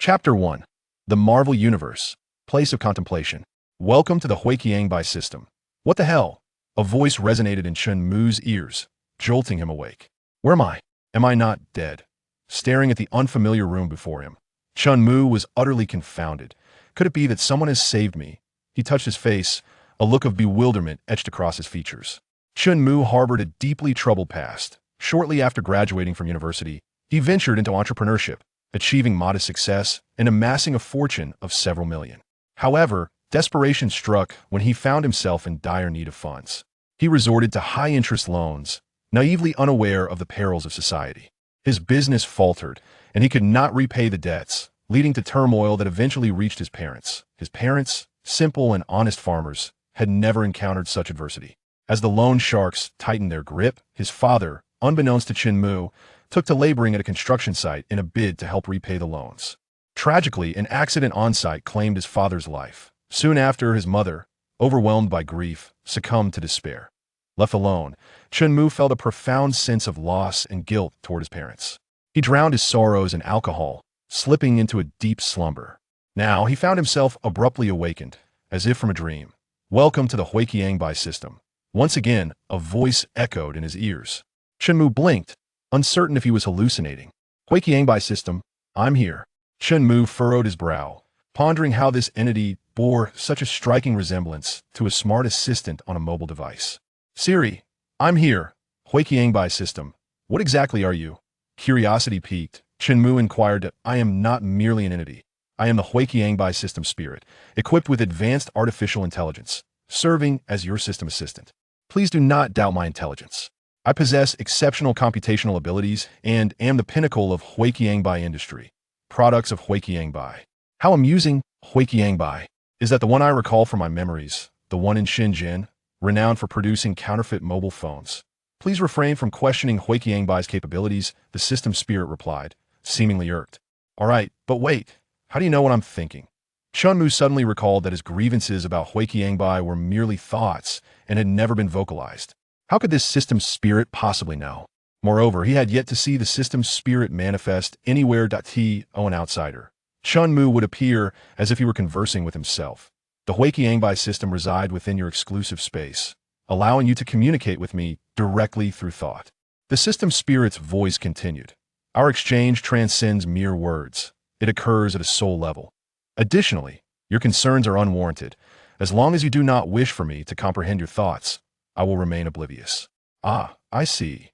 Chapter 1. The Marvel Universe. Place of Contemplation. Welcome to the Huiqiangbai system. What the hell? A voice resonated in Chen Mu's ears, jolting him awake. Where am I? Am I not dead? Staring at the unfamiliar room before him, Chen Mu was utterly confounded. Could it be that someone has saved me? He touched his face, a look of bewilderment etched across his features. Chen Mu harbored a deeply troubled past. Shortly after graduating from university, he ventured into entrepreneurship, achieving modest success and amassing a fortune of several million. However, desperation struck when he found himself in dire need of funds. He resorted to high-interest loans, naively unaware of the perils of society. His business faltered, and he could not repay the debts, leading to turmoil that eventually reached his parents. His parents, simple and honest farmers, had never encountered such adversity. As the loan sharks tightened their grip, his father, unbeknownst to Chen Mu, took to laboring at a construction site in a bid to help repay the loans. Tragically, an accident on site claimed his father's life. Soon after, his mother, overwhelmed by grief, succumbed to despair. Left alone, Chen Mu felt a profound sense of loss and guilt toward his parents. He drowned his sorrows in alcohol, slipping into a deep slumber. Now he found himself abruptly awakened, as if from a dream. Welcome to the Huiqiangbai system. Once again, a voice echoed in his ears. Chen Mu blinked, uncertain if he was hallucinating. Huiqiangbai system, I'm here. Chen Mu furrowed his brow, pondering how this entity bore such a striking resemblance to a smart assistant on a mobile device. Siri, I'm here. Huiqiangbai system, what exactly are you? Curiosity piqued, Chen Mu inquired. I am not merely an entity. I am the Huiqiangbai system spirit, equipped with advanced artificial intelligence, serving as your system assistant. Please do not doubt my intelligence. I possess exceptional computational abilities and am the pinnacle of Huiqiangbai industry. Products of Huiqiangbai. How amusing. Huiqiangbai. Is that the one I recall from my memories, the one in Shenzhen, renowned for producing counterfeit mobile phones? Please refrain from questioning Huiqiangbai's capabilities, the system spirit replied, seemingly irked. All right, but wait. How do you know what I'm thinking? Chen Mu suddenly recalled that his grievances about Huiqiangbai were merely thoughts and had never been vocalized. How could this system spirit possibly know? Moreover, he had yet to see the system spirit manifest anywhere. To an outsider, Chen Mu would appear as if he were conversing with himself. The Huiqiangbai system reside within your exclusive space, allowing you to communicate with me directly through thought. The system spirit's voice continued. Our exchange transcends mere words. It occurs at a soul level. Additionally, your concerns are unwarranted. As long as you do not wish for me to comprehend your thoughts, I will remain oblivious. Ah, I see.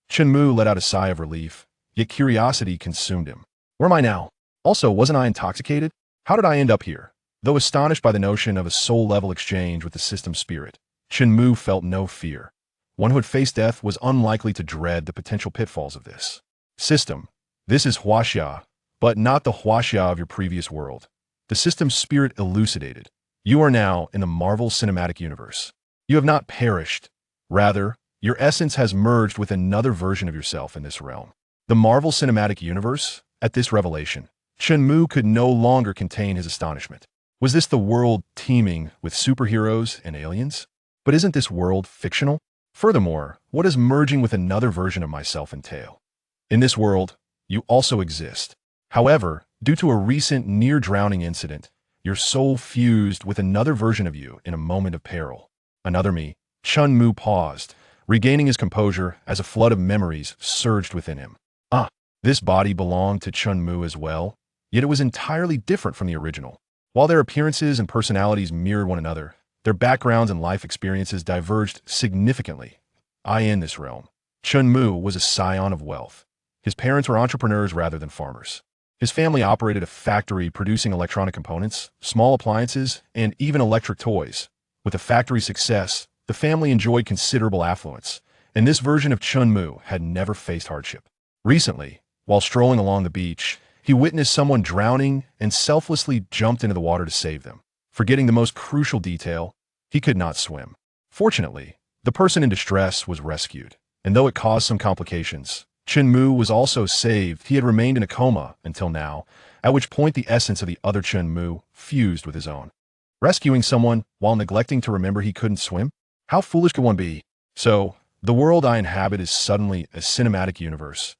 Chen Mu let out a sigh of relief, yet curiosity consumed him. Where am I now? Also, wasn't I intoxicated? How did I end up here? Though astonished by the notion of a soul-level exchange with the system spirit, Chen Mu felt no fear. One who had faced death was unlikely to dread the potential pitfalls of this. System, this is Huaxia, but not the Huaxia of your previous world. The system spirit elucidated. You are now in the Marvel Cinematic Universe. You have not perished. Rather, your essence has merged with another version of yourself in this realm. The Marvel Cinematic Universe? At this revelation, Chen Mu could no longer contain his astonishment. Was this the world teeming with superheroes and aliens? But isn't this world fictional? Furthermore, what does merging with another version of myself entail? In this world, you also exist. However, due to a recent near-drowning incident, your soul fused with another version of you in a moment of peril. Another me. Chen Mu paused, regaining his composure as a flood of memories surged within him. Ah, this body belonged to Chen Mu as well, yet it was entirely different from the original. While their appearances and personalities mirrored one another, their backgrounds and life experiences diverged significantly. In this realm, Chen Mu was a scion of wealth. His parents were entrepreneurs rather than farmers. His family operated a factory producing electronic components, small appliances, and even electric toys. With the factory's success, the family enjoyed considerable affluence, and this version of Chen Mu had never faced hardship. Recently, while strolling along the beach, he witnessed someone drowning and selflessly jumped into the water to save them. Forgetting the most crucial detail, he could not swim. Fortunately, the person in distress was rescued, and though it caused some complications, Chen Mu was also saved. He had remained in a coma until now, at which point the essence of the other Chen Mu fused with his own. Rescuing someone while neglecting to remember he couldn't swim? How foolish could one be? So, the world I inhabit is suddenly a cinematic universe.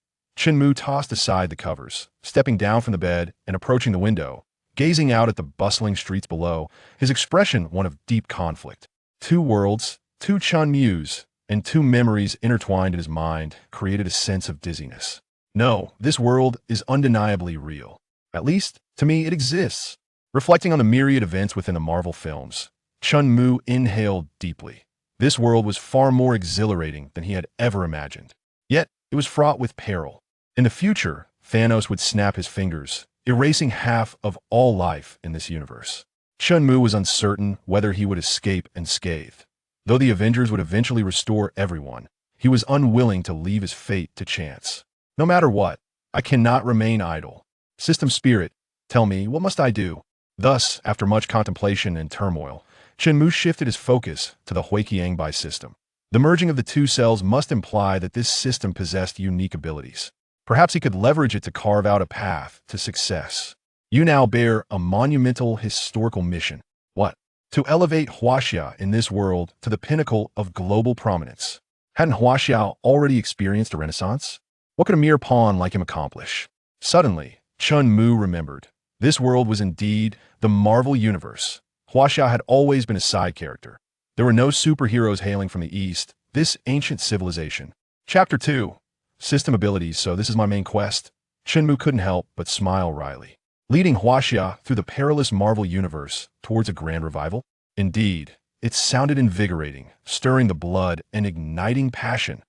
Mu tossed aside the covers, stepping down from the bed and approaching the window, gazing out at the bustling streets below, his expression one of deep conflict. Two worlds, two Mu's, and two memories intertwined in his mind created a sense of dizziness. No, this world is undeniably real. At least, to me, it exists. Reflecting on the myriad events within the Marvel films, Mu inhaled deeply. This world was far more exhilarating than he had ever imagined. Yet, it was fraught with peril. In the future, Thanos would snap his fingers, erasing half of all life in this universe. Mu was uncertain whether he would escape unscathed. Though the Avengers would eventually restore everyone, he was unwilling to leave his fate to chance. No matter what, I cannot remain idle. System Spirit, tell me, what must I do? Thus, after much contemplation and turmoil, Mu shifted his focus to the QilinArmor's system. The merging of the two cells must imply that this system possessed unique abilities. Perhaps he could leverage it to carve out a path to success. You now bear a monumental historical mission. What? To elevate Huaxia in this world to the pinnacle of global prominence. Hadn't Huaxia already experienced a renaissance? What could a mere pawn like him accomplish? Suddenly, Mu remembered. This world was indeed the Marvel Universe. Huaxia had always been a side character. There were no superheroes hailing from the East, this ancient civilization. Chapter 2. System abilities, so this is my main quest. Mu couldn't help but smile wryly. Leading Huaxia through the perilous Marvel Universe towards a grand revival? Indeed, it sounded invigorating, stirring the blood and igniting passion.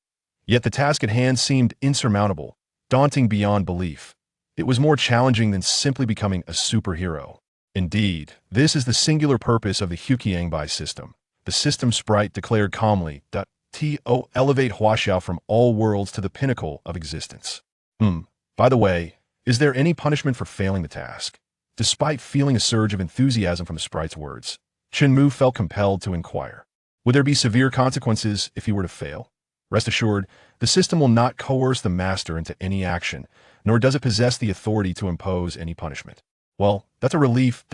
Yet the task at hand seemed insurmountable, daunting beyond belief. It was more challenging than simply becoming a superhero. Indeed, this is the singular purpose of the QilinArmor's system. The system sprite declared calmly that to elevate Huaxia from all worlds to the pinnacle of existence. By the way, is there any punishment for failing the task? Despite feeling a surge of enthusiasm from the sprite's words, Mu felt compelled to inquire. Would there be severe consequences if he were to fail? Rest assured, the system will not coerce the master into any action, nor does it possess the authority to impose any punishment. Well, that's a relief.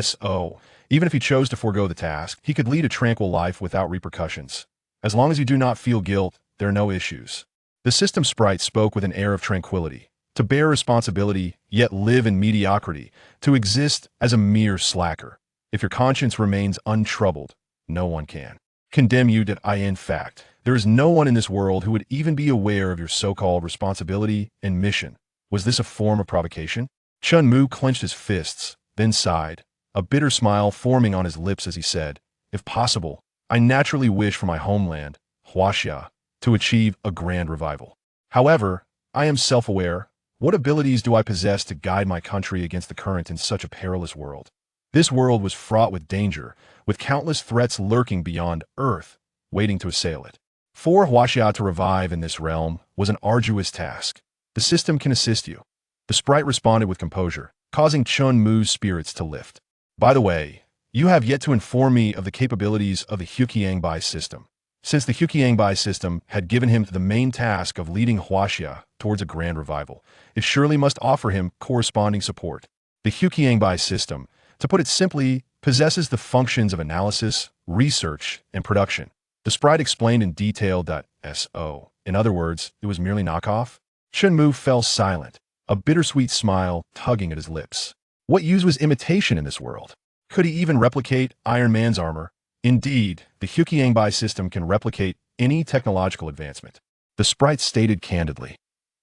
So, even if he chose to forego the task, he could lead a tranquil life without repercussions. As long as you do not feel guilt, there are no issues. The system sprite spoke with an air of tranquility. To bear responsibility, yet live in mediocrity, to exist as a mere slacker. If your conscience remains untroubled, no one can condemn you. In fact, there is no one in this world who would even be aware of your so-called responsibility and mission. Was this a form of provocation? Mu clenched his fists, then sighed, a bitter smile forming on his lips as he said, if possible, I naturally wish for my homeland, Huaxia, to achieve a grand revival. However, I am self-aware. What abilities do I possess to guide my country against the current in such a perilous world? This world was fraught with danger, with countless threats lurking beyond Earth, waiting to assail it. For Huaxia to revive in this realm was an arduous task. The system can assist you. The sprite responded with composure, causing Mu's spirits to lift. By the way, you have yet to inform me of the capabilities of the QilinArmor's system. Since the QilinArmor's system had given him the main task of leading Huaxia towards a grand revival, it surely must offer him corresponding support. The QilinArmor's system, to put it simply, possesses the functions of analysis, research, and production. The sprite explained in detail. So, in other words, it was merely knockoff? Mu fell silent, a bittersweet smile tugging at his lips. What use was imitation in this world? Could he even replicate Iron Man's armor? Indeed, the QilinArmor's system can replicate any technological advancement. The sprite stated candidly.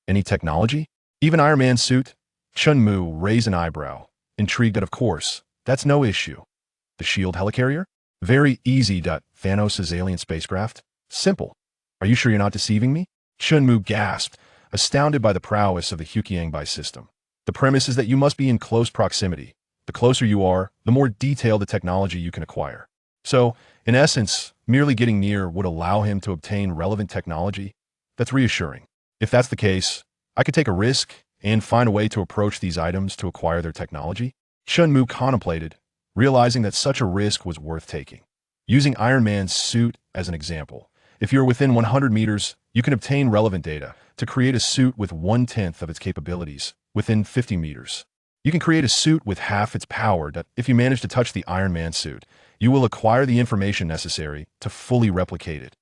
Any technology? Even Iron Man's suit? Mu raised an eyebrow, intrigued. Of course, that's no issue. The shield helicarrier? Very easy. Thanos' alien spacecraft? Simple. Are you sure you're not deceiving me? Mu gasped, astounded by the prowess of the QilinArmor's system. The premise is that you must be in close proximity. The closer you are, the more detailed the technology you can acquire. So, in essence, merely getting near would allow him to obtain relevant technology. That's reassuring. If that's the case, I could take a risk and find a way to approach these items to acquire their technology. Mu contemplated, realizing that such a risk was worth taking. Using Iron Man's suit as an example, if you're within 100 meters, you can obtain relevant data to create a suit with 1/10 of its capabilities within 50 meters. You can create a suit with half its power. If you manage to touch the Iron Man suit, you will acquire the information necessary to fully replicate it.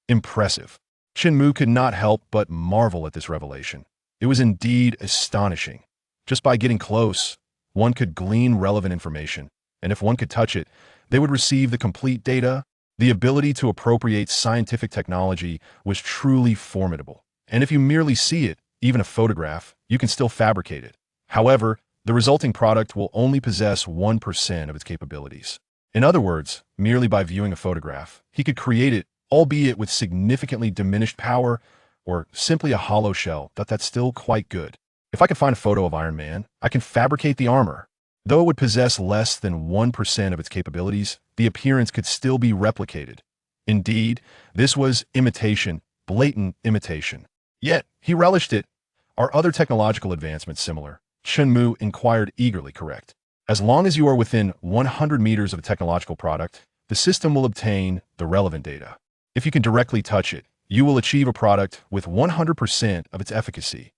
Impressive. Mu could not help but marvel at this revelation. It was indeed astonishing. Just by getting close, one could glean relevant information, and if one could touch it, they would receive the complete data. The ability to appropriate scientific technology was truly formidable. And if you merely see it, even a photograph, you can still fabricate it. However, the resulting product will only possess 1% of its capabilities. In other words, merely by viewing a photograph, he could create it, albeit with significantly diminished power, or simply a hollow shell, that's still quite good. If I could find a photo of Iron Man, I can fabricate the armor. Though it would possess less than 1% of its capabilities, the appearance could still be replicated. Indeed, this was imitation, blatant imitation. Yet, he relished it. Are other technological advancements similar? Chunmu inquired eagerly. Correct. As long as you are within 100 meters of a technological product, the system will obtain the relevant data. If you can directly touch it, you will achieve a product with 100% of its efficacy.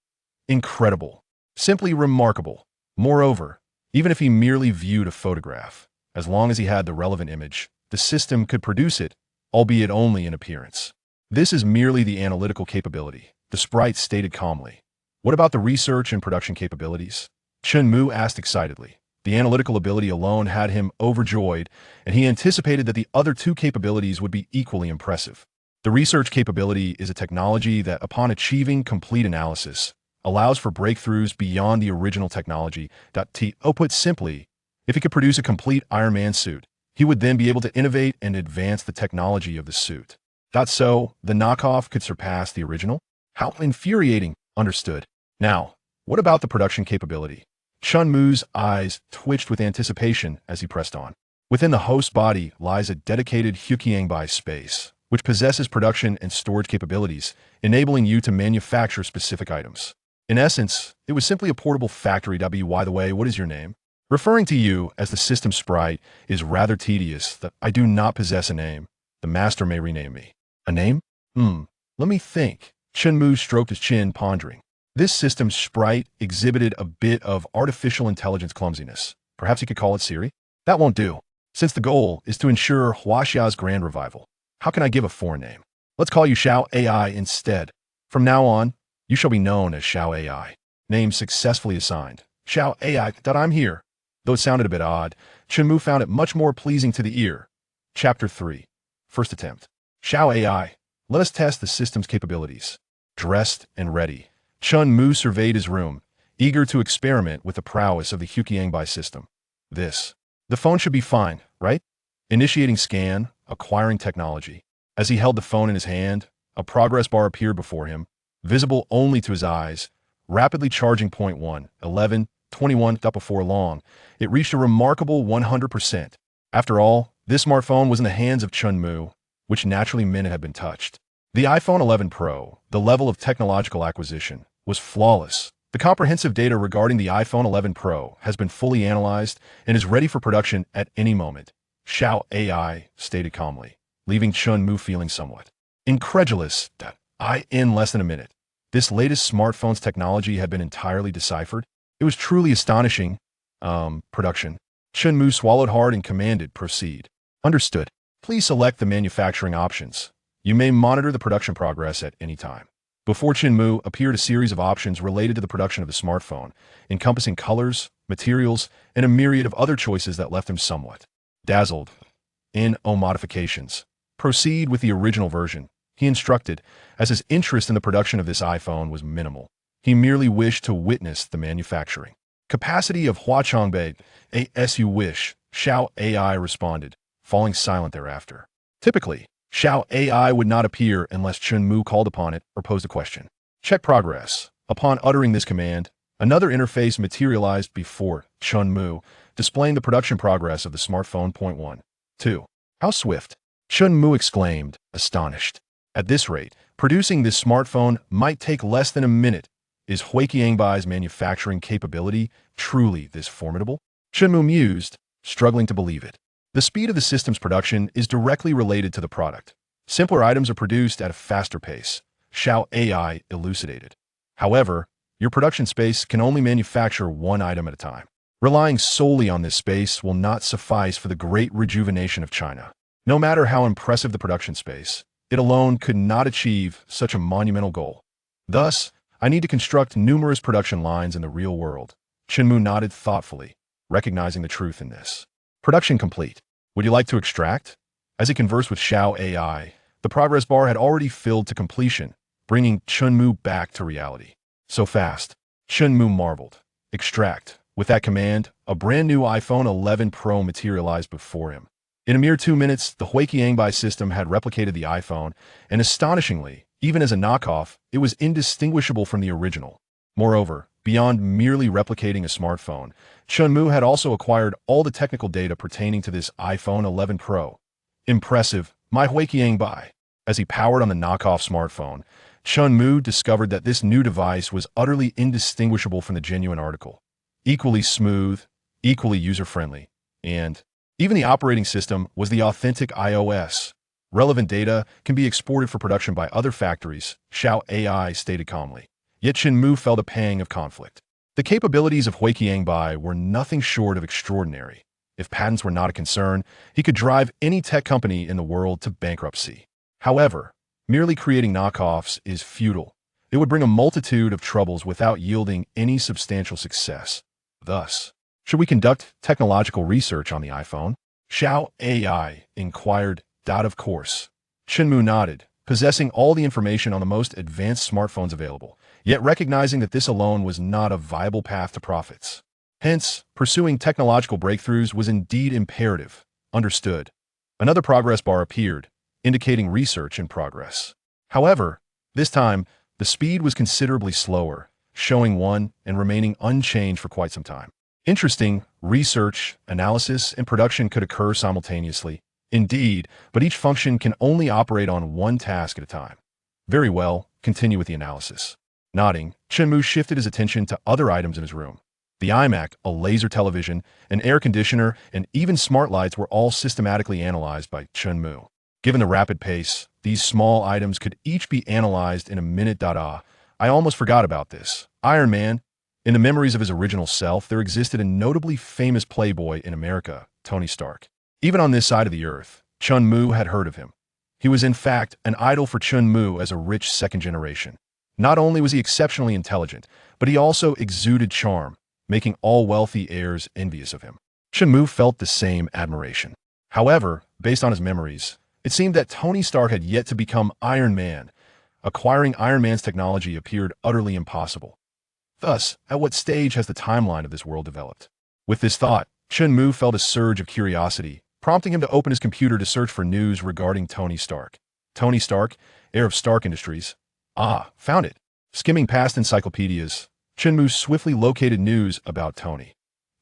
Incredible. Simply remarkable. Moreover, even if he merely viewed a photograph, as long as he had the relevant image, the system could produce it, albeit only in appearance. This is merely the analytical capability, the sprite stated calmly. What about the research and production capabilities? Chunmu asked excitedly. The analytical ability alone had him overjoyed, and he anticipated that the other two capabilities would be equally impressive. The research capability is a technology that, upon achieving complete analysis, allows for breakthroughs beyond the original technology. Put simply, if he could produce a complete Iron Man suit, he would then be able to innovate and advance the technology of the suit. So, the knockoff could surpass the original? How infuriating. Understood. Now, what about the production capability? Chunmu's eyes twitched with anticipation as he pressed on. Within the host body lies a dedicated QilinArmor's space, which possesses production and storage capabilities, enabling you to manufacture specific items. In essence, it was simply a portable factory. By the way, what is your name? Referring to you as the system sprite is rather tedious. That I do not possess a name. The master may rename me. A name? Let me think. Chunmu stroked his chin, pondering. This system sprite exhibited a bit of artificial intelligence clumsiness. Perhaps you could call it Siri? That won't do, since the goal is to ensure Huaxia's grand revival. How can I give a foreign name? Let's call you Xiao AI instead. From now on, you shall be known as Xiao AI. Name successfully assigned. Xiao AI. I'm here. Though it sounded a bit odd, Chunmu found it much more pleasing to the ear. Chapter 3. First attempt. Xiao AI. Let us test the system's capabilities. Dressed and ready, Chunmu surveyed his room, eager to experiment with the prowess of the QilinArmor's system. The phone should be fine, right? Initiating scan, acquiring technology. As he held the phone in his hand, a progress bar appeared before him, visible only to his eyes, rapidly charging. 1, 11, 21. Before long, it reached a remarkable 100%. After all, this smartphone was in the hands of Chunmu, which naturally meant it had been touched. The iPhone 11 Pro, the level of technological acquisition, was flawless. The comprehensive data regarding the iPhone 11 Pro has been fully analyzed and is ready for production at any moment, Xiao AI stated calmly, leaving Chunmu feeling somewhat incredulous. In less than a minute, this latest smartphone's technology had been entirely deciphered. It was truly astonishing. Production. Chunmu swallowed hard and commanded, proceed. Understood. Please select the manufacturing options. You may monitor the production progress at any time. Before Chunmu appeared a series of options related to the production of the smartphone, encompassing colors, materials, and a myriad of other choices that left him somewhat dazzled. Modifications. Proceed with the original version, he instructed, as his interest in the production of this iPhone was minimal. He merely wished to witness the manufacturing capacity of Huachongbei. As you wish, Xiao AI responded, falling silent thereafter. Typically, Xiao AI would not appear unless Chunmu called upon it or posed a question. Check progress. Upon uttering this command, another interface materialized before Chunmu, displaying the production progress of the smartphone. 1, 2. How swift! Chunmu exclaimed, astonished. At this rate, producing this smartphone might take less than a minute. Is QilinArmor's manufacturing capability truly this formidable? Chunmu mused, struggling to believe it. The speed of the system's production is directly related to the product. Simpler items are produced at a faster pace, Xiao AI elucidated. However, your production space can only manufacture one item at a time. Relying solely on this space will not suffice for the great rejuvenation of China. No matter how impressive the production space, it alone could not achieve such a monumental goal. Thus, I need to construct numerous production lines in the real world. Chenmu nodded thoughtfully, recognizing the truth in this. Production complete. Would you like to extract? As he conversed with Xiao AI, the progress bar had already filled to completion, bringing Chenmu back to reality. So fast. Chenmu marveled. Extract. With that command, a brand new iPhone 11 Pro materialized before him. In a mere 2 minutes, the QilinArmor's system had replicated the iPhone, and astonishingly, even as a knockoff, it was indistinguishable from the original. Moreover, beyond merely replicating a smartphone, Chenmu had also acquired all the technical data pertaining to this iPhone 11 Pro. Impressive, my QilinArmor. As he powered on the knockoff smartphone, Chenmu discovered that this new device was utterly indistinguishable from the genuine article. Equally smooth, equally user-friendly, and even the operating system was the authentic iOS. Relevant data can be exported for production by other factories, Xiao AI stated calmly. Yet Chenmu felt a pang of conflict. The capabilities of QilinArmor were nothing short of extraordinary. If patents were not a concern, he could drive any tech company in the world to bankruptcy. However, merely creating knockoffs is futile. It would bring a multitude of troubles without yielding any substantial success. Thus, should we conduct technological research on the iPhone? Xiao AI inquired. Of course. Chenmu nodded, possessing all the information on the most advanced smartphones available, yet recognizing that this alone was not a viable path to profits. Hence, pursuing technological breakthroughs was indeed imperative. Understood. Another progress bar appeared, indicating research in progress. However, this time, the speed was considerably slower, showing 1 and remaining unchanged for quite some time. Interesting, research, analysis, and production could occur simultaneously. Indeed, but each function can only operate on one task at a time. Very well, continue with the analysis. Nodding, Chenmu shifted his attention to other items in his room. The iMac, a laser television, an air conditioner, and even smart lights were all systematically analyzed by Chenmu. Given the rapid pace, these small items could each be analyzed in a minute. I almost forgot about this. Iron Man. In the memories of his original self, there existed a notably famous playboy in America, Tony Stark. Even on this side of the earth, Chenmu had heard of him. He was in fact an idol for Chenmu as a rich second generation. Not only was he exceptionally intelligent, but he also exuded charm, making all wealthy heirs envious of him. Chenmu felt the same admiration. However, based on his memories, it seemed that Tony Stark had yet to become Iron Man. Acquiring Iron Man's technology appeared utterly impossible. Thus, at what stage has the timeline of this world developed? With this thought, Chenmu felt a surge of curiosity, prompting him to open his computer to search for news regarding Tony Stark. Tony Stark, heir of Stark Industries. Ah, found it. Skimming past encyclopedias, Chenmu swiftly located news about Tony.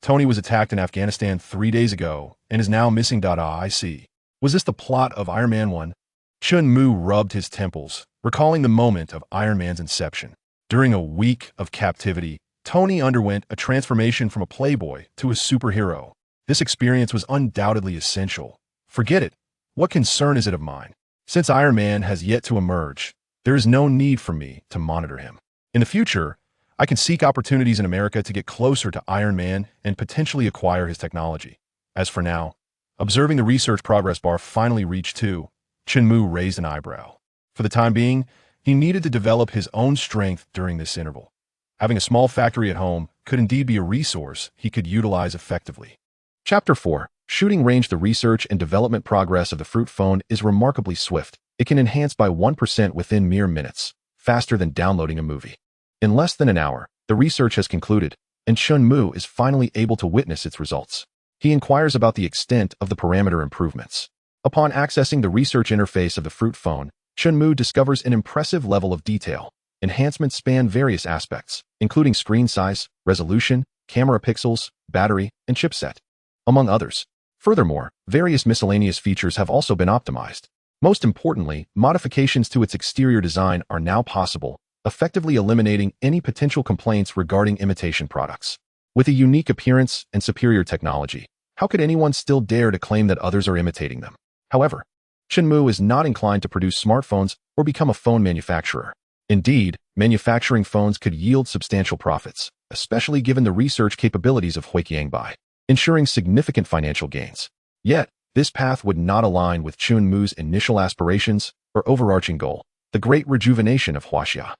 Tony was attacked in Afghanistan 3 days ago and is now missing. I see. Was this the plot of Iron Man 1? Chenmu rubbed his temples, recalling the moment of Iron Man's inception. During a week of captivity, Tony underwent a transformation from a playboy to a superhero. This experience was undoubtedly essential. Forget it. What concern is it of mine? Since Iron Man has yet to emerge, there is no need for me to monitor him. In the future, I can seek opportunities in America to get closer to Iron Man and potentially acquire his technology. As for now, observing the research progress bar finally reached 2, Chenmu raised an eyebrow. For the time being, he needed to develop his own strength during this interval. Having a small factory at home could indeed be a resource he could utilize effectively. Chapter 4. Shooting range. The research and development progress of the Fruit phone is remarkably swift. It can enhance by 1% within mere minutes, faster than downloading a movie. In less than an hour, the research has concluded, and Chenmu is finally able to witness its results. He inquires about the extent of the parameter improvements. Upon accessing the research interface of the Fruit phone, Chenmu discovers an impressive level of detail. Enhancements span various aspects, including screen size, resolution, camera pixels, battery, and chipset, among others. Furthermore, various miscellaneous features have also been optimized. Most importantly, modifications to its exterior design are now possible, effectively eliminating any potential complaints regarding imitation products. With a unique appearance and superior technology, how could anyone still dare to claim that others are imitating them? However, Chenmu is not inclined to produce smartphones or become a phone manufacturer. Indeed, manufacturing phones could yield substantial profits, especially given the research capabilities of QilinArmor, ensuring significant financial gains. Yet, this path would not align with Chenmu's initial aspirations or overarching goal, the great rejuvenation of Huaxia.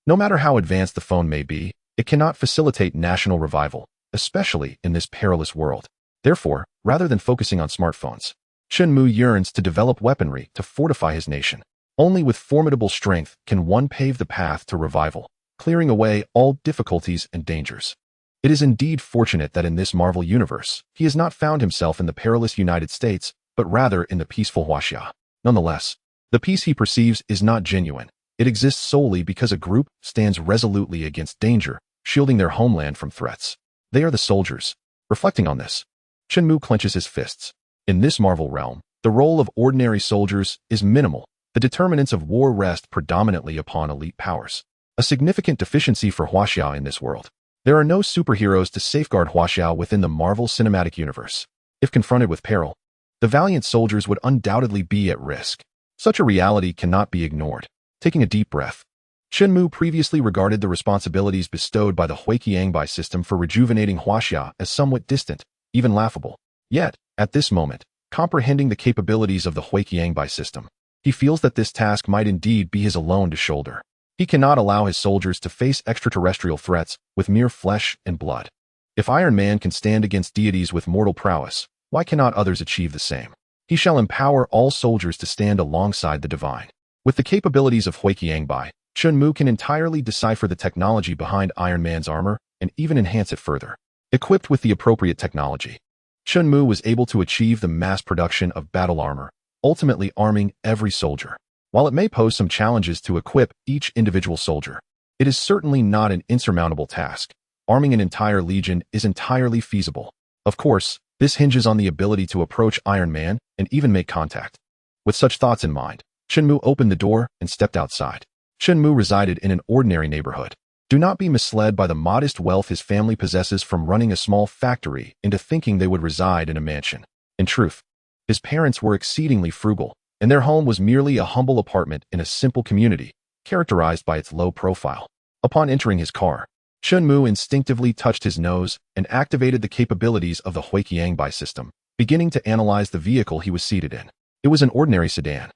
No matter how advanced the phone may be, it cannot facilitate national revival, especially in this perilous world. Therefore, rather than focusing on smartphones, Chen Mu yearns to develop weaponry to fortify his nation. Only with formidable strength can one pave the path to revival, clearing away all difficulties and dangers. It is indeed fortunate that in this Marvel universe, he has not found himself in the perilous United States, but rather in the peaceful Huaxia. Nonetheless, the peace he perceives is not genuine. It exists solely because a group stands resolutely against danger, shielding their homeland from threats. They are the soldiers. Reflecting on this, Chen Mu clenches his fists. In this Marvel realm, the role of ordinary soldiers is minimal. The determinants of war rest predominantly upon elite powers. A significant deficiency for Huaxia in this world. There are no superheroes to safeguard Huaxia within the Marvel Cinematic Universe. If confronted with peril, the valiant soldiers would undoubtedly be at risk. Such a reality cannot be ignored. Taking a deep breath, Chen Mu previously regarded the responsibilities bestowed by the QilinArmor's system for rejuvenating Huaxia as somewhat distant, even laughable. Yet, at this moment, comprehending the capabilities of the QilinArmor's system, he feels that this task might indeed be his alone to shoulder. He cannot allow his soldiers to face extraterrestrial threats with mere flesh and blood. If Iron Man can stand against deities with mortal prowess, why cannot others achieve the same? He shall empower all soldiers to stand alongside the divine. With the capabilities of QilinArmor, Chen Mu can entirely decipher the technology behind Iron Man's armor and even enhance it further. Equipped with the appropriate technology, Chen Mu was able to achieve the mass production of battle armor, ultimately arming every soldier. While it may pose some challenges to equip each individual soldier, it is certainly not an insurmountable task. Arming an entire legion is entirely feasible. Of course, this hinges on the ability to approach Iron Man and even make contact. With such thoughts in mind, Chen Mu opened the door and stepped outside. Chen Mu resided in an ordinary neighborhood. Do not be misled by the modest wealth his family possesses from running a small factory into thinking they would reside in a mansion. In truth, his parents were exceedingly frugal, and their home was merely a humble apartment in a simple community, characterized by its low profile. Upon entering his car, Chen Mu instinctively touched his nose and activated the capabilities of the QilinArmor's system, beginning to analyze the vehicle he was seated in. It was an ordinary sedan,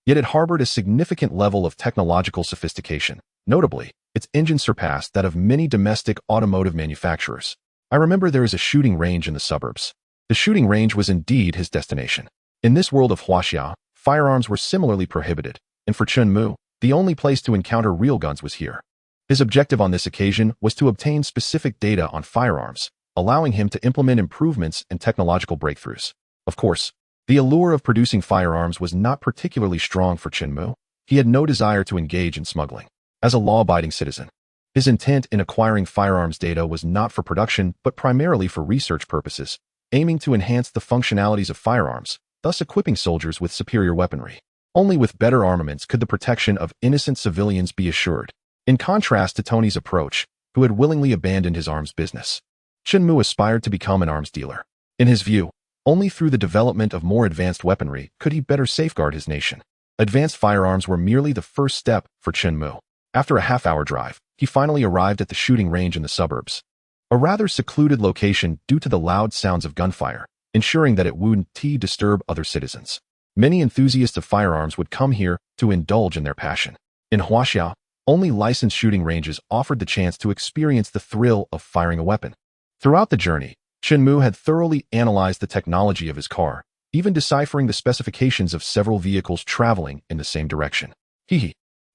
yet it harbored a significant level of technological sophistication. Notably, its engine surpassed that of many domestic automotive manufacturers. I remember there is a shooting range in the suburbs. The shooting range was indeed his destination. In this world of Huaxia, firearms were similarly prohibited, and for Chen Mu, the only place to encounter real guns was here. His objective on this occasion was to obtain specific data on firearms, allowing him to implement improvements and technological breakthroughs. Of course, the allure of producing firearms was not particularly strong for Chen Mu. He had no desire to engage in smuggling. As a law-abiding citizen, his intent in acquiring firearms data was not for production but primarily for research purposes, aiming to enhance the functionalities of firearms, thus equipping soldiers with superior weaponry. Only with better armaments could the protection of innocent civilians be assured. In contrast to Tony's approach, who had willingly abandoned his arms business, Chen Mu aspired to become an arms dealer. In his view, only through the development of more advanced weaponry could he better safeguard his nation. Advanced firearms were merely the first step for Chen Mu. After a half-hour drive, he finally arrived at the shooting range in the suburbs, a rather secluded location due to the loud sounds of gunfire, ensuring that it wouldn't disturb other citizens. Many enthusiasts of firearms would come here to indulge in their passion. In Huaxia, only licensed shooting ranges offered the chance to experience the thrill of firing a weapon. Throughout the journey, Chen Mu had thoroughly analyzed the technology of his car, even deciphering the specifications of several vehicles traveling in the same direction.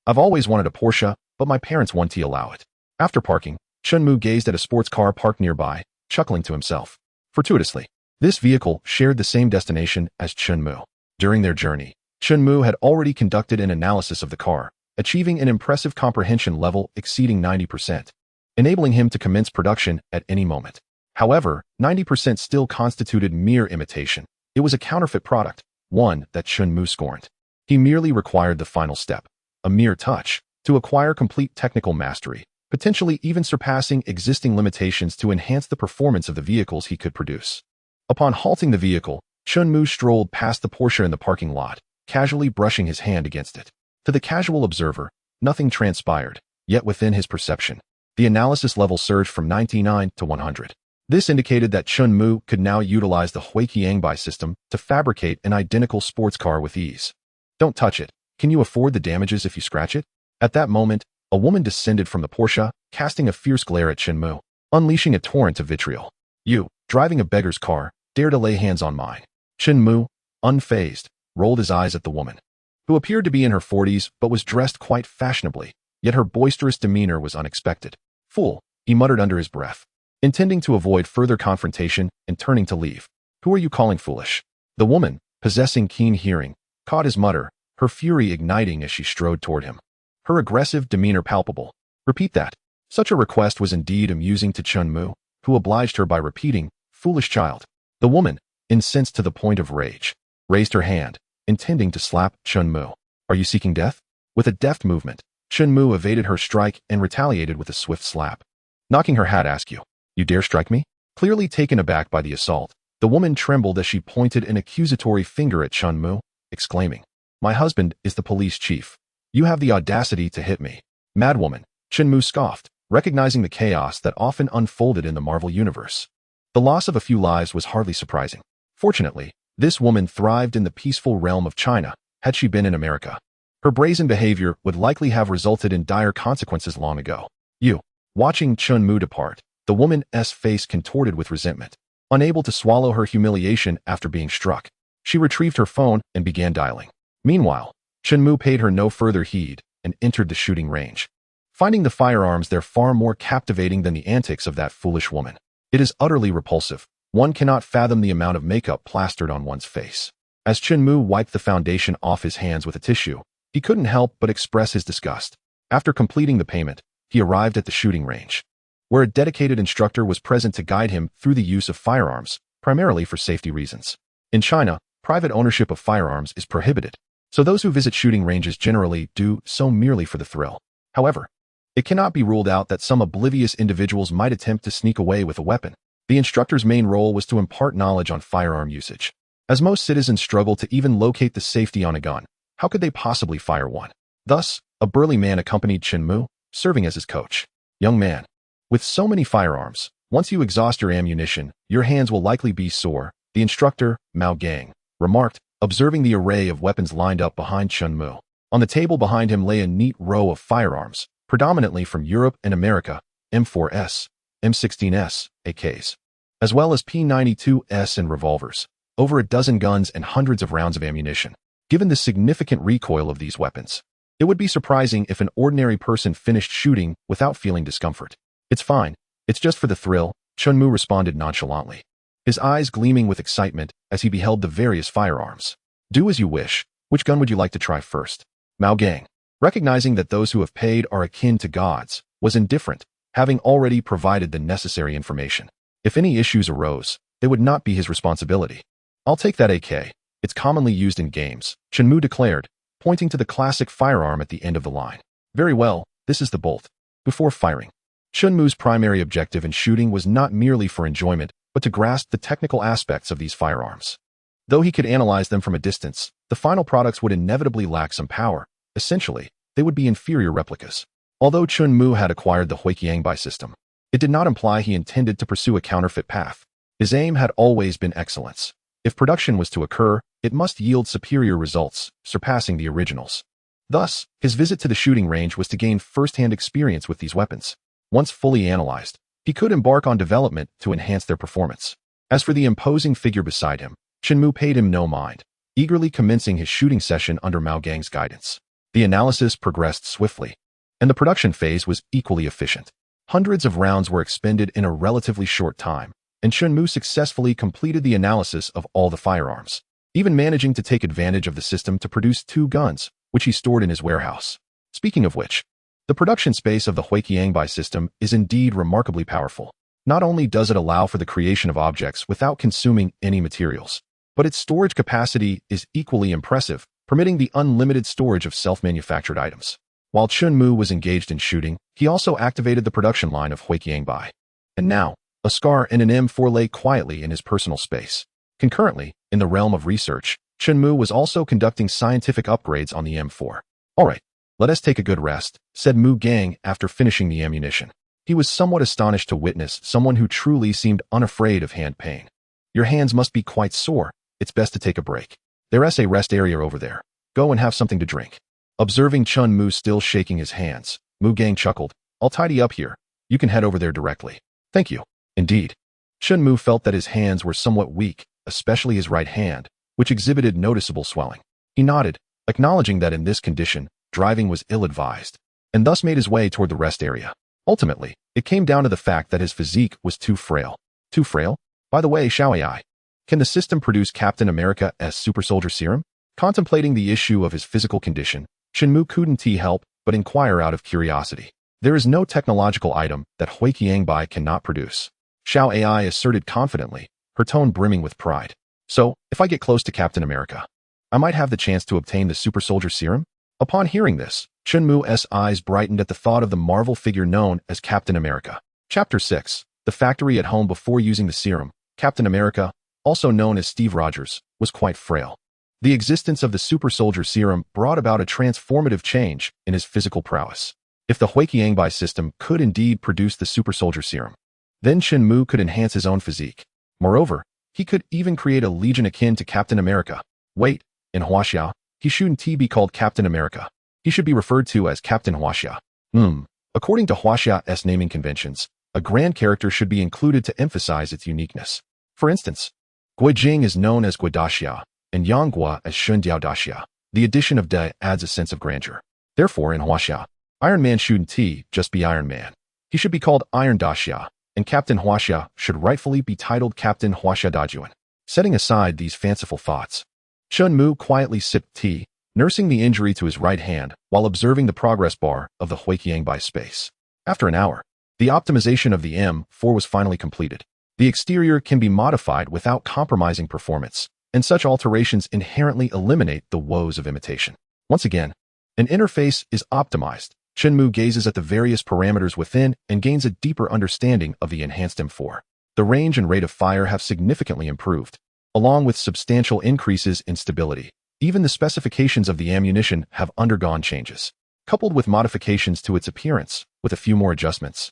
I've always wanted a Porsche, but my parents won't allow it. After parking, Chen Mu gazed at a sports car parked nearby, chuckling to himself. Fortuitously, this vehicle shared the same destination as Chen Mu. During their journey, Chen Mu had already conducted an analysis of the car, achieving an impressive comprehension level exceeding 90%, enabling him to commence production at any moment. However, 90% still constituted mere imitation. It was a counterfeit product, one that Chen Mu scorned. He merely required the final step, a mere touch, to acquire complete technical mastery, potentially even surpassing existing limitations to enhance the performance of the vehicles he could produce. Upon halting the vehicle, Chen Mu strolled past the Porsche in the parking lot, casually brushing his hand against it. To the casual observer, nothing transpired, yet within his perception, the analysis level surged from 99 to 100. This indicated that Chen Mu could now utilize the QilinArmor's system to fabricate an identical sports car with ease. Don't touch it. Can you afford the damages if you scratch it? At that moment, a woman descended from the Porsche, casting a fierce glare at Chen Mu, unleashing a torrent of vitriol. You, driving a beggar's car, dare to lay hands on mine. Chen Mu, unfazed, rolled his eyes at the woman, who appeared to be in her 40s but was dressed quite fashionably, yet her boisterous demeanor was unexpected. Fool, he muttered under his breath, intending to avoid further confrontation and turning to leave. Who are you calling foolish? The woman, possessing keen hearing, caught his mutter, her fury igniting as she strode toward him, her aggressive demeanor palpable. Repeat that. Such a request was indeed amusing to Chen Mu, who obliged her by repeating, foolish child. The woman, incensed to the point of rage, raised her hand, intending to slap Chen Mu. Are you seeking death? With a deft movement, Chen Mu evaded her strike and retaliated with a swift slap. Knocking her hat, ask you, you dare strike me? Clearly taken aback by the assault, the woman trembled as she pointed an accusatory finger at Chen Mu, exclaiming, my husband is the police chief. You have the audacity to hit me. Madwoman, Chen Mu scoffed, recognizing the chaos that often unfolded in the Marvel Universe. The loss of a few lives was hardly surprising. Fortunately, this woman thrived in the peaceful realm of China. Had she been in America, her brazen behavior would likely have resulted in dire consequences long ago. You. Watching Chen Mu depart, the woman's face contorted with resentment. Unable to swallow her humiliation after being struck, she retrieved her phone and began dialing. Meanwhile, Chen Mu paid her no further heed and entered the shooting range, finding the firearms there far more captivating than the antics of that foolish woman. It is utterly repulsive. One cannot fathom the amount of makeup plastered on one's face. As Chen Mu wiped the foundation off his hands with a tissue, he couldn't help but express his disgust. After completing the payment, he arrived at the shooting range, where a dedicated instructor was present to guide him through the use of firearms, primarily for safety reasons. In China, private ownership of firearms is prohibited, so those who visit shooting ranges generally do so merely for the thrill. However, it cannot be ruled out that some oblivious individuals might attempt to sneak away with a weapon. The instructor's main role was to impart knowledge on firearm usage. As most citizens struggle to even locate the safety on a gun, how could they possibly fire one? Thus, a burly man accompanied Chen Mu, serving as his coach. Young man, with so many firearms, once you exhaust your ammunition, your hands will likely be sore, the instructor, Mao Gang, remarked, observing the array of weapons lined up behind Chen Mu. On the table behind him lay a neat row of firearms, predominantly from Europe and America, M4S, M16S, AKs, as well as P92S and revolvers, over a dozen guns and hundreds of rounds of ammunition. Given the significant recoil of these weapons, it would be surprising if an ordinary person finished shooting without feeling discomfort. It's fine. It's just for the thrill, Chen Mu responded nonchalantly, his eyes gleaming with excitement as he beheld the various firearms. Do as you wish. Which gun would you like to try first? Mao Gang, recognizing that those who have paid are akin to gods, was indifferent, having already provided the necessary information. If any issues arose, they would not be his responsibility. I'll take that AK. It's commonly used in games, Chen Mu declared, pointing to the classic firearm at the end of the line. Very well, this is the bolt. Before firing, Chen Mu's primary objective in shooting was not merely for enjoyment, but to grasp the technical aspects of these firearms. Though he could analyze them from a distance, the final products would inevitably lack some power. Essentially, they would be inferior replicas. Although Chen Mu had acquired the QilinArmor's system, it did not imply he intended to pursue a counterfeit path. His aim had always been excellence. If production was to occur, it must yield superior results, surpassing the originals. Thus, his visit to the shooting range was to gain first-hand experience with these weapons. Once fully analyzed, he could embark on development to enhance their performance. As for the imposing figure beside him, Chen Mu paid him no mind, eagerly commencing his shooting session under Mao Gang's guidance. The analysis progressed swiftly, and the production phase was equally efficient. Hundreds of rounds were expended in a relatively short time, and Chen Mu successfully completed the analysis of all the firearms, even managing to take advantage of the system to produce 2 guns, which he stored in his warehouse. Speaking of which, the production space of the QilinArmor's system is indeed remarkably powerful. Not only does it allow for the creation of objects without consuming any materials, but its storage capacity is equally impressive, permitting the unlimited storage of self-manufactured items. While Chen Mu was engaged in shooting, he also activated the production line of QilinArmor. And now, a SCAR and an M4 lay quietly in his personal space. Concurrently, in the realm of research, Chen Mu was also conducting scientific upgrades on the M4. All right, let us take a good rest, said Mu Gang after finishing the ammunition. He was somewhat astonished to witness someone who truly seemed unafraid of hand pain. Your hands must be quite sore. It's best to take a break. There's a rest area over there. Go and have something to drink. Observing Chen Mu still shaking his hands, Mu Gang chuckled. I'll tidy up here. You can head over there directly. Thank you. Indeed. Chun Mu felt that his hands were somewhat weak, especially his right hand, which exhibited noticeable swelling. He nodded, acknowledging that in this condition, driving was ill-advised, and thus made his way toward the rest area. Ultimately, it came down to the fact that his physique was too frail. Too frail? By the way, Xiao AI, can the system produce Captain America's super soldier serum? Contemplating the issue of his physical condition, Chun Mu couldn't help but inquire out of curiosity. There is no technological item that Hui Qiangbai cannot produce. Xiao AI asserted confidently, her tone brimming with pride. So, if I get close to Captain America, I might have the chance to obtain the super soldier serum? Upon hearing this, Chun Mu's eyes brightened at the thought of the Marvel figure known as Captain America. Chapter 6. The factory at home before using the serum. Captain America, also known as Steve Rogers, was quite frail. The existence of the super soldier serum brought about a transformative change in his physical prowess. If the Hui Qiangbai system could indeed produce the super soldier serum, then Chun Mu could enhance his own physique. Moreover, he could even create a legion akin to Captain America. Wait, in Huaxia, he shouldn't be called Captain America. He should be referred to as Captain Huaxia. According to Huaxia's naming conventions, a grand character should be included to emphasize its uniqueness. For instance, Guijing is known as Guidaxia, and Yanghua as Shundiao. The addition of De adds a sense of grandeur. Therefore, in Huaxia, Iron Man shouldn't just be Iron Man. He should be called Iron Daxia, and Captain Huaxia should rightfully be titled Captain Huaxia Dajuan. Setting aside these fanciful thoughts, Chun Mu quietly sipped tea, nursing the injury to his right hand while observing the progress bar of the Hui Qiangbai space. After an hour, the optimization of the M4 was finally completed. The exterior can be modified without compromising performance, and such alterations inherently eliminate the woes of imitation. Once again, an interface is optimized. Chun Mu gazes at the various parameters within and gains a deeper understanding of the enhanced M4. The range and rate of fire have significantly improved, along with substantial increases in stability. Even the specifications of the ammunition have undergone changes, coupled with modifications to its appearance, with a few more adjustments.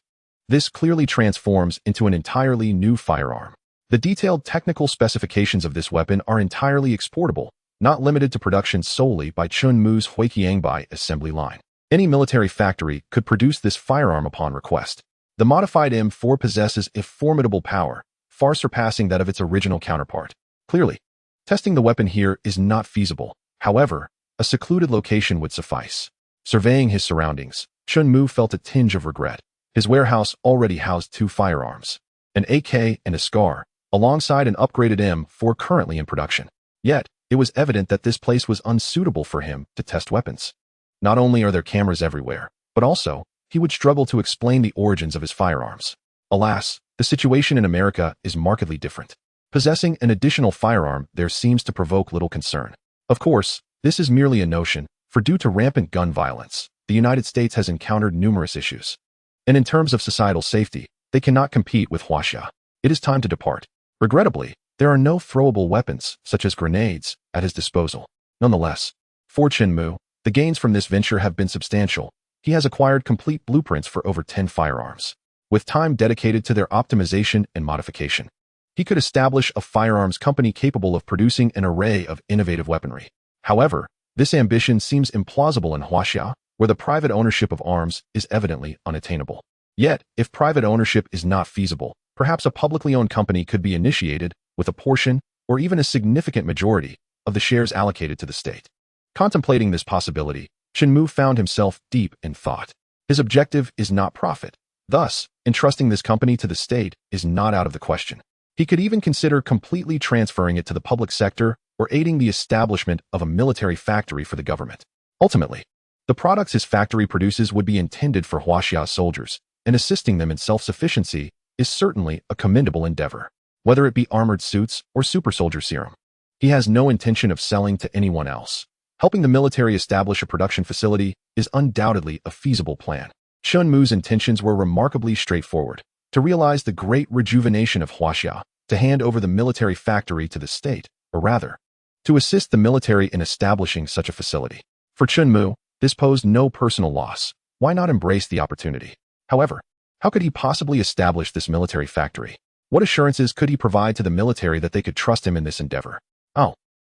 This clearly transforms into an entirely new firearm. The detailed technical specifications of this weapon are entirely exportable, not limited to production solely by Chun Mu's Hui Qiangbai assembly line. Any military factory could produce this firearm upon request. The modified M4 possesses a formidable power, far surpassing that of its original counterpart. Clearly, testing the weapon here is not feasible. However, a secluded location would suffice. Surveying his surroundings, Chun Mu felt a tinge of regret. His warehouse already housed two firearms, an AK and a SCAR, alongside an upgraded M4 currently in production. Yet, it was evident that this place was unsuitable for him to test weapons. Not only are there cameras everywhere, but also, he would struggle to explain the origins of his firearms. Alas, the situation in America is markedly different. Possessing an additional firearm there seems to provoke little concern. Of course, this is merely a notion, for due to rampant gun violence, the United States has encountered numerous issues. And in terms of societal safety, they cannot compete with Huaxia. It is time to depart. Regrettably, there are no throwable weapons, such as grenades, at his disposal. Nonetheless, for Chun Mu, the gains from this venture have been substantial. He has acquired complete blueprints for over 10 firearms, with time dedicated to their optimization and modification. He could establish a firearms company capable of producing an array of innovative weaponry. However, this ambition seems implausible in Huaxia, where the private ownership of arms is evidently unattainable. Yet, if private ownership is not feasible, perhaps a publicly owned company could be initiated with a portion, or even a significant majority, of the shares allocated to the state. Contemplating this possibility, Chun Mu found himself deep in thought. His objective is not profit. Thus, entrusting this company to the state is not out of the question. He could even consider completely transferring it to the public sector or aiding the establishment of a military factory for the government. Ultimately, the products his factory produces would be intended for Huaxia soldiers, and assisting them in self-sufficiency is certainly a commendable endeavor. Whether it be armored suits or super soldier serum, he has no intention of selling to anyone else. Helping the military establish a production facility is undoubtedly a feasible plan. Chun Mu's intentions were remarkably straightforward: to realize the great rejuvenation of Huaxia, to hand over the military factory to the state, or rather, to assist the military in establishing such a facility. For Chun Mu, this posed no personal loss. Why not embrace the opportunity? However, how could he possibly establish this military factory? What assurances could he provide to the military that they could trust him in this endeavor?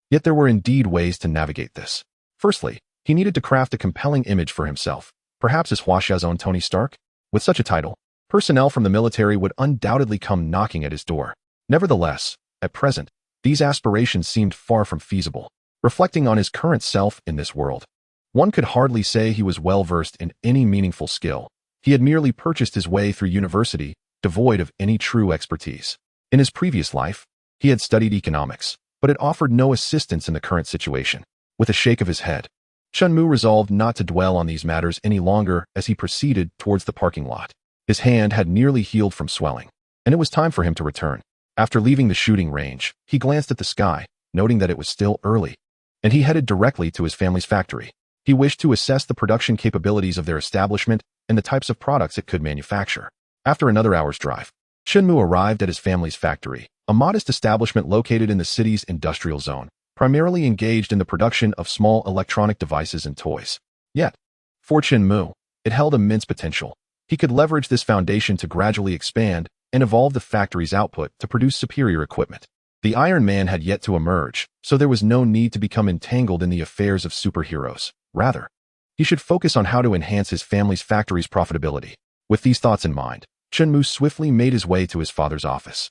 Yet there were indeed ways to navigate this. Firstly, he needed to craft a compelling image for himself. Perhaps as Huaxia's own Tony Stark? With such a title, personnel from the military would undoubtedly come knocking at his door. Nevertheless, at present, these aspirations seemed far from feasible. Reflecting on his current self in this world, one could hardly say he was well-versed in any meaningful skill. He had merely purchased his way through university, devoid of any true expertise. In his previous life, he had studied economics, but it offered no assistance in the current situation. With a shake of his head, Chunmu resolved not to dwell on these matters any longer as he proceeded towards the parking lot. His hand had nearly healed from swelling, and it was time for him to return. After leaving the shooting range, he glanced at the sky, noting that it was still early, and he headed directly to his family's factory. He wished to assess the production capabilities of their establishment and the types of products it could manufacture. After another hour's drive, Chunmu arrived at his family's factory, a modest establishment located in the city's industrial zone, primarily engaged in the production of small electronic devices and toys. Yet, for Chunmu, it held immense potential. He could leverage this foundation to gradually expand and evolve the factory's output to produce superior equipment. The Iron Man had yet to emerge, so there was no need to become entangled in the affairs of superheroes. Rather, he should focus on how to enhance his family's factory's profitability. With these thoughts in mind, Chunmu swiftly made his way to his father's office.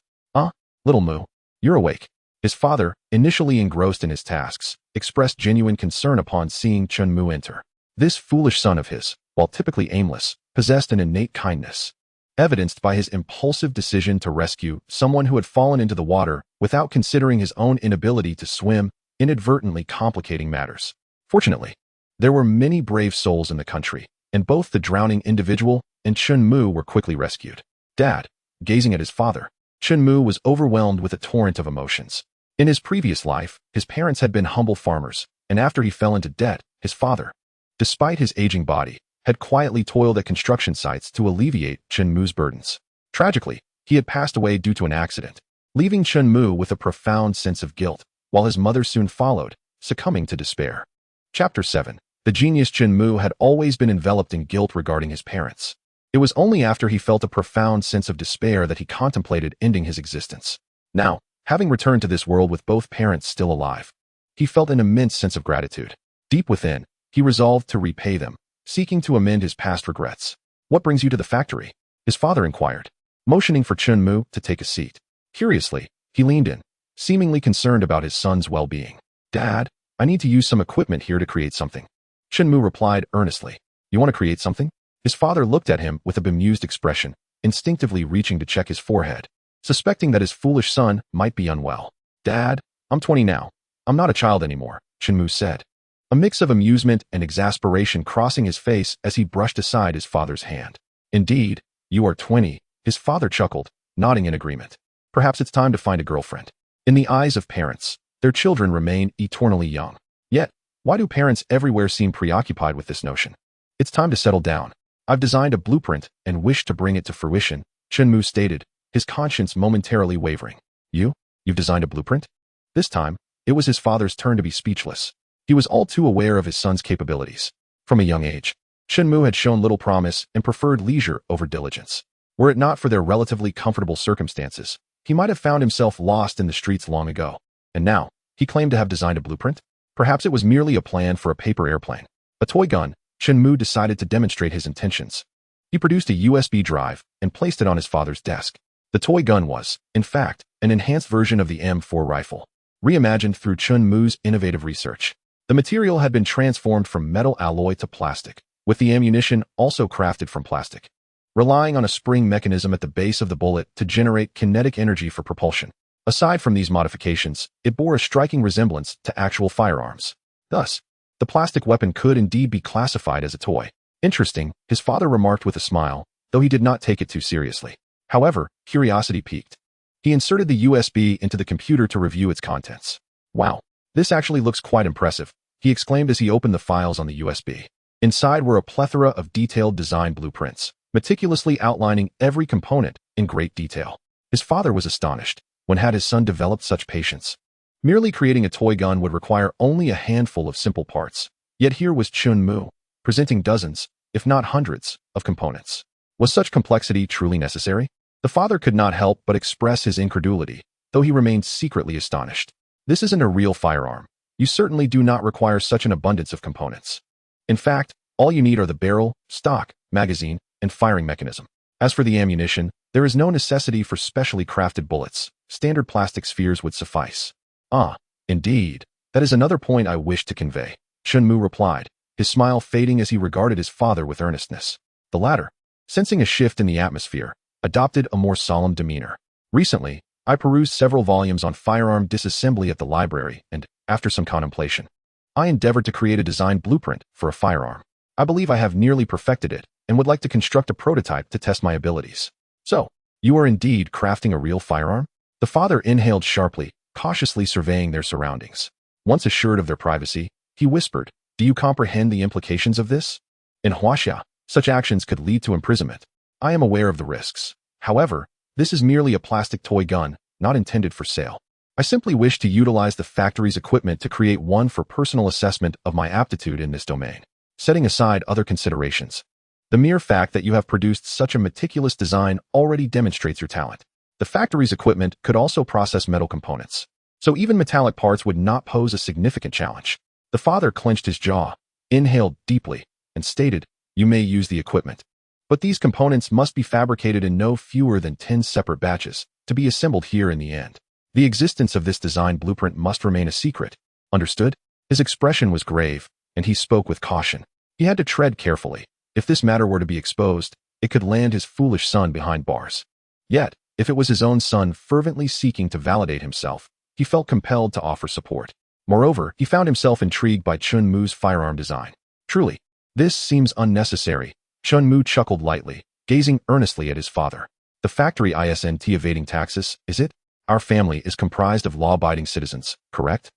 Little Mu, you're awake." His father, initially engrossed in his tasks, expressed genuine concern upon seeing Chunmu enter. This foolish son of his, while typically aimless, possessed an innate kindness, evidenced by his impulsive decision to rescue someone who had fallen into the water without considering his own inability to swim, inadvertently complicating matters. Fortunately, there were many brave souls in the country, and both the drowning individual and Chunmu were quickly rescued. Dad, gazing at his father, Chunmu was overwhelmed with a torrent of emotions. In his previous life, his parents had been humble farmers, and after he fell into debt, his father, despite his aging body, had quietly toiled at construction sites to alleviate Chunmu's burdens. Tragically, he had passed away due to an accident, leaving Chunmu with a profound sense of guilt, while his mother soon followed, succumbing to despair. Chapter 7. The genius Chunmu had always been enveloped in guilt regarding his parents. It was only after he felt a profound sense of despair that he contemplated ending his existence. Now, having returned to this world with both parents still alive, he felt an immense sense of gratitude. Deep within, he resolved to repay them, seeking to amend his past regrets. "What brings you to the factory?" his father inquired, motioning for Chunmu to take a seat. Curiously, he leaned in, seemingly concerned about his son's well-being. "Dad, I need to use some equipment here to create something." Chunmu replied earnestly. "You want to create something?" His father looked at him with a bemused expression, instinctively reaching to check his forehead, suspecting that his foolish son might be unwell. "Dad, I'm 20 now. I'm not a child anymore," Chunmu said, a mix of amusement and exasperation crossing his face as he brushed aside his father's hand. "Indeed, you are 20, his father chuckled, nodding in agreement. "Perhaps it's time to find a girlfriend." In the eyes of parents, their children remain eternally young. Yet, why do parents everywhere seem preoccupied with this notion? "It's time to settle down. I've designed a blueprint and wish to bring it to fruition," Chunmu stated, his conscience momentarily wavering. You've designed a blueprint?" This time, it was his father's turn to be speechless. He was all too aware of his son's capabilities. From a young age, Chunmu had shown little promise and preferred leisure over diligence. Were it not for their relatively comfortable circumstances, he might have found himself lost in the streets long ago. And now, he claimed to have designed a blueprint? Perhaps it was merely a plan for a paper airplane. A toy gun, Chunmu decided to demonstrate his intentions. He produced a USB drive and placed it on his father's desk. The toy gun was, in fact, an enhanced version of the M4 rifle, reimagined through Chunmu's innovative research. The material had been transformed from metal alloy to plastic, with the ammunition also crafted from plastic, relying on a spring mechanism at the base of the bullet to generate kinetic energy for propulsion. Aside from these modifications, it bore a striking resemblance to actual firearms. Thus, the plastic weapon could indeed be classified as a toy. "Interesting," his father remarked with a smile, though he did not take it too seriously. However, curiosity piqued. He inserted the USB into the computer to review its contents. "Wow, this actually looks quite impressive," he exclaimed as he opened the files on the USB. Inside were a plethora of detailed design blueprints, meticulously outlining every component in great detail. His father was astonished. When had his son developed such patience? Merely creating a toy gun would require only a handful of simple parts. Yet here was Chunmu, presenting dozens, if not hundreds, of components. Was such complexity truly necessary? The father could not help but express his incredulity, though he remained secretly astonished. "This isn't a real firearm. You certainly do not require such an abundance of components. In fact, All you need are the barrel, stock, magazine, and firing mechanism. As for the ammunition, there is no necessity for specially crafted bullets. Standard plastic spheres would suffice. Ah, indeed. That is another point I wish to convey, Chunmu replied, his smile fading as he regarded his father with earnestness. The latter, sensing a shift in the atmosphere, adopted a more solemn demeanor. Recently, I perused several volumes on firearm disassembly at the library, and, after some contemplation, I endeavored to create a design blueprint for a firearm. I believe I have nearly perfected it, and would like to construct a prototype to test my abilities. So, you are indeed crafting a real firearm? The father inhaled sharply, cautiously surveying their surroundings. Once assured of their privacy, he whispered, "Do you comprehend the implications of this? In Huaxia, such actions could lead to imprisonment. I am aware of the risks. However, this is merely a plastic toy gun, not intended for sale. I simply wish to utilize the factory's equipment to create one for personal assessment of my aptitude in this domain. Setting aside other considerations, the mere fact that you have produced such a meticulous design already demonstrates your talent. The factory's equipment could also process metal components, so even metallic parts would not pose a significant challenge." The father clenched his jaw, inhaled deeply, and stated, "You may use the equipment, but these components must be fabricated in no fewer than 10 separate batches to be assembled here in the end. The existence of this design blueprint must remain a secret. Understood?" His expression was grave, and he spoke with caution. He had to tread carefully. If this matter were to be exposed, it could land his foolish son behind bars. Yet, if it was his own son fervently seeking to validate himself, he felt compelled to offer support. Moreover, he found himself intrigued by Chunmu's firearm design. "Truly, this seems unnecessary." Chunmu chuckled lightly, gazing earnestly at his father. "The factory isn't evading taxes, is it? Our family is comprised of law-abiding citizens, correct?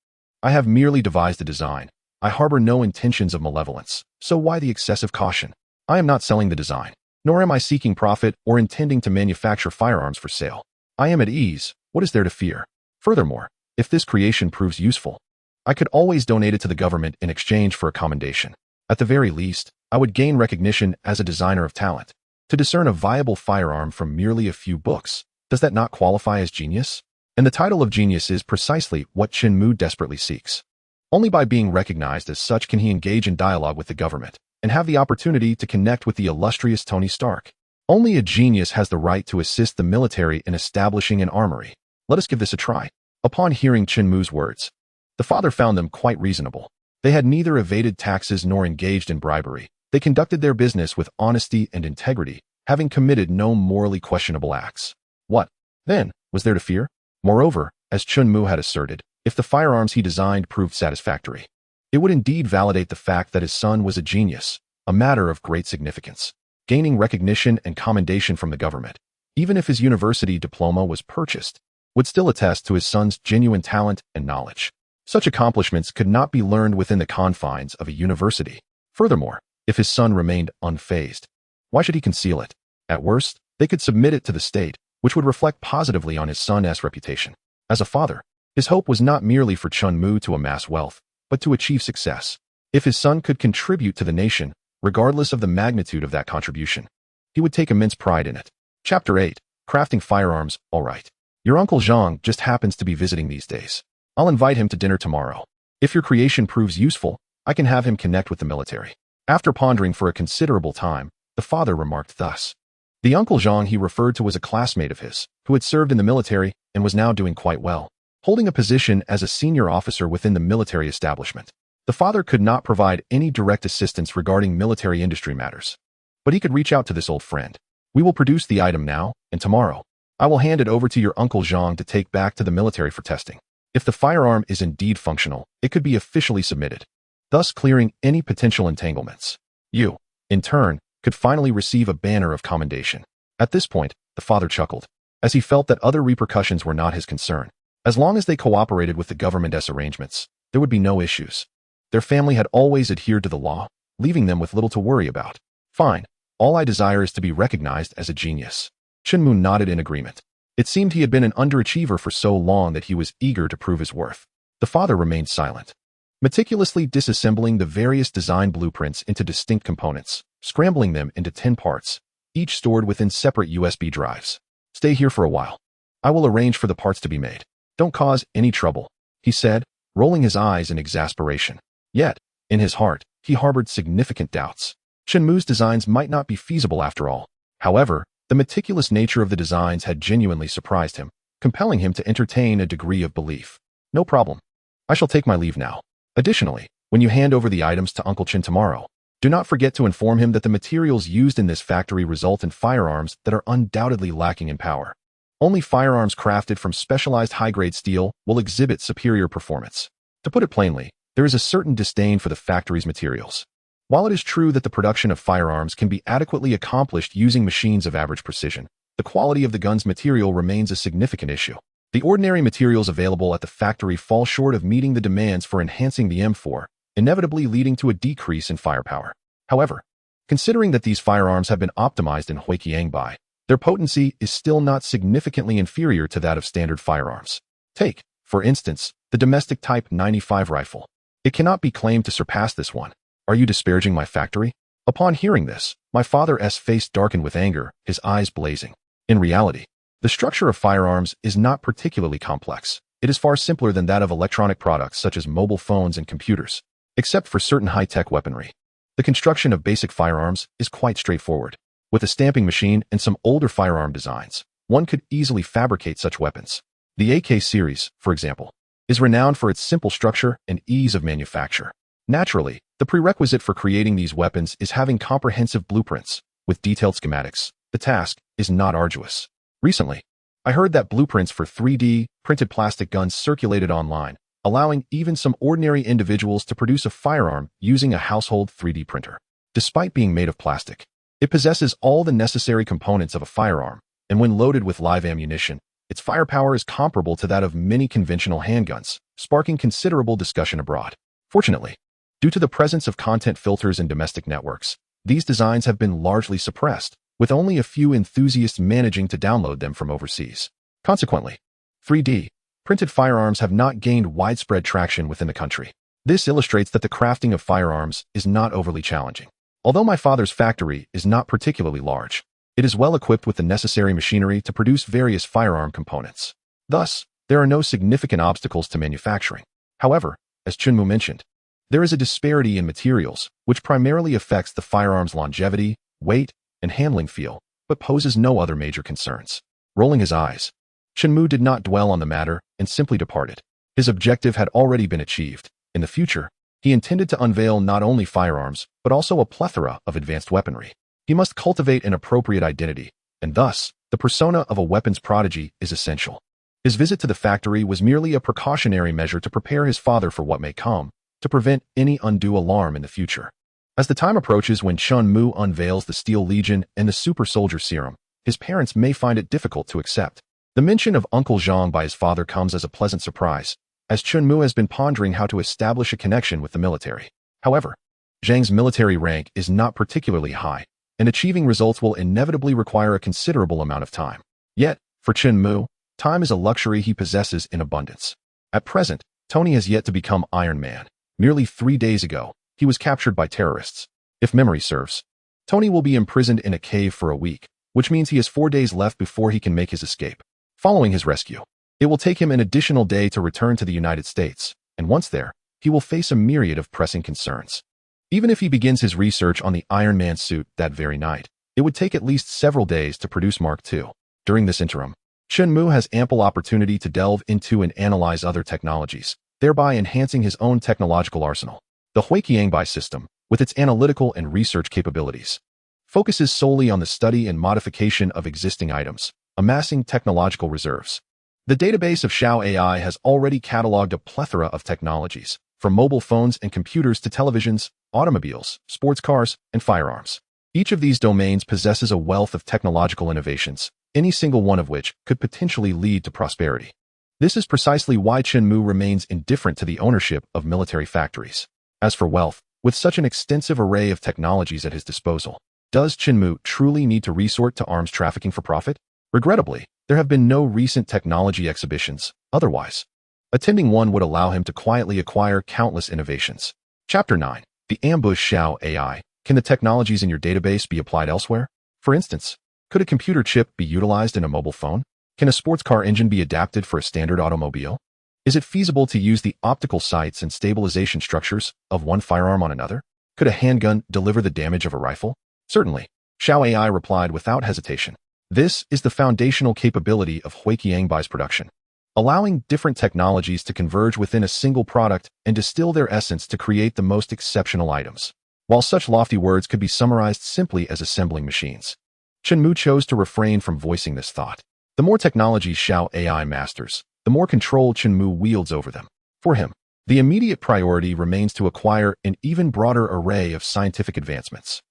I have merely devised a design. I harbor no intentions of malevolence, so why the excessive caution? I am not selling the design, nor am I seeking profit or intending to manufacture firearms for sale. I am at ease. What is there to fear? Furthermore, if this creation proves useful, I could always donate it to the government in exchange for a commendation. At the very least, I would gain recognition as a designer of talent. To discern a viable firearm from merely a few books, does that not qualify as genius? And the title of genius is precisely what Chunmu desperately seeks. Only by being recognized as such can he engage in dialogue with the government and have the opportunity to connect with the illustrious Tony Stark. Only a genius has the right to assist the military in establishing an armory. Let us give this a try." Upon hearing Chunmu's words, the father found them quite reasonable. They had neither evaded taxes nor engaged in bribery. They conducted their business with honesty and integrity, having committed no morally questionable acts. What, then, was there to fear? Moreover, as Chunmu had asserted, if the firearms he designed proved satisfactory, it would indeed validate the fact that his son was a genius, a matter of great significance. Gaining recognition and commendation from the government, even if his university diploma was purchased, would still attest to his son's genuine talent and knowledge. Such accomplishments could not be learned within the confines of a university. Furthermore, if his son remained unfazed, why should he conceal it? At worst, they could submit it to the state, which would reflect positively on his son's reputation. As a father, his hope was not merely for Chunmu to amass wealth, but to achieve success. If his son could contribute to the nation, regardless of the magnitude of that contribution, he would take immense pride in it. Chapter 8. Crafting Firearms. All right. Your Uncle Zhang just happens to be visiting these days. I'll invite him to dinner tomorrow. If your creation proves useful, I can have him connect with the military. After pondering for a considerable time, the father remarked thus. The Uncle Zhang he referred to was a classmate of his, who had served in the military and was now doing quite well, holding a position as a senior officer within the military establishment. The father could not provide any direct assistance regarding military industry matters, but he could reach out to this old friend. We will produce the item now, and tomorrow, I will hand it over to your Uncle Zhang to take back to the military for testing. If the firearm is indeed functional, it could be officially submitted, thus clearing any potential entanglements. You, in turn, could finally receive a banner of commendation. At this point, the father chuckled, as he felt that other repercussions were not his concern. As long as they cooperated with the government's arrangements, there would be no issues. Their family had always adhered to the law, leaving them with little to worry about. Fine, all I desire is to be recognized as a genius. Chunmu nodded in agreement. It seemed he had been an underachiever for so long that he was eager to prove his worth. The father remained silent, meticulously disassembling the various design blueprints into distinct components, scrambling them into 10 parts, each stored within separate USB drives. Stay here for a while. I will arrange for the parts to be made. Don't cause any trouble, he said, rolling his eyes in exasperation. Yet, in his heart, he harbored significant doubts. Chen Mu's designs might not be feasible after all. However, the meticulous nature of the designs had genuinely surprised him, compelling him to entertain a degree of belief. No problem. I shall take my leave now. Additionally, when you hand over the items to Uncle Chen tomorrow, do not forget to inform him that the materials used in this factory result in firearms that are undoubtedly lacking in power. Only firearms crafted from specialized high-grade steel will exhibit superior performance. To put it plainly, there is a certain disdain for the factory's materials. While it is true that the production of firearms can be adequately accomplished using machines of average precision, the quality of the gun's material remains a significant issue. The ordinary materials available at the factory fall short of meeting the demands for enhancing the M4, inevitably leading to a decrease in firepower. However, considering that these firearms have been optimized in Huiqiangbei, their potency is still not significantly inferior to that of standard firearms. Take, for instance, the domestic Type 95 rifle. It cannot be claimed to surpass this one. Are you disparaging my factory? Upon hearing this, my father's face darkened with anger, his eyes blazing. In reality, the structure of firearms is not particularly complex. It is far simpler than that of electronic products such as mobile phones and computers. Except for certain high-tech weaponry, the construction of basic firearms is quite straightforward. With a stamping machine and some older firearm designs, one could easily fabricate such weapons. The AK series, for example, is renowned for its simple structure and ease of manufacture. Naturally, the prerequisite for creating these weapons is having comprehensive blueprints, with detailed schematics. The task is not arduous. Recently, I heard that blueprints for 3D printed plastic guns circulated online, allowing even some ordinary individuals to produce a firearm using a household 3D printer. Despite being made of plastic, it possesses all the necessary components of a firearm, and when loaded with live ammunition, its firepower is comparable to that of many conventional handguns, sparking considerable discussion abroad. Fortunately, due to the presence of content filters in domestic networks, these designs have been largely suppressed, with only a few enthusiasts managing to download them from overseas. Consequently, 3D printed firearms have not gained widespread traction within the country. This illustrates that the crafting of firearms is not overly challenging. Although my father's factory is not particularly large, it is well equipped with the necessary machinery to produce various firearm components. Thus, there are no significant obstacles to manufacturing. However, as Chunmu mentioned, there is a disparity in materials, which primarily affects the firearm's longevity, weight, and handling feel, but poses no other major concerns. Rolling his eyes, Chunmu did not dwell on the matter and simply departed. His objective had already been achieved. In the future, he intended to unveil not only firearms, but also a plethora of advanced weaponry. He must cultivate an appropriate identity, and thus, the persona of a weapons prodigy is essential. His visit to the factory was merely a precautionary measure to prepare his father for what may come, to prevent any undue alarm in the future. As the time approaches when Chunmu unveils the Steel Legion and the Super Soldier Serum, his parents may find it difficult to accept. The mention of Uncle Zhang by his father comes as a pleasant surprise, as Chunmu has been pondering how to establish a connection with the military. However, Zhang's military rank is not particularly high, and achieving results will inevitably require a considerable amount of time. Yet, for Chunmu, time is a luxury he possesses in abundance. At present, Tony has yet to become Iron Man. Merely 3 days ago, he was captured by terrorists. If memory serves, Tony will be imprisoned in a cave for a week, which means he has 4 days left before he can make his escape. Following his rescue, it will take him an additional day to return to the United States, and once there, he will face a myriad of pressing concerns. Even if he begins his research on the Iron Man suit that very night, it would take at least several days to produce Mark II. During this interim, Chunmu has ample opportunity to delve into and analyze other technologies, thereby enhancing his own technological arsenal. The Huiqiangbei system, with its analytical and research capabilities, focuses solely on the study and modification of existing items, amassing technological reserves. The database of Xiao AI has already cataloged a plethora of technologies, from mobile phones and computers to televisions, automobiles, sports cars, and firearms. Each of these domains possesses a wealth of technological innovations, any single one of which could potentially lead to prosperity. This is precisely why Chunmu remains indifferent to the ownership of military factories. As for wealth, with such an extensive array of technologies at his disposal, does Chunmu truly need to resort to arms trafficking for profit? Regrettably, there have been no recent technology exhibitions. Otherwise, attending one would allow him to quietly acquire countless innovations. Chapter 9. The Ambush Xiao AI. Can the technologies in your database be applied elsewhere? For instance, could a computer chip be utilized in a mobile phone? Can a sports car engine be adapted for a standard automobile? Is it feasible to use the optical sights and stabilization structures of one firearm on another? Could a handgun deliver the damage of a rifle? Certainly. Xiao AI replied without hesitation. This is the foundational capability of QilinArmor's production, allowing different technologies to converge within a single product and distill their essence to create the most exceptional items. While such lofty words could be summarized simply as assembling machines, Chen Mu chose to refrain from voicing this thought. The more technology Xiao AI masters, the more control Chen Mu wields over them. For him, the immediate priority remains to acquire an even broader array of scientific advancements.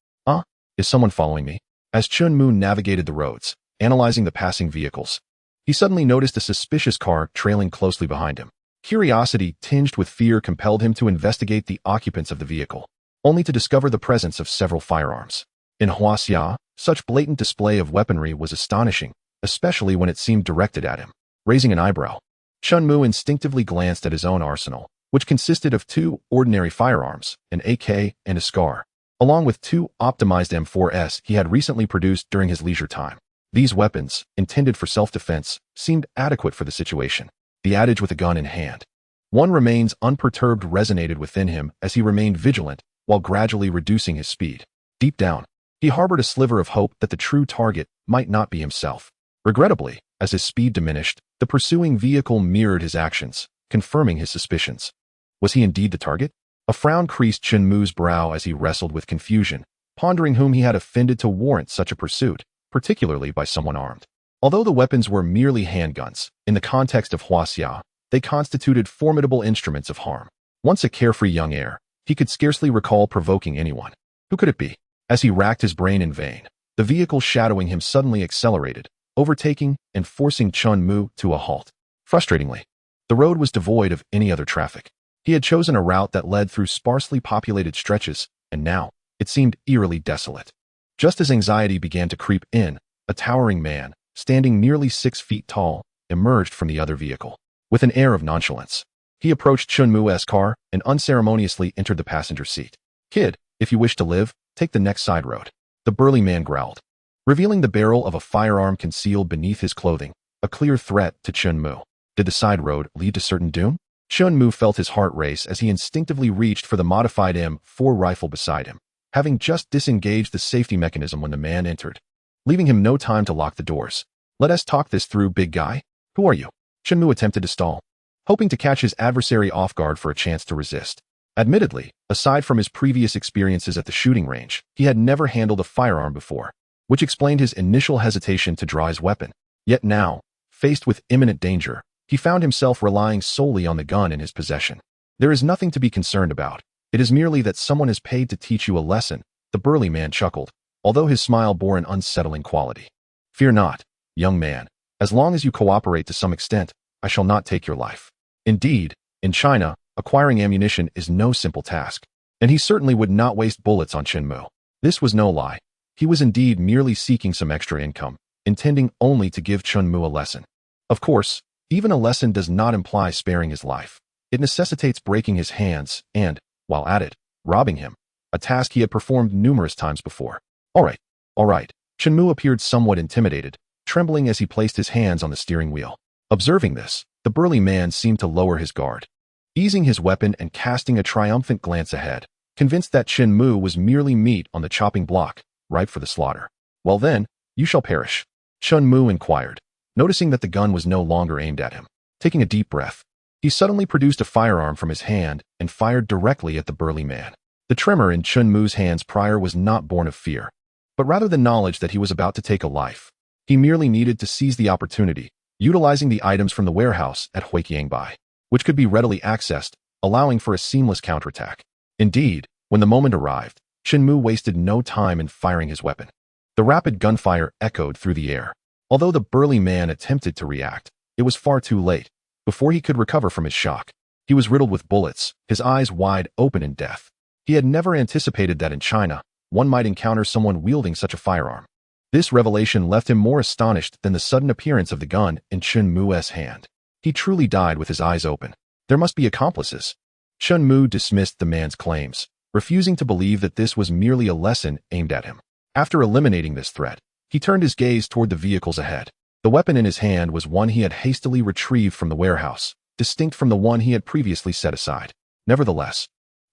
Is someone following me? As Chen Mu navigated the roads, analyzing the passing vehicles, he suddenly noticed a suspicious car trailing closely behind him. Curiosity tinged with fear compelled him to investigate the occupants of the vehicle, only to discover the presence of several firearms. In Huaxia, such blatant display of weaponry was astonishing, especially when it seemed directed at him. Raising an eyebrow, Chen Mu instinctively glanced at his own arsenal, which consisted of 2 ordinary firearms, an AK and a SCAR, along with 2 optimized M4s he had recently produced during his leisure time. These weapons, intended for self-defense, seemed adequate for the situation. The adage with a gun in hand, "One remains unperturbed," resonated within him as he remained vigilant while gradually reducing his speed. Deep down, he harbored a sliver of hope that the true target might not be himself. Regrettably, as his speed diminished, the pursuing vehicle mirrored his actions, confirming his suspicions. Was he indeed the target? A frown creased Chen Mu's brow as he wrestled with confusion, pondering whom he had offended to warrant such a pursuit, particularly by someone armed. Although the weapons were merely handguns, in the context of Huaxia, they constituted formidable instruments of harm. Once a carefree young heir, he could scarcely recall provoking anyone. Who could it be? As he racked his brain in vain, the vehicle shadowing him suddenly accelerated, overtaking and forcing Chen Mu to a halt. Frustratingly, the road was devoid of any other traffic. He had chosen a route that led through sparsely populated stretches, and now it seemed eerily desolate. Just as anxiety began to creep in, a towering man, standing nearly 6 feet tall, emerged from the other vehicle. With an air of nonchalance, he approached Chen Mu's car and unceremoniously entered the passenger seat. "Kid, if you wish to live, take the next side road," the burly man growled, revealing the barrel of a firearm concealed beneath his clothing, a clear threat to Chen Mu. Did the side road lead to certain doom? Chen Mu felt his heart race as he instinctively reached for the modified M4 rifle beside him, having just disengaged the safety mechanism when the man entered, leaving him no time to lock the doors. "Let us talk this through, big guy. Who are you?" Chen Mu attempted to stall, hoping to catch his adversary off guard for a chance to resist. Admittedly, aside from his previous experiences at the shooting range, he had never handled a firearm before, which explained his initial hesitation to draw his weapon. Yet now, faced with imminent danger, he found himself relying solely on the gun in his possession. "There is nothing to be concerned about. It is merely that someone is paid to teach you a lesson," the burly man chuckled, although his smile bore an unsettling quality. "Fear not, young man. As long as you cooperate to some extent, I shall not take your life." Indeed, in China, acquiring ammunition is no simple task, and he certainly would not waste bullets on Chen Mu. This was no lie. He was indeed merely seeking some extra income, intending only to give Chen Mu a lesson. Of course, even a lesson does not imply sparing his life. It necessitates breaking his hands and, while at it, robbing him, a task he had performed numerous times before. All right. Chen Mu appeared somewhat intimidated, trembling as he placed his hands on the steering wheel. Observing this, the burly man seemed to lower his guard, easing his weapon and casting a triumphant glance ahead, convinced that Chen Mu was merely meat on the chopping block, ripe for the slaughter. "Well then, you shall perish," Chen Mu inquired, noticing that the gun was no longer aimed at him. Taking a deep breath, he suddenly produced a firearm from his hand and fired directly at the burly man. The tremor in Chen Mu's hands prior was not born of fear, but rather the knowledge that he was about to take a life. He merely needed to seize the opportunity, utilizing the items from the warehouse at QilinArmor's, which could be readily accessed, allowing for a seamless counterattack. Indeed, when the moment arrived, Chen Mu wasted no time in firing his weapon. The rapid gunfire echoed through the air. Although the burly man attempted to react, it was far too late. Before he could recover from his shock, he was riddled with bullets, his eyes wide open in death. He had never anticipated that in China, one might encounter someone wielding such a firearm. This revelation left him more astonished than the sudden appearance of the gun in Chen Mu's hand. He truly died with his eyes open. There must be accomplices. Chen Mu dismissed the man's claims, refusing to believe that this was merely a lesson aimed at him. After eliminating this threat, he turned his gaze toward the vehicles ahead. The weapon in his hand was one he had hastily retrieved from the warehouse, distinct from the one he had previously set aside. Nevertheless,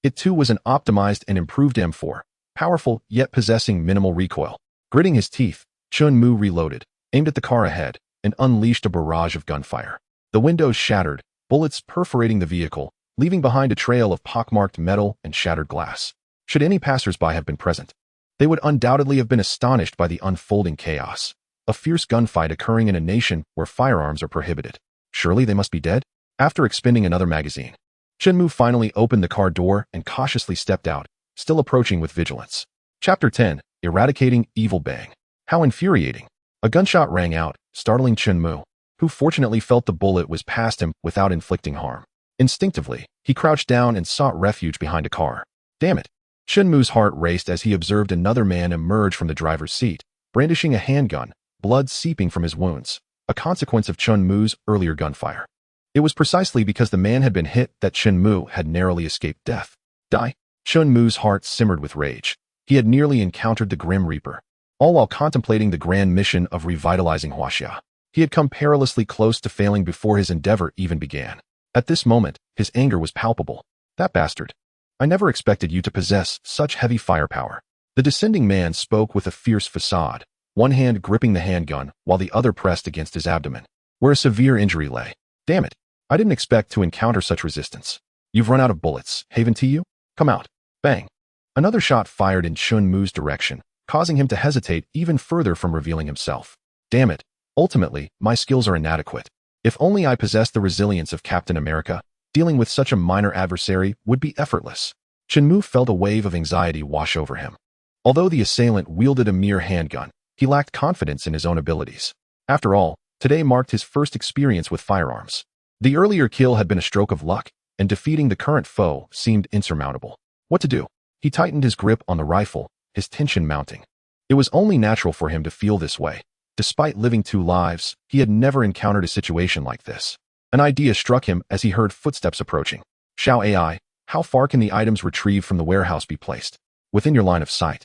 It too was an optimized and improved M4, powerful yet possessing minimal recoil. Gritting his teeth, Chun Mu reloaded, aimed at the car ahead, and unleashed a barrage of gunfire. The windows shattered, bullets perforating the vehicle, leaving behind a trail of pockmarked metal and shattered glass. Should any passers-by have been present, they would undoubtedly have been astonished by the unfolding chaos. A fierce gunfight occurring in a nation where firearms are prohibited. Surely they must be dead? After expending another magazine, Chun Mu finally opened the car door and cautiously stepped out, still approaching with vigilance. Chapter 10. Eradicating Evil. Bang. How infuriating. A gunshot rang out, startling Chun Mu, who fortunately felt the bullet was past him without inflicting harm. Instinctively, he crouched down and sought refuge behind a car. Damn it. Chun Mu's heart raced as he observed another man emerge from the driver's seat, brandishing a handgun, blood seeping from his wounds, a consequence of Chun Mu's earlier gunfire. It was precisely because the man had been hit that Chun Mu had narrowly escaped death. Die. Chun Mu's heart simmered with rage. He had nearly encountered the Grim Reaper, all while contemplating the grand mission of revitalizing Huaxia. He had come perilously close to failing before his endeavor even began. At this moment, his anger was palpable. That bastard. I never expected you to possess such heavy firepower. The descending man spoke with a fierce facade, one hand gripping the handgun while the other pressed against his abdomen, where a severe injury lay. Damn it. I didn't expect to encounter such resistance. You've run out of bullets. Haven to you? Come out. Bang. Another shot fired in Chun Mu's direction, causing him to hesitate even further from revealing himself. Damn it. Ultimately, my skills are inadequate. If only I possessed the resilience of Captain America, dealing with such a minor adversary would be effortless. Chun Mu felt a wave of anxiety wash over him. Although the assailant wielded a mere handgun, he lacked confidence in his own abilities. After all, today marked his first experience with firearms. The earlier kill had been a stroke of luck, and defeating the current foe seemed insurmountable. What to do? He tightened his grip on the rifle, his tension mounting. It was only natural for him to feel this way. Despite living 2 lives, he had never encountered a situation like this. An idea struck him as he heard footsteps approaching. Xiao AI, how far can the items retrieved from the warehouse be placed? Within your line of sight.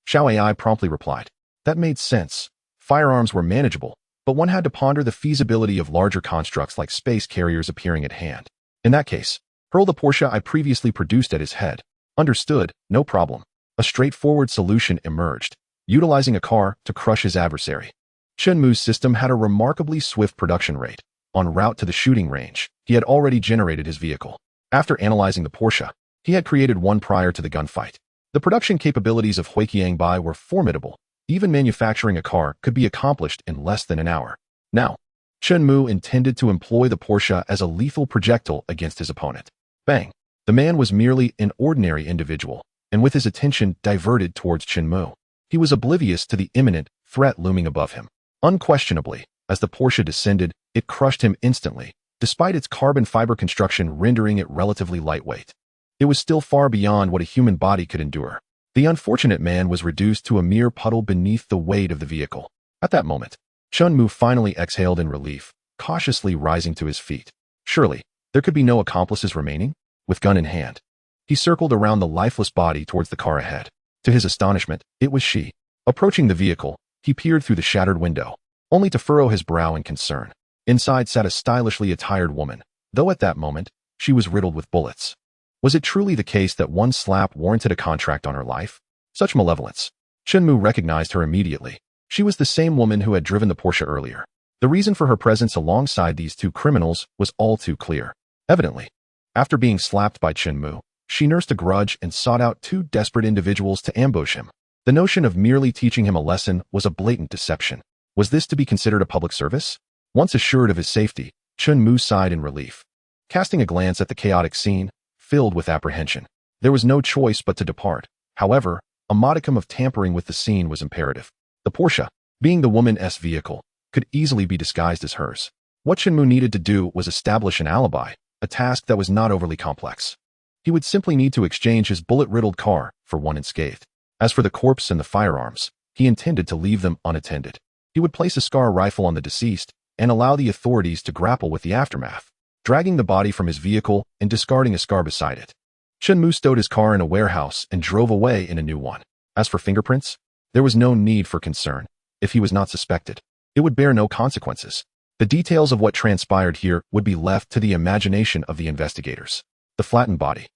Xiao AI promptly replied. That made sense. Firearms were manageable, but one had to ponder the feasibility of larger constructs like space carriers appearing at hand. In that case, hurl the Porsche I previously produced at his head. Understood, no problem. A straightforward solution emerged, utilizing a car to crush his adversary. Chun Mu's system had a remarkably swift production rate. En route to the shooting range, he had already generated his vehicle. After analyzing the Porsche, he had created one prior to the gunfight. The production capabilities of QilinArmor's were formidable. Even manufacturing a car could be accomplished in less than an hour. Now, Chun Mu intended to employ the Porsche as a lethal projectile against his opponent. Bang! The man was merely an ordinary individual, and with his attention diverted towards Chun Mu, he was oblivious to the imminent threat looming above him. Unquestionably, as the Porsche descended, it crushed him instantly, despite its carbon fiber construction rendering it relatively lightweight. It was still far beyond what a human body could endure. The unfortunate man was reduced to a mere puddle beneath the weight of the vehicle. At that moment, Chun Mu finally exhaled in relief, cautiously rising to his feet. Surely, there could be no accomplices remaining? With gun in hand, he circled around the lifeless body towards the car ahead. To his astonishment, it was she. Approaching the vehicle, he peered through the shattered window, only to furrow his brow in concern. Inside sat a stylishly attired woman, though at that moment, she was riddled with bullets. Was it truly the case that one slap warranted a contract on her life? Such malevolence. Chun Mu recognized her immediately. She was the same woman who had driven the Porsche earlier. The reason for her presence alongside these 2 criminals was all too clear. Evidently, after being slapped by Chun Mu, she nursed a grudge and sought out 2 desperate individuals to ambush him. The notion of merely teaching him a lesson was a blatant deception. Was this to be considered a public service? Once assured of his safety, Chun Mu sighed in relief. Casting a glance at the chaotic scene, filled with apprehension, there was no choice but to depart. However, a modicum of tampering with the scene was imperative. The Porsche, being the woman's vehicle, could easily be disguised as hers. What Chun Mu needed to do was establish an alibi, a task that was not overly complex. He would simply need to exchange his bullet-riddled car for one unscathed. As for the corpse and the firearms, he intended to leave them unattended. He would place a SCAR rifle on the deceased and allow the authorities to grapple with the aftermath, dragging the body from his vehicle and discarding a SCAR beside it. Chun Mu stowed his car in a warehouse and drove away in a new one. As for fingerprints, there was no need for concern. If he was not suspected, it would bear no consequences. The details of what transpired here would be left to the imagination of the investigators. The flattened body.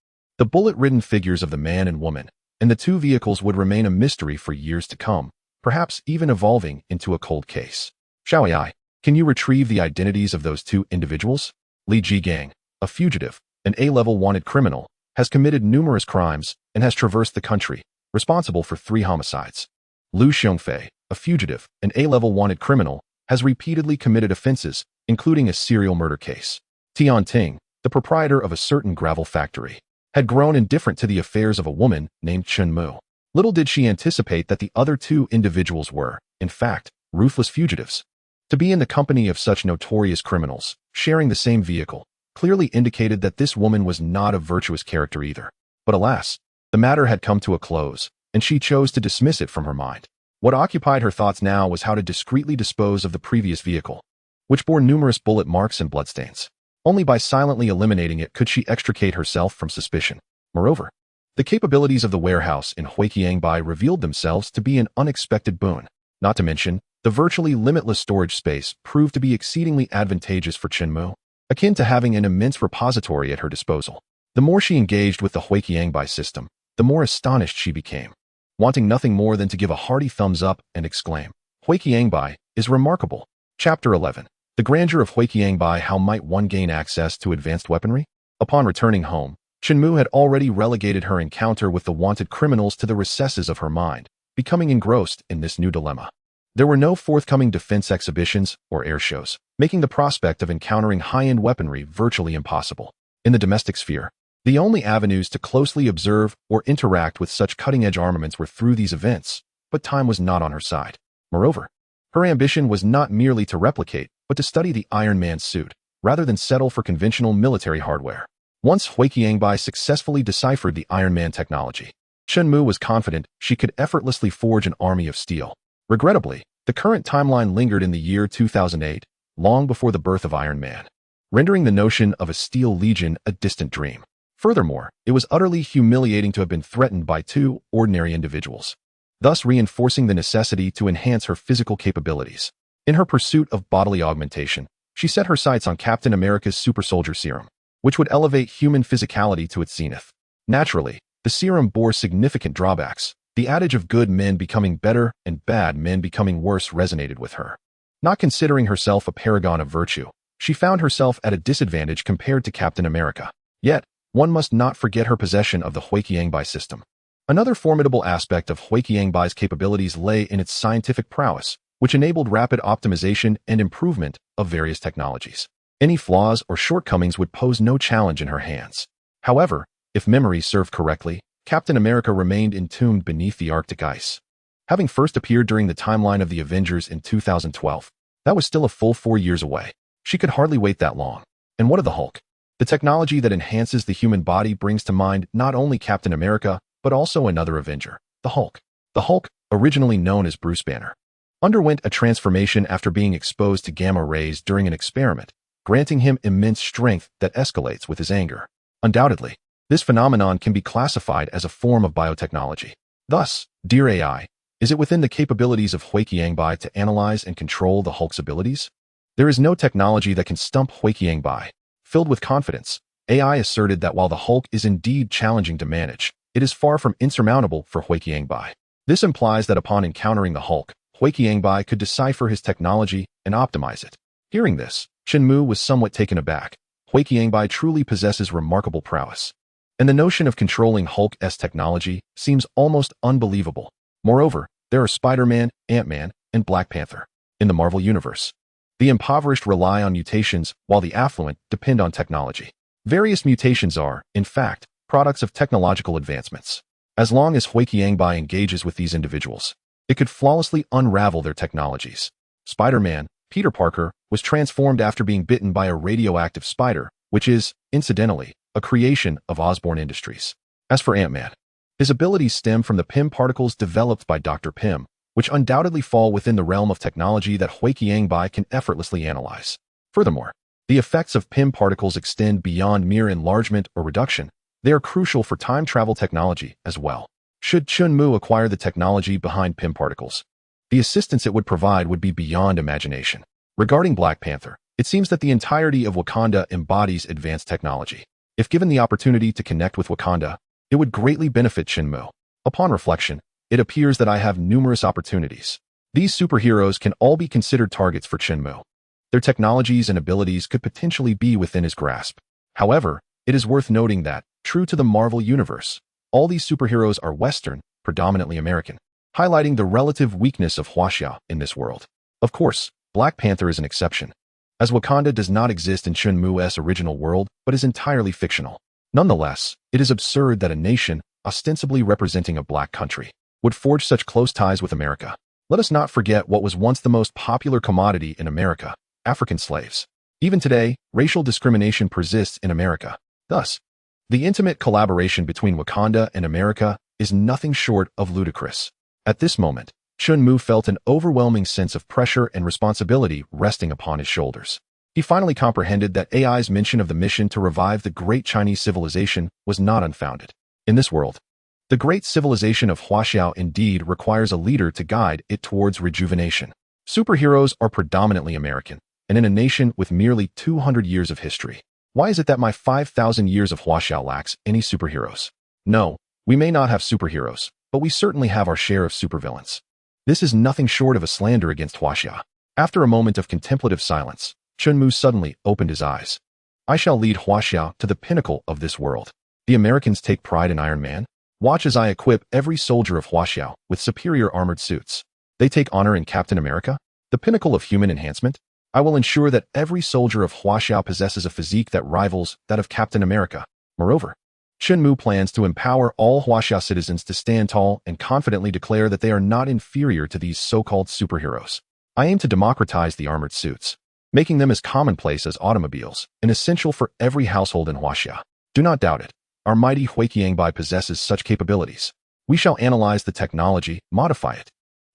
The bullet-ridden figures of the man and woman, and the two vehicles would remain a mystery for years to come, perhaps even evolving into a cold case. Xiao Ai, can you retrieve the identities of those two individuals? Li Jigang, a fugitive, an A-level wanted criminal, has committed numerous crimes and has traversed the country, responsible for 3 homicides. Liu Xiongfei, a fugitive, an A-level wanted criminal, has repeatedly committed offenses, including a serial murder case. Tian Ting, the proprietor of a certain gravel factory, had grown indifferent to the affairs of a woman named Chen Mu. Little did she anticipate that the other 2 individuals were, in fact, ruthless fugitives. To be in the company of such notorious criminals, sharing the same vehicle, clearly indicated that this woman was not a virtuous character either. But alas, the matter had come to a close, and she chose to dismiss it from her mind. What occupied her thoughts now was how to discreetly dispose of the previous vehicle, which bore numerous bullet marks and bloodstains. Only by silently eliminating it could she extricate herself from suspicion. Moreover, the capabilities of the warehouse in Huiqiangbai revealed themselves to be an unexpected boon. Not to mention, the virtually limitless storage space proved to be exceedingly advantageous for Chen Mu, akin to having an immense repository at her disposal. The more she engaged with the Huiqiangbai system, the more astonished she became, wanting nothing more than to give a hearty thumbs up and exclaim, Huiqiangbai is remarkable. Chapter 11. The grandeur of Huiqiangbai. How might one gain access to advanced weaponry? Upon returning home, Chen Mu had already relegated her encounter with the wanted criminals to the recesses of her mind, becoming engrossed in this new dilemma. There were no forthcoming defense exhibitions or air shows, making the prospect of encountering high-end weaponry virtually impossible. In the domestic sphere, the only avenues to closely observe or interact with such cutting-edge armaments were through these events, but time was not on her side. Moreover, her ambition was not merely to replicate, but to study the Iron Man suit, rather than settle for conventional military hardware. Once Huiqiangbai successfully deciphered the Iron Man technology, Chen Mu was confident she could effortlessly forge an army of steel. Regrettably, the current timeline lingered in the year 2008, long before the birth of Iron Man, rendering the notion of a Steel Legion a distant dream. Furthermore, it was utterly humiliating to have been threatened by 2 ordinary individuals, thus reinforcing the necessity to enhance her physical capabilities. In her pursuit of bodily augmentation, she set her sights on Captain America's super soldier serum, which would elevate human physicality to its zenith. Naturally, the serum bore significant drawbacks. The adage of good men becoming better and bad men becoming worse resonated with her. Not considering herself a paragon of virtue, she found herself at a disadvantage compared to Captain America. Yet, one must not forget her possession of the Huiqiangbai system. Another formidable aspect of Huiqiangbai's capabilities lay in its scientific prowess, which enabled rapid optimization and improvement of various technologies. Any flaws or shortcomings would pose no challenge in her hands. However, if memory served correctly, Captain America remained entombed beneath the Arctic ice. Having first appeared during the timeline of the Avengers in 2012, that was still a full 4 years away. She could hardly wait that long. And what of the Hulk? The technology that enhances the human body brings to mind not only Captain America, but also another Avenger, the Hulk. The Hulk, originally known as Bruce Banner, underwent a transformation after being exposed to gamma rays during an experiment, granting him immense strength that escalates with his anger. Undoubtedly, this phenomenon can be classified as a form of biotechnology. Thus, dear AI, is it within the capabilities of Huiqiangbai to analyze and control the Hulk's abilities? There is no technology that can stump Huiqiangbai. Filled with confidence, AI asserted that while the Hulk is indeed challenging to manage, it is far from insurmountable for Huiqiangbai. This implies that upon encountering the Hulk, Huiqiangbai could decipher his technology and optimize it. Hearing this, Chen Mu was somewhat taken aback. Huiqiangbai truly possesses remarkable prowess, and the notion of controlling Hulk's technology seems almost unbelievable. Moreover, there are Spider-Man, Ant-Man, and Black Panther. In the Marvel Universe, the impoverished rely on mutations while the affluent depend on technology. Various mutations are, in fact, products of technological advancements. As long as Huiqiangbai engages with these individuals, it could flawlessly unravel their technologies. Spider-Man, Peter Parker, was transformed after being bitten by a radioactive spider, which is, incidentally, a creation of Osborn Industries. As for Ant-Man, his abilities stem from the PIM particles developed by Dr. Pym, which undoubtedly fall within the realm of technology that Huiqiangbai can effortlessly analyze. Furthermore, the effects of PIM particles extend beyond mere enlargement or reduction. They are crucial for time travel technology as well. Should Chen Mu acquire the technology behind PIM particles, the assistance it would provide would be beyond imagination. Regarding Black Panther, it seems that the entirety of Wakanda embodies advanced technology. If given the opportunity to connect with Wakanda, it would greatly benefit Shenmue. Upon reflection, it appears that I have numerous opportunities. These superheroes can all be considered targets for Shenmue. Their technologies and abilities could potentially be within his grasp. However, it is worth noting that, true to the Marvel Universe, all these superheroes are Western, predominantly American, highlighting the relative weakness of Huaxia in this world. Of course, Black Panther is an exception, as Wakanda does not exist in Shenmue's original world but is entirely fictional. Nonetheless, it is absurd that a nation, ostensibly representing a black country, would forge such close ties with America. Let us not forget what was once the most popular commodity in America, African slaves. Even today, racial discrimination persists in America. Thus, the intimate collaboration between Wakanda and America is nothing short of ludicrous. At this moment, Shenmue felt an overwhelming sense of pressure and responsibility resting upon his shoulders. He finally comprehended that AI's mention of the mission to revive the great Chinese civilization was not unfounded. In this world, the great civilization of Huaxiao indeed requires a leader to guide it towards rejuvenation. Superheroes are predominantly American, and in a nation with merely 200 years of history. Why is it that my 5,000 years of Huaxiao lacks any superheroes? No, we may not have superheroes, but we certainly have our share of supervillains. This is nothing short of a slander against Huaxia. After a moment of contemplative silence, Shenmue suddenly opened his eyes. I shall lead Huaxia to the pinnacle of this world. The Americans take pride in Iron Man. Watch as I equip every soldier of Huaxiao with superior armored suits. They take honor in Captain America, the pinnacle of human enhancement. I will ensure that every soldier of Huaxiao possesses a physique that rivals that of Captain America. Moreover, Shenmue plans to empower all Huaxia citizens to stand tall and confidently declare that they are not inferior to these so-called superheroes. I aim to democratize the armored suits, making them as commonplace as automobiles and essential for every household in Huaxia. Do not doubt it. Our mighty Huiqiangbai possesses such capabilities. We shall analyze the technology, modify it,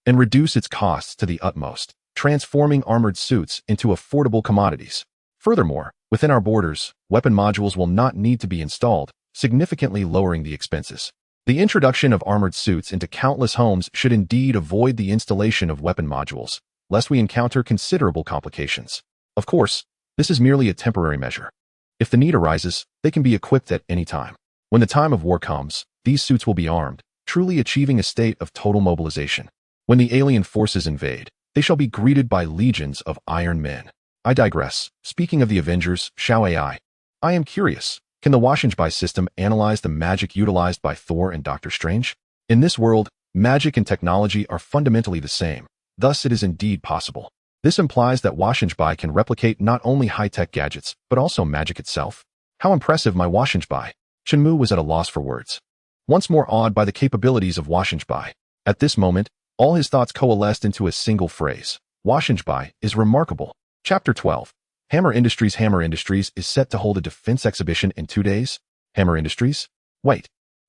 and reduce its costs to the utmost, transforming armored suits into affordable commodities. Furthermore, within our borders, weapon modules will not need to be installed, significantly lowering the expenses. The introduction of armored suits into countless homes should indeed avoid the installation of weapon modules, lest we encounter considerable complications. Of course, this is merely a temporary measure. If the need arises, they can be equipped at any time. When the time of war comes, these suits will be armed, truly achieving a state of total mobilization. When the alien forces invade, they shall be greeted by legions of Iron Men. I digress. Speaking of the Avengers, Shao AI. I am curious, can the Washinbai system analyze the magic utilized by Thor and Doctor Strange? In this world, magic and technology are fundamentally the same. Thus, it is indeed possible. This implies that Washinbai can replicate not only high-tech gadgets, but also magic itself. How impressive my Washinbai! Shenmue was at a loss for words. Once more awed by the capabilities of Washinbai. At this moment, all his thoughts coalesced into a single phrase. Washinbai is remarkable. Chapter 12. Hammer Industries is set to hold a defense exhibition in 2 days? Hammer Industries? Wait.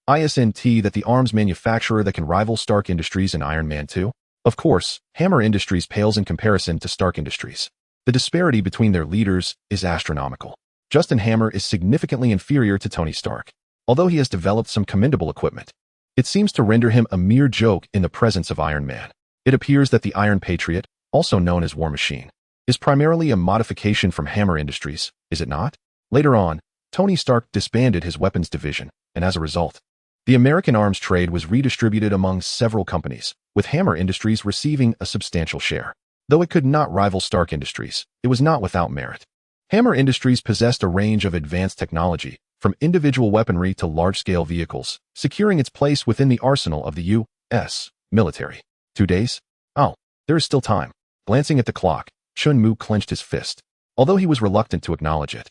ISNT that the arms manufacturer that can rival Stark Industries and Iron Man 2? Of course, Hammer Industries pales in comparison to Stark Industries. The disparity between their leaders is astronomical. Justin Hammer is significantly inferior to Tony Stark. Although he has developed some commendable equipment, it seems to render him a mere joke in the presence of Iron Man. It appears that the Iron Patriot, also known as War Machine, is primarily a modification from Hammer Industries, is it not? Later on, Tony Stark disbanded his weapons division, and as a result, the American arms trade was redistributed among several companies, with Hammer Industries receiving a substantial share. Though it could not rival Stark Industries, it was not without merit. Hammer Industries possessed a range of advanced technology, from individual weaponry to large-scale vehicles, securing its place within the arsenal of the U.S. military. 2 days? Oh, there is still time. Glancing at the clock, Shenmue clenched his fist, although he was reluctant to acknowledge it.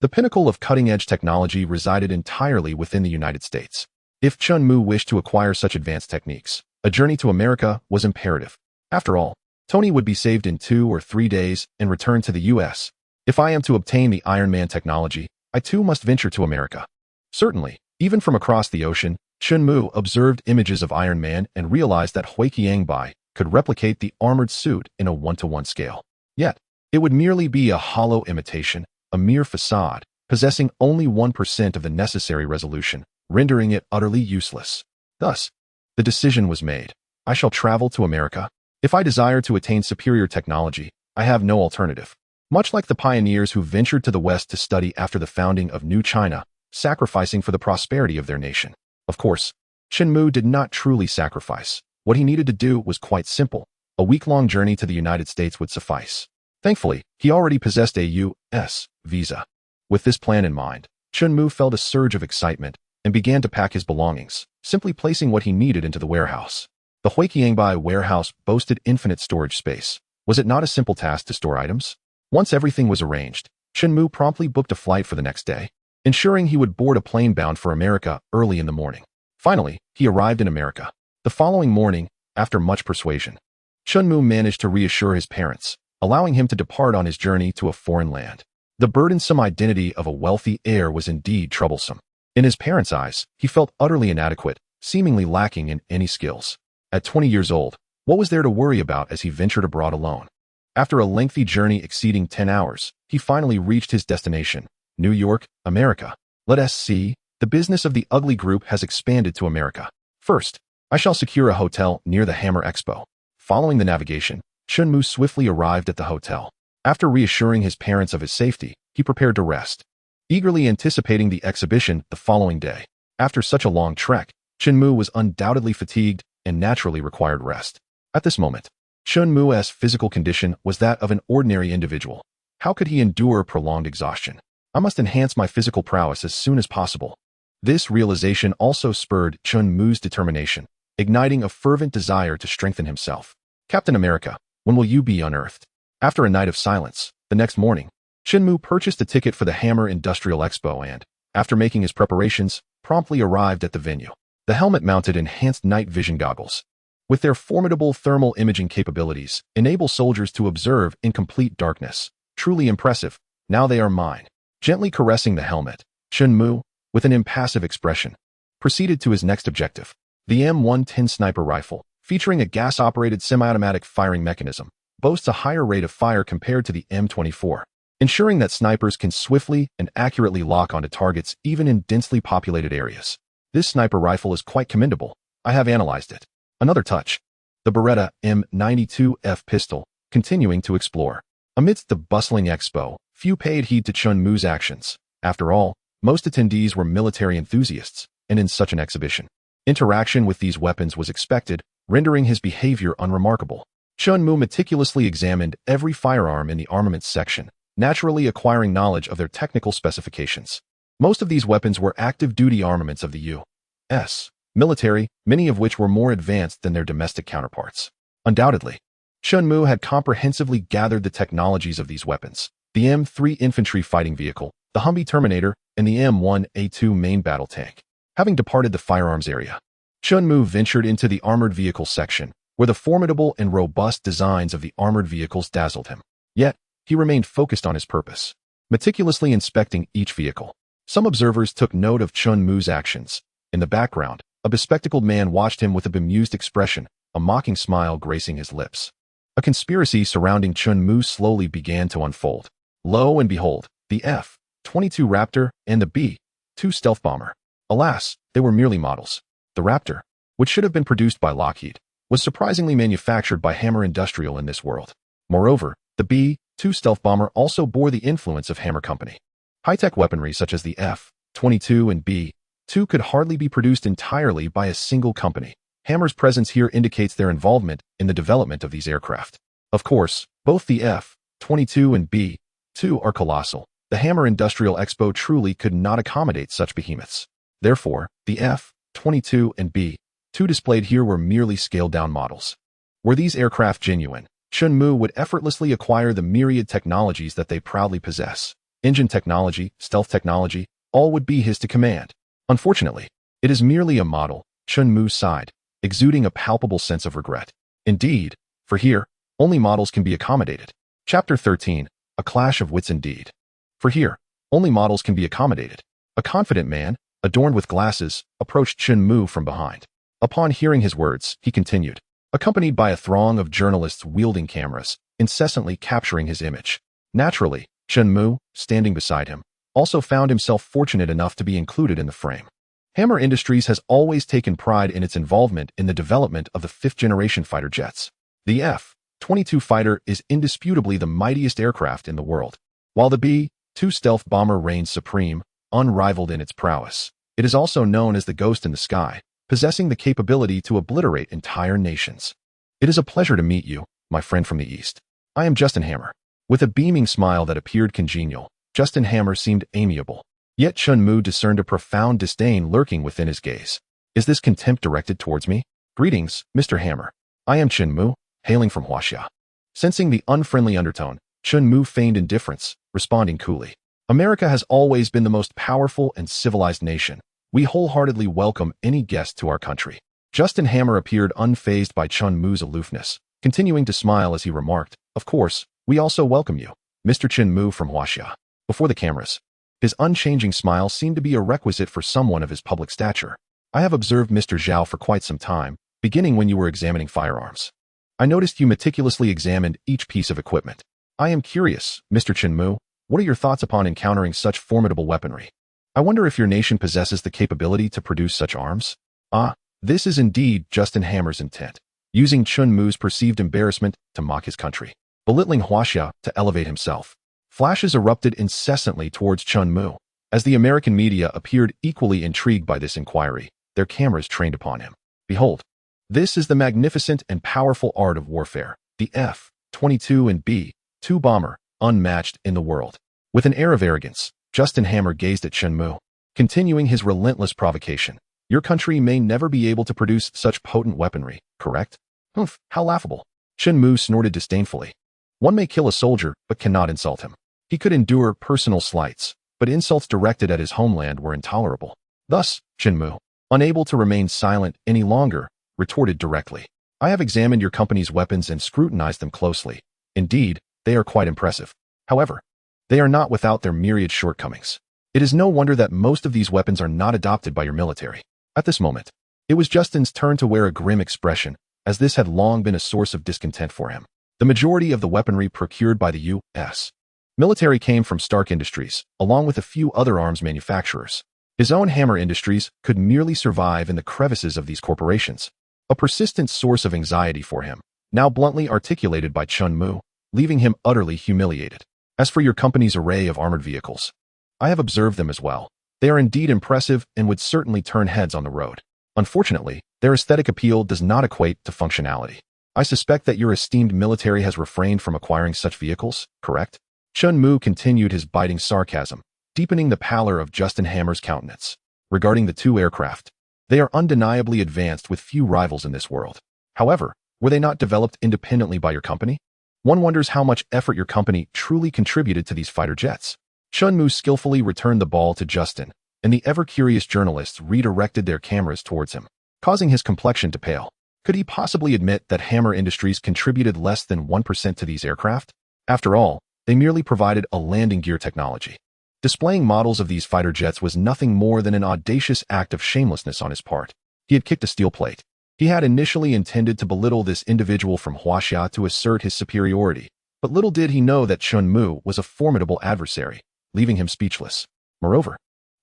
The pinnacle of cutting-edge technology resided entirely within the United States. If Shenmue wished to acquire such advanced techniques, a journey to America was imperative. After all, Tony would be saved in 2 or 3 days and return to the U.S. If I am to obtain the Iron Man technology, I too must venture to America. Certainly, even from across the ocean, Shenmue observed images of Iron Man and realized that Huiqiangbai could replicate the armored suit in a 1-to-1 scale. Yet, it would merely be a hollow imitation, a mere facade, possessing only 1% of the necessary resolution, rendering it utterly useless. Thus, the decision was made. I shall travel to America. If I desire to attain superior technology, I have no alternative. Much like the pioneers who ventured to the West to study after the founding of New China, sacrificing for the prosperity of their nation. Of course, Chen Mu did not truly sacrifice. What he needed to do was quite simple. A week-long journey to the United States would suffice. Thankfully, he already possessed a U.S. visa. With this plan in mind, Chen Mu felt a surge of excitement and began to pack his belongings, simply placing what he needed into the warehouse. The Huiqiangbai warehouse boasted infinite storage space. Was it not a simple task to store items? Once everything was arranged, Chen Mu promptly booked a flight for the next day, ensuring he would board a plane bound for America early in the morning. Finally, he arrived in America. The following morning, after much persuasion, Chen Mu managed to reassure his parents, allowing him to depart on his journey to a foreign land. The burdensome identity of a wealthy heir was indeed troublesome. In his parents' eyes, he felt utterly inadequate, seemingly lacking in any skills. At 20 years old, what was there to worry about as he ventured abroad alone? After a lengthy journey exceeding 10 hours, he finally reached his destination, New York, America. Let us see. The business of the Ugly Group has expanded to America. First, I shall secure a hotel near the Hammer Expo. Following the navigation, Chen Mu swiftly arrived at the hotel. After reassuring his parents of his safety, he prepared to rest, eagerly anticipating the exhibition the following day. After such a long trek, Chen Mu was undoubtedly fatigued and naturally required rest. At this moment, Chen Mu's physical condition was that of an ordinary individual. How could he endure prolonged exhaustion? I must enhance my physical prowess as soon as possible. This realization also spurred Chen Mu's determination, igniting a fervent desire to strengthen himself. Captain America, when will you be unearthed? After a night of silence, the next morning, Chen Mu purchased a ticket for the Hammer Industrial Expo and, after making his preparations, promptly arrived at the venue. The helmet-mounted enhanced night vision goggles, with their formidable thermal imaging capabilities, enable soldiers to observe in complete darkness. Truly impressive. Now they are mine. Gently caressing the helmet, Chen Mu, with an impassive expression, proceeded to his next objective. The M110 sniper rifle, featuring a gas-operated semi-automatic firing mechanism, boasts a higher rate of fire compared to the M24, ensuring that snipers can swiftly and accurately lock onto targets even in densely populated areas. This sniper rifle is quite commendable. I have analyzed it. Another touch. The Beretta M92F pistol, continuing to explore. Amidst the bustling expo, few paid heed to Chen Mu's actions. After all, most attendees were military enthusiasts, and in such an exhibition, interaction with these weapons was expected, rendering his behavior unremarkable. Chen Mu meticulously examined every firearm in the armaments section, naturally acquiring knowledge of their technical specifications. Most of these weapons were active-duty armaments of the U.S. military, many of which were more advanced than their domestic counterparts. Undoubtedly, Chen Mu had comprehensively gathered the technologies of these weapons. The M3 infantry fighting vehicle, the Humvee Terminator, and the M1A2 main battle tank. Having departed the firearms area, Chen Mu ventured into the armored vehicle section, where the formidable and robust designs of the armored vehicles dazzled him. Yet, he remained focused on his purpose, meticulously inspecting each vehicle. Some observers took note of Chen Mu's actions. In the background, a bespectacled man watched him with a bemused expression, a mocking smile gracing his lips. A conspiracy surrounding Chen Mu slowly began to unfold. Lo and behold, the F-22 Raptor and the B-2 stealth bomber. Alas, they were merely models. The Raptor, which should have been produced by Lockheed, was surprisingly manufactured by Hammer Industrial in this world. Moreover, the B-2 stealth bomber also bore the influence of Hammer Company. High-tech weaponry such as the F-22 and B-2 could hardly be produced entirely by a single company. Hammer's presence here indicates their involvement in the development of these aircraft. Of course, both the F-22 and B-2 are colossal. The Hammer Industrial Expo truly could not accommodate such behemoths. Therefore, the F-22 and B-2 displayed here were merely scaled-down models. Were these aircraft genuine, Chen Mu would effortlessly acquire the myriad technologies that they proudly possess. Engine technology, stealth technology, all would be his to command. Unfortunately, it is merely a model, Chen Mu sighed, exuding a palpable sense of regret. Indeed, for here, only models can be accommodated. Chapter 13, A Clash of Wits Indeed. For here, only models can be accommodated. A confident man, adorned with glasses, approached Chen Mu from behind. Upon hearing his words, he continued, accompanied by a throng of journalists wielding cameras, incessantly capturing his image. Naturally, Chen Mu, standing beside him, also found himself fortunate enough to be included in the frame. Hammer Industries has always taken pride in its involvement in the development of the fifth-generation fighter jets. The F-22 fighter is indisputably the mightiest aircraft in the world, while the B-2 stealth bomber reigns supreme, unrivaled in its prowess. It is also known as the ghost in the sky, possessing the capability to obliterate entire nations. It is a pleasure to meet you, my friend from the East. I am Justin Hammer. With a beaming smile that appeared congenial, Justin Hammer seemed amiable. Yet Chun Mu discerned a profound disdain lurking within his gaze. Is this contempt directed towards me? Greetings, Mr. Hammer. I am Chun Mu, hailing from Huaxia. Sensing the unfriendly undertone, Chun Mu feigned indifference, responding coolly. America has always been the most powerful and civilized nation. We wholeheartedly welcome any guest to our country. Justin Hammer appeared unfazed by Chun Mu's aloofness, continuing to smile as he remarked, "Of course, we also welcome you, Mr. Chun Mu from Huaxia." Before the cameras, his unchanging smile seemed to be a requisite for someone of his public stature. I have observed Mr. Zhao for quite some time, beginning when you were examining firearms. I noticed you meticulously examined each piece of equipment. I am curious, Mr. Chun Mu, what are your thoughts upon encountering such formidable weaponry? I wonder if your nation possesses the capability to produce such arms? Ah, this is indeed Justin Hammer's intent, using Chun Mu's perceived embarrassment to mock his country, belittling Huaxia to elevate himself. Flashes erupted incessantly towards Chun Mu. As the American media appeared equally intrigued by this inquiry, their cameras trained upon him. Behold, this is the magnificent and powerful art of warfare, the F-22 and B-2 bomber, unmatched in the world. With an air of arrogance, Justin Hammer gazed at Chun Mu, continuing his relentless provocation. Your country may never be able to produce such potent weaponry, correct? Humph, how laughable. Chun Mu snorted disdainfully. One may kill a soldier, but cannot insult him. He could endure personal slights, but insults directed at his homeland were intolerable. Thus, Chun Mu, unable to remain silent any longer, retorted directly. I have examined your company's weapons and scrutinized them closely. Indeed, they are quite impressive. However, they are not without their myriad shortcomings. It is no wonder that most of these weapons are not adopted by your military. At this moment, it was Justin's turn to wear a grim expression, as this had long been a source of discontent for him. The majority of the weaponry procured by the U.S. military came from Stark Industries, along with a few other arms manufacturers. His own Hammer Industries could merely survive in the crevices of these corporations, a persistent source of anxiety for him, now bluntly articulated by Chun Mu, leaving him utterly humiliated. As for your company's array of armored vehicles, I have observed them as well. They are indeed impressive and would certainly turn heads on the road. Unfortunately, their aesthetic appeal does not equate to functionality. I suspect that your esteemed military has refrained from acquiring such vehicles, correct? Chun Mu continued his biting sarcasm, deepening the pallor of Justin Hammer's countenance. Regarding the two aircraft, they are undeniably advanced with few rivals in this world. However, were they not developed independently by your company? One wonders how much effort your company truly contributed to these fighter jets. Chun Mu skillfully returned the ball to Justin, and the ever-curious journalists redirected their cameras towards him, causing his complexion to pale. Could he possibly admit that Hammer Industries contributed less than 1% to these aircraft? After all, they merely provided a landing gear technology. Displaying models of these fighter jets was nothing more than an audacious act of shamelessness on his part. He had kicked a steel plate. He had initially intended to belittle this individual from Huaxia to assert his superiority, but little did he know that Chun Mu was a formidable adversary, leaving him speechless. Moreover,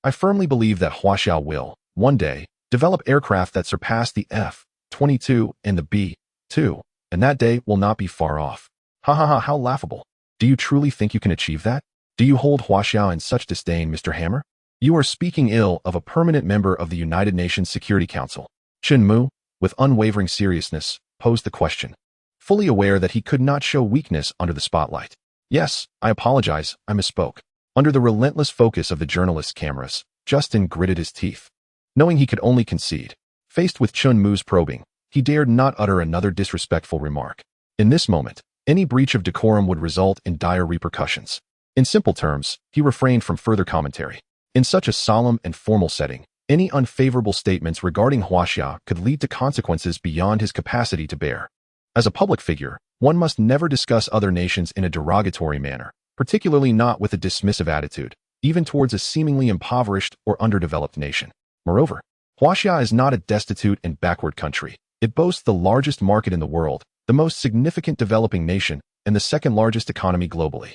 I firmly believe that Huaxia will, one day, develop aircraft that surpass the F-22 and the B-2, and that day will not be far off. Ha ha ha, how laughable. Do you truly think you can achieve that? Do you hold Huaxia in such disdain, Mr. Hammer? You are speaking ill of a permanent member of the United Nations Security Council. Chun Mu, with unwavering seriousness, posed the question, fully aware that he could not show weakness under the spotlight. Yes, I apologize, I misspoke. Under the relentless focus of the journalist's cameras, Justin gritted his teeth. Knowing he could only concede, faced with Chun Mu's probing, he dared not utter another disrespectful remark. In this moment, any breach of decorum would result in dire repercussions. In simple terms, he refrained from further commentary. In such a solemn and formal setting, any unfavorable statements regarding Huaxia could lead to consequences beyond his capacity to bear. As a public figure, one must never discuss other nations in a derogatory manner, particularly not with a dismissive attitude, even towards a seemingly impoverished or underdeveloped nation. Moreover, Huaxia is not a destitute and backward country. It boasts the largest market in the world, the most significant developing nation, and the second largest economy globally.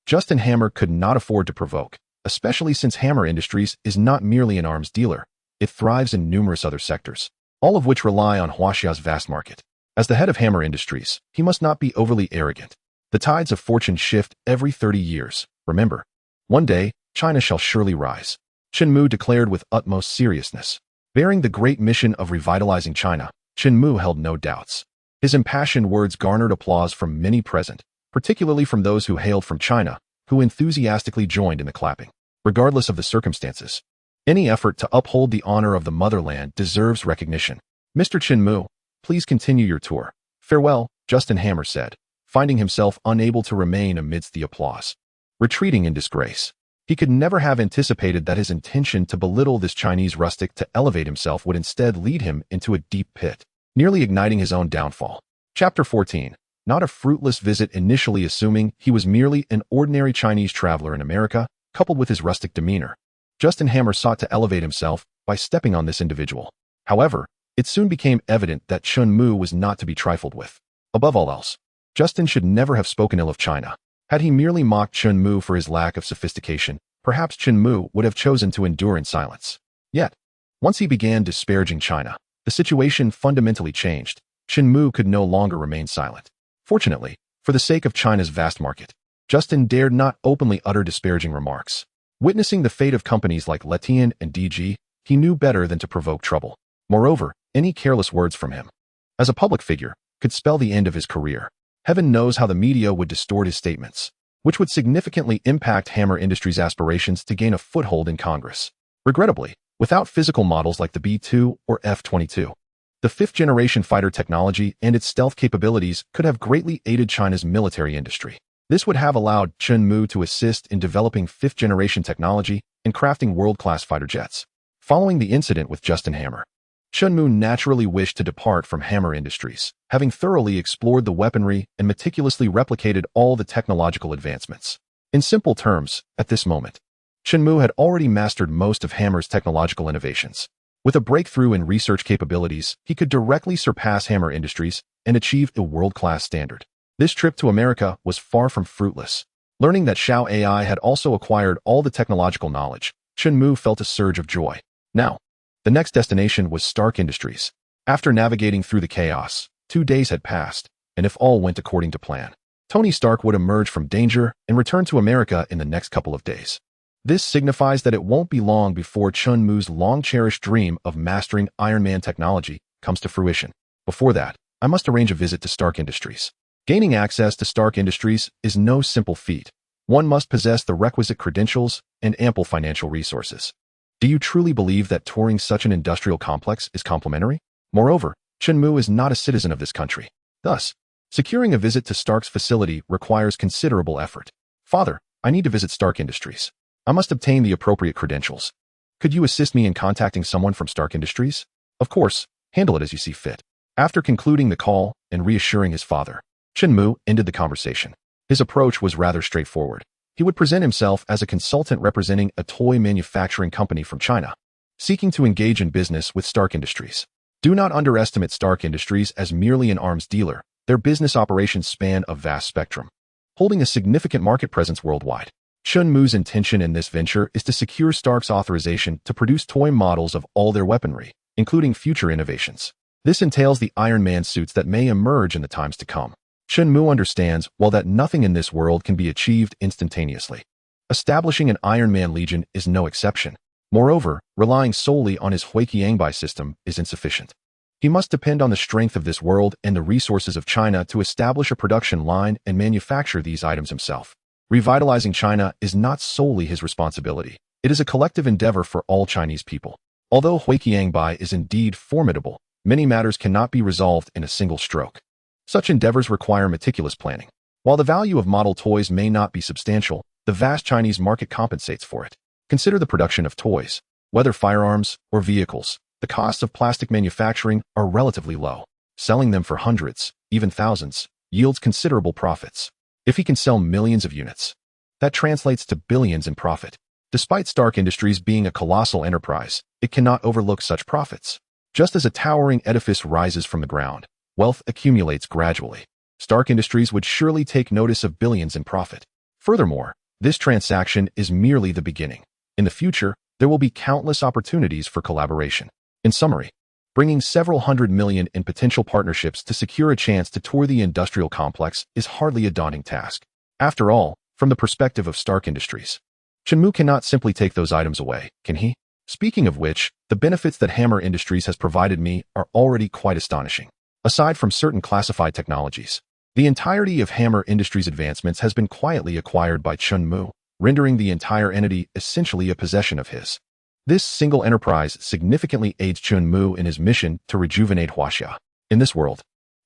Justin Hammer could not afford to provoke, especially since Hammer Industries is not merely an arms dealer. It thrives in numerous other sectors, all of which rely on Huaxia's vast market. As the head of Hammer Industries, he must not be overly arrogant. The tides of fortune shift every 30 years. Remember, one day, China shall surely rise. Chen Mu declared with utmost seriousness. Bearing the great mission of revitalizing China, Chen Mu held no doubts. His impassioned words garnered applause from many present, particularly from those who hailed from China, who enthusiastically joined in the clapping. Regardless of the circumstances, any effort to uphold the honor of the motherland deserves recognition. Mr. Chen Mu, please continue your tour. Farewell, Justin Hammer said, finding himself unable to remain amidst the applause. Retreating in disgrace. He could never have anticipated that his intention to belittle this Chinese rustic to elevate himself would instead lead him into a deep pit, nearly igniting his own downfall. Chapter 14. Not a fruitless visit. Initially assuming he was merely an ordinary Chinese traveler in America, coupled with his rustic demeanor, Justin Hammer sought to elevate himself by stepping on this individual. However, it soon became evident that Chen Mu was not to be trifled with. Above all else, Justin should never have spoken ill of China. Had he merely mocked Chen Mu for his lack of sophistication, perhaps Chen Mu would have chosen to endure in silence. Yet, once he began disparaging China, the situation fundamentally changed. Chen Mu could no longer remain silent. Fortunately, for the sake of China's vast market, Justin dared not openly utter disparaging remarks. Witnessing the fate of companies like Letian and DG, he knew better than to provoke trouble. Moreover, any careless words from him, as a public figure, could spell the end of his career. Heaven knows how the media would distort his statements, which would significantly impact Hammer Industries' aspirations to gain a foothold in Congress. Regrettably, without physical models like the B-2 or F-22, the fifth-generation fighter technology and its stealth capabilities could have greatly aided China's military industry. This would have allowed Chen Mu to assist in developing fifth-generation technology and crafting world-class fighter jets. Following the incident with Justin Hammer, Chen Mu naturally wished to depart from Hammer Industries, having thoroughly explored the weaponry and meticulously replicated all the technological advancements. In simple terms, at this moment, Chen Mu had already mastered most of Hammer's technological innovations. With a breakthrough in research capabilities, he could directly surpass Hammer Industries and achieve a world-class standard. This trip to America was far from fruitless. Learning that Xiao AI had also acquired all the technological knowledge, Chen Mu felt a surge of joy. Now, the next destination was Stark Industries. After navigating through the chaos, 2 days had passed, and if all went according to plan, Tony Stark would emerge from danger and return to America in the next couple of days. This signifies that it won't be long before Chen Mu's long-cherished dream of mastering Iron Man technology comes to fruition. Before that, I must arrange a visit to Stark Industries. Gaining access to Stark Industries is no simple feat. One must possess the requisite credentials and ample financial resources. Do you truly believe that touring such an industrial complex is complimentary? Moreover, Chen Mu is not a citizen of this country. Thus, securing a visit to Stark's facility requires considerable effort. Father, I need to visit Stark Industries. I must obtain the appropriate credentials. Could you assist me in contacting someone from Stark Industries? Of course, handle it as you see fit. After concluding the call and reassuring his father, Chen Mu ended the conversation. His approach was rather straightforward. He would present himself as a consultant representing a toy manufacturing company from China, seeking to engage in business with Stark Industries. Do not underestimate Stark Industries as merely an arms dealer. Their business operations span a vast spectrum, holding a significant market presence worldwide. Chen Mu's intention in this venture is to secure Stark's authorization to produce toy models of all their weaponry, including future innovations. This entails the Iron Man suits that may emerge in the times to come. Chen Mu understands, well, that nothing in this world can be achieved instantaneously. Establishing an Iron Man Legion is no exception. Moreover, relying solely on his QilinArmor's system is insufficient. He must depend on the strength of this world and the resources of China to establish a production line and manufacture these items himself. Revitalizing China is not solely his responsibility. It is a collective endeavor for all Chinese people. Although QilinArmor is indeed formidable, many matters cannot be resolved in a single stroke. Such endeavors require meticulous planning. While the value of model toys may not be substantial, the vast Chinese market compensates for it. Consider the production of toys. Whether firearms or vehicles, the costs of plastic manufacturing are relatively low. Selling them for hundreds, even thousands, yields considerable profits. If he can sell millions of units, that translates to billions in profit. Despite Stark Industries being a colossal enterprise, it cannot overlook such profits. Just as a towering edifice rises from the ground, wealth accumulates gradually. Stark Industries would surely take notice of billions in profit. Furthermore, this transaction is merely the beginning. In the future, there will be countless opportunities for collaboration. In summary, bringing several hundred million in potential partnerships to secure a chance to tour the industrial complex is hardly a daunting task. After all, from the perspective of Stark Industries, Shenmue cannot simply take those items away, can he? Speaking of which, the benefits that Hammer Industries has provided me are already quite astonishing. Aside from certain classified technologies, the entirety of Hammer Industries' advancements has been quietly acquired by Shenmue, rendering the entire entity essentially a possession of his. This single enterprise significantly aids Shenmue in his mission to rejuvenate Huaxia. In this world,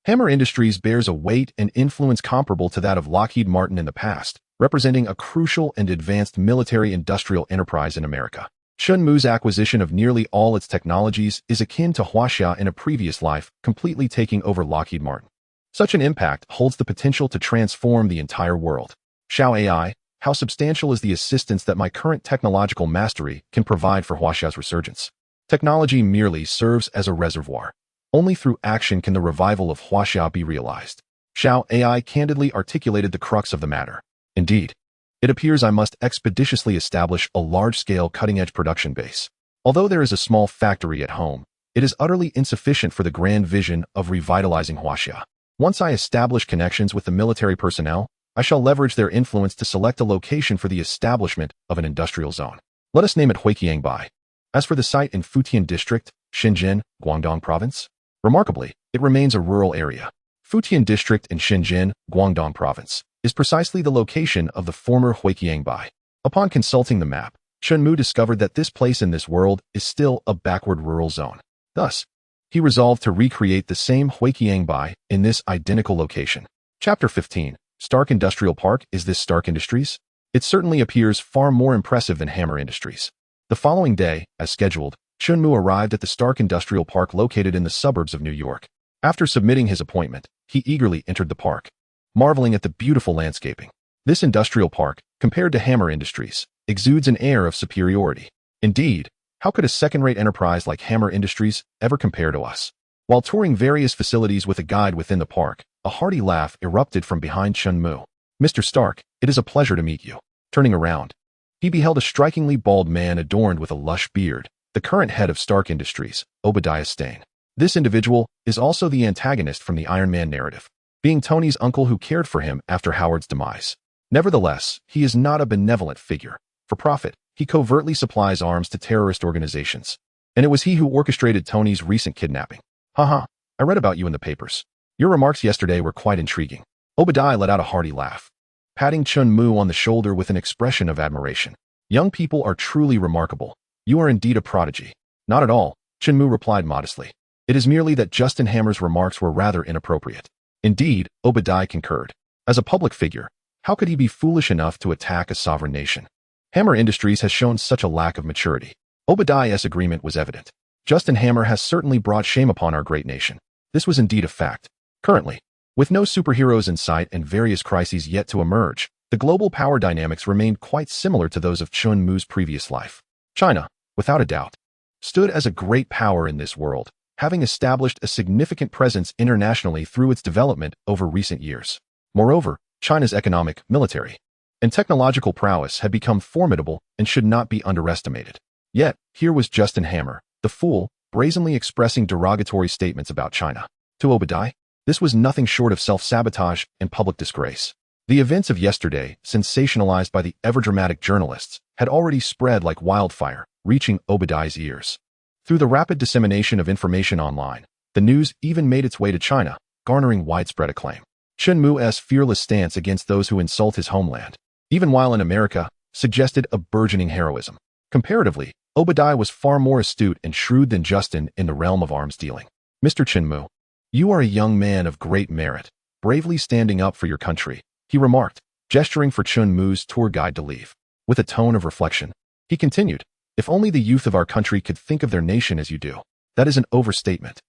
Hammer Industries bears a weight and influence comparable to that of Lockheed Martin in the past, representing a crucial and advanced military-industrial enterprise in America. Shenmue's acquisition of nearly all its technologies is akin to Huaxia in a previous life, completely taking over Lockheed Martin. Such an impact holds the potential to transform the entire world. Xiao AI, how substantial is the assistance that my current technological mastery can provide for Huaxia's resurgence? Technology merely serves as a reservoir. Only through action can the revival of Huaxia be realized. Xiao AI candidly articulated the crux of the matter. Indeed, it appears I must expeditiously establish a large-scale cutting-edge production base. Although there is a small factory at home, it is utterly insufficient for the grand vision of revitalizing Huaxia. Once I establish connections with the military personnel, I shall leverage their influence to select a location for the establishment of an industrial zone. Let us name it Huiqiangbai. As for the site in Futian District, Shenzhen, Guangdong Province, remarkably, it remains a rural area. Futian District in Shenzhen, Guangdong Province, is precisely the location of the former Huiqiangbai. Upon consulting the map, Shenmue discovered that this place in this world is still a backward rural zone. Thus, he resolved to recreate the same Huiqiangbai in this identical location. Chapter 15. Stark Industrial Park. Is this Stark Industries? It certainly appears far more impressive than Hammer Industries. The following day, as scheduled, Shenmue arrived at the Stark Industrial Park located in the suburbs of New York. After submitting his appointment, he eagerly entered the park, marveling at the beautiful landscaping. This industrial park, compared to Hammer Industries, exudes an air of superiority. Indeed, how could a second-rate enterprise like Hammer Industries ever compare to us? While touring various facilities with a guide within the park, a hearty laugh erupted from behind Shenmue. "Mr. Stark, it is a pleasure to meet you." Turning around, he beheld a strikingly bald man adorned with a lush beard, the current head of Stark Industries, Obadiah Stane. This individual is also the antagonist from the Iron Man narrative, being Tony's uncle who cared for him after Howard's demise. Nevertheless, he is not a benevolent figure. For profit, he covertly supplies arms to terrorist organizations. And it was he who orchestrated Tony's recent kidnapping. Haha, I read about you in the papers. Your remarks yesterday were quite intriguing. Obadiah let out a hearty laugh, patting Shenmue on the shoulder with an expression of admiration. Young people are truly remarkable. You are indeed a prodigy. Not at all, Shenmue replied modestly. It is merely that Justin Hammer's remarks were rather inappropriate. Indeed, Obadiah concurred. As a public figure, how could he be foolish enough to attack a sovereign nation? Hammer Industries has shown such a lack of maturity. Obadiah's agreement was evident. Justin Hammer has certainly brought shame upon our great nation. This was indeed a fact. Currently, with no superheroes in sight and various crises yet to emerge, the global power dynamics remained quite similar to those of Shenmue's previous life. China, without a doubt, stood as a great power in this world, having established a significant presence internationally through its development over recent years. Moreover, China's economic, military, and technological prowess had become formidable and should not be underestimated. Yet, here was Justin Hammer, the fool, brazenly expressing derogatory statements about China. To Obadiah, this was nothing short of self-sabotage and public disgrace. The events of yesterday, sensationalized by the ever-dramatic journalists, had already spread like wildfire, reaching Obadiah's ears. Through the rapid dissemination of information online, the news even made its way to China, garnering widespread acclaim. Shenmue's fearless stance against those who insult his homeland, even while in America, suggested a burgeoning heroism. Comparatively, Obadiah was far more astute and shrewd than Justin in the realm of arms dealing. "Mr. Shenmue, you are a young man of great merit, bravely standing up for your country," he remarked, gesturing for Shenmue's tour guide to leave. With a tone of reflection, he continued, "If only the youth of our country could think of their nation as you do. That is an overstatement.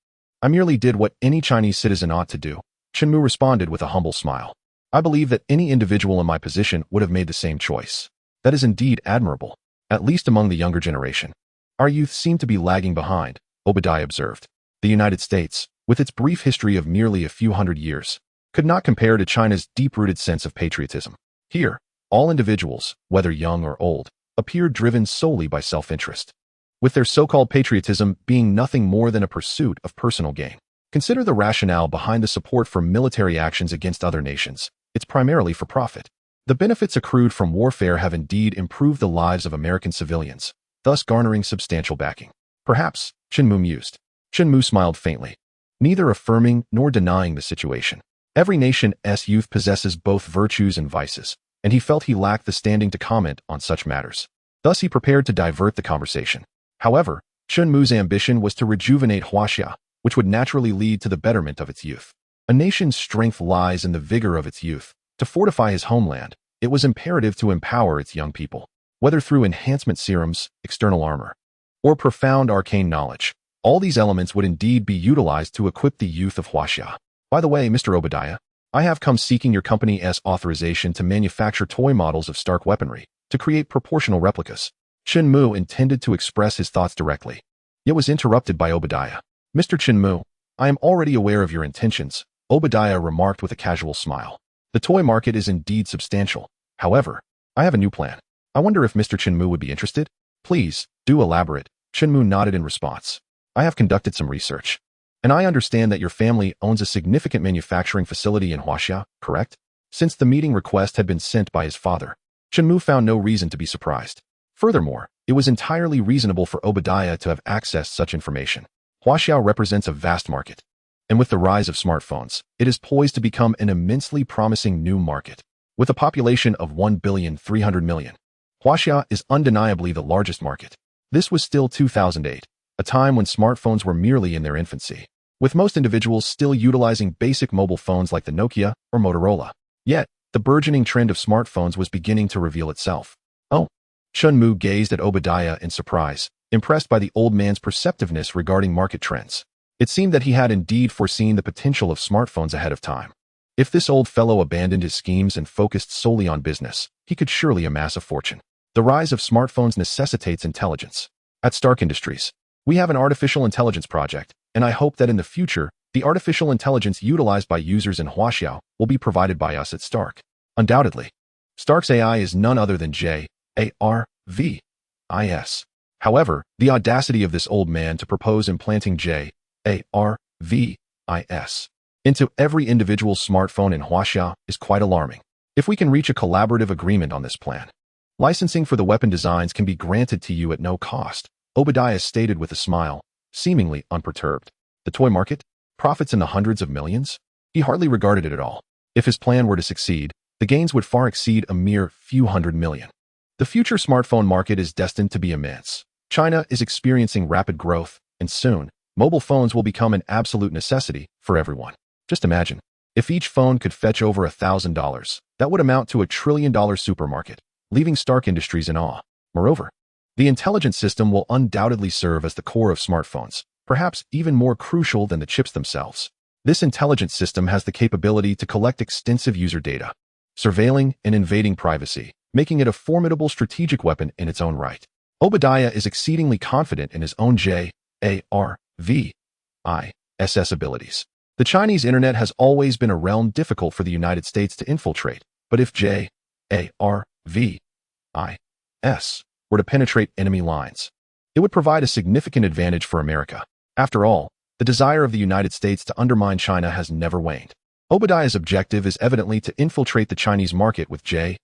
I merely did what any Chinese citizen ought to do." Shenmue responded with a humble smile. "I believe that any individual in my position would have made the same choice. That is indeed admirable, at least among the younger generation. Our youth seem to be lagging behind," Obadiah observed. The United States, with its brief history of merely a few hundred years, could not compare to China's deep-rooted sense of patriotism. Here, all individuals, whether young or old, appeared driven solely by self-interest, with their so-called patriotism being nothing more than a pursuit of personal gain. Consider the rationale behind the support for military actions against other nations. It's primarily for profit. The benefits accrued from warfare have indeed improved the lives of American civilians, thus garnering substantial backing. Perhaps, Chen Mu mused. Chen Mu smiled faintly, neither affirming nor denying the situation. Every nation's youth possesses both virtues and vices, and he felt he lacked the standing to comment on such matters. Thus he prepared to divert the conversation. However, Chen Mu's ambition was to rejuvenate Huaxia, which would naturally lead to the betterment of its youth. A nation's strength lies in the vigor of its youth. To fortify his homeland, it was imperative to empower its young people, whether through enhancement serums, external armor, or profound arcane knowledge. All these elements would indeed be utilized to equip the youth of Huaxia. By the way, Mr. Obadiah, I have come seeking your company's authorization to manufacture toy models of Stark weaponry, to create proportional replicas. Chen Mu intended to express his thoughts directly, yet was interrupted by Obadiah. Mr. Chen Mu, I am already aware of your intentions, Obadiah remarked with a casual smile. The toy market is indeed substantial. However, I have a new plan. I wonder if Mr. Chen Mu would be interested? Please, do elaborate. Chen Mu nodded in response. I have conducted some research, and I understand that your family owns a significant manufacturing facility in Huaxia, correct? Since the meeting request had been sent by his father, Chen Mu found no reason to be surprised. Furthermore, it was entirely reasonable for Obadiah to have accessed such information. Huaxia represents a vast market, and with the rise of smartphones, it is poised to become an immensely promising new market. With a population of 1,300,000,000, Huaxia is undeniably the largest market. This was still 2008, a time when smartphones were merely in their infancy, with most individuals still utilizing basic mobile phones like the Nokia or Motorola. Yet, the burgeoning trend of smartphones was beginning to reveal itself. Oh! Chen Mu gazed at Obadiah in surprise, impressed by the old man's perceptiveness regarding market trends. It seemed that he had indeed foreseen the potential of smartphones ahead of time. If this old fellow abandoned his schemes and focused solely on business, he could surely amass a fortune. The rise of smartphones necessitates intelligence. At Stark Industries, we have an artificial intelligence project, and I hope that in the future, the artificial intelligence utilized by users in Huaxia will be provided by us at Stark. Undoubtedly, Stark's AI is none other than J-A-R-V-I-S. However, the audacity of this old man to propose implanting J-A-R-V-I-S into every individual smartphone in Huaxia is quite alarming. If we can reach a collaborative agreement on this plan, licensing for the weapon designs can be granted to you at no cost, Obadiah stated with a smile, seemingly unperturbed. The toy market? Profits in the hundreds of millions? He hardly regarded it at all. If his plan were to succeed, the gains would far exceed a mere few hundred million. The future smartphone market is destined to be immense. China is experiencing rapid growth, and soon, mobile phones will become an absolute necessity for everyone. Just imagine, if each phone could fetch over $1,000, that would amount to $1 trillion supermarket, leaving Stark Industries in awe. Moreover, the intelligence system will undoubtedly serve as the core of smartphones, perhaps even more crucial than the chips themselves. This intelligence system has the capability to collect extensive user data, surveilling and invading privacy, making it a formidable strategic weapon in its own right. Obadiah is exceedingly confident in his own J-A-R-V-I-S-S abilities. The Chinese internet has always been a realm difficult for the United States to infiltrate, but if J-A-R-V-I-S were to penetrate enemy lines, it would provide a significant advantage for America. After all, the desire of the United States to undermine China has never waned. Obadiah's objective is evidently to infiltrate the Chinese market with J-A-R-V-I-S.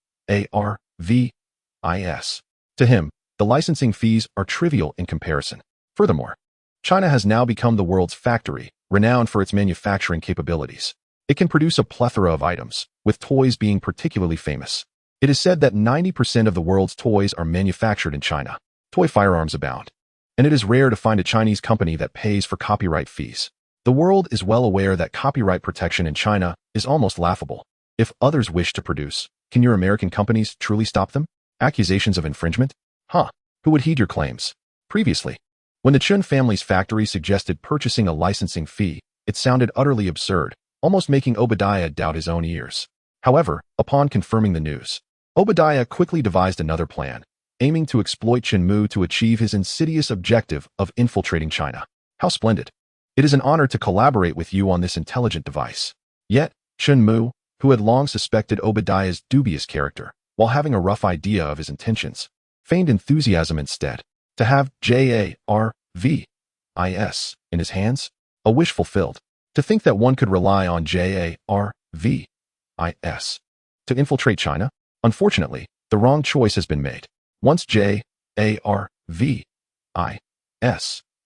To him, the licensing fees are trivial in comparison. Furthermore, China has now become the world's factory, renowned for its manufacturing capabilities. It can produce a plethora of items, with toys being particularly famous. It is said that 90% of the world's toys are manufactured in China. Toy firearms abound, and it is rare to find a Chinese company that pays for copyright fees. The world is well aware that copyright protection in China is almost laughable. If others wish to produce, can your American companies truly stop them? Accusations of infringement? Who would heed your claims? Previously, when the Chun family's factory suggested purchasing a licensing fee, it sounded utterly absurd, almost making Obadiah doubt his own ears. However, upon confirming the news, Obadiah quickly devised another plan, aiming to exploit Chen Mu to achieve his insidious objective of infiltrating China. How splendid! It is an honor to collaborate with you on this intelligent device. Yet, Chen Mu, who had long suspected Obadiah's dubious character, while having a rough idea of his intentions, feigned enthusiasm instead. To have J-A-R-V-I-S in his hands? A wish fulfilled. To think that one could rely on J-A-R-V-I-S to infiltrate China? Unfortunately, the wrong choice has been made. Once J-A-R-V-I-S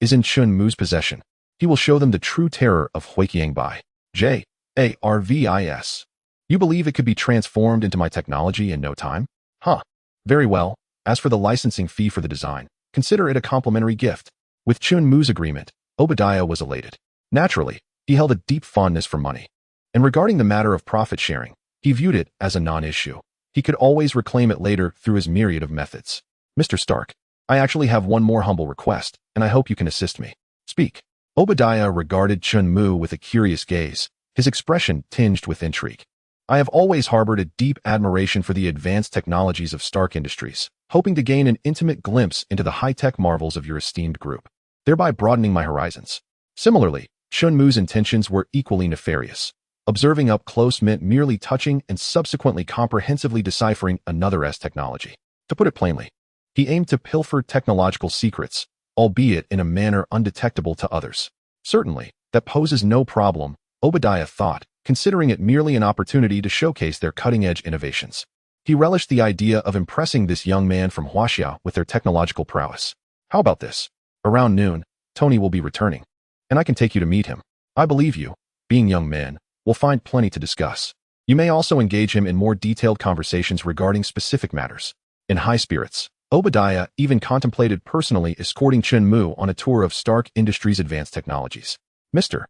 is in Chun Mu's possession, he will show them the true terror of Huiqiangbai. J-A-R-V-I-S. You believe it could be transformed into my technology in no time? Huh. Very well. As for the licensing fee for the design, consider it a complimentary gift. With Chun Mu's agreement, Obadiah was elated. Naturally, he held a deep fondness for money. And regarding the matter of profit sharing, he viewed it as a non-issue. He could always reclaim it later through his myriad of methods. Mr. Stark, I actually have one more humble request, and I hope you can assist me. Speak. Obadiah regarded Chun Mu with a curious gaze, his expression tinged with intrigue. I have always harbored a deep admiration for the advanced technologies of Stark Industries, hoping to gain an intimate glimpse into the high-tech marvels of your esteemed group, thereby broadening my horizons. Similarly, Chun Mu's intentions were equally nefarious. Observing up close meant merely touching and subsequently comprehensively deciphering another's technology. To put it plainly, he aimed to pilfer technological secrets, albeit in a manner undetectable to others. Certainly, that poses no problem, Obadiah thought, considering it merely an opportunity to showcase their cutting-edge innovations. He relished the idea of impressing this young man from Huaxia with their technological prowess. How about this? Around noon, Tony will be returning, and I can take you to meet him. I believe you, being young men, will find plenty to discuss. You may also engage him in more detailed conversations regarding specific matters. In high spirits, Obadiah even contemplated personally escorting Chun Mu on a tour of Stark Industries' advanced technologies. Mr.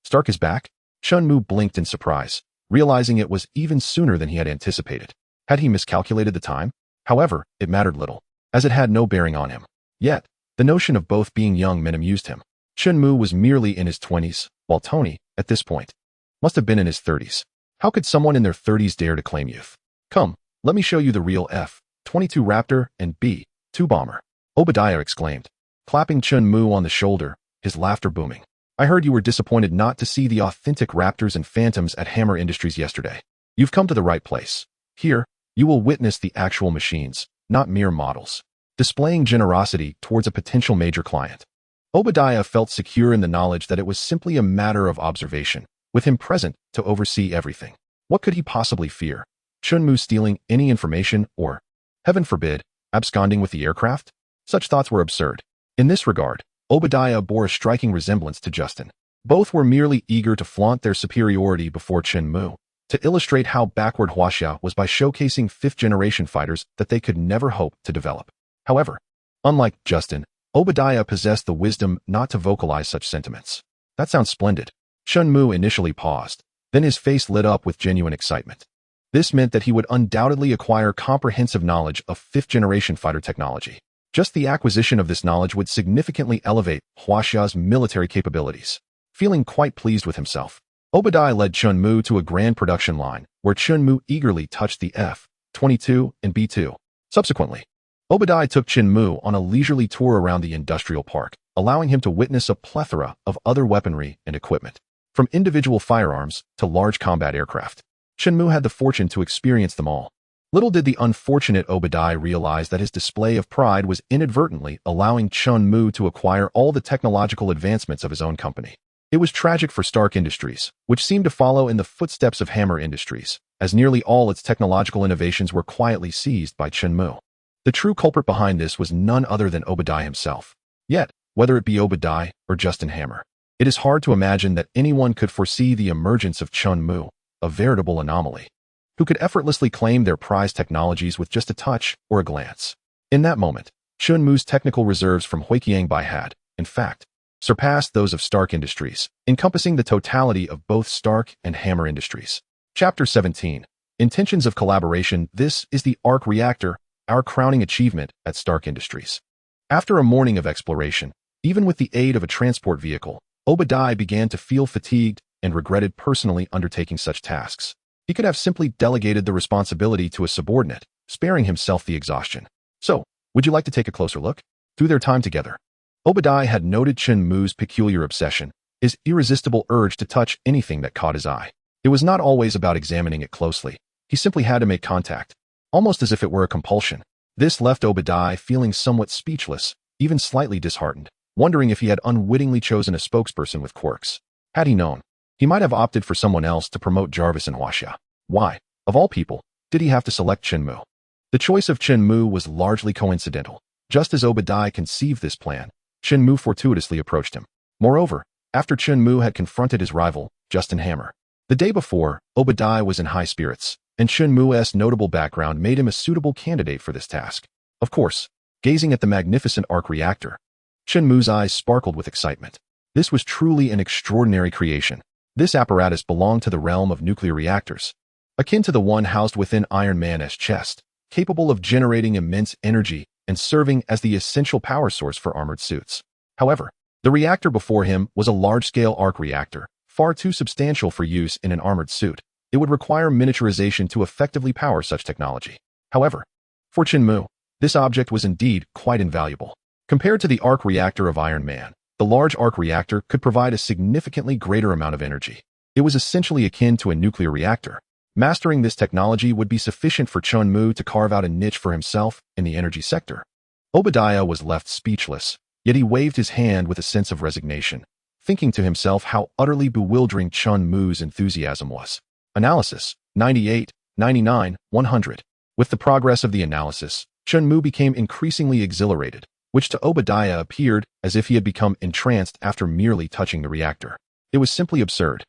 Stark is back? Chun Mu blinked in surprise, realizing it was even sooner than he had anticipated. Had he miscalculated the time? However, it mattered little, as it had no bearing on him. Yet, the notion of both being young men amused him. Chun Mu was merely in his 20s, while Tony, at this point, must have been in his 30s. How could someone in their 30s dare to claim youth? Come, let me show you the real F-22 Raptor and B-2 Bomber, Obadiah exclaimed, clapping Chun Mu on the shoulder, his laughter booming. I heard you were disappointed not to see the authentic Raptors and Phantoms at Hammer Industries yesterday. You've come to the right place. Here, you will witness the actual machines, not mere models, displaying generosity towards a potential major client. Obadiah felt secure in the knowledge that it was simply a matter of observation, with him present to oversee everything. What could he possibly fear? Chun Mu stealing any information or, heaven forbid, absconding with the aircraft? Such thoughts were absurd. In this regard, Obadiah bore a striking resemblance to Justin. Both were merely eager to flaunt their superiority before Chun Mu, to illustrate how backward Huaxia was by showcasing fifth-generation fighters that they could never hope to develop. However, unlike Justin, Obadiah possessed the wisdom not to vocalize such sentiments. That sounds splendid. Chun Mu initially paused, then his face lit up with genuine excitement. This meant that he would undoubtedly acquire comprehensive knowledge of fifth-generation fighter technology. Just the acquisition of this knowledge would significantly elevate Huaxia's military capabilities. Feeling quite pleased with himself, Obadiah led Chun Mu to a grand production line, where Chun Mu eagerly touched the F-22 and B-2. Subsequently, Obadiah took Chun Mu on a leisurely tour around the industrial park, allowing him to witness a plethora of other weaponry and equipment. From individual firearms to large combat aircraft, Chun Mu had the fortune to experience them all. Little did the unfortunate Obadiah realize that his display of pride was inadvertently allowing Chun Mu to acquire all the technological advancements of his own company. It was tragic for Stark Industries, which seemed to follow in the footsteps of Hammer Industries, as nearly all its technological innovations were quietly seized by Chun Mu. The true culprit behind this was none other than Obadiah himself. Yet, whether it be Obadiah or Justin Hammer, it is hard to imagine that anyone could foresee the emergence of Chun Mu, a veritable anomaly, who could effortlessly claim their prized technologies with just a touch or a glance. In that moment, Chun Mu's technical reserves from Huiqiangbai had, in fact, surpassed those of Stark Industries, encompassing the totality of both Stark and Hammer Industries. Chapter 17. Intentions of Collaboration. This is the arc-reactor, our crowning achievement at Stark Industries. After a morning of exploration, even with the aid of a transport vehicle, Obadiah began to feel fatigued and regretted personally undertaking such tasks. He could have simply delegated the responsibility to a subordinate, sparing himself the exhaustion. So, would you like to take a closer look? Through their time together, Obadiah had noted Chun Mu's peculiar obsession, his irresistible urge to touch anything that caught his eye. It was not always about examining it closely. He simply had to make contact, almost as if it were a compulsion. This left Obadiah feeling somewhat speechless, even slightly disheartened, wondering if he had unwittingly chosen a spokesperson with quirks. Had he known, he might have opted for someone else to promote Jarvis and Huaxia. Why, of all people, did he have to select Chen-Mu? The choice of Chen-Mu was largely coincidental. Just as Obadiah conceived this plan, Chen-Mu fortuitously approached him. Moreover, after Chen-Mu had confronted his rival, Justin Hammer, the day before, Obadiah was in high spirits, and Chen-Mu's notable background made him a suitable candidate for this task. Of course, gazing at the magnificent arc-reactor, Chen-Mu's eyes sparkled with excitement. This was truly an extraordinary creation. This apparatus belonged to the realm of nuclear reactors, akin to the one housed within Iron Man's chest, capable of generating immense energy and serving as the essential power source for armored suits. However, the reactor before him was a large-scale arc-reactor, far too substantial for use in an armored suit. It would require miniaturization to effectively power such technology. However, for Chen-Mu, this object was indeed quite invaluable. Compared to the arc-reactor of Iron Man, the large arc-reactor could provide a significantly greater amount of energy. It was essentially akin to a nuclear reactor. Mastering this technology would be sufficient for Chen-Mu to carve out a niche for himself in the energy sector. Obadiah was left speechless, yet he waved his hand with a sense of resignation, thinking to himself how utterly bewildering Chen-Mu's enthusiasm was. Analysis: 98, 99, 100. With the progress of the analysis, Chen-Mu became increasingly exhilarated, which to Obadiah appeared as if he had become entranced after merely touching the reactor. It was simply absurd.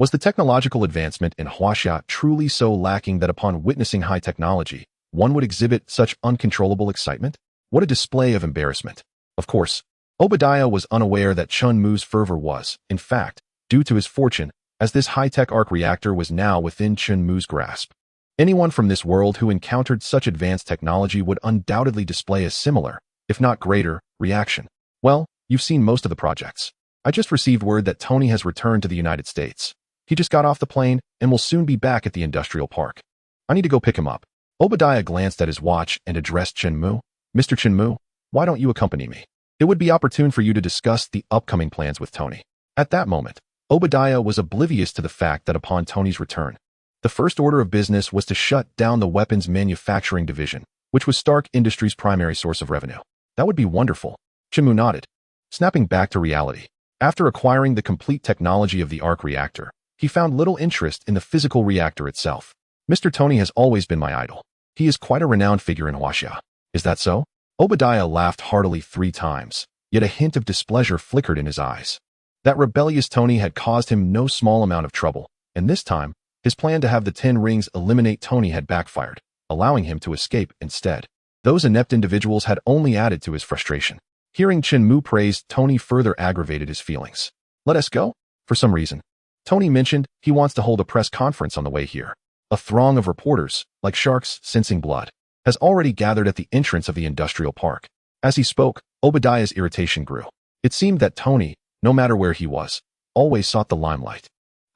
Was the technological advancement in Huaxia truly so lacking that upon witnessing high technology, one would exhibit such uncontrollable excitement? What a display of embarrassment. Of course, Obadiah was unaware that Chen-Mu's fervor was, in fact, due to his fortune, as this high-tech arc-reactor was now within Chen-Mu's grasp. Anyone from this world who encountered such advanced technology would undoubtedly display a similar, if not greater, reaction. Well, you've seen most of the projects. I just received word that Tony has returned to the United States. He just got off the plane and will soon be back at the industrial park. I need to go pick him up. Obadiah glanced at his watch and addressed Chen-Mu. Mr. Chen-Mu, why don't you accompany me? It would be opportune for you to discuss the upcoming plans with Tony. At that moment, Obadiah was oblivious to the fact that upon Tony's return, the first order of business was to shut down the weapons manufacturing division, which was Stark Industries' primary source of revenue. That would be wonderful. Chen-Mu nodded, snapping back to reality. After acquiring the complete technology of the arc-reactor, he found little interest in the physical reactor itself. Mr. Tony has always been my idol. He is quite a renowned figure in Huaxia. Is that so? Obadiah laughed heartily 3 times, yet a hint of displeasure flickered in his eyes. That rebellious Tony had caused him no small amount of trouble, and this time, his plan to have the 10 rings eliminate Tony had backfired, allowing him to escape instead. Those inept individuals had only added to his frustration. Hearing Chen-Mu praised Tony further aggravated his feelings. Let us go? For some reason, Tony mentioned he wants to hold a press conference on the way here. A throng of reporters, like sharks sensing blood, has already gathered at the entrance of the industrial park. As he spoke, Obadiah's irritation grew. It seemed that Tony, no matter where he was, always sought the limelight.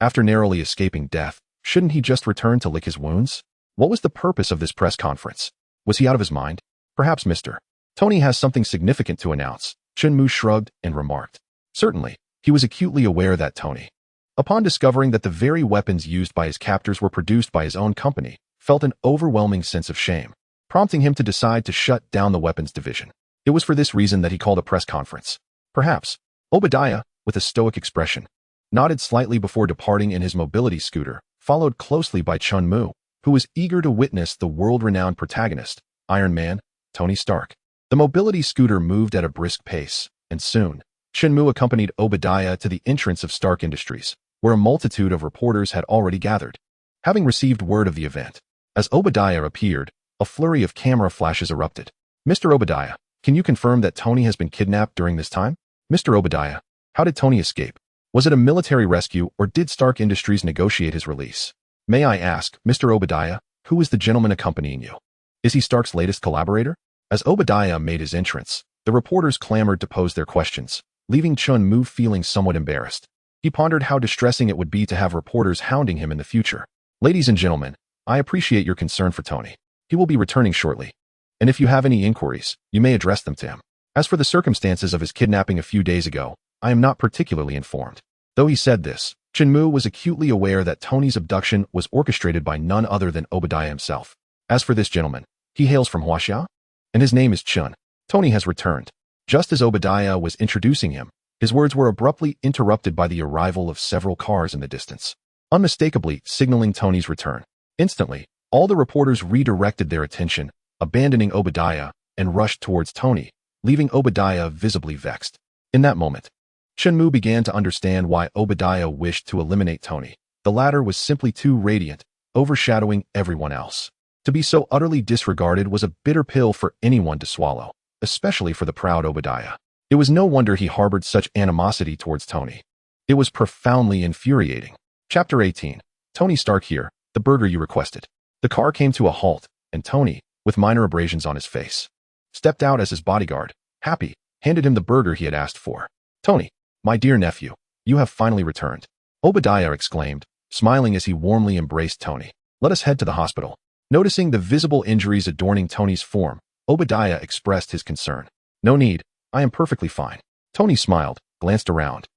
After narrowly escaping death, shouldn't he just return to lick his wounds? What was the purpose of this press conference? Was he out of his mind? Perhaps Mr. Tony has something significant to announce. Chen-Mu shrugged and remarked. Certainly, he was acutely aware that Tony, upon discovering that the very weapons used by his captors were produced by his own company, felt an overwhelming sense of shame, prompting him to decide to shut down the weapons division. It was for this reason that he called a press conference. Perhaps. Obadiah, with a stoic expression, nodded slightly before departing in his mobility scooter, followed closely by Chen-Mu, who was eager to witness the world-renowned protagonist, Iron Man, Tony Stark. The mobility scooter moved at a brisk pace, and soon, Chen-Mu accompanied Obadiah to the entrance of Stark Industries, where a multitude of reporters had already gathered. Having received word of the event, as Obadiah appeared, a flurry of camera flashes erupted. Mr. Obadiah, can you confirm that Tony has been kidnapped during this time? Mr. Obadiah, how did Tony escape? Was it a military rescue or did Stark Industries negotiate his release? May I ask, Mr. Obadiah, who is the gentleman accompanying you? Is he Stark's latest collaborator? As Obadiah made his entrance, the reporters clamored to pose their questions, leaving Chen-Mu feeling somewhat embarrassed. He pondered how distressing it would be to have reporters hounding him in the future. Ladies and gentlemen, I appreciate your concern for Tony. He will be returning shortly. And if you have any inquiries, you may address them to him. As for the circumstances of his kidnapping a few days ago, I am not particularly informed. Though he said this, Chen-Mu was acutely aware that Tony's abduction was orchestrated by none other than Obadiah himself. As for this gentleman, he hails from Huaxia, and his name is Chun. Tony has returned. Just as Obadiah was introducing him, his words were abruptly interrupted by the arrival of several cars in the distance, unmistakably signaling Tony's return. Instantly, All the reporters redirected their attention, abandoning Obadiah, and rushed towards Tony, leaving Obadiah visibly vexed. In that moment, Shenmue began to understand why Obadiah wished to eliminate Tony. The latter was simply too radiant, overshadowing everyone else. To be so utterly disregarded was a bitter pill for anyone to swallow, especially for the proud Obadiah. It was no wonder he harbored such animosity towards Tony. It was profoundly infuriating. Chapter 18. Tony Stark here, the burger you requested. The car came to a halt, and Tony, with minor abrasions on his face, stepped out as his bodyguard, happy, handed him the burger he had asked for. Tony, my dear nephew, you have finally returned, Obadiah exclaimed, smiling as he warmly embraced Tony. Let us head to the hospital. Noticing the visible injuries adorning Tony's form, Obadiah expressed his concern. No need, I am perfectly fine. Tony smiled, glanced around,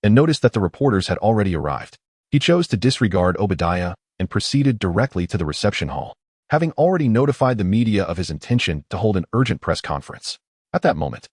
and noticed that the reporters had already arrived. He chose to disregard Obadiah and proceeded directly to the reception hall, having already notified the media of his intention to hold an urgent press conference. At that moment,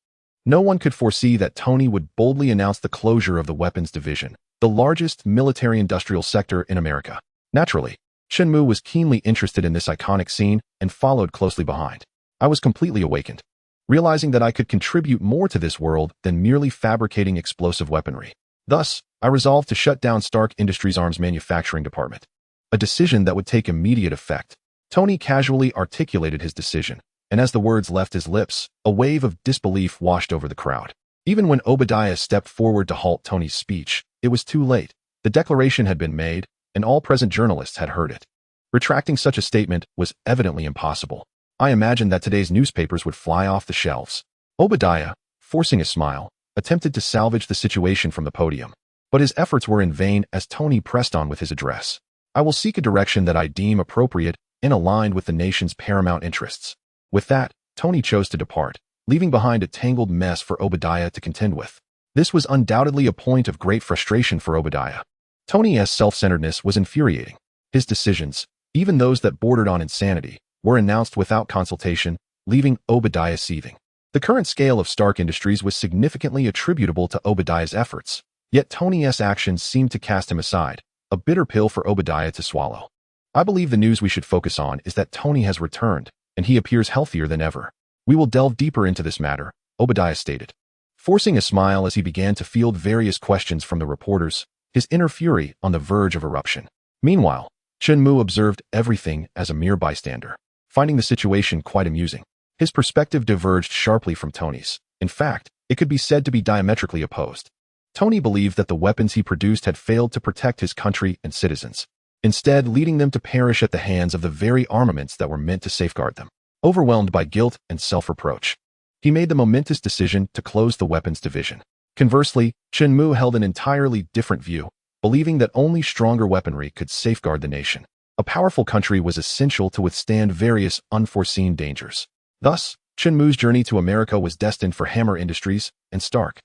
no one could foresee that Tony would boldly announce the closure of the weapons division, the largest military-industrial sector in America. Naturally, Shenmue was keenly interested in this iconic scene and followed closely behind. I was completely awakened, realizing that I could contribute more to this world than merely fabricating explosive weaponry. Thus, I resolved to shut down Stark Industries' arms manufacturing department, a decision that would take immediate effect. Tony casually articulated his decision, and as the words left his lips, a wave of disbelief washed over the crowd. Even when Obadiah stepped forward to halt Tony's speech, it was too late. The declaration had been made, and all present journalists had heard it. Retracting such a statement was evidently impossible. I imagined that today's newspapers would fly off the shelves. Obadiah, forcing a smile, attempted to salvage the situation from the podium, but his efforts were in vain as Tony pressed on with his address. I will seek a direction that I deem appropriate and aligned with the nation's paramount interests. With that, Tony chose to depart, leaving behind a tangled mess for Obadiah to contend with. This was undoubtedly a point of great frustration for Obadiah. Tony's self-centeredness was infuriating. His decisions, even those that bordered on insanity, were announced without consultation, leaving Obadiah seething. The current scale of Stark Industries was significantly attributable to Obadiah's efforts, yet Tony's actions seemed to cast him aside, a bitter pill for Obadiah to swallow. I believe the news we should focus on is that Tony has returned, and he appears healthier than ever. We will delve deeper into this matter, Obadiah stated, forcing a smile as he began to field various questions from the reporters, his inner fury on the verge of eruption. Meanwhile, Shenmue observed everything as a mere bystander, finding the situation quite amusing. His perspective diverged sharply from Tony's. In fact, it could be said to be diametrically opposed. Tony believed that the weapons he produced had failed to protect his country and citizens, instead leading them to perish at the hands of the very armaments that were meant to safeguard them. Overwhelmed by guilt and self-reproach, he made the momentous decision to close the weapons division. Conversely, Shenmue held an entirely different view, believing that only stronger weaponry could safeguard the nation. A powerful country was essential to withstand various unforeseen dangers. Thus, Shenmue's journey to America was destined for Hammer Industries and Stark,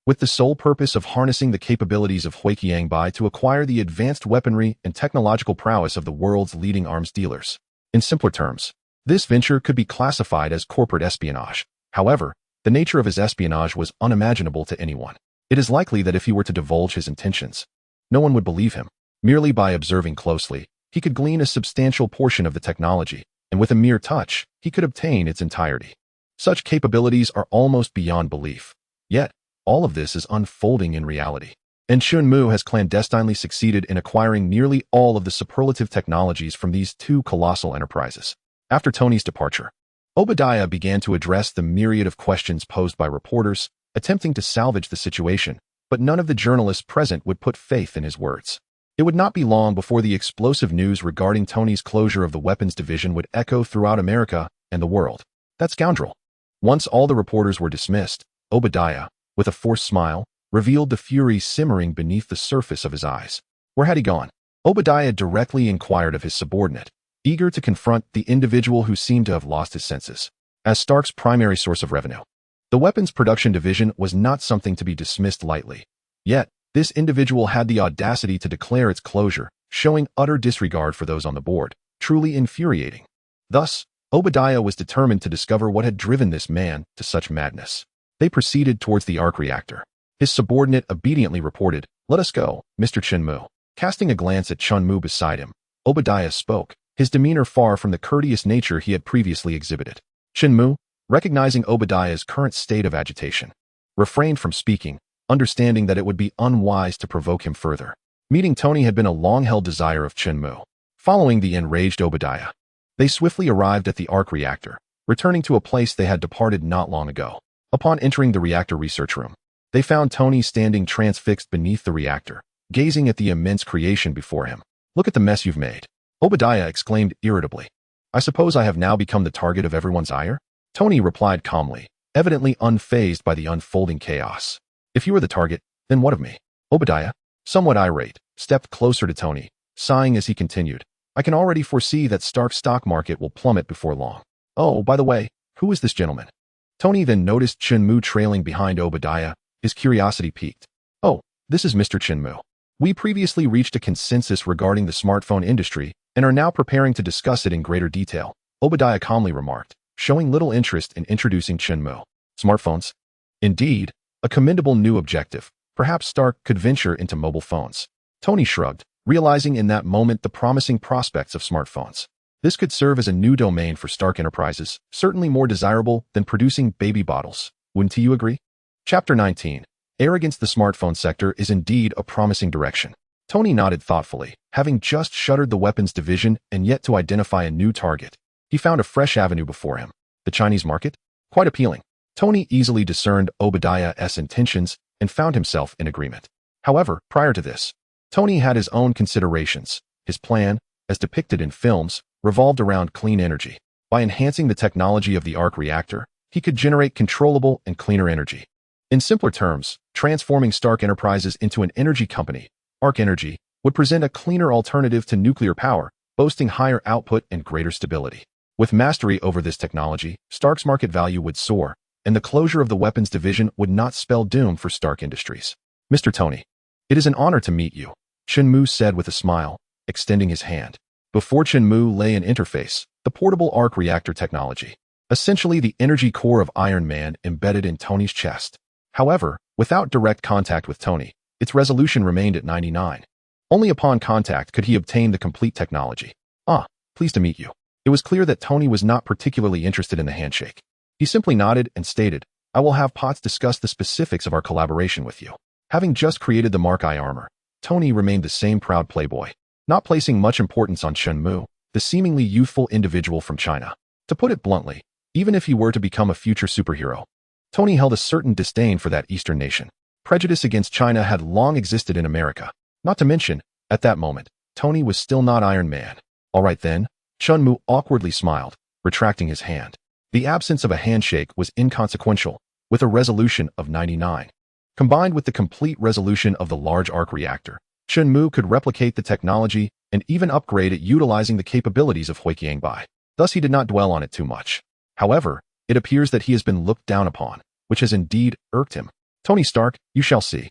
with the sole purpose of harnessing the capabilities of QilinArmor's to acquire the advanced weaponry and technological prowess of the world's leading arms dealers. In simpler terms, this venture could be classified as corporate espionage. However, the nature of his espionage was unimaginable to anyone. It is likely that if he were to divulge his intentions, no one would believe him. Merely by observing closely, he could glean a substantial portion of the technology, and with a mere touch, he could obtain its entirety. Such capabilities are almost beyond belief. Yet, all of this is unfolding in reality. And Shenmue has clandestinely succeeded in acquiring nearly all of the superlative technologies from these two colossal enterprises. After Tony's departure, Obadiah began to address the myriad of questions posed by reporters, attempting to salvage the situation, but none of the journalists present would put faith in his words. It would not be long before the explosive news regarding Tony's closure of the weapons division would echo throughout America and the world. That scoundrel. Once all the reporters were dismissed, Obadiah, with a forced smile, revealed the fury simmering beneath the surface of his eyes. Where had he gone? Obadiah directly inquired of his subordinate, eager to confront the individual who seemed to have lost his senses. As Stark's primary source of revenue, the weapons production division was not something to be dismissed lightly. Yet, this individual had the audacity to declare its closure, showing utter disregard for those on the board, truly infuriating. Thus, Obadiah was determined to discover what had driven this man to such madness. They proceeded towards the arc-reactor. His subordinate obediently reported, "Let us go, Mr. Shenmue." Casting a glance at Shenmue beside him, Obadiah spoke, his demeanor far from the courteous nature he had previously exhibited. Chenmu, recognizing Obadiah's current state of agitation, refrained from speaking, understanding that it would be unwise to provoke him further. Meeting Tony had been a long-held desire of Chenmu. Following the enraged Obadiah, they swiftly arrived at the arc-reactor, returning to a place they had departed not long ago. Upon entering the reactor research room, they found Tony standing transfixed beneath the reactor, gazing at the immense creation before him. "Look at the mess you've made," Obadiah exclaimed irritably. "I suppose I have now become the target of everyone's ire?" Tony replied calmly, evidently unfazed by the unfolding chaos. "If you were the target, then what of me?" Obadiah, somewhat irate, stepped closer to Tony, sighing as he continued, "I can already foresee that Stark's stock market will plummet before long. Oh, by the way, who is this gentleman?" Tony then noticed Chenmu trailing behind Obadiah, his curiosity piqued. "Oh, this is Mr. Chenmu. We previously reached a consensus regarding the smartphone industry and are now preparing to discuss it in greater detail," Obadiah calmly remarked, showing little interest in introducing Chenmu. Smartphones? Indeed, a commendable new objective. Perhaps Stark could venture into mobile phones. Tony shrugged, realizing in that moment the promising prospects of smartphones. This could serve as a new domain for Stark Enterprises, certainly more desirable than producing baby bottles. Wouldn't you agree? Chapter 19. Arrogance. The smartphone sector is indeed a promising direction. Tony nodded thoughtfully, having just shuttered the weapons division and yet to identify a new target. He found a fresh avenue before him. The Chinese market? Quite appealing. Tony easily discerned Obadiah's intentions and found himself in agreement. However, prior to this, Tony had his own considerations. His plan, as depicted in films, revolved around clean energy. By enhancing the technology of the arc-reactor, he could generate controllable and cleaner energy. In simpler terms, transforming Stark Enterprises into an energy company, Arc Energy, would present a cleaner alternative to nuclear power, boasting higher output and greater stability. With mastery over this technology, Stark's market value would soar, and the closure of the weapons division would not spell doom for Stark Industries. "Mr. Tony, it is an honor to meet you," Chenmu said with a smile, extending his hand. Before Chenmu lay an interface, the portable arc-reactor technology, essentially the energy core of Iron Man embedded in Tony's chest. However, without direct contact with Tony, its resolution remained at 99. Only upon contact could he obtain the complete technology. "Ah, pleased to meet you." It was clear that Tony was not particularly interested in the handshake. He simply nodded and stated, "I will have Potts discuss the specifics of our collaboration with you." Having just created the Mark I armor, Tony remained the same proud playboy, not placing much importance on Chenmu, the seemingly youthful individual from China. To put it bluntly, even if he were to become a future superhero, Tony held a certain disdain for that Eastern nation. Prejudice against China had long existed in America. Not to mention, at that moment, Tony was still not Iron Man. "All right then," Chenmu awkwardly smiled, retracting his hand. The absence of a handshake was inconsequential, with a resolution of 99. Combined with the complete resolution of the large arc-reactor, Chenmu could replicate the technology and even upgrade it utilizing the capabilities of QilinArmor. Thus he did not dwell on it too much. However, it appears that he has been looked down upon, which has indeed irked him. "Tony Stark, you shall see.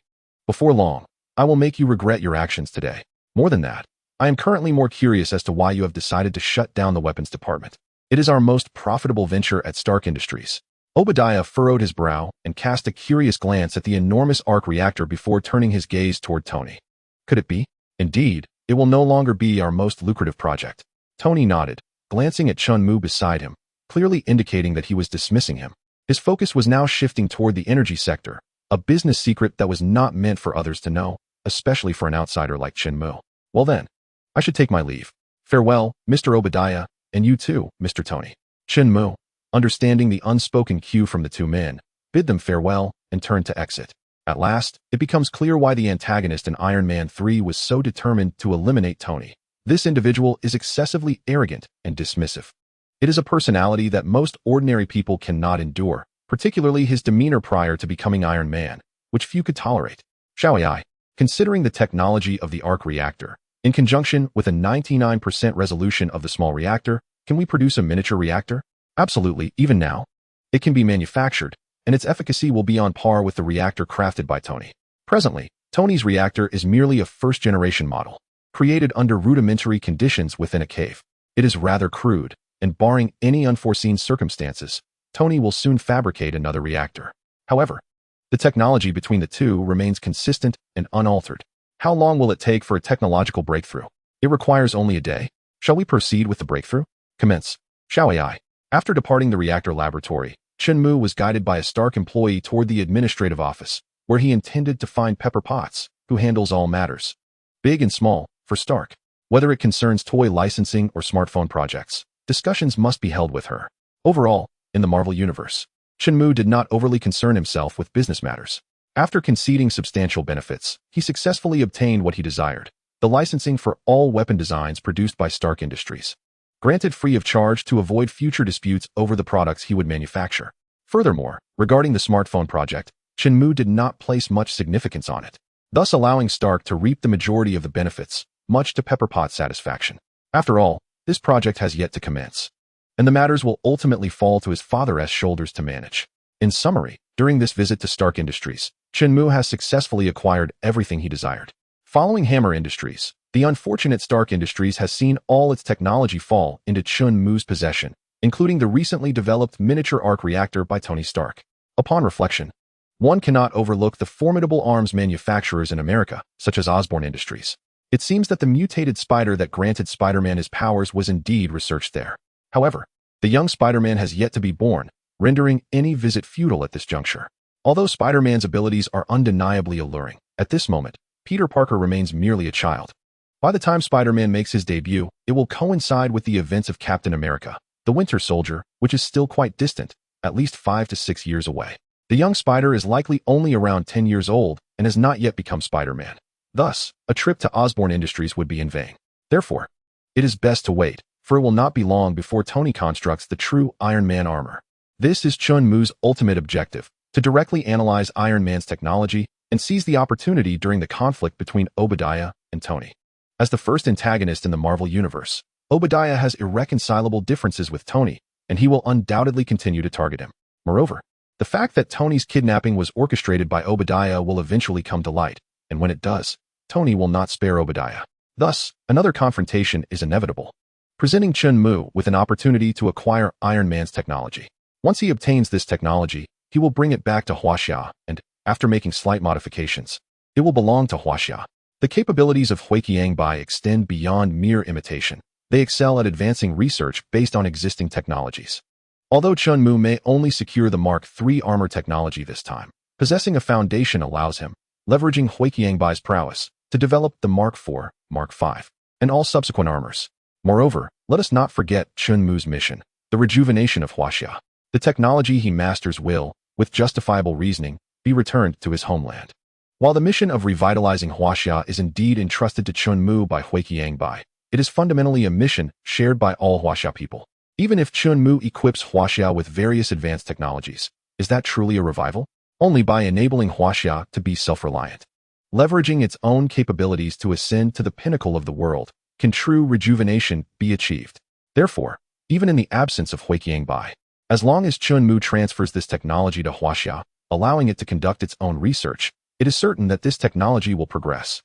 Before long, I will make you regret your actions today. More than that, I am currently more curious as to why you have decided to shut down the weapons department. It is our most profitable venture at Stark Industries." Obadiah furrowed his brow and cast a curious glance at the enormous arc-reactor before turning his gaze toward Tony. "Could it be? Indeed, it will no longer be our most lucrative project." Tony nodded, glancing at Chenmu beside him, clearly indicating that he was dismissing him. His focus was now shifting toward the energy sector, a business secret that was not meant for others to know, especially for an outsider like Chenmu. "Well then, I should take my leave. Farewell, Mr. Obadiah, and you too, Mr. Tony." Chenmu, understanding the unspoken cue from the two men, bid them farewell and turned to exit. At last, it becomes clear why the antagonist in Iron Man 3 was so determined to eliminate Tony. This individual is excessively arrogant and dismissive. It is a personality that most ordinary people cannot endure, particularly his demeanor prior to becoming Iron Man, which few could tolerate. Shall we? Considering the technology of the arc-reactor, in conjunction with a 99% resolution of the small reactor, can we produce a miniature reactor? Absolutely, even now. It can be manufactured, and its efficacy will be on par with the reactor crafted by Tony. Presently, Tony's reactor is merely a first-generation model, created under rudimentary conditions within a cave. It is rather crude, and barring any unforeseen circumstances, Tony will soon fabricate another reactor. However, the technology between the two remains consistent and unaltered. How long will it take for a technological breakthrough? It requires only a day. Shall we proceed with the breakthrough? Commence. Shall AI? After departing the reactor laboratory, Chunmu was guided by a Stark employee toward the administrative office, where he intended to find Pepper Potts, who handles all matters, big and small, for Stark. Whether it concerns toy licensing or smartphone projects, discussions must be held with her. Overall, in the Marvel Universe, Chunmu did not overly concern himself with business matters. After conceding substantial benefits, he successfully obtained what he desired, the licensing for all weapon designs produced by Stark Industries, granted free of charge to avoid future disputes over the products he would manufacture. Furthermore, regarding the smartphone project, Chunmu did not place much significance on it, thus allowing Stark to reap the majority of the benefits, much to Pepper Potts' satisfaction. After all, this project has yet to commence, and the matters will ultimately fall to his father's shoulders to manage. In summary, during this visit to Stark Industries, Chunmu has successfully acquired everything he desired. Following Hammer Industries, the unfortunate Stark Industries has seen all its technology fall into Chunmu's possession, including the recently developed miniature arc-reactor by Tony Stark. Upon reflection, one cannot overlook the formidable arms manufacturers in America, such as Osborn Industries. It seems that the mutated spider that granted Spider-Man his powers was indeed researched there. However, the young Spider-Man has yet to be born, rendering any visit futile at this juncture. Although Spider-Man's abilities are undeniably alluring, at this moment, Peter Parker remains merely a child. By the time Spider-Man makes his debut, it will coincide with the events of Captain America, the Winter Soldier, which is still quite distant, at least 5 to 6 years away. The young Spider is likely only around 10 years old and has not yet become Spider-Man. Thus, a trip to Osborn Industries would be in vain. Therefore, it is best to wait, for it will not be long before Tony constructs the true Iron Man armor. This is Chunmu's ultimate objective, to directly analyze Iron Man's technology and seize the opportunity during the conflict between Obadiah and Tony. As the first antagonist in the Marvel Universe, Obadiah has irreconcilable differences with Tony, and he will undoubtedly continue to target him. Moreover, the fact that Tony's kidnapping was orchestrated by Obadiah will eventually come to light, and when it does, Tony will not spare Obadiah. Thus, another confrontation is inevitable, presenting Chunmu with an opportunity to acquire Iron Man's technology. Once he obtains this technology, he will bring it back to Huaxia, and, after making slight modifications, it will belong to Huaxia. The capabilities of QilinArmor's extend beyond mere imitation. They excel at advancing research based on existing technologies. Although Chunmu may only secure the Mark III armor technology this time, possessing a foundation allows him, leveraging QilinArmor's prowess, to develop the Mark IV, Mark V, and all subsequent armors. Moreover, let us not forget Chunmu's mission, the rejuvenation of Huaxia. The technology he masters will, with justifiable reasoning, be returned to his homeland. While the mission of revitalizing Huaxia is indeed entrusted to Chunmu by QilinArmor, it is fundamentally a mission shared by all Huaxia people. Even if Chunmu equips Huaxia with various advanced technologies, is that truly a revival? Only by enabling Huaxia to be self-reliant, leveraging its own capabilities to ascend to the pinnacle of the world, can true rejuvenation be achieved. Therefore, even in the absence of QilinArmor, as long as Chunmu transfers this technology to Huaxia, allowing it to conduct its own research, it is certain that this technology will progress.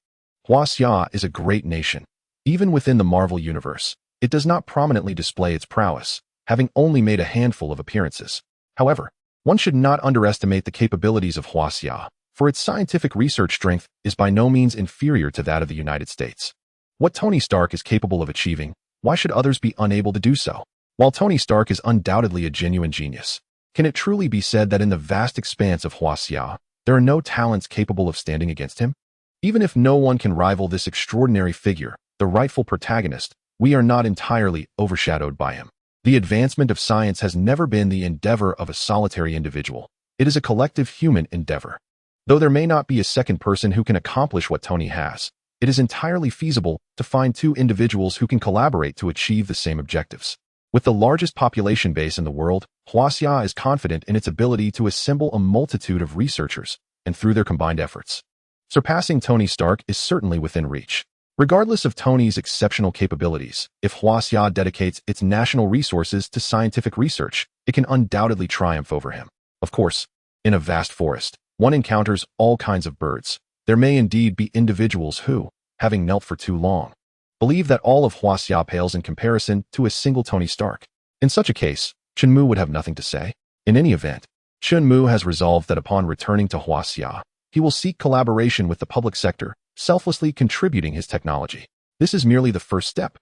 Huaxia is a great nation. Even within the Marvel Universe, it does not prominently display its prowess, having only made a handful of appearances. However, one should not underestimate the capabilities of Huaxia, for its scientific research strength is by no means inferior to that of the United States. What Tony Stark is capable of achieving, why should others be unable to do so? While Tony Stark is undoubtedly a genuine genius, can it truly be said that in the vast expanse of Huaxia, there are no talents capable of standing against him? Even if no one can rival this extraordinary figure, the rightful protagonist, we are not entirely overshadowed by him. The advancement of science has never been the endeavor of a solitary individual. It is a collective human endeavor. Though there may not be a second person who can accomplish what Tony has, it is entirely feasible to find two individuals who can collaborate to achieve the same objectives. With the largest population base in the world, Huaxia is confident in its ability to assemble a multitude of researchers, and through their combined efforts, surpassing Tony Stark is certainly within reach. Regardless of Tony's exceptional capabilities, if Huaxia dedicates its national resources to scientific research, it can undoubtedly triumph over him. Of course, in a vast forest, one encounters all kinds of birds. There may indeed be individuals who, having knelt for too long, believe that all of Huaxia pales in comparison to a single Tony Stark. In such a case, Chunmu would have nothing to say. In any event, Chunmu has resolved that upon returning to Huaxia, he will seek collaboration with the public sector, selflessly contributing his technology. This is merely the first step.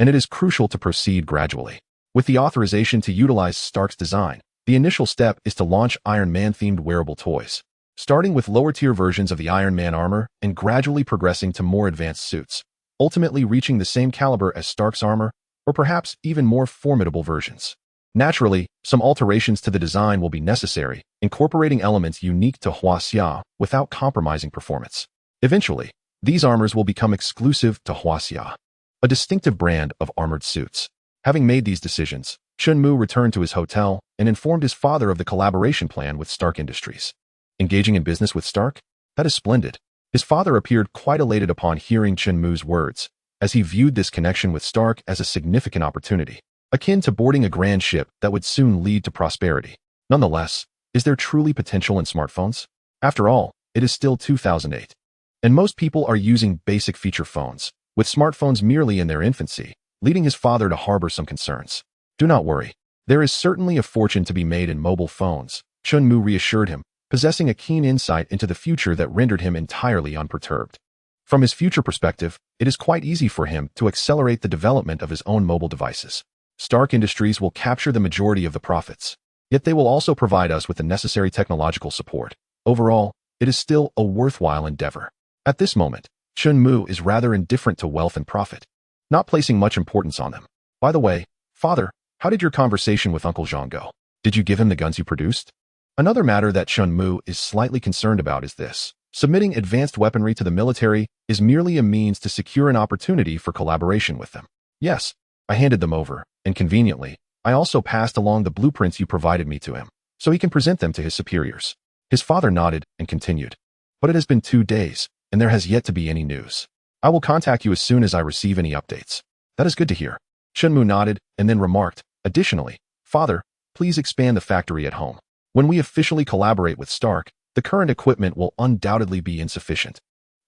and it is crucial to proceed gradually. With the authorization to utilize Stark's design, the initial step is to launch Iron Man-themed wearable toys, starting with lower-tier versions of the Iron Man armor and gradually progressing to more advanced suits, ultimately reaching the same caliber as Stark's armor, or perhaps even more formidable versions. Naturally, some alterations to the design will be necessary, incorporating elements unique to Huaxia without compromising performance. Eventually, these armors will become exclusive to Huaxia, a distinctive brand of armored suits. Having made these decisions, Chunmu returned to his hotel and informed his father of the collaboration plan with Stark Industries. Engaging in business with Stark? That is splendid. His father appeared quite elated upon hearing Chunmu's words, as he viewed this connection with Stark as a significant opportunity, akin to boarding a grand ship that would soon lead to prosperity. Nonetheless, is there truly potential in smartphones? After all, it is still 2008, and most people are using basic feature phones, with smartphones merely in their infancy, leading his father to harbor some concerns. Do not worry. There is certainly a fortune to be made in mobile phones, Chunmu reassured him, possessing a keen insight into the future that rendered him entirely unperturbed. From his future perspective, it is quite easy for him to accelerate the development of his own mobile devices. Stark Industries will capture the majority of the profits, yet they will also provide us with the necessary technological support. Overall, it is still a worthwhile endeavor. At this moment, Chunmu is rather indifferent to wealth and profit, not placing much importance on them. By the way, father, how did your conversation with Uncle Zhang go? Did you give him the guns you produced? Another matter that Chunmu is slightly concerned about is this. Submitting advanced weaponry to the military is merely a means to secure an opportunity for collaboration with them. Yes, I handed them over, and conveniently, I also passed along the blueprints you provided me to him, so he can present them to his superiors. His father nodded and continued. But it has been 2 days, and there has yet to be any news. I will contact you as soon as I receive any updates. That is good to hear. Chunmu nodded and then remarked, additionally, father, please expand the factory at home. When we officially collaborate with Stark, the current equipment will undoubtedly be insufficient.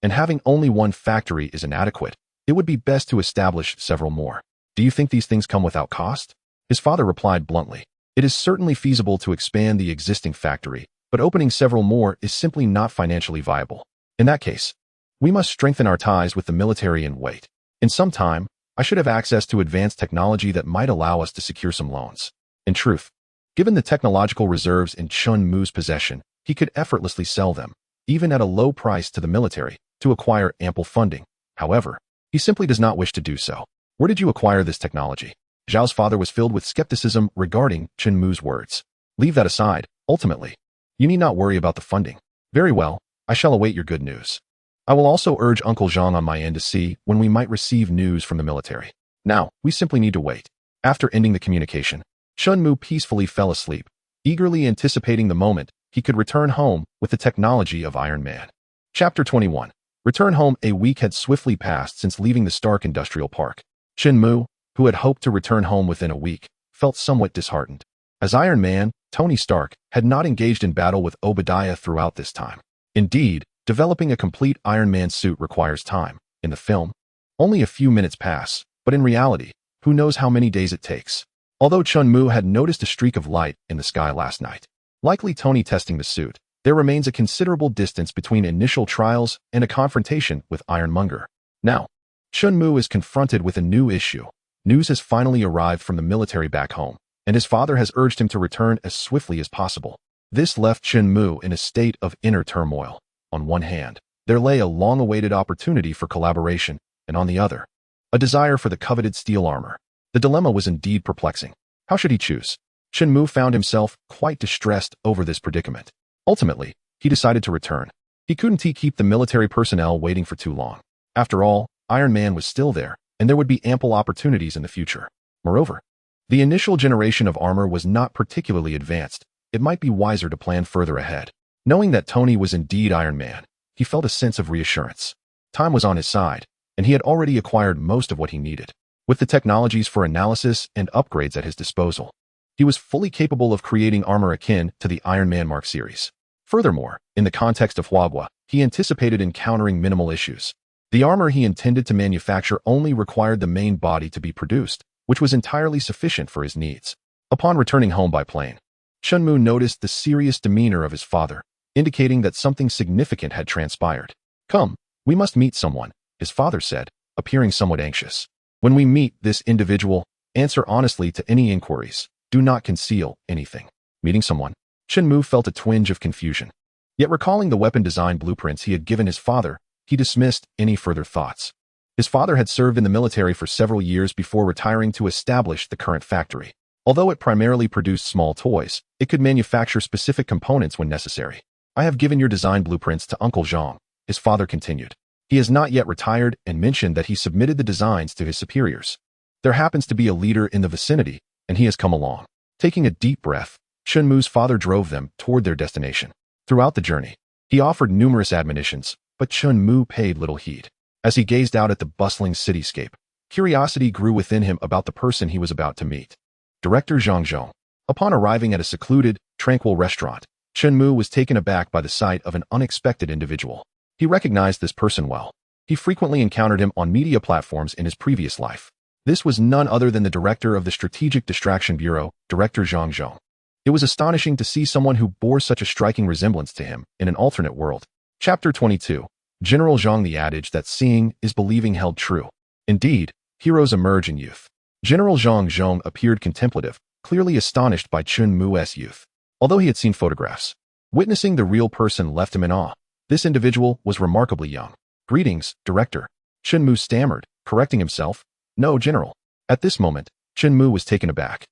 And having only one factory is inadequate. It would be best to establish several more. Do you think these things come without cost? His father replied bluntly. It is certainly feasible to expand the existing factory, but opening several more is simply not financially viable. In that case, we must strengthen our ties with the military and wait. In some time, I should have access to advanced technology that might allow us to secure some loans. In truth, given the technological reserves in Chunmu's possession, he could effortlessly sell them, even at a low price to the military, to acquire ample funding. However, he simply does not wish to do so. Where did you acquire this technology? Zhao's father was filled with skepticism regarding Chunmu's words. Leave that aside, ultimately. You need not worry about the funding. Very well, I shall await your good news. I will also urge Uncle Zhang on my end to see when we might receive news from the military. Now, we simply need to wait. After ending the communication, Chunmu peacefully fell asleep, eagerly anticipating the moment he could return home with the technology of Iron Man. Chapter 21. Return home. A week had swiftly passed since leaving the Stark Industrial Park. Chunmu, who had hoped to return home within a week, felt somewhat disheartened. As Iron Man, Tony Stark had not engaged in battle with Obadiah throughout this time. Indeed, developing a complete Iron Man suit requires time. In the film, only a few minutes pass, but in reality, who knows how many days it takes. Although Chunmu had noticed a streak of light in the sky last night, likely Tony testing the suit, there remains a considerable distance between initial trials and a confrontation with Ironmonger. Now, Chunmu is confronted with a new issue. News has finally arrived from the military back home, and his father has urged him to return as swiftly as possible. This left Chunmu in a state of inner turmoil. On one hand, there lay a long-awaited opportunity for collaboration, and on the other, a desire for the coveted steel armor. The dilemma was indeed perplexing. How should he choose? Chunmu found himself quite distressed over this predicament. Ultimately, he decided to return. He couldn't keep the military personnel waiting for too long. After all, Iron Man was still there, and there would be ample opportunities in the future. Moreover, the initial generation of armor was not particularly advanced. It might be wiser to plan further ahead. Knowing that Tony was indeed Iron Man, he felt a sense of reassurance. Time was on his side, and he had already acquired most of what he needed. With the technologies for analysis and upgrades at his disposal, he was fully capable of creating armor akin to the Iron Man Mark series. Furthermore, in the context of Huagua, he anticipated encountering minimal issues. The armor he intended to manufacture only required the main body to be produced, which was entirely sufficient for his needs. Upon returning home by plane, Chunmu noticed the serious demeanor of his father, indicating that something significant had transpired. Come, we must meet someone, his father said, appearing somewhat anxious. When we meet this individual, answer honestly to any inquiries. Do not conceal anything. Meeting someone, Chen Mu felt a twinge of confusion. Yet recalling the weapon design blueprints he had given his father, he dismissed any further thoughts. His father had served in the military for several years before retiring to establish the current factory. Although it primarily produced small toys, it could manufacture specific components when necessary. I have given your design blueprints to Uncle Zhang, his father continued. He has not yet retired and mentioned that he submitted the designs to his superiors. There happens to be a leader in the vicinity, and he has come along. Taking a deep breath, Chen Mu's father drove them toward their destination. Throughout the journey, he offered numerous admonitions, but Chen Mu paid little heed. As he gazed out at the bustling cityscape, curiosity grew within him about the person he was about to meet. Director Zhang Zhong. Upon arriving at a secluded, tranquil restaurant, Chen Mu was taken aback by the sight of an unexpected individual. He recognized this person well. He frequently encountered him on media platforms in his previous life. This was none other than the director of the Strategic Distraction Bureau, Director Zhang Zhong. It was astonishing to see someone who bore such a striking resemblance to him in an alternate world. Chapter 22. General Zhang. The adage that seeing is believing held true. Indeed, heroes emerge in youth. General Zhang Zhong appeared contemplative, clearly astonished by Chen Mu's youth. Although he had seen photographs, witnessing the real person left him in awe. This individual was remarkably young. Greetings, Director. Chen Mu stammered, correcting himself. No, General. At this moment, Chen Mu was taken aback.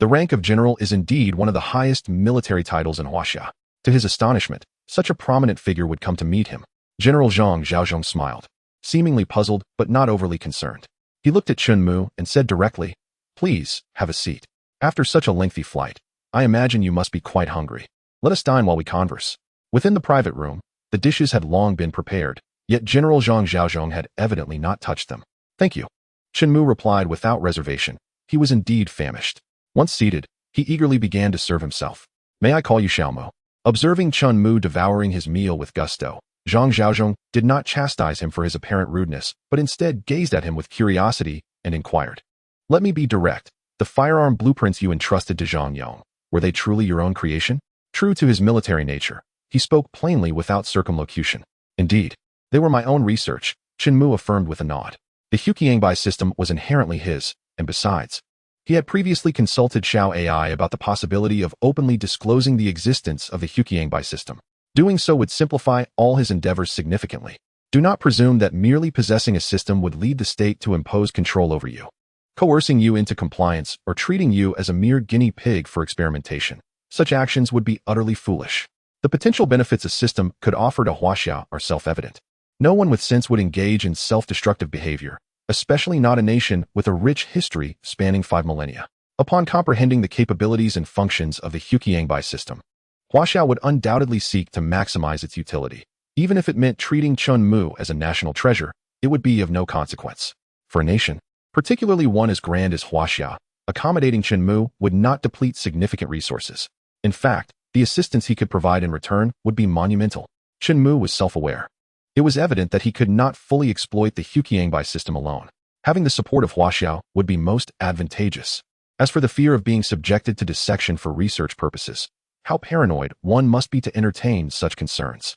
The rank of general is indeed one of the highest military titles in Huaxia. To his astonishment, such a prominent figure would come to meet him. General Zhang Zhaozhong smiled, seemingly puzzled but not overly concerned. He looked at Chen Mu and said directly, "Please, have a seat. After such a lengthy flight, I imagine you must be quite hungry. Let us dine while we converse." Within the private room, the dishes had long been prepared, yet General Zhang Zhaozhong had evidently not touched them. "Thank you." Chen Mu replied without reservation. He was indeed famished. Once seated, he eagerly began to serve himself. "May I call you Xiaomo?" Observing Chen Mu devouring his meal with gusto, Zhang Zhaozhong did not chastise him for his apparent rudeness, but instead gazed at him with curiosity and inquired. "Let me be direct. The firearm blueprints you entrusted to Zhang Yong, were they truly your own creation?" True to his military nature, he spoke plainly without circumlocution. "Indeed, they were my own research," Chen Mu affirmed with a nod. The QilinArmor's system was inherently his, and besides, he had previously consulted Xiao AI about the possibility of openly disclosing the existence of the QilinArmor's system. Doing so would simplify all his endeavors significantly. Do not presume that merely possessing a system would lead the state to impose control over you, coercing you into compliance or treating you as a mere guinea pig for experimentation. Such actions would be utterly foolish. The potential benefits a system could offer to Huaxia are self-evident. No one with sense would engage in self-destructive behavior, especially not a nation with a rich history spanning 5 millennia. Upon comprehending the capabilities and functions of the QilinArmor's system, Huaxia would undoubtedly seek to maximize its utility. Even if it meant treating Chen Mu as a national treasure, it would be of no consequence. For a nation, particularly one as grand as Huaxia, accommodating Chen Mu would not deplete significant resources. In fact, the assistance he could provide in return would be monumental. Chen Mu was self-aware. It was evident that he could not fully exploit the QilinArmor's system alone. Having the support of Huaxia would be most advantageous. As for the fear of being subjected to dissection for research purposes, how paranoid one must be to entertain such concerns.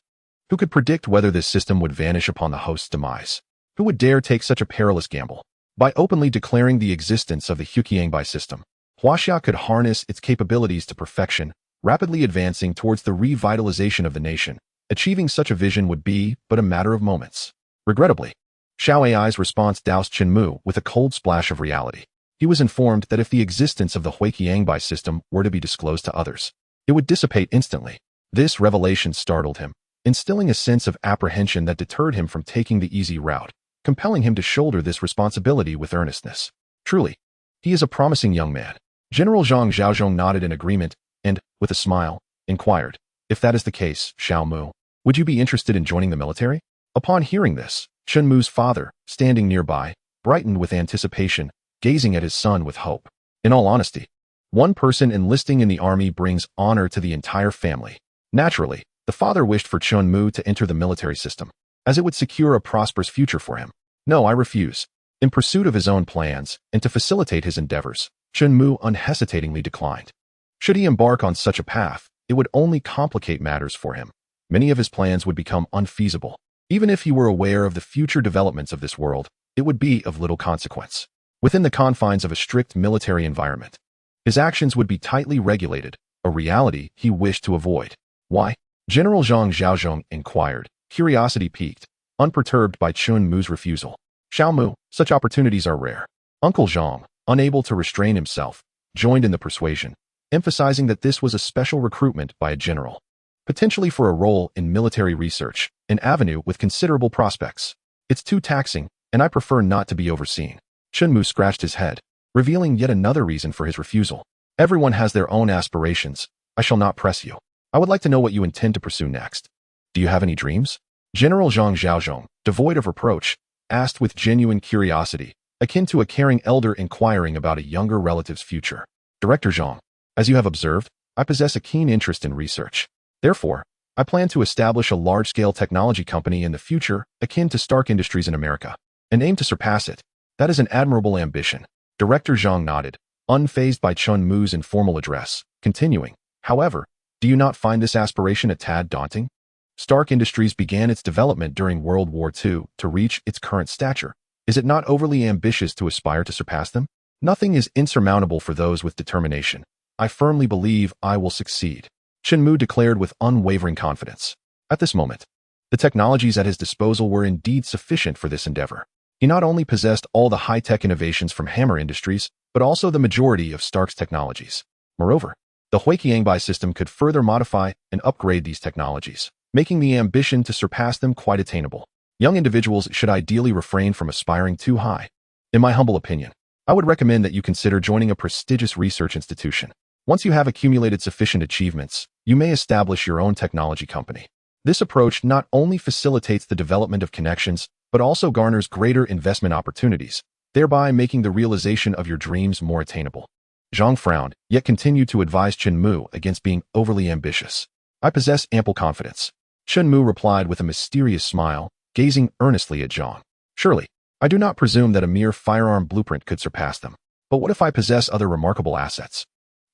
Who could predict whether this system would vanish upon the host's demise? Who would dare take such a perilous gamble? By openly declaring the existence of the QilinArmor's system, Huaxia could harness its capabilities to perfection, rapidly advancing towards the revitalization of the nation. Achieving such a vision would be but a matter of moments. Regrettably, Xiao AI's response doused Chen Mu with a cold splash of reality. He was informed that if the existence of the QilinArmor's system were to be disclosed to others, it would dissipate instantly. This revelation startled him, instilling a sense of apprehension that deterred him from taking the easy route, compelling him to shoulder this responsibility with earnestness. Truly, he is a promising young man. General Zhang Zhaozhong nodded in agreement and, with a smile, inquired, "If that is the case, Xiao Mu, would you be interested in joining the military?" Upon hearing this, Chen Mu's father, standing nearby, brightened with anticipation, gazing at his son with hope. In all honesty, one person enlisting in the army brings honor to the entire family. Naturally, the father wished for Chen Mu to enter the military system, as it would secure a prosperous future for him. "No, I refuse." In pursuit of his own plans, and to facilitate his endeavors, Chen Mu unhesitatingly declined. Should he embark on such a path, it would only complicate matters for him. Many of his plans would become unfeasible. Even if he were aware of the future developments of this world, it would be of little consequence. within the confines of a strict military environment. His actions would be tightly regulated, a reality he wished to avoid. Why? General Zhang Xiaozhong inquired, curiosity piqued, unperturbed by Chun Mu's refusal. Xiao Mu, such opportunities are rare. Uncle Zhang, unable to restrain himself, joined in the persuasion, emphasizing that this was a special recruitment by a general, potentially for a role in military research, an avenue with considerable prospects. It's too taxing, and I prefer not to be overseen. Chun Mu scratched his head, revealing yet another reason for his refusal. Everyone has their own aspirations. I shall not press you. I would like to know what you intend to pursue next. Do you have any dreams? General Zhang Xiaozhong, devoid of reproach, asked with genuine curiosity, akin to a caring elder inquiring about a younger relative's future. Director Zhang, as you have observed, I possess a keen interest in research. Therefore, I plan to establish a large-scale technology company in the future akin to Stark Industries in America, and aim to surpass it. That is an admirable ambition. Director Zhang nodded, unfazed by Chun Mu's informal address, continuing, however, do you not find this aspiration a tad daunting? Stark Industries began its development during World War II to reach its current stature. Is it not overly ambitious to aspire to surpass them? Nothing is insurmountable for those with determination. I firmly believe I will succeed, Chun Mu declared with unwavering confidence. At this moment, the technologies at his disposal were indeed sufficient for this endeavor. He not only possessed all the high-tech innovations from Hammer Industries, but also the majority of Stark's technologies. Moreover, the QilinArmor's system could further modify and upgrade these technologies, making the ambition to surpass them quite attainable. Young individuals should ideally refrain from aspiring too high. In my humble opinion, I would recommend that you consider joining a prestigious research institution. Once you have accumulated sufficient achievements, you may establish your own technology company. This approach not only facilitates the development of connections, but also garners greater investment opportunities, thereby making the realization of your dreams more attainable. Zhang frowned, yet continued to advise Chun Mu against being overly ambitious. I possess ample confidence, Chun Mu replied with a mysterious smile, gazing earnestly at Zhang. Surely, I do not presume that a mere firearm blueprint could surpass them. But what if I possess other remarkable assets?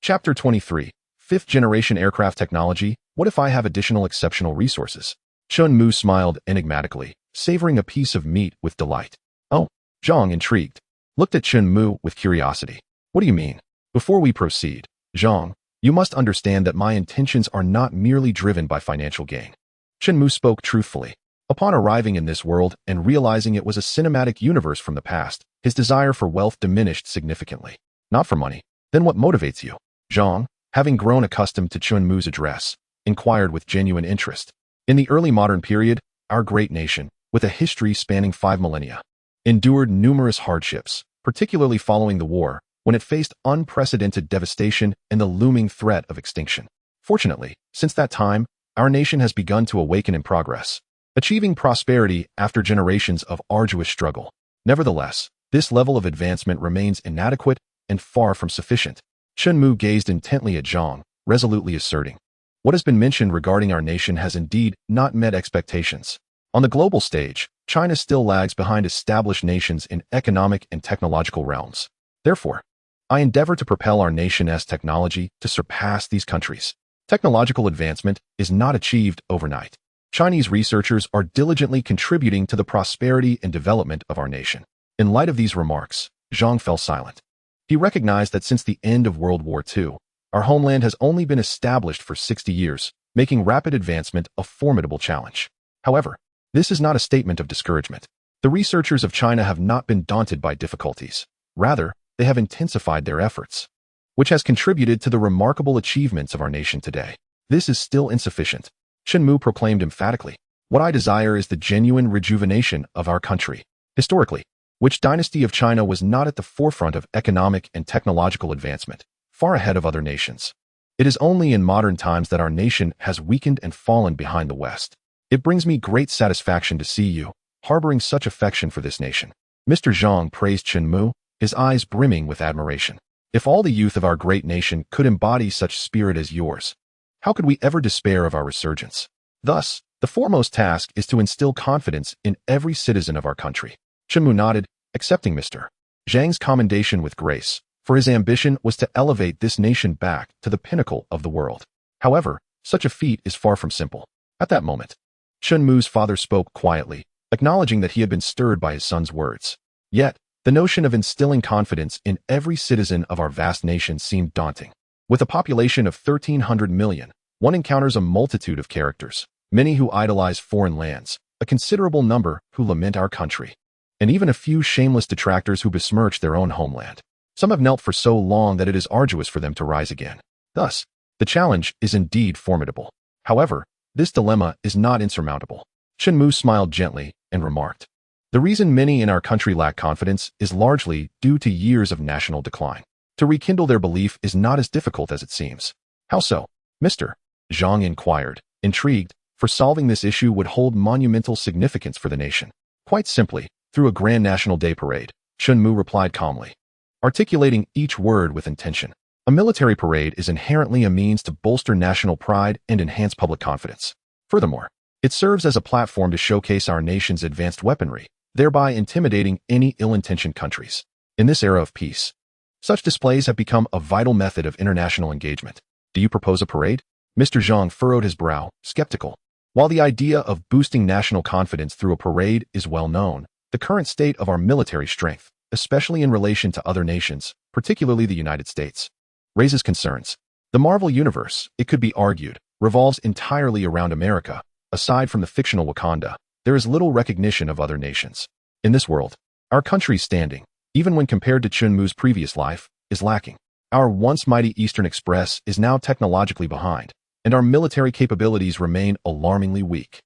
Chapter 23, 5th Generation Aircraft Technology. What if I have additional exceptional resources? Chun Mu smiled enigmatically, savoring a piece of meat with delight. Oh, Zhang, intrigued, looked at Chun Mu with curiosity. What do you mean? Before we proceed, Zhang, you must understand that my intentions are not merely driven by financial gain. Chun Mu spoke truthfully. Upon arriving in this world and realizing it was a cinematic universe from the past, his desire for wealth diminished significantly. Not for money. Then what motivates you? Zhang, having grown accustomed to Chun Mu's address, inquired with genuine interest. In the early modern period, our great nation, with a history spanning 5 millennia, endured numerous hardships, particularly following the war, when it faced unprecedented devastation and the looming threat of extinction. Fortunately, since that time, our nation has begun to awaken in progress, achieving prosperity after generations of arduous struggle. Nevertheless, this level of advancement remains inadequate and far from sufficient. Chun Mu gazed intently at Zhang, resolutely asserting, what has been mentioned regarding our nation has indeed not met expectations. On the global stage, China still lags behind established nations in economic and technological realms. Therefore, I endeavor to propel our nation's technology to surpass these countries. Technological advancement is not achieved overnight. Chinese researchers are diligently contributing to the prosperity and development of our nation. In light of these remarks, Zhang fell silent. He recognized that since the end of World War II, our homeland has only been established for 60 years, making rapid advancement a formidable challenge. However, this is not a statement of discouragement. The researchers of China have not been daunted by difficulties. Rather, they have intensified their efforts, which has contributed to the remarkable achievements of our nation today. This is still insufficient, Chun Mu proclaimed emphatically. What I desire is the genuine rejuvenation of our country. Historically, which dynasty of China was not at the forefront of economic and technological advancement, far ahead of other nations? It is only in modern times that our nation has weakened and fallen behind the West. It brings me great satisfaction to see you harboring such affection for this nation. Mr. Zhang praised Chun Mu, his eyes brimming with admiration. If all the youth of our great nation could embody such spirit as yours, how could we ever despair of our resurgence? Thus, the foremost task is to instill confidence in every citizen of our country. Chun Mu nodded, accepting Mr. Zhang's commendation with grace, for his ambition was to elevate this nation back to the pinnacle of the world. However, such a feat is far from simple. At that moment, Chun Mu's father spoke quietly, acknowledging that he had been stirred by his son's words. Yet, The notion of instilling confidence in every citizen of our vast nation seemed daunting. With a population of 1,300 million, one encounters a multitude of characters, many who idolize foreign lands, a considerable number who lament our country, and even a few shameless detractors who besmirch their own homeland. Some have knelt for so long that it is arduous for them to rise again. Thus, the challenge is indeed formidable. However, this dilemma is not insurmountable. Chen Mu smiled gently and remarked, "The reason many in our country lack confidence is largely due to years of national decline. To rekindle their belief is not as difficult as it seems." "How so, Mr.?" Zhang inquired, intrigued, for solving this issue would hold monumental significance for the nation. "Quite simply, through a grand National Day parade," Chen Mu replied calmly, articulating each word with intention. A military parade is inherently a means to bolster national pride and enhance public confidence. Furthermore, it serves as a platform to showcase our nation's advanced weaponry, thereby intimidating any ill-intentioned countries. In this era of peace, such displays have become a vital method of international engagement. "Do you propose a parade?" Mr. Zhang furrowed his brow, skeptical. While the idea of boosting national confidence through a parade is well known, the current state of our military strength, especially in relation to other nations, particularly the United States, raises concerns. The Marvel Universe, it could be argued, revolves entirely around America. Aside from the fictional Wakanda, there is little recognition of other nations. In this world, our country's standing, even when compared to Chen Mu's previous life, is lacking. Our once mighty Eastern Express is now technologically behind, and our military capabilities remain alarmingly weak.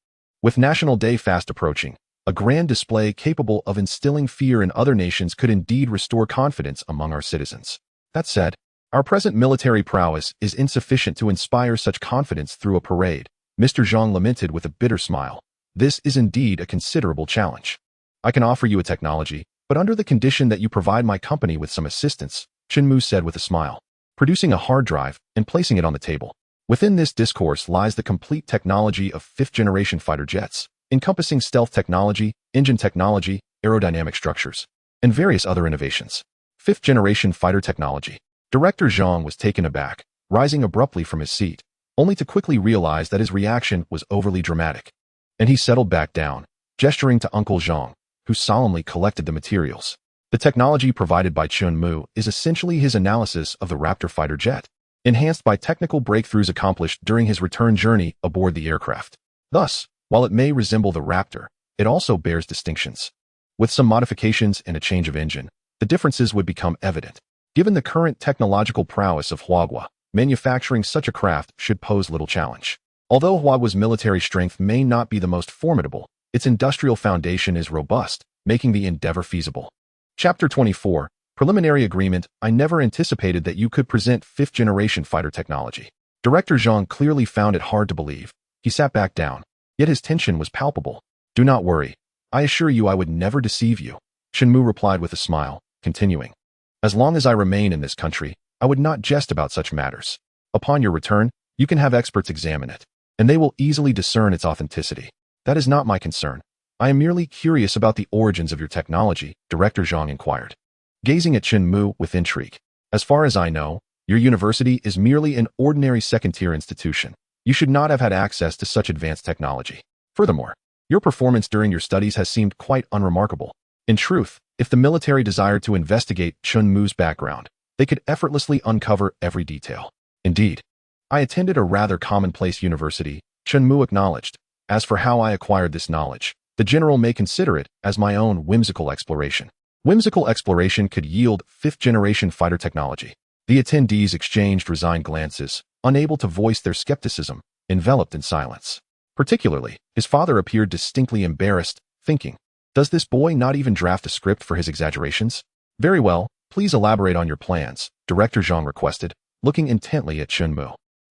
With National Day fast approaching, a grand display capable of instilling fear in other nations could indeed restore confidence among our citizens. That said, our present military prowess is insufficient to inspire such confidence through a parade, Mr. Zhang lamented with a bitter smile. This is indeed a considerable challenge. "I can offer you a technology, but under the condition that you provide my company with some assistance," Chen Mu said with a smile, producing a hard drive and placing it on the table. Within this discourse lies the complete technology of fifth-generation fighter jets, encompassing stealth technology, engine technology, aerodynamic structures, and various other innovations. Fifth-generation fighter technology. Director Zhang was taken aback, rising abruptly from his seat, only to quickly realize that his reaction was overly dramatic. And he settled back down, gesturing to Uncle Zhang, who solemnly collected the materials. The technology provided by Chen Mu is essentially his analysis of the Raptor fighter jet, enhanced by technical breakthroughs accomplished during his return journey aboard the aircraft. Thus, while it may resemble the Raptor, it also bears distinctions. With some modifications and a change of engine, the differences would become evident. Given the current technological prowess of Huagua, manufacturing such a craft should pose little challenge. Although Huagua's military strength may not be the most formidable, its industrial foundation is robust, making the endeavor feasible. Chapter 24, Preliminary Agreement. I never anticipated that you could present fifth-generation fighter technology. Director Zhang clearly found it hard to believe. He sat back down, yet his tension was palpable. "Do not worry. I assure you I would never deceive you," Chen Mu replied with a smile, continuing. "As long as I remain in this country, I would not jest about such matters. Upon your return, you can have experts examine it, and they will easily discern its authenticity. That is not my concern. I am merely curious about the origins of your technology," Director Zhang inquired, gazing at Chen Mu with intrigue. "As far as I know, your university is merely an ordinary second-tier institution. You should not have had access to such advanced technology. Furthermore, your performance during your studies has seemed quite unremarkable. In truth, if the military desired to investigate Chen Mu's background, they could effortlessly uncover every detail. Indeed, I attended a rather commonplace university," Chen Mu acknowledged. "As for how I acquired this knowledge, the general may consider it as my own whimsical exploration." Whimsical exploration could yield fifth-generation fighter technology. The attendees exchanged resigned glances, unable to voice their skepticism, enveloped in silence. Particularly, his father appeared distinctly embarrassed, thinking, "Does this boy not even draft a script for his exaggerations?" "Very well, please elaborate on your plans," Director Zhang requested, looking intently at Chen Mu.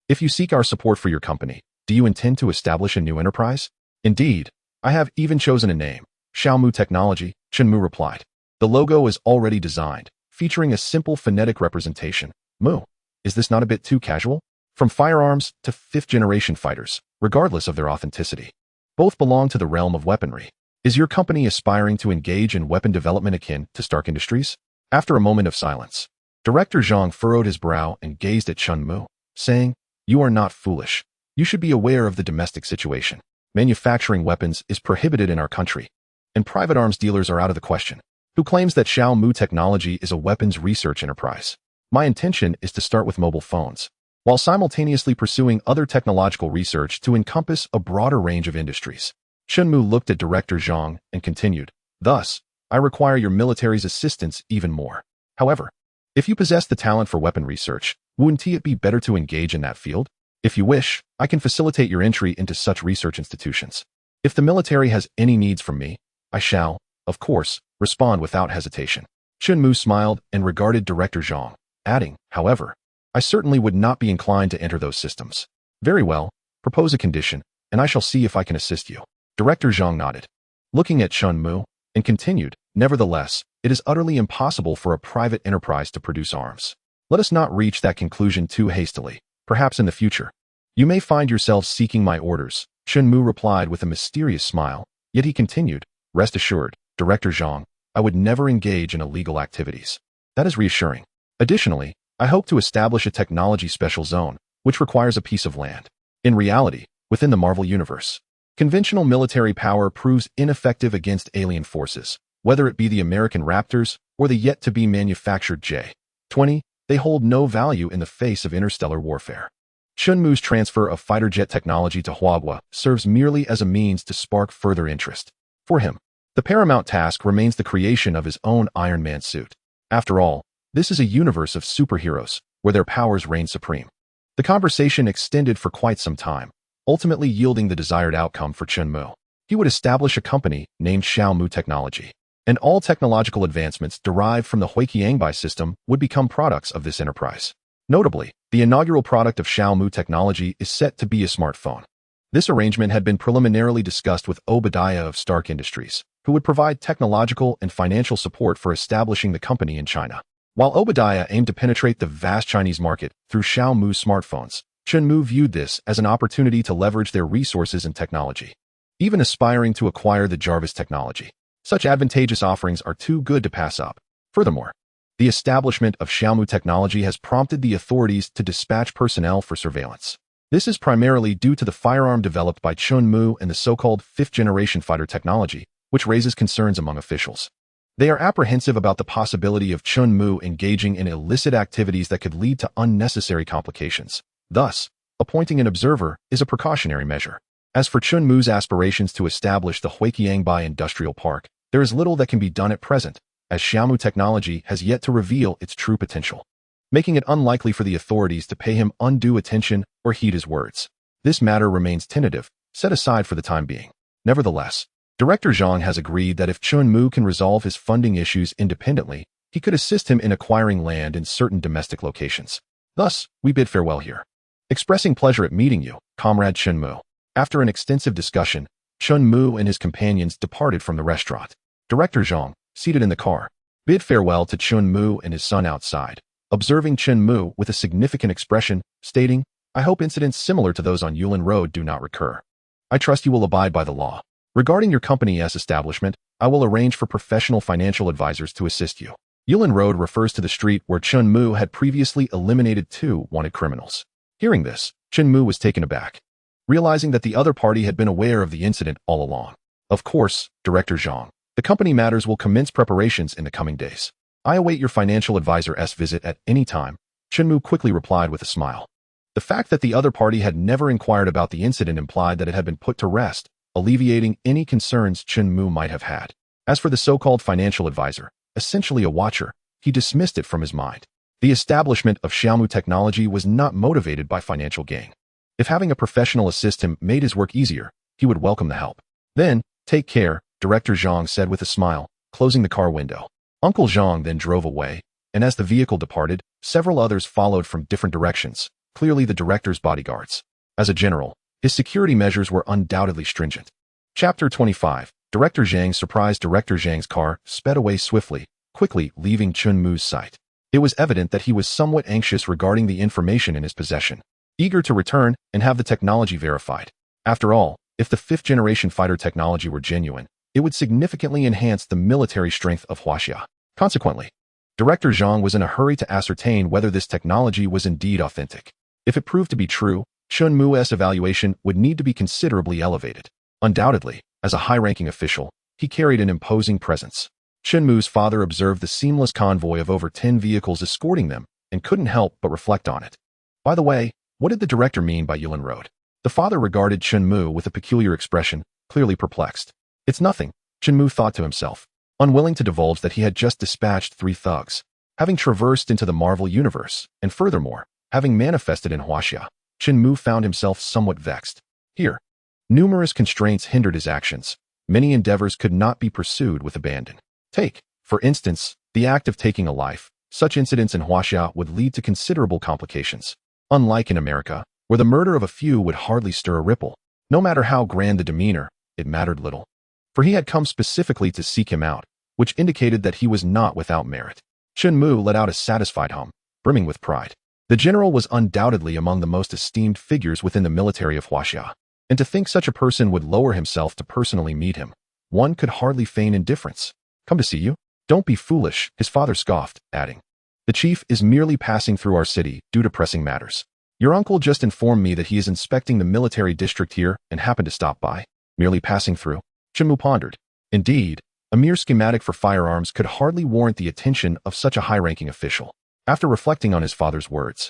"If you seek our support for your company, do you intend to establish a new enterprise?" "Indeed, I have even chosen a name, Xiaomu Technology," Chen Mu replied. "The logo is already designed, featuring a simple phonetic representation. Mu. Is this not a bit too casual? From firearms to fifth-generation fighters, regardless of their authenticity, both belong to the realm of weaponry. Is your company aspiring to engage in weapon development akin to Stark Industries?" After a moment of silence, Director Zhang furrowed his brow and gazed at Chen Mu, saying, "You are not foolish. You should be aware of the domestic situation. Manufacturing weapons is prohibited in our country, and private arms dealers are out of the question. who claims that Xiaomu Technology is a weapons research enterprise. My intention is to start with mobile phones, while simultaneously pursuing other technological research to encompass a broader range of industries. Chunmu looked at Director Zhang and continued, thus, I require your military's assistance even more. However, if you possess the talent for weapon research, wouldn't it be better to engage in that field? If you wish, I can facilitate your entry into such research institutions. If the military has any needs from me, I shall, of course, respond without hesitation. Chunmu smiled and regarded Director Zhang, adding, however, I certainly would not be inclined to enter those systems. Very well, propose a condition, and I shall see if I can assist you. Director Zhang nodded, looking at Chunmu, and continued, nevertheless, it is utterly impossible for a private enterprise to produce arms. Let us not reach that conclusion too hastily. Perhaps in the future, you may find yourselves seeking my orders, Chunmu replied with a mysterious smile, yet he continued, rest assured, Director Zhang, I would never engage in illegal activities. That is reassuring. Additionally, I hope to establish a technology special zone, which requires a piece of land. In reality, within the Marvel Universe, conventional military power proves ineffective against alien forces, whether it be the American Raptors or the yet-to-be manufactured J-20, they hold no value in the face of interstellar warfare. Chunmu's transfer of fighter jet technology to Huahua serves merely as a means to spark further interest. For him, the paramount task remains the creation of his own Iron Man suit. After all, this is a universe of superheroes, where their powers reign supreme. The conversation extended for quite some time, ultimately yielding the desired outcome for Chunmu. He would establish a company named Xiaomu Technology, and all technological advancements derived from the QilinArmor's system would become products of this enterprise. Notably, the inaugural product of Xiaomu Technology is set to be a smartphone. This arrangement had been preliminarily discussed with Obadiah of Stark Industries, who would provide technological and financial support for establishing the company in China. While Obadiah aimed to penetrate the vast Chinese market through Xiaomu's smartphones, Chunmu viewed this as an opportunity to leverage their resources and technology, even aspiring to acquire the Jarvis technology. Such advantageous offerings are too good to pass up. Furthermore, the establishment of Xiaomu Technology has prompted the authorities to dispatch personnel for surveillance. This is primarily due to the firearm developed by Chunmu and the so-called fifth-generation fighter technology, which raises concerns among officials. They are apprehensive about the possibility of Chunmu engaging in illicit activities that could lead to unnecessary complications. Thus, appointing an observer is a precautionary measure. As for Chunmu's aspirations to establish the QilinArmor's Industrial Park, there is little that can be done at present, as Xiaomu Technology has yet to reveal its true potential, making it unlikely for the authorities to pay him undue attention or heed his words. This matter remains tentative, set aside for the time being. Nevertheless, Director Zhang has agreed that if Chunmu can resolve his funding issues independently, he could assist him in acquiring land in certain domestic locations. Thus, we bid farewell here. Expressing pleasure at meeting you, Comrade Chunmu. After an extensive discussion, Chunmu and his companions departed from the restaurant. Director Zhang, seated in the car, bid farewell to Chunmu and his son outside, observing Chunmu with a significant expression, stating, I hope incidents similar to those on Yulin Road do not recur. I trust you will abide by the law. Regarding your company's establishment, I will arrange for professional financial advisors to assist you. Yulin Road refers to the street where Chunmu had previously eliminated 2 wanted criminals. Hearing this, Chunmu was taken aback, realizing that the other party had been aware of the incident all along. Of course, Director Zhang, the company matters will commence preparations in the coming days. I await your financial advisor's visit at any time, Chunmu quickly replied with a smile. The fact that the other party had never inquired about the incident implied that it had been put to rest, alleviating any concerns Chunmu might have had. As for the so-called financial advisor, essentially a watcher, he dismissed it from his mind. The establishment of Xiaomu Technology was not motivated by financial gain. If having a professional assist him made his work easier, he would welcome the help. Then, take care, Director Zhang said with a smile, closing the car window. Uncle Zhang then drove away, and as the vehicle departed, several others followed from different directions, clearly the director's bodyguards. As a general, his security measures were undoubtedly stringent. Chapter 25. Director Zhang's surprise. Director Zhang's car sped away swiftly, quickly leaving Chunmu's sight. It was evident that he was somewhat anxious regarding the information in his possession, eager to return and have the technology verified. After all, if the 5th-generation fighter technology were genuine, it would significantly enhance the military strength of Huaxia. Consequently, Director Zhang was in a hurry to ascertain whether this technology was indeed authentic. If it proved to be true, Chunmu's evaluation would need to be considerably elevated. Undoubtedly, as a high-ranking official, he carried an imposing presence. Shenmu's father observed the seamless convoy of over 10 vehicles escorting them and couldn't help but reflect on it. By the way, what did the director mean by Yulin Road? The father regarded Shenmu with a peculiar expression, clearly perplexed. It's nothing, Shenmu thought to himself, unwilling to divulge that he had just dispatched 3 thugs. Having traversed into the Marvel universe, and furthermore, having manifested in Huaxia, Shenmu found himself somewhat vexed. Here, numerous constraints hindered his actions. Many endeavors could not be pursued with abandon. Take, for instance, the act of taking a life. Such incidents in Huaxia would lead to considerable complications. Unlike in America, where the murder of a few would hardly stir a ripple. No matter how grand the demeanor, it mattered little. For he had come specifically to seek him out, which indicated that he was not without merit. Shenmu let out a satisfied hum, brimming with pride. The general was undoubtedly among the most esteemed figures within the military of Huaxia, and to think such a person would lower himself to personally meet him, one could hardly feign indifference. Come to see you? Don't be foolish, his father scoffed, adding. The chief is merely passing through our city due to pressing matters. Your uncle just informed me that he is inspecting the military district here and happened to stop by. Merely passing through? Shenmu pondered. Indeed, a mere schematic for firearms could hardly warrant the attention of such a high-ranking official. After reflecting on his father's words,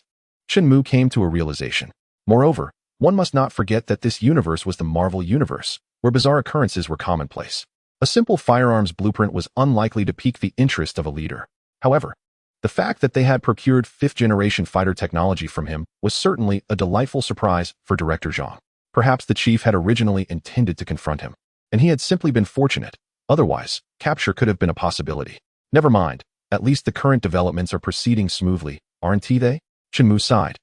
Shenmu came to a realization. Moreover, one must not forget that this universe was the Marvel universe, where bizarre occurrences were commonplace. A simple firearms blueprint was unlikely to pique the interest of a leader. However, the fact that they had procured 5th-generation fighter technology from him was certainly a delightful surprise for Director Zhang. Perhaps the chief had originally intended to confront him, and he had simply been fortunate. Otherwise, capture could have been a possibility. Never mind, at least the current developments are proceeding smoothly, aren't they? Shenmu sighed,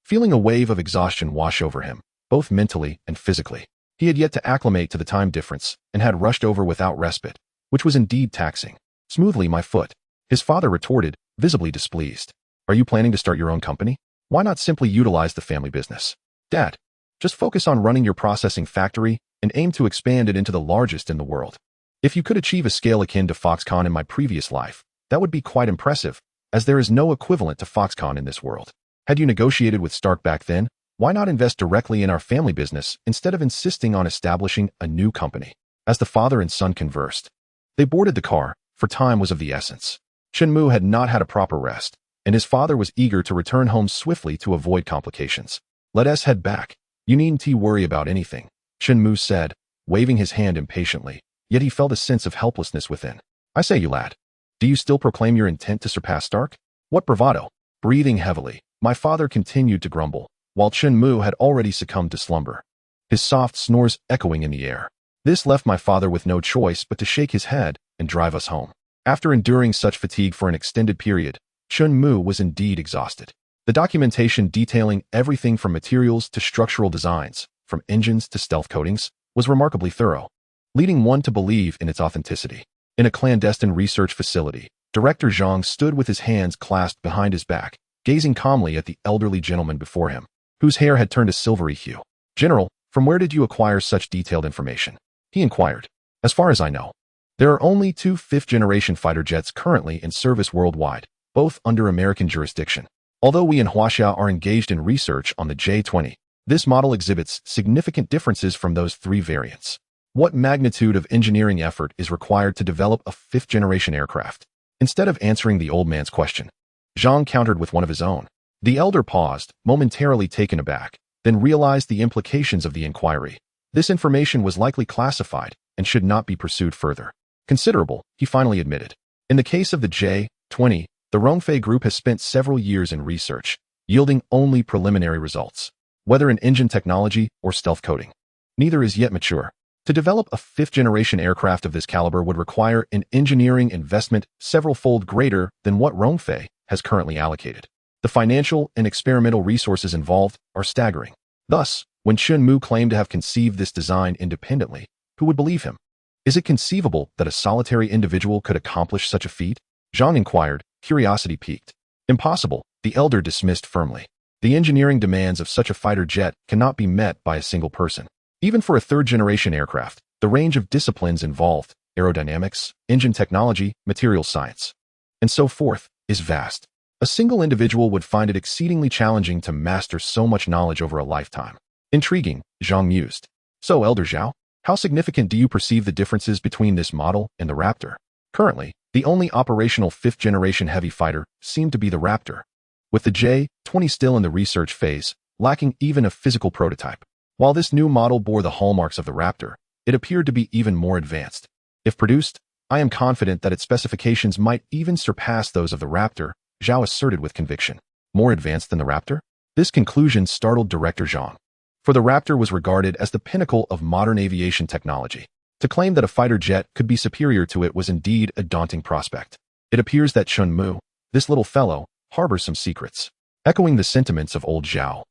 feeling a wave of exhaustion wash over him, both mentally and physically. He had yet to acclimate to the time difference and had rushed over without respite, which was indeed taxing. Smoothly, my foot, his father retorted, visibly displeased. Are you planning to start your own company? Why not simply utilize the family business? Dad, just focus on running your processing factory and aim to expand it into the largest in the world. If you could achieve a scale akin to Foxconn in my previous life, that would be quite impressive, as there is no equivalent to Foxconn in this world. Had you negotiated with Stark back then, why not invest directly in our family business instead of insisting on establishing a new company? As the father and son conversed, they boarded the car, for time was of the essence. Shenmu had not had a proper rest, and his father was eager to return home swiftly to avoid complications. Let us head back. You needn't worry about anything, Shenmu said, waving his hand impatiently, yet he felt a sense of helplessness within. I say, you lad, do you still proclaim your intent to surpass Stark? What bravado! Breathing heavily, my father continued to grumble, while Shenmu had already succumbed to slumber, his soft snores echoing in the air. This left my father with no choice but to shake his head and drive us home. After enduring such fatigue for an extended period, Shenmu was indeed exhausted. The documentation detailing everything from materials to structural designs, from engines to stealth coatings, was remarkably thorough, leading one to believe in its authenticity. In a clandestine research facility, Director Zhang stood with his hands clasped behind his back, gazing calmly at the elderly gentleman before him, whose hair had turned a silvery hue. General, from where did you acquire such detailed information? He inquired. As far as I know, there are only 2 5th-generation fighter jets currently in service worldwide, both under American jurisdiction. Although we in Huaxia are engaged in research on the J-20, this model exhibits significant differences from those 3 variants. What magnitude of engineering effort is required to develop a 5th-generation aircraft? Instead of answering the old man's question, Zhang countered with one of his own. The elder paused, momentarily taken aback, then realized the implications of the inquiry. This information was likely classified and should not be pursued further. Considerable, he finally admitted. In the case of the J-20, the Rongfei Group has spent several years in research, yielding only preliminary results. Whether in engine technology or stealth coating, neither is yet mature. To develop a 5th-generation aircraft of this caliber would require an engineering investment several-fold greater than what Rongfei has currently allocated. The financial and experimental resources involved are staggering. Thus, when Shenmu claimed to have conceived this design independently, who would believe him? Is it conceivable that a solitary individual could accomplish such a feat? Zhang inquired, curiosity piqued. Impossible, the elder dismissed firmly. The engineering demands of such a fighter jet cannot be met by a single person. Even for a 3rd-generation aircraft, the range of disciplines involved, aerodynamics, engine technology, material science, and so forth, is vast. A single individual would find it exceedingly challenging to master so much knowledge over a lifetime. Intriguing, Zhang mused. So, Elder Zhao, how significant do you perceive the differences between this model and the Raptor? Currently, The only operational fifth-generation heavy fighter seemed to be the Raptor, with the J-20 still in the research phase, lacking even a physical prototype. While this new model bore the hallmarks of the Raptor, it appeared to be even more advanced. If produced, I am confident that its specifications might even surpass those of the Raptor, Zhao asserted with conviction. More advanced than the Raptor? This conclusion startled Director Zhang. For the Raptor was regarded as the pinnacle of modern aviation technology. To claim that a fighter jet could be superior to it was indeed a daunting prospect. It appears that Chun Mu, this little fellow, harbors some secrets. Echoing the sentiments of old Zhao,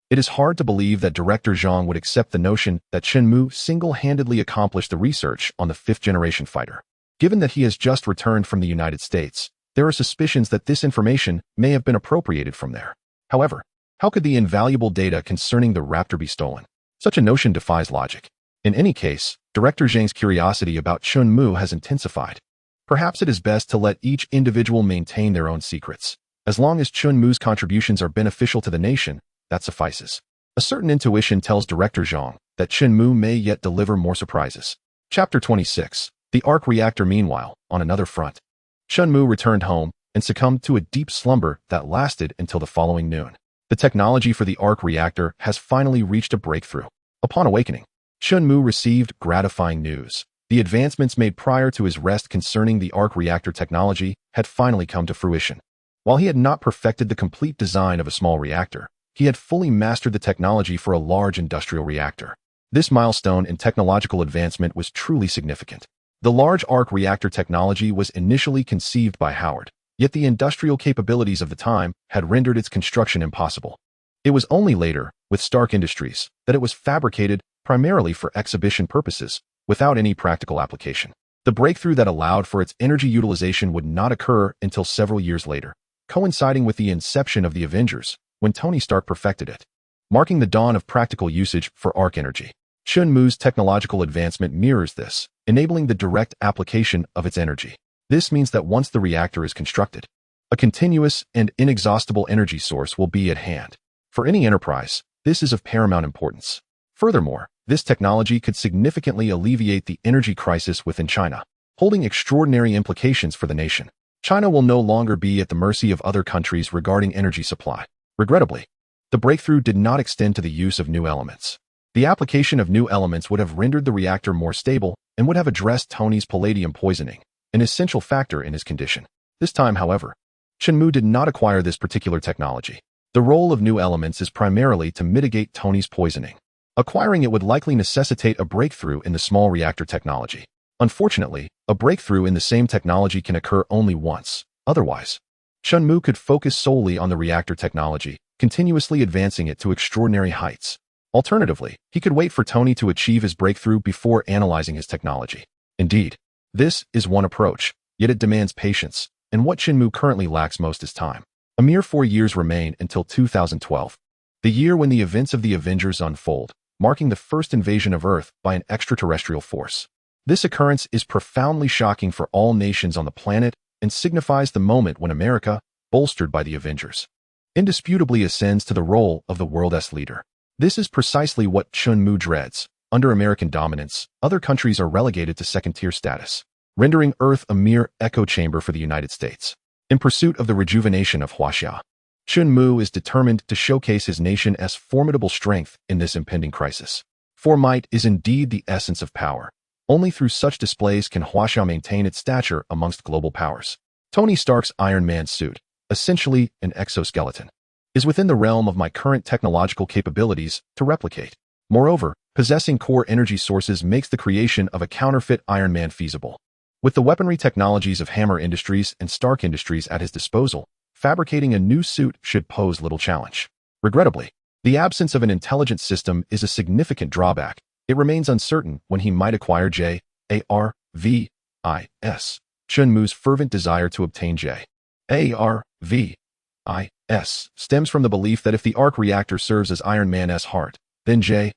it is hard to believe that Director Zhang would accept the notion that Chun Mu single-handedly accomplished the research on the fifth-generation fighter. Given that he has just returned from the United States, there are suspicions that this information may have been appropriated from there. However, how could the invaluable data concerning the Raptor be stolen? Such a notion defies logic. In any case, Director Zhang's curiosity about Chun Mu has intensified. Perhaps it is best to let each individual maintain their own secrets. As long as Chun Mu's contributions are beneficial to the nation, that suffices. A certain intuition tells Director Zhang that Chun Mu may yet deliver more surprises. Chapter 26. The arc-reactor. Meanwhile, on another front, Chun Mu returned home and succumbed to a deep slumber that lasted until the following noon. The technology for the arc-reactor has finally reached a breakthrough. Upon awakening, Chun Mu received gratifying news. The advancements made prior to his rest concerning the arc-reactor technology had finally come to fruition. While he had not perfected the complete design of a small reactor, he had fully mastered the technology for a large industrial reactor. This milestone in technological advancement was truly significant. The large arc-reactor technology was initially conceived by Howard, yet the industrial capabilities of the time had rendered its construction impossible. It was only later, with Stark Industries, that it was fabricated primarily for exhibition purposes, without any practical application. The breakthrough that allowed for its energy utilization would not occur until several years later, coinciding with the inception of the Avengers, when Tony Stark perfected it, marking the dawn of practical usage for arc energy. Chun Mu's technological advancement mirrors this, enabling the direct application of its energy. This means that once the reactor is constructed, a continuous and inexhaustible energy source will be at hand. For any enterprise, this is of paramount importance. Furthermore, this technology could significantly alleviate the energy crisis within China, holding extraordinary implications for the nation. China will no longer be at the mercy of other countries regarding energy supply. Regrettably, the breakthrough did not extend to the use of new elements. The application of new elements would have rendered the reactor more stable and would have addressed Tony's palladium poisoning, an essential factor in his condition. This time, however, Chun Mu did not acquire this particular technology. The role of new elements is primarily to mitigate Tony's poisoning. Acquiring it would likely necessitate a breakthrough in the small reactor technology. Unfortunately, a breakthrough in the same technology can occur only once. Otherwise, Chun Mu could focus solely on the reactor technology, continuously advancing it to extraordinary heights. Alternatively, he could wait for Tony to achieve his breakthrough before analyzing his technology. Indeed, this is one approach, yet it demands patience, and what Chun Mu currently lacks most is time. A mere 4 years remain until 2012, the year when the events of the Avengers unfold, marking the first invasion of Earth by an extraterrestrial force. This occurrence is profoundly shocking for all nations on the planet and signifies the moment when America, bolstered by the Avengers, indisputably ascends to the role of the world's leader. This is precisely what Chun Mu dreads. Under American dominance, other countries are relegated to second-tier status, rendering Earth a mere echo chamber for the United States. In pursuit of the rejuvenation of Huaxia, Chun Mu is determined to showcase his nation's formidable strength in this impending crisis. For might is indeed the essence of power. Only through such displays can Huaxia maintain its stature amongst global powers. Tony Stark's Iron Man suit, essentially an exoskeleton, is within the realm of my current technological capabilities to replicate. Moreover, possessing core energy sources makes the creation of a counterfeit Iron Man feasible. With the weaponry technologies of Hammer Industries and Stark Industries at his disposal, fabricating a new suit should pose little challenge. Regrettably, the absence of an intelligence system is a significant drawback. It remains uncertain when he might acquire J-A-R-V-I-S. Chun Mu's fervent desire to obtain J-A-R-V-I-S stems from the belief that if the arc-reactor serves as Iron Man's heart, then J-A-R-V-I-S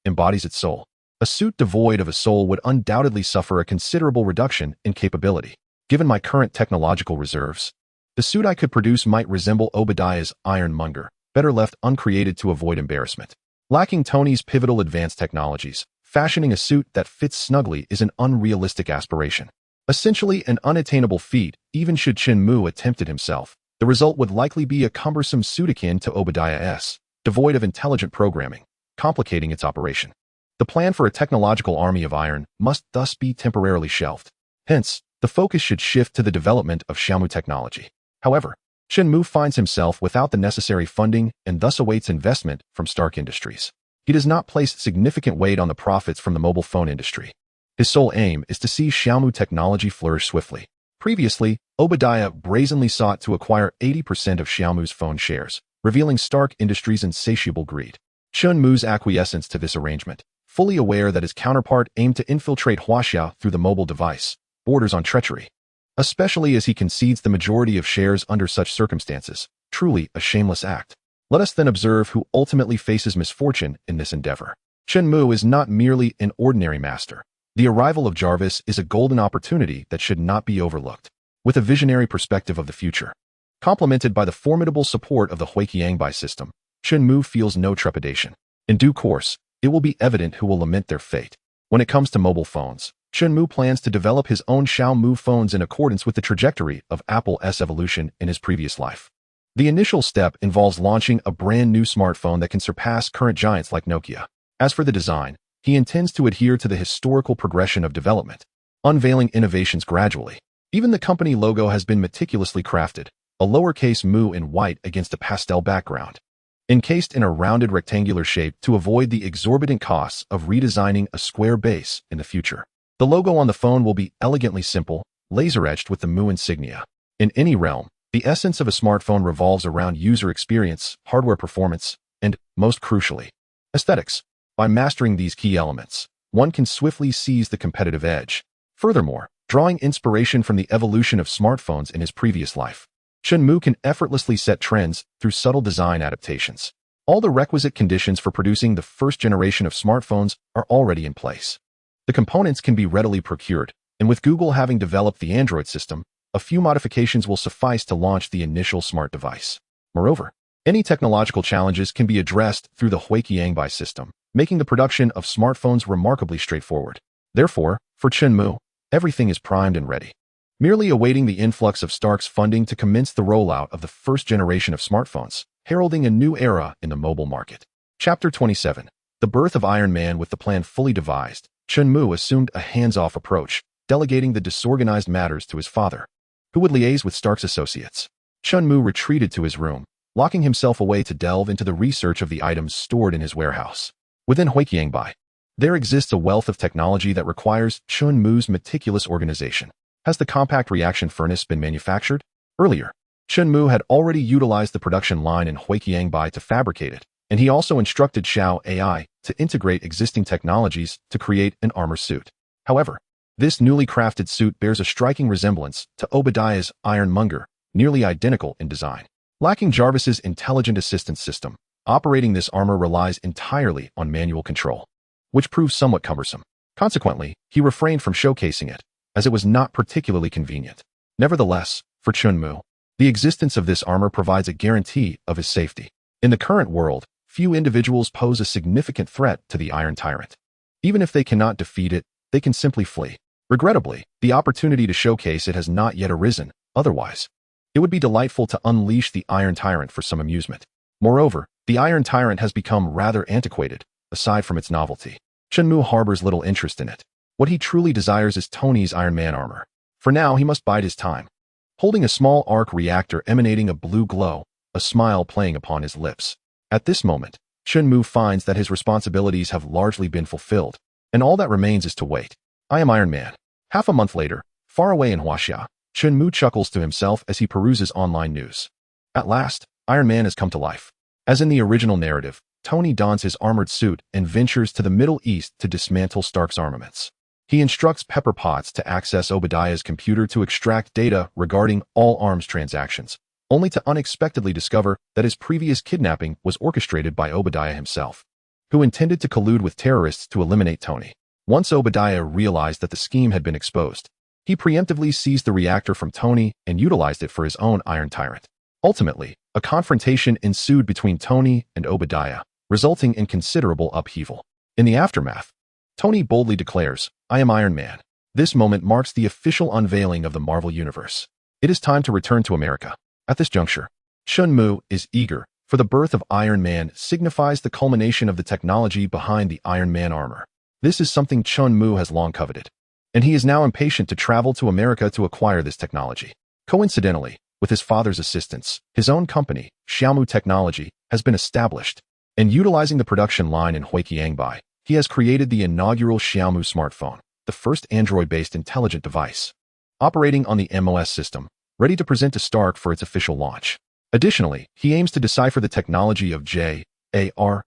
embodies its soul. A suit devoid of a soul would undoubtedly suffer a considerable reduction in capability. Given my current technological reserves, the suit I could produce might resemble Obadiah's Ironmonger, better left uncreated to avoid embarrassment. Lacking Tony's pivotal advanced technologies, Fashioning a suit that fits snugly is an unrealistic aspiration. Essentially an unattainable feat, even should Chen-Mu attempt it himself. The result would likely be a cumbersome suit akin to Obadiah's, devoid of intelligent programming, complicating its operation. The plan for a technological army of iron must thus be temporarily shelved. Hence, the focus should shift to the development of Xiaomu technology. However, Chen-Mu finds himself without the necessary funding and thus awaits investment from Stark Industries. He does not place significant weight on the profits from the mobile phone industry. His sole aim is to see Xiaomu technology flourish swiftly. Previously, Obadiah brazenly sought to acquire 80% of Xiaomu's phone shares, revealing Stark Industries' insatiable greed. Chen-Mu's acquiescence to this arrangement, fully aware that his counterpart aimed to infiltrate Huaxia through the mobile device, borders on treachery. Especially as he concedes the majority of shares under such circumstances, truly a shameless act. Let us then observe who ultimately faces misfortune in this endeavor. Chen-Mu is not merely an ordinary master. The arrival of Jarvis is a golden opportunity that should not be overlooked. With a visionary perspective of the future, complemented by the formidable support of the Huiqiangbai system, Chen-Mu feels no trepidation. In due course, it will be evident who will lament their fate. When it comes to mobile phones, Chen-Mu plans to develop his own Xiaomu phones in accordance with the trajectory of Apple's evolution in his previous life. The initial step involves launching a brand new smartphone that can surpass current giants like Nokia. As for the design, he intends to adhere to the historical progression of development, unveiling innovations gradually. Even the company logo has been meticulously crafted, a lowercase mu in white against a pastel background, encased in a rounded rectangular shape to avoid the exorbitant costs of redesigning a square base in the future. The logo on the phone will be elegantly simple, laser-etched with the mu insignia. In any realm, the essence of a smartphone revolves around user experience, hardware performance, and, most crucially, aesthetics. By mastering these key elements, one can swiftly seize the competitive edge. Furthermore, drawing inspiration from the evolution of smartphones in his previous life, Chen-Mu can effortlessly set trends through subtle design adaptations. All the requisite conditions for producing the first generation of smartphones are already in place. The components can be readily procured, and with Google having developed the Android system, a few modifications will suffice to launch the initial smart device. Moreover, any technological challenges can be addressed through the Huiqiangbai system, making the production of smartphones remarkably straightforward. Therefore, for Chen-Mu, everything is primed and ready, merely awaiting the influx of Stark's funding to commence the rollout of the first generation of smartphones, heralding a new era in the mobile market. Chapter 27. The birth of Iron Man. With the plan fully devised, Chen-Mu assumed a hands-off approach, delegating the disorganized matters to his father, who would liaise with Stark's associates. Chen-Mu retreated to his room, locking himself away to delve into the research of the items stored in his warehouse. Within Huiqiangbai, there exists a wealth of technology that requires Chen-Mu's meticulous organization. Has the compact reaction furnace been manufactured? Earlier, Chen-Mu had already utilized the production line in Huiqiangbai to fabricate it, and he also instructed Xiao AI to integrate existing technologies to create an armor suit. However, this newly crafted suit bears a striking resemblance to Obadiah's Ironmonger, nearly identical in design. Lacking Jarvis's intelligent assistance system, operating this armor relies entirely on manual control, which proves somewhat cumbersome. Consequently, he refrained from showcasing it, as it was not particularly convenient. Nevertheless, for Chen-Mu, the existence of this armor provides a guarantee of his safety. In the current world, few individuals pose a significant threat to the Iron Tyrant. Even if they cannot defeat it, they can simply flee. Regrettably, the opportunity to showcase it has not yet arisen. Otherwise, it would be delightful to unleash the Iron Tyrant for some amusement. Moreover, the Iron Tyrant has become rather antiquated, aside from its novelty. Chen-Mu harbors little interest in it. What he truly desires is Tony's Iron Man armor. For now, he must bide his time. Holding a small arc-reactor emanating a blue glow, a smile playing upon his lips. At this moment, Chen-Mu finds that his responsibilities have largely been fulfilled, and all that remains is to wait. I am Iron Man. Half a month later, far away in Huaxia, Chen-Mu chuckles to himself as he peruses online news. At last, Iron Man has come to life. As in the original narrative, Tony dons his armored suit and ventures to the Middle East to dismantle Stark's armaments. He instructs Pepper Potts to access Obadiah's computer to extract data regarding all arms transactions, only to unexpectedly discover that his previous kidnapping was orchestrated by Obadiah himself, who intended to collude with terrorists to eliminate Tony. Once Obadiah realized that the scheme had been exposed, he preemptively seized the reactor from Tony and utilized it for his own Iron Tyrant. Ultimately, a confrontation ensued between Tony and Obadiah, resulting in considerable upheaval. In the aftermath, Tony boldly declares, "I am Iron Man." This moment marks the official unveiling of the Marvel Universe. It is time to return to America. At this juncture, Chun-Mu is eager, for the birth of Iron Man signifies the culmination of the technology behind the Iron Man armor. This is something Chun-Mu has long coveted, and he is now impatient to travel to America to acquire this technology. Coincidentally, with his father's assistance, his own company, Xiaomu Technology, has been established, and utilizing the production line in Huiqiangbai, he has created the inaugural Xiaomu smartphone, the first Android-based intelligent device, operating on the MOS system, ready to present to Stark for its official launch. Additionally, he aims to decipher the technology of JARVIS.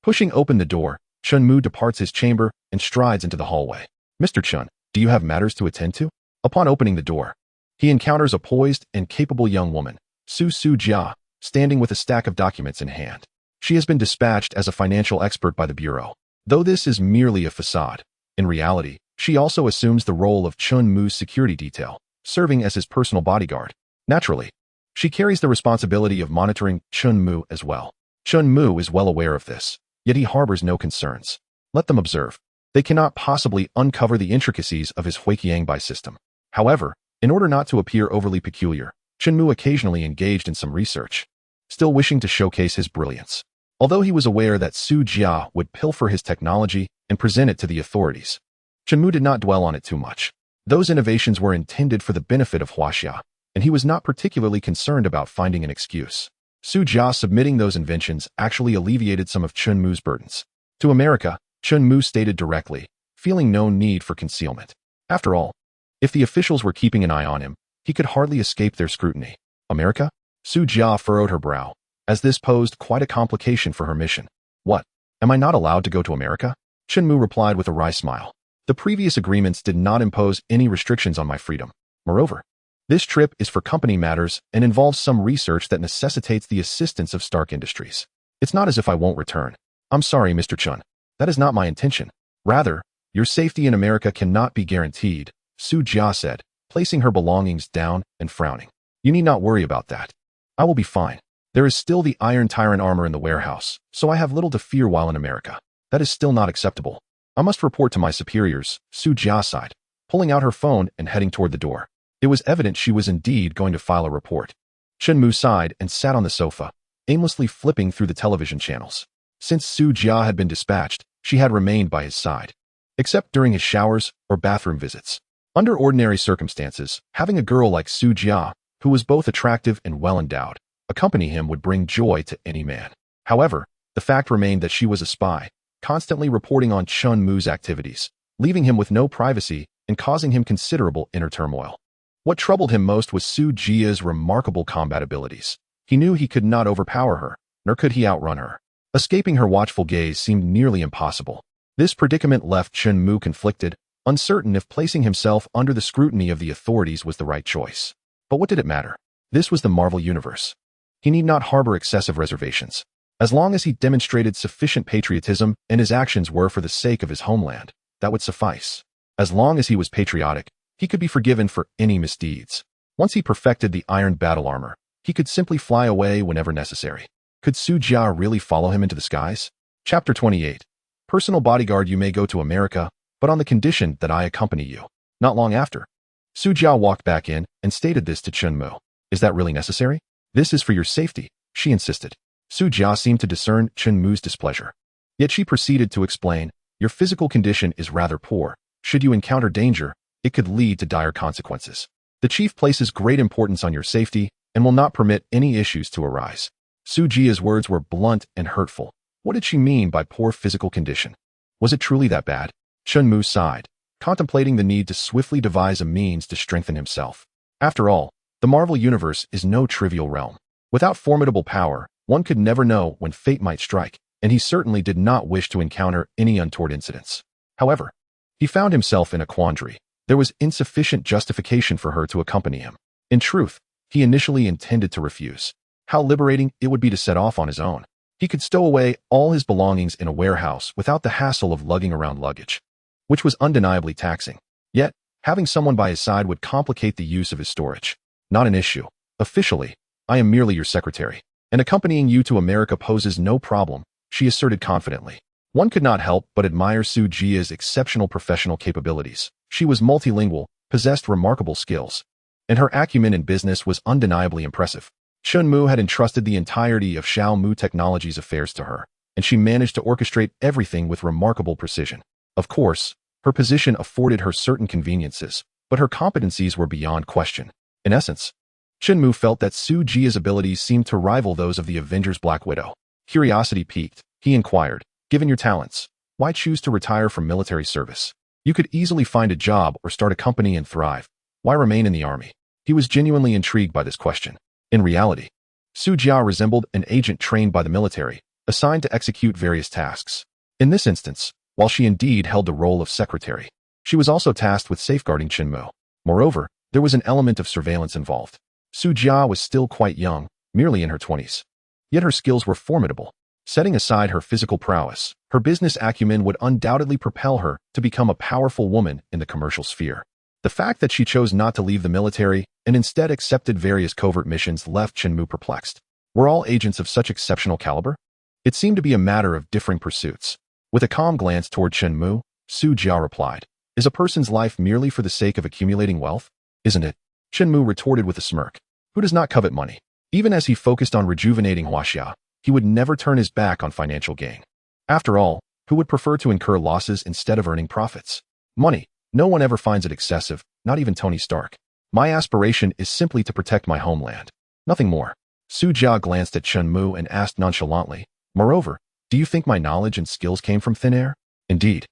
Pushing open the door, Chun-Mu departs his chamber and strides into the hallway. "Mr. Chun, do you have matters to attend to?" Upon opening the door, he encounters a poised and capable young woman, Su Jia, standing with a stack of documents in hand. She has been dispatched as a financial expert by the Bureau. Though this is merely a facade, in reality, she also assumes the role of Chun-Mu's security detail, serving as his personal bodyguard. Naturally, she carries the responsibility of monitoring Chun-Mu as well. Chun-Mu is well aware of this, yet he harbors no concerns. Let them observe. They cannot possibly uncover the intricacies of his Huiqiangbai system. However, in order not to appear overly peculiar, Chun-Mu occasionally engaged in some research, still wishing to showcase his brilliance. Although he was aware that Su Jia would pilfer his technology and present it to the authorities, Chun-Mu did not dwell on it too much. Those innovations were intended for the benefit of Huaxia, and he was not particularly concerned about finding an excuse. Su Jia submitting those inventions actually alleviated some of Chun-Mu's burdens. To America, Chun-Mu stated directly, feeling no need for concealment. After all, if the officials were keeping an eye on him, he could hardly escape their scrutiny. America? Su Jia furrowed her brow, as this posed quite a complication for her mission. "What? Am I not allowed to go to America?" Chun-Mu replied with a wry smile. "The previous agreements did not impose any restrictions on my freedom. Moreover, this trip is for company matters and involves some research that necessitates the assistance of Stark Industries. It's not as if I won't return. I'm sorry, Mr. Chun. That is not my intention. Rather, your safety in America cannot be guaranteed," Su Jia said, placing her belongings down and frowning. "You need not worry about that. I will be fine. There is still the Iron Tyrant armor in the warehouse, so I have little to fear while in America. That is still not acceptable. I must report to my superiors," Su Jia sighed, pulling out her phone and heading toward the door. It was evident she was indeed going to file a report. Chun-Mu sighed and sat on the sofa, aimlessly flipping through the television channels. Since Su Jia had been dispatched, she had remained by his side, except during his showers or bathroom visits. Under ordinary circumstances, having a girl like Su Jia, who was both attractive and well-endowed, accompany him would bring joy to any man. However, the fact remained that she was a spy, constantly reporting on Chun-Mu's activities, leaving him with no privacy and causing him considerable inner turmoil. What troubled him most was Su Jia's remarkable combat abilities. He knew he could not overpower her, nor could he outrun her. Escaping her watchful gaze seemed nearly impossible. This predicament left Chun-Mu conflicted, uncertain if placing himself under the scrutiny of the authorities was the right choice. But what did it matter? This was the Marvel Universe. He need not harbor excessive reservations. As long as he demonstrated sufficient patriotism and his actions were for the sake of his homeland, that would suffice. As long as he was patriotic, he could be forgiven for any misdeeds. Once he perfected the iron battle armor, he could simply fly away whenever necessary. Could Su Jia really follow him into the skies? Chapter 28. Personal bodyguard, you may go to America, but on the condition that I accompany you. Not long after, Su Jia walked back in and stated this to Chun-Mu. Is that really necessary? This is for your safety, she insisted. Su Jia seemed to discern Chun-Mu's displeasure. Yet she proceeded to explain, your physical condition is rather poor. Should you encounter danger, it could lead to dire consequences. The chief places great importance on your safety and will not permit any issues to arise. Su Jia's words were blunt and hurtful. What did she mean by poor physical condition? Was it truly that bad? Chun-Mu sighed, contemplating the need to swiftly devise a means to strengthen himself. After all, the Marvel Universe is no trivial realm. Without formidable power, one could never know when fate might strike, and he certainly did not wish to encounter any untoward incidents. However, he found himself in a quandary. There was insufficient justification for her to accompany him. In truth, he initially intended to refuse. How liberating it would be to set off on his own. He could stow away all his belongings in a warehouse without the hassle of lugging around luggage, which was undeniably taxing. Yet, having someone by his side would complicate the use of his storage. Not an issue. Officially, I am merely your secretary, and accompanying you to America poses no problem, she asserted confidently. One could not help but admire Su Jia's exceptional professional capabilities. She was multilingual, possessed remarkable skills, and her acumen in business was undeniably impressive. Chun Mu had entrusted the entirety of Xiao Mu Technologies' affairs to her, and she managed to orchestrate everything with remarkable precision. Of course, her position afforded her certain conveniences, but her competencies were beyond question. In essence, Chun Mu felt that Su Jia's abilities seemed to rival those of the Avengers Black Widow. Curiosity piqued. He inquired, "Given your talents, why choose to retire from military service? You could easily find a job or start a company and thrive. Why remain in the army?" He was genuinely intrigued by this question. In reality, Su Jia resembled an agent trained by the military, assigned to execute various tasks. In this instance, while she indeed held the role of secretary, she was also tasked with safeguarding Chun Mu. Moreover, there was an element of surveillance involved. Su Jia was still quite young, merely in her 20s. Yet her skills were formidable. Setting aside her physical prowess, her business acumen would undoubtedly propel her to become a powerful woman in the commercial sphere. The fact that she chose not to leave the military and instead accepted various covert missions left Chun Mu perplexed. Were all agents of such exceptional caliber? It seemed to be a matter of differing pursuits. With a calm glance toward Chun Mu, Su Jia replied, "Is a person's life merely for the sake of accumulating wealth? Isn't it?" Chun Mu retorted with a smirk. Who does not covet money? Even as he focused on rejuvenating Huaxia, he would never turn his back on financial gain. After all, who would prefer to incur losses instead of earning profits? Money. No one ever finds it excessive, not even Tony Stark. My aspiration is simply to protect my homeland. Nothing more. Su Jia glanced at Chun Mu and asked nonchalantly, "Moreover, do you think my knowledge and skills came from thin air?" Indeed.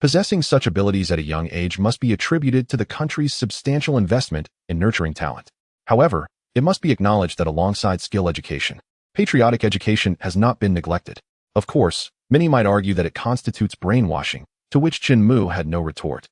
Possessing such abilities at a young age must be attributed to the country's substantial investment in nurturing talent. However, it must be acknowledged that alongside skill education, patriotic education has not been neglected. Of course, many might argue that it constitutes brainwashing, to which Chun Mu had no retort.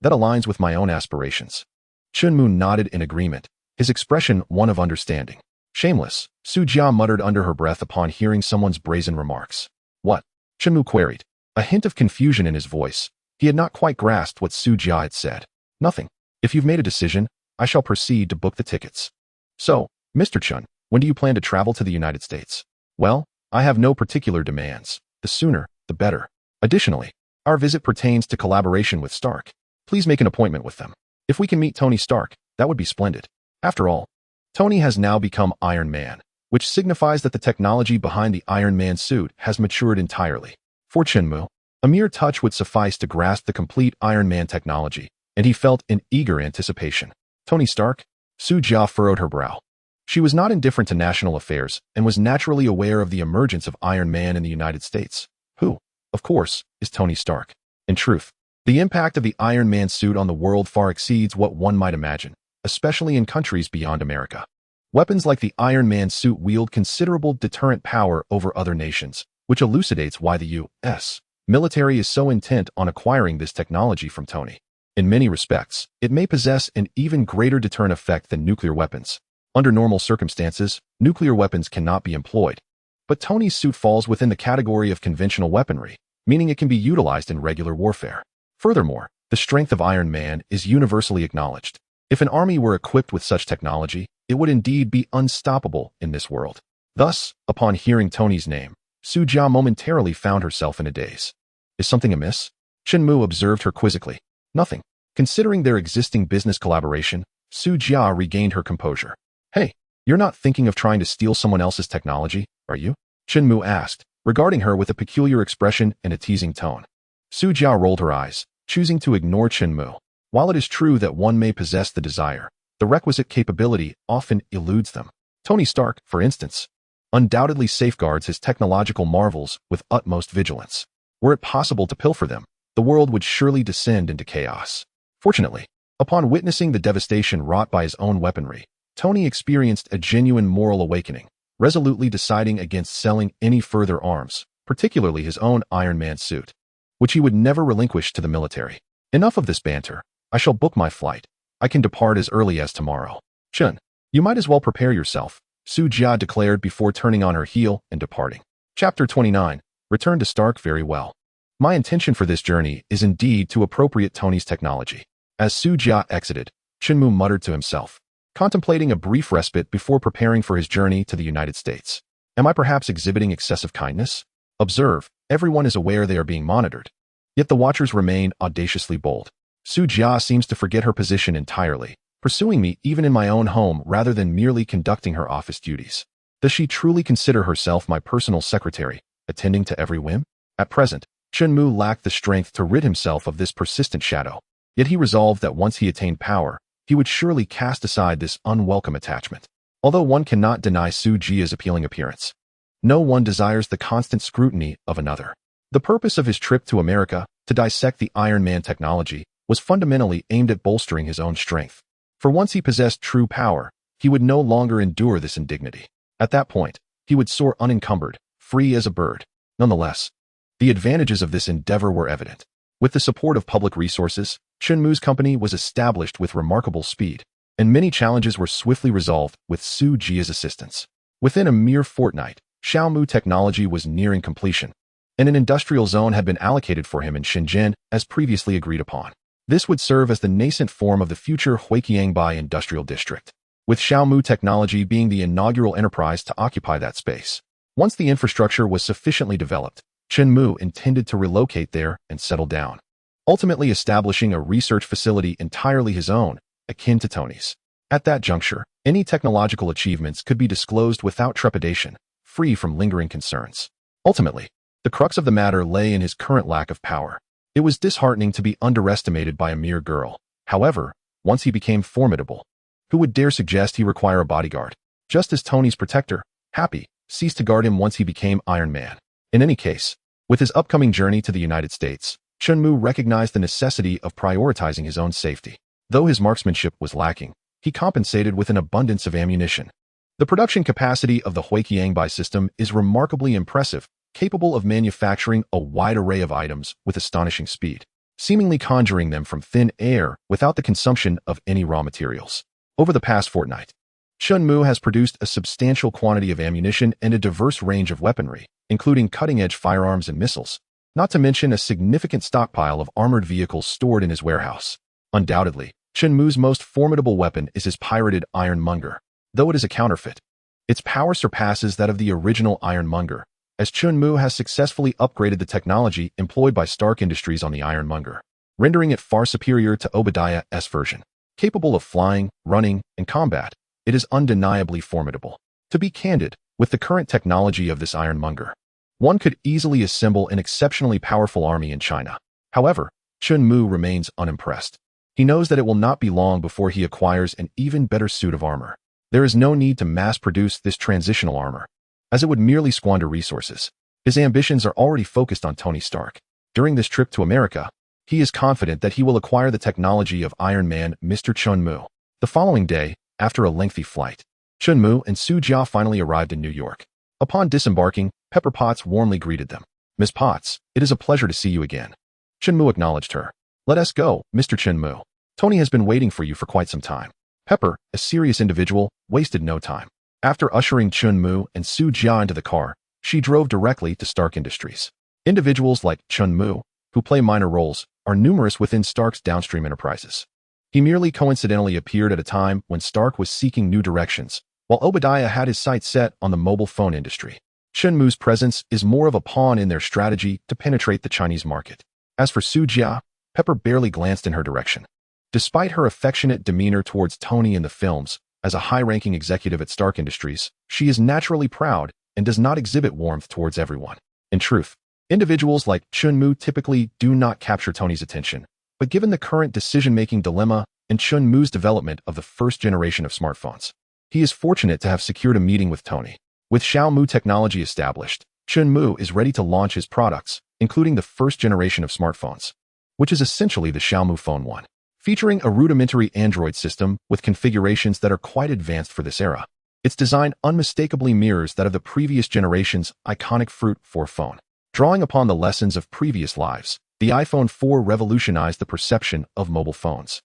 That aligns with my own aspirations. Chun Mu nodded in agreement, his expression one of understanding. Shameless, Su Jia muttered under her breath upon hearing someone's brazen remarks. What? Chun Mu queried, a hint of confusion in his voice. He had not quite grasped what Su Jia had said. Nothing. If you've made a decision, I shall proceed to book the tickets. So, Mr. Chun, when do you plan to travel to the United States? Well, I have no particular demands. The sooner, the better. Additionally, our visit pertains to collaboration with Stark. Please make an appointment with them. If we can meet Tony Stark, that would be splendid. After all, Tony has now become Iron Man, which signifies that the technology behind the Iron Man suit has matured entirely. For Chun Mu, a mere touch would suffice to grasp the complete Iron Man technology, and he felt in eager anticipation. Tony Stark? Su Jia furrowed her brow. She was not indifferent to national affairs and was naturally aware of the emergence of Iron Man in the United States. Who, of course, is Tony Stark? In truth, the impact of the Iron Man suit on the world far exceeds what one might imagine, especially in countries beyond America. Weapons like the Iron Man suit wield considerable deterrent power over other nations, which elucidates why the U.S. military is so intent on acquiring this technology from Tony. In many respects, it may possess an even greater deterrent effect than nuclear weapons. Under normal circumstances, nuclear weapons cannot be employed. But Tony's suit falls within the category of conventional weaponry, meaning it can be utilized in regular warfare. Furthermore, the strength of Iron Man is universally acknowledged. If an army were equipped with such technology, it would indeed be unstoppable in this world. Thus, upon hearing Tony's name, Su Jia momentarily found herself in a daze. Is something amiss? Chun Mu observed her quizzically. Nothing. Considering their existing business collaboration, Su Jia regained her composure. Hey, you're not thinking of trying to steal someone else's technology, are you? Chun Mu asked, regarding her with a peculiar expression and a teasing tone. Su Jia rolled her eyes, choosing to ignore Chun Mu. While it is true that one may possess the desire, the requisite capability often eludes them. Tony Stark, for instance, undoubtedly safeguards his technological marvels with utmost vigilance. Were it possible to pilfer them, the world would surely descend into chaos. Fortunately, upon witnessing the devastation wrought by his own weaponry, Tony experienced a genuine moral awakening, resolutely deciding against selling any further arms, particularly his own Iron Man suit, which he would never relinquish to the military. Enough of this banter. I shall book my flight. I can depart as early as tomorrow. Chun, you might as well prepare yourself, Su Jia declared before turning on her heel and departing. Chapter 29. Return to Stark. Very well. My intention for this journey is indeed to appropriate Tony's technology. As Su Jia exited, Chun Mu muttered to himself, contemplating a brief respite before preparing for his journey to the United States. Am I perhaps exhibiting excessive kindness? Observe, everyone is aware they are being monitored. Yet the watchers remain audaciously bold. Su Jia seems to forget her position entirely, pursuing me even in my own home rather than merely conducting her office duties. Does she truly consider herself my personal secretary, attending to every whim? At present, Chunmu lacked the strength to rid himself of this persistent shadow. Yet he resolved that once he attained power, he would surely cast aside this unwelcome attachment. Although one cannot deny Su Jia's appealing appearance, no one desires the constant scrutiny of another. The purpose of his trip to America, to dissect the Iron Man technology, was fundamentally aimed at bolstering his own strength. For once he possessed true power, he would no longer endure this indignity. At that point, he would soar unencumbered, free as a bird. Nonetheless, the advantages of this endeavor were evident. With the support of public resources, Chunmu's company was established with remarkable speed, and many challenges were swiftly resolved with Su Jia's assistance. Within a mere fortnight, Xiaomu technology was nearing completion, and an industrial zone had been allocated for him in Shenzhen as previously agreed upon. This would serve as the nascent form of the future Huiqiangbai Industrial District, with Xiaomu technology being the inaugural enterprise to occupy that space. Once the infrastructure was sufficiently developed, Chunmu intended to relocate there and settle down, ultimately establishing a research facility entirely his own, akin to Tony's. At that juncture, any technological achievements could be disclosed without trepidation, free from lingering concerns. Ultimately, the crux of the matter lay in his current lack of power. It was disheartening to be underestimated by a mere girl. However, once he became formidable, who would dare suggest he require a bodyguard? Just as Tony's protector, Happy, ceased to guard him once he became Iron Man. In any case, with his upcoming journey to the United States, Chunmu recognized the necessity of prioritizing his own safety. Though his marksmanship was lacking, he compensated with an abundance of ammunition. The production capacity of the Huiqiangbai system is remarkably impressive, capable of manufacturing a wide array of items with astonishing speed, seemingly conjuring them from thin air without the consumption of any raw materials. Over the past fortnight, Chunmu has produced a substantial quantity of ammunition and a diverse range of weaponry, including cutting-edge firearms and missiles, not to mention a significant stockpile of armored vehicles stored in his warehouse. Undoubtedly, Chunmu's most formidable weapon is his pirated Ironmonger. Though it is a counterfeit, its power surpasses that of the original Ironmonger, as Chunmu has successfully upgraded the technology employed by Stark Industries on the Ironmonger, rendering it far superior to Obadiah's version. Capable of flying, running, and combat, it is undeniably formidable. To be candid, with the current technology of this Ironmonger, one could easily assemble an exceptionally powerful army in China. However, Chunmu remains unimpressed. He knows that it will not be long before he acquires an even better suit of armor. There is no need to mass-produce this transitional armor, as it would merely squander resources. His ambitions are already focused on Tony Stark. During this trip to America, he is confident that he will acquire the technology of Iron Man Mr. Chunmu. The following day, after a lengthy flight, Chunmu and Su Jia finally arrived in New York. Upon disembarking, Pepper Potts warmly greeted them. "Miss Potts, it is a pleasure to see you again." Chunmu acknowledged her. "Let us go, Mr. Chunmu. Tony has been waiting for you for quite some time." Pepper, a serious individual, wasted no time. After ushering Chunmu and Su Jia into the car, she drove directly to Stark Industries. Individuals like Chunmu, who play minor roles, are numerous within Stark's downstream enterprises. He merely coincidentally appeared at a time when Stark was seeking new directions, while Obadiah had his sights set on the mobile phone industry. Chunmu's presence is more of a pawn in their strategy to penetrate the Chinese market. As for Su Jia, Pepper barely glanced in her direction. Despite her affectionate demeanor towards Tony in the films, as a high-ranking executive at Stark Industries, she is naturally proud and does not exhibit warmth towards everyone. In truth, individuals like Chunmu typically do not capture Tony's attention, but given the current decision-making dilemma and Chunmu's development of the first generation of smartphones, he is fortunate to have secured a meeting with Tony. With Xiaomu technology established, Chunmu is ready to launch his products, including the first generation of smartphones, which is essentially the Xiaomu Phone 1. Featuring a rudimentary Android system with configurations that are quite advanced for this era. Its design unmistakably mirrors that of the previous generation's iconic Fruit 4 phone. Drawing upon the lessons of previous lives, the iPhone 4 revolutionized the perception of mobile phones,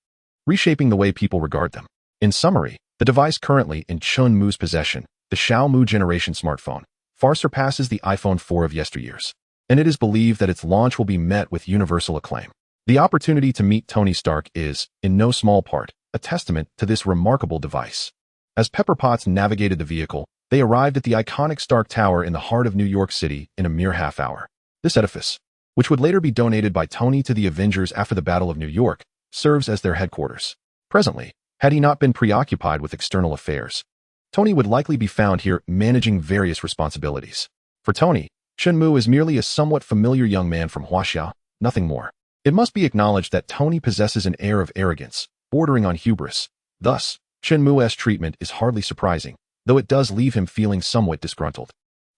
reshaping the way people regard them. In summary, the device currently in Chunmu's possession, the Xiaomu generation smartphone, far surpasses the iPhone 4 of yesteryears, and it is believed that its launch will be met with universal acclaim. The opportunity to meet Tony Stark is, in no small part, a testament to this remarkable device. As Pepper Potts navigated the vehicle, They arrived at the iconic Stark Tower in the heart of New York City in a mere half hour. This edifice, which would later be donated by Tony to the Avengers after the Battle of New York, serves as their headquarters. Presently, had he not been preoccupied with external affairs, Tony would likely be found here managing various responsibilities. For Tony, Chunmu is merely a somewhat familiar young man from Huaxia, nothing more. It must be acknowledged that Tony possesses an air of arrogance, bordering on hubris. Thus, Chunmu's treatment is hardly surprising, though it does leave him feeling somewhat disgruntled.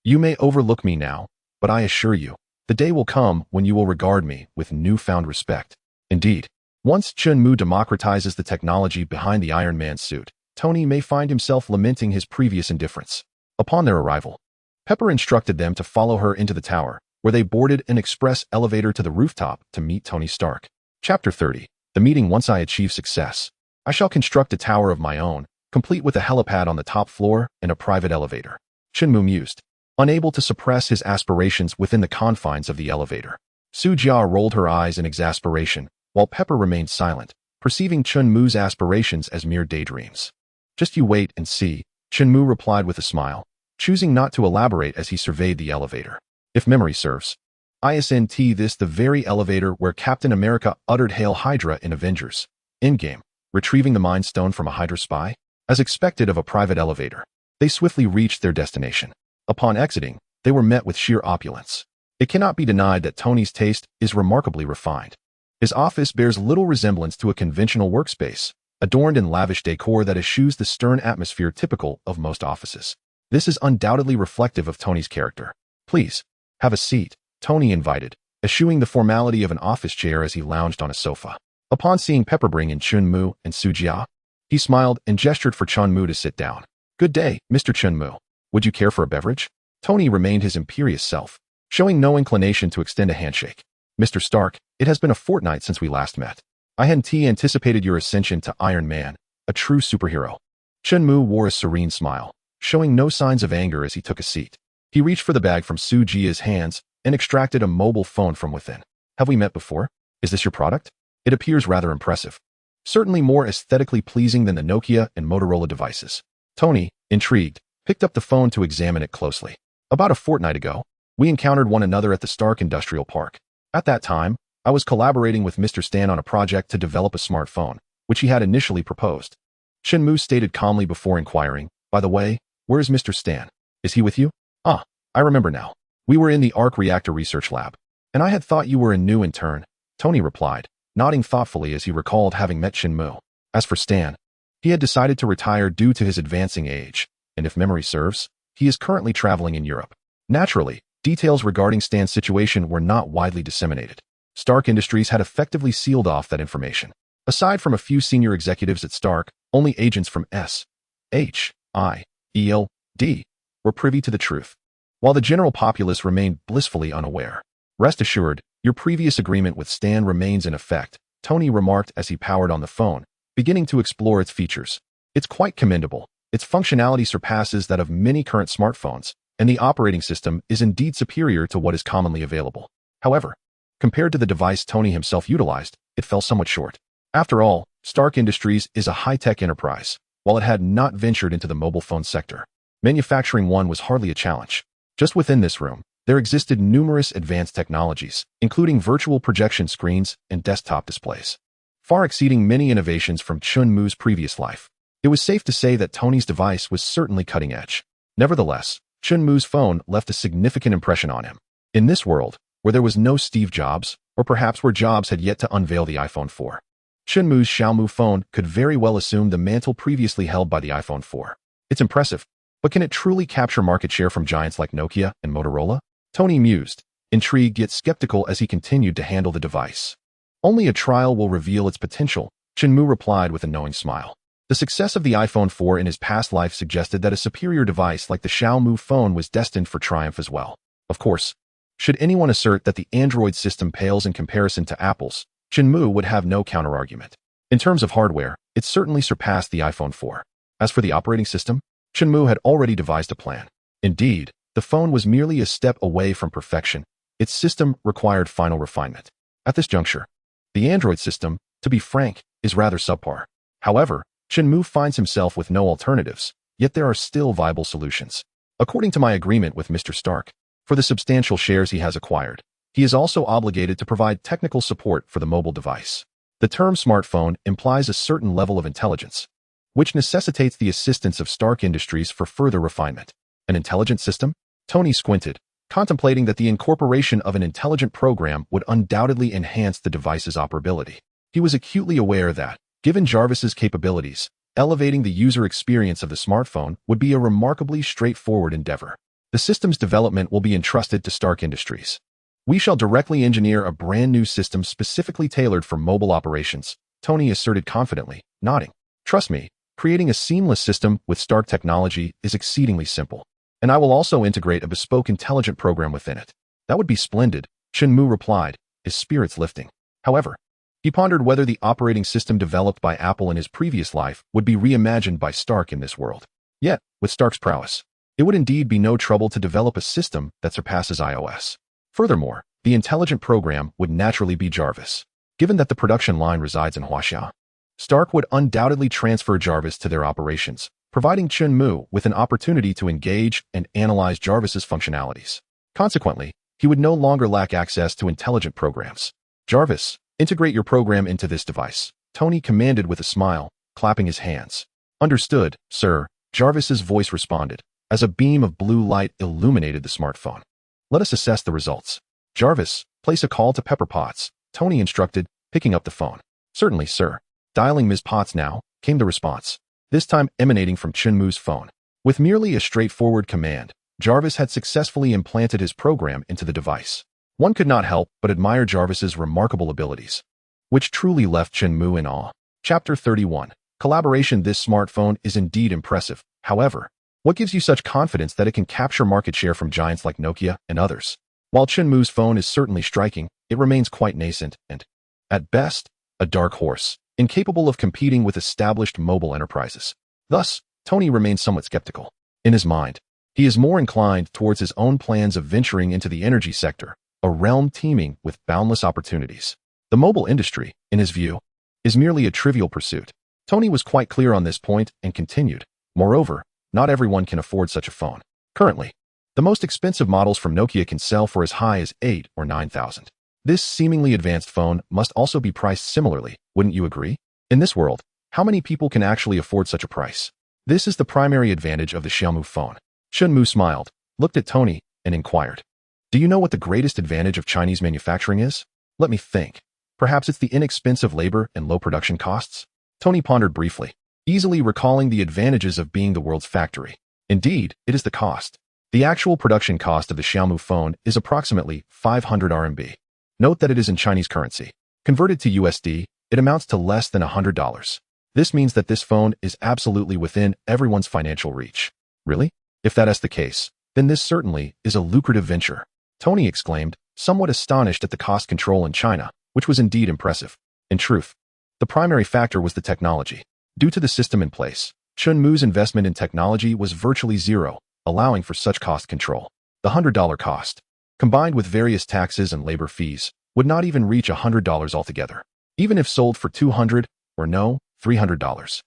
You may overlook me now, but I assure you, the day will come when you will regard me with newfound respect. Indeed, once Chunmu democratizes the technology behind the Iron Man suit, Tony may find himself lamenting his previous indifference. Upon their arrival, Pepper instructed them to follow her into the tower, where they boarded an express elevator to the rooftop to meet Tony Stark. Chapter 30. The meeting. Once I achieve success, I shall construct a tower of my own, complete with a helipad on the top floor and a private elevator. Chunmu mused, unable to suppress his aspirations within the confines of the elevator. Sujia rolled her eyes in exasperation, while Pepper remained silent, perceiving Chunmu's aspirations as mere daydreams. Just you wait and see, Chunmu replied with a smile, choosing not to elaborate as he surveyed the elevator. If memory serves, isn't this the very elevator where Captain America uttered Hail Hydra in Avengers Endgame, retrieving the Mind Stone from a Hydra spy? As expected of a private elevator, they swiftly reached their destination. Upon exiting, they were met with sheer opulence. It cannot be denied that Tony's taste is remarkably refined. His office bears little resemblance to a conventional workspace, adorned in lavish decor that eschews the stern atmosphere typical of most offices. This is undoubtedly reflective of Tony's character. Please, have a seat, Tony invited, eschewing the formality of an office chair as he lounged on a sofa. Upon seeing Pepper bring in Chunmu and Sujia, he smiled and gestured for Chunmu to sit down. Good day, Mr. Chunmu. Would you care for a beverage? Tony remained his imperious self, showing no inclination to extend a handshake. Mr. Stark, it has been a fortnight since we last met. I hadn't anticipated your ascension to Iron Man, a true superhero. Chunmu wore a serene smile, showing no signs of anger as he took a seat. He reached for the bag from Sujia's hands and extracted a mobile phone from within. Have we met before? Is this your product? It appears rather impressive. Certainly more aesthetically pleasing than the Nokia and Motorola devices. Tony, intrigued, picked up the phone to examine it closely. About a fortnight ago, we encountered one another at the Stark Industrial Park. At that time, I was collaborating with Mr. Stan on a project to develop a smartphone, which he had initially proposed. Chunmu stated calmly before inquiring, by the way, where is Mr. Stan? Is he with you? Ah, I remember now. We were in the arc-reactor research lab. And I had thought you were a new intern, Tony replied, nodding thoughtfully as he recalled having met Chunmu. As for Stan, he had decided to retire due to his advancing age, and if memory serves, he is currently traveling in Europe. Naturally, details regarding Stan's situation were not widely disseminated. Stark Industries had effectively sealed off that information. Aside from a few senior executives at Stark, only agents from S, H, I, E, L, D were privy to the truth, while the general populace remained blissfully unaware. Rest assured, your previous agreement with Stan remains in effect, Tony remarked as he powered on the phone, beginning to explore its features. It's quite commendable. Its functionality surpasses that of many current smartphones, and the operating system is indeed superior to what is commonly available. However, compared to the device Tony himself utilized, it fell somewhat short. After all, Stark Industries is a high-tech enterprise, while it had not ventured into the mobile phone sector. Manufacturing one was hardly a challenge. Just within this room, there existed numerous advanced technologies, including virtual projection screens and desktop displays, far exceeding many innovations from Chunmu's previous life. It was safe to say that Tony's device was certainly cutting edge. Nevertheless, Chunmu's phone left a significant impression on him. In this world, where there was no Steve Jobs, or perhaps where Jobs had yet to unveil the iPhone 4, Chunmu's Xiaomi phone could very well assume the mantle previously held by the iPhone 4. It's impressive, but can it truly capture market share from giants like Nokia and Motorola? Tony mused, intrigued yet skeptical as he continued to handle the device. Only a trial will reveal its potential, Chunmu replied with a knowing smile. The success of the iPhone 4 in his past life suggested that a superior device like the Xiaomi phone was destined for triumph as well. Of course, should anyone assert that the Android system pales in comparison to Apple's, Chunmu would have no counterargument. In terms of hardware, it certainly surpassed the iPhone 4. As for the operating system, Chunmu had already devised a plan. Indeed, the phone was merely a step away from perfection. Its system required final refinement. At this juncture, the Android system, to be frank, is rather subpar. However, Chunmu finds himself with no alternatives, yet there are still viable solutions. According to my agreement with Mr. Stark, for the substantial shares he has acquired, he is also obligated to provide technical support for the mobile device. The term smartphone implies a certain level of intelligence, which necessitates the assistance of Stark Industries for further refinement. An intelligent system? Tony squinted, contemplating that the incorporation of an intelligent program would undoubtedly enhance the device's operability. He was acutely aware that, given Jarvis's capabilities, elevating the user experience of the smartphone would be a remarkably straightforward endeavor. The system's development will be entrusted to Stark Industries. We shall directly engineer a brand new system specifically tailored for mobile operations, Tony asserted confidently, nodding. Trust me, creating a seamless system with Stark technology is exceedingly simple. And I will also integrate a bespoke intelligent program within it. That would be splendid, Chunmu replied, his spirits lifting. However, he pondered whether the operating system developed by Apple in his previous life would be reimagined by Stark in this world. Yet, with Stark's prowess, it would indeed be no trouble to develop a system that surpasses iOS. Furthermore, the intelligent program would naturally be Jarvis. Given that the production line resides in Huaxia, Stark would undoubtedly transfer Jarvis to their operations, providing Chunmu with an opportunity to engage and analyze Jarvis's functionalities. Consequently, he would no longer lack access to intelligent programs. Jarvis, integrate your program into this device, Tony commanded with a smile, clapping his hands. Understood, sir, Jarvis's voice responded, as a beam of blue light illuminated the smartphone. Let us assess the results. Jarvis, place a call to Pepper Potts, Tony instructed, picking up the phone. Certainly, sir. Dialing Ms. Potts now, came the response, this time emanating from Chunmu's phone. With merely a straightforward command, Jarvis had successfully implanted his program into the device. One could not help but admire Jarvis's remarkable abilities, which truly left Chunmu in awe. Chapter 31. Collaboration. This smartphone is indeed impressive. However, what gives you such confidence that it can capture market share from giants like Nokia and others? While Chunmu's phone is certainly striking, it remains quite nascent and, at best, a dark horse, incapable of competing with established mobile enterprises. Thus, Tony remains somewhat skeptical. In his mind, he is more inclined towards his own plans of venturing into the energy sector, a realm teeming with boundless opportunities. The mobile industry, in his view, is merely a trivial pursuit. Tony was quite clear on this point and continued. Moreover, not everyone can afford such a phone. Currently, the most expensive models from Nokia can sell for as high as $8,000 or $9,000. This seemingly advanced phone must also be priced similarly, wouldn't you agree? In this world, how many people can actually afford such a price? This is the primary advantage of the Xiaomi phone. Chunmu smiled, looked at Tony, and inquired. Do you know what the greatest advantage of Chinese manufacturing is? Let me think. Perhaps it's the inexpensive labor and low production costs? Tony pondered briefly, easily recalling the advantages of being the world's factory. Indeed, it is the cost. The actual production cost of the Xiaomi phone is approximately 500 RMB. Note that it is in Chinese currency. Converted to USD, it amounts to less than $100. This means that this phone is absolutely within everyone's financial reach. Really? If that is the case, then this certainly is a lucrative venture. Tony exclaimed, somewhat astonished at the cost control in China, which was indeed impressive. In truth, the primary factor was the technology. Due to the system in place, Chunmu's investment in technology was virtually zero, allowing for such cost control. The $100 cost, combined with various taxes and labor fees, would not even reach $100 altogether. Even if sold for $200 or no, $300,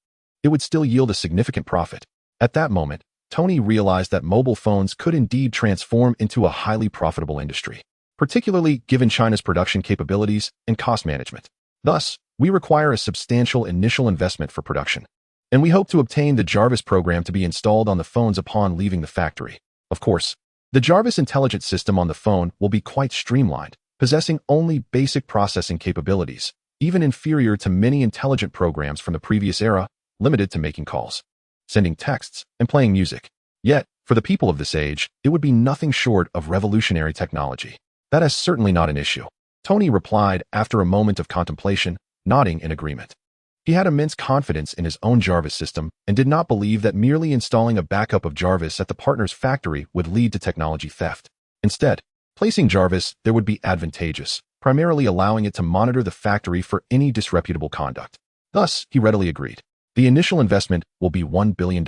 it would still yield a significant profit. At that moment, Tony realized that mobile phones could indeed transform into a highly profitable industry, particularly given China's production capabilities and cost management. Thus, we require a substantial initial investment for production, and we hope to obtain the Jarvis program to be installed on the phones upon leaving the factory. Of course, the Jarvis intelligent system on the phone will be quite streamlined, possessing only basic processing capabilities, even inferior to many intelligent programs from the previous era, limited to making calls, sending texts, and playing music. Yet, for the people of this age, it would be nothing short of revolutionary technology. That is certainly not an issue, Tony replied after a moment of contemplation, nodding in agreement. He had immense confidence in his own Jarvis system and did not believe that merely installing a backup of Jarvis at the partner's factory would lead to technology theft. Instead, placing Jarvis there would be advantageous, primarily allowing it to monitor the factory for any disreputable conduct. Thus, he readily agreed. The initial investment will be $1 billion,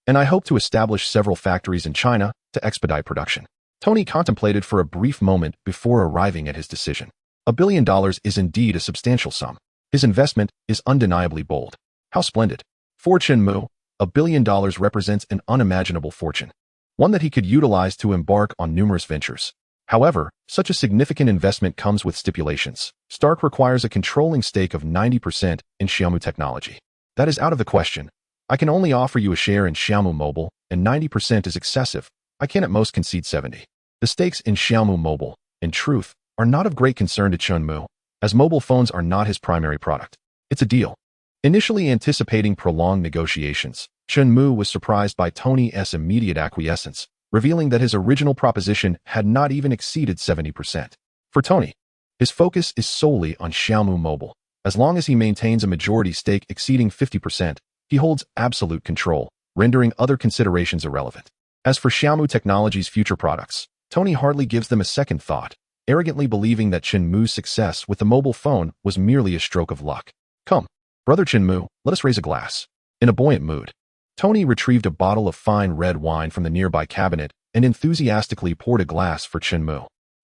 and I hope to establish several factories in China to expedite production. Tony contemplated for a brief moment before arriving at his decision. $1 billion is indeed a substantial sum. His investment is undeniably bold. How splendid. For Chunmu, $1 billion represents an unimaginable fortune, one that he could utilize to embark on numerous ventures. However, such a significant investment comes with stipulations. Stark requires a controlling stake of 90% in Xiaomu Technology. That is out of the question. I can only offer you a share in Xiaomu Mobile, and 90% is excessive. I can at most concede 70%. The stakes in Xiaomu Mobile, in truth, are not of great concern to Chun Mu, as mobile phones are not his primary product. It's a deal. Initially anticipating prolonged negotiations, Chun Mu was surprised by Tony's immediate acquiescence, revealing that his original proposition had not even exceeded 70%. For Tony, his focus is solely on Xiaomu Mobile. As long as he maintains a majority stake exceeding 50%, he holds absolute control, rendering other considerations irrelevant. As for Xiaomu Technology's future products, Tony hardly gives them a second thought, arrogantly believing that Chun Mu's success with the mobile phone was merely a stroke of luck. Come, brother Chun Mu, let us raise a glass. In a buoyant mood, Tony retrieved a bottle of fine red wine from the nearby cabinet and enthusiastically poured a glass for Chun Mu.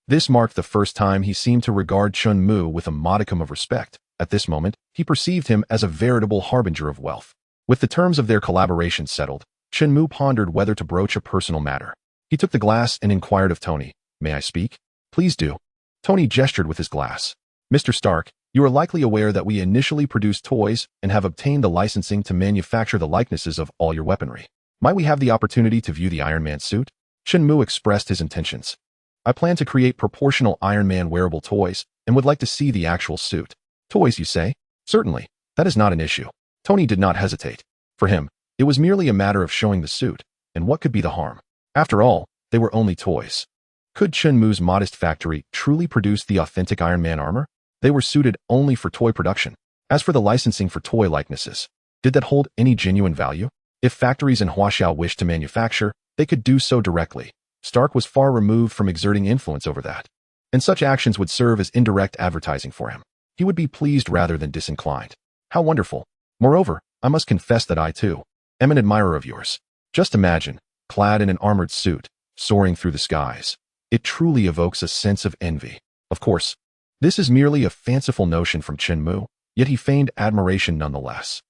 This marked the first time he seemed to regard Chun Mu with a modicum of respect. At this moment, he perceived him as a veritable harbinger of wealth. With the terms of their collaboration settled, Chun Mu pondered whether to broach a personal matter. He took the glass and inquired of Tony, "May I speak?" "Please do." Tony gestured with his glass. "Mr. Stark, you are likely aware that we initially produced toys and have obtained the licensing to manufacture the likenesses of all your weaponry. Might we have the opportunity to view the Iron Man suit?" Chun Mu expressed his intentions. "I plan to create proportional Iron Man wearable toys and would like to see the actual suit." "Toys, you say?" "Certainly. That is not an issue." Tony did not hesitate. For him, it was merely a matter of showing the suit, and what could be the harm? After all, they were only toys. Could Chun Mu's modest factory truly produce the authentic Iron Man armor? They were suited only for toy production. As for the licensing for toy likenesses, did that hold any genuine value? If factories in Huaxiao wished to manufacture, they could do so directly. Stark was far removed from exerting influence over that, and such actions would serve as indirect advertising for him. He would be pleased rather than disinclined. How wonderful. Moreover, I must confess that I, too, am an admirer of yours. Just imagine, clad in an armored suit, soaring through the skies. It truly evokes a sense of envy. Of course, this is merely a fanciful notion from Chun Mu, yet he feigned admiration nonetheless.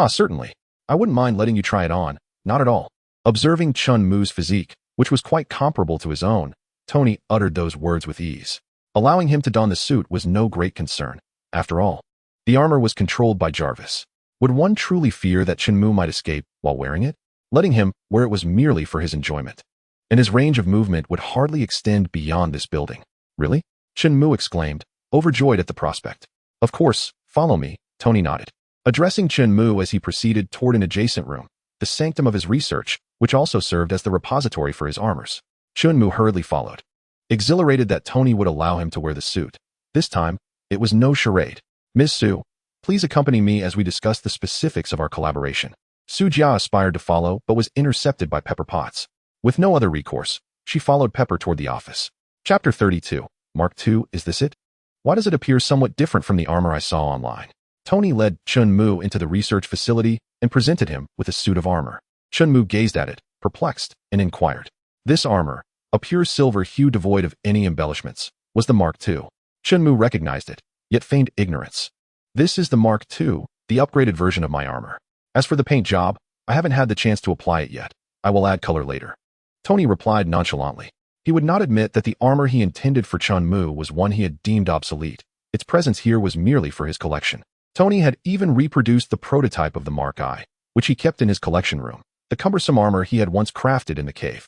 Certainly. I wouldn't mind letting you try it on, not at all. Observing Chun Mu's physique, which was quite comparable to his own, Tony uttered those words with ease. Allowing him to don the suit was no great concern. After all, the armor was controlled by Jarvis. Would one truly fear that Chun Mu might escape while wearing it? Letting him wear it was merely for his enjoyment, and his range of movement would hardly extend beyond this building. "Really?" Chun Mu exclaimed, overjoyed at the prospect. "Of course, follow me," Tony nodded, addressing Chun Mu as he proceeded toward an adjacent room, the sanctum of his research, which also served as the repository for his armors. Chun Mu hurriedly followed, exhilarated that Tony would allow him to wear the suit. This time, it was no charade. "Ms. Su, please accompany me as we discuss the specifics of our collaboration." Su Jia aspired to follow, but was intercepted by Pepper Potts. With no other recourse, she followed Pepper toward the office. Chapter 32. Mark II, is this it? Why does it appear somewhat different from the armor I saw online? Tony led Chun Mu into the research facility and presented him with a suit of armor. Chun Mu gazed at it, perplexed, and inquired. This armor, a pure silver hue devoid of any embellishments, was the Mark II. Chun Mu recognized it, yet feigned ignorance. "This is the Mark II, the upgraded version of my armor. As for the paint job, I haven't had the chance to apply it yet. I will add color later." Tony replied nonchalantly. He would not admit that the armor he intended for Chun Mu was one he had deemed obsolete. Its presence here was merely for his collection. Tony had even reproduced the prototype of the Mark I, which he kept in his collection room, the cumbersome armor he had once crafted in the cave.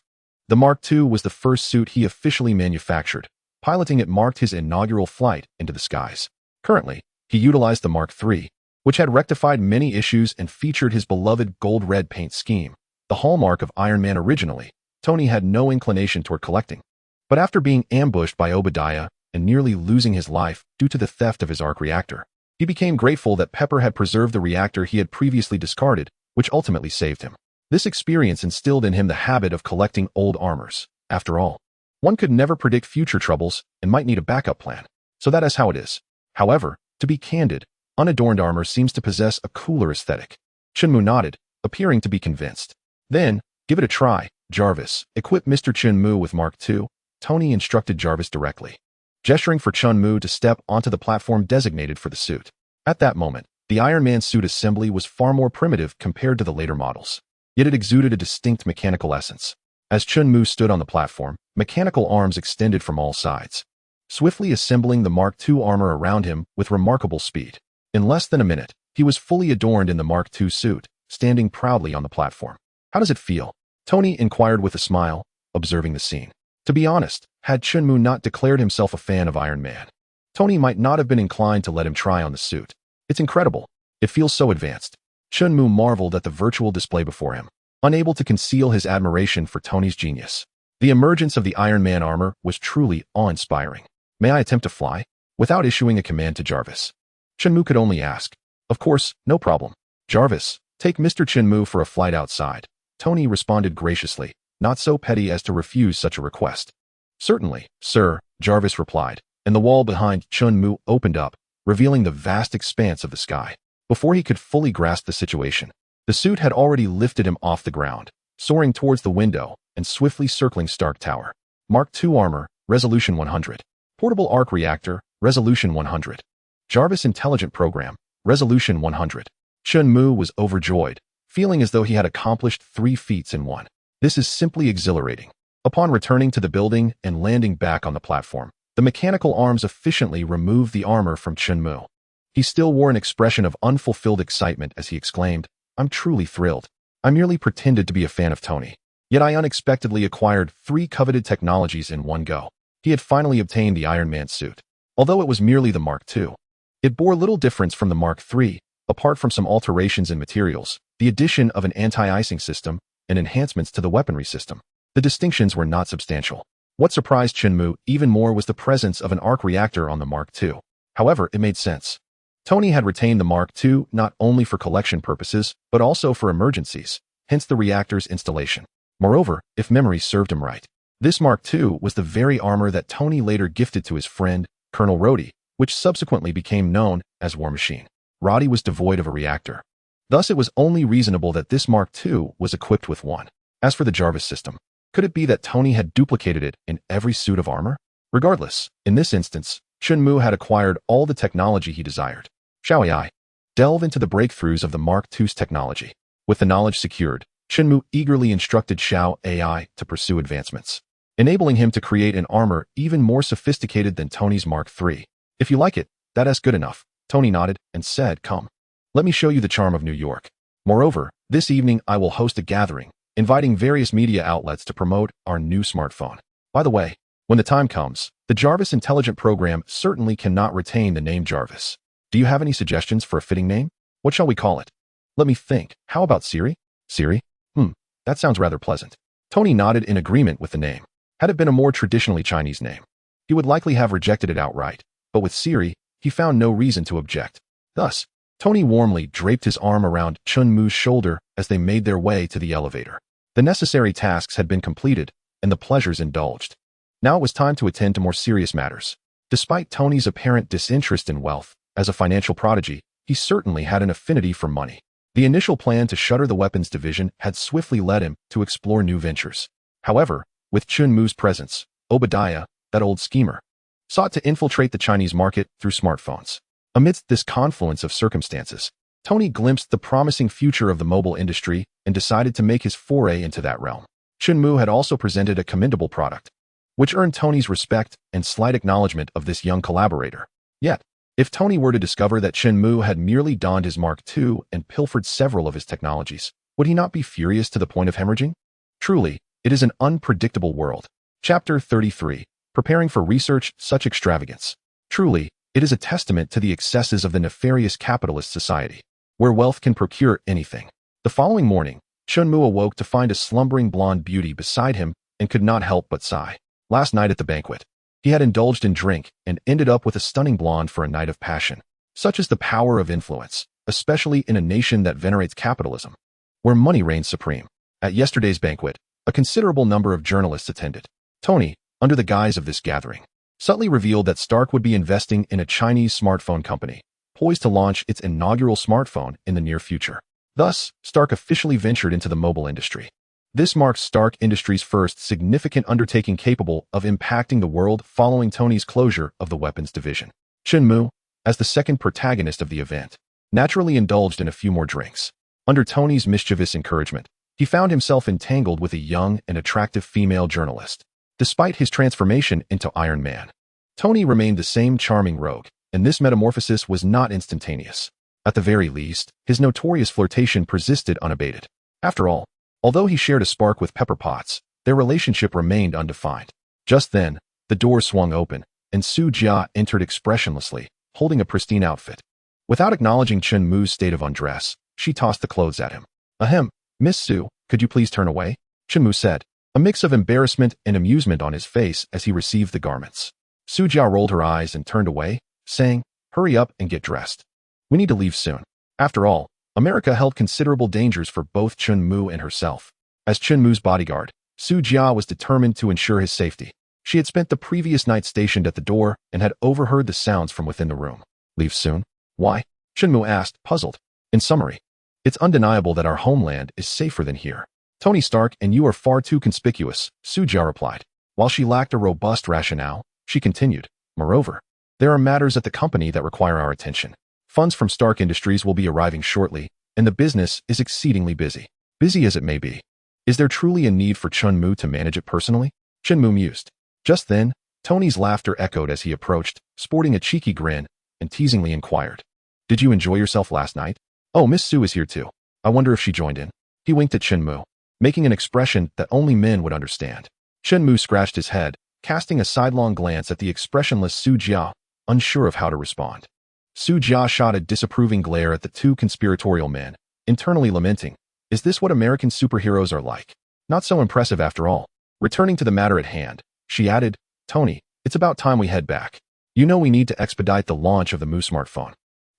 The Mark II was the first suit he officially manufactured. Piloting it marked his inaugural flight into the skies. Currently, he utilized the Mark III, which had rectified many issues and featured his beloved gold-red paint scheme, the hallmark of Iron Man originally. Tony had no inclination toward collecting. But after being ambushed by Obadiah and nearly losing his life due to the theft of his arc-reactor, he became grateful that Pepper had preserved the reactor he had previously discarded, which ultimately saved him. This experience instilled in him the habit of collecting old armors. After all, one could never predict future troubles and might need a backup plan. So that is how it is. However, to be candid, unadorned armor seems to possess a cooler aesthetic. Chun Mu nodded, appearing to be convinced. "Then, give it a try, Jarvis. Equip Mr. Chun Mu with Mark II, Tony instructed Jarvis directly, gesturing for Chun Mu to step onto the platform designated for the suit. At that moment, the Iron Man suit assembly was far more primitive compared to the later models. yet it exuded a distinct mechanical essence. As Chunmu stood on the platform, mechanical arms extended from all sides, swiftly assembling the Mark II armor around him with remarkable speed. In less than a minute, he was fully adorned in the Mark II suit, standing proudly on the platform. How does it feel? Tony inquired with a smile, observing the scene. To be honest, had Chunmu not declared himself a fan of Iron Man, Tony might not have been inclined to let him try on the suit. It's incredible. It feels so advanced. Chunmu marveled at the virtual display before him, unable to conceal his admiration for Tony's genius. The emergence of the Iron Man armor was truly awe-inspiring. May I attempt to fly? Without issuing a command to Jarvis, Chunmu could only ask. Of course, no problem. Jarvis, take Mr. Chunmu for a flight outside. Tony responded graciously, not so petty as to refuse such a request. Certainly, sir, Jarvis replied, and the wall behind Chunmu opened up, revealing the vast expanse of the sky. Before he could fully grasp the situation, the suit had already lifted him off the ground, soaring towards the window and swiftly circling Stark Tower. Mark II armor, resolution 100. Portable arc-reactor, resolution 100. Jarvis intelligent program, resolution 100. Chunmu was overjoyed, feeling as though he had accomplished 3 feats in one. This is simply exhilarating. Upon returning to the building and landing back on the platform, the mechanical arms efficiently removed the armor from Chunmu. He still wore an expression of unfulfilled excitement as he exclaimed, I'm truly thrilled. I merely pretended to be a fan of Tony. Yet I unexpectedly acquired 3 coveted technologies in one go. He had finally obtained the Iron Man suit. Although it was merely the Mark II, it bore little difference from the Mark III, apart from some alterations in materials, the addition of an anti-icing system, and enhancements to the weaponry system. The distinctions were not substantial. What surprised Chunmu even more was the presence of an arc-reactor on the Mark II. However, it made sense. Tony had retained the Mark II not only for collection purposes, but also for emergencies, hence the reactor's installation. Moreover, if memory served him right, this Mark II was the very armor that Tony later gifted to his friend, Colonel Rhodey, which subsequently became known as War Machine. Roddy was devoid of a reactor. Thus it was only reasonable that this Mark II was equipped with one. As for the Jarvis system, could it be that Tony had duplicated it in every suit of armor? Regardless, in this instance, Chunmu had acquired all the technology he desired. Shall we delve into the breakthroughs of the Mark II's technology? With the knowledge secured, Chunmu eagerly instructed Xiao AI to pursue advancements, enabling him to create an armor even more sophisticated than Tony's Mark III. If you like it, that's good enough. Tony nodded and said, come. Let me show you the charm of New York. Moreover, this evening I will host a gathering, inviting various media outlets to promote our new smartphone. By the way, when the time comes, the Jarvis Intelligent Program certainly cannot retain the name Jarvis. Do you have any suggestions for a fitting name? What shall we call it? Let me think. How about Siri? Siri? That sounds rather pleasant. Tony nodded in agreement with the name. Had it been a more traditionally Chinese name, he would likely have rejected it outright, but with Siri, he found no reason to object. Thus, Tony warmly draped his arm around Chunmu's shoulder as they made their way to the elevator. The necessary tasks had been completed, and the pleasures indulged. Now it was time to attend to more serious matters. Despite Tony's apparent disinterest in wealth, as a financial prodigy, he certainly had an affinity for money. The initial plan to shutter the weapons division had swiftly led him to explore new ventures. However, with Chunmu's presence, Obadiah, that old schemer, sought to infiltrate the Chinese market through smartphones. Amidst this confluence of circumstances, Tony glimpsed the promising future of the mobile industry and decided to make his foray into that realm. Chunmu had also presented a commendable product, which earned Tony's respect and slight acknowledgement of this young collaborator. Yet, if Tony were to discover that Chunmu had merely donned his Mark II and pilfered several of his technologies, would he not be furious to the point of hemorrhaging? Truly, it is an unpredictable world. Chapter 33. Preparing for research such extravagance. Truly, it is a testament to the excesses of the nefarious capitalist society, where wealth can procure anything. The following morning, Chunmu awoke to find a slumbering blonde beauty beside him and could not help but sigh. Last night at the banquet, he had indulged in drink and ended up with a stunning blonde for a night of passion. Such is the power of influence, especially in a nation that venerates capitalism, where money reigns supreme. At yesterday's banquet, a considerable number of journalists attended. Tony, under the guise of this gathering, subtly revealed that Stark would be investing in a Chinese smartphone company, poised to launch its inaugural smartphone in the near future. Thus, Stark officially ventured into the mobile industry. This marks Stark Industries' first significant undertaking capable of impacting the world following Tony's closure of the weapons division. Chunmu, as the second protagonist of the event, naturally indulged in a few more drinks. Under Tony's mischievous encouragement, He found himself entangled with a young and attractive female journalist. Despite his transformation into Iron Man, Tony remained the same charming rogue, and this metamorphosis was not instantaneous. At the very least, his notorious flirtation persisted unabated. After all, although he shared a spark with Pepper Potts, their relationship remained undefined. Just then, the door swung open, and Su Jia entered expressionlessly, holding a pristine outfit. Without acknowledging Chun Mu's state of undress, she tossed the clothes at him. Ahem, Miss Su, could you please turn away? Chun Mu said, a mix of embarrassment and amusement on his face as he received the garments. Su Jia rolled her eyes and turned away, saying, hurry up and get dressed. We need to leave soon. After all, America held considerable dangers for both Chun Mu and herself. As Chun Mu's bodyguard, Su Jia was determined to ensure his safety. She had spent the previous night stationed at the door and had overheard the sounds from within the room. Leave soon? Why? Chun Mu asked, puzzled. In summary, it's undeniable that our homeland is safer than here. Tony Stark and you are far too conspicuous, Su Jia replied. While she lacked a robust rationale, she continued, moreover, there are matters at the company that require our attention. Funds from Stark Industries will be arriving shortly, and the business is exceedingly busy. Busy as it may be. Is there truly a need for Chun Mu to manage it personally? Chun Mu mused. Just then, Tony's laughter echoed as he approached, sporting a cheeky grin, and teasingly inquired, did you enjoy yourself last night? Oh, Miss Su is here too. I wonder if she joined in. He winked at Chun Mu, making an expression that only men would understand. Chun Mu scratched his head, casting a sidelong glance at the expressionless Su Jia, unsure of how to respond. Su Jia shot a disapproving glare at the two conspiratorial men, internally lamenting, is this what American superheroes are like? Not so impressive after all. Returning to the matter at hand, she added, Tony, it's about time we head back. You know we need to expedite the launch of the Mu smartphone.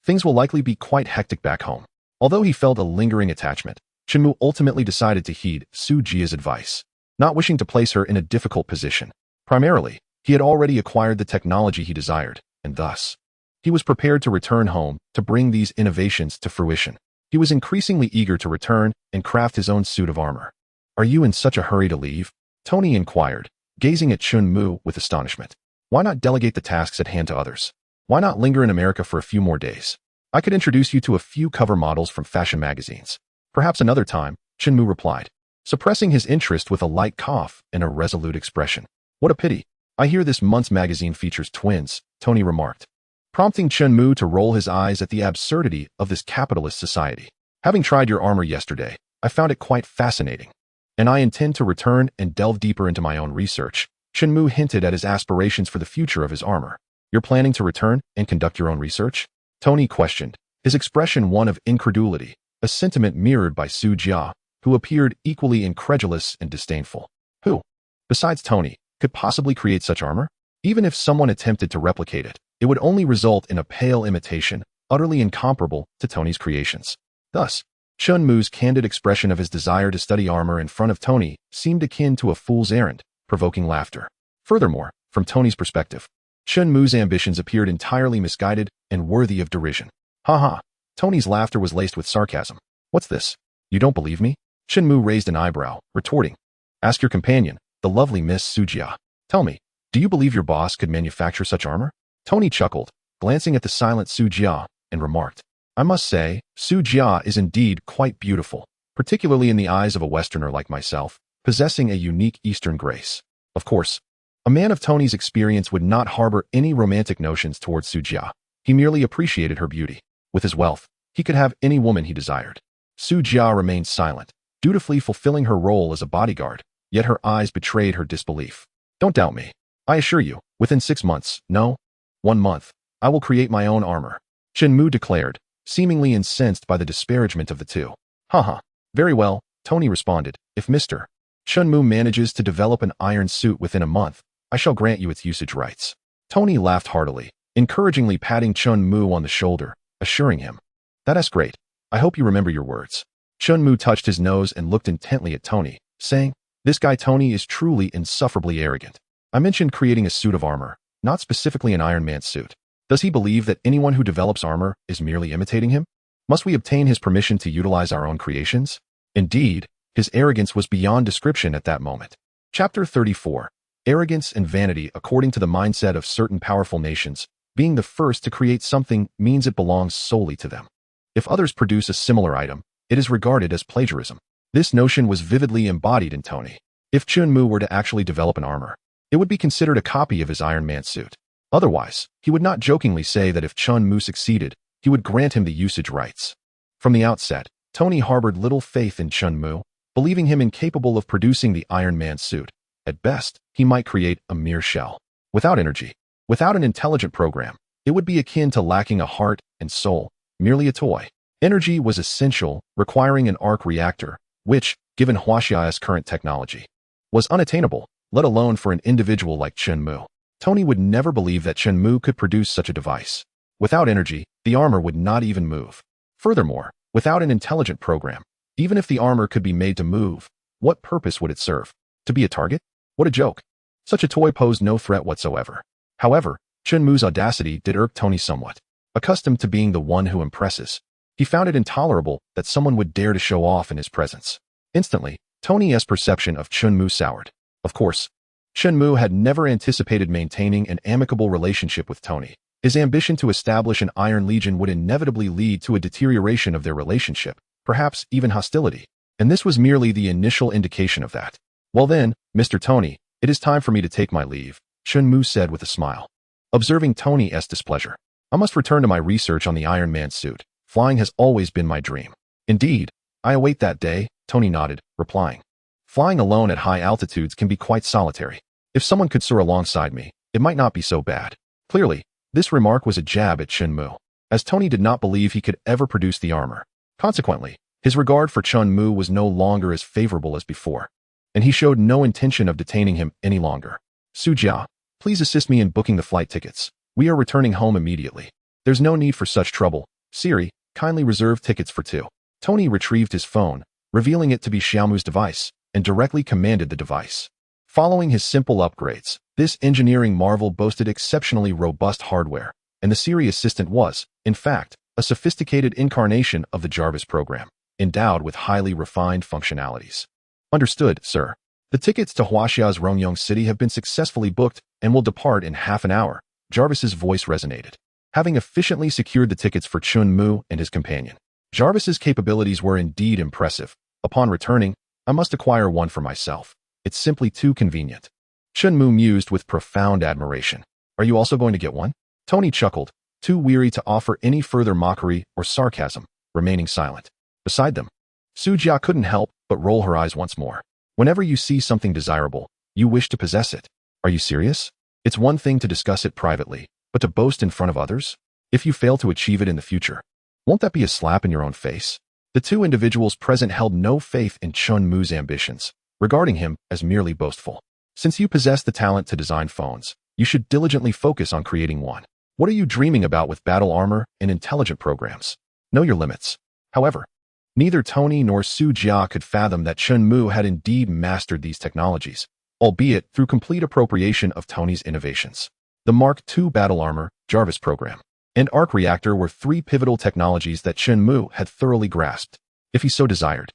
Things will likely be quite hectic back home. Although he felt a lingering attachment, Chun Mu ultimately decided to heed Su Jia's advice, not wishing to place her in a difficult position. Primarily, he had already acquired the technology he desired, and thus, he was prepared to return home to bring these innovations to fruition. He was increasingly eager to return and craft his own suit of armor. Are you in such a hurry to leave? Tony inquired, gazing at Chun Mu with astonishment. Why not delegate the tasks at hand to others? Why not linger in America for a few more days? I could introduce you to a few cover models from fashion magazines. Perhaps another time, Chun Mu replied, suppressing his interest with a light cough and a resolute expression. What a pity. I hear this month's magazine features twins, Tony remarked, prompting Chun Mu to roll his eyes at the absurdity of this capitalist society. Having tried your armor yesterday, I found it quite fascinating, and I intend to return and delve deeper into my own research. Chun Mu hinted at his aspirations for the future of his armor. You're planning to return and conduct your own research? Tony questioned, his expression one of incredulity, a sentiment mirrored by Su Jia, who appeared equally incredulous and disdainful. Who, besides Tony, could possibly create such armor? Even if someone attempted to replicate it, it would only result in a pale imitation, utterly incomparable to Tony's creations. Thus, Chun Mu's candid expression of his desire to study armor in front of Tony seemed akin to a fool's errand, provoking laughter. Furthermore, from Tony's perspective, Chun Mu's ambitions appeared entirely misguided and worthy of derision. Ha. Tony's laughter was laced with sarcasm. What's this? You don't believe me? Chun Mu raised an eyebrow, retorting. Ask your companion, the lovely Miss Su Jia. Tell me, do you believe your boss could manufacture such armor? Tony chuckled, glancing at the silent Su Jia, and remarked, I must say, Su Jia is indeed quite beautiful, particularly in the eyes of a Westerner like myself, possessing a unique Eastern grace. Of course, a man of Tony's experience would not harbor any romantic notions towards Su Jia. He merely appreciated her beauty. With his wealth, he could have any woman he desired. Su Jia remained silent, dutifully fulfilling her role as a bodyguard, yet her eyes betrayed her disbelief. Don't doubt me. I assure you, within 6 months, no, 1 month, I will create my own armor, Chun Mu declared, seemingly incensed by the disparagement of the two. Haha. Very well, Tony responded. If Mr. Chun Mu manages to develop an iron suit within a month, I shall grant you its usage rights. Tony laughed heartily, encouragingly patting Chun Mu on the shoulder, assuring him, that's great. I hope you remember your words. Chun Mu touched his nose and looked intently at Tony, saying, this guy Tony is truly insufferably arrogant. I mentioned creating a suit of armor, not specifically an Iron Man suit. Does he believe that anyone who develops armor is merely imitating him? Must we obtain his permission to utilize our own creations? Indeed, his arrogance was beyond description at that moment. Chapter 34. Arrogance and vanity. According to the mindset of certain powerful nations, being the first to create something means it belongs solely to them. If others produce a similar item, it is regarded as plagiarism. This notion was vividly embodied in Tony. If Chun-Mu were to actually develop an armor, it would be considered a copy of his Iron Man suit. Otherwise, he would not jokingly say that if Chun-Mu succeeded, he would grant him the usage rights. From the outset, Tony harbored little faith in Chun-Mu, believing him incapable of producing the Iron Man suit. At best, he might create a mere shell. Without energy, without an intelligent program, it would be akin to lacking a heart and soul, merely a toy. Energy was essential, requiring an arc-reactor, which, given Huaxia's current technology, was unattainable, let alone for an individual like Chun-Mu. Tony would never believe that Chun-Mu could produce such a device. Without energy, the armor would not even move. Furthermore, without an intelligent program, even if the armor could be made to move, what purpose would it serve? To be a target? What a joke. Such a toy posed no threat whatsoever. However, Chun-Mu's audacity did irk Tony somewhat. Accustomed to being the one who impresses, he found it intolerable that someone would dare to show off in his presence. Instantly, Tony's perception of Chun-Mu soured. Of course, Chun-Mu had never anticipated maintaining an amicable relationship with Tony. His ambition to establish an Iron Legion would inevitably lead to a deterioration of their relationship, perhaps even hostility. And this was merely the initial indication of that. Well then, Mr. Tony, it is time for me to take my leave, Chun-Mu said with a smile. Observing Tony's displeasure, I must return to my research on the Iron Man suit. Flying has always been my dream. Indeed, I await that day, Tony nodded, replying. Flying alone at high altitudes can be quite solitary. If someone could soar alongside me, it might not be so bad. Clearly, this remark was a jab at Chun-Mu, as Tony did not believe he could ever produce the armor. Consequently, his regard for Chun-Mu was no longer as favorable as before, and he showed no intention of detaining him any longer. Sujia, please assist me in booking the flight tickets. We are returning home immediately. There's no need for such trouble. Siri, kindly reserve tickets for two. Tony retrieved his phone, revealing it to be Xiaomu's device, and directly commanded the device. Following his simple upgrades, this engineering marvel boasted exceptionally robust hardware, and the Siri assistant was, in fact, a sophisticated incarnation of the Jarvis program, endowed with highly refined functionalities. Understood, sir. The tickets to Huaxia's Rongyong City have been successfully booked and will depart in half an hour. Jarvis's voice resonated. Having efficiently secured the tickets for Chun-Mu and his companion, Jarvis's capabilities were indeed impressive. Upon returning, I must acquire one for myself. It's simply too convenient. Chun-Mu mused with profound admiration. Are you also going to get one? Tony chuckled, too weary to offer any further mockery or sarcasm, remaining silent. Beside them, Sujia couldn't help but roll her eyes once more. Whenever you see something desirable, you wish to possess it. Are you serious? It's one thing to discuss it privately, but to boast in front of others? If you fail to achieve it in the future, won't that be a slap in your own face? The two individuals present held no faith in Chun-Mu's ambitions, regarding him as merely boastful. Since you possess the talent to design phones, you should diligently focus on creating one. What are you dreaming about with battle armor and intelligent programs? Know your limits. However, neither Tony nor Sujia could fathom that Chun-Mu had indeed mastered these technologies, albeit through complete appropriation of Tony's innovations. The Mark II battle armor, Jarvis program, and arc-reactor were three pivotal technologies that Chun-Mu had thoroughly grasped. If he so desired,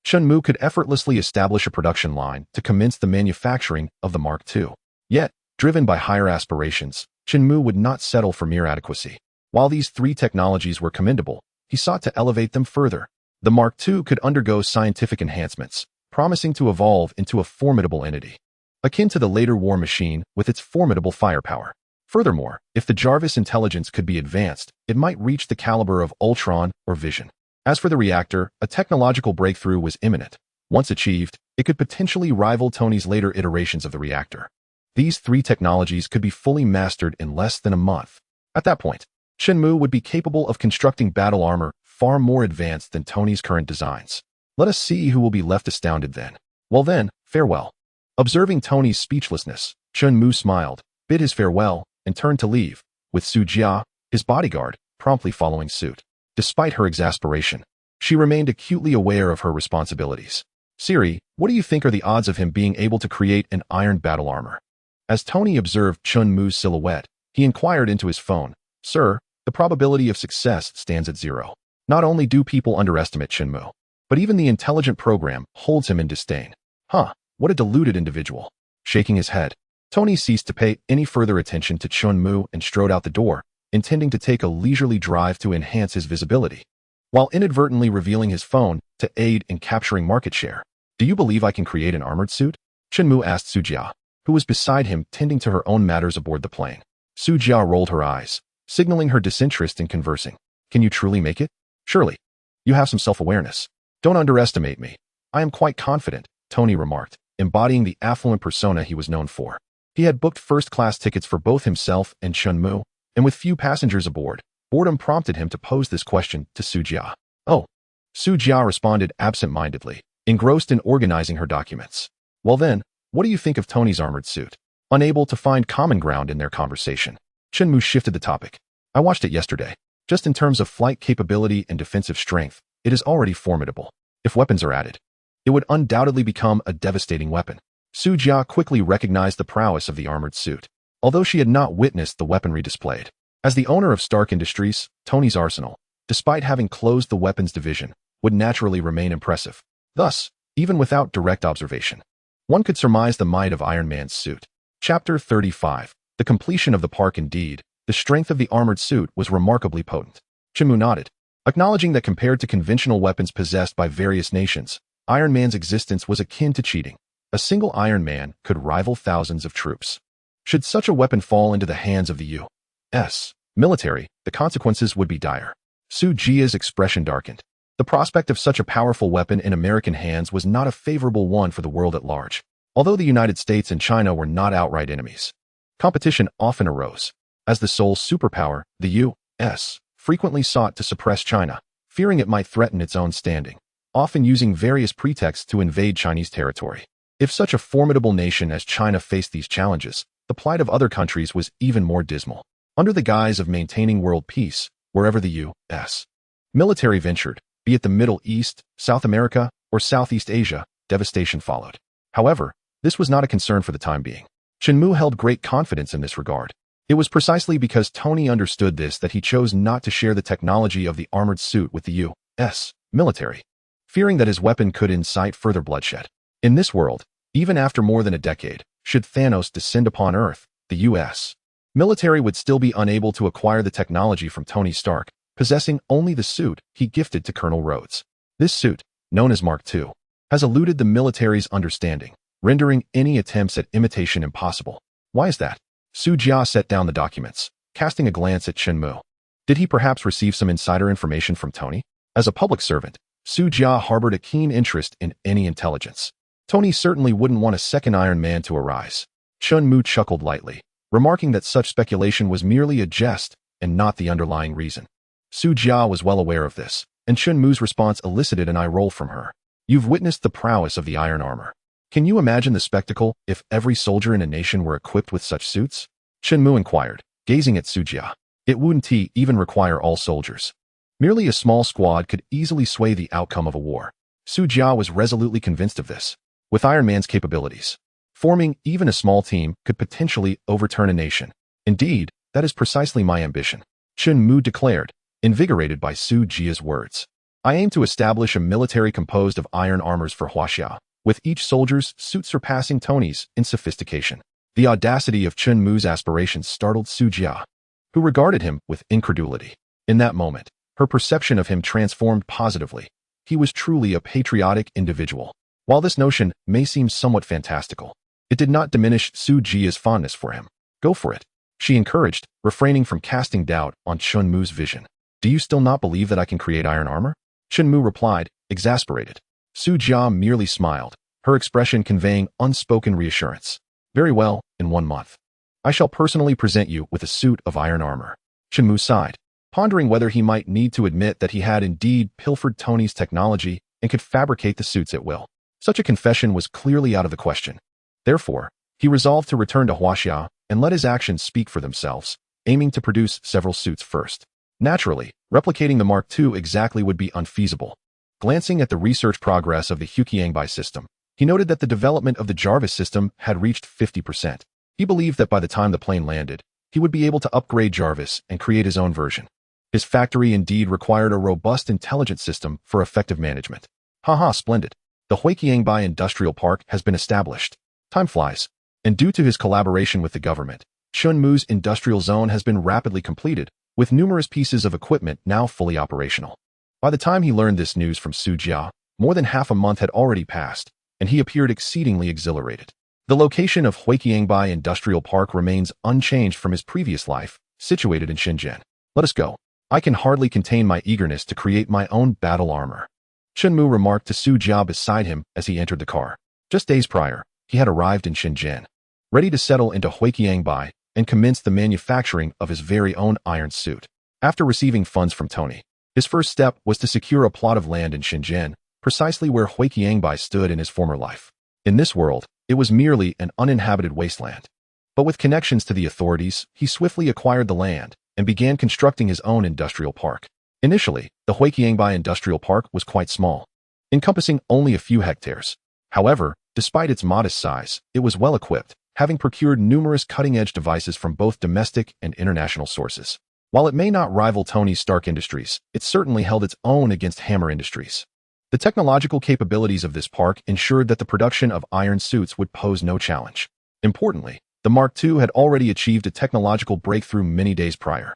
Chun-Mu could effortlessly establish a production line to commence the manufacturing of the Mark II. Yet, driven by higher aspirations, Chun-Mu would not settle for mere adequacy. While these three technologies were commendable, he sought to elevate them further. The Mark II could undergo scientific enhancements, promising to evolve into a formidable entity, akin to the later war machine with its formidable firepower. Furthermore, if the Jarvis intelligence could be advanced, it might reach the caliber of Ultron or Vision. As for the reactor, a technological breakthrough was imminent. Once achieved, it could potentially rival Tony's later iterations of the reactor. These three technologies could be fully mastered in less than a month. At that point, Chun-Mu would be capable of constructing battle armor far more advanced than Tony's current designs. Let us see who will be left astounded then. Well then, farewell. Observing Tony's speechlessness, Chun-Mu smiled, bid his farewell, and turned to leave, with Sujia, his bodyguard, promptly following suit. Despite her exasperation, she remained acutely aware of her responsibilities. Siri, what do you think are the odds of him being able to create an iron battle armor? As Tony observed Chun-Mu's silhouette, he inquired into his phone. Sir, the probability of success stands at 0. Not only do people underestimate Chun-Mu, but even the intelligent program holds him in disdain. Huh, what a deluded individual. Shaking his head, Tony ceased to pay any further attention to Chun-Mu and strode out the door, intending to take a leisurely drive to enhance his visibility. while inadvertently revealing his phone to aid in capturing market share. Do you believe I can create an armored suit? Chen asked Su Jia, who was beside him tending to her own matters aboard the plane. Su Jia rolled her eyes, signaling her disinterest in conversing. Can you truly make it? Surely. You have some self-awareness. Don't underestimate me. I am quite confident, Tony remarked, embodying the affluent persona he was known for. He had booked first-class tickets for both himself and Chunmu, and with few passengers aboard, boredom prompted him to pose this question to Su Jia. Oh. Su Jia responded absent-mindedly, engrossed in organizing her documents. Well then, what do you think of Tony's armored suit? Unable to find common ground in their conversation, Chunmu shifted the topic. I watched it yesterday. Just in terms of flight capability and defensive strength, it is already formidable. If weapons are added, it would undoubtedly become a devastating weapon. Su Jia quickly recognized the prowess of the armored suit, although she had not witnessed the weaponry displayed. As the owner of Stark Industries, Tony's arsenal, despite having closed the weapons division, would naturally remain impressive. Thus, even without direct observation, one could surmise the might of Iron Man's suit. Chapter 35. The completion of the park. Indeed, the strength of the armored suit was remarkably potent. Chunmu nodded, acknowledging that compared to conventional weapons possessed by various nations, Iron Man's existence was akin to cheating. A single Iron Man could rival thousands of troops. Should such a weapon fall into the hands of the U.S. military, the consequences would be dire. Su Jia's expression darkened. The prospect of such a powerful weapon in American hands was not a favorable one for the world at large. Although the United States and China were not outright enemies, competition often arose. As the sole superpower, the U.S. frequently sought to suppress China, fearing it might threaten its own standing, often using various pretexts to invade Chinese territory. If such a formidable nation as China faced these challenges, the plight of other countries was even more dismal. Under the guise of maintaining world peace, wherever the U.S. military ventured, be it the Middle East, South America, or Southeast Asia, devastation followed. However, this was not a concern for the time being. Chunmu held great confidence in this regard. It was precisely because Tony understood this that he chose not to share the technology of the armored suit with the U.S. military, fearing that his weapon could incite further bloodshed. In this world, even after more than a decade, should Thanos descend upon Earth, the U.S. military would still be unable to acquire the technology from Tony Stark, possessing only the suit he gifted to Colonel Rhodes. This suit, known as Mark II, has eluded the military's understanding, rendering any attempts at imitation impossible. Why is that? Su Jia set down the documents, casting a glance at Chunmu. Did he perhaps receive some insider information from Tony? As a public servant, Su Jia harbored a keen interest in any intelligence. Tony certainly wouldn't want a second Iron Man to arise. Chunmu chuckled lightly, remarking that such speculation was merely a jest and not the underlying reason. Su Jia was well aware of this, and Chunmu's response elicited an eye roll from her. You've witnessed the prowess of the iron armor. Can you imagine the spectacle if every soldier in a nation were equipped with such suits? Chunmu inquired, gazing at Su Jia. It wouldn't even require all soldiers. Merely a small squad could easily sway the outcome of a war. Su Jia was resolutely convinced of this. With Iron Man's capabilities, forming even a small team could potentially overturn a nation. Indeed, that is precisely my ambition, Chunmu declared, invigorated by Su Jia's words. I aim to establish a military composed of iron armors for Huaxia, with each soldier's suit surpassing Tony's in sophistication. The audacity of Chunmu's aspirations startled Su Jia, who regarded him with incredulity. In that moment, her perception of him transformed positively. He was truly a patriotic individual. While this notion may seem somewhat fantastical, it did not diminish Su Jia's fondness for him. Go for it, she encouraged, refraining from casting doubt on Chunmu's vision. Do you still not believe that I can create iron armor? Chunmu replied, exasperated. Su Jia merely smiled, her expression conveying unspoken reassurance. Very well, in 1 month. I shall personally present you with a suit of iron armor. Chunmu sighed, pondering whether he might need to admit that he had indeed pilfered Tony's technology and could fabricate the suits at will. Such a confession was clearly out of the question. Therefore, he resolved to return to Huaxia and let his actions speak for themselves, aiming to produce several suits first. Naturally, replicating the Mark II exactly would be unfeasible. Glancing at the research progress of the QilinArmor's system, he noted that the development of the Jarvis system had reached 50%. He believed that by the time the plane landed, he would be able to upgrade Jarvis and create his own version. His factory indeed required a robust intelligence system for effective management. Haha, splendid. The Huiqiangbai Industrial Park has been established. Time flies, and due to his collaboration with the government, Chunmu's industrial zone has been rapidly completed, with numerous pieces of equipment now fully operational. By the time he learned this news from Su Jia, more than half a month had already passed, and he appeared exceedingly exhilarated. The location of Huiqiangbai Industrial Park remains unchanged from his previous life, situated in Shenzhen. Let us go. I can hardly contain my eagerness to create my own battle armor. Chunmu remarked to Su Jia beside him as he entered the car. Just days prior, he had arrived in Shenzhen, ready to settle into Huiqiangbai and commence the manufacturing of his very own iron suit. After receiving funds from Tony, his first step was to secure a plot of land in Shenzhen, precisely where Huiqiangbai stood in his former life. In this world, it was merely an uninhabited wasteland. But with connections to the authorities, he swiftly acquired the land and began constructing his own industrial park. Initially, the Huiqiangbai Industrial Park was quite small, encompassing only a few hectares. However, despite its modest size, it was well equipped, having procured numerous cutting-edge devices from both domestic and international sources. While it may not rival Tony Stark Industries, it certainly held its own against Hammer Industries. The technological capabilities of this park ensured that the production of iron suits would pose no challenge. Importantly, the Mark II had already achieved a technological breakthrough many days prior.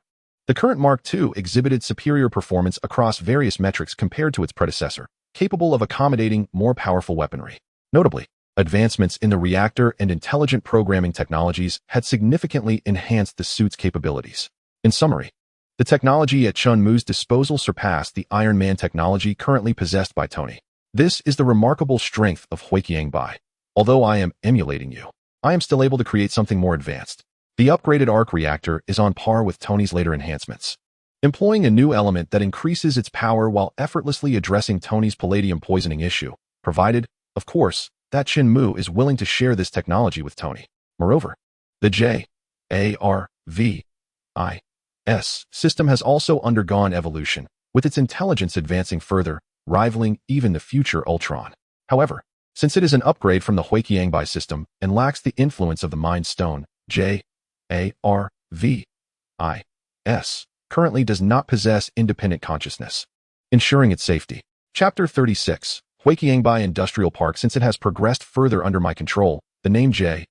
The current Mark II exhibited superior performance across various metrics compared to its predecessor, capable of accommodating more powerful weaponry. Notably, advancements in the reactor and intelligent programming technologies had significantly enhanced the suit's capabilities. In summary, the technology at Chunmu's disposal surpassed the Iron Man technology currently possessed by Tony. This is the remarkable strength of Huiqiangbai. Although I am emulating you, I am still able to create something more advanced. The upgraded arc-reactor is on par with Tony's later enhancements, employing a new element that increases its power while effortlessly addressing Tony's palladium poisoning issue, provided, of course, that Chunmu is willing to share this technology with Tony. Moreover, the JARVIS system has also undergone evolution, with its intelligence advancing further, rivaling even the future Ultron. However, since it is an upgrade from the Huiqiangbai system and lacks the influence of the Mind Stone, JARVIS currently does not possess independent consciousness, ensuring its safety. Chapter 36, Huiqiangbai Industrial Park. Since it has progressed further under my control, the name JARVIS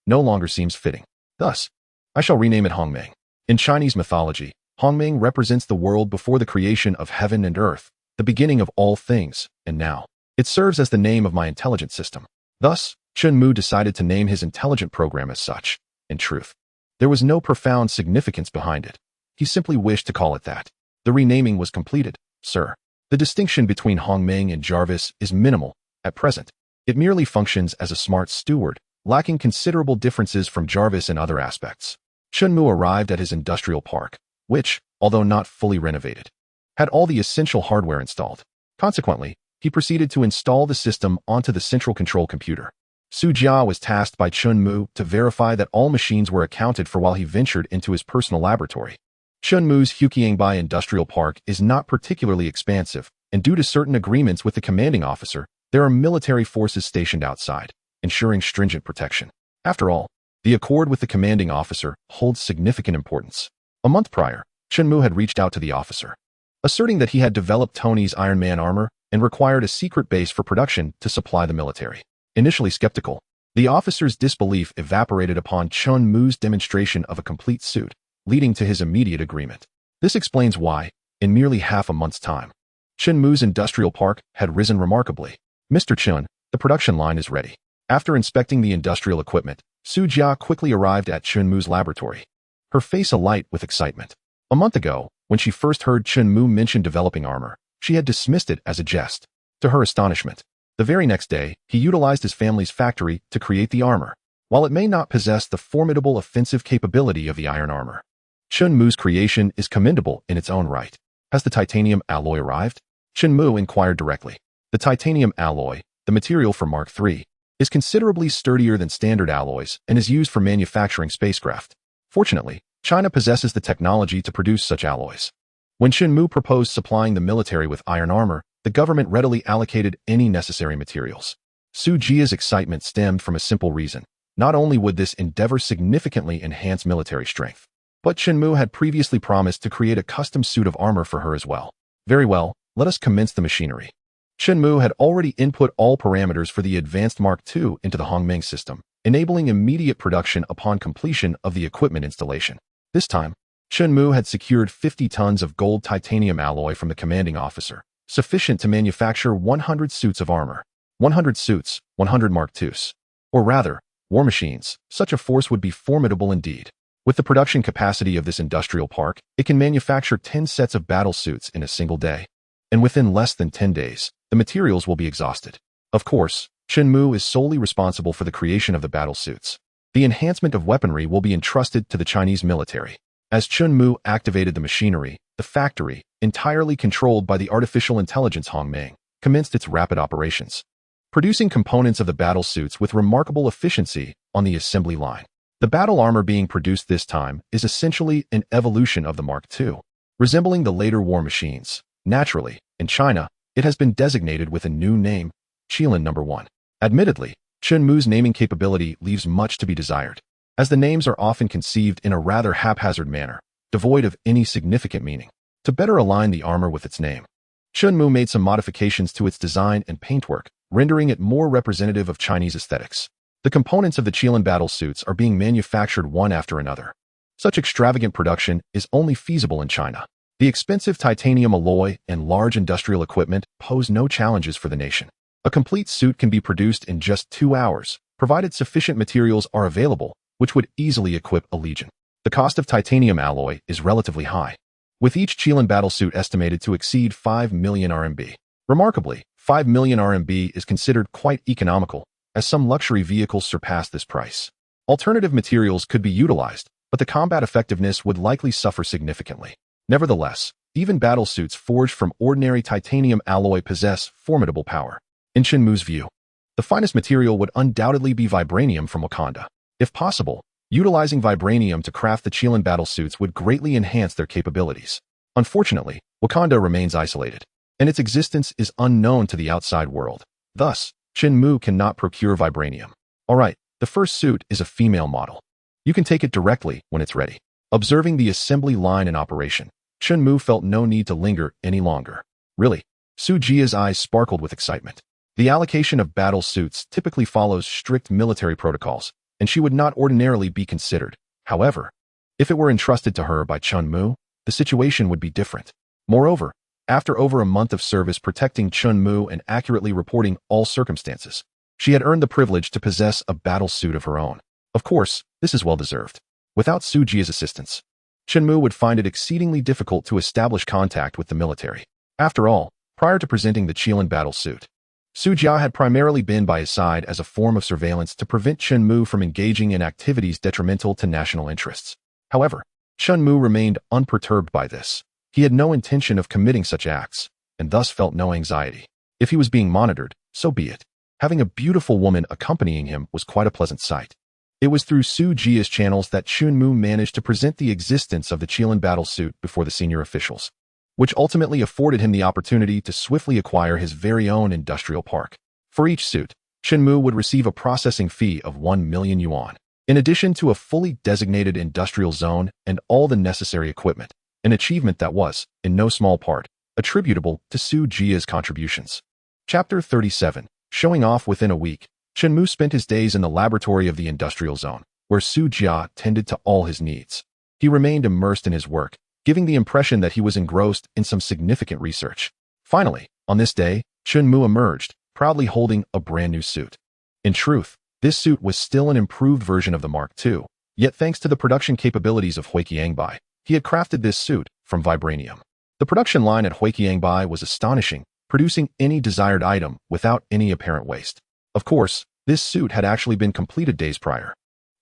no longer seems fitting. Thus, I shall rename it Hongmeng. In Chinese mythology, Hongmeng represents the world before the creation of heaven and earth, the beginning of all things, and now it serves as the name of my intelligent system. Thus, Chunmu decided to name his intelligent program as such. In truth, there was no profound significance behind it. He simply wished to call it that. The renaming was completed, sir. The distinction between Hongmeng and Jarvis is minimal at present. It merely functions as a smart steward, lacking considerable differences from Jarvis in other aspects. Chunmu arrived at his industrial park, which, although not fully renovated, had all the essential hardware installed. Consequently, he proceeded to install the system onto the central control computer. Su Jia was tasked by Chunmu to verify that all machines were accounted for while he ventured into his personal laboratory. Chunmu's Huiqiangbai Industrial Park is not particularly expansive, and due to certain agreements with the commanding officer, there are military forces stationed outside, ensuring stringent protection. After all, the accord with the commanding officer holds significant importance. A month prior, Chunmu had reached out to the officer, asserting that he had developed Tony's Iron Man armor and required a secret base for production to supply the military. Initially skeptical, the officer's disbelief evaporated upon Chunmu's demonstration of a complete suit, leading to his immediate agreement. This explains why, in merely half a month's time, Chunmu's industrial park had risen remarkably. Mr. Chun, the production line is ready. After inspecting the industrial equipment, Su Jia quickly arrived at Chunmu's laboratory, her face alight with excitement. A month ago, when she first heard Chunmu mention developing armor, she had dismissed it as a jest. To her astonishment, the very next day, he utilized his family's factory to create the armor. While it may not possess the formidable offensive capability of the iron armor, Chunmu's creation is commendable in its own right. Has the titanium alloy arrived? Chunmu inquired directly. The titanium alloy, the material for Mark III, is considerably sturdier than standard alloys and is used for manufacturing spacecraft. Fortunately, China possesses the technology to produce such alloys. When Chunmu proposed supplying the military with iron armor, the government readily allocated any necessary materials. Su Jia's excitement stemmed from a simple reason. Not only would this endeavor significantly enhance military strength, but Chunmu had previously promised to create a custom suit of armor for her as well. Very well, let us commence the machinery. Chunmu had already input all parameters for the advanced Mark II into the Hongmeng system, enabling immediate production upon completion of the equipment installation. This time, Chen Mu had secured 50 tons of gold titanium alloy from the commanding officer, sufficient to manufacture 100 suits of armor. 100 suits, 100 Mark IIs. Or rather, war machines. Such a force would be formidable indeed. With the production capacity of this industrial park, it can manufacture 10 sets of battle suits in a single day. And within less than 10 days, the materials will be exhausted. Of course, Chen Mu is solely responsible for the creation of the battle suits. The enhancement of weaponry will be entrusted to the Chinese military. As Chen Mu activated the machinery, the factory, entirely controlled by the artificial intelligence Hongmeng, commenced its rapid operations, producing components of the battle suits with remarkable efficiency on the assembly line. The battle armor being produced this time is essentially an evolution of the Mark II, resembling the later war machines. Naturally, in China, it has been designated with a new name, QilinArmor. Admittedly, Chen Mu's naming capability leaves much to be desired, as the names are often conceived in a rather haphazard manner, devoid of any significant meaning. To better align the armor with its name, Chen Mu made some modifications to its design and paintwork, rendering it more representative of Chinese aesthetics. The components of the Qilin battle suits are being manufactured one after another. Such extravagant production is only feasible in China. The expensive titanium alloy and large industrial equipment pose no challenges for the nation. A complete suit can be produced in just 2 hours, provided sufficient materials are available, which would easily equip a legion. The cost of titanium alloy is relatively high, with each Qilin battle suit estimated to exceed 5 million RMB. Remarkably, 5 million RMB is considered quite economical, as some luxury vehicles surpass this price. Alternative materials could be utilized, but the combat effectiveness would likely suffer significantly. Nevertheless, even battle suits forged from ordinary titanium alloy possess formidable power. In Chen Mu's view, the finest material would undoubtedly be vibranium from Wakanda. If possible, utilizing vibranium to craft the Qilin battle suits would greatly enhance their capabilities. Unfortunately, Wakanda remains isolated, and its existence is unknown to the outside world. Thus, Chen Mu cannot procure vibranium. Alright, the first suit is a female model. You can take it directly when it's ready. Observing the assembly line in operation, Chen Mu felt no need to linger any longer. Really, Su Jia's eyes sparkled with excitement. The allocation of battle suits typically follows strict military protocols, and she would not ordinarily be considered. However, if it were entrusted to her by Chen Mu, the situation would be different. Moreover, after over a month of service protecting Chen Mu and accurately reporting all circumstances, she had earned the privilege to possess a battle suit of her own. Of course, this is well-deserved. Without Su Jia's assistance, Chen Mu would find it exceedingly difficult to establish contact with the military. After all, prior to presenting the Qilin battle suit, Su Jia had primarily been by his side as a form of surveillance to prevent Chen Mu from engaging in activities detrimental to national interests. However, Chen Mu remained unperturbed by this. He had no intention of committing such acts, and thus felt no anxiety. If he was being monitored, so be it. Having a beautiful woman accompanying him was quite a pleasant sight. It was through Su Jia's channels that Chen Mu managed to present the existence of the Qilin battle suit before the senior officials, which ultimately afforded him the opportunity to swiftly acquire his very own industrial park. For each suit, Chen Mu would receive a processing fee of 1 million yuan, in addition to a fully designated industrial zone and all the necessary equipment, an achievement that was, in no small part, attributable to Su Jia's contributions. Chapter 37. Showing off within a week, Chen Mu spent his days in the laboratory of the industrial zone, where Su Jia tended to all his needs. He remained immersed in his work, giving the impression that he was engrossed in some significant research. Finally, on this day, Chen Mu emerged, proudly holding a brand new suit. In truth, this suit was still an improved version of the Mark II, yet thanks to the production capabilities of QilinArmor, he had crafted this suit from vibranium. The production line at QilinArmor was astonishing, producing any desired item without any apparent waste. Of course, this suit had actually been completed days prior,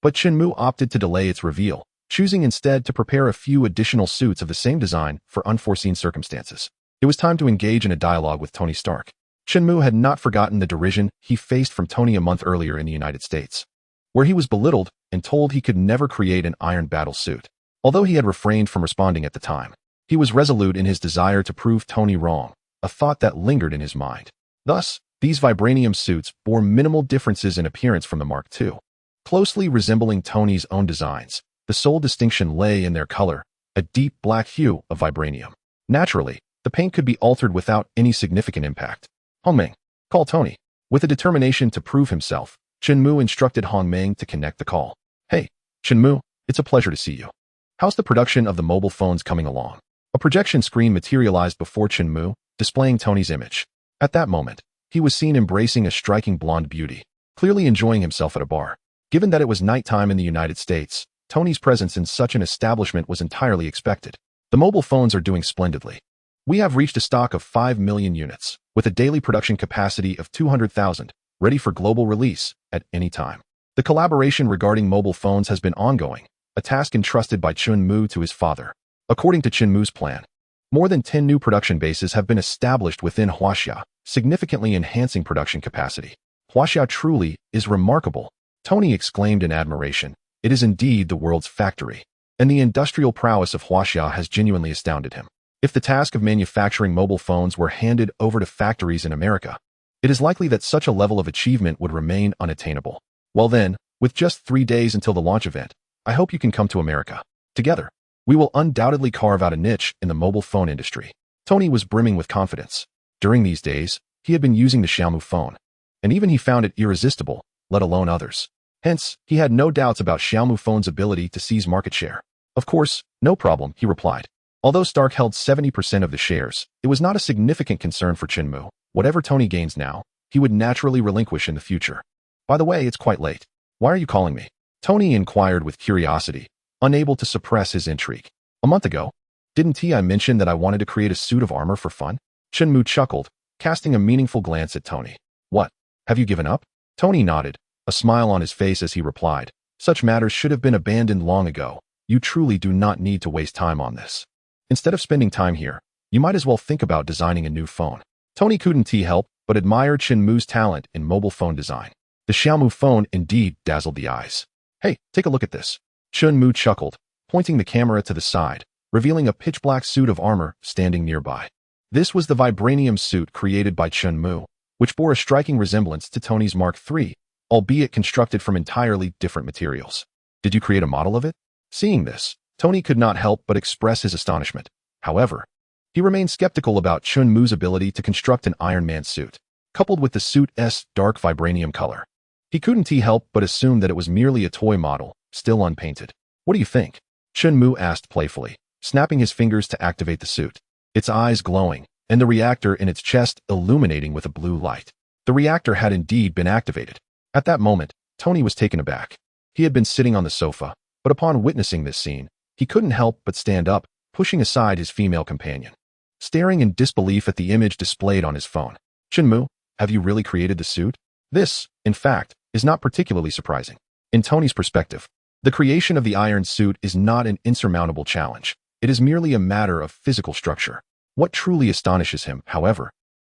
but Chen Mu opted to delay its reveal, choosing instead to prepare a few additional suits of the same design for unforeseen circumstances. It was time to engage in a dialogue with Tony Stark. Chen Mu had not forgotten the derision he faced from Tony a month earlier in the United States, where he was belittled and told he could never create an iron battle suit. Although he had refrained from responding at the time, he was resolute in his desire to prove Tony wrong, a thought that lingered in his mind. Thus, these vibranium suits bore minimal differences in appearance from the Mark II. Closely resembling Tony's own designs, the sole distinction lay in their color, a deep black hue of vibranium. Naturally, the paint could be altered without any significant impact. Hongmeng, call Tony. With a determination to prove himself, Chen Mu instructed Hongmeng to connect the call. Hey, Chen Mu, it's a pleasure to see you. How's the production of the mobile phones coming along? A projection screen materialized before Chunmu, displaying Tony's image. At that moment, he was seen embracing a striking blonde beauty, clearly enjoying himself at a bar. Given that it was nighttime in the United States, Tony's presence in such an establishment was entirely expected. The mobile phones are doing splendidly. We have reached a stock of 5 million units, with a daily production capacity of 200,000, ready for global release at any time. The collaboration regarding mobile phones has been ongoing, a task entrusted by Chunmu to his father. According to Chunmu's plan, more than 10 new production bases have been established within Huaxia, significantly enhancing production capacity. Huaxia truly is remarkable, Tony exclaimed in admiration. It is indeed the world's factory, and the industrial prowess of Huaxia has genuinely astounded him. If the task of manufacturing mobile phones were handed over to factories in America, it is likely that such a level of achievement would remain unattainable. Well then, with just 3 days until the launch event, I hope you can come to America. Together, we will undoubtedly carve out a niche in the mobile phone industry. Tony was brimming with confidence. During these days, he had been using the Xiaomi phone, and even he found it irresistible, let alone others. Hence, he had no doubts about Xiaomi phone's ability to seize market share. Of course, no problem, he replied. Although Stark held 70% of the shares, it was not a significant concern for Chunmu. Whatever Tony gains now, he would naturally relinquish in the future. By the way, it's quite late. Why are you calling me? Tony inquired with curiosity, unable to suppress his intrigue. A month ago, didn't I mention that I wanted to create a suit of armor for fun? Chunmu chuckled, casting a meaningful glance at Tony. What? Have you given up? Tony nodded, a smile on his face as he replied. Such matters should have been abandoned long ago. You truly do not need to waste time on this. Instead of spending time here, you might as well think about designing a new phone. Tony couldn't help but admire Chunmu's talent in mobile phone design. The Xiaomi phone indeed dazzled the eyes. Hey, take a look at this. Chunmu chuckled, pointing the camera to the side, revealing a pitch-black suit of armor standing nearby. This was the vibranium suit created by Chunmu, which bore a striking resemblance to Tony's Mark III, albeit constructed from entirely different materials. Did you create a model of it? Seeing this, Tony could not help but express his astonishment. However, he remained skeptical about Chunmu's ability to construct an Iron Man suit, coupled with the suit's dark vibranium color. He couldn't help but assume that it was merely a toy model, still unpainted. What do you think? Chunmu asked playfully, snapping his fingers to activate the suit, its eyes glowing, and the reactor in its chest illuminating with a blue light. The reactor had indeed been activated. At that moment, Tony was taken aback. He had been sitting on the sofa, but upon witnessing this scene, he couldn't help but stand up, pushing aside his female companion. Staring in disbelief at the image displayed on his phone. Chunmu, have you really created the suit? This, in fact, is not particularly surprising. In Tony's perspective, the creation of the iron suit is not an insurmountable challenge. It is merely a matter of physical structure. What truly astonishes him, however,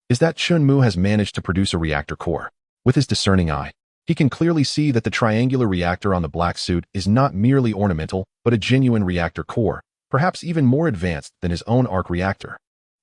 is that Chunmu has managed to produce a reactor core. With his discerning eye, he can clearly see that the triangular reactor on the black suit is not merely ornamental, but a genuine reactor core, perhaps even more advanced than his own arc-reactor.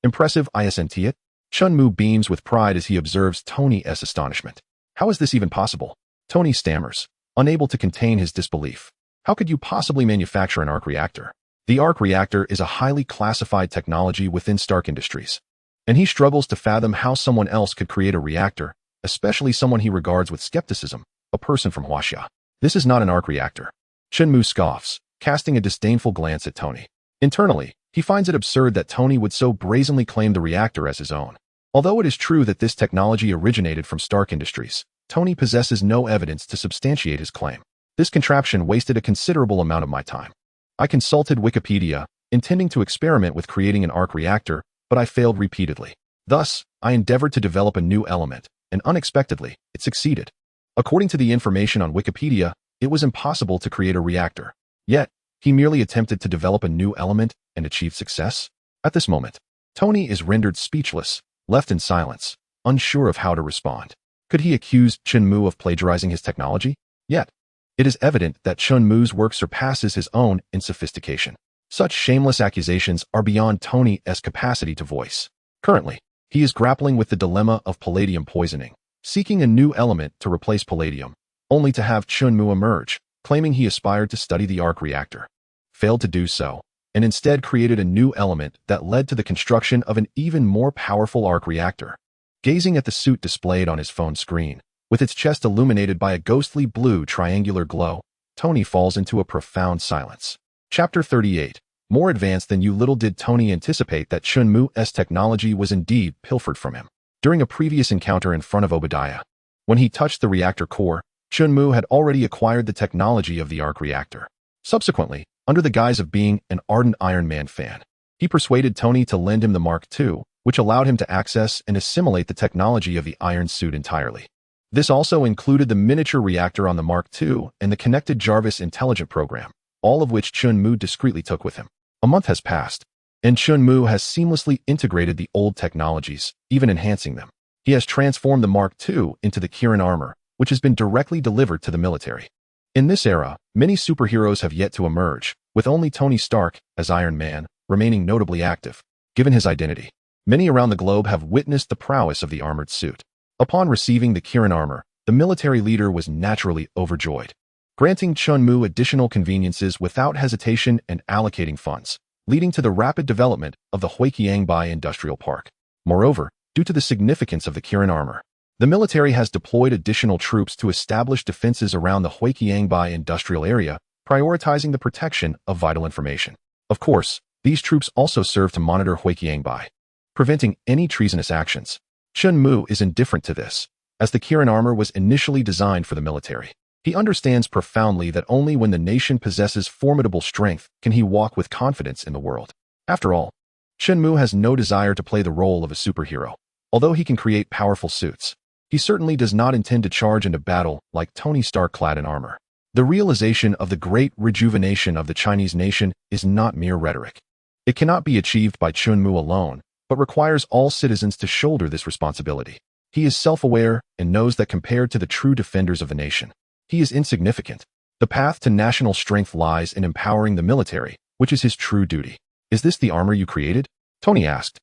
Impressive, isn't it? Chunmu beams with pride as he observes Tony's astonishment. How is this even possible? Tony stammers, unable to contain his disbelief. How could you possibly manufacture an arc-reactor? The arc-reactor is a highly classified technology within Stark Industries, and he struggles to fathom how someone else could create a reactor, especially someone he regards with skepticism, a person from Huaxia. This is not an arc-reactor. Chunmu scoffs, casting a disdainful glance at Tony. Internally, he finds it absurd that Tony would so brazenly claim the reactor as his own. Although it is true that this technology originated from Stark Industries, Tony possesses no evidence to substantiate his claim. This contraption wasted a considerable amount of my time. I consulted Wikipedia, intending to experiment with creating an arc reactor, but I failed repeatedly. Thus, I endeavored to develop a new element, and unexpectedly, it succeeded. According to the information on Wikipedia, it was impossible to create a reactor. Yet, he merely attempted to develop a new element and achieved success. At this moment, Tony is rendered speechless, left in silence, unsure of how to respond. Could he accuse Chunmu of plagiarizing his technology? Yet, it is evident that Chunmu's work surpasses his own in sophistication. Such shameless accusations are beyond Tony's capacity to voice. Currently, he is grappling with the dilemma of palladium poisoning, seeking a new element to replace palladium, only to have Chunmu emerge, claiming he aspired to study the arc reactor, failed to do so, and instead created a new element that led to the construction of an even more powerful arc reactor. Gazing at the suit displayed on his phone screen, with its chest illuminated by a ghostly blue triangular glow, Tony falls into a profound silence. Chapter 38. More advanced than you. Little did Tony anticipate that Chun Mu's technology was indeed pilfered from him. During a previous encounter in front of Obadiah, when he touched the reactor core, Chun Mu had already acquired the technology of the arc-reactor. Subsequently, under the guise of being an ardent Iron Man fan, he persuaded Tony to lend him the Mark II, which allowed him to access and assimilate the technology of the Iron Suit entirely. This also included the miniature reactor on the Mark II and the connected Jarvis intelligent program, all of which Chun Mu discreetly took with him. A month has passed, and Chun Mu has seamlessly integrated the old technologies, even enhancing them. He has transformed the Mark II into the QilinArmor, which has been directly delivered to the military. In this era, many superheroes have yet to emerge, with only Tony Stark, as Iron Man, remaining notably active. Given his identity, many around the globe have witnessed the prowess of the armored suit. Upon receiving the QilinArmor, the military leader was naturally overjoyed, granting Chun Mu additional conveniences without hesitation and allocating funds, leading to the rapid development of the Huiqiangbai Industrial Park. Moreover, due to the significance of the QilinArmor, the military has deployed additional troops to establish defenses around the Huiqiangbai industrial area, prioritizing the protection of vital information. Of course, these troops also serve to monitor Huiqiangbai, preventing any treasonous actions. Chun Mu is indifferent to this, as the QilinArmor was initially designed for the military. He understands profoundly that only when the nation possesses formidable strength can he walk with confidence in the world. After all, Chun Mu has no desire to play the role of a superhero. Although he can create powerful suits, he certainly does not intend to charge into battle like Tony Stark clad in armor. The realization of the great rejuvenation of the Chinese nation is not mere rhetoric. It cannot be achieved by Chun Mu alone, but requires all citizens to shoulder this responsibility. He is self-aware and knows that compared to the true defenders of the nation, he is insignificant. The path to national strength lies in empowering the military, which is his true duty. Is this the armor you created? Tony asked,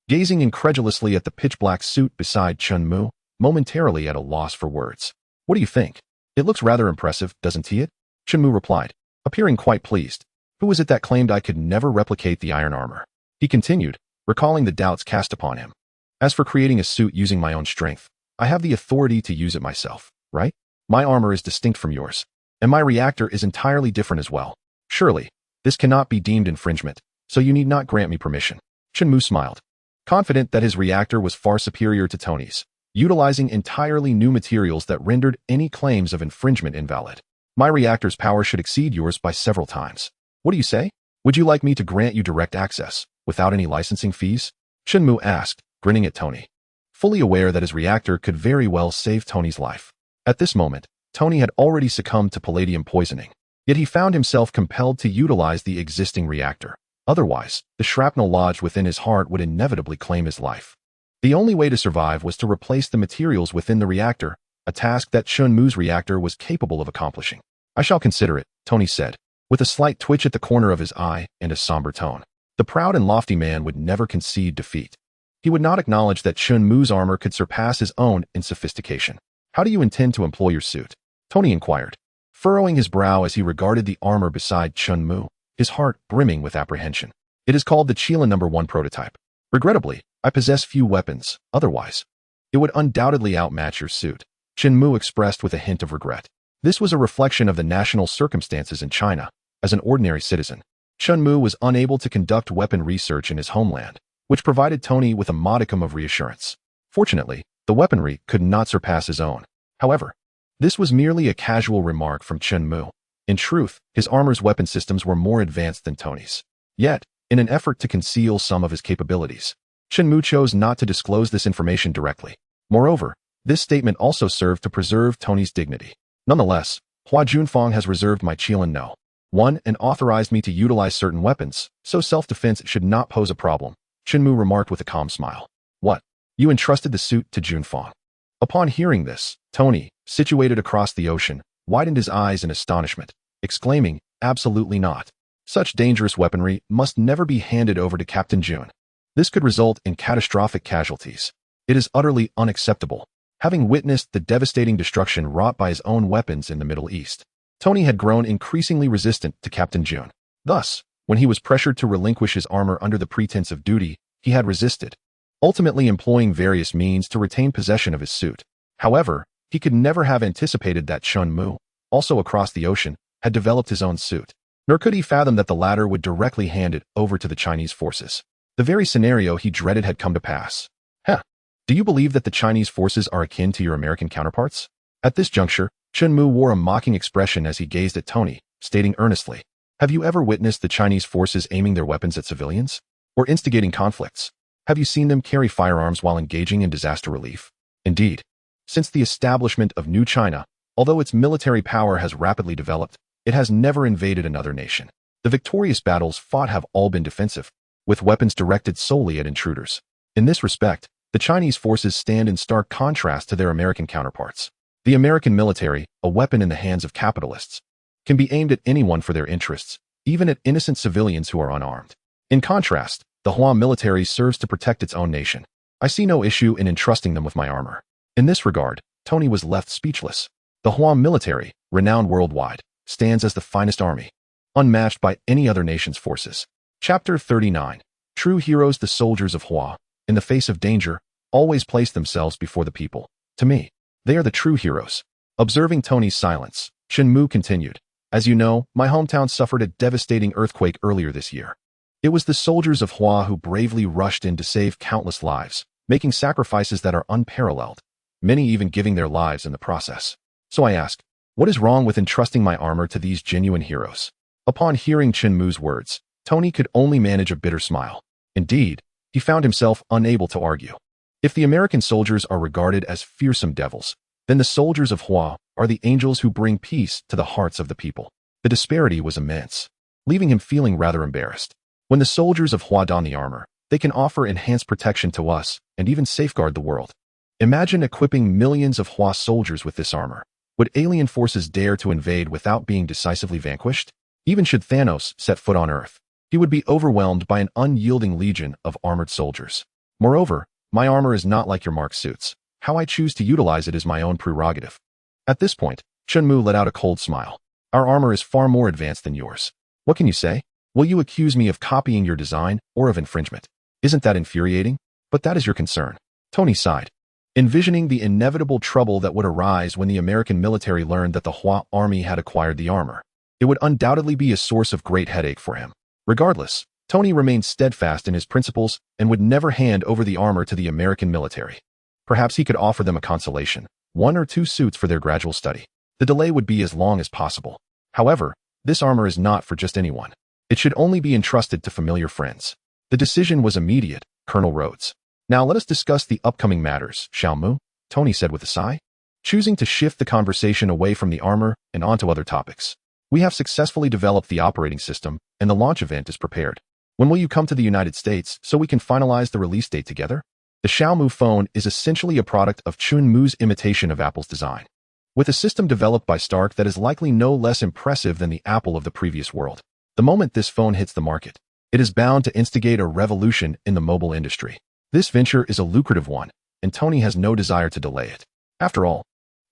gazing incredulously at the pitch-black suit beside Chun Mu, momentarily at a loss for words. What do you think? It looks rather impressive, doesn't it? Chun Mu replied, appearing quite pleased. Who was it that claimed I could never replicate the iron armor? He continued, recalling the doubts cast upon him. As for creating a suit using my own strength, I have the authority to use it myself, right? My armor is distinct from yours, and my reactor is entirely different as well. Surely, this cannot be deemed infringement, so you need not grant me permission. Chun Mu smiled, confident that his reactor was far superior to Tony's, utilizing entirely new materials that rendered any claims of infringement invalid. My reactor's power should exceed yours by several times. What do you say? Would you like me to grant you direct access, without any licensing fees? Chun Mu asked, grinning at Tony, fully aware that his reactor could very well save Tony's life. At this moment, Tony had already succumbed to palladium poisoning, yet he found himself compelled to utilize the existing reactor. Otherwise, the shrapnel lodged within his heart would inevitably claim his life. The only way to survive was to replace the materials within the reactor, a task that Chun Mu's reactor was capable of accomplishing. I shall consider it, Tony said, with a slight twitch at the corner of his eye and a somber tone. The proud and lofty man would never concede defeat. He would not acknowledge that Chun Mu's armor could surpass his own in sophistication. How do you intend to employ your suit? Tony inquired, furrowing his brow as he regarded the armor beside Chun Mu, his heart brimming with apprehension. It is called the QilinArmor prototype. Regrettably, I possess few weapons, otherwise it would undoubtedly outmatch your suit. Chun Mu expressed with a hint of regret. This was a reflection of the national circumstances in China. As an ordinary citizen, Chun Mu was unable to conduct weapon research in his homeland, which provided Tony with a modicum of reassurance. Fortunately, the weaponry could not surpass his own. However, this was merely a casual remark from Chun Mu. In truth, his armor's weapon systems were more advanced than Tony's. Yet, in an effort to conceal some of his capabilities, Chun Mu chose not to disclose this information directly. Moreover, this statement also served to preserve Tony's dignity. Nonetheless, Hua Junfeng has reserved my QilinArmor and authorized me to utilize certain weapons, so self-defense should not pose a problem, Chun Mu remarked with a calm smile. What? You entrusted the suit to Junfeng? Upon hearing this, Tony, situated across the ocean, widened his eyes in astonishment, exclaiming, absolutely not. Such dangerous weaponry must never be handed over to Captain Jun. This could result in catastrophic casualties. It is utterly unacceptable. Having witnessed the devastating destruction wrought by his own weapons in the Middle East, Tony had grown increasingly resistant to Captain Jun. Thus, when he was pressured to relinquish his armor under the pretense of duty, he had resisted, ultimately employing various means to retain possession of his suit. However, he could never have anticipated that Chun Mu, also across the ocean, had developed his own suit. nor could he fathom that the latter would directly hand it over to the Chinese forces. The very scenario he dreaded had come to pass. Huh. Do you believe that the Chinese forces are akin to your American counterparts? At this juncture, Chunmu wore a mocking expression as he gazed at Tony, stating earnestly, "Have you ever witnessed the Chinese forces aiming their weapons at civilians? Or instigating conflicts? Have you seen them carry firearms while engaging in disaster relief? Indeed. Since the establishment of New China, although its military power has rapidly developed, it has never invaded another nation. The victorious battles fought have all been defensive, with weapons directed solely at intruders. In this respect, the Chinese forces stand in stark contrast to their American counterparts. The American military, a weapon in the hands of capitalists, can be aimed at anyone for their interests, even at innocent civilians who are unarmed. In contrast, the Hua military serves to protect its own nation. I see no issue in entrusting them with my armor." In this regard, Tony was left speechless. The Hua military, renowned worldwide, stands as the finest army, unmatched by any other nation's forces. Chapter 39. True heroes. The soldiers of Hua, in the face of danger, always place themselves before the people. To me, they are the true heroes. Observing Tony's silence, Chunmu continued, "As you know, my hometown suffered a devastating earthquake earlier this year. It was the soldiers of Hua who bravely rushed in to save countless lives, making sacrifices that are unparalleled, many even giving their lives in the process. So I ask, what is wrong with entrusting my armor to these genuine heroes?" Upon hearing Chunmu's words, Tony could only manage a bitter smile. Indeed, he found himself unable to argue. If the American soldiers are regarded as fearsome devils, then the soldiers of Hua are the angels who bring peace to the hearts of the people. The disparity was immense, leaving him feeling rather embarrassed. When the soldiers of Hua don the armor, they can offer enhanced protection to us and even safeguard the world. Imagine equipping millions of Hua soldiers with this armor. Would alien forces dare to invade without being decisively vanquished? Even should Thanos set foot on Earth, he would be overwhelmed by an unyielding legion of armored soldiers. Moreover, my armor is not like your marked suits. How I choose to utilize it is my own prerogative." At this point, Chunmu let out a cold smile. "Our armor is far more advanced than yours. What can you say? Will you accuse me of copying your design or of infringement? Isn't that infuriating? But that is your concern." Tony sighed, envisioning the inevitable trouble that would arise when the American military learned that the Hua army had acquired the armor. It would undoubtedly be a source of great headache for him. Regardless, Tony remained steadfast in his principles and would never hand over the armor to the American military. Perhaps he could offer them a consolation, 1 or 2 suits for their gradual study. The delay would be as long as possible. However, this armor is not for just anyone. It should only be entrusted to familiar friends. The decision was immediate, Colonel Rhodes. "Now let us discuss the upcoming matters, shall we?" Tony said with a sigh, choosing to shift the conversation away from the armor and onto other topics. "We have successfully developed the operating system, and the launch event is prepared. When will you come to the United States so we can finalize the release date together?" The Xiaomu phone is essentially a product of Chunmu's imitation of Apple's design, with a system developed by Stark that is likely no less impressive than the Apple of the previous world. The moment this phone hits the market, it is bound to instigate a revolution in the mobile industry. This venture is a lucrative one, and Tony has no desire to delay it. After all,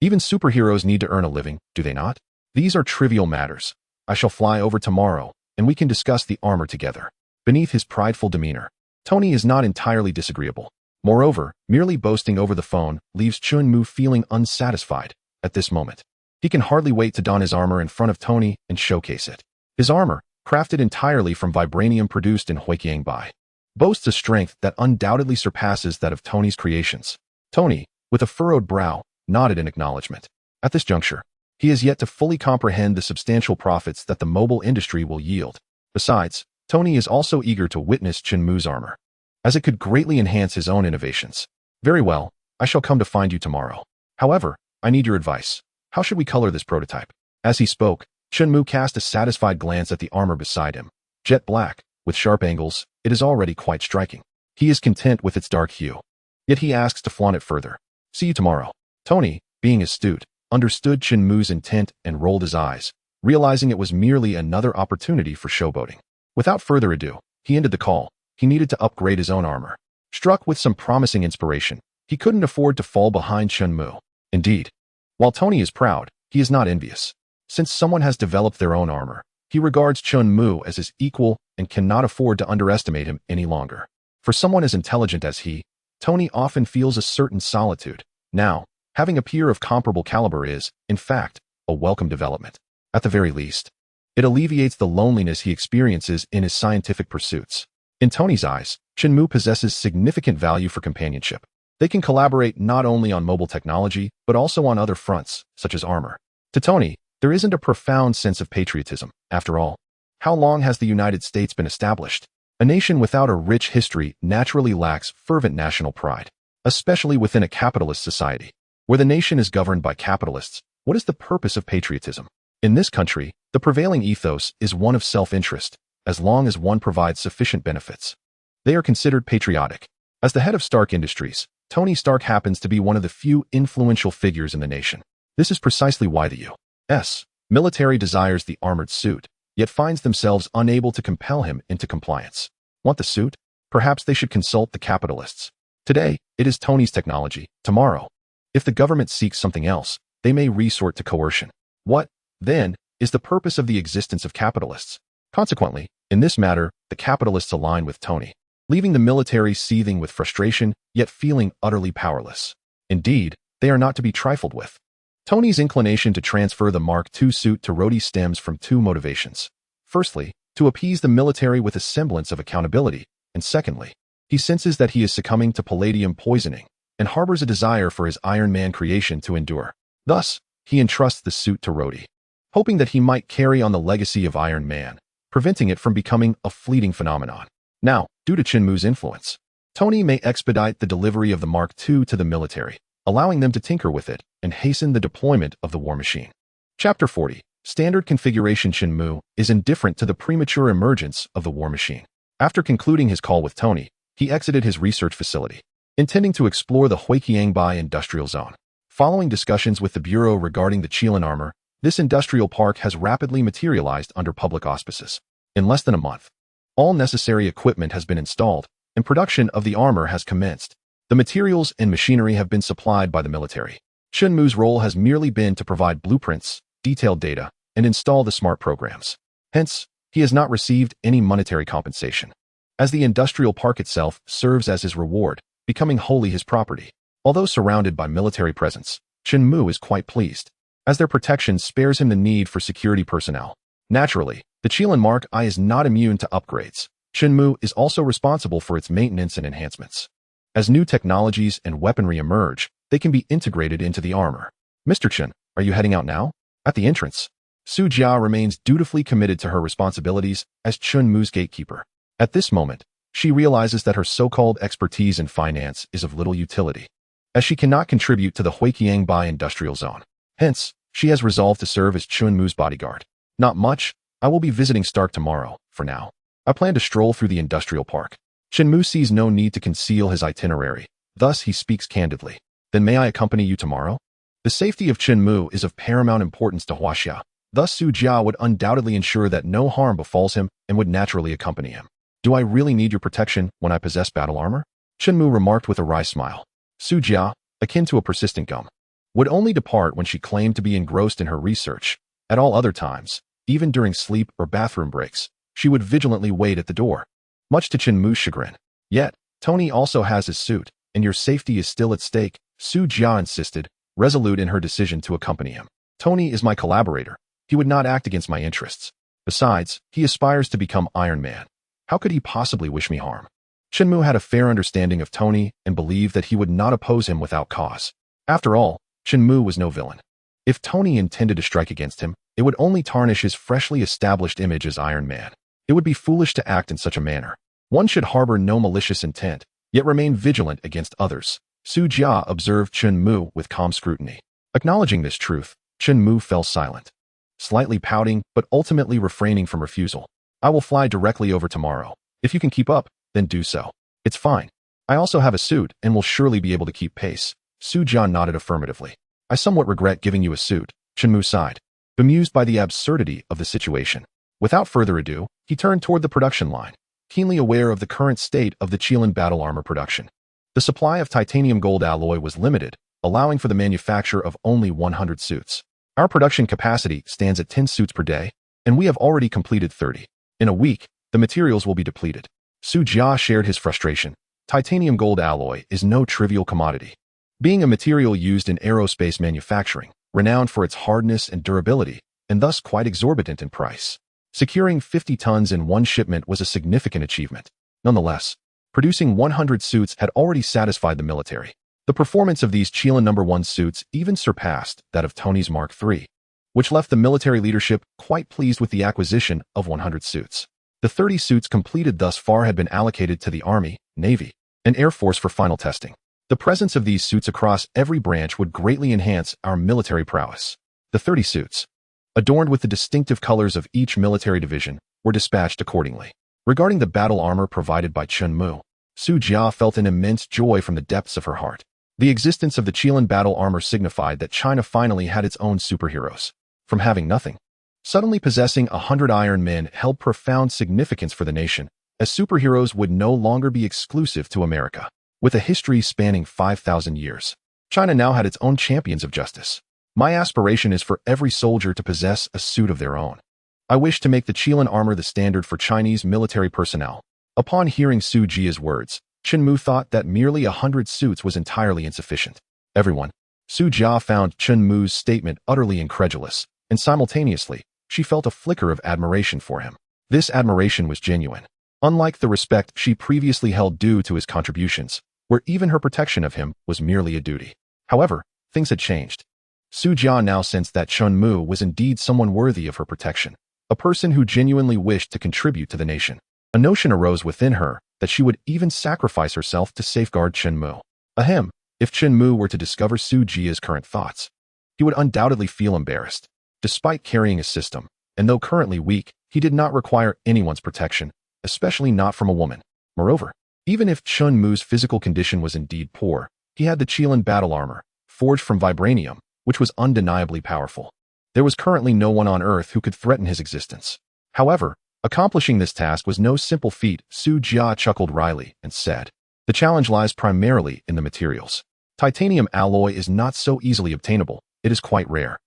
even superheroes need to earn a living, do they not? These are trivial matters. I shall fly over tomorrow, and we can discuss the armor together. Beneath his prideful demeanor, Tony is not entirely disagreeable. Moreover, merely boasting over the phone leaves Chunmu feeling unsatisfied at this moment. He can hardly wait to don his armor in front of Tony and showcase it. His armor, crafted entirely from vibranium produced in Huiqiangbai, boasts a strength that undoubtedly surpasses that of Tony's creations. Tony, with a furrowed brow, nodded in acknowledgement. At this juncture, he has yet to fully comprehend the substantial profits that the mobile industry will yield. Besides, Tony is also eager to witness Chunmu's armor, as it could greatly enhance his own innovations. "Very well, I shall come to find you tomorrow. However, I need your advice. How should we color this prototype?" As he spoke, Chunmu cast a satisfied glance at the armor beside him. Jet black, with sharp angles, it is already quite striking. He is content with its dark hue. Yet he asks to flaunt it further. "See you tomorrow." Tony, being astute, understood Chunmu's intent and rolled his eyes, realizing it was merely another opportunity for showboating. Without further ado, he ended the call. He needed to upgrade his own armor. Struck with some promising inspiration, he couldn't afford to fall behind Chunmu. Indeed, while Tony is proud, he is not envious. Since someone has developed their own armor, he regards Chunmu as his equal and cannot afford to underestimate him any longer. For someone as intelligent as he, Tony often feels a certain solitude. Now, having a peer of comparable caliber is, in fact, a welcome development. At the very least, It alleviates the loneliness he experiences in his scientific pursuits. In Tony's eyes, Shenmue possesses significant value for companionship. They can collaborate not only on mobile technology, but also on other fronts, such as armor. To Tony, there isn't a profound sense of patriotism, after all. How long has the United States been established? A nation without a rich history naturally lacks fervent national pride, especially within a capitalist society. Where the nation is governed by capitalists, what is the purpose of patriotism? In this country, the prevailing ethos is one of self-interest, as long as one provides sufficient benefits. They are considered patriotic. As the head of Stark Industries, Tony Stark happens to be one of the few influential figures in the nation. This is precisely why the U.S. military desires the armored suit, yet finds themselves unable to compel him into compliance. Want the suit? Perhaps they should consult the capitalists. Today, it is Tony's technology. Tomorrow, if the government seeks something else, they may resort to coercion. What, then, is the purpose of the existence of capitalists? Consequently, in this matter, the capitalists align with Tony, leaving the military seething with frustration, yet feeling utterly powerless. Indeed, they are not to be trifled with. Tony's inclination to transfer the Mark II suit to Rhodey stems from two motivations. Firstly, to appease the military with a semblance of accountability, and secondly, he senses that he is succumbing to palladium poisoning and harbors a desire for his Iron Man creation to endure. Thus, he entrusts the suit to Rhodey, hoping that he might carry on the legacy of Iron Man, preventing it from becoming a fleeting phenomenon. Now, due to Shenmue's influence, Tony may expedite the delivery of the Mark II to the military, allowing them to tinker with it and hasten the deployment of the war machine. Chapter 40. Standard Configuration. Shenmue is indifferent to the premature emergence of the war machine. After concluding his call with Tony, he exited his research facility, intending to explore the Huiqiangbai industrial zone. Following discussions with the Bureau regarding the QilinArmor, this industrial park has rapidly materialized under public auspices. In less than a month, all necessary equipment has been installed, and production of the armor has commenced. The materials and machinery have been supplied by the military. Shenmue's role has merely been to provide blueprints, detailed data, and install the smart programs. Hence, he has not received any monetary compensation, as the industrial park itself serves as his reward, becoming wholly his property. Although surrounded by military presence, Shenmue is quite pleased, as their protection spares him the need for security personnel. Naturally, the Qilin Mark I is not immune to upgrades. Shenmue is also responsible for its maintenance and enhancements. As new technologies and weaponry emerge, they can be integrated into the armor. Mr. Chen, are you heading out now? At the entrance, Su Jia remains dutifully committed to her responsibilities as Shenmue's gatekeeper. At this moment, she realizes that her so-called expertise in finance is of little utility, as she cannot contribute to the Huiqiangbai industrial zone. Hence, she has resolved to serve as Shenmue's bodyguard. Not much. I will be visiting Stark tomorrow. For now, I plan to stroll through the industrial park. Shenmue sees no need to conceal his itinerary, thus he speaks candidly. Then may I accompany you tomorrow? The safety of Shenmue is of paramount importance to Huaxia. Thus Su Jia would undoubtedly ensure that no harm befalls him and would naturally accompany him. Do I really need your protection when I possess battle armor? Shenmue remarked with a wry smile. Su Jia, akin to a persistent gum, would only depart when she claimed to be engrossed in her research. At all other times, even during sleep or bathroom breaks, she would vigilantly wait at the door, much to Shenmue's chagrin. Yet, Tony also has his suit, and your safety is still at stake, Su Jia insisted, resolute in her decision to accompany him. Tony is my collaborator. He would not act against my interests. Besides, he aspires to become Iron Man. How could he possibly wish me harm? Shenmue had a fair understanding of Tony and believed that he would not oppose him without cause. After all, Shenmue was no villain. If Tony intended to strike against him, it would only tarnish his freshly established image as Iron Man. It would be foolish to act in such a manner. One should harbor no malicious intent, yet remain vigilant against others. Su Jia observed Shenmue with calm scrutiny. Acknowledging this truth, Shenmue fell silent, slightly pouting but ultimately refraining from refusal. I will fly directly over tomorrow. If you can keep up, then do so. It's fine. I also have a suit and will surely be able to keep pace. Su Jia nodded affirmatively. I somewhat regret giving you a suit, Shenmue sighed, bemused by the absurdity of the situation. Without further ado, he turned toward the production line, keenly aware of the current state of the Qilin battle armor production. The supply of titanium gold alloy was limited, allowing for the manufacture of only 100 suits. Our production capacity stands at 10 suits per day, and we have already completed 30. In a week, the materials will be depleted. Su Jia shared his frustration. Titanium gold alloy is no trivial commodity. Being a material used in aerospace manufacturing, renowned for its hardness and durability, and thus quite exorbitant in price. Securing 50 tons in one shipment was a significant achievement. Nonetheless, producing 100 suits had already satisfied the military. The performance of these Qilin No. 1 suits even surpassed that of Tony's Mark III, which left the military leadership quite pleased with the acquisition of 100 suits. The 30 suits completed thus far had been allocated to the Army, Navy, and Air Force for final testing. The presence of these suits across every branch would greatly enhance our military prowess. The 30 suits, adorned with the distinctive colors of each military division, were dispatched accordingly. Regarding the battle armor provided by Chun Mu, Su Jia felt an immense joy from the depths of her heart. The existence of the Qilin battle armor signified that China finally had its own superheroes. From having nothing, suddenly possessing 100 iron men held profound significance for the nation, as superheroes would no longer be exclusive to America. With a history spanning 5,000 years, China now had its own champions of justice. My aspiration is for every soldier to possess a suit of their own. I wish to make the Qilin armor the standard for Chinese military personnel. Upon hearing Su Jia's words, Chun Mu thought that merely 100 suits was entirely insufficient. Everyone, Su Jia found Chun Mu's statement utterly incredulous, and simultaneously, she felt a flicker of admiration for him. This admiration was genuine. Unlike the respect she previously held due to his contributions, where even her protection of him was merely a duty. However, things had changed. Su Jia now sensed that Chun Mu was indeed someone worthy of her protection, a person who genuinely wished to contribute to the nation. A notion arose within her that she would even sacrifice herself to safeguard Chun Mu. Ahem, if Chun Mu were to discover Su Jia's current thoughts, he would undoubtedly feel embarrassed. Despite carrying a system, and though currently weak, he did not require anyone's protection, especially not from a woman. Moreover, even if Chun Mu's physical condition was indeed poor, he had the Qilin battle armor, forged from vibranium, which was undeniably powerful. There was currently no one on Earth who could threaten his existence. However, accomplishing this task was no simple feat. Su Jia chuckled wryly and said, "The challenge lies primarily in the materials. Titanium alloy is not so easily obtainable, it is quite rare.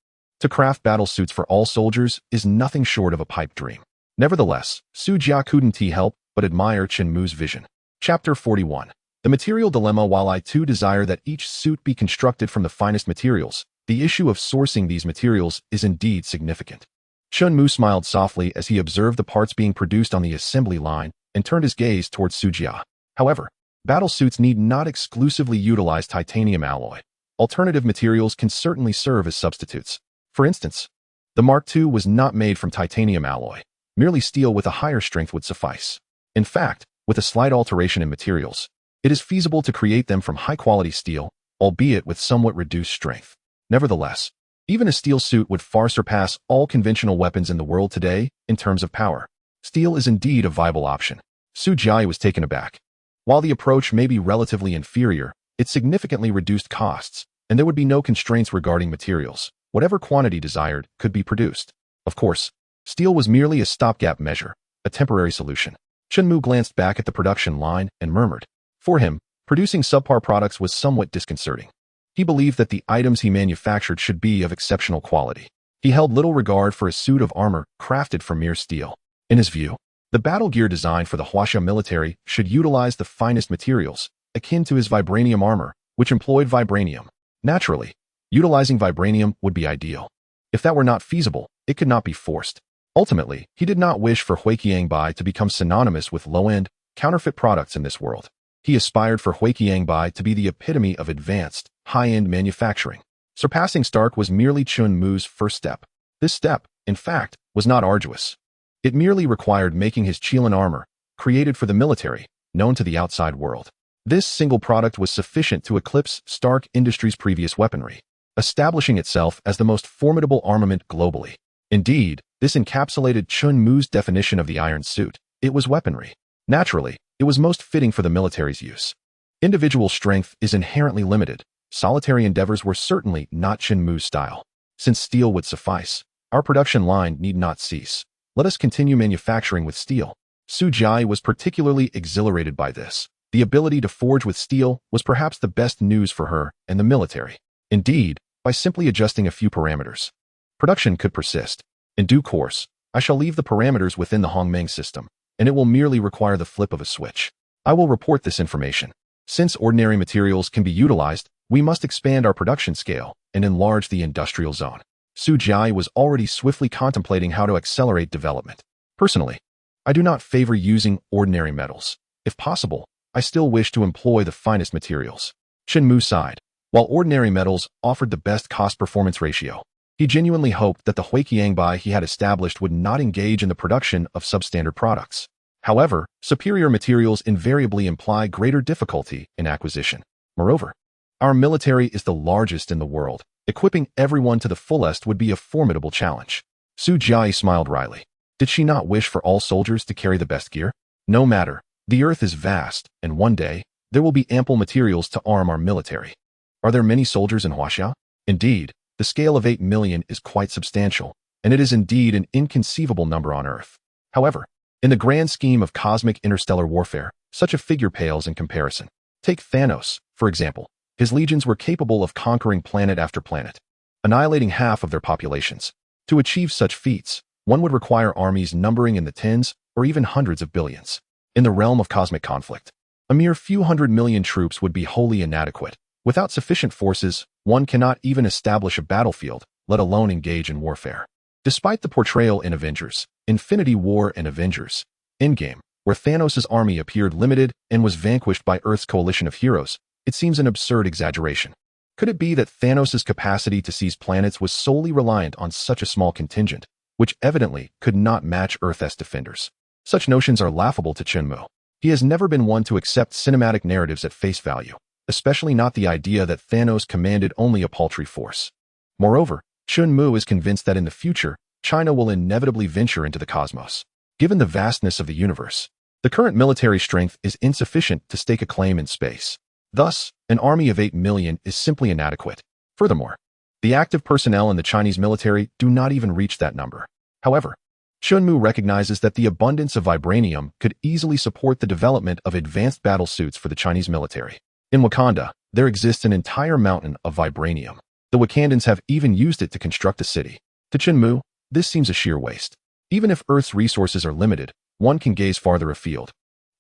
To craft battle suits for all soldiers is nothing short of a pipe dream." Nevertheless, Su Jia couldn't help but admire Chun Mu's vision. Chapter 41. The Material Dilemma. While I too desire that each suit be constructed from the finest materials, the issue of sourcing these materials is indeed significant. Chun Mu smiled softly as he observed the parts being produced on the assembly line and turned his gaze towards Su Jia. However, battle suits need not exclusively utilize titanium alloy. Alternative materials can certainly serve as substitutes. For instance, the Mark II was not made from titanium alloy. Merely steel with a higher strength would suffice. In fact, with a slight alteration in materials, it is feasible to create them from high-quality steel, albeit with somewhat reduced strength. Nevertheless, even a steel suit would far surpass all conventional weapons in the world today in terms of power. Steel is indeed a viable option. Su Jia was taken aback. While the approach may be relatively inferior, it significantly reduced costs, and there would be no constraints regarding materials. Whatever quantity desired could be produced. Of course, steel was merely a stopgap measure, a temporary solution. Chun Mu glanced back at the production line and murmured. For him, producing subpar products was somewhat disconcerting. He believed that the items he manufactured should be of exceptional quality. He held little regard for a suit of armor crafted from mere steel. In his view, the battle gear designed for the Huaxia military should utilize the finest materials, akin to his vibranium armor, which employed vibranium. Naturally, utilizing vibranium would be ideal. If that were not feasible, it could not be forced. Ultimately, he did not wish for Huiqiangbai to become synonymous with low-end, counterfeit products in this world. He aspired for Huiqiangbai to be the epitome of advanced, high-end manufacturing. Surpassing Stark was merely Chun Mu's first step. This step, in fact, was not arduous. It merely required making his Qilin armor, created for the military, known to the outside world. This single product was sufficient to eclipse Stark Industries' previous weaponry, establishing itself as the most formidable armament globally. Indeed, this encapsulated Chun Mu's definition of the iron suit. It was weaponry. Naturally, it was most fitting for the military's use. Individual strength is inherently limited. Solitary endeavors were certainly not Chun Mu's style. Since steel would suffice, our production line need not cease. Let us continue manufacturing with steel. Su Jia was particularly exhilarated by this. The ability to forge with steel was perhaps the best news for her and the military. Indeed, by simply adjusting a few parameters, production could persist. In due course, I shall leave the parameters within the Hongmeng system, and it will merely require the flip of a switch. I will report this information. Since ordinary materials can be utilized, we must expand our production scale and enlarge the industrial zone. Su Jia was already swiftly contemplating how to accelerate development. Personally, I do not favor using ordinary metals. If possible, I still wish to employ the finest materials. Chen Mu sighed. While ordinary metals offered the best cost-performance ratio, he genuinely hoped that the Huiqiangbai he had established would not engage in the production of substandard products. However, superior materials invariably imply greater difficulty in acquisition. Moreover, our military is the largest in the world. Equipping everyone to the fullest would be a formidable challenge. Su Jiai smiled wryly. Did she not wish for all soldiers to carry the best gear? No matter. The earth is vast, and one day, there will be ample materials to arm our military. Are there many soldiers in Huaxia? Indeed, the scale of 8 million is quite substantial, and it is indeed an inconceivable number on Earth. However, in the grand scheme of cosmic interstellar warfare, such a figure pales in comparison. Take Thanos, for example. His legions were capable of conquering planet after planet, annihilating half of their populations. To achieve such feats, one would require armies numbering in the tens or even hundreds of billions. In the realm of cosmic conflict, a mere few hundred million troops would be wholly inadequate. Without sufficient forces, one cannot even establish a battlefield, let alone engage in warfare. Despite the portrayal in Avengers, Infinity War and Avengers Endgame, where Thanos' army appeared limited and was vanquished by Earth's coalition of heroes, it seems an absurd exaggeration. Could it be that Thanos' capacity to seize planets was solely reliant on such a small contingent, which evidently could not match Earth's defenders? Such notions are laughable to Chen Mu. He has never been one to accept cinematic narratives at face value, especially not the idea that Thanos commanded only a paltry force. Moreover, Chen Mu is convinced that in the future, China will inevitably venture into the cosmos. Given the vastness of the universe, the current military strength is insufficient to stake a claim in space. Thus, an army of 8 million is simply inadequate. Furthermore, the active personnel in the Chinese military do not even reach that number. However, Chen Mu recognizes that the abundance of vibranium could easily support the development of advanced battle suits for the Chinese military. In Wakanda, there exists an entire mountain of vibranium. The Wakandans have even used it to construct a city. To Chen Mu, this seems a sheer waste. Even if Earth's resources are limited, one can gaze farther afield,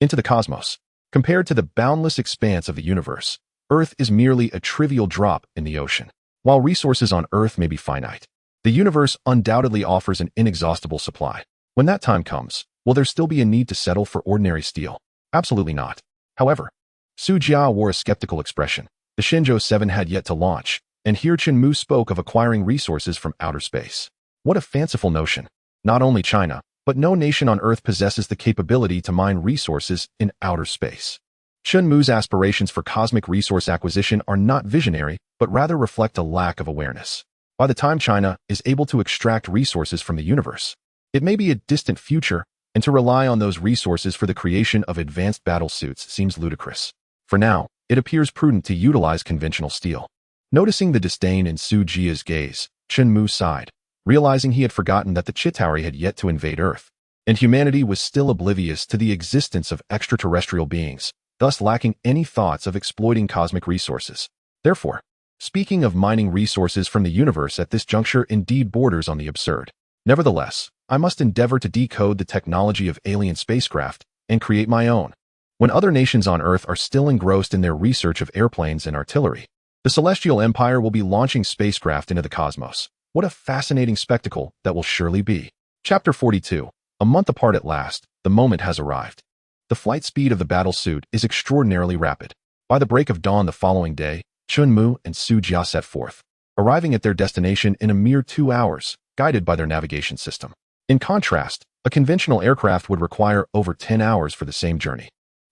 into the cosmos. Compared to the boundless expanse of the universe, Earth is merely a trivial drop in the ocean. While resources on Earth may be finite, the universe undoubtedly offers an inexhaustible supply. When that time comes, will there still be a need to settle for ordinary steel? Absolutely not. However, Su Jia wore a skeptical expression. The Shenzhou 7 had yet to launch, and here Chen Mu spoke of acquiring resources from outer space. What a fanciful notion. Not only China, but no nation on Earth possesses the capability to mine resources in outer space. Chen Mu's aspirations for cosmic resource acquisition are not visionary, but rather reflect a lack of awareness. By the time China is able to extract resources from the universe, it may be a distant future, and to rely on those resources for the creation of advanced battle suits seems ludicrous. For now, it appears prudent to utilize conventional steel. Noticing the disdain in Su Jia's gaze, Chen Mu sighed, realizing he had forgotten that the Chitauri had yet to invade Earth, and humanity was still oblivious to the existence of extraterrestrial beings, thus lacking any thoughts of exploiting cosmic resources. Therefore, speaking of mining resources from the universe at this juncture indeed borders on the absurd. Nevertheless, I must endeavor to decode the technology of alien spacecraft and create my own. When other nations on Earth are still engrossed in their research of airplanes and artillery, the Celestial Empire will be launching spacecraft into the cosmos. What a fascinating spectacle that will surely be. Chapter 42. A month apart at last, the moment has arrived. The flight speed of the battle suit is extraordinarily rapid. By the break of dawn the following day, Chen Mu and Su Jia set forth, arriving at their destination in a mere 2 hours, guided by their navigation system. In contrast, a conventional aircraft would require over 10 hours for the same journey,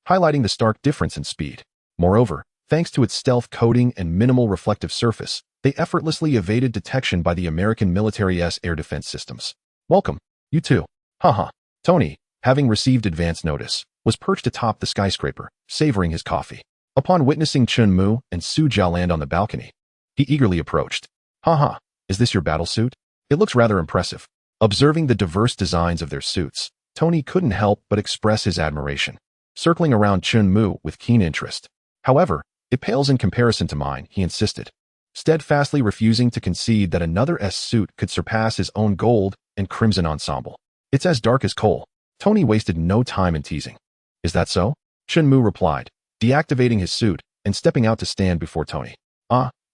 highlighting the stark difference in speed. Moreover, thanks to its stealth coating and minimal reflective surface, they effortlessly evaded detection by the American military's air defense systems. Welcome, you two. Haha. Tony, having received advance notice, was perched atop the skyscraper, savoring his coffee. Upon witnessing Chen Mu and Su Jia land on the balcony, he eagerly approached. Haha, is this your battle suit? It looks rather impressive. Observing the diverse designs of their suits, Tony couldn't help but express his admiration, circling around Chen Mu with keen interest. However, it pales in comparison to mine, he insisted, steadfastly refusing to concede that another suit could surpass his own gold and crimson ensemble. It's as dark as coal. Tony wasted no time in teasing. Is that so? Chen Mu replied, deactivating his suit and stepping out to stand before Tony.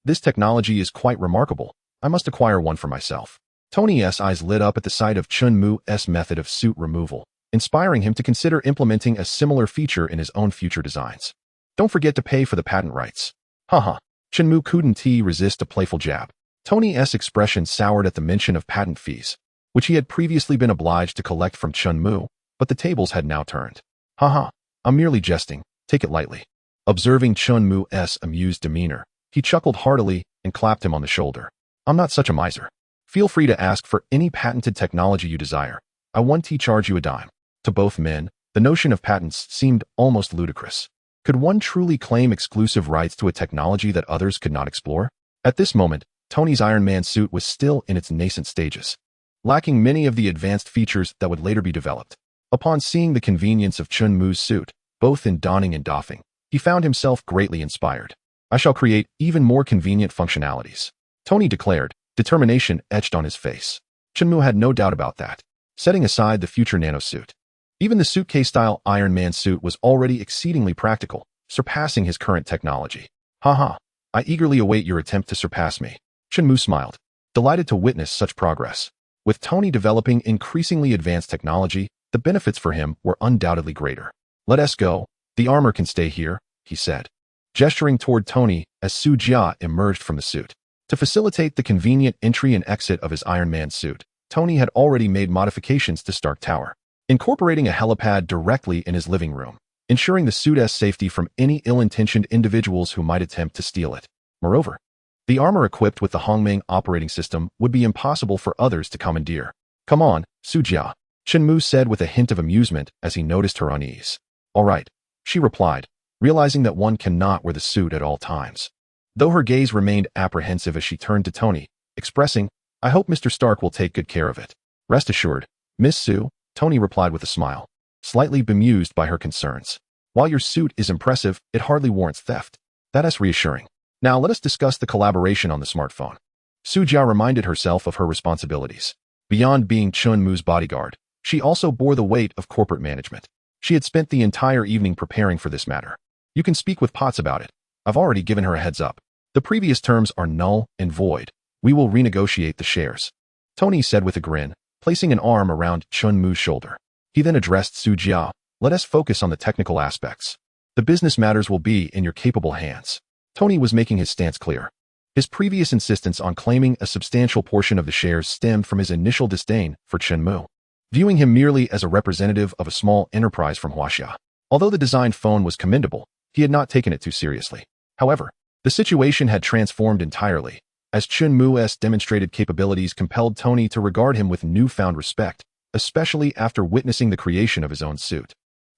This technology is quite remarkable. I must acquire one for myself. Tony's eyes lit up at the sight of Chun-Mu's method of suit removal, inspiring him to consider implementing a similar feature in his own future designs. Don't forget to pay for the patent rights. Haha. Chun-Mu couldn't resist a playful jab. Tony's expression soured at the mention of patent fees, which he had previously been obliged to collect from Chun-Mu, but the tables had now turned. Haha, I'm merely jesting, take it lightly. Observing Chun-Mu's amused demeanor, he chuckled heartily and clapped him on the shoulder. I'm not such a miser. Feel free to ask for any patented technology you desire. I won't charge you a dime. To both men, the notion of patents seemed almost ludicrous. Could one truly claim exclusive rights to a technology that others could not explore? At this moment, Tony's Iron Man suit was still in its nascent stages, lacking many of the advanced features that would later be developed. Upon seeing the convenience of Chun-Mu's suit, both in donning and doffing, he found himself greatly inspired. I shall create even more convenient functionalities, Tony declared, determination etched on his face. Chun-Mu had no doubt about that. Setting aside the future nanosuit, even the suitcase-style Iron Man suit was already exceedingly practical, surpassing his current technology. Haha, I eagerly await your attempt to surpass me. Chun-Mu smiled, delighted to witness such progress. With Tony developing increasingly advanced technology, the benefits for him were undoubtedly greater. Let us go. The armor can stay here, he said, gesturing toward Tony as Su Jia emerged from the suit. To facilitate the convenient entry and exit of his Iron Man suit, Tony had already made modifications to Stark Tower, incorporating a helipad directly in his living room, ensuring the suit's safety from any ill-intentioned individuals who might attempt to steal it. Moreover, the armor equipped with the Hongmeng operating system would be impossible for others to commandeer. Come on, Su Jia, Chun-Mu said with a hint of amusement as he noticed her unease. All right, she replied, realizing that one cannot wear the suit at all times. Though her gaze remained apprehensive as she turned to Tony, expressing, I hope Mr. Stark will take good care of it. Rest assured, Miss Su, Tony replied with a smile, slightly bemused by her concerns. While your suit is impressive, it hardly warrants theft. That is reassuring. Now let us discuss the collaboration on the smartphone. Su Jia reminded herself of her responsibilities. Beyond being Chun-Mu's bodyguard, she also bore the weight of corporate management. She had spent the entire evening preparing for this matter. You can speak with Potts about it. I've already given her a heads up. The previous terms are null and void. We will renegotiate the shares, Tony said with a grin, placing an arm around Chun-Mu's shoulder. He then addressed Su Jia. Let us focus on the technical aspects. The business matters will be in your capable hands. Tony was making his stance clear. His previous insistence on claiming a substantial portion of the shares stemmed from his initial disdain for Chun-Mu, viewing him merely as a representative of a small enterprise from Huaxia. Although the designed phone was commendable, he had not taken it too seriously. However, the situation had transformed entirely, as Chun-Mu's demonstrated capabilities compelled Tony to regard him with newfound respect, especially after witnessing the creation of his own suit,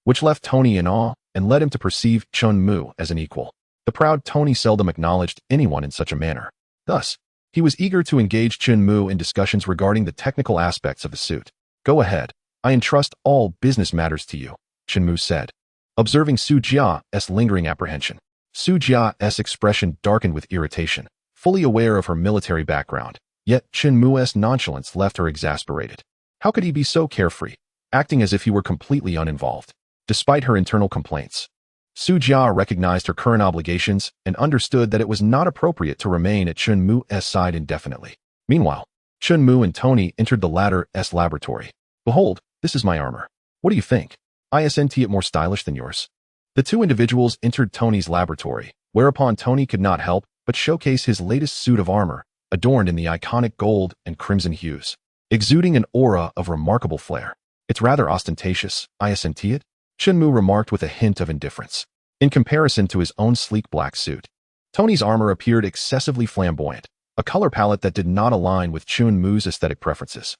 which left Tony in awe and led him to perceive Chun-Mu as an equal. The proud Tony seldom acknowledged anyone in such a manner. Thus, he was eager to engage Chun-Mu in discussions regarding the technical aspects of the suit. Go ahead, I entrust all business matters to you, Chun-Mu said, observing Su Jia's lingering apprehension. Su Jia's expression darkened with irritation, fully aware of her military background, yet Chun-Mu's nonchalance left her exasperated. How could he be so carefree, acting as if he were completely uninvolved? Despite her internal complaints, Su Jia recognized her current obligations and understood that it was not appropriate to remain at Chun-Mu's side indefinitely. Meanwhile, Chun-Mu and Tony entered the latter's laboratory. Behold, this is my armor. What do you think? Isn't it more stylish than yours? The two individuals entered Tony's laboratory, whereupon Tony could not help but showcase his latest suit of armor, adorned in the iconic gold and crimson hues, exuding an aura of remarkable flair. It's rather ostentatious, isn't it? Chun-Mu remarked with a hint of indifference. In comparison to his own sleek black suit, Tony's armor appeared excessively flamboyant, a color palette that did not align with Chun-Mu's aesthetic preferences.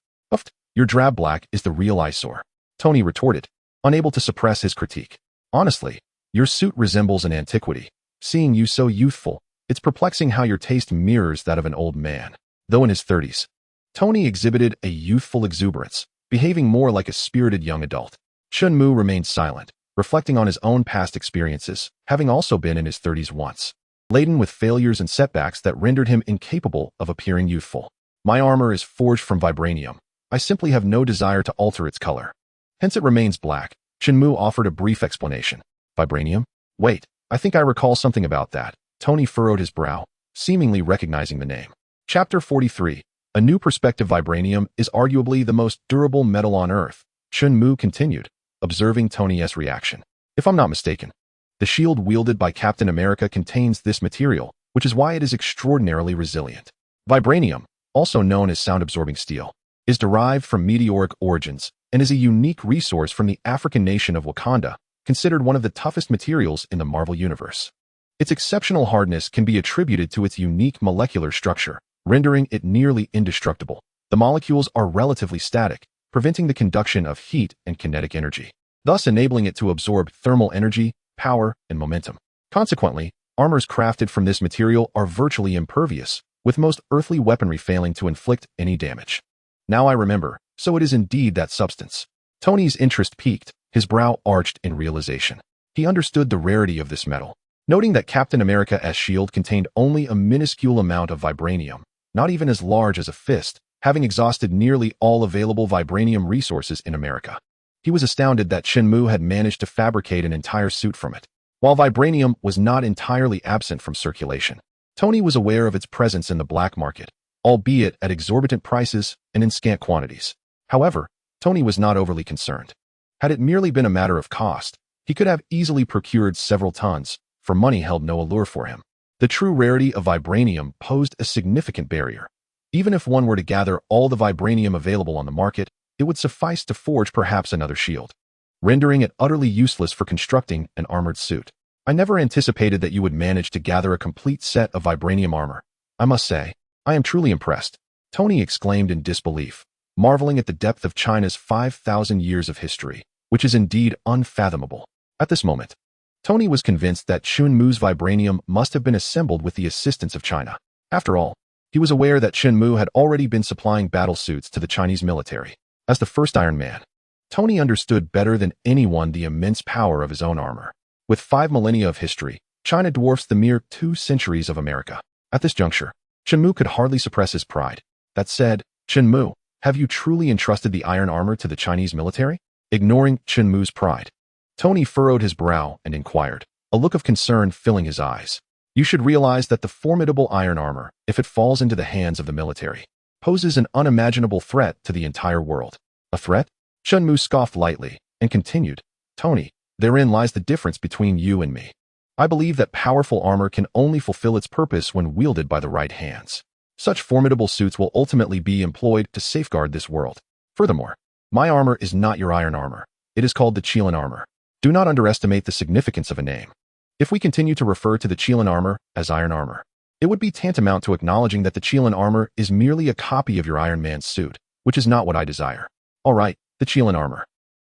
Your drab black is the real eyesore, Tony retorted, unable to suppress his critique. Honestly, your suit resembles an antiquity. Seeing you so youthful, it's perplexing how your taste mirrors that of an old man. Though in his 30s, Tony exhibited a youthful exuberance, behaving more like a spirited young adult. Chun-Mu remained silent, reflecting on his own past experiences, having also been in his 30s once, laden with failures and setbacks that rendered him incapable of appearing youthful. My armor is forged from vibranium. I simply have no desire to alter its color. Hence it remains black. Chun-Mu offered a brief explanation. Vibranium? Wait, I think I recall something about that. Tony furrowed his brow, seemingly recognizing the name. Chapter 43. A new perspective, vibranium is arguably the most durable metal on Earth, Chun Mu continued, observing Tony's reaction. If I'm not mistaken, the shield wielded by Captain America contains this material, which is why it is extraordinarily resilient. Vibranium, also known as sound-absorbing steel, is derived from meteoric origins and is a unique resource from the African nation of Wakanda, considered one of the toughest materials in the Marvel Universe. Its exceptional hardness can be attributed to its unique molecular structure, rendering it nearly indestructible. The molecules are relatively static, preventing the conduction of heat and kinetic energy, thus enabling it to absorb thermal energy, power, and momentum. Consequently, armors crafted from this material are virtually impervious, with most earthly weaponry failing to inflict any damage. Now I remember, so it is indeed that substance. Tony's interest peaked, his brow arched in realization. He understood the rarity of this metal. Noting that Captain America's shield contained only a minuscule amount of vibranium, not even as large as a fist, having exhausted nearly all available vibranium resources in America. He was astounded that Chun Mu had managed to fabricate an entire suit from it. While vibranium was not entirely absent from circulation, Tony was aware of its presence in the black market, albeit at exorbitant prices and in scant quantities. However, Tony was not overly concerned. Had it merely been a matter of cost, he could have easily procured several tons, for money held no allure for him. The true rarity of vibranium posed a significant barrier. Even if one were to gather all the vibranium available on the market, it would suffice to forge perhaps another shield, rendering it utterly useless for constructing an armored suit. I never anticipated that you would manage to gather a complete set of vibranium armor. I must say, I am truly impressed, Tony exclaimed in disbelief, marveling at the depth of China's 5,000 years of history, which is indeed unfathomable. At this moment, Tony was convinced that Chun Mu's vibranium must have been assembled with the assistance of China. After all, he was aware that Chun Mu had already been supplying battle suits to the Chinese military. As the first Iron Man, Tony understood better than anyone the immense power of his own armor. With 5 millennia of history, China dwarfs the mere 2 centuries of America. At this juncture, Chun Mu could hardly suppress his pride. That said, Chun Mu, have you truly entrusted the iron armor to the Chinese military? Ignoring Chun Mu's pride, Tony furrowed his brow and inquired, a look of concern filling his eyes. You should realize that the formidable iron armor, if it falls into the hands of the military, poses an unimaginable threat to the entire world. A threat? Chun Mu scoffed lightly and continued, Tony, therein lies the difference between you and me. I believe that powerful armor can only fulfill its purpose when wielded by the right hands. Such formidable suits will ultimately be employed to safeguard this world. Furthermore, my armor is not your iron armor. It is called the QilinArmor. Do not underestimate the significance of a name. If we continue to refer to the QilinArmor as iron armor, it would be tantamount to acknowledging that the QilinArmor is merely a copy of your Iron Man suit, which is not what I desire. All right, the QilinArmor.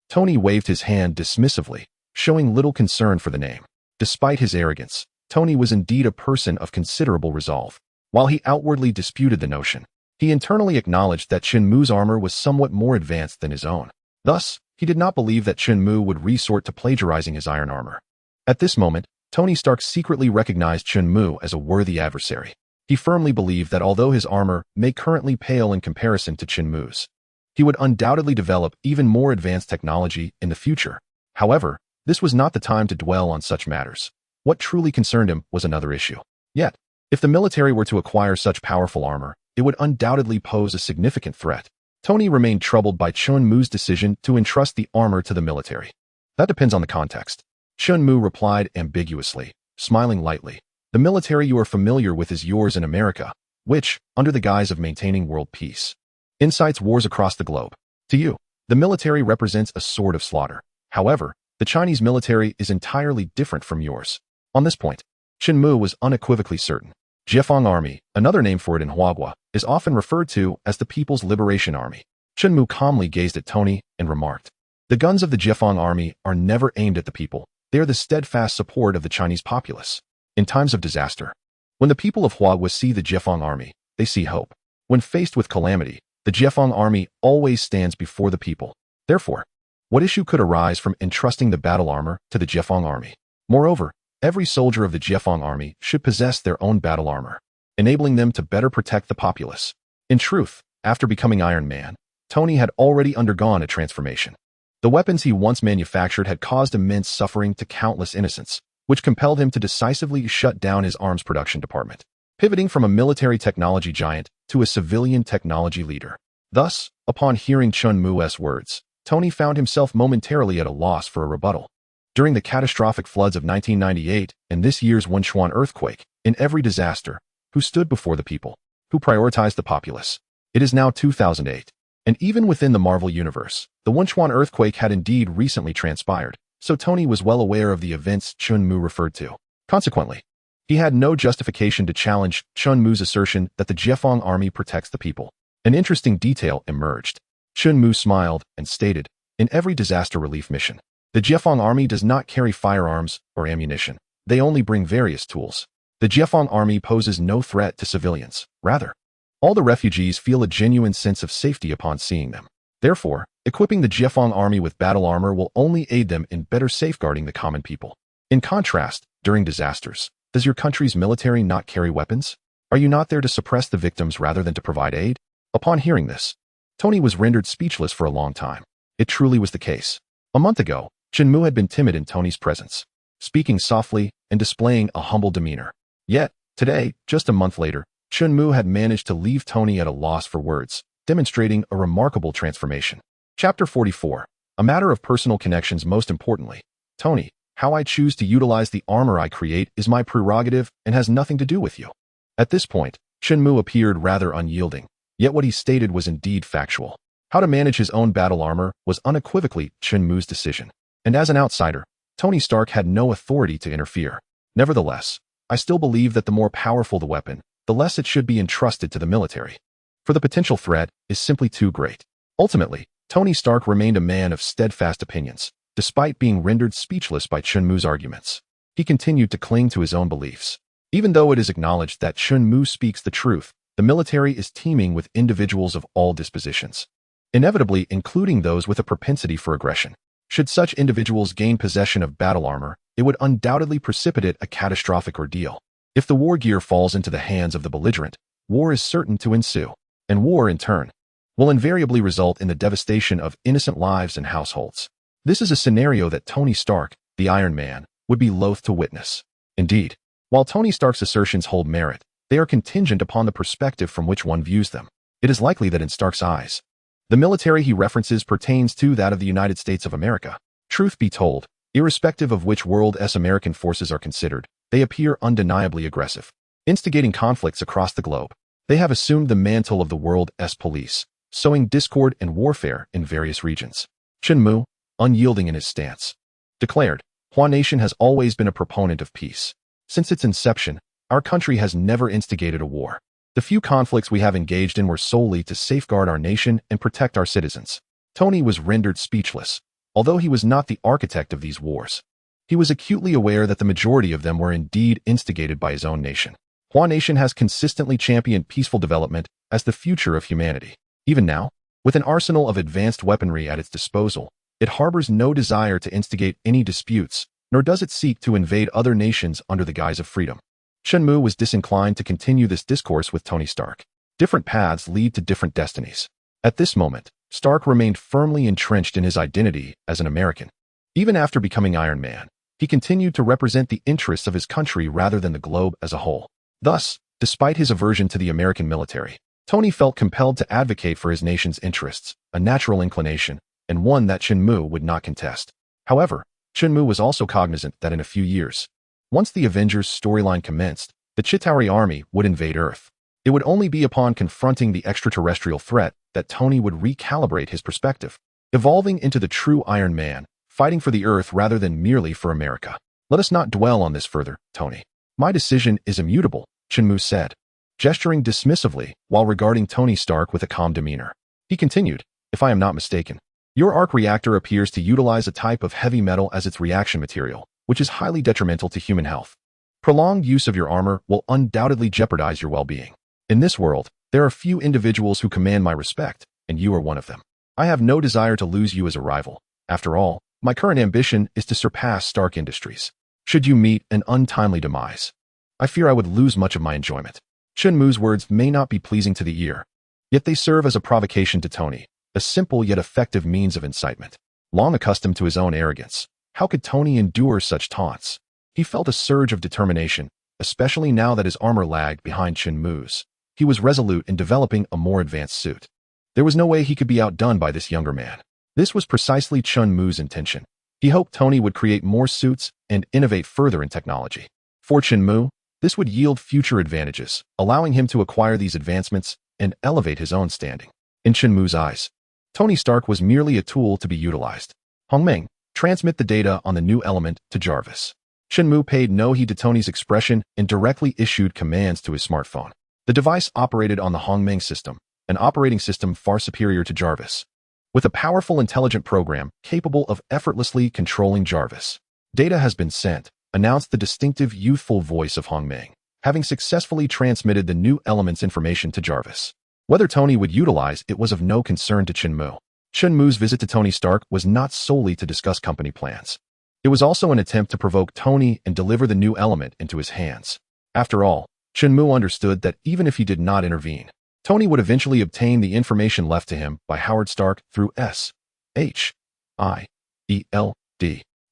Tony waved his hand dismissively, showing little concern for the name. Despite his arrogance, Tony was indeed a person of considerable resolve. While he outwardly disputed the notion, he internally acknowledged that Chun Mu's armor was somewhat more advanced than his own. Thus, he did not believe that Chun Mu would resort to plagiarizing his iron armor. At this moment, Tony Stark secretly recognized Chun Mu as a worthy adversary. He firmly believed that although his armor may currently pale in comparison to Chun Mu's, he would undoubtedly develop even more advanced technology in the future. However, this was not the time to dwell on such matters. What truly concerned him was another issue. Yet, if the military were to acquire such powerful armor, it would undoubtedly pose a significant threat. Tony remained troubled by Chun Mu's decision to entrust the armor to the military. That depends on the context. Chun Mu replied ambiguously, smiling lightly. The military you are familiar with is yours in America, which, under the guise of maintaining world peace, incites wars across the globe. To you, the military represents a sword of slaughter. However, the Chinese military is entirely different from yours. On this point, Chun Mu was unequivocally certain. Jiefeng Army, another name for it in Huagua, is often referred to as the People's Liberation Army. Chun Mu calmly gazed at Tony and remarked, the guns of the Jiefeng Army are never aimed at the people. They are the steadfast support of the Chinese populace. In times of disaster, when the people of Huagua see the Jiefeng Army, they see hope. When faced with calamity, the Jiefeng Army always stands before the people. Therefore, what issue could arise from entrusting the battle armor to the Jiefeng Army? Moreover, every soldier of the Jiefeng Army should possess their own battle armor, enabling them to better protect the populace. In truth, after becoming Iron Man, Tony had already undergone a transformation. The weapons he once manufactured had caused immense suffering to countless innocents, which compelled him to decisively shut down his arms production department. Pivoting from a military technology giant to a civilian technology leader. Thus, upon hearing Chun Mu's words, Tony found himself momentarily at a loss for a rebuttal. During the catastrophic floods of 1998 and this year's Wenchuan earthquake, in every disaster, who stood before the people, who prioritized the populace? It is now 2008. And even within the Marvel Universe, the Wenchuan earthquake had indeed recently transpired, so Tony was well aware of the events Chun Mu referred to. Consequently, he had no justification to challenge Chun Mu's assertion that the Jiefeng army protects the people. An interesting detail emerged. Chun Mu smiled and stated, in every disaster relief mission, the Jiefeng army does not carry firearms or ammunition. They only bring various tools. The Jiefeng army poses no threat to civilians. Rather, all the refugees feel a genuine sense of safety upon seeing them. Therefore, equipping the Jiefeng army with battle armor will only aid them in better safeguarding the common people. In contrast, during disasters, does your country's military not carry weapons? Are you not there to suppress the victims rather than to provide aid? Upon hearing this, Tony was rendered speechless for a long time. It truly was the case. A month ago, Chun Mu had been timid in Tony's presence, speaking softly and displaying a humble demeanor. Yet, today, just a month later, Chun Mu had managed to leave Tony at a loss for words, demonstrating a remarkable transformation. Chapter 44. A matter of personal connections. Most importantly, Tony, how I choose to utilize the armor I create is my prerogative and has nothing to do with you. At this point, Chun Mu appeared rather unyielding, yet what he stated was indeed factual. How to manage his own battle armor was unequivocally Chun Mu's decision. And as an outsider, Tony Stark had no authority to interfere. Nevertheless, I still believe that the more powerful the weapon, the less it should be entrusted to the military. For the potential threat is simply too great. Ultimately, Tony Stark remained a man of steadfast opinions, despite being rendered speechless by Chun Mu's arguments. He continued to cling to his own beliefs. Even though it is acknowledged that Chun Mu speaks the truth, the military is teeming with individuals of all dispositions, inevitably including those with a propensity for aggression. Should such individuals gain possession of battle armor, it would undoubtedly precipitate a catastrophic ordeal. If the war gear falls into the hands of the belligerent, war is certain to ensue, and war, in turn, will invariably result in the devastation of innocent lives and households. This is a scenario that Tony Stark, the Iron Man, would be loath to witness. Indeed, while Tony Stark's assertions hold merit, they are contingent upon the perspective from which one views them. It is likely that in Stark's eyes, the military he references pertains to that of the United States of America. Truth be told, irrespective of which world's American forces are considered, they appear undeniably aggressive, instigating conflicts across the globe. They have assumed the mantle of the world's police, sowing discord and warfare in various regions. Chun Mu, unyielding in his stance, declared, Hua Nation has always been a proponent of peace. Since its inception, our country has never instigated a war. The few conflicts we have engaged in were solely to safeguard our nation and protect our citizens. Tony was rendered speechless. Although he was not the architect of these wars, he was acutely aware that the majority of them were indeed instigated by his own nation. Hua Nation has consistently championed peaceful development as the future of humanity. Even now, with an arsenal of advanced weaponry at its disposal, it harbors no desire to instigate any disputes, nor does it seek to invade other nations under the guise of freedom. Chun Mu was disinclined to continue this discourse with Tony Stark. Different paths lead to different destinies. At this moment, Stark remained firmly entrenched in his identity as an American. Even after becoming Iron Man, he continued to represent the interests of his country rather than the globe as a whole. Thus, despite his aversion to the American military, Tony felt compelled to advocate for his nation's interests, a natural inclination, and one that Chun Mu would not contest. However, Chun Mu was also cognizant that in a few years, once the Avengers storyline commenced, the Chitauri army would invade Earth. It would only be upon confronting the extraterrestrial threat that Tony would recalibrate his perspective, evolving into the true Iron Man, fighting for the Earth rather than merely for America. Let us not dwell on this further, Tony. My decision is immutable, Chun Mu said, gesturing dismissively while regarding Tony Stark with a calm demeanor. He continued, if I am not mistaken, your arc-reactor appears to utilize a type of heavy metal as its reaction material, which is highly detrimental to human health. Prolonged use of your armor will undoubtedly jeopardize your well-being. In this world, there are few individuals who command my respect, and you are one of them. I have no desire to lose you as a rival. After all, my current ambition is to surpass Stark Industries. Should you meet an untimely demise, I fear I would lose much of my enjoyment. Chun Mu's words may not be pleasing to the ear, yet they serve as a provocation to Tony, a simple yet effective means of incitement. Long accustomed to his own arrogance, how could Tony endure such taunts? He felt a surge of determination, especially now that his armor lagged behind Chun Mu's. he was resolute in developing a more advanced suit. There was no way he could be outdone by this younger man. This was precisely Chun Mu's intention. He hoped Tony would create more suits and innovate further in technology. For Chun Mu, this would yield future advantages, allowing him to acquire these advancements and elevate his own standing. In Chun Mu's eyes, Tony Stark was merely a tool to be utilized. Hongmeng, transmit the data on the new element to Jarvis. Chun Mu paid no heed to Tony's expression and directly issued commands to his smartphone. The device operated on the Hongmeng system, an operating system far superior to Jarvis, with a powerful intelligent program capable of effortlessly controlling Jarvis. Data has been sent, announced the distinctive youthful voice of Hongmeng, having successfully transmitted the new element's information to Jarvis. Whether Tony would utilize it was of no concern to Chun Mu. Chun Mu's visit to Tony Stark was not solely to discuss company plans. It was also an attempt to provoke Tony and deliver the new element into his hands. After all, Chun Mu understood that even if he did not intervene, Tony would eventually obtain the information left to him by Howard Stark through S.H.I.E.L.D.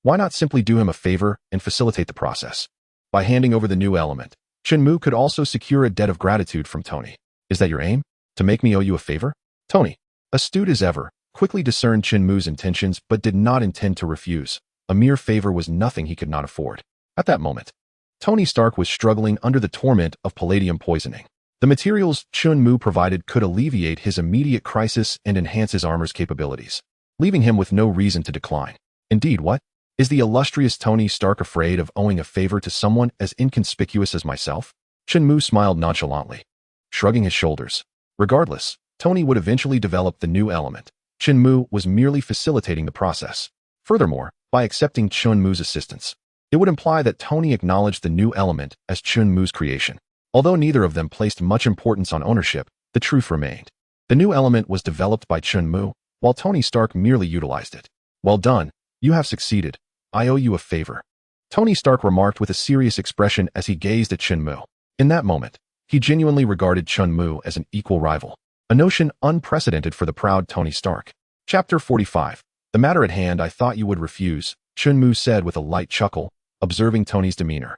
Why not simply do him a favor and facilitate the process? By handing over the new element, Chun Mu could also secure a debt of gratitude from Tony. Is that your aim? To make me owe you a favor? Tony, astute as ever, quickly discerned Chun Mu's intentions but did not intend to refuse. A mere favor was nothing he could not afford. At that moment, Tony Stark was struggling under the torment of palladium poisoning. The materials Chun Mu provided could alleviate his immediate crisis and enhance his armor's capabilities, leaving him with no reason to decline. Indeed, what? Is the illustrious Tony Stark afraid of owing a favor to someone as inconspicuous as myself? Chun Mu smiled nonchalantly, shrugging his shoulders. Regardless, Tony would eventually develop the new element. Chun Mu was merely facilitating the process. Furthermore, by accepting Chun Mu's assistance, it would imply that Tony acknowledged the new element as Chun Mu's creation. Although neither of them placed much importance on ownership, the truth remained. The new element was developed by Chun Mu, while Tony Stark merely utilized it. Well done, you have succeeded. I owe you a favor. Tony Stark remarked with a serious expression as he gazed at Chun Mu. In that moment, he genuinely regarded Chun Mu as an equal rival, a notion unprecedented for the proud Tony Stark. Chapter 45. The matter at hand I thought you would refuse, Chun Mu said with a light chuckle, observing Tony's demeanor.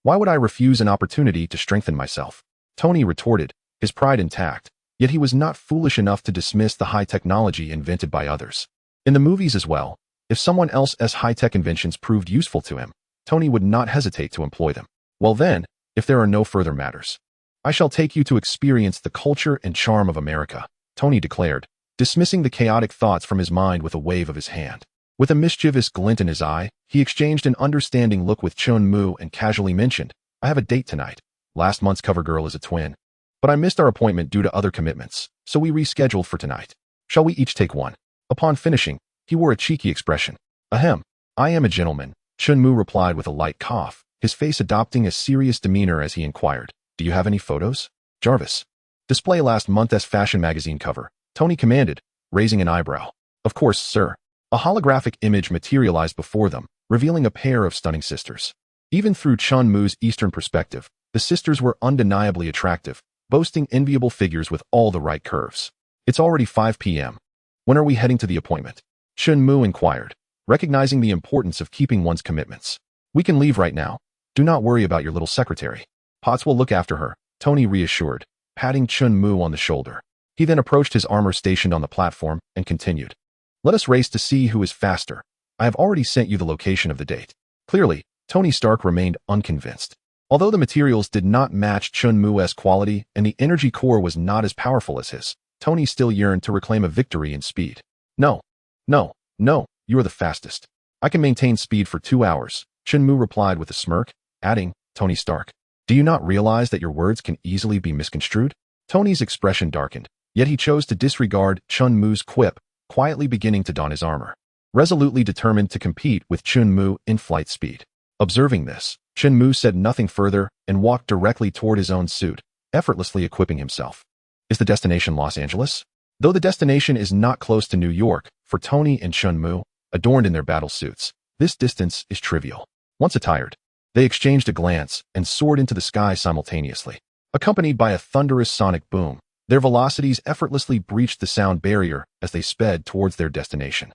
Why would I refuse an opportunity to strengthen myself? Tony retorted, his pride intact, yet he was not foolish enough to dismiss the high technology invented by others. In the movies as well, if someone else's high-tech inventions proved useful to him, Tony would not hesitate to employ them. Well then, if there are no further matters, I shall take you to experience the culture and charm of America, Tony declared, dismissing the chaotic thoughts from his mind with a wave of his hand. With a mischievous glint in his eye, he exchanged an understanding look with Chun Mu and casually mentioned, I have a date tonight. Last month's cover girl is a twin. But I missed our appointment due to other commitments, so we rescheduled for tonight. Shall we each take one? Upon finishing, he wore a cheeky expression. Ahem, I am a gentleman, Chun Mu replied with a light cough, his face adopting a serious demeanor as he inquired, do you have any photos? Jarvis. Display last month's fashion magazine cover, Tony commanded, raising an eyebrow. Of course, sir. A holographic image materialized before them, revealing a pair of stunning sisters. Even through Chun Mu's Eastern perspective, the sisters were undeniably attractive, boasting enviable figures with all the right curves. It's already 5 p.m. When are we heading to the appointment? Chun Mu inquired, recognizing the importance of keeping one's commitments. We can leave right now. Do not worry about your little secretary. Potts will look after her, Tony reassured, patting Chun Mu on the shoulder. He then approached his armor stationed on the platform and continued. Let us race to see who is faster. I have already sent you the location of the date. Clearly, Tony Stark remained unconvinced. Although the materials did not match Chun Mu's quality and the energy core was not as powerful as his, Tony still yearned to reclaim a victory in speed. No, you are the fastest. I can maintain speed for 2 hours, Chun Mu replied with a smirk, adding, Tony Stark, do you not realize that your words can easily be misconstrued? Tony's expression darkened, yet he chose to disregard Chun Mu's quip, quietly beginning to don his armor, resolutely determined to compete with Chun Mu in flight speed. Observing this, Chun Mu said nothing further and walked directly toward his own suit, effortlessly equipping himself. Is the destination Los Angeles? Though the destination is not close to New York, for Tony and Chun Mu, adorned in their battle suits, this distance is trivial. Once attired, they exchanged a glance and soared into the sky simultaneously. Accompanied by a thunderous sonic boom, their velocities effortlessly breached the sound barrier as they sped towards their destination.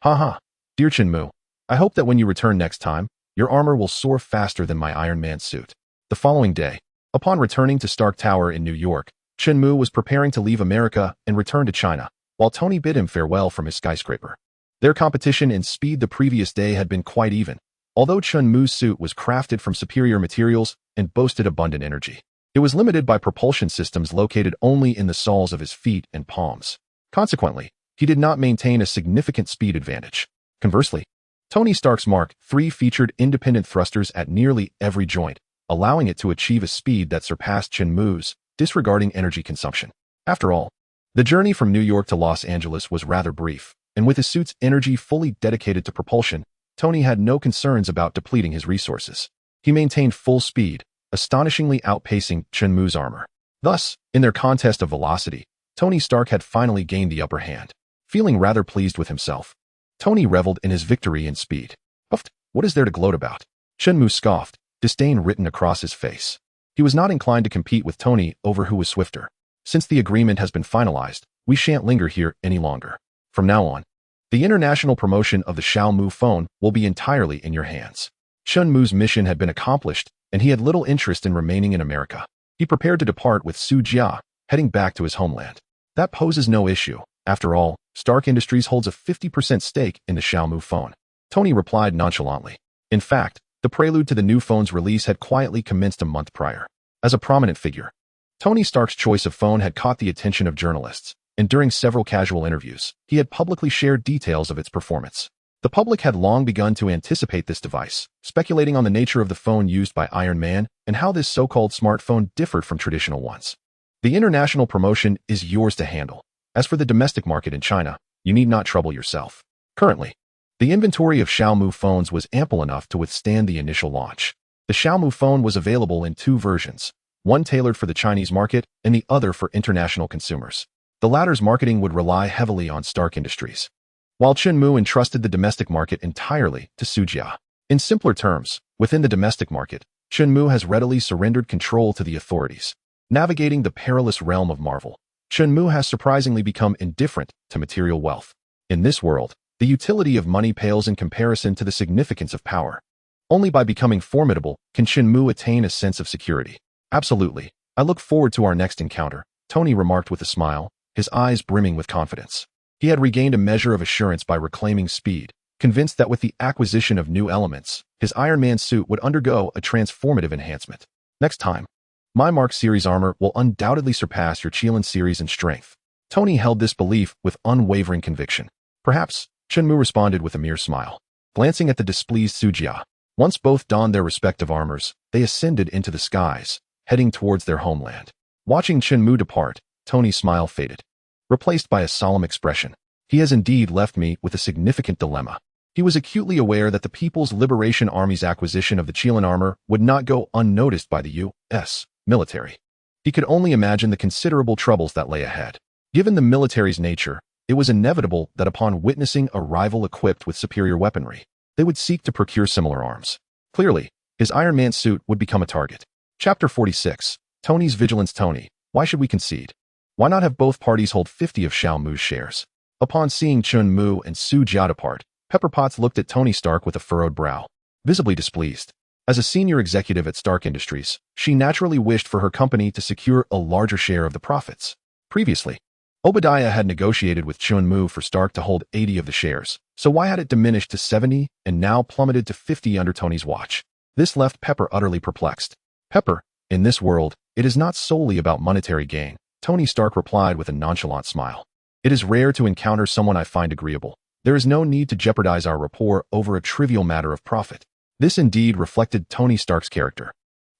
Haha, dear Chun Mu, I hope that when you return next time, your armor will soar faster than my Iron Man suit. The following day, Upon returning to Stark Tower in New York, Chunmu was preparing to leave America and return to China, while Tony bid him farewell from his skyscraper. Their competition in speed the previous day had been quite even, although Chunmu's suit was crafted from superior materials and boasted abundant energy. It was limited by propulsion systems located only in the soles of his feet and palms. Consequently, he did not maintain a significant speed advantage. Conversely, Tony Stark's Mark III featured independent thrusters at nearly every joint, allowing it to achieve a speed that surpassed Chunmu's, disregarding energy consumption. After all, the journey from New York to Los Angeles was rather brief, and with his suit's energy fully dedicated to propulsion, Tony had no concerns about depleting his resources. He maintained full speed, astonishingly outpacing Chunmu's armor. Thus, in their contest of velocity, Tony Stark had finally gained the upper hand. Feeling rather pleased with himself, Tony reveled in his victory in speed. Puffed, what is there to gloat about? Chunmu scoffed, disdain written across his face. He was not inclined to compete with Tony over who was swifter. Since the agreement has been finalized, we shan't linger here any longer. From now on, the international promotion of the Xiaomu phone will be entirely in your hands. Chunmu's mission had been accomplished, and he had little interest in remaining in America. He prepared to depart with Su Jia, heading back to his homeland. That poses no issue. After all, Stark Industries holds a 50% stake in the Xiaomu phone. Tony replied nonchalantly. In fact, the prelude to the new phone's release had quietly commenced a month prior. As a prominent figure, Tony Stark's choice of phone had caught the attention of journalists, and during several casual interviews, he had publicly shared details of its performance. The public had long begun to anticipate this device, speculating on the nature of the phone used by Iron Man and how this so-called smartphone differed from traditional ones. The international promotion is yours to handle. As for the domestic market in China, you need not trouble yourself. Currently, the inventory of Xiaomu phones was ample enough to withstand the initial launch. The Xiaomu phone was available in two versions, one tailored for the Chinese market and the other for international consumers. The latter's marketing would rely heavily on Stark Industries, while Chunmu entrusted the domestic market entirely to Su Jia. In simpler terms, within the domestic market, Chunmu has readily surrendered control to the authorities. Navigating the perilous realm of Marvel, Chunmu has surprisingly become indifferent to material wealth. In this world, the utility of money pales in comparison to the significance of power. Only by becoming formidable can Chunmu attain a sense of security. Absolutely. I look forward to our next encounter, Tony remarked with a smile, his eyes brimming with confidence. He had regained a measure of assurance by reclaiming speed, convinced that with the acquisition of new elements, his Iron Man suit would undergo a transformative enhancement. Next time, my Mark series armor will undoubtedly surpass your Qilin series in strength. Tony held this belief with unwavering conviction. Perhaps, Chunmu responded with a mere smile. Glancing at the displeased Su Jia, once both donned their respective armors, they ascended into the skies, heading towards their homeland. Watching Chunmu depart, Tony's smile faded, replaced by a solemn expression. He has indeed left me with a significant dilemma. He was acutely aware that the People's Liberation Army's acquisition of the Qilin armor would not go unnoticed by the U.S. military. He could only imagine the considerable troubles that lay ahead. Given the military's nature, it was inevitable that upon witnessing a rival equipped with superior weaponry, they would seek to procure similar arms. Clearly, his Iron Man suit would become a target. Chapter 46. Tony's Vigilance. Tony, why should we concede? Why not have both parties hold 50 of Xiaomu's shares? Upon seeing Chunmu and Su Jia depart, Pepper Potts looked at Tony Stark with a furrowed brow, visibly displeased. As a senior executive at Stark Industries, she naturally wished for her company to secure a larger share of the profits. Previously, Obadiah had negotiated with Chunmu for Stark to hold 80 of the shares, so why had it diminished to 70 and now plummeted to 50 under Tony's watch? This left Pepper utterly perplexed. Pepper, in this world, it is not solely about monetary gain, Tony Stark replied with a nonchalant smile. It is rare to encounter someone I find agreeable. There is no need to jeopardize our rapport over a trivial matter of profit. This indeed reflected Tony Stark's character.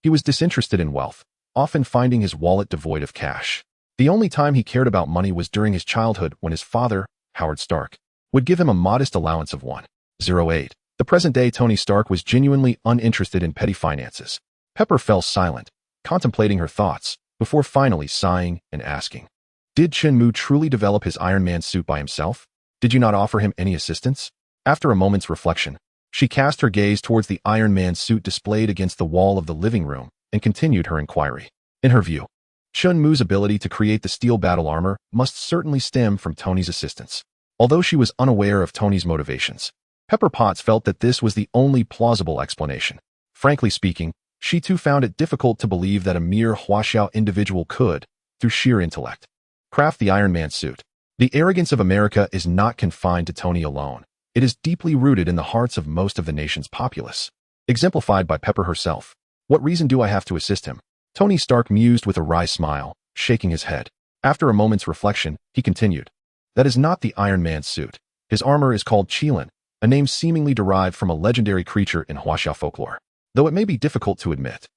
He was disinterested in wealth, often finding his wallet devoid of cash. The only time he cared about money was during his childhood when his father, Howard Stark, would give him a modest allowance of $1.08. The present-day Tony Stark was genuinely uninterested in petty finances. Pepper fell silent, contemplating her thoughts, before finally sighing and asking, "Did Chunmu truly develop his Iron Man suit by himself? Did you not offer him any assistance?" After a moment's reflection, she cast her gaze towards the Iron Man suit displayed against the wall of the living room and continued her inquiry. In her view, Chunmu's ability to create the steel battle armor must certainly stem from Tony's assistance. Although she was unaware of Tony's motivations, Pepper Potts felt that this was the only plausible explanation. Frankly speaking, She too found it difficult to believe that a mere Huaxiao individual could, through sheer intellect, craft the Iron Man suit. The arrogance of America is not confined to Tony alone. It is deeply rooted in the hearts of most of the nation's populace, exemplified by Pepper herself. What reason do I have to assist him? Tony Stark mused with a wry smile, shaking his head. After a moment's reflection, he continued. That is not the Iron Man's suit. His armor is called Qilin, a name seemingly derived from a legendary creature in Huaxiao folklore, though it may be difficult to admit.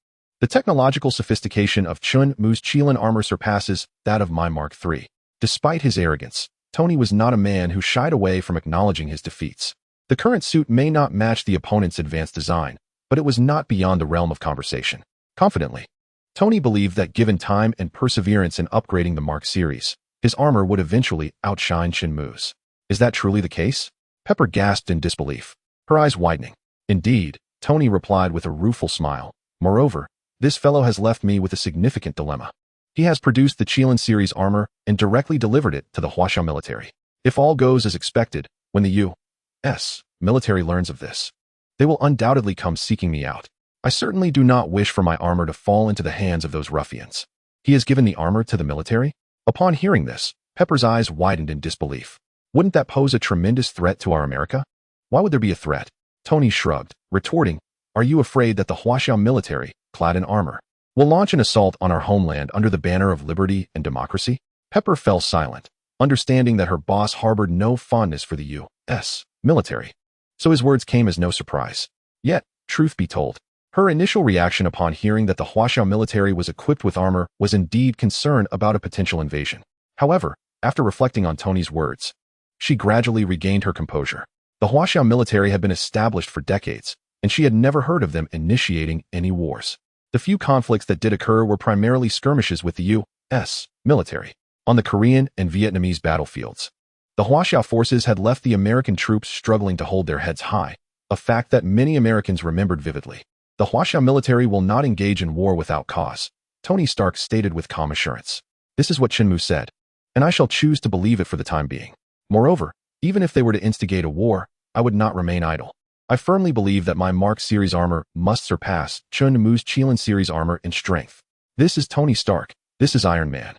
The technological sophistication of Chun Mu's Qilin armor surpasses that of my Mark III. Despite his arrogance, Tony was not a man who shied away from acknowledging his defeats. The current suit may not match the opponent's advanced design, but it was not beyond the realm of conversation. Confidently, Tony believed that given time and perseverance in upgrading the Mark series, his armor would eventually outshine Shenmue's. Is that truly the case? Pepper gasped in disbelief, her eyes widening. Indeed, Tony replied with a rueful smile. Moreover, this fellow has left me with a significant dilemma. He has produced the Qilin series armor and directly delivered it to the Huaxiao military. If all goes as expected, when the U.S. military learns of this, they will undoubtedly come seeking me out. I certainly do not wish for my armor to fall into the hands of those ruffians. He has given the armor to the military? Upon hearing this, Pepper's eyes widened in disbelief. Wouldn't that pose a tremendous threat to our America? Why would there be a threat? Tony shrugged, retorting, Are you afraid that the Huaxiao military, clad in armor, will launch an assault on our homeland under the banner of liberty and democracy? Pepper fell silent, understanding that her boss harbored no fondness for the U.S. military. So his words came as no surprise. Yet, truth be told, her initial reaction upon hearing that the Huaxiao military was equipped with armor was indeed concern about a potential invasion. However, after reflecting on Tony's words, she gradually regained her composure. The Huaxiao military had been established for decades, and she had never heard of them initiating any wars. The few conflicts that did occur were primarily skirmishes with the U.S. military on the Korean and Vietnamese battlefields. The Huaxiao forces had left the American troops struggling to hold their heads high, a fact that many Americans remembered vividly. The Huaxiao military will not engage in war without cause, Tony Stark stated with calm assurance. This is what Shenmue said, and I shall choose to believe it for the time being. Moreover, even if they were to instigate a war, I would not remain idle. I firmly believe that my Mark series armor must surpass Chun Mu's Qilin series armor in strength. This is Tony Stark. This is Iron Man.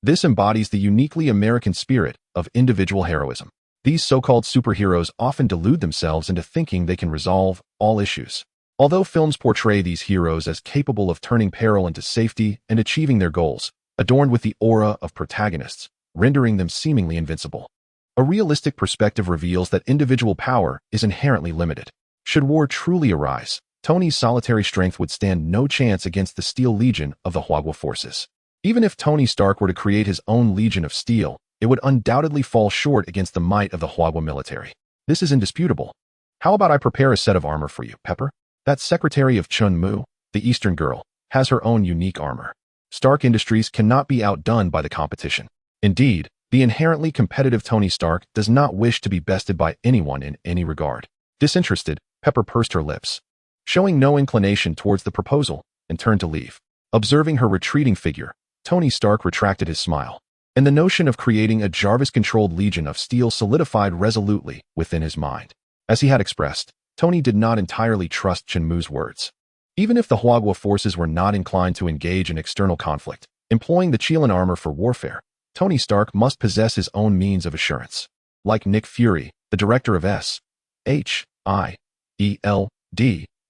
This embodies the uniquely American spirit of individual heroism. These so-called superheroes often delude themselves into thinking they can resolve all issues. Although films portray these heroes as capable of turning peril into safety and achieving their goals, adorned with the aura of protagonists, rendering them seemingly invincible, a realistic perspective reveals that individual power is inherently limited. Should war truly arise, Tony's solitary strength would stand no chance against the Steel Legion of the Huaguo forces. Even if Tony Stark were to create his own Legion of Steel, it would undoubtedly fall short against the might of the Huaguo military. This is indisputable. How about I prepare a set of armor for you, Pepper? That secretary of Chun Mu, the Eastern girl, has her own unique armor. Stark Industries cannot be outdone by the competition. Indeed, the inherently competitive Tony Stark does not wish to be bested by anyone in any regard. Disinterested, Pepper pursed her lips, showing no inclination towards the proposal, and turned to leave. Observing her retreating figure, Tony Stark retracted his smile, and the notion of creating a Jarvis-controlled Legion of Steel solidified resolutely within his mind. As he had expressed, Tony did not entirely trust Shenmue's words. Even if the Huaguo forces were not inclined to engage in external conflict, employing the Qilin armor for warfare, Tony Stark must possess his own means of assurance. Like Nick Fury, the director of S.H.I.E.L.D.,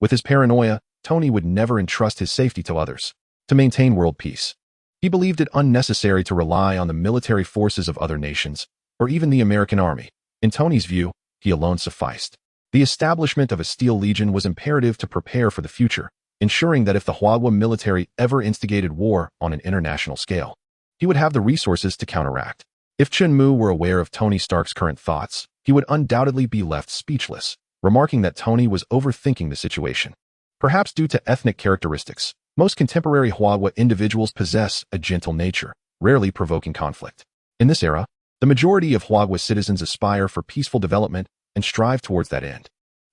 with his paranoia, Tony would never entrust his safety to others. To maintain world peace, he believed it unnecessary to rely on the military forces of other nations, or even the American army. In Tony's view, he alone sufficed. The establishment of a Steel Legion was imperative to prepare for the future, ensuring that if the Huaguo military ever instigated war on an international scale, he would have the resources to counteract. If Chun Mu were aware of Tony Stark's current thoughts, he would undoubtedly be left speechless, remarking that Tony was overthinking the situation. Perhaps due to ethnic characteristics, most contemporary Huaguo individuals possess a gentle nature, rarely provoking conflict. In this era, the majority of Huaguo citizens aspire for peaceful development and strive towards that end.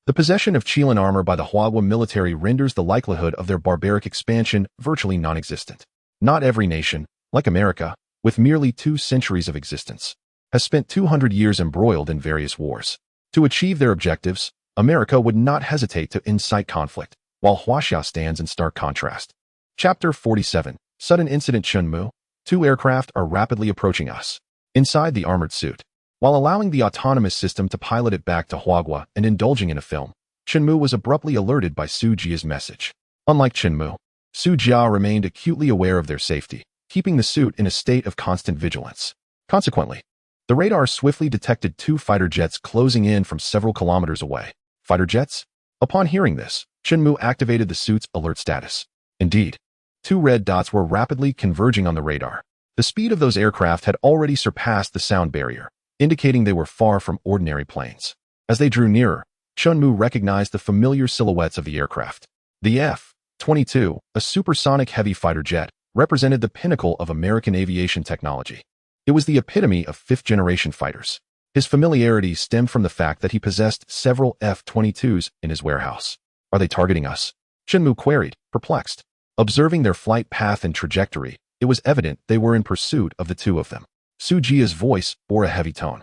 The possession of Qilin armor by the Huaguo military renders the likelihood of their barbaric expansion virtually non-existent. Not every nation, like America, with merely 2 centuries of existence, has spent 200 years embroiled in various wars. To achieve their objectives, America would not hesitate to incite conflict, while Huaxia stands in stark contrast. Chapter 47. Sudden Incident. Chunmu. Two aircraft are rapidly approaching us. Inside the armored suit. While allowing the autonomous system to pilot it back to Huagua and indulging in a film, Chunmu was abruptly alerted by Su Jia's message. Unlike Chunmu, Su Jia remained acutely aware of their safety, keeping the suit in a state of constant vigilance. Consequently, the radar swiftly detected two fighter jets closing in from several kilometers away. Fighter jets? Upon hearing this, Chunmu activated the suit's alert status. Indeed, two red dots were rapidly converging on the radar. The speed of those aircraft had already surpassed the sound barrier, indicating they were far from ordinary planes. As they drew nearer, Chunmu recognized the familiar silhouettes of the aircraft. The F-22, a supersonic heavy fighter jet, represented the pinnacle of American aviation technology. It was the epitome of fifth-generation fighters. His familiarity stemmed from the fact that he possessed several F-22s in his warehouse. Are they targeting us? Chunmu queried, perplexed. Observing their flight path and trajectory, it was evident they were in pursuit of the two of them. Su Jia's voice bore a heavy tone.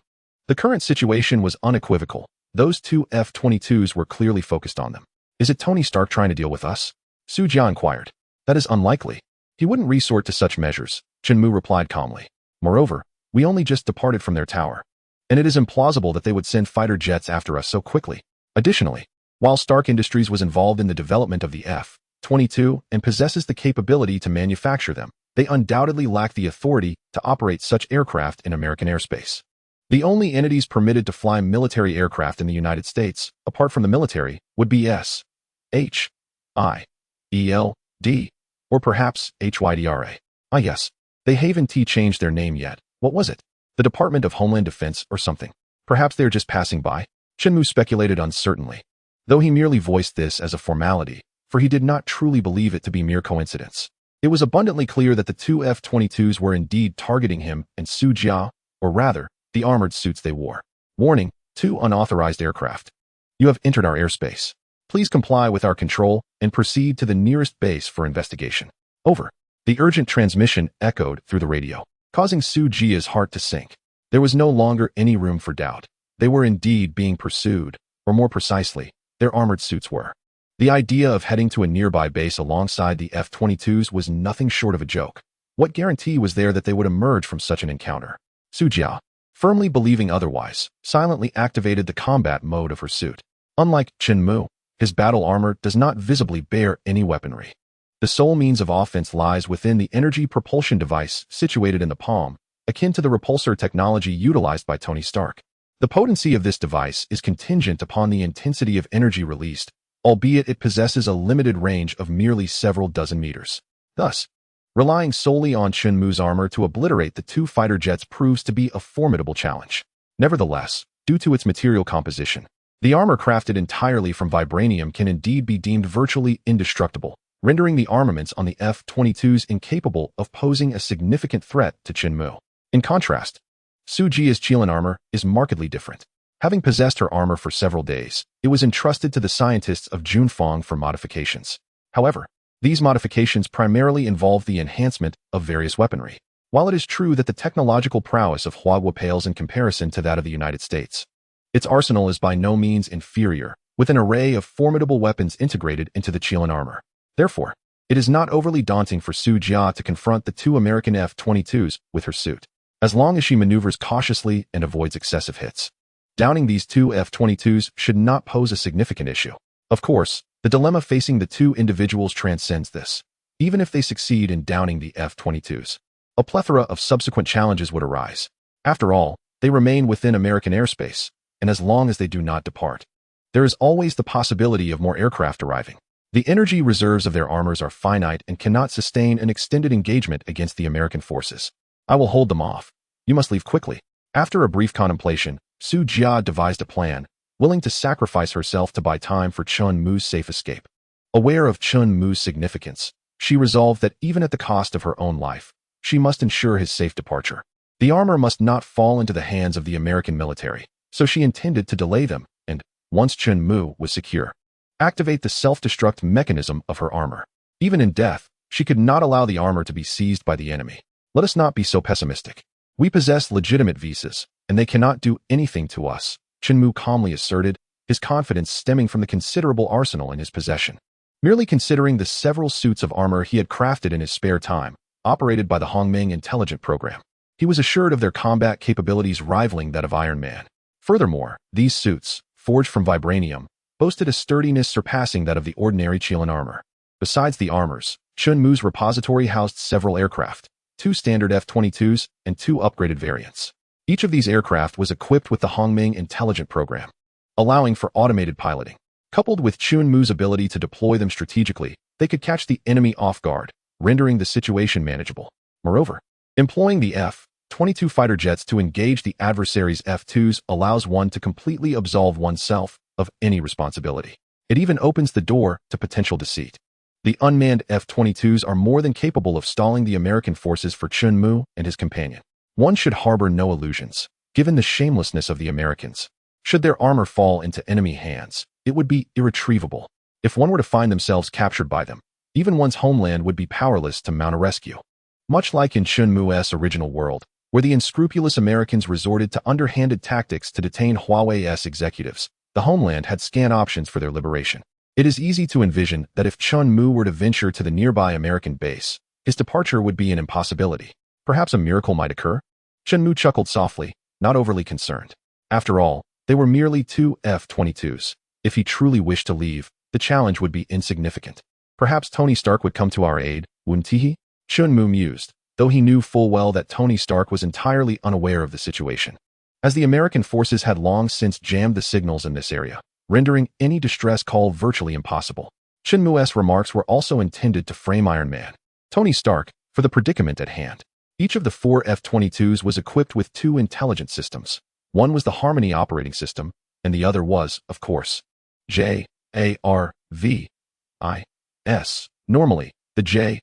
The current situation was unequivocal. Those two F-22s were clearly focused on them. Is it Tony Stark trying to deal with us? Su Jia inquired. That is unlikely. He wouldn't resort to such measures, Chunmu replied calmly. Moreover, we only just departed from their tower, and it is implausible that they would send fighter jets after us so quickly. Additionally, while Stark Industries was involved in the development of the F-22 and possesses the capability to manufacture them, they undoubtedly lack the authority to operate such aircraft in American airspace. The only entities permitted to fly military aircraft in the United States, apart from the military, would be S.H.I.E.L.D. or perhaps HYDRA. Ah yes, they haven't changed their name yet. What was it? The Department of Homeland Defense or something? Perhaps they're just passing by? Chunmu speculated uncertainly, though he merely voiced this as a formality, for he did not truly believe it to be mere coincidence. It was abundantly clear that the two F-22s were indeed targeting him and Su Jia, or rather, the armored suits they wore. Warning, two unauthorized aircraft. You have entered our airspace. Please comply with our control and proceed to the nearest base for investigation. Over. The urgent transmission echoed through the radio, causing Su Jia's heart to sink. There was no longer any room for doubt. They were indeed being pursued, or more precisely, their armored suits were. The idea of heading to a nearby base alongside the F-22s was nothing short of a joke. What guarantee was there that they would emerge from such an encounter? Su Jia, firmly believing otherwise, silently activated the combat mode of her suit. Unlike Chunmu, his battle armor does not visibly bear any weaponry. The sole means of offense lies within the energy propulsion device situated in the palm, akin to the repulsor technology utilized by Tony Stark. The potency of this device is contingent upon the intensity of energy released, albeit it possesses a limited range of merely several dozen meters. Thus, relying solely on Chunmu's armor to obliterate the two fighter jets proves to be a formidable challenge. Nevertheless, due to its material composition, the armor crafted entirely from vibranium can indeed be deemed virtually indestructible, rendering the armaments on the F-22s incapable of posing a significant threat to Chunmu. In contrast, Su Jia's Qilin armor is markedly different. Having possessed her armor for several days, it was entrusted to the scientists of Junfeng for modifications. However, these modifications primarily involve the enhancement of various weaponry. While it is true that the technological prowess of Huagua pales in comparison to that of the United States, its arsenal is by no means inferior, with an array of formidable weapons integrated into the Qilin armor. Therefore, it is not overly daunting for Su Jia to confront the two American F-22s with her suit, as long as she maneuvers cautiously and avoids excessive hits. Downing these two F-22s should not pose a significant issue. Of course, the dilemma facing the two individuals transcends this. Even if they succeed in downing the F-22s, a plethora of subsequent challenges would arise. After all, they remain within American airspace, and as long as they do not depart, there is always the possibility of more aircraft arriving. The energy reserves of their armors are finite and cannot sustain an extended engagement against the American forces. I will hold them off. You must leave quickly. After a brief contemplation, Su Jia devised a plan, willing to sacrifice herself to buy time for Chunmu's safe escape. Aware of Chunmu's significance, she resolved that even at the cost of her own life, she must ensure his safe departure. The armor must not fall into the hands of the American military, so she intended to delay them and, once Chunmu was secure, activate the self-destruct mechanism of her armor. Even in death, she could not allow the armor to be seized by the enemy. Let us not be so pessimistic. We possess legitimate visas, and they cannot do anything to us, Chunmu calmly asserted, his confidence stemming from the considerable arsenal in his possession. Merely considering the several suits of armor he had crafted in his spare time, operated by the Hongming intelligent program, he was assured of their combat capabilities rivaling that of Iron Man. Furthermore, these suits, forged from vibranium, boasted a sturdiness surpassing that of the ordinary Qilin armor. Besides the armors, Chunmu's repository housed several aircraft, 2 standard F-22s and 2 upgraded variants. Each of these aircraft was equipped with the Hongming intelligent program, allowing for automated piloting. Coupled with Chunmu's ability to deploy them strategically, they could catch the enemy off guard, rendering the situation manageable. Moreover, employing the F-22 fighter jets to engage the adversary's F-2s allows one to completely absolve oneself of any responsibility. It even opens the door to potential deceit. The unmanned F-22s are more than capable of stalling the American forces for Chunmu and his companion. One should harbor no illusions, given the shamelessness of the Americans. Should their armor fall into enemy hands, it would be irretrievable. If one were to find themselves captured by them, even one's homeland would be powerless to mount a rescue. Much like in Chunmu's original world, where the unscrupulous Americans resorted to underhanded tactics to detain Huawei's executives, the homeland had scant options for their liberation. It is easy to envision that if Chunmu were to venture to the nearby American base, his departure would be an impossibility. Perhaps a miracle might occur? Chunmu chuckled softly, not overly concerned. After all, they were merely 2 F-22s. If he truly wished to leave, the challenge would be insignificant. Perhaps Tony Stark would come to our aid, wouldn't he? Chunmu mused, though he knew full well that Tony Stark was entirely unaware of the situation, as the American forces had long since jammed the signals in this area, rendering any distress call virtually impossible. Chunmu's remarks were also intended to frame Iron Man, Tony Stark, for the predicament at hand. Each of the 4 F-22s was equipped with 2 intelligence systems. One was the Harmony operating system, and the other was, of course, J-A-R-V-I-S. Normally, the J-A-R-V-I-S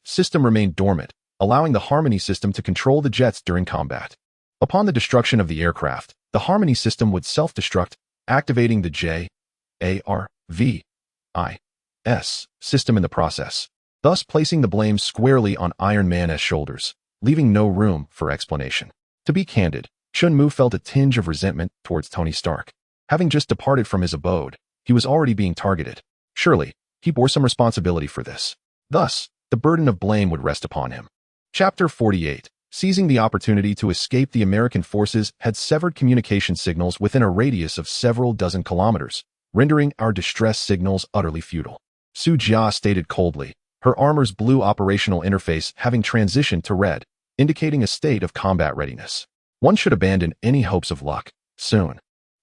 system remained dormant, allowing the Harmony system to control the jets during combat. Upon the destruction of the aircraft, the Harmony system would self-destruct, activating the J-A-R-V-I-S system in the process, thus placing the blame squarely on Iron Man's shoulders, leaving no room for explanation. To be candid, Chunmu felt a tinge of resentment towards Tony Stark. Having just departed from his abode, he was already being targeted. Surely, he bore some responsibility for this. Thus, the burden of blame would rest upon him. Chapter 48. Seizing the opportunity to escape, the American forces had severed communication signals within a radius of several dozen kilometers, rendering our distress signals utterly futile. Su Jia stated coldly, her armor's blue operational interface having transitioned to red, indicating a state of combat readiness. One should abandon any hopes of luck, soon.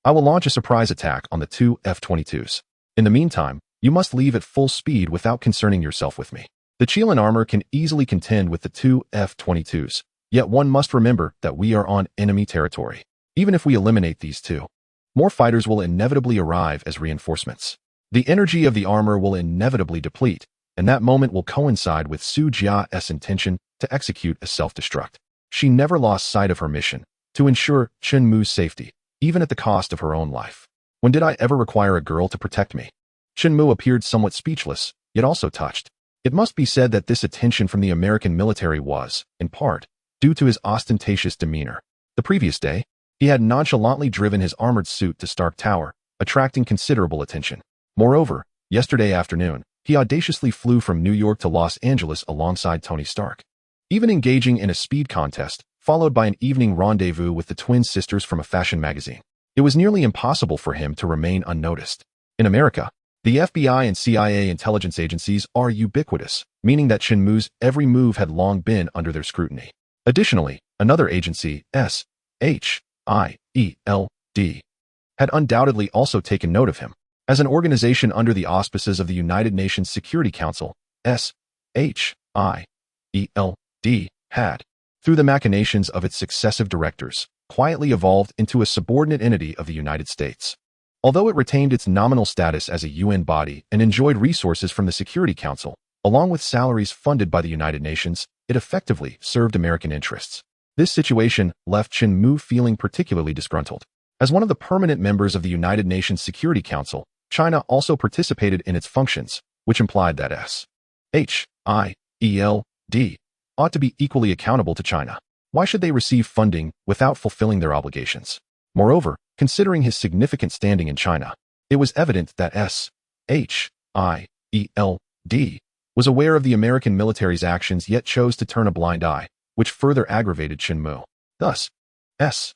I will launch a surprise attack on the 2 F-22s. In the meantime, you must leave at full speed without concerning yourself with me. The Qilin armor can easily contend with the 2 F-22s, yet one must remember that we are on enemy territory. Even if we eliminate these 2, more fighters will inevitably arrive as reinforcements. The energy of the armor will inevitably deplete, and that moment will coincide with Su Jia's intention to execute a self-destruct. She never lost sight of her mission, to ensure Chunmu's safety, even at the cost of her own life. When did I ever require a girl to protect me? Chunmu appeared somewhat speechless, yet also touched. It must be said that this attention from the American military was, in part, due to his ostentatious demeanor. The previous day, he had nonchalantly driven his armored suit to Stark Tower, attracting considerable attention. Moreover, yesterday afternoon, he audaciously flew from New York to Los Angeles alongside Tony Stark, even engaging in a speed contest, followed by an evening rendezvous with the twin sisters from a fashion magazine. It was nearly impossible for him to remain unnoticed. In America, the FBI and CIA intelligence agencies are ubiquitous, meaning that Chunmu's every move had long been under their scrutiny. Additionally, another agency, SHIELD, had undoubtedly also taken note of him. As an organization under the auspices of the United Nations Security Council, SHIELD had, through the machinations of its successive directors, quietly evolved into a subordinate entity of the United States. Although it retained its nominal status as a UN body and enjoyed resources from the Security Council, along with salaries funded by the United Nations, it effectively served American interests. This situation left Chunmu feeling particularly disgruntled. As one of the permanent members of the United Nations Security Council, China also participated in its functions, which implied that SHIELD ought to be equally accountable to China. Why should they receive funding without fulfilling their obligations? Moreover, considering his significant standing in China, It was evident that SHIELD was aware of the American military's actions yet chose to turn a blind eye, which further aggravated Chen Mu. Thus, SHIELD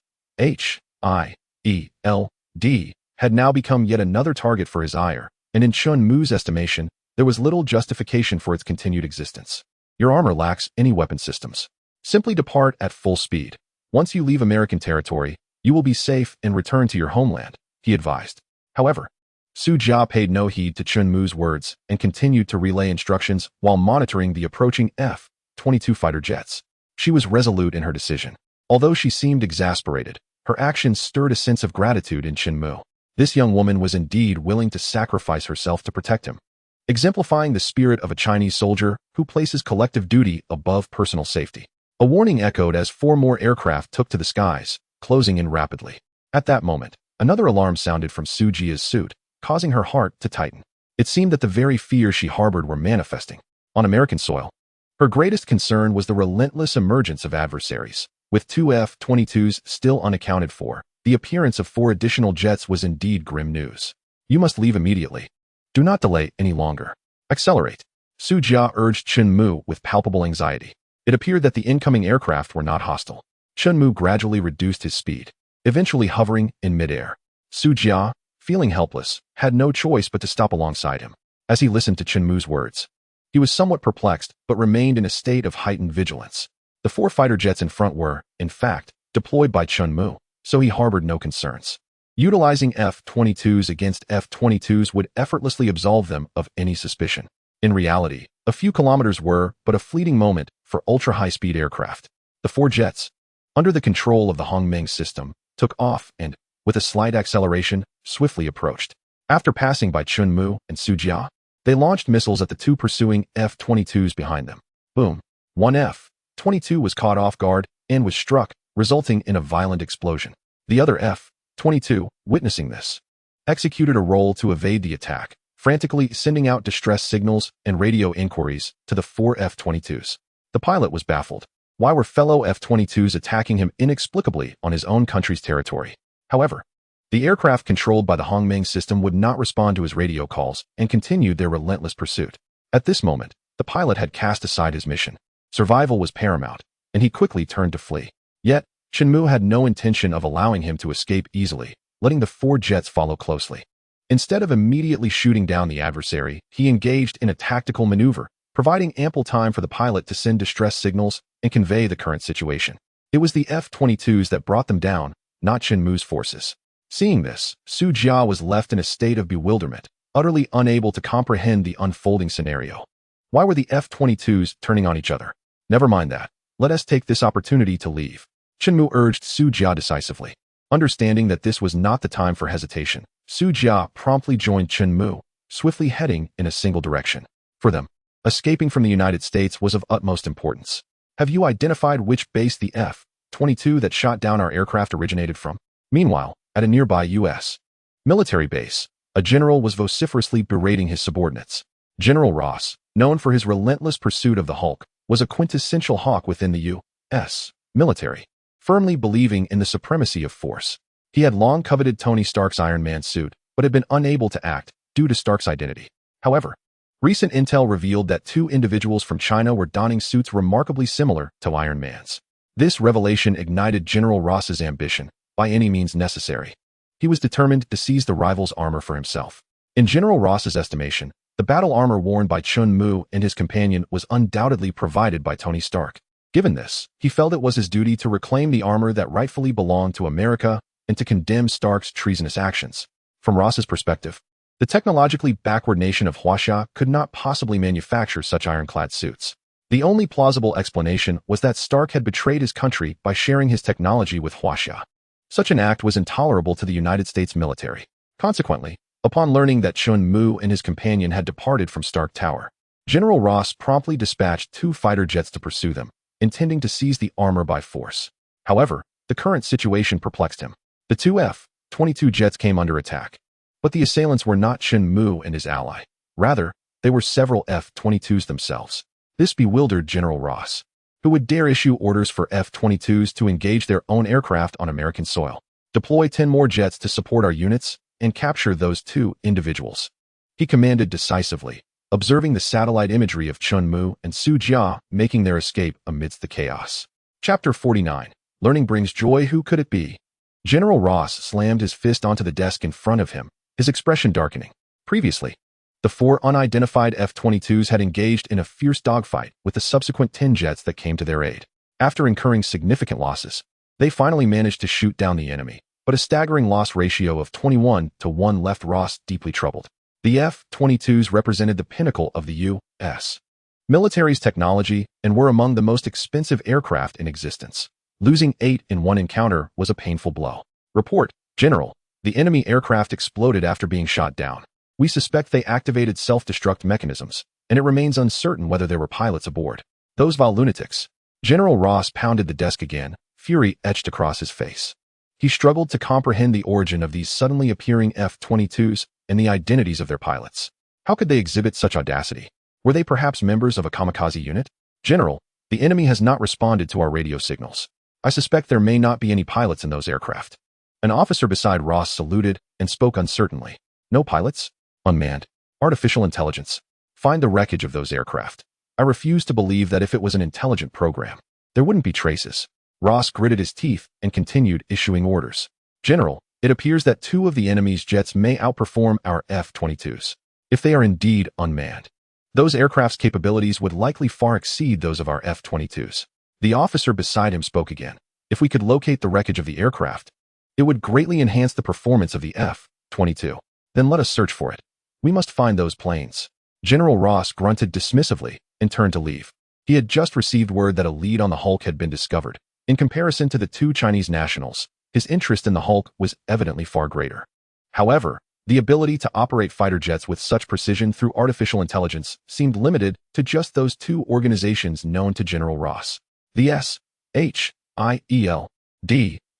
had now become yet another target for his ire, and in Chen Mu's estimation, there was little justification for its continued existence. Your armor lacks any weapon systems. Simply depart at full speed. Once you leave American territory, you will be safe and return to your homeland, he advised. However, Su Jia paid no heed to Chen Mu's words and continued to relay instructions while monitoring the approaching F-22 fighter jets. She was resolute in her decision. Although she seemed exasperated, her actions stirred a sense of gratitude in Chen Mu. This young woman was indeed willing to sacrifice herself to protect him, exemplifying the spirit of a Chinese soldier who places collective duty above personal safety. A warning echoed as 4 more aircraft took to the skies, closing in rapidly. At that moment, another alarm sounded from Su Jia's suit, causing her heart to tighten. It seemed that the very fears she harbored were manifesting. On American soil, her greatest concern was the relentless emergence of adversaries. With 2 F-22s still unaccounted for, the appearance of 4 additional jets was indeed grim news. You must leave immediately. Do not delay any longer. Accelerate. Su Jia urged Chen Mu with palpable anxiety. It appeared that the incoming aircraft were not hostile. Chen Mu gradually reduced his speed, eventually hovering in midair. Su Jia, feeling helpless, had no choice but to stop alongside him. As he listened to Chen Mu's words, he was somewhat perplexed but remained in a state of heightened vigilance. The 4 fighter jets in front were, in fact, deployed by Chen Mu, so he harbored no concerns. Utilizing F-22s against F-22s would effortlessly absolve them of any suspicion. In reality, a few kilometers were but a fleeting moment for ultra-high-speed aircraft. The 4 jets, under the control of the Hongmeng system, took off and, with a slight acceleration, swiftly approached. After passing by Chen Mu and Su Jia, they launched missiles at the 2 pursuing F-22s behind them. Boom! One F-22 was caught off guard and was struck, resulting in a violent explosion. The other F-22, witnessing this, executed a roll to evade the attack, frantically sending out distress signals and radio inquiries to the 4 F-22s. The pilot was baffled. Why were fellow F-22s attacking him inexplicably on his own country's territory? However, the aircraft controlled by the Hongmeng system would not respond to his radio calls and continued their relentless pursuit. At this moment, the pilot had cast aside his mission. Survival was paramount, and he quickly turned to flee. Yet, Chen Mu had no intention of allowing him to escape easily, letting the 4 jets follow closely. Instead of immediately shooting down the adversary, he engaged in a tactical maneuver, providing ample time for the pilot to send distress signals and convey the current situation. It was the F-22s that brought them down, not Chen Mu's forces. Seeing this, Su Jia was left in a state of bewilderment, utterly unable to comprehend the unfolding scenario. Why were the F-22s turning on each other? Never mind that. Let us take this opportunity to leave. Chen Mu urged Su Jia decisively. Understanding that this was not the time for hesitation, Su Jia promptly joined Chen Mu, swiftly heading in a single direction. For them, escaping from the United States was of utmost importance. Have you identified which base the F-22 that shot down our aircraft originated from? Meanwhile, at a nearby U.S. military base, a general was vociferously berating his subordinates. General Ross, known for his relentless pursuit of the Hulk, was a quintessential hawk within the U.S. military, firmly believing in the supremacy of force. He had long coveted Tony Stark's Iron Man suit, but had been unable to act due to Stark's identity. However, recent intel revealed that 2 individuals from China were donning suits remarkably similar to Iron Man's. This revelation ignited General Ross's ambition, by any means necessary. He was determined to seize the rival's armor for himself. In General Ross's estimation, the battle armor worn by Chen Mu and his companion was undoubtedly provided by Tony Stark. Given this, he felt it was his duty to reclaim the armor that rightfully belonged to America and to condemn Stark's treasonous actions. From Ross's perspective, the technologically backward nation of Huaxia could not possibly manufacture such ironclad suits. The only plausible explanation was that Stark had betrayed his country by sharing his technology with Huaxia. Such an act was intolerable to the United States military. Consequently, upon learning that Chen Mu and his companion had departed from Stark Tower, General Ross promptly dispatched 2 fighter jets to pursue them, intending to seize the armor by force. However, the current situation perplexed him. The 2 F-22 jets came under attack, but the assailants were not Chen Mu and his ally. Rather, they were several F-22s themselves. This bewildered General Ross, who would dare issue orders for F-22s to engage their own aircraft on American soil. Deploy 10 more jets to support our units, and capture those two individuals. He commanded decisively, observing the satellite imagery of Chun Mu and Su Jia making their escape amidst the chaos. Chapter 49. Learning brings joy. Who could it be? General Ross slammed his fist onto the desk in front of him, his expression darkening. Previously, the 4 unidentified F-22s had engaged in a fierce dogfight with the subsequent 10 jets that came to their aid. After incurring significant losses, they finally managed to shoot down the enemy, but a staggering loss ratio of 21-1 left Ross deeply troubled. The F-22s represented the pinnacle of the U.S. military's technology and were among the most expensive aircraft in existence. Losing 8 in one encounter was a painful blow. Report, General. The enemy aircraft exploded after being shot down. We suspect they activated self-destruct mechanisms, and it remains uncertain whether there were pilots aboard. Those vile lunatics. General Ross pounded the desk again, fury etched across his face. He struggled to comprehend the origin of these suddenly appearing F-22s and the identities of their pilots. How could they exhibit such audacity? Were they perhaps members of a kamikaze unit? General, the enemy has not responded to our radio signals. I suspect there may not be any pilots in those aircraft. An officer beside Ross saluted and spoke uncertainly. No pilots? Unmanned. Artificial intelligence. Find the wreckage of those aircraft. I refuse to believe that if it was an intelligent program, there wouldn't be traces. Ross gritted his teeth and continued issuing orders. General, it appears that 2 of the enemy's jets may outperform our F-22s. If they are indeed unmanned, those aircraft's capabilities would likely far exceed those of our F-22s. The officer beside him spoke again. If we could locate the wreckage of the aircraft, it would greatly enhance the performance of the F-22. Then let us search for it. We must find those planes. General Ross grunted dismissively and turned to leave. He had just received word that a lead on the Hulk had been discovered. In comparison to the 2 Chinese nationals, his interest in the Hulk was evidently far greater. However, the ability to operate fighter jets with such precision through artificial intelligence seemed limited to just those 2 organizations known to General Ross. The S.H.I.E.L.D.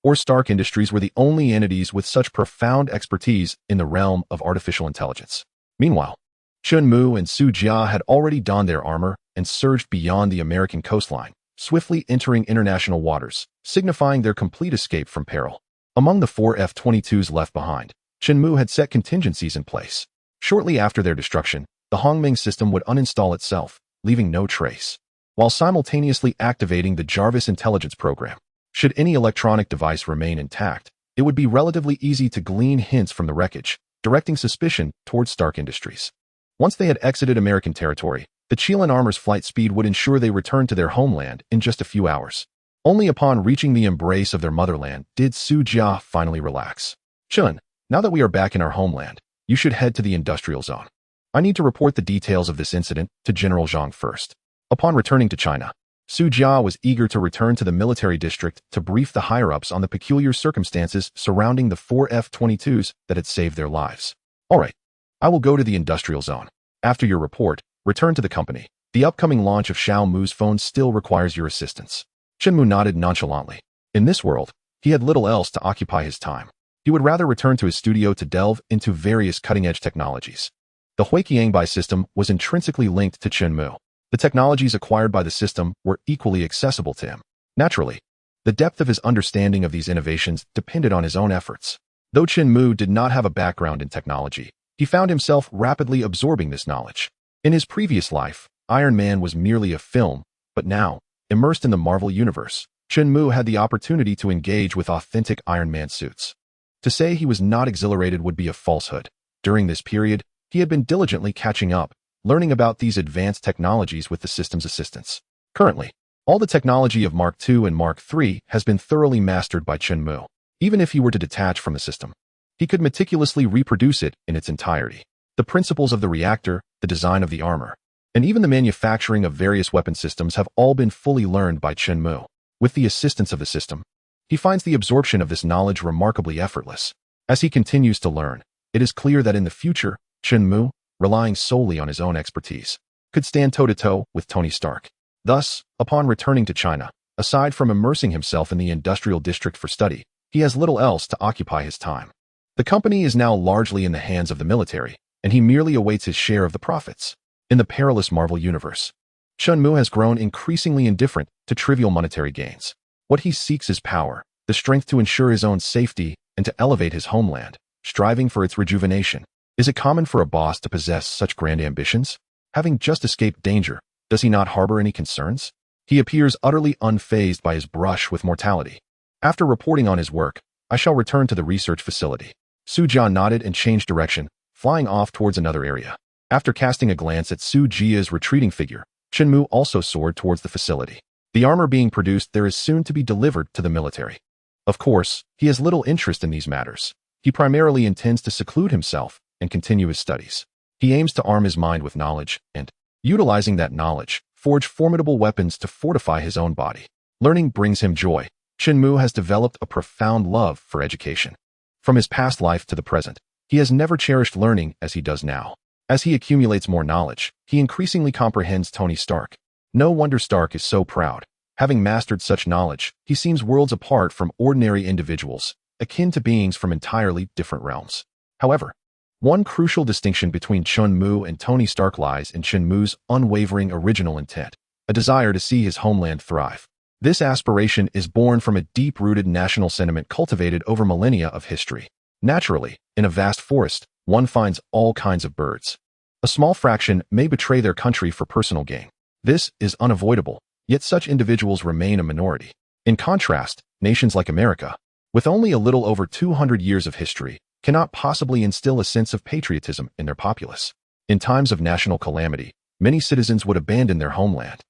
or Stark Industries were the only entities with such profound expertise in the realm of artificial intelligence. Meanwhile, Chun Mu and Su Jia had already donned their armor and surged beyond the American coastline, swiftly entering international waters, signifying their complete escape from peril. Among the 4 F-22s left behind, Chun Mu had set contingencies in place. Shortly after their destruction, the Hongming system would uninstall itself, leaving no trace, while simultaneously activating the Jarvis intelligence program. Should any electronic device remain intact, it would be relatively easy to glean hints from the wreckage, directing suspicion towards Stark Industries. Once they had exited American territory, the QilinArmor's flight speed would ensure they returned to their homeland in just a few hours. Only upon reaching the embrace of their motherland did Su Jia finally relax. Chun, now that we are back in our homeland, you should head to the industrial zone. I need to report the details of this incident to General Zhang first. Upon returning to China, Su Jia was eager to return to the military district to brief the higher-ups on the peculiar circumstances surrounding the 4 F-22s that had saved their lives. All right, I will go to the industrial zone. After your report, return to the company. The upcoming launch of Xiao Mu's phone still requires your assistance. Chen Mu nodded nonchalantly. In this world, he had little else to occupy his time. He would rather return to his studio to delve into various cutting-edge technologies. The QilinArmor's system was intrinsically linked to Chen Mu. The technologies acquired by the system were equally accessible to him. Naturally, the depth of his understanding of these innovations depended on his own efforts. Though Chen Mu did not have a background in technology, he found himself rapidly absorbing this knowledge. In his previous life, Iron Man was merely a film, but now, immersed in the Marvel Universe, Chen Mu had the opportunity to engage with authentic Iron Man suits. To say he was not exhilarated would be a falsehood. During this period, he had been diligently catching up, learning about these advanced technologies with the system's assistance. Currently, all the technology of Mark II and Mark III has been thoroughly mastered by Chen Mu. Even if he were to detach from the system, he could meticulously reproduce it in its entirety. The principles of the reactor, the design of the armor, and even the manufacturing of various weapon systems have all been fully learned by Chen Mu. With the assistance of the system, he finds the absorption of this knowledge remarkably effortless. As he continues to learn, it is clear that in the future, Chen Mu, relying solely on his own expertise, could stand toe-to-toe with Tony Stark. Thus, upon returning to China, aside from immersing himself in the industrial district for study, he has little else to occupy his time. The company is now largely in the hands of the military, and he merely awaits his share of the profits. In the perilous Marvel Universe, Chen Mu has grown increasingly indifferent to trivial monetary gains. What he seeks is power, the strength to ensure his own safety and to elevate his homeland. striving for its rejuvenation. Is it common for a boss to possess such grand ambitions? Having just escaped danger, does he not harbor any concerns? He appears utterly unfazed by his brush with mortality. After reporting on his work, I shall return to the research facility. Su Jia nodded and changed direction, flying off towards another area. After casting a glance at Su Jia's retreating figure, Chen Mu also soared towards the facility. The armor being produced there is soon to be delivered to the military. Of course, he has little interest in these matters. He primarily intends to seclude himself and continue his studies. He aims to arm his mind with knowledge and, utilizing that knowledge, forge formidable weapons to fortify his own body. Learning brings him joy. Chen Mu has developed a profound love for education. From his past life to the present, he has never cherished learning as he does now. As he accumulates more knowledge, he increasingly comprehends Tony Stark. No wonder Stark is so proud. Having mastered such knowledge, he seems worlds apart from ordinary individuals, akin to beings from entirely different realms. However, one crucial distinction between Chen Mu and Tony Stark lies in Chen Mu's unwavering original intent, a desire to see his homeland thrive. This aspiration is born from a deep-rooted national sentiment cultivated over millennia of history. Naturally, in a vast forest, one finds all kinds of birds. A small fraction may betray their country for personal gain. This is unavoidable, yet such individuals remain a minority. In contrast, nations like America, with only a little over 200 years of history, cannot possibly instill a sense of patriotism in their populace. In times of national calamity, many citizens would abandon their homeland.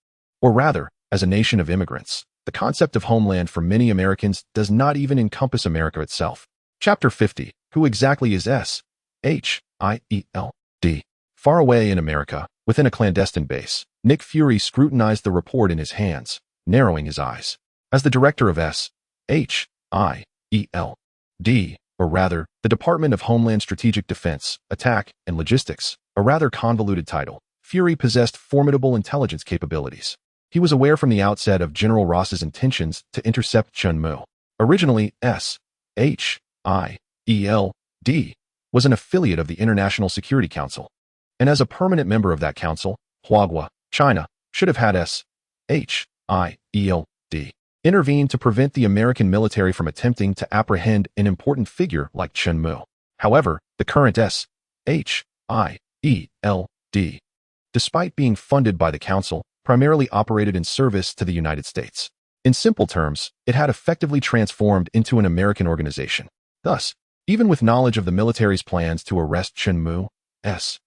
Or rather, as a nation of immigrants, the concept of homeland for many Americans does not even encompass America itself. Chapter 50. Who exactly is S.H.I.E.L.D.? Far away in America, within a clandestine base, Nick Fury scrutinized the report in his hands, narrowing his eyes. As the director of S.H.I.E.L.D., or rather, the Department of Homeland Strategic Defense, Attack, and Logistics, a rather convoluted title, Fury possessed formidable intelligence capabilities. He was aware from the outset of General Ross's intentions to intercept Chen Mu. Originally, S.H.I.E.L.D. was an affiliate of the International Security Council, and as a permanent member of that council, Huagua, China, should have had S.H.I.E.L.D. intervene to prevent the American military from attempting to apprehend an important figure like Chen Mu. However, the current S.H.I.E.L.D., despite being funded by the council, primarily operated in service to the United States. In simple terms, it had effectively transformed into an American organization. Thus, even with knowledge of the military's plans to arrest Chen Mu, S.H.I.E.L.D.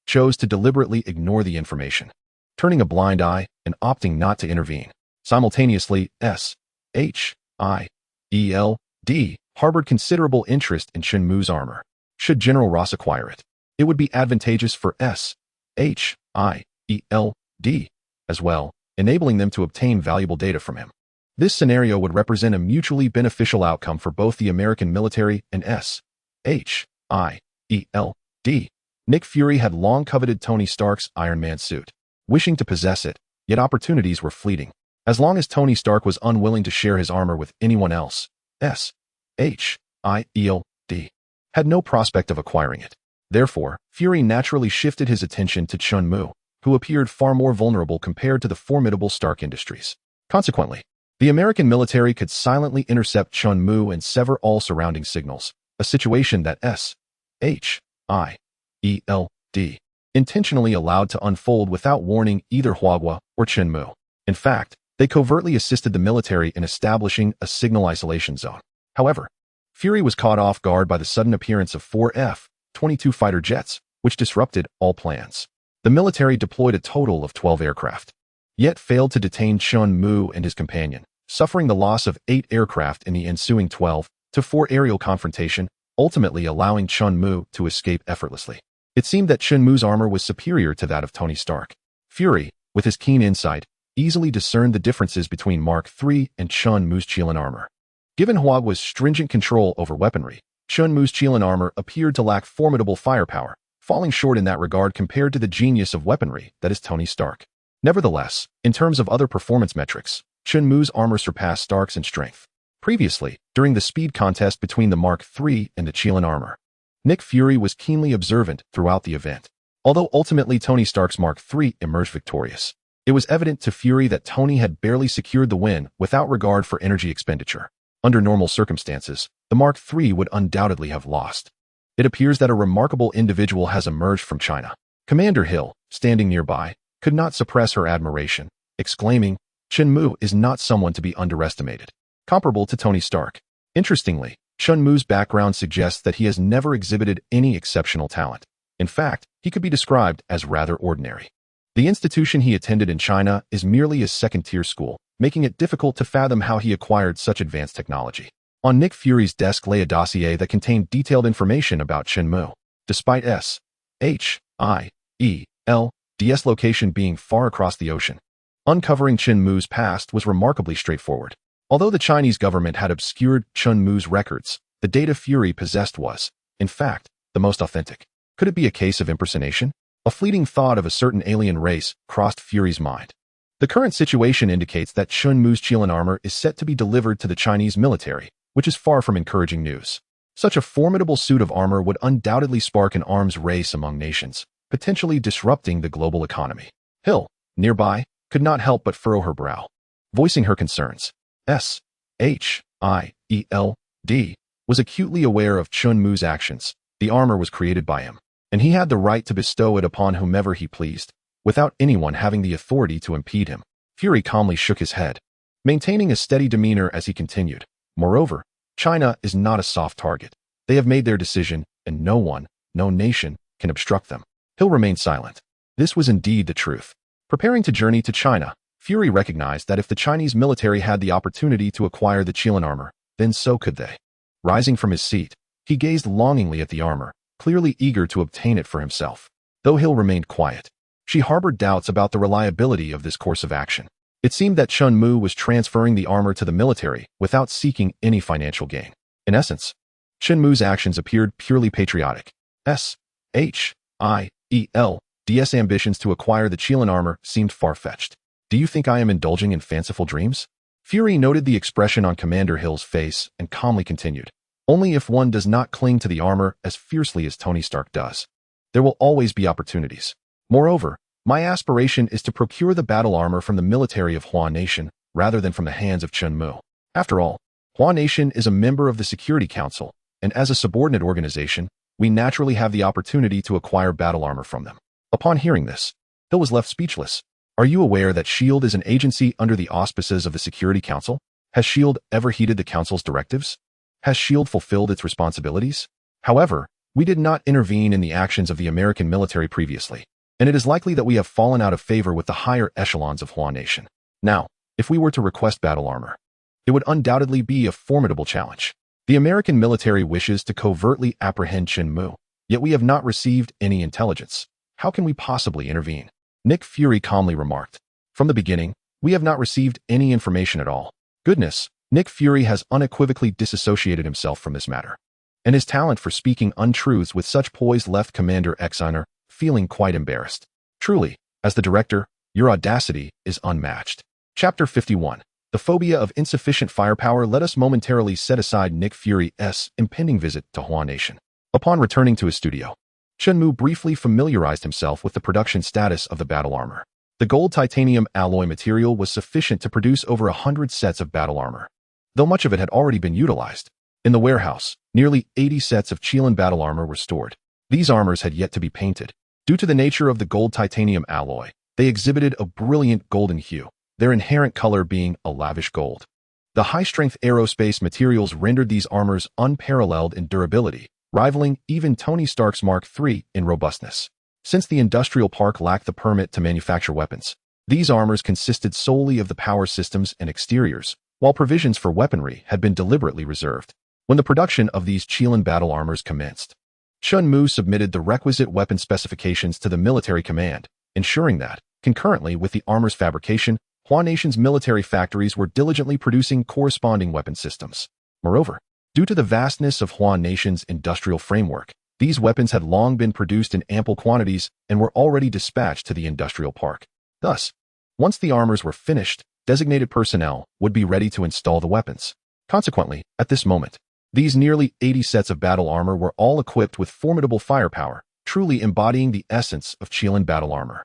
chose to deliberately ignore the information, turning a blind eye and opting not to intervene. Simultaneously, S.H.I.E.L.D. harbored considerable interest in Chen Mu's armor. Should General Ross acquire it, it would be advantageous for S.H.I.E.L.D. as well, enabling them to obtain valuable data from him. This scenario would represent a mutually beneficial outcome for both the American military and S.H.I.E.L.D. Nick Fury had long coveted Tony Stark's Iron Man suit, wishing to possess it, yet opportunities were fleeting. As long as Tony Stark was unwilling to share his armor with anyone else, S.H.I.E.L.D. had no prospect of acquiring it. Therefore, Fury naturally shifted his attention to Chen Mu, who appeared far more vulnerable compared to the formidable Stark Industries. Consequently, the American military could silently intercept Chen Mu and sever all surrounding signals, a situation that S.H.I.E.L.D. intentionally allowed to unfold without warning either Huagua or Chen Mu. In fact, they covertly assisted the military in establishing a signal isolation zone. However, Fury was caught off guard by the sudden appearance of 4 F-22 fighter jets, which disrupted all plans. The military deployed a total of 12 aircraft, yet failed to detain Chen Mu and his companion, suffering the loss of 8 aircraft in the ensuing 12-4 aerial confrontation, ultimately allowing Chen Mu to escape effortlessly. It seemed that Chen Mu's armor was superior to that of Tony Stark. Fury, with his keen insight, easily discerned the differences between Mark III and Chen Mu's Qilin armor. Given Huagua's stringent control over weaponry, Chen Mu's Qilin armor appeared to lack formidable firepower, falling short in that regard compared to the genius of weaponry that is Tony Stark. Nevertheless, in terms of other performance metrics, Chen Mu's armor surpassed Stark's in strength. Previously, during the speed contest between the Mark III and the Qilin armor, Nick Fury was keenly observant throughout the event. Although ultimately Tony Stark's Mark III emerged victorious, it was evident to Fury that Tony had barely secured the win without regard for energy expenditure. Under normal circumstances, the Mark III would undoubtedly have lost. It appears that a remarkable individual has emerged from China. Commander Hill, standing nearby, could not suppress her admiration, exclaiming, "Chen Mu is not someone to be underestimated." Comparable to Tony Stark. Interestingly, Chen Mu's background suggests that he has never exhibited any exceptional talent. In fact, he could be described as rather ordinary. The institution he attended in China is merely a second-tier school, making it difficult to fathom how he acquired such advanced technology. On Nick Fury's desk lay a dossier that contained detailed information about Chen Mu. Despite S.H.I.E.L.'s location being far across the ocean, uncovering Chen Mu's past was remarkably straightforward. Although the Chinese government had obscured Chen Mu's records, the data Fury possessed was, in fact, the most authentic. Could it be a case of impersonation? A fleeting thought of a certain alien race crossed Fury's mind. The current situation indicates that Chen Mu's QilinArmor is set to be delivered to the Chinese military, which is far from encouraging news. Such a formidable suit of armor would undoubtedly spark an arms race among nations, potentially disrupting the global economy. Hill, nearby, could not help but furrow her brow, voicing her concerns. S.H.I.E.L.D. was acutely aware of Chen Mu's actions. The armor was created by him, and he had the right to bestow it upon whomever he pleased, without anyone having the authority to impede him. Fury calmly shook his head, maintaining a steady demeanor as he continued. Moreover, China is not a soft target. They have made their decision, and no one, no nation, can obstruct them. Hill remained silent. This was indeed the truth. Preparing to journey to China, Fury recognized that if the Chinese military had the opportunity to acquire the QilinArmor, then so could they. Rising from his seat, he gazed longingly at the armor, clearly eager to obtain it for himself. Though Hill remained quiet, she harbored doubts about the reliability of this course of action. It seemed that Chen Mu was transferring the armor to the military without seeking any financial gain. In essence, Chen Mu's actions appeared purely patriotic. S.H.I.E.L.'s ambitions to acquire the QilinArmor seemed far-fetched. Do you think I am indulging in fanciful dreams? Fury noted the expression on Commander Hill's face and calmly continued. Only if one does not cling to the armor as fiercely as Tony Stark does. There will always be opportunities. Moreover, my aspiration is to procure the battle armor from the military of Hua Nation, rather than from the hands of Chen Mu. After all, Hua Nation is a member of the Security Council, and as a subordinate organization, we naturally have the opportunity to acquire battle armor from them. Upon hearing this, Hill was left speechless. Are you aware that S.H.I.E.L.D. is an agency under the auspices of the Security Council? Has S.H.I.E.L.D. ever heeded the Council's directives? Has S.H.I.E.L.D. fulfilled its responsibilities? However, we did not intervene in the actions of the American military previously, and it is likely that we have fallen out of favor with the higher echelons of Hua Nation. Now, if we were to request battle armor, it would undoubtedly be a formidable challenge. The American military wishes to covertly apprehend Chen Mu, yet we have not received any intelligence. How can we possibly intervene? Nick Fury calmly remarked. From the beginning, we have not received any information at all. Goodness, Nick Fury has unequivocally disassociated himself from this matter, and his talent for speaking untruths with such poise left Commander Xiner feeling quite embarrassed. Truly, as the director, your audacity is unmatched. Chapter 51. The phobia of insufficient firepower. Let us momentarily set aside Nick Fury's impending visit to Hua Nation. Upon returning to his studio, Chen Mu briefly familiarized himself with the production status of the battle armor. The gold titanium alloy material was sufficient to produce over 100 sets of battle armor, though much of it had already been utilized. In the warehouse, nearly 80 sets of Qilin battle armor were stored. These armors had yet to be painted. Due to the nature of the gold titanium alloy, they exhibited a brilliant golden hue, their inherent color being a lavish gold. The high-strength aerospace materials rendered these armors unparalleled in durability, rivaling even Tony Stark's Mark III in robustness. Since the industrial park lacked the permit to manufacture weapons, these armors consisted solely of the power systems and exteriors, while provisions for weaponry had been deliberately reserved. When the production of these Qilin battle armors commenced, Chen Mu submitted the requisite weapon specifications to the military command, ensuring that, concurrently with the armor's fabrication, Hua Nation's military factories were diligently producing corresponding weapon systems. Moreover, due to the vastness of Hua Nation's industrial framework, these weapons had long been produced in ample quantities and were already dispatched to the industrial park. Thus, once the armors were finished, designated personnel would be ready to install the weapons. Consequently, at this moment, these nearly 80 sets of battle armor were all equipped with formidable firepower, truly embodying the essence of Qilin battle armor.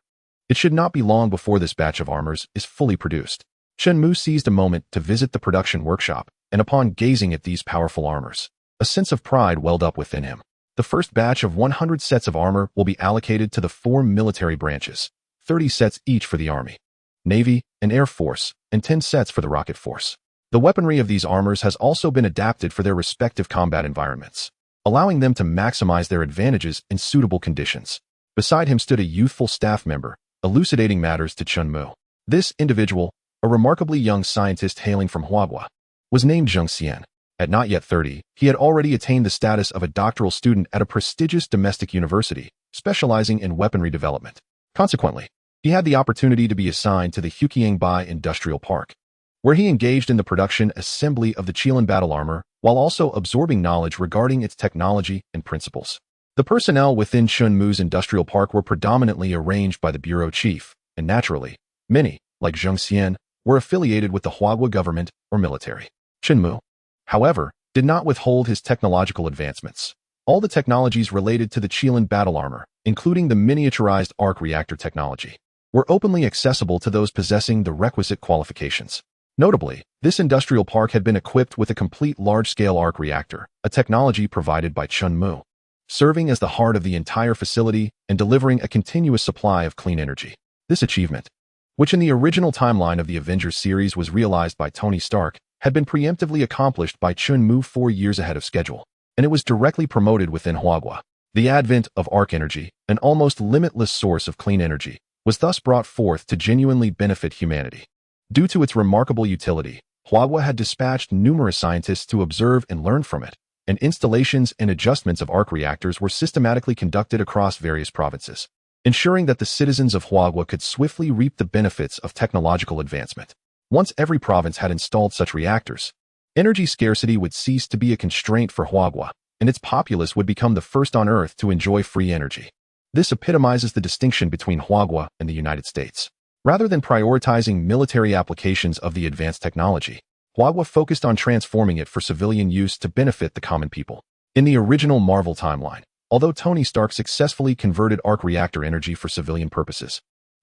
It should not be long before this batch of armors is fully produced. Chen Mu seized a moment to visit the production workshop and upon gazing at these powerful armors, a sense of pride welled up within him. The first batch of 100 sets of armor will be allocated to the 4 military branches, 30 sets each for the Army, Navy, and Air Force, and 10 sets for the Rocket Force. The weaponry of these armors has also been adapted for their respective combat environments, allowing them to maximize their advantages in suitable conditions. Beside him stood a youthful staff member, elucidating matters to Chun Mu. This individual, a remarkably young scientist hailing from Huagua, was named Zheng Xian. At not yet 30, he had already attained the status of a doctoral student at a prestigious domestic university, specializing in weaponry development. Consequently, he had the opportunity to be assigned to the QilinArmor's Industrial Park, where he engaged in the production assembly of the Qilin battle armor while also absorbing knowledge regarding its technology and principles. The personnel within Chun Mu's industrial park were predominantly arranged by the bureau chief, and naturally, many, like Zheng Xian, were affiliated with the Huagua government or military. Chun Mu, however, did not withhold his technological advancements. All the technologies related to the Qilin battle armor, including the miniaturized arc-reactor technology, were openly accessible to those possessing the requisite qualifications. Notably, this industrial park had been equipped with a complete large-scale arc-reactor, a technology provided by Chun Mu, serving as the heart of the entire facility and delivering a continuous supply of clean energy. This achievement, which in the original timeline of the Avengers series was realized by Tony Stark, had been preemptively accomplished by Chun Mu 4 years ahead of schedule, and it was directly promoted within Huagua. The advent of arc energy, an almost limitless source of clean energy, was thus brought forth to genuinely benefit humanity. Due to its remarkable utility, Huagua had dispatched numerous scientists to observe and learn from it, and installations and adjustments of arc reactors were systematically conducted across various provinces, ensuring that the citizens of Huagua could swiftly reap the benefits of technological advancement. Once every province had installed such reactors, energy scarcity would cease to be a constraint for Huagua, and its populace would become the first on Earth to enjoy free energy. This epitomizes the distinction between Huagua and the United States. Rather than prioritizing military applications of the advanced technology, Huagua focused on transforming it for civilian use to benefit the common people. In the original Marvel timeline, although Tony Stark successfully converted arc-reactor energy for civilian purposes,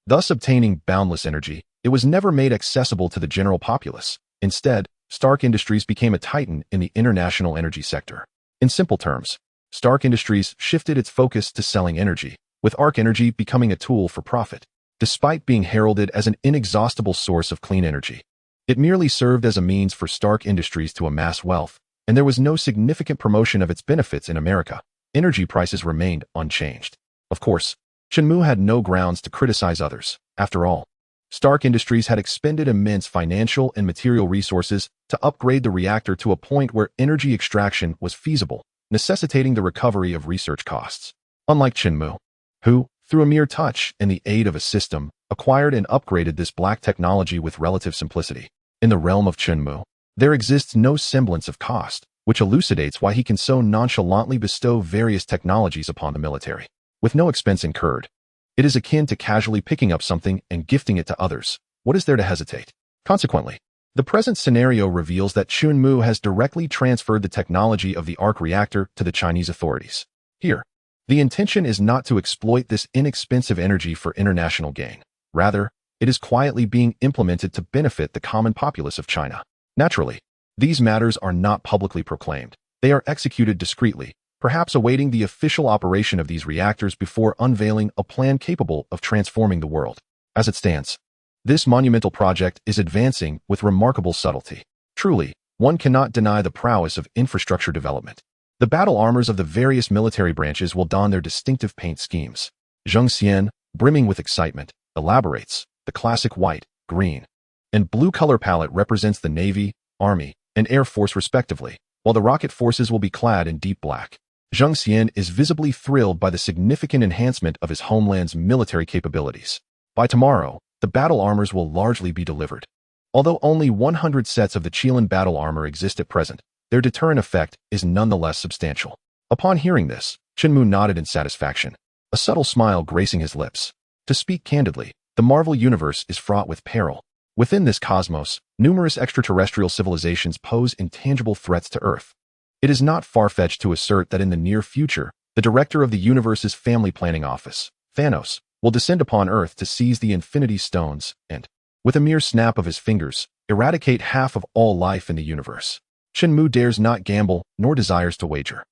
thus obtaining boundless energy, it was never made accessible to the general populace. Instead, Stark Industries became a titan in the international energy sector. In simple terms, Stark Industries shifted its focus to selling energy, with arc energy becoming a tool for profit. Despite being heralded as an inexhaustible source of clean energy, it merely served as a means for Stark Industries to amass wealth, and there was no significant promotion of its benefits in America. Energy prices remained unchanged. Of course, Chun Mu had no grounds to criticize others. After all, Stark Industries had expended immense financial and material resources to upgrade the reactor to a point where energy extraction was feasible, necessitating the recovery of research costs. Unlike Chun Mu, who, through a mere touch and the aid of a system, acquired and upgraded this black technology with relative simplicity. In the realm of Chun Mu, there exists no semblance of cost, which elucidates why he can so nonchalantly bestow various technologies upon the military, with no expense incurred. It is akin to casually picking up something and gifting it to others. What is there to hesitate? Consequently, the present scenario reveals that Chun Mu has directly transferred the technology of the arc-reactor to the Chinese authorities. Here, the intention is not to exploit this inexpensive energy for international gain. Rather, it is quietly being implemented to benefit the common populace of China. Naturally, these matters are not publicly proclaimed. They are executed discreetly, perhaps awaiting the official operation of these reactors before unveiling a plan capable of transforming the world. As it stands, this monumental project is advancing with remarkable subtlety. Truly, one cannot deny the prowess of infrastructure development. The battle armors of the various military branches will don their distinctive paint schemes. Zheng Xian, brimming with excitement, elaborates. The classic white, green, and blue color palette represents the Navy, Army, and Air Force respectively, while the rocket forces will be clad in deep black. Zheng Xian is visibly thrilled by the significant enhancement of his homeland's military capabilities. By tomorrow, the battle armors will largely be delivered. Although only 100 sets of the Qilin battle armor exist at present, their deterrent effect is nonetheless substantial. Upon hearing this, Chun Mu nodded in satisfaction, a subtle smile gracing his lips. To speak candidly, the Marvel Universe is fraught with peril. Within this cosmos, numerous extraterrestrial civilizations pose intangible threats to Earth. It is not far-fetched to assert that in the near future, the director of the universe's family planning office, Thanos, will descend upon Earth to seize the Infinity Stones and, with a mere snap of his fingers, eradicate half of all life in the universe. Chen Mu dares not gamble nor desires to wager.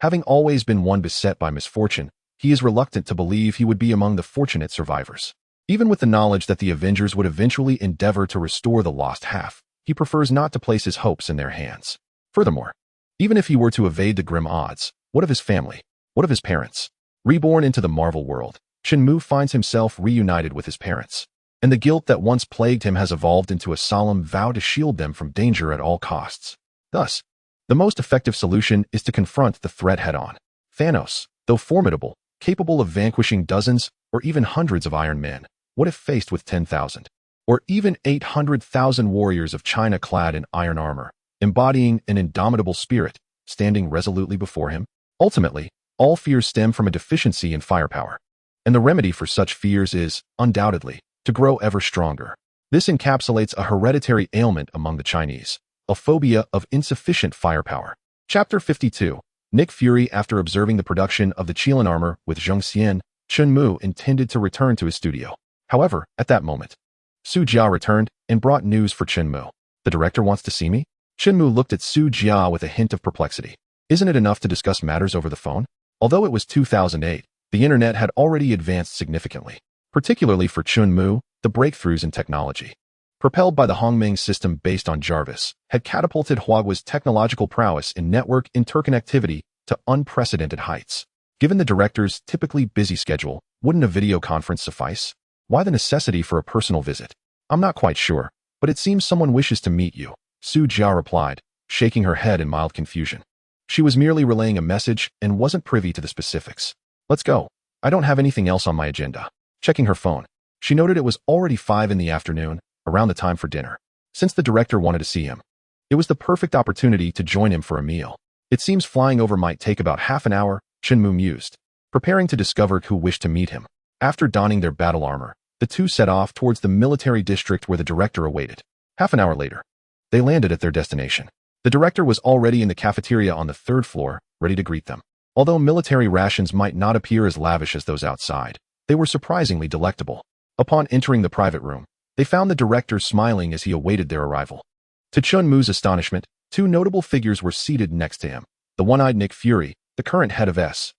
Having always been one beset by misfortune, he is reluctant to believe he would be among the fortunate survivors. Even with the knowledge that the Avengers would eventually endeavor to restore the lost half, he prefers not to place his hopes in their hands. Furthermore, even if he were to evade the grim odds, what of his family? What of his parents? Reborn into the Marvel world, Chen Mu finds himself reunited with his parents, and the guilt that once plagued him has evolved into a solemn vow to shield them from danger at all costs. Thus, the most effective solution is to confront the threat head-on. Thanos, though formidable, capable of vanquishing dozens or even hundreds of Iron Men, what if faced with 10,000 or even 800,000 warriors of China clad in iron armor, embodying an indomitable spirit, standing resolutely before him? Ultimately, all fears stem from a deficiency in firepower, and the remedy for such fears is, undoubtedly, to grow ever stronger. This encapsulates a hereditary ailment among the Chinese, a phobia of insufficient firepower. Chapter 52. Nick Fury. After observing the production of the QilinArmor with Zheng Xian, Chen Mu intended to return to his studio. However, at that moment, Su Jia returned and brought news for Chen Mu. The director wants to see me? Chen Mu looked at Su Jia with a hint of perplexity. Isn't it enough to discuss matters over the phone? Although it was 2008, the internet had already advanced significantly, particularly for Chen Mu. The breakthroughs in technology, propelled by the Hongmeng system based on Jarvis, had catapulted Huawei's technological prowess in network interconnectivity to unprecedented heights. Given the director's typically busy schedule, wouldn't a video conference suffice? Why the necessity for a personal visit? I'm not quite sure, but it seems someone wishes to meet you, Su Jia replied, shaking her head in mild confusion. She was merely relaying a message and wasn't privy to the specifics. Let's go. I don't have anything else on my agenda. Checking her phone, she noted it was already 5 in the afternoon, around the time for dinner. Since the director wanted to see him, it was the perfect opportunity to join him for a meal. It seems flying over might take about half an hour, Chen Mu mused, preparing to discover who wished to meet him. After donning their battle armor, the two set off towards the military district where the director awaited. Half an hour later, they landed at their destination. The director was already in the cafeteria on the 3rd floor, ready to greet them. Although military rations might not appear as lavish as those outside, they were surprisingly delectable. Upon entering the private room, they found the director smiling as he awaited their arrival. To Chen Mu's astonishment, 2 notable figures were seated next to him, the one-eyed Nick Fury, the current head of S.H.I.E.L.D.,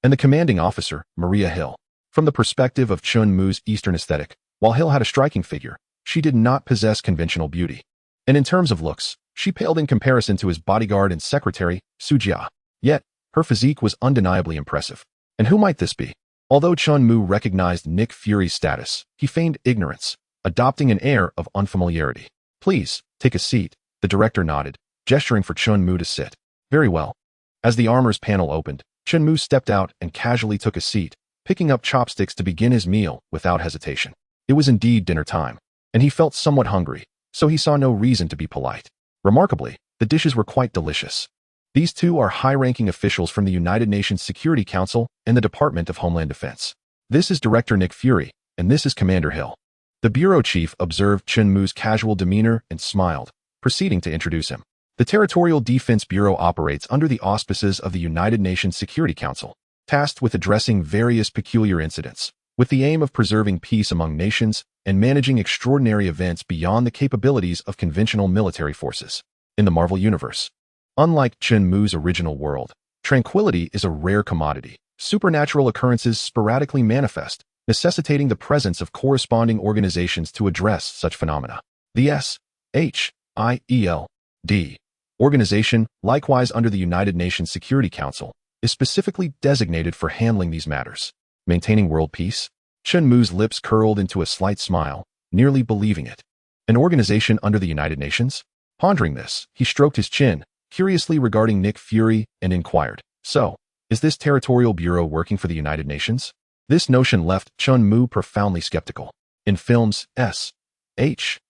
and the commanding officer, Maria Hill. From the perspective of Chen Mu's Eastern aesthetic, while Hill had a striking figure, she did not possess conventional beauty. And in terms of looks, she paled in comparison to his bodyguard and secretary, Su Jia. Yet, her physique was undeniably impressive. And who might this be? Although Chen Mu recognized Nick Fury's status, he feigned ignorance, adopting an air of unfamiliarity. Please, take a seat, the director nodded, gesturing for Chen Mu to sit. Very well. As the armor's panel opened, Chen Mu stepped out and casually took a seat, picking up chopsticks to begin his meal without hesitation. It was indeed dinner time, and he felt somewhat hungry, so he saw no reason to be polite. Remarkably, the dishes were quite delicious. These two are high-ranking officials from the United Nations Security Council and the Department of Homeland Defense. This is Director Nick Fury, and this is Commander Hill. The bureau chief observed Chen Mu's casual demeanor and smiled, proceeding to introduce him. The Territorial Defense Bureau operates under the auspices of the United Nations Security Council, tasked with addressing various peculiar incidents, with the aim of preserving peace among nations and managing extraordinary events beyond the capabilities of conventional military forces. In the Marvel Universe, unlike Chen Mu's original world, tranquility is a rare commodity. Supernatural occurrences sporadically manifest, necessitating the presence of corresponding organizations to address such phenomena. The S.H.I.E.L.D. organization, likewise under the United Nations Security Council, is specifically designated for handling these matters. Maintaining world peace? Chen Mu's lips curled into a slight smile, nearly believing it. An organization under the United Nations? Pondering this, he stroked his chin, curiously regarding Nick Fury, and inquired, "So, is this territorial bureau working for the United Nations?" This notion left Chen Mu profoundly skeptical. In films, S.H.I.E.L.D.'s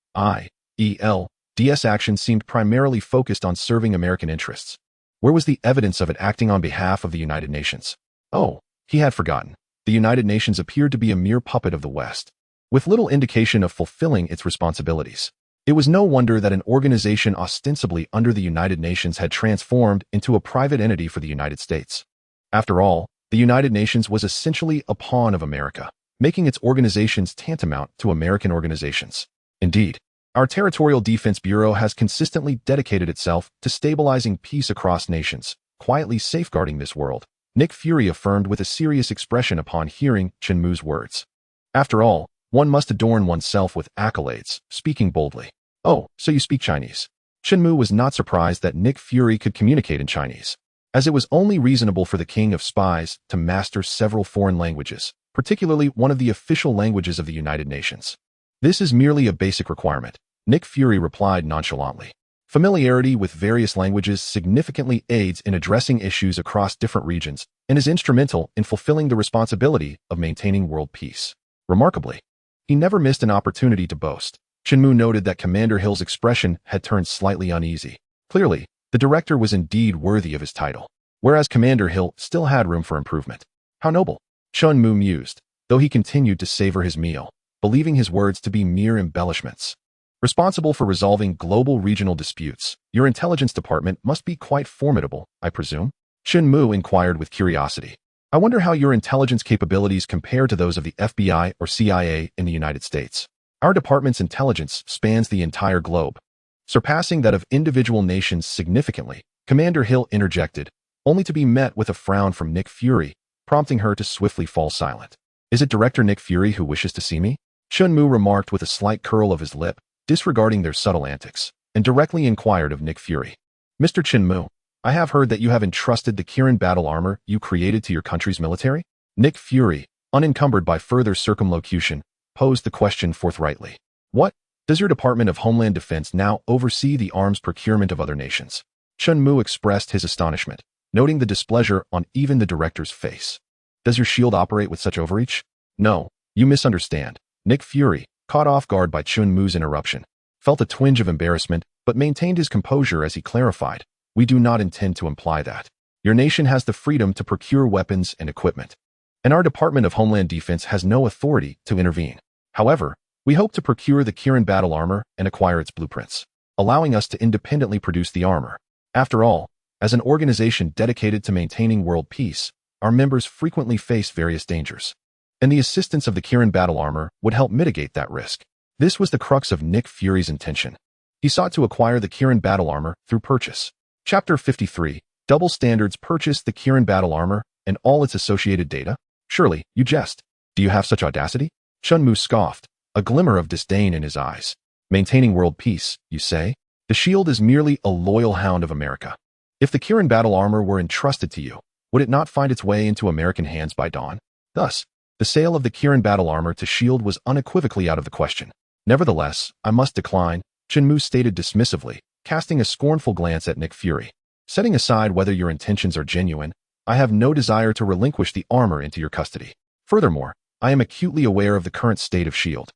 action seemed primarily focused on serving American interests. Where was the evidence of it acting on behalf of the United Nations? Oh, he had forgotten. The United Nations appeared to be a mere puppet of the West, with little indication of fulfilling its responsibilities. It was no wonder that an organization ostensibly under the United Nations had transformed into a private entity for the United States. After all, the United Nations was essentially a pawn of America, making its organizations tantamount to American organizations. Indeed, Our Territorial Defense Bureau has consistently dedicated itself to stabilizing peace across nations, quietly safeguarding this world, Nick Fury affirmed with a serious expression upon hearing Chen Mu's words. After all, one must adorn oneself with accolades, speaking boldly. Oh, so you speak Chinese. Chen Mu was not surprised that Nick Fury could communicate in Chinese, as it was only reasonable for the king of spies to master several foreign languages, particularly one of the official languages of the United Nations. This is merely a basic requirement, Nick Fury replied nonchalantly. Familiarity with various languages significantly aids in addressing issues across different regions and is instrumental in fulfilling the responsibility of maintaining world peace. Remarkably, he never missed an opportunity to boast. Chen Mu noted that Commander Hill's expression had turned slightly uneasy. Clearly, the director was indeed worthy of his title, whereas Commander Hill still had room for improvement. How noble, Chen Mu mused, though he continued to savor his meal, believing his words to be mere embellishments. Responsible for resolving global regional disputes, your intelligence department must be quite formidable, I presume? Chen Mu inquired with curiosity. I wonder how your intelligence capabilities compare to those of the FBI or CIA in the United States. Our department's intelligence spans the entire globe, surpassing that of individual nations significantly, Commander Hill interjected, only to be met with a frown from Nick Fury, prompting her to swiftly fall silent. Is it Director Nick Fury who wishes to see me? Chen Mu remarked with a slight curl of his lip, disregarding their subtle antics, and directly inquired of Nick Fury. Mr. Chen Mu, I have heard that you have entrusted the Qirin battle armor you created to your country's military? Nick Fury, unencumbered by further circumlocution, posed the question forthrightly. What? Does your Department of Homeland Defense now oversee the arms procurement of other nations? Chen Mu expressed his astonishment, noting the displeasure on even the director's face. Does your shield operate with such overreach? No, you misunderstand. Nick Fury, caught off guard by Chen Mu's interruption, felt a twinge of embarrassment but maintained his composure as he clarified. We do not intend to imply that. Your nation has the freedom to procure weapons and equipment, and our Department of Homeland Defense has no authority to intervene. However, we hope to procure the Qirin battle armor and acquire its blueprints, allowing us to independently produce the armor. After all, as an organization dedicated to maintaining world peace, our members frequently face various dangers, and the assistance of the Qirin battle armor would help mitigate that risk. This was the crux of Nick Fury's intention. He sought to acquire the Qirin battle armor through purchase. Chapter 53, Double Standards purchased the Qirin battle armor and all its associated data? Surely, you jest. Do you have such audacity? Chen Mu scoffed, a glimmer of disdain in his eyes. Maintaining world peace, you say? The shield is merely a loyal hound of America. If the Qirin battle armor were entrusted to you, would it not find its way into American hands by dawn? Thus, the sale of the Qirin battle armor to S.H.I.E.L.D. was unequivocally out of the question. Nevertheless, I must decline, Chen Mu stated dismissively, casting a scornful glance at Nick Fury. Setting aside whether your intentions are genuine, I have no desire to relinquish the armor into your custody. Furthermore, I am acutely aware of the current state of S.H.I.E.L.D.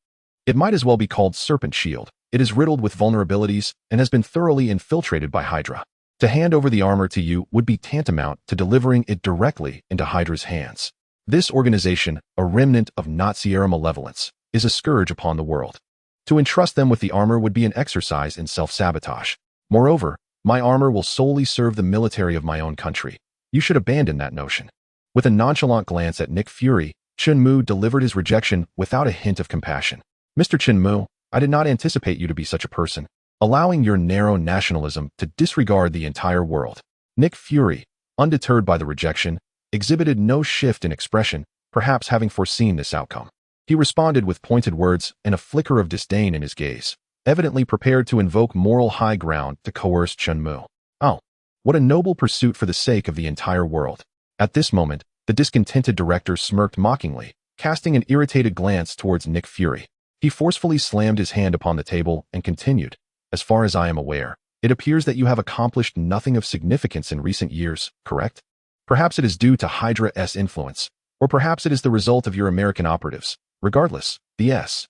It might as well be called Serpent Shield. It is riddled with vulnerabilities and has been thoroughly infiltrated by Hydra. To hand over the armor to you would be tantamount to delivering it directly into Hydra's hands. This organization, a remnant of Nazi-era malevolence, is a scourge upon the world. To entrust them with the armor would be an exercise in self-sabotage. Moreover, my armor will solely serve the military of my own country. You should abandon that notion. With a nonchalant glance at Nick Fury, Chen Mu delivered his rejection without a hint of compassion. Mr. Chen Mu, I did not anticipate you to be such a person, allowing your narrow nationalism to disregard the entire world. Nick Fury, undeterred by the rejection, exhibited no shift in expression, perhaps having foreseen this outcome. He responded with pointed words and a flicker of disdain in his gaze, evidently prepared to invoke moral high ground to coerce Chen Mu. Oh, what a noble pursuit for the sake of the entire world. At this moment, the discontented director smirked mockingly, casting an irritated glance towards Nick Fury. He forcefully slammed his hand upon the table and continued, as far as I am aware, it appears that you have accomplished nothing of significance in recent years, correct? Perhaps it is due to Hydra's influence, or perhaps it is the result of your American operatives. Regardless, the S.H.I.E.L.D.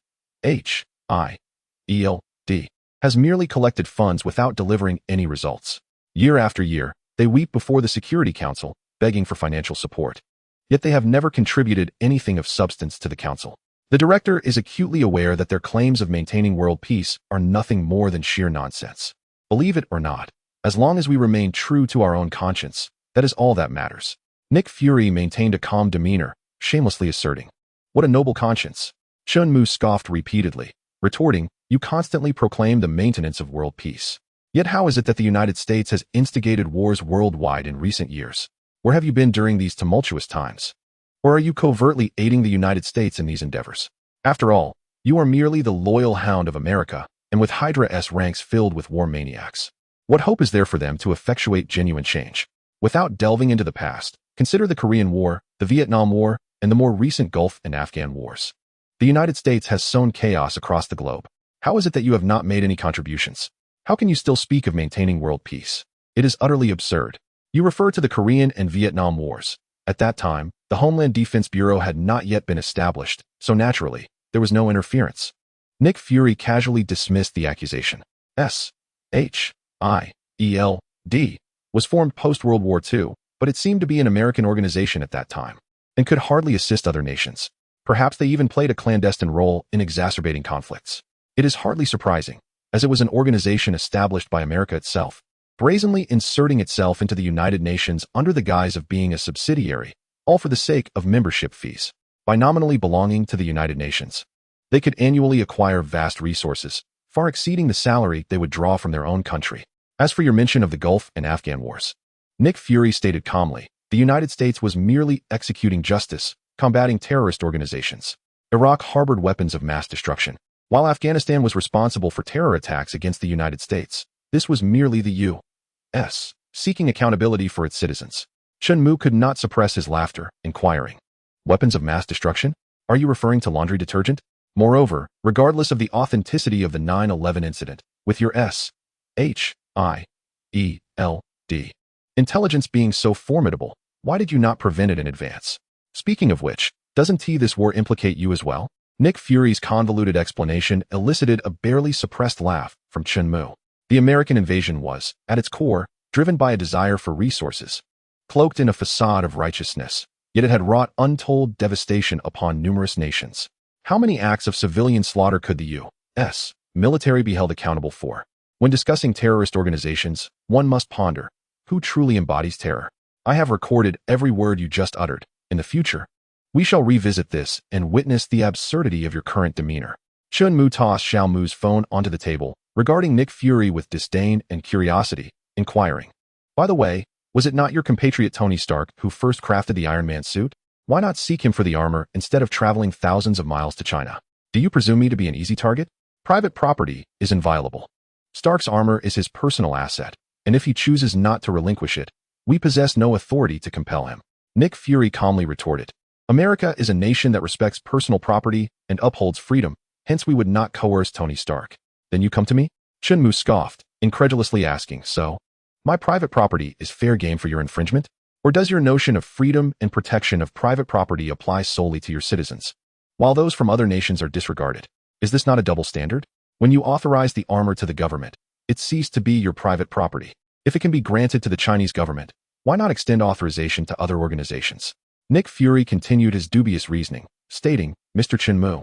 has merely collected funds without delivering any results. Year after year, they weep before the Security Council, begging for financial support. Yet they have never contributed anything of substance to the Council. The director is acutely aware that their claims of maintaining world peace are nothing more than sheer nonsense. Believe it or not, as long as we remain true to our own conscience, that is all that matters. Nick Fury maintained a calm demeanor, shamelessly asserting, "What a noble conscience." Chen Mu scoffed repeatedly, retorting, You constantly proclaim the maintenance of world peace. Yet how is it that the United States has instigated wars worldwide in recent years? Where have you been during these tumultuous times? Or are you covertly aiding the United States in these endeavors? After all, you are merely the loyal hound of America, and with Hydra-S ranks filled with war maniacs. What hope is there for them to effectuate genuine change? Without delving into the past, consider the Korean War, the Vietnam War, and the more recent Gulf and Afghan wars. The United States has sown chaos across the globe. How is it that you have not made any contributions? How can you still speak of maintaining world peace? It is utterly absurd. You refer to the Korean and Vietnam wars. At that time, the Homeland Defense Bureau had not yet been established, so naturally, there was no interference. Nick Fury casually dismissed the accusation. SHIELD was formed post-World War II, but it seemed to be an American organization at that time, and could hardly assist other nations. Perhaps they even played a clandestine role in exacerbating conflicts. It is hardly surprising, as it was an organization established by America itself, brazenly inserting itself into the United Nations under the guise of being a subsidiary, all for the sake of membership fees. By nominally belonging to the United Nations, they could annually acquire vast resources, far exceeding the salary they would draw from their own country. As for your mention of the Gulf and Afghan wars, Nick Fury stated calmly, the United States was merely executing justice, combating terrorist organizations. Iraq harbored weapons of mass destruction, while Afghanistan was responsible for terror attacks against the United States. This was merely the U.S. seeking accountability for its citizens. Chun Mu could not suppress his laughter, inquiring, weapons of mass destruction? Are you referring to laundry detergent? Moreover, regardless of the authenticity of the 9/11 incident, with your SHIELD intelligence being so formidable, why did you not prevent it in advance? Speaking of which, doesn't this war implicate you as well? Nick Fury's convoluted explanation elicited a barely suppressed laugh from Chun Mu. The American invasion was, at its core, driven by a desire for resources, cloaked in a facade of righteousness, yet it had wrought untold devastation upon numerous nations. How many acts of civilian slaughter could the U.S. military be held accountable for? When discussing terrorist organizations, one must ponder, who truly embodies terror? I have recorded every word you just uttered. In the future, we shall revisit this and witness the absurdity of your current demeanor. Chun Mu tossed Xiao Mu's phone onto the table, regarding Nick Fury with disdain and curiosity, inquiring, by the way, was it not your compatriot Tony Stark who first crafted the Iron Man suit? Why not seek him for the armor instead of traveling thousands of miles to China? Do you presume me to be an easy target? Private property is inviolable. Stark's armor is his personal asset, and if he chooses not to relinquish it, we possess no authority to compel him. Nick Fury calmly retorted, America is a nation that respects personal property and upholds freedom, hence we would not coerce Tony Stark. Then you come to me? Chun Mu scoffed, incredulously asking, so, my private property is fair game for your infringement? Or does your notion of freedom and protection of private property apply solely to your citizens, while those from other nations are disregarded? Is this not a double standard? When you authorize the armor to the government, it ceased to be your private property. If it can be granted to the Chinese government, why not extend authorization to other organizations? Nick Fury continued his dubious reasoning, stating, Mr. Chun Mu,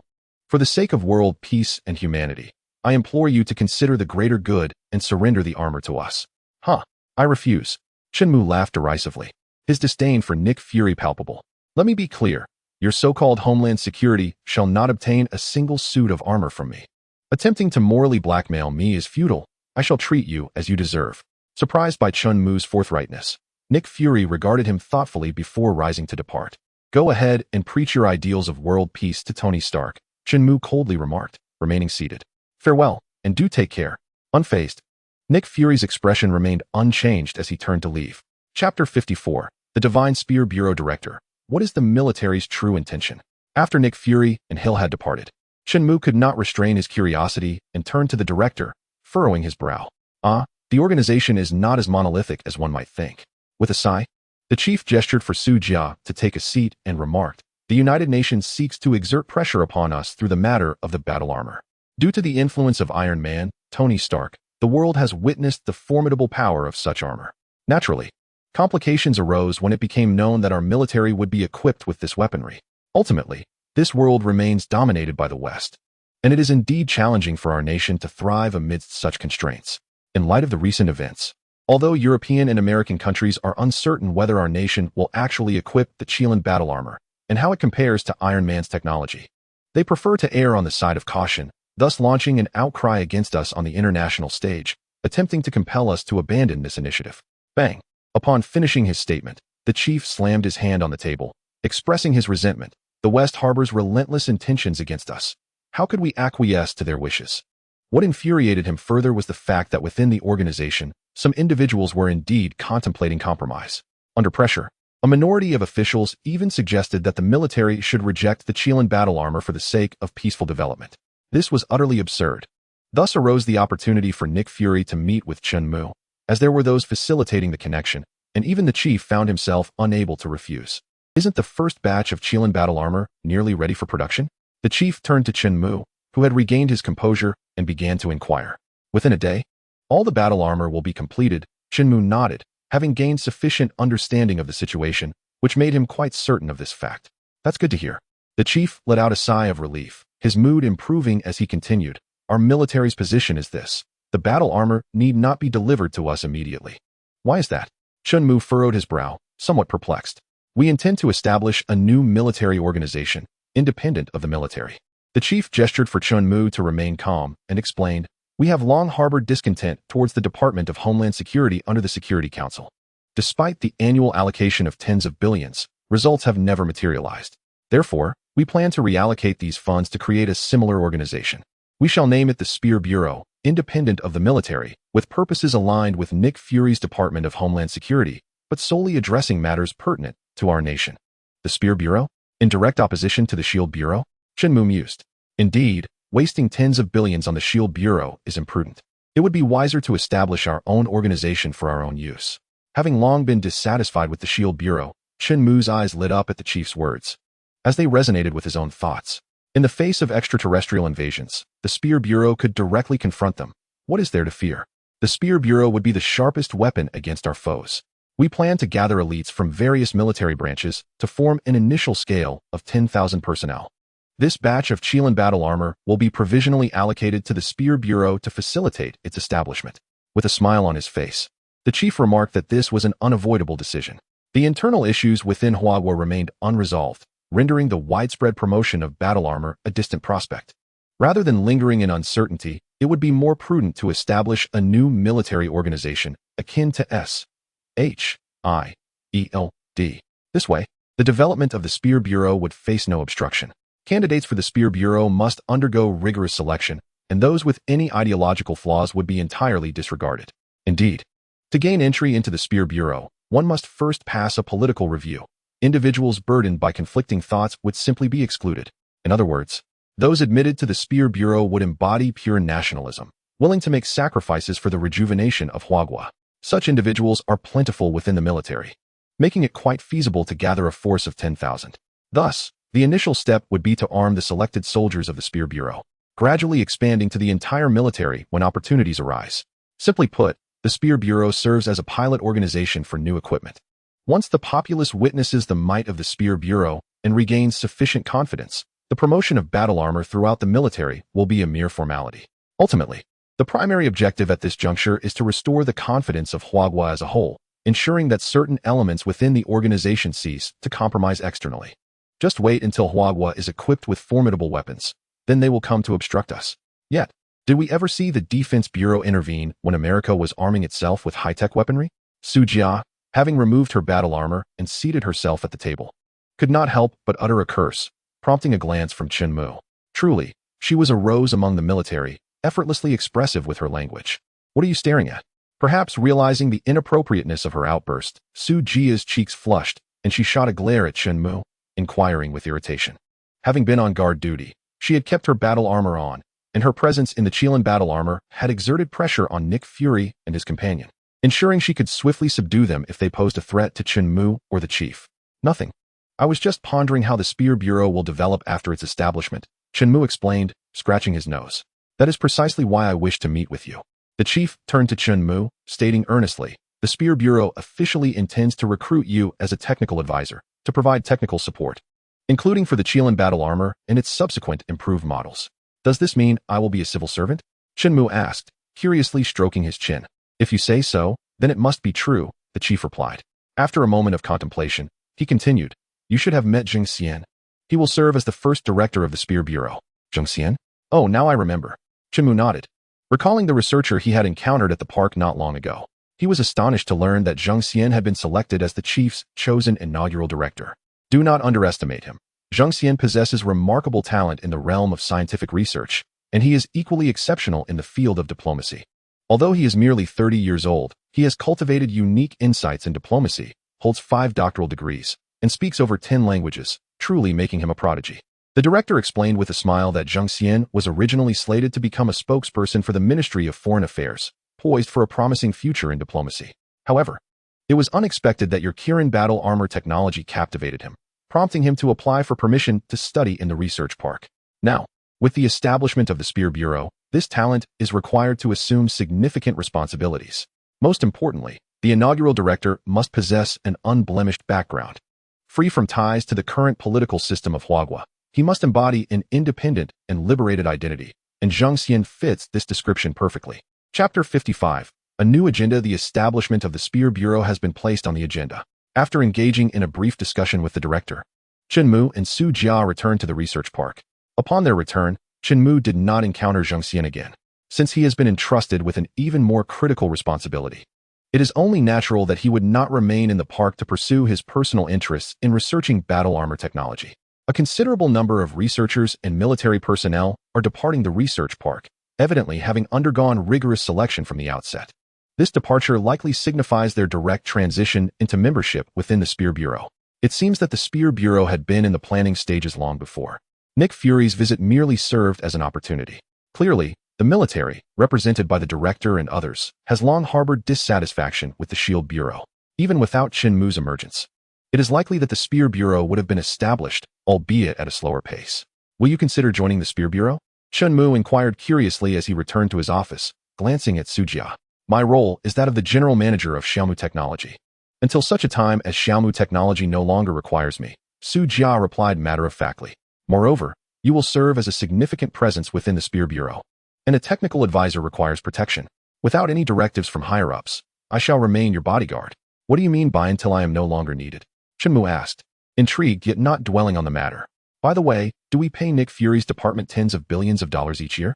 for the sake of world peace and humanity, I implore you to consider the greater good and surrender the armor to us. I refuse. Chun Mu laughed derisively, his disdain for Nick Fury palpable. Let me be clear, your so-called Homeland Security shall not obtain a single suit of armor from me. Attempting to morally blackmail me is futile. I shall treat you as you deserve. Surprised by Chun Mu's forthrightness, Nick Fury regarded him thoughtfully before rising to depart. Go ahead and preach your ideals of world peace to Tony Stark, Chun Mu coldly remarked, remaining seated. Farewell, and do take care. Unfazed, Nick Fury's expression remained unchanged as he turned to leave. Chapter 54, The Divine Spear Bureau Director. What is the military's true intention? After Nick Fury and Hill had departed, Chun Mu could not restrain his curiosity and turned to the director, furrowing his brow. The organization is not as monolithic as one might think. With a sigh, the chief gestured for Su Jia to take a seat and remarked, the United Nations seeks to exert pressure upon us through the matter of the battle armor. Due to the influence of Iron Man, Tony Stark, the world has witnessed the formidable power of such armor. Naturally, complications arose when it became known that our military would be equipped with this weaponry. Ultimately, this world remains dominated by the West, and it is indeed challenging for our nation to thrive amidst such constraints. In light of the recent events, although European and American countries are uncertain whether our nation will actually equip the Qilin battle armor and how it compares to Iron Man's technology, they prefer to err on the side of caution thus launching an outcry against us on the international stage, attempting to compel us to abandon this initiative. Bang! Upon finishing his statement, the chief slammed his hand on the table, expressing his resentment. The West harbors relentless intentions against us. How could we acquiesce to their wishes? What infuriated him further was the fact that within the organization, some individuals were indeed contemplating compromise. Under pressure, a minority of officials even suggested that the military should reject the Qilin battle armor for the sake of peaceful development. This was utterly absurd. Thus arose the opportunity for Nick Fury to meet with Chen Mu, as there were those facilitating the connection, and even the chief found himself unable to refuse. Isn't the first batch of Qilin battle armor nearly ready for production? The chief turned to Chen Mu, who had regained his composure, and began to inquire. Within a day, all the battle armor will be completed. Chen Mu nodded, having gained sufficient understanding of the situation, which made him quite certain of this fact. That's good to hear. The chief let out a sigh of relief, his mood improving as he continued. Our military's position is this. The battle armor need not be delivered to us immediately. Why is that? Chen Mu furrowed his brow, somewhat perplexed. We intend to establish a new military organization, independent of the military. The chief gestured for Chen Mu to remain calm and explained, we have long harbored discontent towards the Department of Homeland Security under the Security Council. Despite the annual allocation of tens of billions, results have never materialized. Therefore, we plan to reallocate these funds to create a similar organization. We shall name it the Spear Bureau, independent of the military, with purposes aligned with Nick Fury's Department of Homeland Security, but solely addressing matters pertinent to our nation. The Spear Bureau? In direct opposition to the Shield Bureau? Chen Mu mused. Indeed, wasting tens of billions on the Shield Bureau is imprudent. It would be wiser to establish our own organization for our own use. Having long been dissatisfied with the Shield Bureau, Chen Mu's eyes lit up at the chief's words, as they resonated with his own thoughts. In the face of extraterrestrial invasions, the Spear Bureau could directly confront them. What is there to fear? The Spear Bureau would be the sharpest weapon against our foes. We plan to gather elites from various military branches to form an initial scale of 10,000 personnel. This batch of Qilin battle armor will be provisionally allocated to the Spear Bureau to facilitate its establishment. With a smile on his face, the chief remarked that this was an unavoidable decision. The internal issues within Huagua remained unresolved, rendering the widespread promotion of battle armor a distant prospect. Rather than lingering in uncertainty, it would be more prudent to establish a new military organization akin to SHIELD. This way, the development of the Spear Bureau would face no obstruction. Candidates for the Spear Bureau must undergo rigorous selection, and those with any ideological flaws would be entirely disregarded. Indeed, to gain entry into the Spear Bureau, one must first pass a political review. Individuals burdened by conflicting thoughts would simply be excluded. In other words, those admitted to the Spear Bureau would embody pure nationalism, willing to make sacrifices for the rejuvenation of Huagua. Such individuals are plentiful within the military, making it quite feasible to gather a force of 10,000. Thus, the initial step would be to arm the selected soldiers of the Spear Bureau, gradually expanding to the entire military when opportunities arise. Simply put, the Spear Bureau serves as a pilot organization for new equipment. Once the populace witnesses the might of the Spear Bureau and regains sufficient confidence, the promotion of battle armor throughout the military will be a mere formality. Ultimately, the primary objective at this juncture is to restore the confidence of Huagua as a whole, ensuring that certain elements within the organization cease to compromise externally. Just wait until Huagua is equipped with formidable weapons, then they will come to obstruct us. Yet, did we ever see the Defense Bureau intervene when America was arming itself with high-tech weaponry? Su Jia, having removed her battle armor and seated herself at the table, could not help but utter a curse, prompting a glance from Chen Mu. Truly, she was a rose among the military, effortlessly expressive with her language. What are you staring at? Perhaps realizing the inappropriateness of her outburst, Su Jia's cheeks flushed, and she shot a glare at Chen Mu, inquiring with irritation. Having been on guard duty, she had kept her battle armor on, and her presence in the Qilin battle armor had exerted pressure on Nick Fury and his companion, ensuring she could swiftly subdue them if they posed a threat to Chen Mu or the chief. Nothing. I was just pondering how the Spear Bureau will develop after its establishment, Chen Mu explained, scratching his nose. That is precisely why I wish to meet with you. The chief turned to Chen Mu, stating earnestly, the Spear Bureau officially intends to recruit you as a technical advisor, to provide technical support, including for the Qilin battle armor and its subsequent improved models. Does this mean I will be a civil servant? Chen Mu asked, curiously stroking his chin. If you say so, then it must be true, the chief replied. After a moment of contemplation, he continued, you should have met Zheng Xian. He will serve as the first director of the Spear Bureau. Zheng Xian? Oh, now I remember. Chenmu nodded, recalling the researcher he had encountered at the park not long ago. He was astonished to learn that Zhang Xian had been selected as the chief's chosen inaugural director. Do not underestimate him. Zhang Xian possesses remarkable talent in the realm of scientific research, and he is equally exceptional in the field of diplomacy. Although he is merely 30 years old, he has cultivated unique insights in diplomacy, holds 5 doctoral degrees, and speaks over 10 languages, truly making him a prodigy. The director explained with a smile that Zhang Xian was originally slated to become a spokesperson for the Ministry of Foreign Affairs, poised for a promising future in diplomacy. However, it was unexpected that your Qilin battle armor technology captivated him, prompting him to apply for permission to study in the research park. Now, with the establishment of the Spear Bureau, this talent is required to assume significant responsibilities. Most importantly, the inaugural director must possess an unblemished background. Free from ties to the current political system of Huagua, he must embody an independent and liberated identity, and Zhang Xian fits this description perfectly. Chapter 55. A new agenda. The establishment of the Spear Bureau has been placed on the agenda. After engaging in a brief discussion with the director, Chenmu and Su Jia returned to the research park. Upon their return, Chenmu did not encounter Zhang Xian again, since he has been entrusted with an even more critical responsibility. It is only natural that he would not remain in the park to pursue his personal interests in researching battle armor technology. A considerable number of researchers and military personnel are departing the research park, evidently having undergone rigorous selection from the outset. This departure likely signifies their direct transition into membership within the Spear Bureau. It seems that the Spear Bureau had been in the planning stages long before. Nick Fury's visit merely served as an opportunity. Clearly, the military, represented by the director and others, has long harbored dissatisfaction with the Shield Bureau. Even without Chenmu's emergence, it is likely that the Spear Bureau would have been established, albeit at a slower pace. Will you consider joining the Spear Bureau? Chenmu inquired curiously as he returned to his office, glancing at Su Jia. My role is that of the general manager of Xiaomu Technology. Until such a time as Xiaomu Technology no longer requires me, Su Jia replied matter-of-factly. Moreover, you will serve as a significant presence within the Spear Bureau, and a technical advisor requires protection. Without any directives from higher-ups, I shall remain your bodyguard. What do you mean by until I am no longer needed? Chenmu asked, intrigued yet not dwelling on the matter. By the way, do we pay Nick Fury's department tens of billions of dollars each year?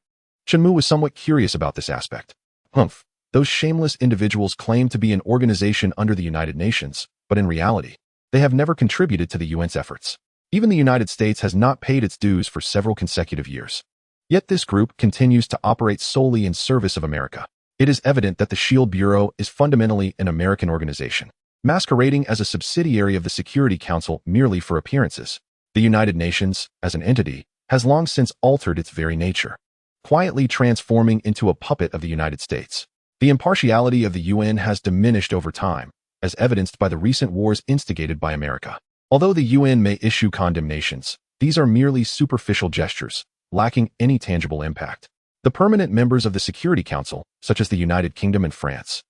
Chenmu was somewhat curious about this aspect. Humph, those shameless individuals claim to be an organization under the United Nations, but in reality, they have never contributed to the UN's efforts. Even the United States has not paid its dues for several consecutive years. Yet this group continues to operate solely in service of America. It is evident that the Shield Bureau is fundamentally an American organization, masquerading as a subsidiary of the Security Council merely for appearances. The United Nations, as an entity, has long since altered its very nature, quietly transforming into a puppet of the United States. The impartiality of the UN has diminished over time, as evidenced by the recent wars instigated by America. Although the UN may issue condemnations, these are merely superficial gestures, lacking any tangible impact. The permanent members of the Security Council, such as the United Kingdom and France,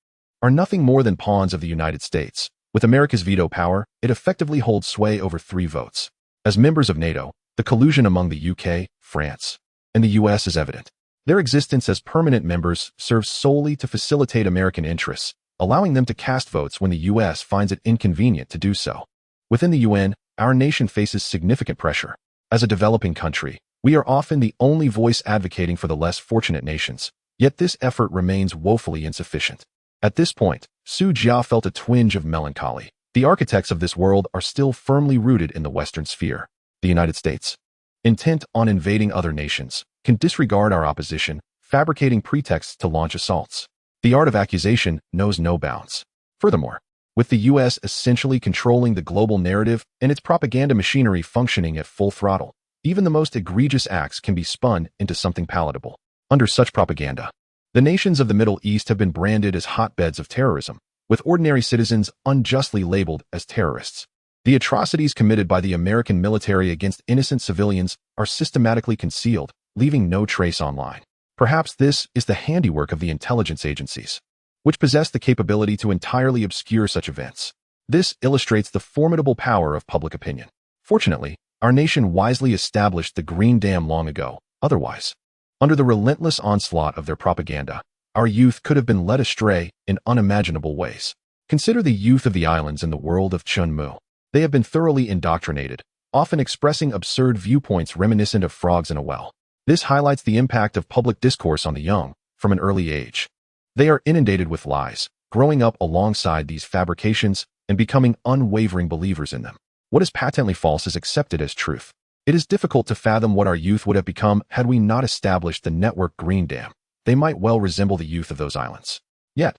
are nothing more than pawns of the United States. With America's veto power, it effectively holds sway over 3 votes. As members of NATO, the collusion among the UK, France, and the US is evident. Their existence as permanent members serves solely to facilitate American interests, allowing them to cast votes when the US finds it inconvenient to do so. Within the UN, our nation faces significant pressure. As a developing country, we are often the only voice advocating for the less fortunate nations, yet this effort remains woefully insufficient. At this point, Su Jia felt a twinge of melancholy. The architects of this world are still firmly rooted in the Western sphere. The United States, intent on invading other nations, can disregard our opposition, fabricating pretexts to launch assaults. The art of accusation knows no bounds. Furthermore, with the US essentially controlling the global narrative and its propaganda machinery functioning at full throttle, even the most egregious acts can be spun into something palatable. Under such propaganda, the nations of the Middle East have been branded as hotbeds of terrorism, with ordinary citizens unjustly labeled as terrorists. The atrocities committed by the American military against innocent civilians are systematically concealed, leaving no trace online. Perhaps this is the handiwork of the intelligence agencies, which possess the capability to entirely obscure such events. This illustrates the formidable power of public opinion. Fortunately, our nation wisely established the Green Dam long ago. Otherwise, under the relentless onslaught of their propaganda, our youth could have been led astray in unimaginable ways. Consider the youth of the islands in the world of Chunmu. They have been thoroughly indoctrinated, often expressing absurd viewpoints reminiscent of frogs in a well. This highlights the impact of public discourse on the young from an early age. They are inundated with lies, growing up alongside these fabrications and becoming unwavering believers in them. What is patently false is accepted as truth. It is difficult to fathom what our youth would have become had we not established the network green dam. They might well resemble the youth of those islands. Yet,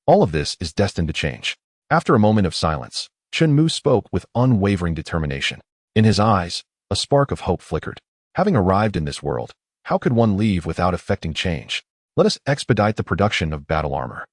all of this is destined to change. After a moment of silence, Chunmu spoke with unwavering determination. In his eyes, a spark of hope flickered. Having arrived in this world, how could one leave without affecting change? Let us expedite the production of battle armor.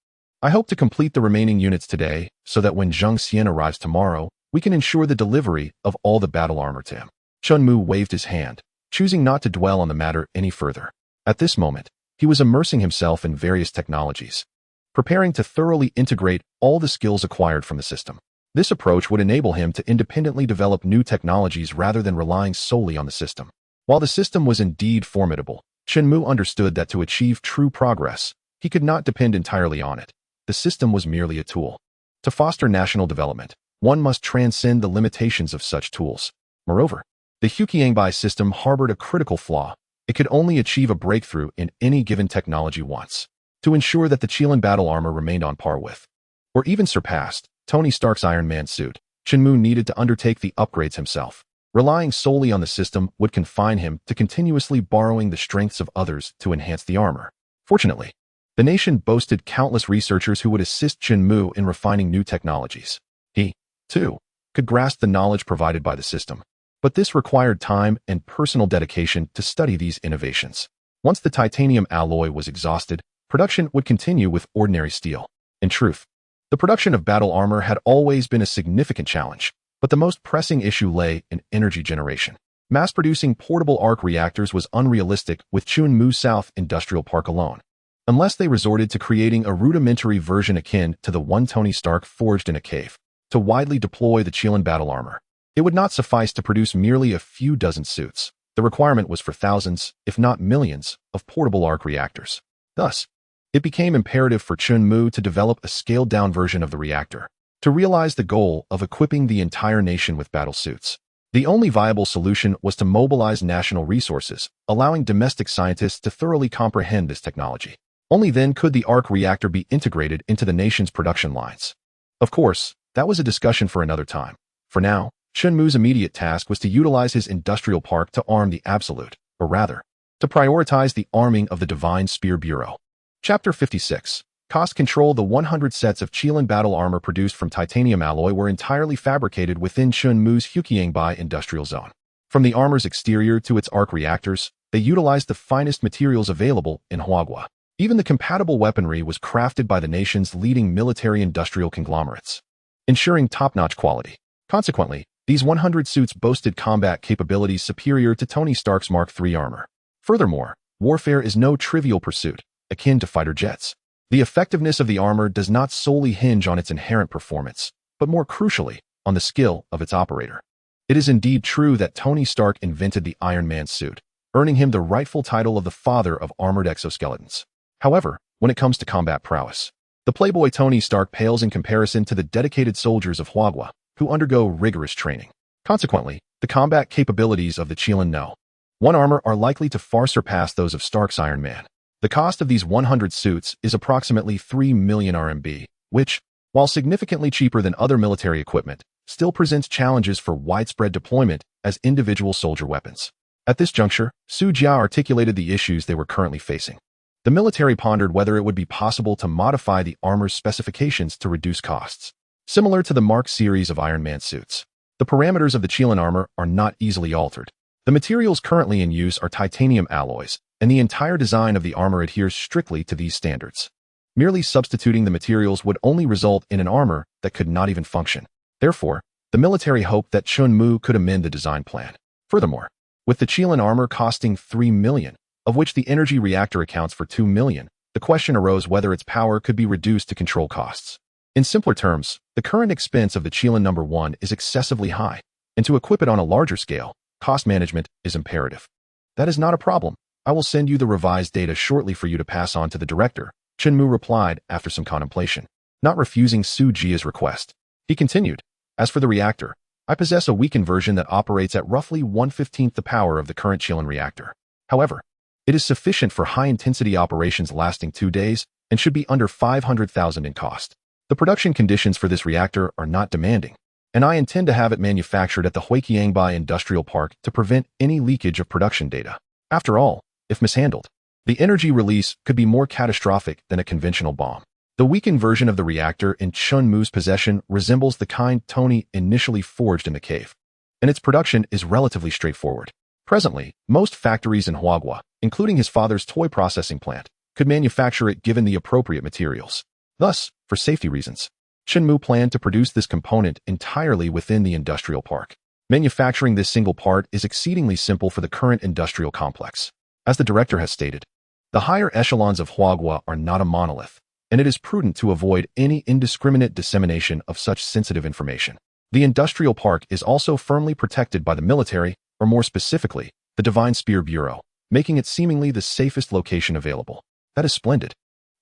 I hope to complete the remaining units today so that when Zheng Xian arrives tomorrow, we can ensure the delivery of all the battle armor to him. Chunmu waved his hand, choosing not to dwell on the matter any further. At this moment, he was immersing himself in various technologies, preparing to thoroughly integrate all the skills acquired from the system. This approach would enable him to independently develop new technologies rather than relying solely on the system. While the system was indeed formidable, Chunmu understood that to achieve true progress, he could not depend entirely on it. The system was merely a tool. To foster national development, one must transcend the limitations of such tools. Moreover, the QilinArmor's system harbored a critical flaw. It could only achieve a breakthrough in any given technology once. To ensure that the Qilin battle armor remained on par with, or even surpassed, Tony Stark's Iron Man suit, Chunmu needed to undertake the upgrades himself. Relying solely on the system would confine him to continuously borrowing the strengths of others to enhance the armor. Fortunately, the nation boasted countless researchers who would assist Chunmu in refining new technologies. He, too, could grasp the knowledge provided by the system. But this required time and personal dedication to study these innovations. Once the titanium alloy was exhausted, production would continue with ordinary steel. In truth, the production of battle armor had always been a significant challenge, but the most pressing issue lay in energy generation. Mass-producing portable arc reactors was unrealistic with Chunmu South Industrial Park alone. Unless they resorted to creating a rudimentary version akin to the one Tony Stark forged in a cave, to widely deploy the Qilin battle armor, it would not suffice to produce merely a few dozen suits. The requirement was for thousands, if not millions, of portable arc reactors. Thus, it became imperative for Chunmu to develop a scaled-down version of the reactor, to realize the goal of equipping the entire nation with battle suits. The only viable solution was to mobilize national resources, allowing domestic scientists to thoroughly comprehend this technology. Only then could the arc-reactor be integrated into the nation's production lines. Of course, that was a discussion for another time. For now, Chunmu's immediate task was to utilize his industrial park to arm the Absolute, or rather, to prioritize the arming of the Divine Spear Bureau. Chapter 56. Cost control. The 100 sets of Qilin battle armor produced from titanium alloy were entirely fabricated within Chunmu's QilinArmor's industrial zone. From the armor's exterior to its arc reactors, they utilized the finest materials available in Huagua. Even the compatible weaponry was crafted by the nation's leading military-industrial conglomerates, ensuring top-notch quality. Consequently, these 100 suits boasted combat capabilities superior to Tony Stark's Mark III armor. Furthermore, warfare is no trivial pursuit, akin to fighter jets. The effectiveness of the armor does not solely hinge on its inherent performance, but more crucially, on the skill of its operator. It is indeed true that Tony Stark invented the Iron Man suit, earning him the rightful title of the father of armored exoskeletons. However, when it comes to combat prowess, the playboy Tony Stark pales in comparison to the dedicated soldiers of Huagua, who undergo rigorous training. Consequently, the combat capabilities of the Qilin No. 1 armor are likely to far surpass those of Stark's Iron Man. The cost of these 100 suits is approximately 3 million RMB, which, while significantly cheaper than other military equipment, still presents challenges for widespread deployment as individual soldier weapons. At this juncture, Su Jia articulated the issues they were currently facing. The military pondered whether it would be possible to modify the armor's specifications to reduce costs. Similar to the Mark series of Iron Man suits, the parameters of the Qilin armor are not easily altered. The materials currently in use are titanium alloys, and the entire design of the armor adheres strictly to these standards. Merely substituting the materials would only result in an armor that could not even function. Therefore, the military hoped that Chunmu could amend the design plan. Furthermore, with the Qilin armor costing 3 million, of which the energy reactor accounts for 2 million, the question arose whether its power could be reduced to control costs. In simpler terms, the current expense of the Qilin No. 1 is excessively high, and to equip it on a larger scale, cost management is imperative. That is not a problem. I will send you the revised data shortly for you to pass on to the director, Chunmu replied after some contemplation, not refusing Su Jia's request. He continued, as for the reactor, I possess a weakened version that operates at roughly 1/15 the power of the current Qilin reactor. However, It is sufficient for high-intensity operations lasting 2 days and should be under 500,000 in cost. The production conditions for this reactor are not demanding, and I intend to have it manufactured at the Huiqiangbei Industrial Park to prevent any leakage of production data. After all, if mishandled, the energy release could be more catastrophic than a conventional bomb. The weakened version of the reactor in Chunmu's possession resembles the kind Tony initially forged in the cave, and its production is relatively straightforward. Presently, most factories in Huagua, including his father's toy processing plant, could manufacture it given the appropriate materials. Thus, for safety reasons, Chunmu planned to produce this component entirely within the industrial park. Manufacturing this single part is exceedingly simple for the current industrial complex. As the director has stated, the higher echelons of Huagua are not a monolith, and it is prudent to avoid any indiscriminate dissemination of such sensitive information. The industrial park is also firmly protected by the military, or more specifically, the Divine Spear Bureau, making it seemingly the safest location available. That is splendid.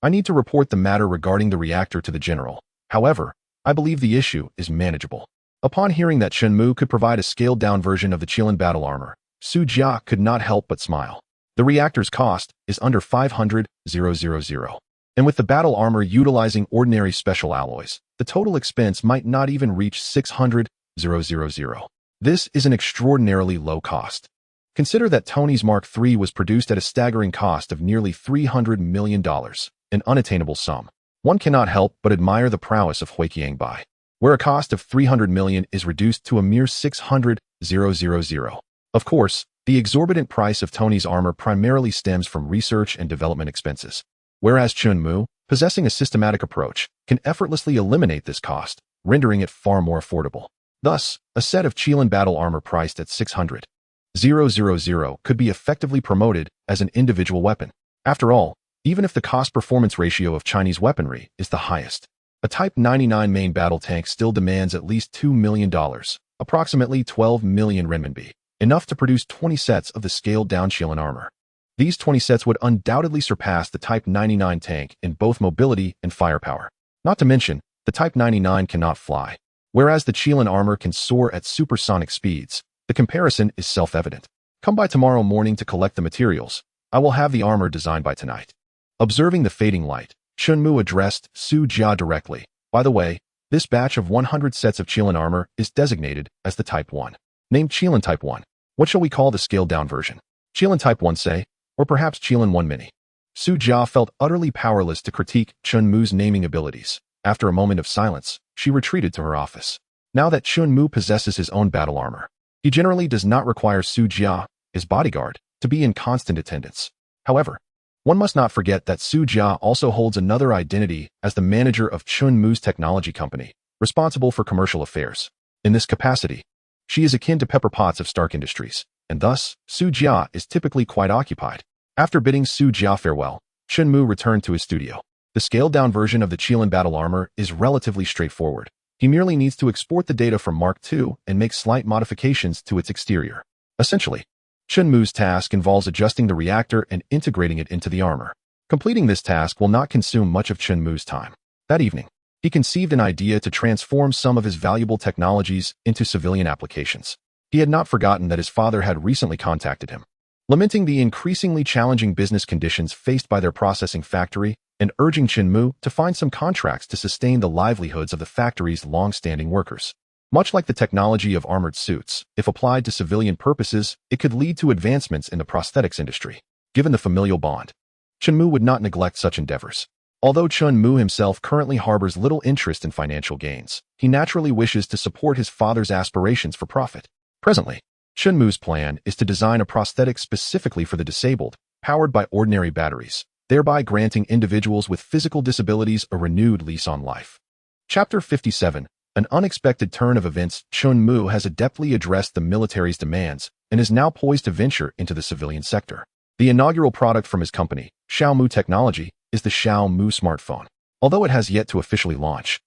I need to report the matter regarding the reactor to the general. However, I believe the issue is manageable. Upon hearing that Chunmu could provide a scaled-down version of the Qilin battle armor, Su Jia could not help but smile. The reactor's cost is under 500,000, and with the battle armor utilizing ordinary special alloys, the total expense might not even reach 600,000. This is an extraordinarily low cost. Consider that Tony's Mark III was produced at a staggering cost of nearly $300 million, an unattainable sum. One cannot help but admire the prowess of Huiqiangbei, where a cost of 300 million is reduced to a mere 600,000. Of course, the exorbitant price of Tony's armor primarily stems from research and development expenses, whereas Chunmu, possessing a systematic approach, can effortlessly eliminate this cost, rendering it far more affordable. Thus, a set of Qilin battle armor priced at 600,000 could be effectively promoted as an individual weapon. After all, even if the cost-performance ratio of Chinese weaponry is the highest, a Type 99 main battle tank still demands at least $2 million, approximately 12 million renminbi, enough to produce 20 sets of the scaled-down Qilin armor. These 20 sets would undoubtedly surpass the Type 99 tank in both mobility and firepower. Not to mention, the Type 99 cannot fly, whereas the Qilin armor can soar at supersonic speeds. The comparison is self-evident. Come by tomorrow morning to collect the materials. I will have the armor designed by tonight. Observing the fading light, Chunmu addressed Su Jia directly. By the way, this batch of 100 sets of Qilin armor is designated as the Type 1. Named Qilin Type 1. What shall we call the scaled-down version? Qilin Type 1 say, or perhaps Qilin 1 Mini? Su Jia felt utterly powerless to critique Chunmu's naming abilities. After a moment of silence, she retreated to her office. Now that Chunmu possesses his own battle armor, he generally does not require Su Jia, his bodyguard, to be in constant attendance. However, one must not forget that Su Jia also holds another identity as the manager of Chunmu's technology company, responsible for commercial affairs. In this capacity, she is akin to Pepper Potts of Stark Industries, and thus, Su Jia is typically quite occupied. After bidding Su Jia farewell, Chunmu returned to his studio. The scaled-down version of the Qilin battle armor is relatively straightforward. He merely needs to export the data from Mark II and make slight modifications to its exterior. Essentially, Chunmu's task involves adjusting the reactor and integrating it into the armor. Completing this task will not consume much of Chunmu's time. That evening, he conceived an idea to transform some of his valuable technologies into civilian applications. He had not forgotten that his father had recently contacted him, lamenting the increasingly challenging business conditions faced by their processing factory and urging Chunmu to find some contracts to sustain the livelihoods of the factory's long-standing workers. Much like the technology of armored suits, if applied to civilian purposes, it could lead to advancements in the prosthetics industry. Given the familial bond, Chunmu would not neglect such endeavors. Although Chunmu himself currently harbors little interest in financial gains, he naturally wishes to support his father's aspirations for profit. Presently, Chunmu's plan is to design a prosthetic specifically for the disabled, powered by ordinary batteries, thereby granting individuals with physical disabilities a renewed lease on life. Chapter 57. An unexpected turn of events. Chunmu has adeptly addressed the military's demands and is now poised to venture into the civilian sector. The inaugural product from his company, Xiaomu Technology, is the Xiaomu smartphone. Although it has yet to officially launch,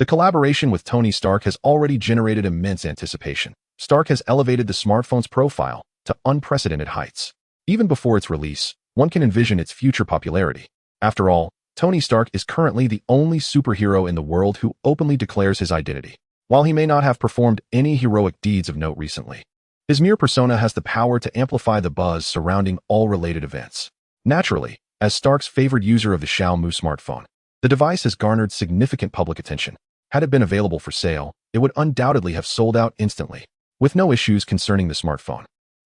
the collaboration with Tony Stark has already generated immense anticipation. Stark has elevated the smartphone's profile to unprecedented heights. Even before its release, one can envision its future popularity. After all, Tony Stark is currently the only superhero in the world who openly declares his identity. While he may not have performed any heroic deeds of note recently, His mere persona has the power to amplify the buzz surrounding all related events. Naturally, as Stark's favored user of the Xiaomi smartphone, the device has garnered significant public attention. Had it been available for sale, it would undoubtedly have sold out instantly, with no issues concerning the smartphone.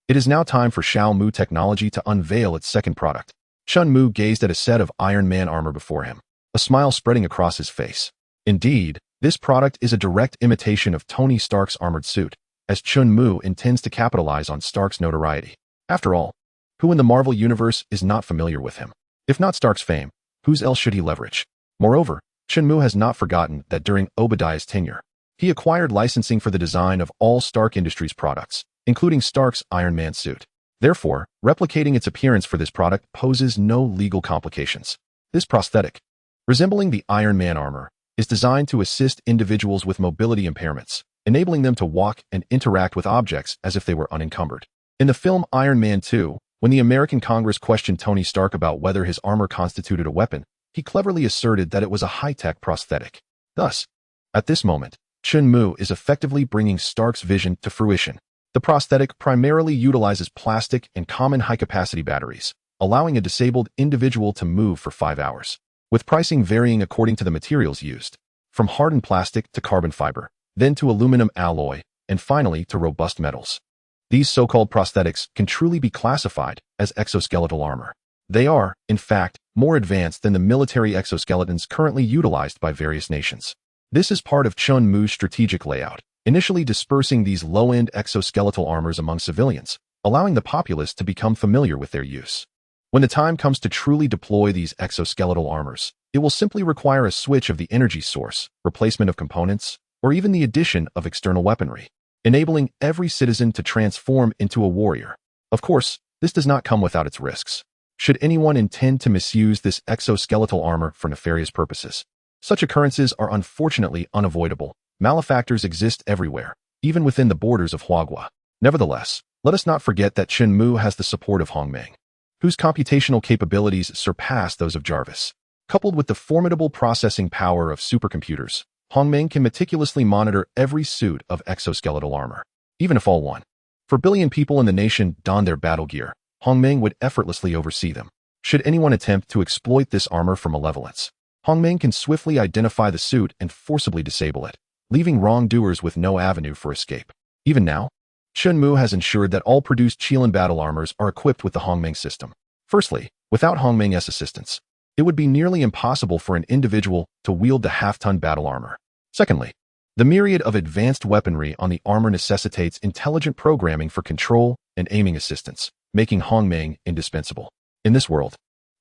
It is now time for Xiaomi Technology to unveil its second product. Chunmu gazed at a set of Iron Man armor before him, a smile spreading across his face. Indeed, this product is a direct imitation of Tony Stark's armored suit, as Chunmu intends to capitalize on Stark's notoriety. After all, who in the Marvel Universe is not familiar with him? If not Stark's fame, whose else should he leverage? Moreover, Chunmu has not forgotten that during Obadiah's tenure, he acquired licensing for the design of all Stark Industries products, including Stark's Iron Man suit. Therefore, replicating its appearance for this product poses no legal complications. This prosthetic, resembling the Iron Man armor, is designed to assist individuals with mobility impairments, enabling them to walk and interact with objects as if they were unencumbered. In the film Iron Man 2, when the American Congress questioned Tony Stark about whether his armor constituted a weapon, he cleverly asserted that it was a high-tech prosthetic. Thus, at this moment, Chunmu is effectively bringing Stark's vision to fruition. The prosthetic primarily utilizes plastic and common high-capacity batteries, allowing a disabled individual to move for 5 hours, with pricing varying according to the materials used, from hardened plastic to carbon fiber, then to aluminum alloy, and finally to robust metals. These so-called prosthetics can truly be classified as exoskeletal armor. They are, in fact, more advanced than the military exoskeletons currently utilized by various nations. This is part of Chunmu's strategic layout, initially dispersing these low-end exoskeletal armors among civilians, allowing the populace to become familiar with their use. When the time comes to truly deploy these exoskeletal armors, it will simply require a switch of the energy source, replacement of components, or even the addition of external weaponry, enabling every citizen to transform into a warrior. Of course, this does not come without its risks. Should anyone intend to misuse this exoskeletal armor for nefarious purposes, such occurrences are unfortunately unavoidable. Malefactors exist everywhere, even within the borders of Huagua. Nevertheless, let us not forget that Chunmu has the support of Hongmeng, whose computational capabilities surpass those of Jarvis. Coupled with the formidable processing power of supercomputers, Hongmeng can meticulously monitor every suit of exoskeletal armor, even if all 1 billion people in the nation don their battle gear. Hongmeng would effortlessly oversee them. Should anyone attempt to exploit this armor for malevolence, Hongmeng can swiftly identify the suit and forcibly disable it, leaving wrongdoers with no avenue for escape. Even now, Chunmu has ensured that all produced Qilin battle armors are equipped with the Hongmeng system. Firstly, without Hongmeng's assistance, it would be nearly impossible for an individual to wield the half-ton battle armor. Secondly, the myriad of advanced weaponry on the armor necessitates intelligent programming for control and aiming assistance, making Hongmeng indispensable. In this world,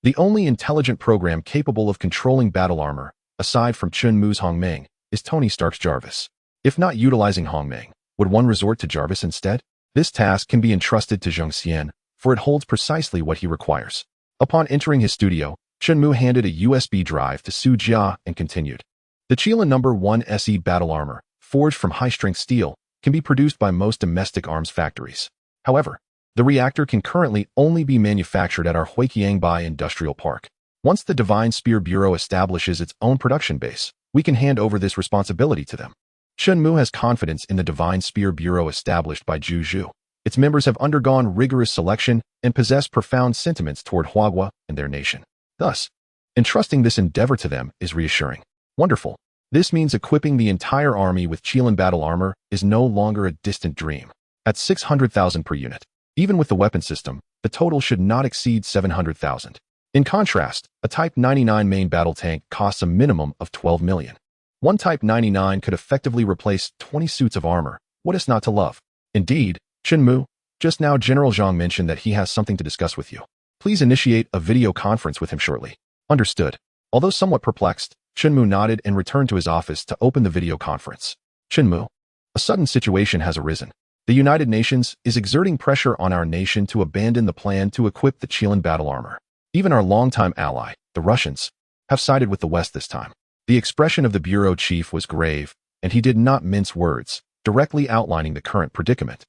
the only intelligent program capable of controlling battle armor, aside from Chunmu's Hongmeng, is Tony Stark's Jarvis. If not utilizing Hongmeng, would one resort to Jarvis instead? This task can be entrusted to Zheng Xian, for it holds precisely what he requires. Upon entering his studio, Chunmu handed a USB drive to Su Jia and continued. The Qilin No. 1 SE battle armor, forged from high-strength steel, can be produced by most domestic arms factories. However, the reactor can currently only be manufactured at our Huiqiangbai Industrial Park. Once the Divine Spear Bureau establishes its own production base, we can hand over this responsibility to them. Chunmu has confidence in the Divine Spear Bureau established by Zhu Zhu. Its members have undergone rigorous selection and possess profound sentiments toward Huagua and their nation. Thus, entrusting this endeavor to them is reassuring. Wonderful. This means equipping the entire army with Qilin battle armor is no longer a distant dream. At 600,000 per unit, even with the weapon system, the total should not exceed 700,000. In contrast, a Type 99 main battle tank costs a minimum of 12 million. One Type 99 could effectively replace 20 suits of armor. What is not to love? Indeed, Chunmu, just now General Zhang mentioned that he has something to discuss with you. Please initiate a video conference with him shortly. Understood. Although somewhat perplexed, Chunmu nodded and returned to his office to open the video conference. Chunmu, a sudden situation has arisen. The United Nations is exerting pressure on our nation to abandon the plan to equip the Qilin battle armor. Even our longtime ally, the Russians, have sided with the West this time. The expression of the bureau chief was grave, and he did not mince words, directly outlining the current predicament.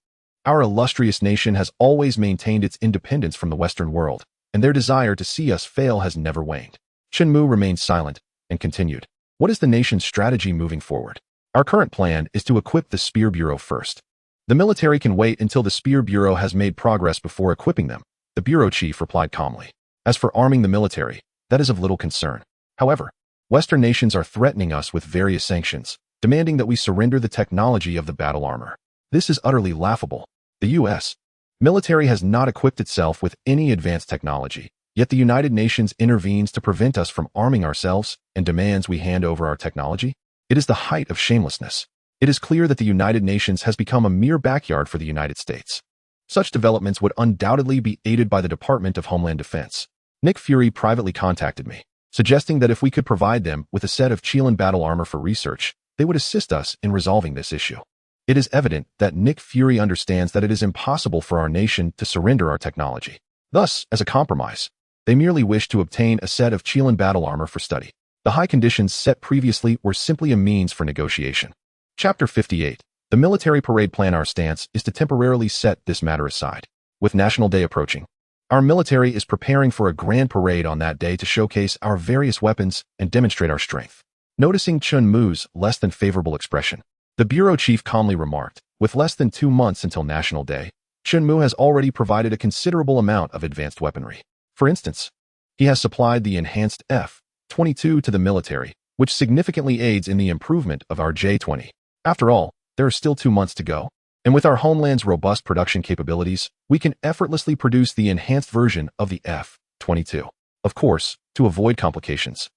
Our illustrious nation has always maintained its independence from the Western world, and their desire to see us fail has never waned. Chunmu remained silent and continued. What is the nation's strategy moving forward? Our current plan is to equip the Spear Bureau first. The military can wait until the Spear Bureau has made progress before equipping them, the bureau chief replied calmly. As for arming the military, that is of little concern. However, Western nations are threatening us with various sanctions, demanding that we surrender the technology of the battle armor. This is utterly laughable. The U.S. military has not equipped itself with any advanced technology, yet the United Nations intervenes to prevent us from arming ourselves and demands we hand over our technology? It is the height of shamelessness. It is clear that the United Nations has become a mere backyard for the United States. Such developments would undoubtedly be aided by the Department of Homeland Defense. Nick Fury privately contacted me, suggesting that if we could provide them with a set of Qilin battle armor for research, they would assist us in resolving this issue. It is evident that Nick Fury understands that it is impossible for our nation to surrender our technology. Thus, as a compromise, they merely wish to obtain a set of Qilin battle armor for study. The high conditions set previously were simply a means for negotiation. Chapter 58. The military parade plan. Our stance is to temporarily set this matter aside. With National Day approaching, our military is preparing for a grand parade on that day to showcase our various weapons and demonstrate our strength. Noticing Chun Mu's less than favorable expression, the bureau chief calmly remarked, with less than 2 months until National Day, Chun Mu has already provided a considerable amount of advanced weaponry. For instance, he has supplied the enhanced F-22 to the military, which significantly aids in the improvement of our J-20. After all, there are still 2 months to go, and with our homeland's robust production capabilities, we can effortlessly produce the enhanced version of the F-22. Of course, to avoid complications,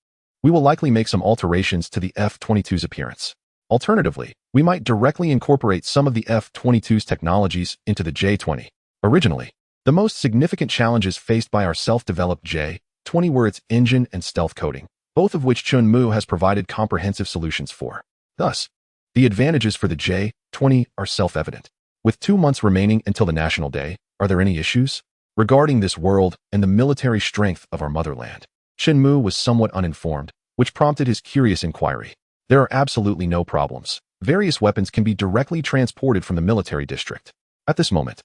we will likely make some alterations to the F-22's appearance. Alternatively, we might directly incorporate some of the F-22's technologies into the J-20. Originally, the most significant challenges faced by our self-developed J-20 were its engine and stealth coating, both of which Chun Mu has provided comprehensive solutions for. Thus, the advantages for the J-20 are self-evident. With 2 months remaining until the National Day, are there any issues? Regarding this world and the military strength of our motherland, Chun Mu was somewhat uninformed, which prompted his curious inquiry. There are absolutely no problems. Various weapons can be directly transported from the military district. At this moment,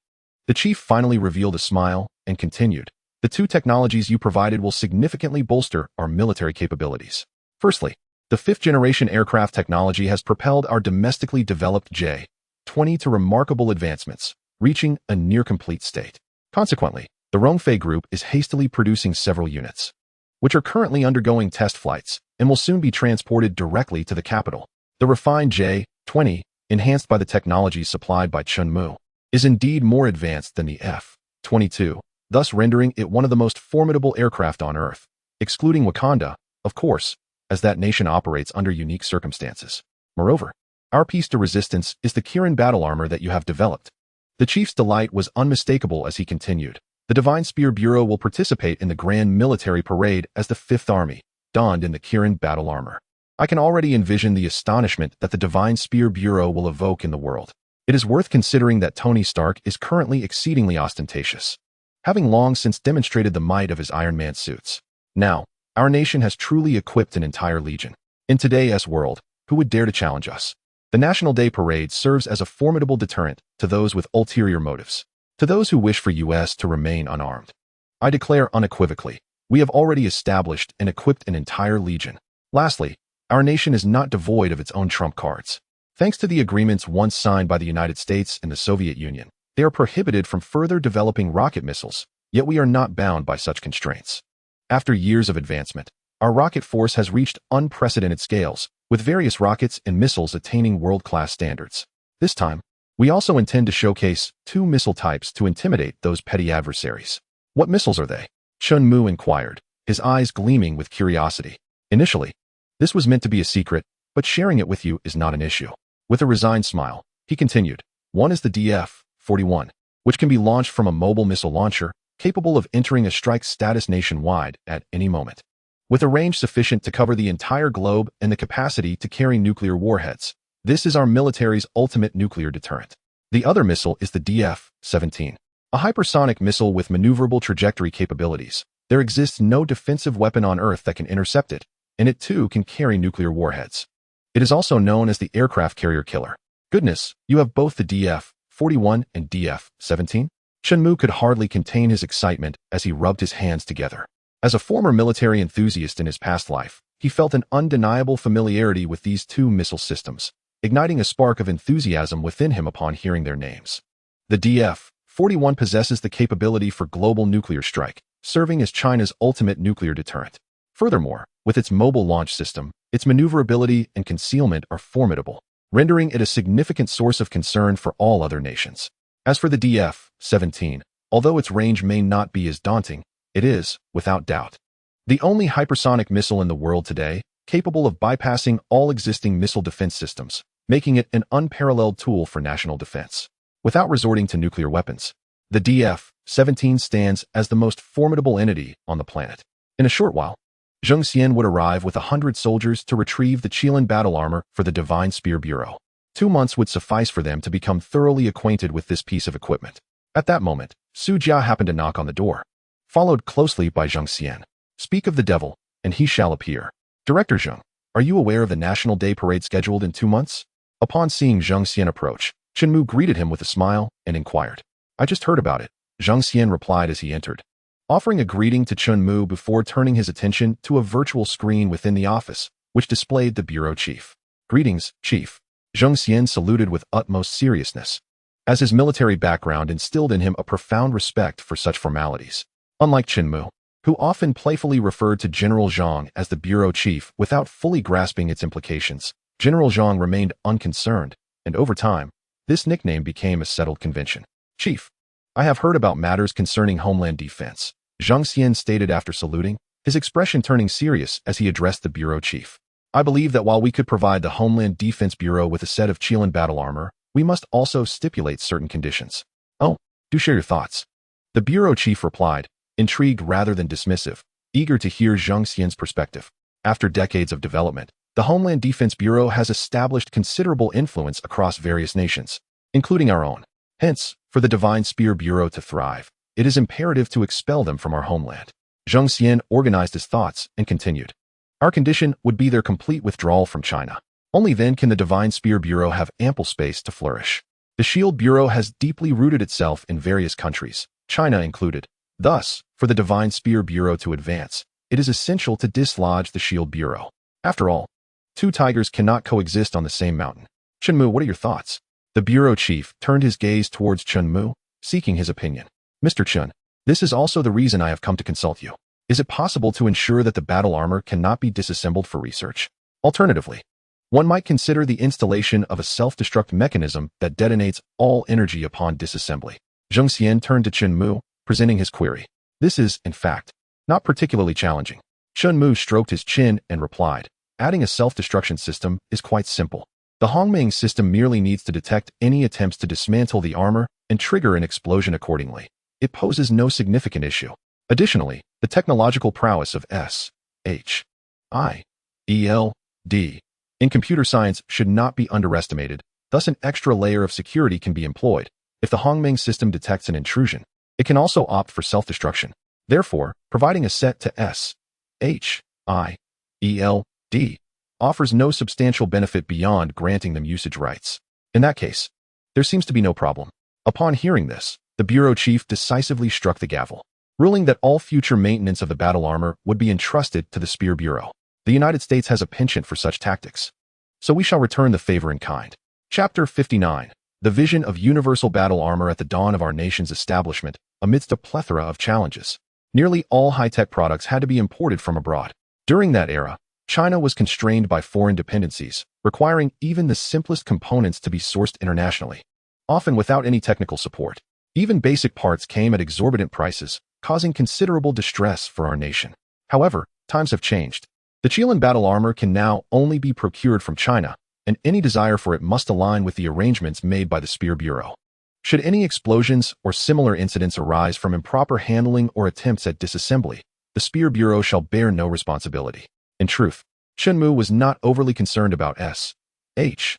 the chief finally revealed a smile and continued, the 2 technologies you provided will significantly bolster our military capabilities. Firstly, the 5th-generation aircraft technology has propelled our domestically developed J-20 to remarkable advancements, reaching a near-complete state. Consequently, the Rongfei Group is hastily producing several units, which are currently undergoing test flights and will soon be transported directly to the capital. The refined J-20, enhanced by the technologies supplied by Chun Mu, is indeed more advanced than the F-22, thus rendering it one of the most formidable aircraft on Earth, excluding Wakanda, of course, as that nation operates under unique circumstances. Moreover, our piece de resistance is the Qilin battle armor that you have developed. The chief's delight was unmistakable as he continued. The Divine Spear Bureau will participate in the grand military parade as the 5th Army, donned in the Qilin battle armor. I can already envision the astonishment that the Divine Spear Bureau will evoke in the world. It is worth considering that Tony Stark is currently exceedingly ostentatious, having long since demonstrated the might of his Iron Man suits. Now, our nation has truly equipped an entire legion. In today's world, who would dare to challenge us? The National Day Parade serves as a formidable deterrent to those with ulterior motives, to those who wish for U.S. to remain unarmed. I declare unequivocally, we have already established and equipped an entire legion. Lastly, our nation is not devoid of its own trump cards. Thanks to the agreements once signed by the United States and the Soviet Union, they are prohibited from further developing rocket missiles, yet we are not bound by such constraints. After years of advancement, our rocket force has reached unprecedented scales, with various rockets and missiles attaining world-class standards. This time, we also intend to showcase 2 missile types to intimidate those petty adversaries. What missiles are they? Chun Mu inquired, his eyes gleaming with curiosity. Initially, this was meant to be a secret, but sharing it with you is not an issue. With a resigned smile, he continued, one is the DF-41, which can be launched from a mobile missile launcher, capable of entering a strike status nationwide at any moment, with a range sufficient to cover the entire globe and the capacity to carry nuclear warheads. This is our military's ultimate nuclear deterrent. The other missile is the DF-17, a hypersonic missile with maneuverable trajectory capabilities. There exists no defensive weapon on Earth that can intercept it, and it too can carry nuclear warheads. It is also known as the aircraft carrier killer. Goodness, you have both the DF-41 and DF-17? Chun Mu could hardly contain his excitement as he rubbed his hands together. As a former military enthusiast in his past life, he felt an undeniable familiarity with these 2 missile systems. igniting a spark of enthusiasm within him upon hearing their names. The DF-41 possesses the capability for global nuclear strike, serving as China's ultimate nuclear deterrent. Furthermore, with its mobile launch system, its maneuverability and concealment are formidable, rendering it a significant source of concern for all other nations. As for the DF-17, although its range may not be as daunting, it is, without doubt, the only hypersonic missile in the world today capable of bypassing all existing missile defense systems, making it an unparalleled tool for national defense. Without resorting to nuclear weapons, the DF-17 stands as the most formidable entity on the planet. In a short while, Zheng Xian would arrive with 100 soldiers to retrieve the Qilin battle armor for the Divine Spear Bureau. 2 months would suffice for them to become thoroughly acquainted with this piece of equipment. At that moment, Su Jia happened to knock on the door, followed closely by Zheng Xian. "Speak of the devil, and he shall appear." "Director Zheng, are you aware of the National Day Parade scheduled in 2 months? Upon seeing Zheng Xian approach, Chen Mu greeted him with a smile and inquired. "I just heard about it," Zheng Xian replied as he entered, offering a greeting to Chen Mu before turning his attention to a virtual screen within the office, which displayed the bureau chief. "Greetings, Chief." Zheng Xian saluted with utmost seriousness, as his military background instilled in him a profound respect for such formalities. Unlike Chen Mu, who often playfully referred to General Zhang as the bureau chief without fully grasping its implications, General Zhang remained unconcerned, and over time, this nickname became a settled convention. "Chief, I have heard about matters concerning homeland defense," Zheng Xian stated after saluting, his expression turning serious as he addressed the bureau chief. "I believe that while we could provide the Homeland Defense Bureau with a set of Qilin battle armor, we must also stipulate certain conditions." "Oh, do share your thoughts," the bureau chief replied, intrigued rather than dismissive, eager to hear Zheng Xian's perspective. After decades of development, the Homeland Defense Bureau has established considerable influence across various nations, including our own. Hence, for the Divine Spear Bureau to thrive, it is imperative to expel them from our homeland. Zheng Xian organized his thoughts and continued. "Our condition would be their complete withdrawal from China. Only then can the Divine Spear Bureau have ample space to flourish. The Shield Bureau has deeply rooted itself in various countries, China included. Thus, for the Divine Spear Bureau to advance, it is essential to dislodge the Shield Bureau. After all, 2 tigers cannot coexist on the same mountain." "Chen Mu, what are your thoughts?" The bureau chief turned his gaze towards Chen Mu, seeking his opinion. "Mr. Chen, this is also the reason I have come to consult you. Is it possible to ensure that the battle armor cannot be disassembled for research? Alternatively, one might consider the installation of a self-destruct mechanism that detonates all energy upon disassembly." Zheng Xian turned to Chen Mu, presenting his query. "This is, in fact, not particularly challenging." Chen Mu stroked his chin and replied, "Adding a self-destruction system is quite simple. The Hongmeng system merely needs to detect any attempts to dismantle the armor and trigger an explosion accordingly. It poses no significant issue. Additionally, the technological prowess of S.H.I.E.L.D. in computer science should not be underestimated, thus an extra layer of security can be employed. If the Hongmeng system detects an intrusion, it can also opt for self-destruction. Therefore, providing a set to S.H.I.E.L.D. offers no substantial benefit beyond granting them usage rights. In that case, there seems to be no problem." Upon hearing this, the bureau chief decisively struck the gavel, ruling that all future maintenance of the battle armor would be entrusted to the Spear Bureau. The United States has a penchant for such tactics, so we shall return the favor in kind. Chapter 59. The vision of universal battle armor at the dawn of our nation's establishment, amidst a plethora of challenges. Nearly all high-tech products had to be imported from abroad. During that era, China was constrained by foreign dependencies, requiring even the simplest components to be sourced internationally, often without any technical support. Even basic parts came at exorbitant prices, causing considerable distress for our nation. However, times have changed. The Qilin battle armor can now only be procured from China, and any desire for it must align with the arrangements made by the Spear Bureau. Should any explosions or similar incidents arise from improper handling or attempts at disassembly, the Spear Bureau shall bear no responsibility. In truth, Chen Mu was not overly concerned about S.H.I.E.L.D.'s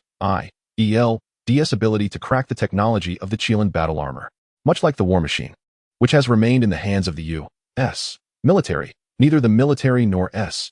ability to crack the technology of the Qilin battle armor. Much like the war machine, which has remained in the hands of the U.S. military, neither the military nor S.H.I.E.L.D.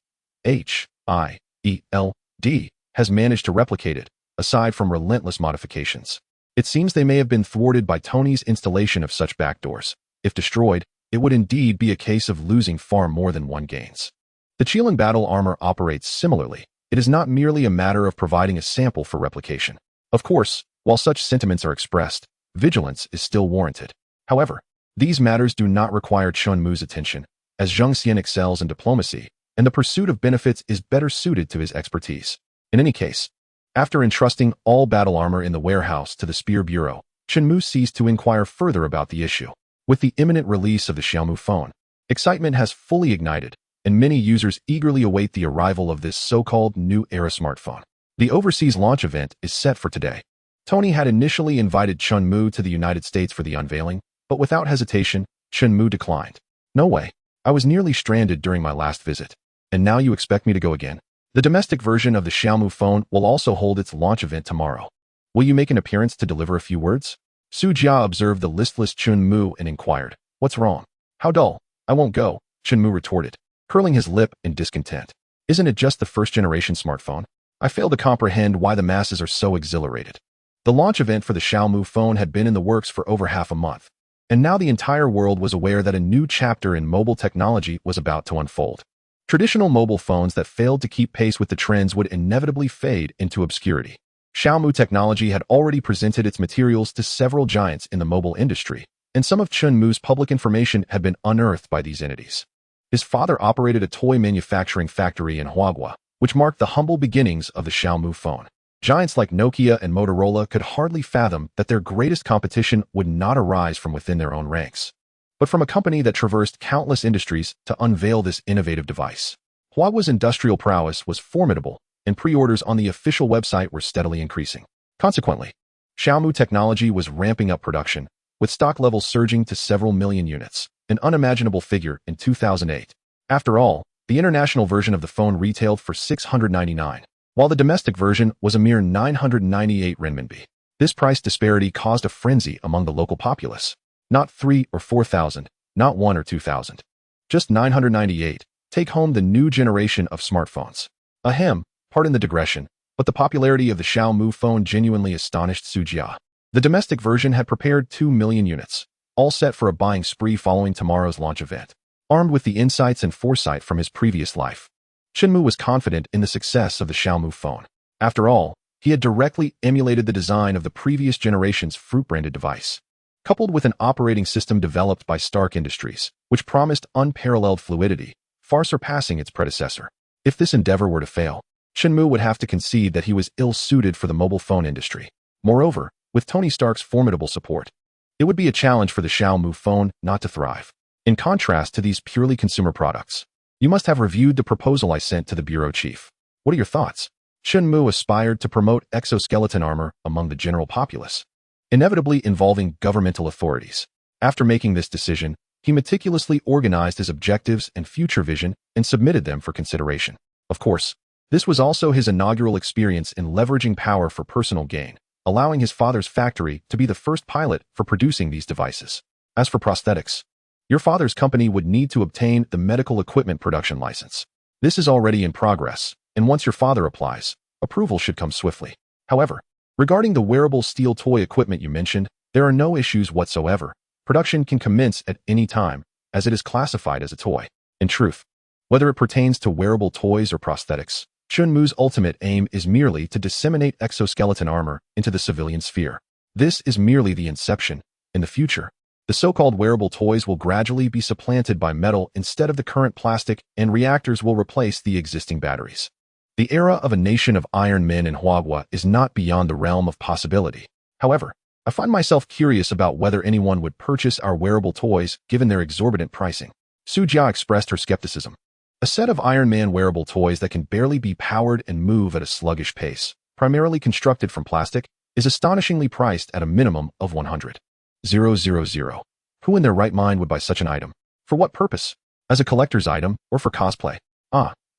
has managed to replicate it, aside from relentless modifications. It seems they may have been thwarted by Tony's installation of such backdoors. If destroyed, it would indeed be a case of losing far more than one gains. The Qilin battle armor operates similarly. It is not merely a matter of providing a sample for replication. Of course, while such sentiments are expressed, vigilance is still warranted. However, these matters do not require Chun Mu's attention, as Zheng Xian excels in diplomacy, and the pursuit of benefits is better suited to his expertise. In any case, after entrusting all battle armor in the warehouse to the Spear Bureau, Chun Mu ceased to inquire further about the issue. With the imminent release of the Xiaomu phone, excitement has fully ignited, and many users eagerly await the arrival of this so-called new era smartphone. The overseas launch event is set for today. Tony had initially invited Chun Mu to the United States for the unveiling, but without hesitation, Chun Mu declined. No way. I was nearly stranded during my last visit. And now you expect me to go again? The domestic version of the Xiaomu phone will also hold its launch event tomorrow. Will you make an appearance to deliver a few words? Su Jia observed the listless Chun Mu and inquired, "What's wrong? How dull?" "I won't go," Chun Mu retorted, curling his lip in discontent. "Isn't it just the first-generation smartphone? I fail to comprehend why the masses are so exhilarated." The launch event for the Xiaomu phone had been in the works for over half a month, and now the entire world was aware that a new chapter in mobile technology was about to unfold. Traditional mobile phones that failed to keep pace with the trends would inevitably fade into obscurity. Xiaomu technology had already presented its materials to several giants in the mobile industry, and some of Chun Mu's public information had been unearthed by these entities. His father operated a toy manufacturing factory in Huagua, which marked the humble beginnings of the Xiaomu phone. Giants like Nokia and Motorola could hardly fathom that their greatest competition would not arise from within their own ranks, but from a company that traversed countless industries to unveil this innovative device. Huagua's industrial prowess was formidable, and pre-orders on the official website were steadily increasing. Consequently, Xiaomu technology was ramping up production, with stock levels surging to several million units, an unimaginable figure in 2008. After all, the international version of the phone retailed for 699, while the domestic version was a mere 998 renminbi. This price disparity caused a frenzy among the local populace. Not 3 or 4,000, not 1 or 2,000. Just 998. Take home the new generation of smartphones. Ahem, pardon the digression, but the popularity of the Xiaomu phone genuinely astonished Su Jia. The domestic version had prepared 2 million units, all set for a buying spree following tomorrow's launch event. Armed with the insights and foresight from his previous life, Chun Mu was confident in the success of the Xiaomu phone. After all, he had directly emulated the design of the previous generation's fruit-branded device, coupled with an operating system developed by Stark Industries, which promised unparalleled fluidity, far surpassing its predecessor. If this endeavor were to fail, Chun Mu would have to concede that he was ill-suited for the mobile phone industry. Moreover, with Tony Stark's formidable support, it would be a challenge for the Xiaomu phone not to thrive. In contrast to these purely consumer products, you must have reviewed the proposal I sent to the bureau chief. What are your thoughts? Chun Mu aspired to promote exoskeleton armor among the general populace, inevitably involving governmental authorities. After making this decision, he meticulously organized his objectives and future vision and submitted them for consideration. Of course, this was also his inaugural experience in leveraging power for personal gain, allowing his father's factory to be the first pilot for producing these devices. As for prosthetics, your father's company would need to obtain the medical equipment production license. This is already in progress, and once your father applies, approval should come swiftly. However, regarding the wearable steel toy equipment you mentioned, there are no issues whatsoever. Production can commence at any time, as it is classified as a toy. In truth, whether it pertains to wearable toys or prosthetics, Chun Mu's ultimate aim is merely to disseminate exoskeleton armor into the civilian sphere. This is merely the inception. In the future, the so-called wearable toys will gradually be supplanted by metal instead of the current plastic, and reactors will replace the existing batteries. The era of a nation of iron men in Huagua is not beyond the realm of possibility. However, I find myself curious about whether anyone would purchase our wearable toys given their exorbitant pricing. Su Jia expressed her skepticism. A set of Iron Man wearable toys that can barely be powered and move at a sluggish pace, primarily constructed from plastic, is astonishingly priced at a minimum of 100,000. Who in their right mind would buy such an item? For what purpose? As a collector's item or for cosplay?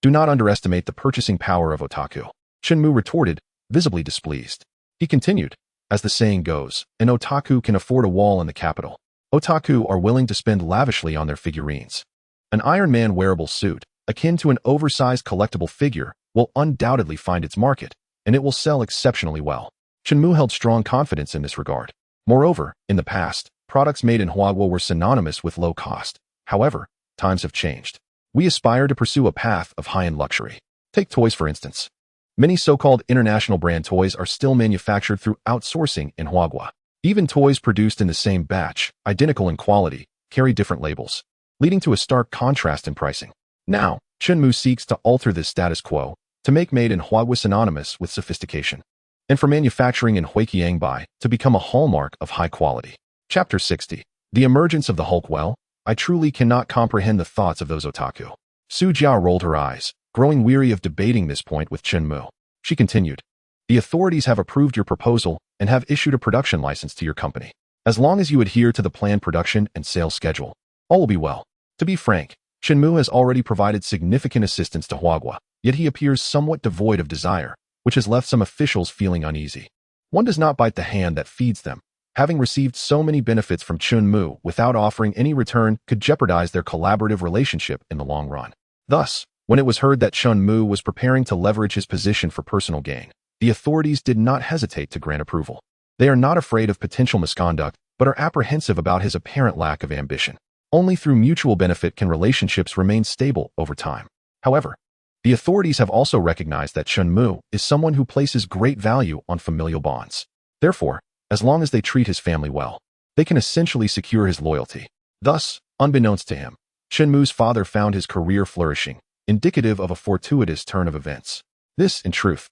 Do not underestimate the purchasing power of otaku. Chun Mu retorted, visibly displeased. He continued, as the saying goes, an otaku can afford a wall in the capital. Otaku are willing to spend lavishly on their figurines. An Iron Man wearable suit, akin to an oversized collectible figure, will undoubtedly find its market, and it will sell exceptionally well. Chun Mu held strong confidence in this regard. Moreover, in the past, products made in Huagua were synonymous with low cost. However, times have changed. We aspire to pursue a path of high-end luxury. Take toys for instance. Many so-called international brand toys are still manufactured through outsourcing in Huagua. Even toys produced in the same batch, identical in quality, carry different labels, leading to a stark contrast in pricing. Now, Chunmu seeks to alter this status quo to make made in Huagua synonymous with sophistication, and for manufacturing in Huiqiangbai to become a hallmark of high quality. Chapter 60. The emergence of the Hulk. Well, I truly cannot comprehend the thoughts of those otaku. Su Jia rolled her eyes, growing weary of debating this point with Chunmu. She continued, the authorities have approved your proposal and have issued a production license to your company. As long as you adhere to the planned production and sales schedule, all will be well. To be frank, Chunmu has already provided significant assistance to Huagua, yet he appears somewhat devoid of desire, which has left some officials feeling uneasy. One does not bite the hand that feeds them. Having received so many benefits from Chunmu without offering any return could jeopardize their collaborative relationship in the long run. Thus, when it was heard that Chunmu was preparing to leverage his position for personal gain, the authorities did not hesitate to grant approval. They are not afraid of potential misconduct, but are apprehensive about his apparent lack of ambition. Only through mutual benefit can relationships remain stable over time. However, the authorities have also recognized that Chunmu is someone who places great value on familial bonds. Therefore, as long as they treat his family well, they can essentially secure his loyalty. Thus, unbeknownst to him, Chunmu's father found his career flourishing, indicative of a fortuitous turn of events. This, in truth,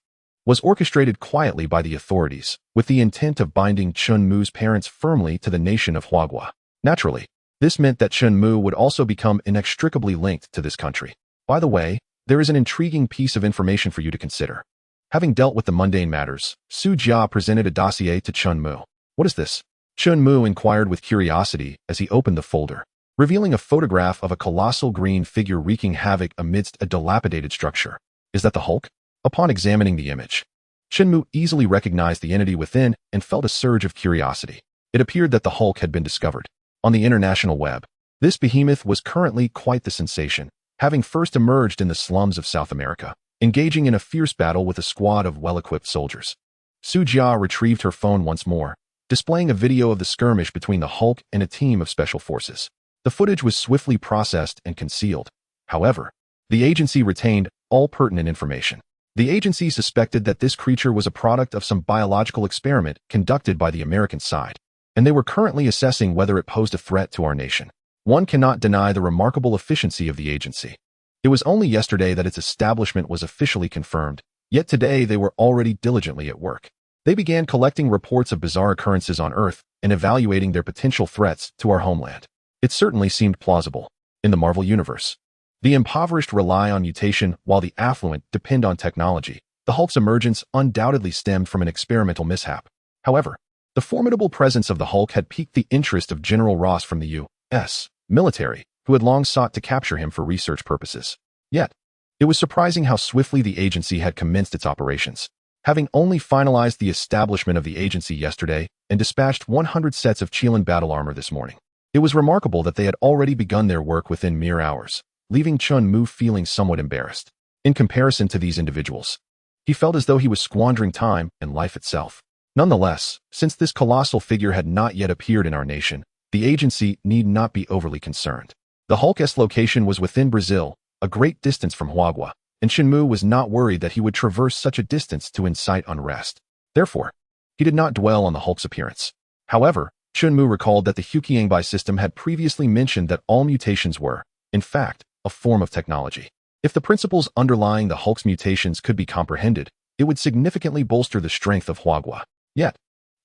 was orchestrated quietly by the authorities, with the intent of binding Chunmu's parents firmly to the nation of Huagua. Naturally, this meant that Chunmu would also become inextricably linked to this country. By the way, there is an intriguing piece of information for you to consider. Having dealt with the mundane matters, Su Jia presented a dossier to Chunmu. What is this? Chunmu inquired with curiosity as he opened the folder, revealing a photograph of a colossal green figure wreaking havoc amidst a dilapidated structure. Is that the Hulk? Upon examining the image, Chunmu easily recognized the entity within and felt a surge of curiosity. It appeared that the Hulk had been discovered. On the international web, this behemoth was currently quite the sensation, having first emerged in the slums of South America, engaging in a fierce battle with a squad of well-equipped soldiers. Su Jia retrieved her phone once more, displaying a video of the skirmish between the Hulk and a team of special forces. The footage was swiftly processed and concealed. However, the agency retained all pertinent information. The agency suspected that this creature was a product of some biological experiment conducted by the American side, and they were currently assessing whether it posed a threat to our nation. One cannot deny the remarkable efficiency of the agency. It was only yesterday that its establishment was officially confirmed, yet today they were already diligently at work. They began collecting reports of bizarre occurrences on Earth and evaluating their potential threats to our homeland. It certainly seemed plausible. In the Marvel Universe, the impoverished rely on mutation while the affluent depend on technology. The Hulk's emergence undoubtedly stemmed from an experimental mishap. However, the formidable presence of the Hulk had piqued the interest of General Ross from the U.S. military, who had long sought to capture him for research purposes. Yet, it was surprising how swiftly the agency had commenced its operations. Having only finalized the establishment of the agency yesterday and dispatched 100 sets of Qilin battle armor this morning, it was remarkable that they had already begun their work within mere hours, leaving Chunmu feeling somewhat embarrassed. In comparison to these individuals, he felt as though he was squandering time and life itself. Nonetheless, since this colossal figure had not yet appeared in our nation, the agency need not be overly concerned. The Hulk's location was within Brazil, a great distance from Huagua, and Chunmu was not worried that he would traverse such a distance to incite unrest. Therefore, he did not dwell on the Hulk's appearance. However, Chunmu recalled that the Huiqiangbai system had previously mentioned that all mutations were, in fact, a form of technology. If the principles underlying the Hulk's mutations could be comprehended, it would significantly bolster the strength of Huagua. Yet,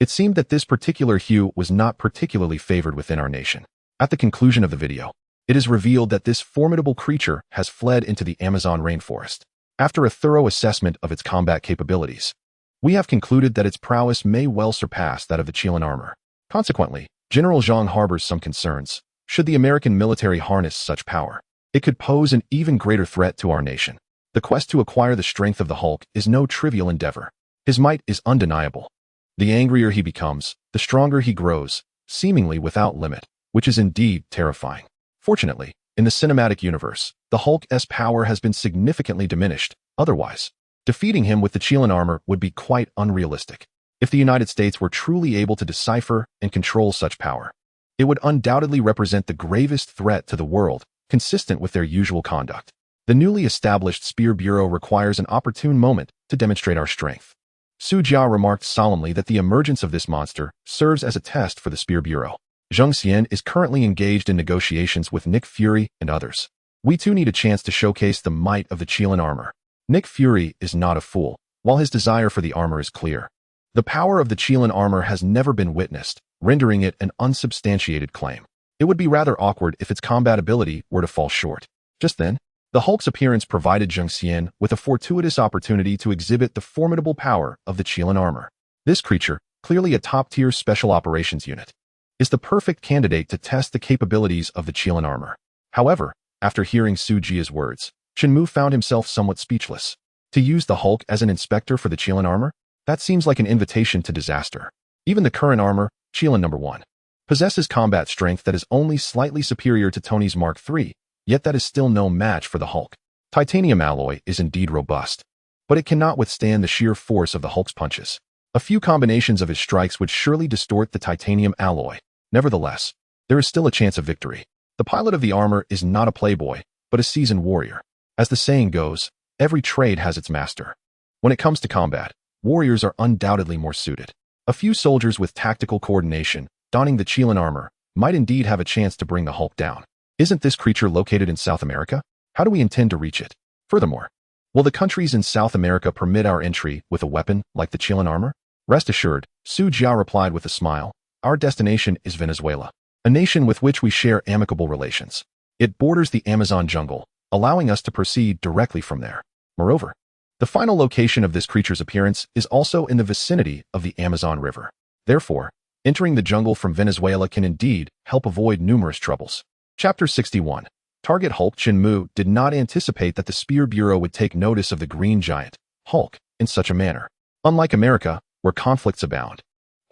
it seemed that this particular hue was not particularly favored within our nation. At the conclusion of the video, it is revealed that this formidable creature has fled into the Amazon rainforest. After a thorough assessment of its combat capabilities, we have concluded that its prowess may well surpass that of the QilinArmor. Consequently, General Zhang harbors some concerns. Should the American military harness such power, it could pose an even greater threat to our nation. The quest to acquire the strength of the Hulk is no trivial endeavor. His might is undeniable. The angrier he becomes, the stronger he grows, seemingly without limit, which is indeed terrifying. Fortunately, in the cinematic universe, the Hulk's power has been significantly diminished. Otherwise, defeating him with the QilinArmor would be quite unrealistic. If the United States were truly able to decipher and control such power, it would undoubtedly represent the gravest threat to the world, consistent with their usual conduct. The newly established Spear Bureau requires an opportune moment to demonstrate our strength. Su Jia remarked solemnly that the emergence of this monster serves as a test for the Spear Bureau. Zheng Xian is currently engaged in negotiations with Nick Fury and others. We too need a chance to showcase the might of the Qilin armor. Nick Fury is not a fool, while his desire for the armor is clear. The power of the Qilin armor has never been witnessed, rendering it an unsubstantiated claim. It would be rather awkward if its combat ability were to fall short. Just then, the Hulk's appearance provided Zheng Xian with a fortuitous opportunity to exhibit the formidable power of the Qilin armor. This creature, clearly a top-tier special operations unit, is the perfect candidate to test the capabilities of the Qilin armor. However, after hearing Su Jia's words, Shenmue found himself somewhat speechless. To use the Hulk as an inspector for the Qilin armor? That seems like an invitation to disaster. Even the current armor, Qilin No. 1, possesses combat strength that is only slightly superior to Tony's Mark III, yet that is still no match for the Hulk. Titanium alloy is indeed robust, but it cannot withstand the sheer force of the Hulk's punches. A few combinations of his strikes would surely distort the titanium alloy. Nevertheless, there is still a chance of victory. The pilot of the armor is not a playboy, but a seasoned warrior. As the saying goes, every trade has its master. When it comes to combat, warriors are undoubtedly more suited. A few soldiers with tactical coordination, donning the Qilin armor, might indeed have a chance to bring the Hulk down. Isn't this creature located in South America? How do we intend to reach it? Furthermore, will the countries in South America permit our entry with a weapon like the Qilin armor? Rest assured, Su Jia replied with a smile, our destination is Venezuela, a nation with which we share amicable relations. It borders the Amazon jungle, allowing us to proceed directly from there. Moreover, the final location of this creature's appearance is also in the vicinity of the Amazon River. Therefore, entering the jungle from Venezuela can indeed help avoid numerous troubles. Chapter 61. Target Hulk. Shenmue did not anticipate that the Spear Bureau would take notice of the green giant, Hulk, in such a manner. Unlike America, where conflicts abound,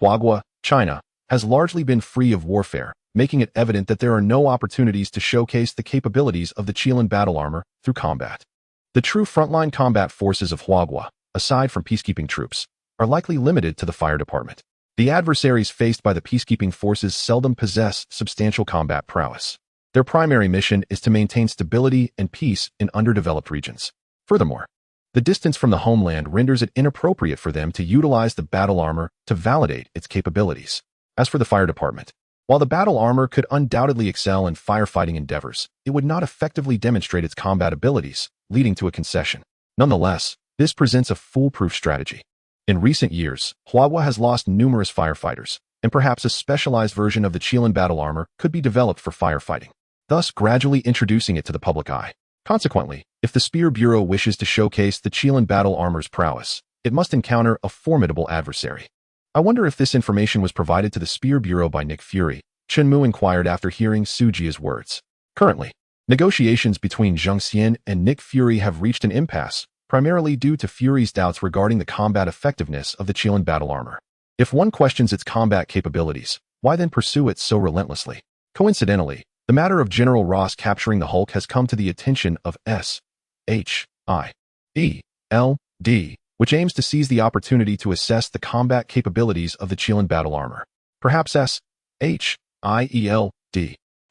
Huagua, China, has largely been free of warfare, making it evident that there are no opportunities to showcase the capabilities of the Qilin battle armor through combat. The true frontline combat forces of Huagua, aside from peacekeeping troops, are likely limited to the fire department. The adversaries faced by the peacekeeping forces seldom possess substantial combat prowess. Their primary mission is to maintain stability and peace in underdeveloped regions. Furthermore, the distance from the homeland renders it inappropriate for them to utilize the battle armor to validate its capabilities. As for the fire department, while the battle armor could undoubtedly excel in firefighting endeavors, it would not effectively demonstrate its combat abilities, leading to a concession. Nonetheless, this presents a foolproof strategy. In recent years, Huagua has lost numerous firefighters, and perhaps a specialized version of the Qilin battle armor could be developed for firefighting, thus gradually introducing it to the public eye. Consequently, if the Spear Bureau wishes to showcase the Qilin battle armor's prowess, it must encounter a formidable adversary. I wonder if this information was provided to the Spear Bureau by Nick Fury, Shenmue inquired after hearing Su Jia's words. Currently, negotiations between Zheng Xian and Nick Fury have reached an impasse, primarily due to Fury's doubts regarding the combat effectiveness of the Qilin battle armor. If one questions its combat capabilities, why then pursue it so relentlessly? Coincidentally, the matter of General Ross capturing the Hulk has come to the attention of SHIELD, which aims to seize the opportunity to assess the combat capabilities of the Qilin battle armor. Perhaps SHIELD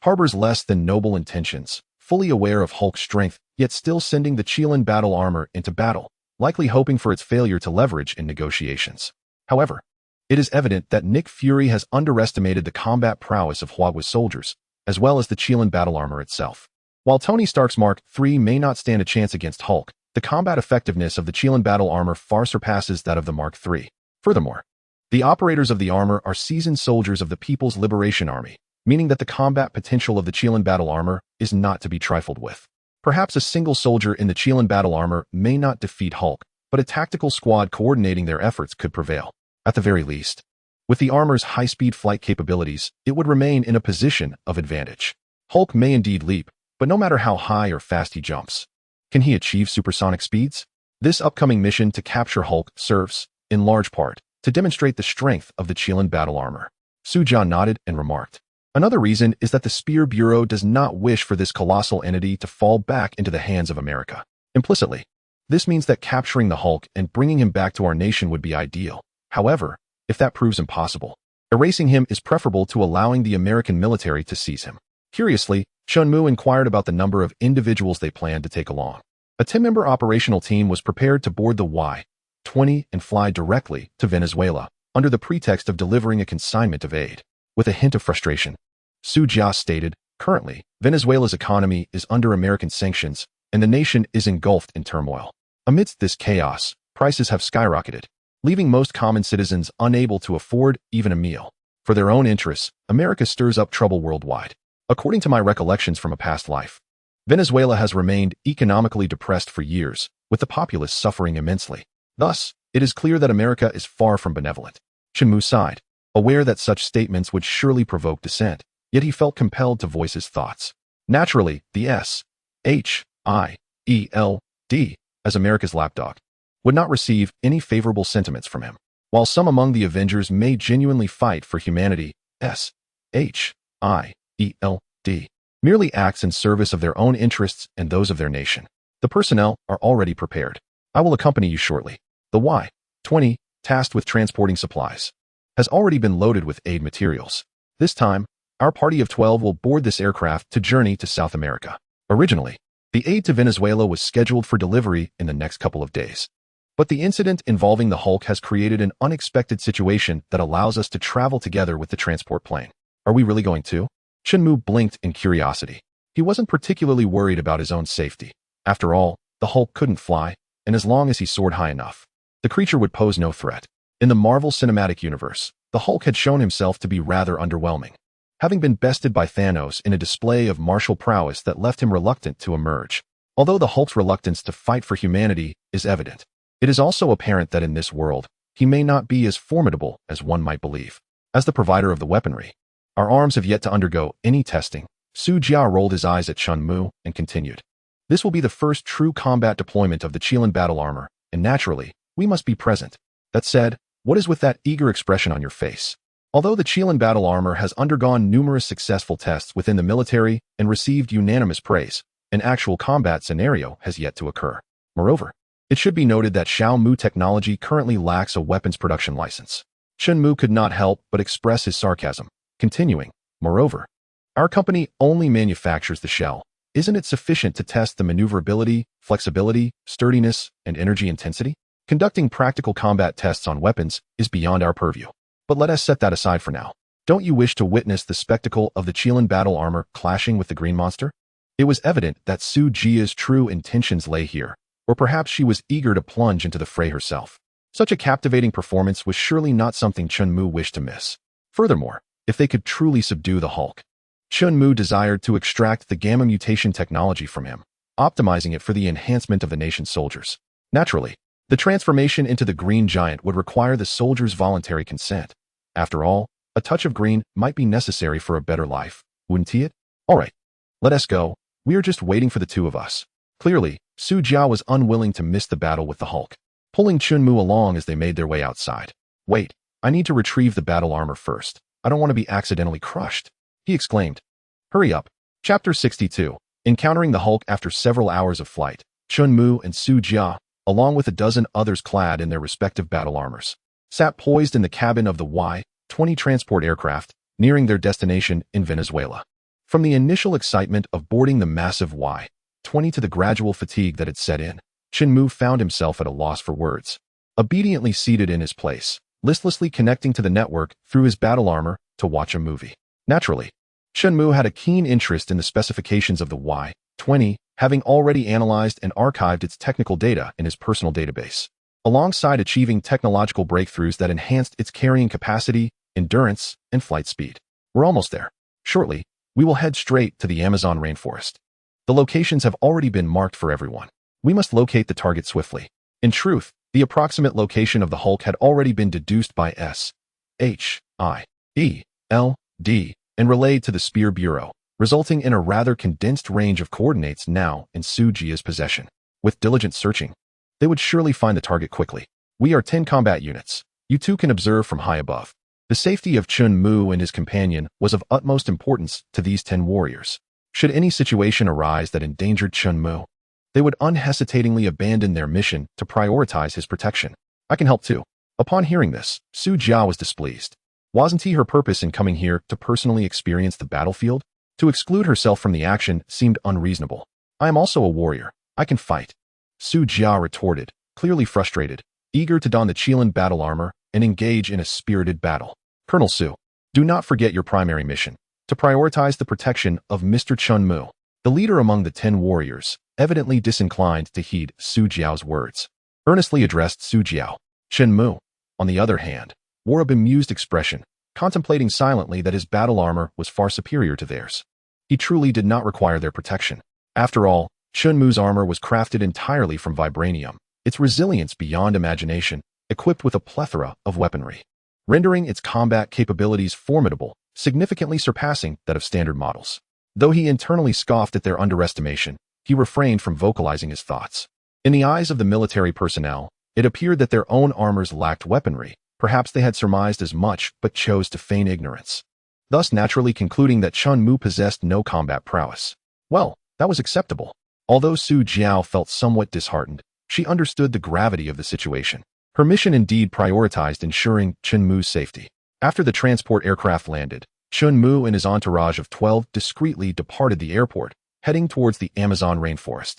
harbors less than noble intentions, fully aware of Hulk's strength, yet still sending the Qilin battle armor into battle, likely hoping for its failure to leverage in negotiations. However, it is evident that Nick Fury has underestimated the combat prowess of Huagua's soldiers, as well as the Qilin battle armor itself. While Tony Stark's Mark III may not stand a chance against Hulk, the combat effectiveness of the Qilin battle armor far surpasses that of the Mark III. Furthermore, the operators of the armor are seasoned soldiers of the People's Liberation Army, meaning that the combat potential of the Qilin battle armor is not to be trifled with. Perhaps a single soldier in the Qilin battle armor may not defeat Hulk, but a tactical squad coordinating their efforts could prevail. At the very least, with the armor's high-speed flight capabilities, it would remain in a position of advantage. Hulk may indeed leap, but no matter how high or fast he jumps, can he achieve supersonic speeds? This upcoming mission to capture Hulk serves, in large part, to demonstrate the strength of the Qilin battle armor. Su Jia nodded and remarked, another reason is that the Spear Bureau does not wish for this colossal entity to fall back into the hands of America. Implicitly, this means that capturing the Hulk and bringing him back to our nation would be ideal. However, if that proves impossible, erasing him is preferable to allowing the American military to seize him. Curiously, Shenmue inquired about the number of individuals they planned to take along. A 10-member operational team was prepared to board the 20 and fly directly to Venezuela under the pretext of delivering a consignment of aid. With a hint of frustration, Su Jia stated, currently, Venezuela's economy is under American sanctions and the nation is engulfed in turmoil. Amidst this chaos, prices have skyrocketed, leaving most common citizens unable to afford even a meal. For their own interests, America stirs up trouble worldwide. According to my recollections from a past life, Venezuela has remained economically depressed for years, with the populace suffering immensely. Thus, it is clear that America is far from benevolent. Chen sighed, aware that such statements would surely provoke dissent, yet he felt compelled to voice his thoughts. Naturally, the S.H.I.E.L.D., as America's lapdog, would not receive any favorable sentiments from him. While some among the Avengers may genuinely fight for humanity, S.H.I.E.L.D. merely acts in service of their own interests and those of their nation. The personnel are already prepared. I will accompany you shortly. The Y-20, tasked with transporting supplies, has already been loaded with aid materials. This time, our party of 12 will board this aircraft to journey to South America. Originally, the aid to Venezuela was scheduled for delivery in the next couple of days. But the incident involving the Hulk has created an unexpected situation that allows us to travel together with the transport plane. Are we really going to? Chen blinked in curiosity. He wasn't particularly worried about his own safety. After all, the Hulk couldn't fly, and as long as he soared high enough, the creature would pose no threat. In the Marvel Cinematic Universe, the Hulk had shown himself to be rather underwhelming, having been bested by Thanos in a display of martial prowess that left him reluctant to emerge. Although the Hulk's reluctance to fight for humanity is evident, it is also apparent that in this world, he may not be as formidable as one might believe. As the provider of the weaponry, our arms have yet to undergo any testing. Su Jia rolled his eyes at Chun and continued. This will be the first true combat deployment of the Qilin battle armor, and naturally, we must be present. That said, what is with that eager expression on your face? Although the Qilin battle armor has undergone numerous successful tests within the military and received unanimous praise, an actual combat scenario has yet to occur. Moreover, it should be noted that Xiaomu technology currently lacks a weapons production license. Chen could not help but express his sarcasm, continuing, moreover, our company only manufactures the shell. Isn't it sufficient to test the maneuverability, flexibility, sturdiness, and energy intensity? Conducting practical combat tests on weapons is beyond our purview. But let us set that aside for now. Don't you wish to witness the spectacle of the Qilin battle armor clashing with the green monster? It was evident that Su Jia's true intentions lay here, or perhaps she was eager to plunge into the fray herself. Such a captivating performance was surely not something Chen wished to miss. Furthermore, if they could truly subdue the Hulk, Chen desired to extract the gamma mutation technology from him, optimizing it for the enhancement of the nation's soldiers. Naturally, the transformation into the green giant would require the soldiers' voluntary consent. After all, a touch of green might be necessary for a better life, wouldn't it? All right, let us go. We are just waiting for the two of us. Clearly, Su Jia was unwilling to miss the battle with the Hulk, pulling Chen along as they made their way outside. Wait, I need to retrieve the battle armor first. I don't want to be accidentally crushed, he exclaimed. Hurry up. Chapter 62. Encountering the Hulk after several hours of flight, Chen and Su Jia, along with a dozen others clad in their respective battle armors, sat poised in the cabin of the Y-20 transport aircraft, nearing their destination in Venezuela. From the initial excitement of boarding the massive Y-20 to the gradual fatigue that had set in, Chen found himself at a loss for words. Obediently seated in his place, listlessly connecting to the network through his battle armor to watch a movie. Naturally, Chen had a keen interest in the specifications of the Y-20, having already analyzed and archived its technical data in his personal database, alongside achieving technological breakthroughs that enhanced its carrying capacity, endurance, and flight speed. We're almost there. Shortly, we will head straight to the Amazon rainforest. The locations have already been marked for everyone. We must locate the target swiftly. In truth, the approximate location of the Hulk had already been deduced by S.H.I.E.L.D. and relayed to the Spear Bureau, resulting in a rather condensed range of coordinates now in Su Jia's possession. With diligent searching, they would surely find the target quickly. We are 10 combat units. You two can observe from high above. The safety of Chen and his companion was of utmost importance to these 10 warriors. Should any situation arise that endangered Chen, they would unhesitatingly abandon their mission to prioritize his protection. I can help too. Upon hearing this, Su Jia was displeased. Wasn't he her purpose in coming here to personally experience the battlefield? To exclude herself from the action seemed unreasonable. I am also a warrior. I can fight. Su Jia retorted, clearly frustrated, eager to don the Qilin battle armor and engage in a spirited battle. Colonel Su, do not forget your primary mission, to prioritize the protection of Mr. Chun Mu. The leader among the 10 warriors, evidently disinclined to heed Su Jiao's words, earnestly addressed Su Jiao. Chun Mu, on the other hand, wore a bemused expression, contemplating silently that his battle armor was far superior to theirs. He truly did not require their protection. After all, Chun Mu's armor was crafted entirely from vibranium, its resilience beyond imagination, equipped with a plethora of weaponry, rendering its combat capabilities formidable, significantly surpassing that of standard models. Though he internally scoffed at their underestimation, he refrained from vocalizing his thoughts. In the eyes of the military personnel, it appeared that their own armors lacked weaponry. Perhaps they had surmised as much but chose to feign ignorance, thus naturally concluding that Chun Mu possessed no combat prowess. Well, that was acceptable. Although Su Jiao felt somewhat disheartened, she understood the gravity of the situation. Her mission indeed prioritized ensuring Chun Mu's safety. After the transport aircraft landed, Chun Mu and his entourage of 12 discreetly departed the airport, heading towards the Amazon rainforest.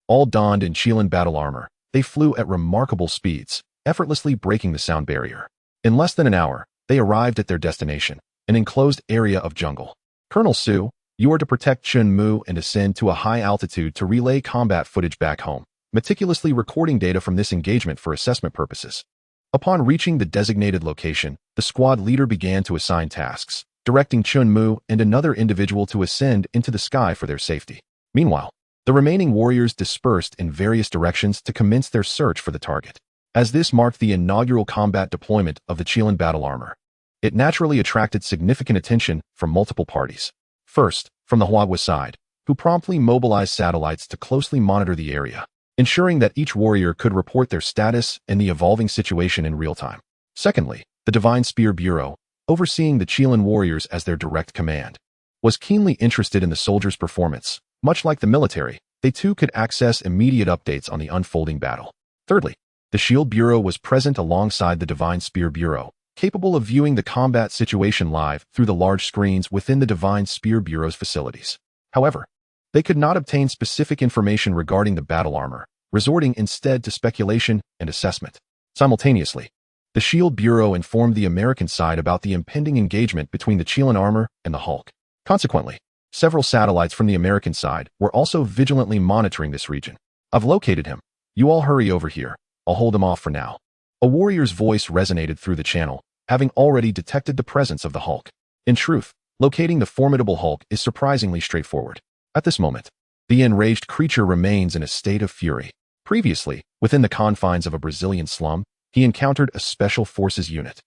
All donned in Qilin battle armor, they flew at remarkable speeds, effortlessly breaking the sound barrier. In less than an hour, they arrived at their destination, an enclosed area of jungle. Colonel Su, you are to protect Chun Mu and ascend to a high altitude to relay combat footage back home, meticulously recording data from this engagement for assessment purposes. Upon reaching the designated location, the squad leader began to assign tasks, directing Chun Mu and another individual to ascend into the sky for their safety. Meanwhile, the remaining warriors dispersed in various directions to commence their search for the target. As this marked the inaugural combat deployment of the Qilin battle armor, it naturally attracted significant attention from multiple parties. First, from the Huagua side, who promptly mobilized satellites to closely monitor the area, ensuring that each warrior could report their status and the evolving situation in real time. Secondly, the Divine Spear Bureau, overseeing the Qilin warriors as their direct command, was keenly interested in the soldiers' performance. Much like the military, they too could access immediate updates on the unfolding battle. Thirdly, the Shield Bureau was present alongside the Divine Spear Bureau, capable of viewing the combat situation live through the large screens within the Divine Spear Bureau's facilities. However, they could not obtain specific information regarding the battle armor, resorting instead to speculation and assessment. Simultaneously, the Shield Bureau informed the American side about the impending engagement between the Qilin armor and the Hulk. Consequently, several satellites from the American side were also vigilantly monitoring this region. I've located him. You all hurry over here. I'll hold him off for now. A warrior's voice resonated through the channel, having already detected the presence of the Hulk. In truth, locating the formidable Hulk is surprisingly straightforward. At this moment, the enraged creature remains in a state of fury. Previously, within the confines of a Brazilian slum, he encountered a special forces unit.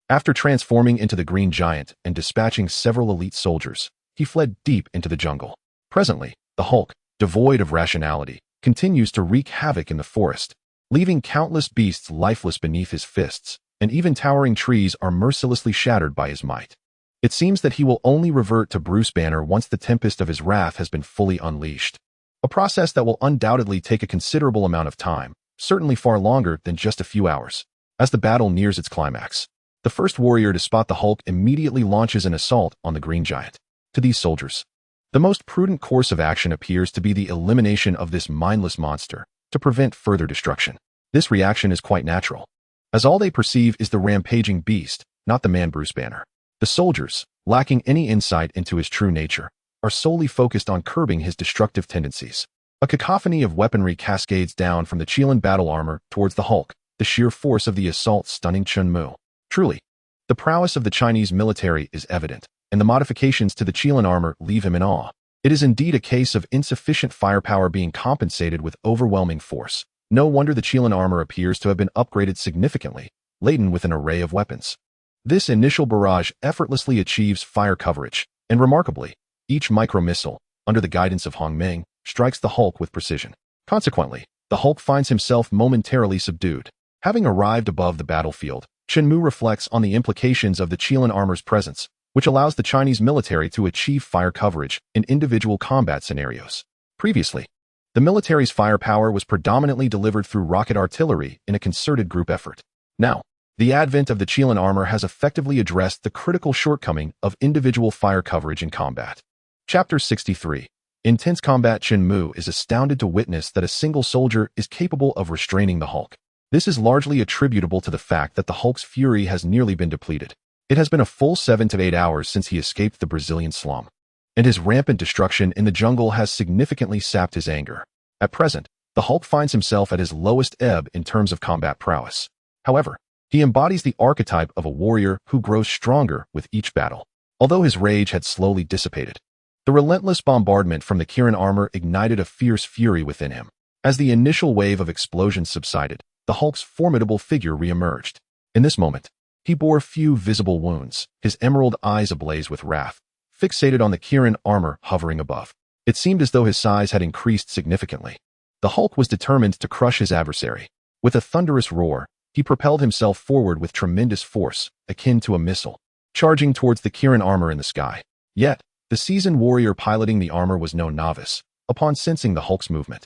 After transforming into the Green Giant and dispatching several elite soldiers, he fled deep into the jungle. Presently, the Hulk, devoid of rationality, continues to wreak havoc in the forest, leaving countless beasts lifeless beneath his fists, and even towering trees are mercilessly shattered by his might. It seems that he will only revert to Bruce Banner once the tempest of his wrath has been fully unleashed. A process that will undoubtedly take a considerable amount of time, certainly far longer than just a few hours. As the battle nears its climax, the first warrior to spot the Hulk immediately launches an assault on the Green Giant. To these soldiers, the most prudent course of action appears to be the elimination of this mindless monster to prevent further destruction. This reaction is quite natural, as all they perceive is the rampaging beast, not the man Bruce Banner. The soldiers, lacking any insight into his true nature, are solely focused on curbing his destructive tendencies. A cacophony of weaponry cascades down from the Qilin battle armor towards the Hulk, the sheer force of the assault stunning Chun Mu. Truly, the prowess of the Chinese military is evident, and the modifications to the Qilin armor leave him in awe. It is indeed a case of insufficient firepower being compensated with overwhelming force. No wonder the Qilin armor appears to have been upgraded significantly, laden with an array of weapons. This initial barrage effortlessly achieves fire coverage, and remarkably, each micro-missile, under the guidance of Hong Ming, strikes the Hulk with precision. Consequently, the Hulk finds himself momentarily subdued. Having arrived above the battlefield, Chun Mu reflects on the implications of the Qilin armor's presence, which allows the Chinese military to achieve fire coverage in individual combat scenarios. Previously, the military's firepower was predominantly delivered through rocket artillery in a concerted group effort. Now, the advent of the Qilin armor has effectively addressed the critical shortcoming of individual fire coverage in combat. Chapter 63. Intense combat. Chun Mu is astounded to witness that a single soldier is capable of restraining the Hulk. This is largely attributable to the fact that the Hulk's fury has nearly been depleted. It has been a full 7 to 8 hours since he escaped the Brazilian slum, and his rampant destruction in the jungle has significantly sapped his anger. At present, the Hulk finds himself at his lowest ebb in terms of combat prowess. However, he embodies the archetype of a warrior who grows stronger with each battle. Although his rage had slowly dissipated, the relentless bombardment from the Qirin armor ignited a fierce fury within him. As the initial wave of explosions subsided, the Hulk's formidable figure re-emerged. In this moment, he bore few visible wounds, his emerald eyes ablaze with wrath, fixated on the Qirin armor hovering above. It seemed as though his size had increased significantly. The Hulk was determined to crush his adversary. With a thunderous roar, he propelled himself forward with tremendous force, akin to a missile, charging towards the Qirin armor in the sky. Yet, the seasoned warrior piloting the armor was no novice. Upon sensing the Hulk's movement,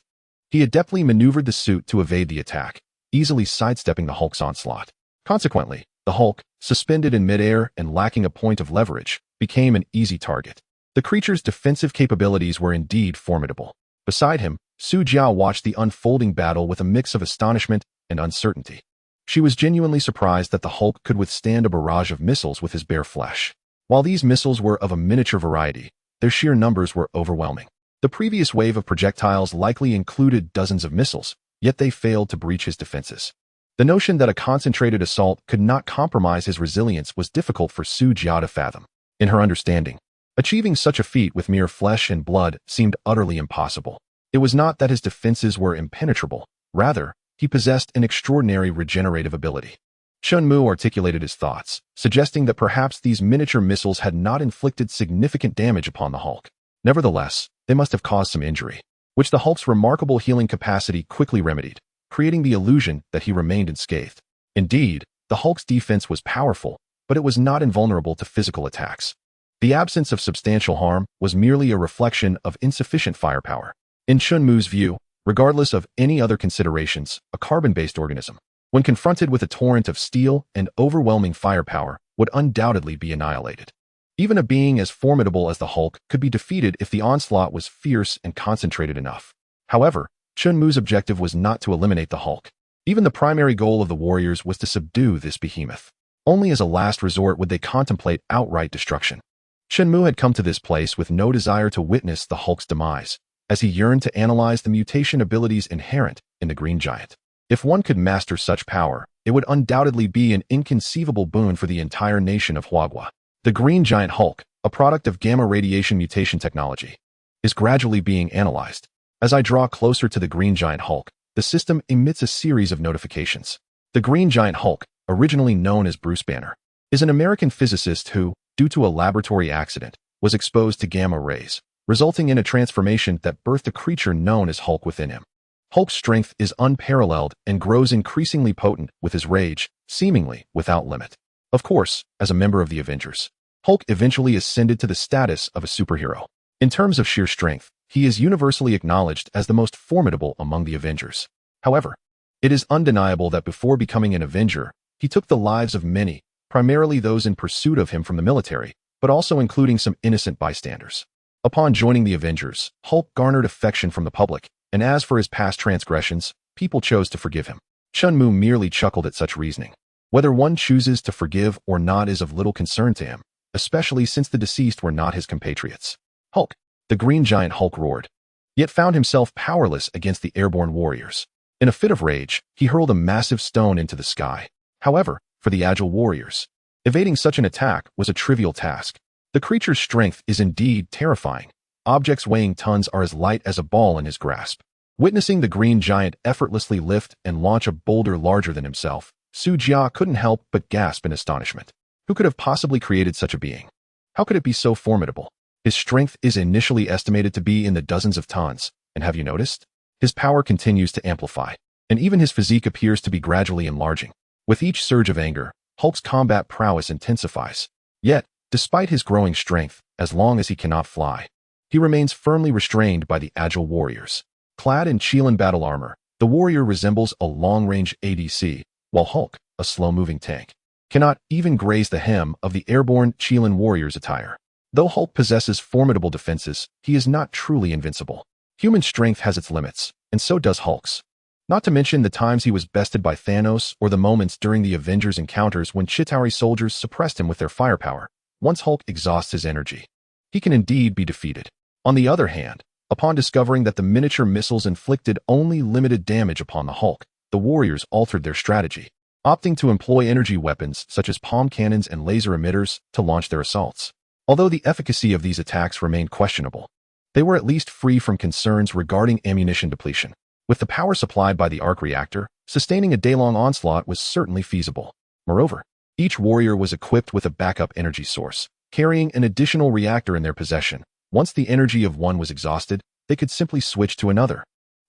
he adeptly maneuvered the suit to evade the attack, easily sidestepping the Hulk's onslaught. Consequently, the Hulk, suspended in midair and lacking a point of leverage, became an easy target. The creature's defensive capabilities were indeed formidable. Beside him, Su Jiao watched the unfolding battle with a mix of astonishment and uncertainty. She was genuinely surprised that the Hulk could withstand a barrage of missiles with his bare flesh. While these missiles were of a miniature variety, their sheer numbers were overwhelming. The previous wave of projectiles likely included dozens of missiles, yet they failed to breach his defenses. The notion that a concentrated assault could not compromise his resilience was difficult for Su Jiao to fathom. In her understanding, achieving such a feat with mere flesh and blood seemed utterly impossible. It was not that his defenses were impenetrable. Rather, he possessed an extraordinary regenerative ability. Chun Mu articulated his thoughts, suggesting that perhaps these miniature missiles had not inflicted significant damage upon the Hulk. Nevertheless, they must have caused some injury, which the Hulk's remarkable healing capacity quickly remedied, creating the illusion that he remained unscathed. Indeed, the Hulk's defense was powerful, but it was not invulnerable to physical attacks. The absence of substantial harm was merely a reflection of insufficient firepower. In Chun Mu's view, regardless of any other considerations, a carbon-based organism, when confronted with a torrent of steel and overwhelming firepower, would undoubtedly be annihilated. Even a being as formidable as the Hulk could be defeated if the onslaught was fierce and concentrated enough. However, Chun Mu's objective was not to eliminate the Hulk. Even the primary goal of the warriors was to subdue this behemoth. Only as a last resort would they contemplate outright destruction. Chun Mu had come to this place with no desire to witness the Hulk's demise, as he yearned to analyze the mutation abilities inherent in the Green Giant. If one could master such power, it would undoubtedly be an inconceivable boon for the entire nation of Huagua. The Green Giant Hulk, a product of gamma radiation mutation technology, is gradually being analyzed. As I draw closer to the Green Giant Hulk, the system emits a series of notifications. The Green Giant Hulk, originally known as Bruce Banner, is an American physicist who, due to a laboratory accident, was exposed to gamma rays, resulting in a transformation that birthed a creature known as Hulk within him. Hulk's strength is unparalleled and grows increasingly potent with his rage, seemingly without limit. Of course, as a member of the Avengers, Hulk eventually ascended to the status of a superhero. In terms of sheer strength, he is universally acknowledged as the most formidable among the Avengers. However, it is undeniable that before becoming an Avenger, he took the lives of many, primarily those in pursuit of him from the military, but also including some innocent bystanders. Upon joining the Avengers, Hulk garnered affection from the public, and as for his past transgressions, people chose to forgive him. Chun Mu merely chuckled at such reasoning. Whether one chooses to forgive or not is of little concern to him, especially since the deceased were not his compatriots. Hulk, the Green Giant Hulk roared, yet found himself powerless against the airborne warriors. In a fit of rage, he hurled a massive stone into the sky. However, for the agile warriors, evading such an attack was a trivial task. The creature's strength is indeed terrifying. Objects weighing tons are as light as a ball in his grasp. Witnessing the Green Giant effortlessly lift and launch a boulder larger than himself, Su Jia couldn't help but gasp in astonishment. Who could have possibly created such a being? How could it be so formidable? His strength is initially estimated to be in the dozens of tons, and have you noticed? His power continues to amplify, and even his physique appears to be gradually enlarging. With each surge of anger, Hulk's combat prowess intensifies. Yet, despite his growing strength, as long as he cannot fly, he remains firmly restrained by the agile warriors. Clad in Qilin battle armor, the warrior resembles a long-range ADC, while Hulk, a slow-moving tank, cannot even graze the hem of the airborne Qilin warrior's attire. Though Hulk possesses formidable defenses, he is not truly invincible. Human strength has its limits, and so does Hulk's. Not to mention the times he was bested by Thanos or the moments during the Avengers encounters when Chitauri soldiers suppressed him with their firepower. Once Hulk exhausts his energy, he can indeed be defeated. On the other hand, upon discovering that the miniature missiles inflicted only limited damage upon the Hulk, the warriors altered their strategy, opting to employ energy weapons such as palm cannons and laser emitters to launch their assaults. Although the efficacy of these attacks remained questionable, they were at least free from concerns regarding ammunition depletion. With the power supplied by the arc-reactor, sustaining a day-long onslaught was certainly feasible. Moreover, each warrior was equipped with a backup energy source, carrying an additional reactor in their possession. Once the energy of one was exhausted, they could simply switch to another,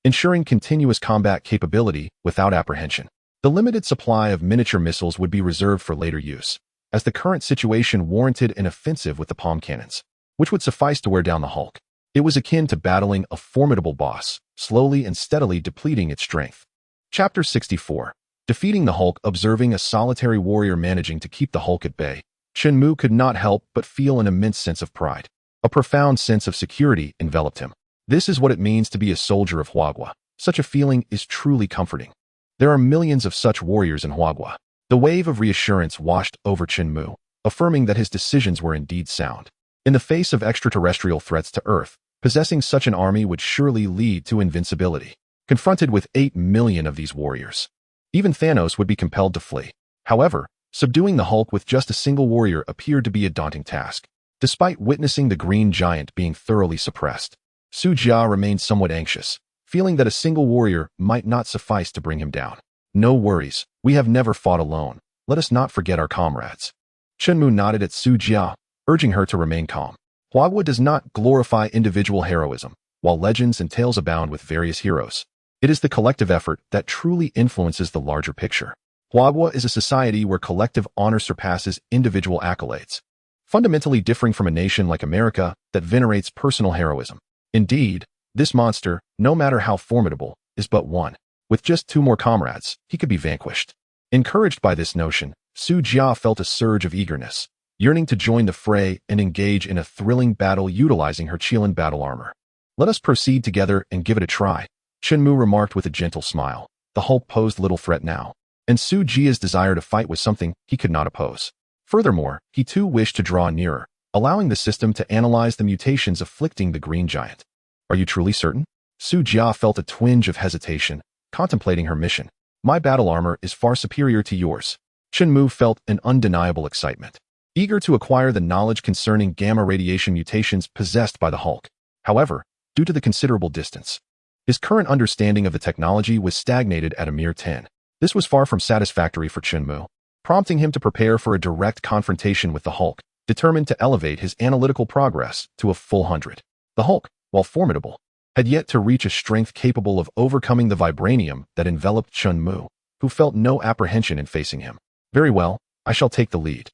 ensuring continuous combat capability without apprehension. The limited supply of miniature missiles would be reserved for later use, as the current situation warranted an offensive with the palm cannons, which would suffice to wear down the Hulk. It was akin to battling a formidable boss, slowly and steadily depleting its strength. Chapter 64. Defeating the Hulk. Observing a solitary warrior managing to keep the Hulk at bay, Shenmue could not help but feel an immense sense of pride. A profound sense of security enveloped him. This is what it means to be a soldier of Huagua. Such a feeling is truly comforting. There are millions of such warriors in Huagua. The wave of reassurance washed over Shenmue, affirming that his decisions were indeed sound. In the face of extraterrestrial threats to Earth, possessing such an army would surely lead to invincibility. Confronted with 8 million of these warriors, even Thanos would be compelled to flee. However, subduing the Hulk with just a single warrior appeared to be a daunting task. Despite witnessing the Green Giant being thoroughly suppressed, Su Jia remained somewhat anxious, feeling that a single warrior might not suffice to bring him down. No worries, we have never fought alone. Let us not forget our comrades. Shenmue nodded at Su Jia, urging her to remain calm. Huagua does not glorify individual heroism, while legends and tales abound with various heroes. It is the collective effort that truly influences the larger picture. Huagua is a society where collective honor surpasses individual accolades, fundamentally differing from a nation like America that venerates personal heroism. Indeed, this monster, no matter how formidable, is but one. With just 2 more comrades, he could be vanquished. Encouraged by this notion, Su Jia felt a surge of eagerness, yearning to join the fray and engage in a thrilling battle utilizing her Qilin battle armor. Let us proceed together and give it a try, Shenmue remarked with a gentle smile. The Hulk posed little threat now, and Su Jia's desire to fight was something he could not oppose. Furthermore, he too wished to draw nearer, allowing the system to analyze the mutations afflicting the Green Giant. Are you truly certain? Su Jia felt a twinge of hesitation, contemplating her mission. My battle armor is far superior to yours. Shenmue felt an undeniable excitement, eager to acquire the knowledge concerning gamma radiation mutations possessed by the Hulk. However, due to the considerable distance, his current understanding of the technology was stagnated at a mere 10. This was far from satisfactory for Shenmue, prompting him to prepare for a direct confrontation with the Hulk, determined to elevate his analytical progress to a full 100. The Hulk, while formidable, had yet to reach a strength capable of overcoming the vibranium that enveloped Shenmue, who felt no apprehension in facing him. Very well, I shall take the lead.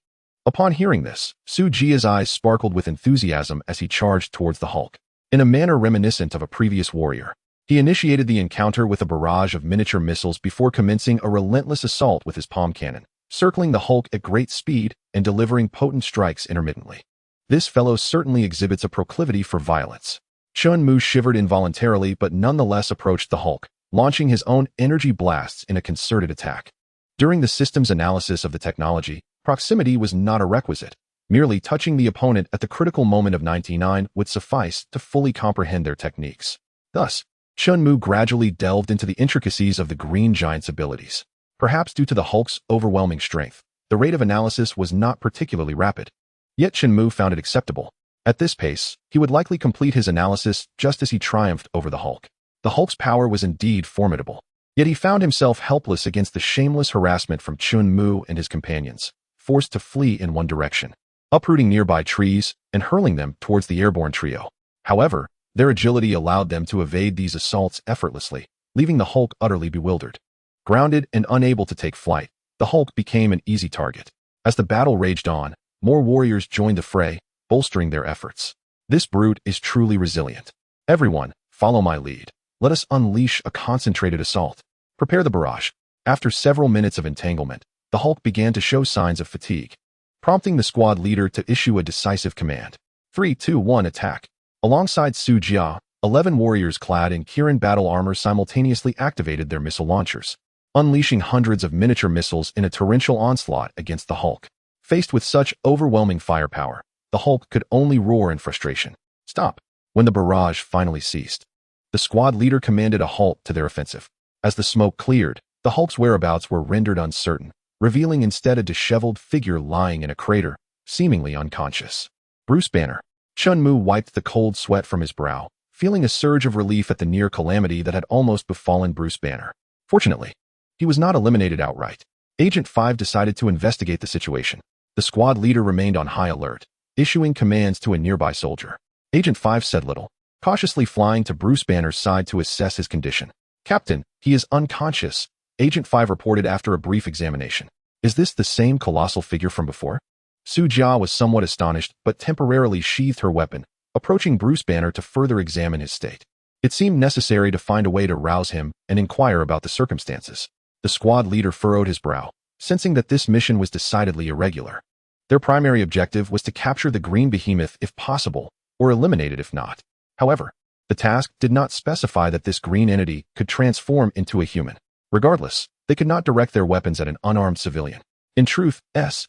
Upon hearing this, Su Jia's eyes sparkled with enthusiasm as he charged towards the Hulk. In a manner reminiscent of a previous warrior, he initiated the encounter with a barrage of miniature missiles before commencing a relentless assault with his palm cannon, circling the Hulk at great speed and delivering potent strikes intermittently. This fellow certainly exhibits a proclivity for violence. Shenmue shivered involuntarily but nonetheless approached the Hulk, launching his own energy blasts in a concerted attack. During the system's analysis of the technology, proximity was not a requisite. Merely touching the opponent at the critical moment of 99 would suffice to fully comprehend their techniques. Thus, Shenmue gradually delved into the intricacies of the Green Giant's abilities. Perhaps due to the Hulk's overwhelming strength, the rate of analysis was not particularly rapid. Yet Shenmue found it acceptable. At this pace, he would likely complete his analysis just as he triumphed over the Hulk. The Hulk's power was indeed formidable. Yet he found himself helpless against the shameless harassment from Shenmue and his companions, forced to flee in one direction, uprooting nearby trees and hurling them towards the airborne trio. However, their agility allowed them to evade these assaults effortlessly, leaving the Hulk utterly bewildered. Grounded and unable to take flight, the Hulk became an easy target. As the battle raged on, more warriors joined the fray, bolstering their efforts. This brute is truly resilient. Everyone, follow my lead. Let us unleash a concentrated assault. Prepare the barrage. After several minutes of entanglement, the Hulk began to show signs of fatigue, prompting the squad leader to issue a decisive command. 3, 2, 1, attack. Alongside Su Jia, 11 warriors clad in Kirin battle armor simultaneously activated their missile launchers, unleashing hundreds of miniature missiles in a torrential onslaught against the Hulk. Faced with such overwhelming firepower, the Hulk could only roar in frustration. Stop! When the barrage finally ceased, the squad leader commanded a halt to their offensive. As the smoke cleared, the Hulk's whereabouts were rendered uncertain, revealing instead a disheveled figure lying in a crater, seemingly unconscious. Bruce Banner. Chun-Mu wiped the cold sweat from his brow, feeling a surge of relief at the near calamity that had almost befallen Bruce Banner. Fortunately, he was not eliminated outright. Agent 5 decided to investigate the situation. The squad leader remained on high alert, issuing commands to a nearby soldier. Agent 5 said little, cautiously flying to Bruce Banner's side to assess his condition. "Captain, he is unconscious," Agent 5 reported after a brief examination. "Is this the same colossal figure from before?" Su Jia was somewhat astonished, but temporarily sheathed her weapon, approaching Bruce Banner to further examine his state. It seemed necessary to find a way to rouse him and inquire about the circumstances. The squad leader furrowed his brow, sensing that this mission was decidedly irregular. Their primary objective was to capture the green behemoth if possible, or eliminate it if not. However, the task did not specify that this green entity could transform into a human. Regardless, they could not direct their weapons at an unarmed civilian. In truth, SHIELD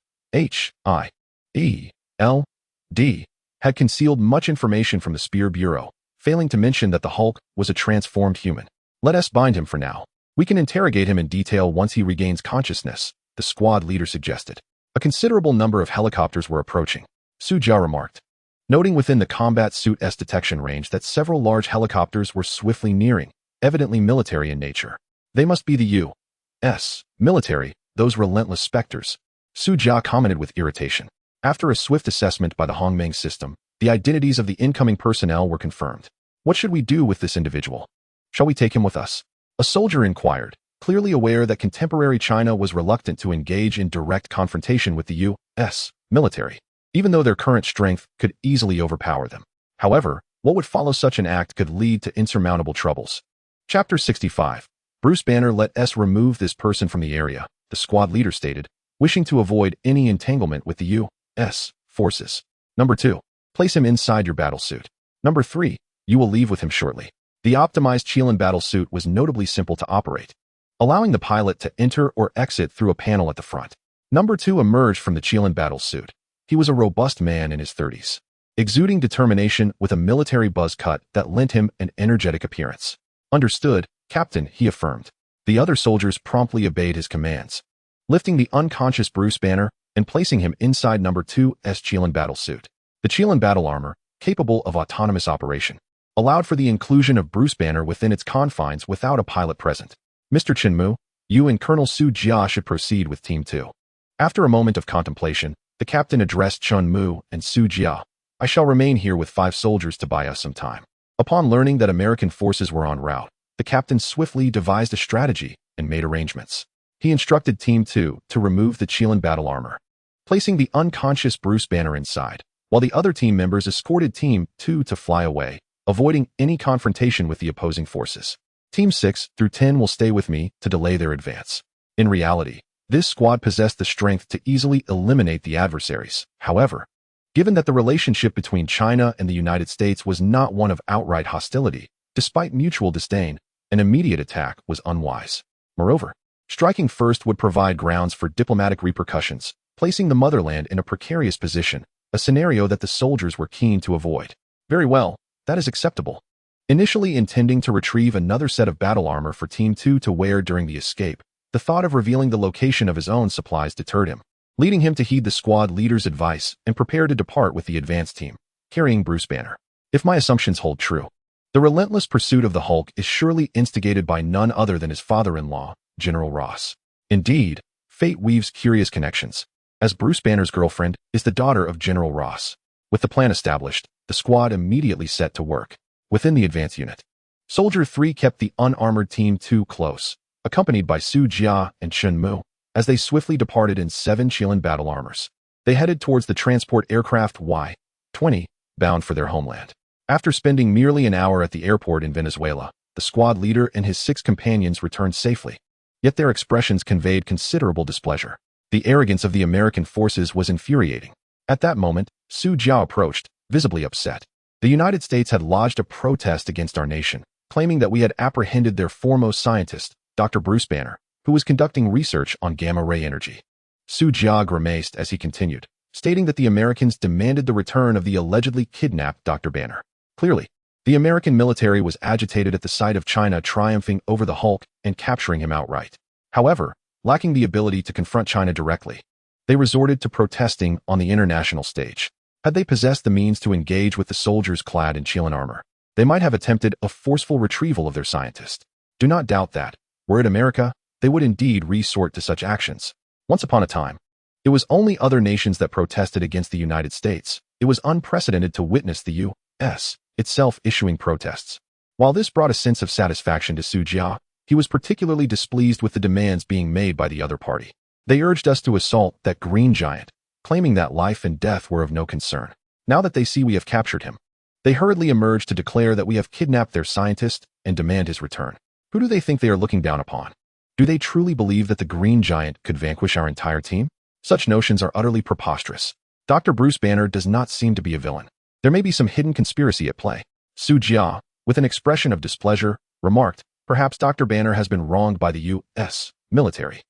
had concealed much information from the Spear Bureau, failing to mention that the Hulk was a transformed human. "Let us bind him for now. We can interrogate him in detail once he regains consciousness," the squad leader suggested. A considerable number of helicopters were approaching, Su Jia remarked, noting within the combat suit's detection range that several large helicopters were swiftly nearing, evidently military in nature. "They must be the U.S. military, those relentless specters," Su Jia commented with irritation. After a swift assessment by the Hongmeng system, the identities of the incoming personnel were confirmed. "What should we do with this individual? Shall we take him with us?" A soldier inquired, clearly aware that contemporary China was reluctant to engage in direct confrontation with the U.S. military, even though their current strength could easily overpower them. However, what would follow such an act could lead to insurmountable troubles. Chapter 65. Bruce Banner let us remove this person from the area, the squad leader stated, wishing to avoid any entanglement with the U.S. forces. Number 2. Place him inside your battlesuit. Number 3. You will leave with him shortly. The optimized Qilin battlesuit was notably simple to operate, allowing the pilot to enter or exit through a panel at the front. Number 2 emerged from the Qilin battlesuit. He was a robust man in his 30s, exuding determination with a military buzz cut that lent him an energetic appearance. "Understood, Captain," he affirmed. The other soldiers promptly obeyed his commands, lifting the unconscious Bruce Banner and placing him inside Number 2's Qilin battlesuit. The Qilin battle armor, capable of autonomous operation, allowed for the inclusion of Bruce Banner within its confines without a pilot present. "Mr. Chun-Mu, you and Colonel Su Jia should proceed with Team 2. After a moment of contemplation, the captain addressed Chun-Mu and Su Jia. "I shall remain here with 5 soldiers to buy us some time." Upon learning that American forces were en route, the captain swiftly devised a strategy and made arrangements. He instructed Team 2 to remove the Qilin battle armor, placing the unconscious Bruce Banner inside, while the other team members escorted Team 2 to fly away, avoiding any confrontation with the opposing forces. Team 6 through 10 will stay with me to delay their advance. In reality, this squad possessed the strength to easily eliminate the adversaries. However, given that the relationship between China and the United States was not one of outright hostility, despite mutual disdain, an immediate attack was unwise. Moreover, striking first would provide grounds for diplomatic repercussions, placing the motherland in a precarious position, a scenario that the soldiers were keen to avoid. "Very well, that is acceptable." Initially intending to retrieve another set of battle armor for Team 2 to wear during the escape, the thought of revealing the location of his own supplies deterred him, leading him to heed the squad leader's advice and prepare to depart with the advance team, carrying Bruce Banner. If my assumptions hold true, the relentless pursuit of the Hulk is surely instigated by none other than his father-in-law, General Ross. Indeed, fate weaves curious connections, as Bruce Banner's girlfriend is the daughter of General Ross. With the plan established, the squad immediately set to work. Within the advance unit, Soldier 3 kept the unarmored Team 2 close, accompanied by Su Jia and Chun-Mu, as they swiftly departed in 7 Qilin battle armors. They headed towards the transport aircraft Y-20, bound for their homeland. After spending merely an hour at the airport in Venezuela, the squad leader and his 6 companions returned safely. Yet their expressions conveyed considerable displeasure. The arrogance of the American forces was infuriating. At that moment, Su Jia approached, visibly upset. The United States had lodged a protest against our nation, claiming that we had apprehended their foremost scientist, Dr. Bruce Banner, who was conducting research on gamma-ray energy. Su Jia grimaced as he continued, stating that the Americans demanded the return of the allegedly kidnapped Dr. Banner. Clearly, the American military was agitated at the sight of China triumphing over the Hulk and capturing him outright. However, lacking the ability to confront China directly, they resorted to protesting on the international stage. Had they possessed the means to engage with the soldiers clad in Qilin armor, they might have attempted a forceful retrieval of their scientist. Do not doubt that, were it America, they would indeed resort to such actions. Once upon a time, it was only other nations that protested against the United States. It was unprecedented to witness the U.S. itself issuing protests. While this brought a sense of satisfaction to Su Jia, he was particularly displeased with the demands being made by the other party. They urged us to assault that green giant, claiming that life and death were of no concern. Now that they see we have captured him, they hurriedly emerge to declare that we have kidnapped their scientist and demand his return. Who do they think they are looking down upon? Do they truly believe that the green giant could vanquish our entire team? Such notions are utterly preposterous. Dr. Bruce Banner does not seem to be a villain. There may be some hidden conspiracy at play. Su Jia, with an expression of displeasure, remarked, perhaps Dr. Banner has been wronged by the U.S. military.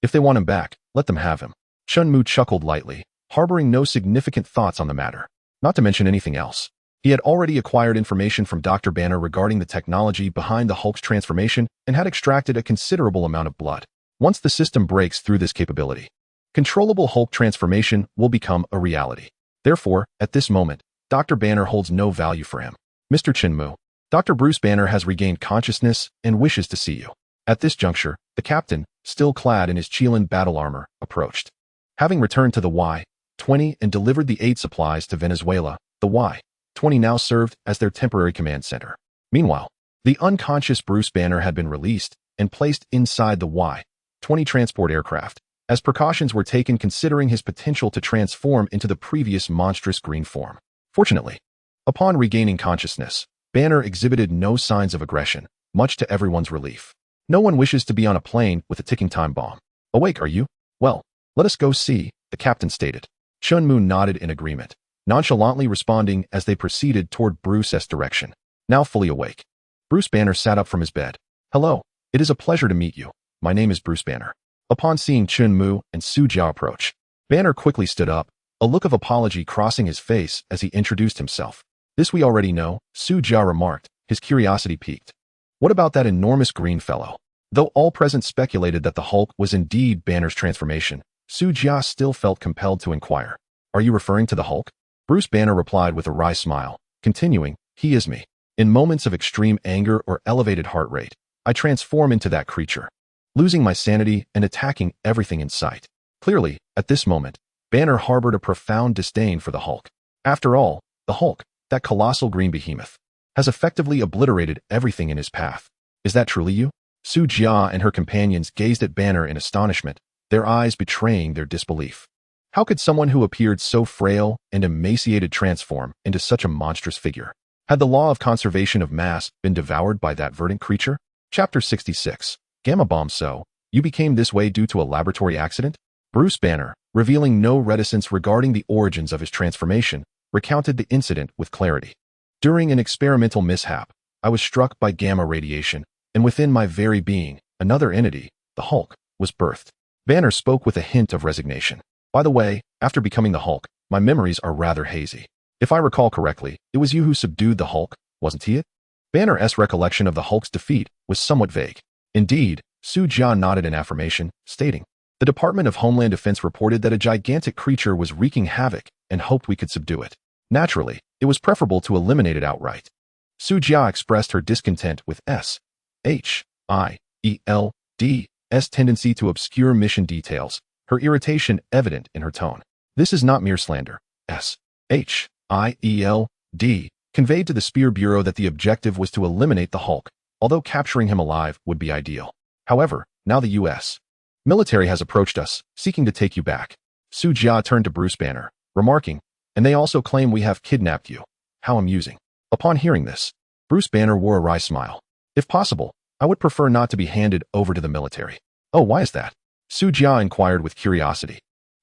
If they want him back, let them have him. Chun Mu chuckled lightly, harboring no significant thoughts on the matter. Not to mention anything else. He had already acquired information from Dr. Banner regarding the technology behind the Hulk's transformation and had extracted a considerable amount of blood. Once the system breaks through this capability, controllable Hulk transformation will become a reality. Therefore, at this moment, Dr. Banner holds no value for him. Mr. Chun Mu, Dr. Bruce Banner has regained consciousness and wishes to see you. At this juncture, the captain, still clad in his Qilin battle armor, approached. Having returned to the Y-20 and delivered the aid supplies to Venezuela, the Y-20 now served as their temporary command center. Meanwhile, the unconscious Bruce Banner had been released and placed inside the Y-20 transport aircraft, as precautions were taken considering his potential to transform into the previous monstrous green form. Fortunately, upon regaining consciousness, Banner exhibited no signs of aggression, much to everyone's relief. No one wishes to be on a plane with a ticking time bomb. Awake, are you? Well, let us go see, the captain stated. Chun Mu nodded in agreement, nonchalantly responding as they proceeded toward Bruce's direction. Now fully awake, Bruce Banner sat up from his bed. Hello, it is a pleasure to meet you. My name is Bruce Banner. Upon seeing Chun Mu and Su Jia approach, Banner quickly stood up, a look of apology crossing his face as he introduced himself. This we already know, Su Jia remarked, his curiosity piqued. What about that enormous green fellow? Though all present speculated that the Hulk was indeed Banner's transformation, Su Jia still felt compelled to inquire. Are you referring to the Hulk? Bruce Banner replied with a wry smile, continuing, he is me. In moments of extreme anger or elevated heart rate, I transform into that creature, losing my sanity and attacking everything in sight. Clearly, at this moment, Banner harbored a profound disdain for the Hulk. After all, the Hulk, that colossal green behemoth, has effectively obliterated everything in his path. Is that truly you? Su Jia and her companions gazed at Banner in astonishment, their eyes betraying their disbelief. How could someone who appeared so frail and emaciated transform into such a monstrous figure? Had the law of conservation of mass been devoured by that verdant creature? Chapter 66. Gamma Bomb. So, you became this way due to a laboratory accident? Bruce Banner, revealing no reticence regarding the origins of his transformation, recounted the incident with clarity. During an experimental mishap, I was struck by gamma radiation, and within my very being, another entity, the Hulk, was birthed. Banner spoke with a hint of resignation. By the way, after becoming the Hulk, my memories are rather hazy. If I recall correctly, it was you who subdued the Hulk, wasn't he it? Banner's recollection of the Hulk's defeat was somewhat vague. Indeed, Su Jia nodded in affirmation, stating, the Department of Homeland Defense reported that a gigantic creature was wreaking havoc and hoped we could subdue it. Naturally, it was preferable to eliminate it outright. Su Jia expressed her discontent with SHIELD's tendency to obscure mission details, her irritation evident in her tone. This is not mere slander. SHIELD conveyed to the Spear Bureau that the objective was to eliminate the Hulk, although capturing him alive would be ideal. However, now the U.S. military has approached us, seeking to take you back. Su Jia turned to Bruce Banner, remarking, and they also claim we have kidnapped you. How amusing. Upon hearing this, Bruce Banner wore a wry smile. If possible, I would prefer not to be handed over to the military. Oh, why is that? Su Jia inquired with curiosity.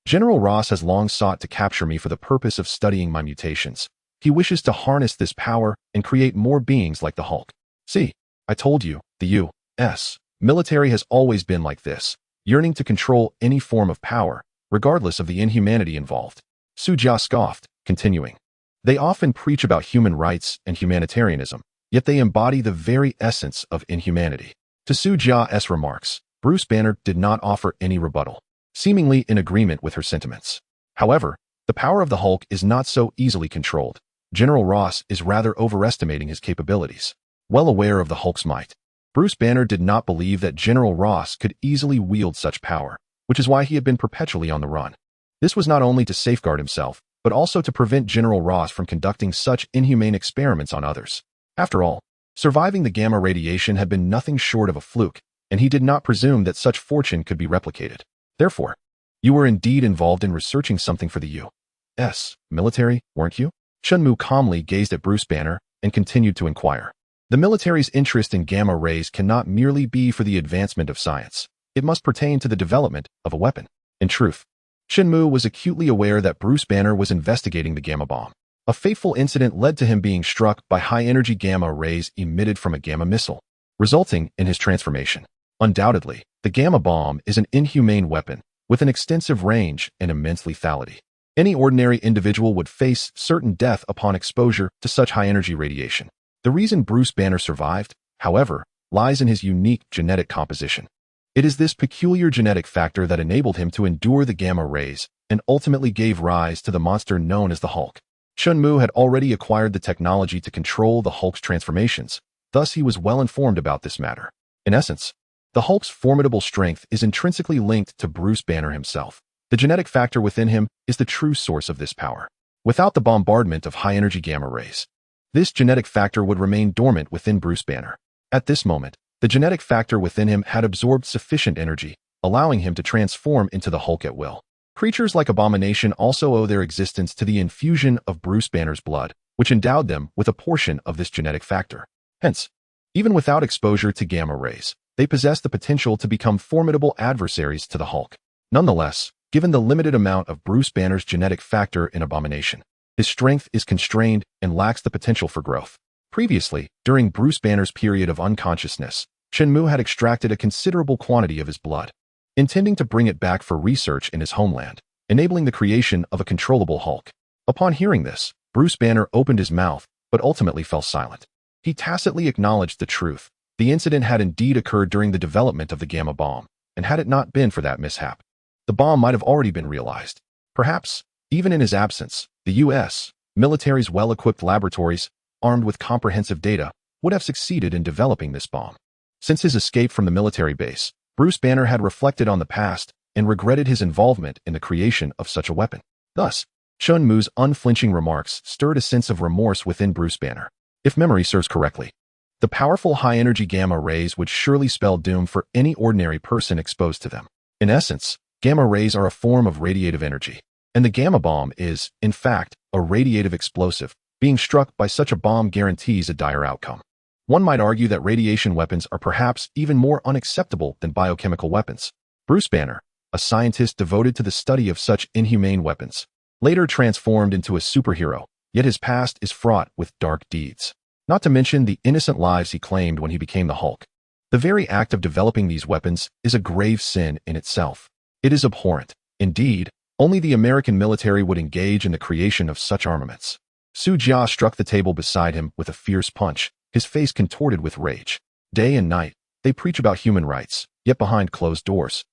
General Ross has long sought to capture me for the purpose of studying my mutations. He wishes to harness this power and create more beings like the Hulk. See, I told you, the U.S. military has always been like this, yearning to control any form of power, regardless of the inhumanity involved. Su Jia scoffed, continuing. They often preach about human rights and humanitarianism, yet they embody the very essence of inhumanity. To Su Jia's remarks, Bruce Banner did not offer any rebuttal, seemingly in agreement with her sentiments. However, the power of the Hulk is not so easily controlled. General Ross is rather overestimating his capabilities. Well aware of the Hulk's might, Bruce Banner did not believe that General Ross could easily wield such power, which is why he had been perpetually on the run. This was not only to safeguard himself, but also to prevent General Ross from conducting such inhumane experiments on others. After all, surviving the gamma radiation had been nothing short of a fluke, and he did not presume that such fortune could be replicated. Therefore, you were indeed involved in researching something for the U.S. military, weren't you? Chunmu calmly gazed at Bruce Banner and continued to inquire. The military's interest in gamma rays cannot merely be for the advancement of science. It must pertain to the development of a weapon. In truth, Chunmu was acutely aware that Bruce Banner was investigating the gamma bomb. A fateful incident led to him being struck by high-energy gamma rays emitted from a gamma missile, resulting in his transformation. Undoubtedly, the gamma bomb is an inhumane weapon with an extensive range and immense lethality. Any ordinary individual would face certain death upon exposure to such high-energy radiation. The reason Bruce Banner survived, however, lies in his unique genetic composition. It is this peculiar genetic factor that enabled him to endure the gamma rays and ultimately gave rise to the monster known as the Hulk. Chunmu had already acquired the technology to control the Hulk's transformations, thus he was well informed about this matter. In essence, the Hulk's formidable strength is intrinsically linked to Bruce Banner himself. The genetic factor within him is the true source of this power. Without the bombardment of high-energy gamma rays, this genetic factor would remain dormant within Bruce Banner. At this moment, the genetic factor within him had absorbed sufficient energy, allowing him to transform into the Hulk at will. Creatures like Abomination also owe their existence to the infusion of Bruce Banner's blood, which endowed them with a portion of this genetic factor. Hence, even without exposure to gamma rays, they possess the potential to become formidable adversaries to the Hulk. Nonetheless, given the limited amount of Bruce Banner's genetic factor in Abomination, his strength is constrained and lacks the potential for growth. Previously, during Bruce Banner's period of unconsciousness, Chunmu had extracted a considerable quantity of his blood, intending to bring it back for research in his homeland, enabling the creation of a controllable Hulk. Upon hearing this, Bruce Banner opened his mouth, but ultimately fell silent. He tacitly acknowledged the truth. The incident had indeed occurred during the development of the gamma bomb, and had it not been for that mishap, the bomb might have already been realized. Perhaps, even in his absence, the U.S. military's well-equipped laboratories, armed with comprehensive data, would have succeeded in developing this bomb. Since his escape from the military base, Bruce Banner had reflected on the past and regretted his involvement in the creation of such a weapon. Thus, Chunmu's unflinching remarks stirred a sense of remorse within Bruce Banner. If memory serves correctly, the powerful high-energy gamma rays would surely spell doom for any ordinary person exposed to them. In essence, gamma rays are a form of radiative energy, and the gamma bomb is, in fact, a radiative explosive. Being struck by such a bomb guarantees a dire outcome. One might argue that radiation weapons are perhaps even more unacceptable than biochemical weapons. Bruce Banner, a scientist devoted to the study of such inhumane weapons, later transformed into a superhero, yet his past is fraught with dark deeds. Not to mention the innocent lives he claimed when he became the Hulk. The very act of developing these weapons is a grave sin in itself. It is abhorrent. Indeed, only the American military would engage in the creation of such armaments. Su Jia struck the table beside him with a fierce punch, his face contorted with rage. Day and night, they preach about human rights, yet behind closed doors,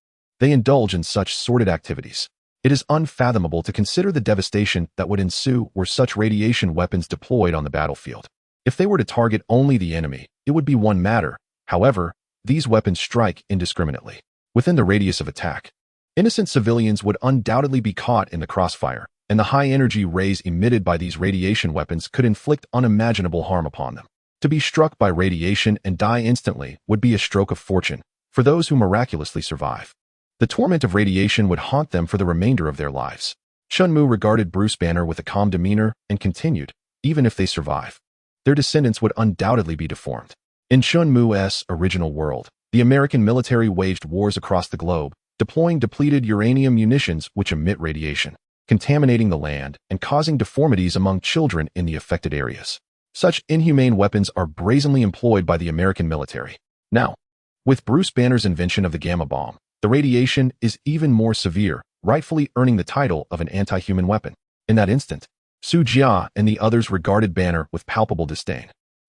they indulge in such sordid activities. It is unfathomable to consider the devastation that would ensue were such radiation weapons deployed on the battlefield. If they were to target only the enemy, it would be one matter. However, these weapons strike indiscriminately, within the radius of attack. Innocent civilians would undoubtedly be caught in the crossfire, and the high-energy rays emitted by these radiation weapons could inflict unimaginable harm upon them. To be struck by radiation and die instantly would be a stroke of fortune for those who miraculously survive. The torment of radiation would haunt them for the remainder of their lives. Chunmu regarded Bruce Banner with a calm demeanor and continued, even if they survive, their descendants would undoubtedly be deformed. In Chunmu's original world, the American military waged wars across the globe, deploying depleted uranium munitions which emit radiation. contaminating the land and causing deformities among children in the affected areas. Such inhumane weapons are brazenly employed by the American military. Now, with Bruce Banner's invention of the gamma bomb, the radiation is even more severe, rightfully earning the title of an anti-human weapon. In that instant, Su Jia and the others regarded Banner with palpable disdain.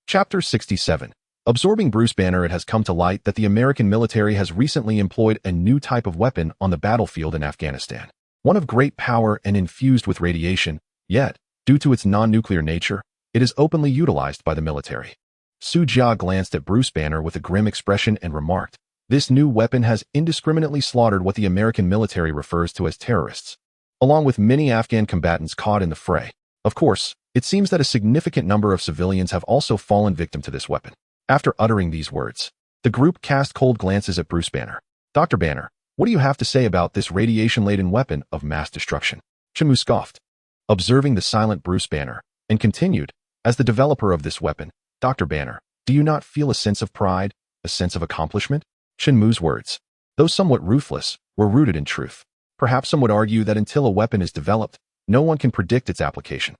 Chapter 67. Absorbing Bruce Banner, it has come to light that the American military has recently employed a new type of weapon on the battlefield in Afghanistan. One of great power and infused with radiation, yet, due to its non-nuclear nature, it is openly utilized by the military. Su Jia glanced at Bruce Banner with a grim expression and remarked, "This new weapon has indiscriminately slaughtered what the American military refers to as terrorists, along with many Afghan combatants caught in the fray. Of course, it seems that a significant number of civilians have also fallen victim to this weapon." After uttering these words, the group cast cold glances at Bruce Banner. "Dr. Banner, what do you have to say about this radiation-laden weapon of mass destruction?" Shenmue scoffed, observing the silent Bruce Banner, and continued, "As the developer of this weapon, Dr. Banner, do you not feel a sense of pride, a sense of accomplishment?" Shenmue's words, though somewhat ruthless, were rooted in truth. Perhaps some would argue that until a weapon is developed, no one can predict its application.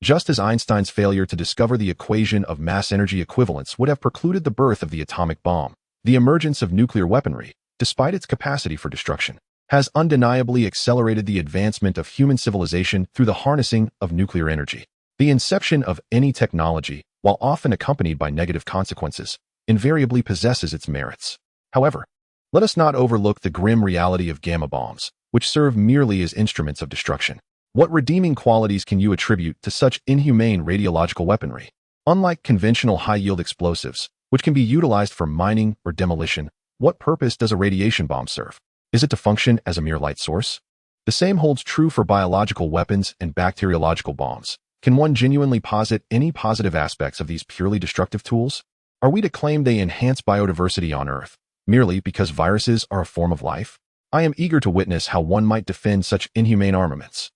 Just as Einstein's failure to discover the equation of mass energy equivalence would have precluded the birth of the atomic bomb, the emergence of nuclear weaponry, despite its capacity for destruction, has undeniably accelerated the advancement of human civilization through the harnessing of nuclear energy. The inception of any technology, while often accompanied by negative consequences, invariably possesses its merits. However, let us not overlook the grim reality of gamma bombs, which serve merely as instruments of destruction. What redeeming qualities can you attribute to such inhumane radiological weaponry? Unlike conventional high-yield explosives, which can be utilized for mining or demolition, what purpose does a radiation bomb serve? Is it to function as a mere light source? The same holds true for biological weapons and bacteriological bombs. Can one genuinely posit any positive aspects of these purely destructive tools? Are we to claim they enhance biodiversity on Earth, merely because viruses are a form of life? I am eager to witness how one might defend such inhumane armaments.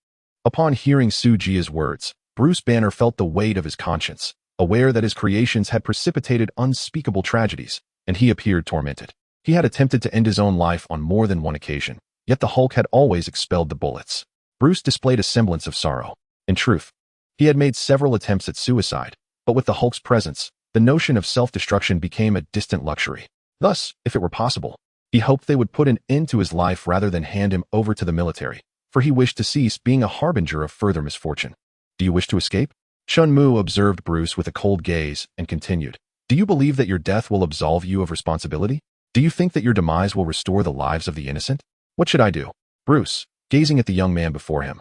Upon hearing Su Jia's words, Bruce Banner felt the weight of his conscience, aware that his creations had precipitated unspeakable tragedies, and he appeared tormented. He had attempted to end his own life on more than one occasion, yet the Hulk had always expelled the bullets. Bruce displayed a semblance of sorrow. In truth, he had made several attempts at suicide, but with the Hulk's presence, the notion of self-destruction became a distant luxury. Thus, if it were possible, he hoped they would put an end to his life rather than hand him over to the military, for he wished to cease being a harbinger of further misfortune. "Do you wish to escape?" Shenmue observed Bruce with a cold gaze and continued, "Do you believe that your death will absolve you of responsibility? Do you think that your demise will restore the lives of the innocent? What should I do?" Bruce, gazing at the young man before him,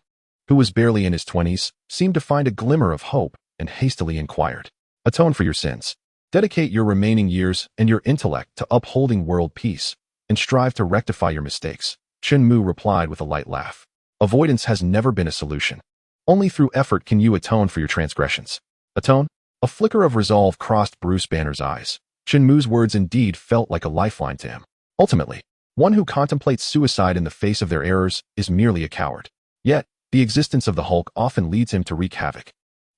who was barely in his 20s, seemed to find a glimmer of hope and hastily inquired, "Atone for your sins. Dedicate your remaining years and your intellect to upholding world peace, and strive to rectify your mistakes." Shenmue replied with a light laugh. "Avoidance has never been a solution. Only through effort can you atone for your transgressions." Atone? A flicker of resolve crossed Bruce Banner's eyes. Shenmue's words indeed felt like a lifeline to him. Ultimately, one who contemplates suicide in the face of their errors is merely a coward. Yet, the existence of the Hulk often leads him to wreak havoc.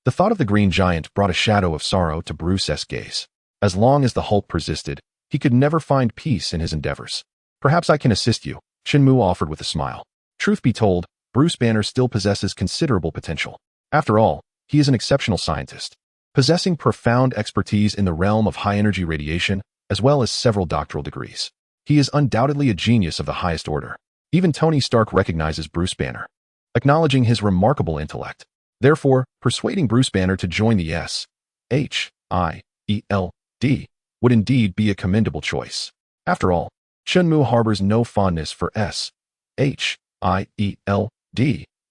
The thought of the Green Giant brought a shadow of sorrow to Bruce's gaze. As long as the Hulk persisted, he could never find peace in his endeavors. "Perhaps I can assist you," Shenmue offered with a smile. Truth be told, Bruce Banner still possesses considerable potential. After all, he is an exceptional scientist, possessing profound expertise in the realm of high-energy radiation, as well as several doctoral degrees. He is undoubtedly a genius of the highest order. Even Tony Stark recognizes Bruce Banner, acknowledging his remarkable intellect. Therefore, persuading Bruce Banner to join the S.H.I.E.L.D. would indeed be a commendable choice. After all, Shenmue harbors no fondness for S.H.I.E.L.D.,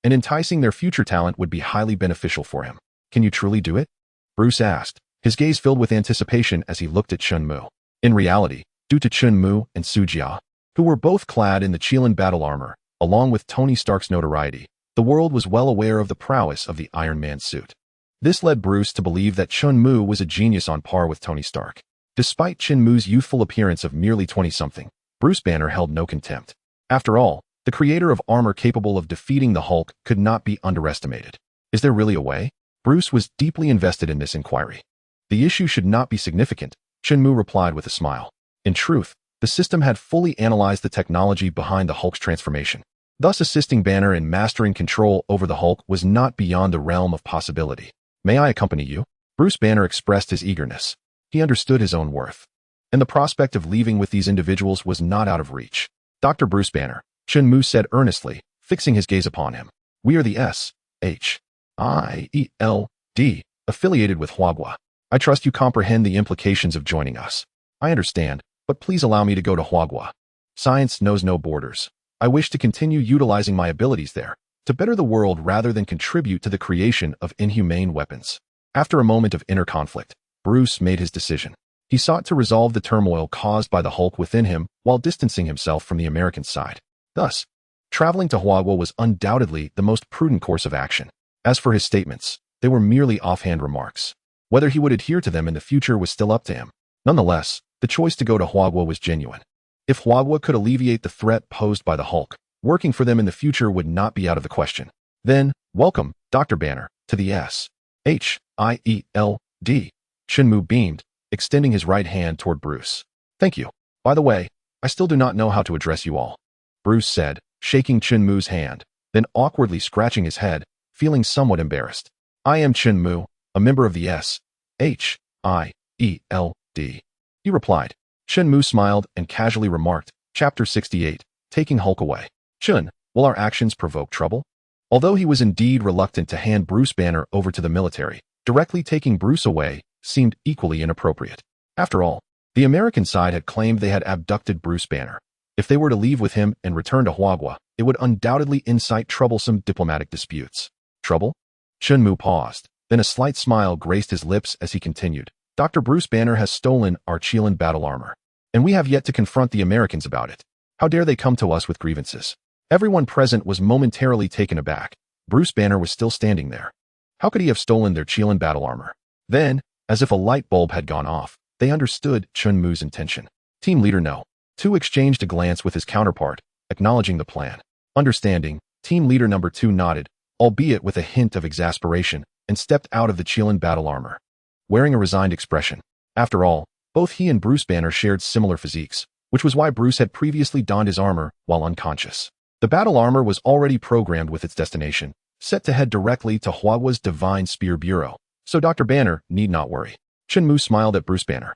and enticing their future talent would be highly beneficial for him. "Can you truly do it?" Bruce asked, his gaze filled with anticipation as he looked at Shenmue. In reality, due to Shenmue and Su Jia, who were both clad in the Qilin battle armor, along with Tony Stark's notoriety, the world was well aware of the prowess of the Iron Man suit. This led Bruce to believe that Shenmue was a genius on par with Tony Stark. Despite Shenmue's youthful appearance of merely 20-something, Bruce Banner held no contempt. After all, the creator of armor capable of defeating the Hulk could not be underestimated. Is there really a way? Bruce was deeply invested in this inquiry. The issue should not be significant, Shenmue replied with a smile. In truth, the system had fully analyzed the technology behind the Hulk's transformation. Thus assisting Banner in mastering control over the Hulk was not beyond the realm of possibility. May I accompany you? Bruce Banner expressed his eagerness. He understood his own worth, and the prospect of leaving with these individuals was not out of reach. Dr. Bruce Banner, Chun Mu said earnestly, fixing his gaze upon him. We are the S.H.I.E.L.D. affiliated with Huagua. I trust you comprehend the implications of joining us. I understand, but please allow me to go to Huagua. Science knows no borders. I wish to continue utilizing my abilities there, to better the world rather than contribute to the creation of inhumane weapons. After a moment of inner conflict, Bruce made his decision. He sought to resolve the turmoil caused by the Hulk within him while distancing himself from the American side. Thus, traveling to Huagua was undoubtedly the most prudent course of action. As for his statements, they were merely offhand remarks. Whether he would adhere to them in the future was still up to him. Nonetheless, the choice to go to Huagua was genuine. If Huagua could alleviate the threat posed by the Hulk, working for them in the future would not be out of the question. Then, welcome, Dr. Banner, to the S.H.I.E.L.D. Chun Mu beamed, extending his right hand toward Bruce. Thank you. By the way, I still do not know how to address you all, Bruce said, shaking Chun Mu's hand, then awkwardly scratching his head, feeling somewhat embarrassed. I am Chun Mu, a member of the S.H.I.E.L.D. He replied. Chun Mu smiled and casually remarked, Chapter 68, Taking Hulk Away. Chun, will our actions provoke trouble? Although he was indeed reluctant to hand Bruce Banner over to the military, directly taking Bruce away seemed equally inappropriate. After all, the American side had claimed they had abducted Bruce Banner. If they were to leave with him and return to Huagua, it would undoubtedly incite troublesome diplomatic disputes. Trouble? Chun Mu paused, then a slight smile graced his lips as he continued. Dr. Bruce Banner has stolen our Qilin battle armor, and we have yet to confront the Americans about it. How dare they come to us with grievances? Everyone present was momentarily taken aback. Bruce Banner was still standing there. How could he have stolen their Qilin battle armor? Then, as if a light bulb had gone off, they understood Chun Mu's intention. Team Leader No. 2 exchanged a glance with his counterpart, acknowledging the plan. Understanding, Team Leader Number 2 nodded, albeit with a hint of exasperation, and stepped out of the Qilin battle armor, wearing a resigned expression. After all, both he and Bruce Banner shared similar physiques, which was why Bruce had previously donned his armor while unconscious. The battle armor was already programmed with its destination, set to head directly to Huagua's Divine Spear Bureau, so Dr. Banner need not worry. Chun Mu smiled at Bruce Banner.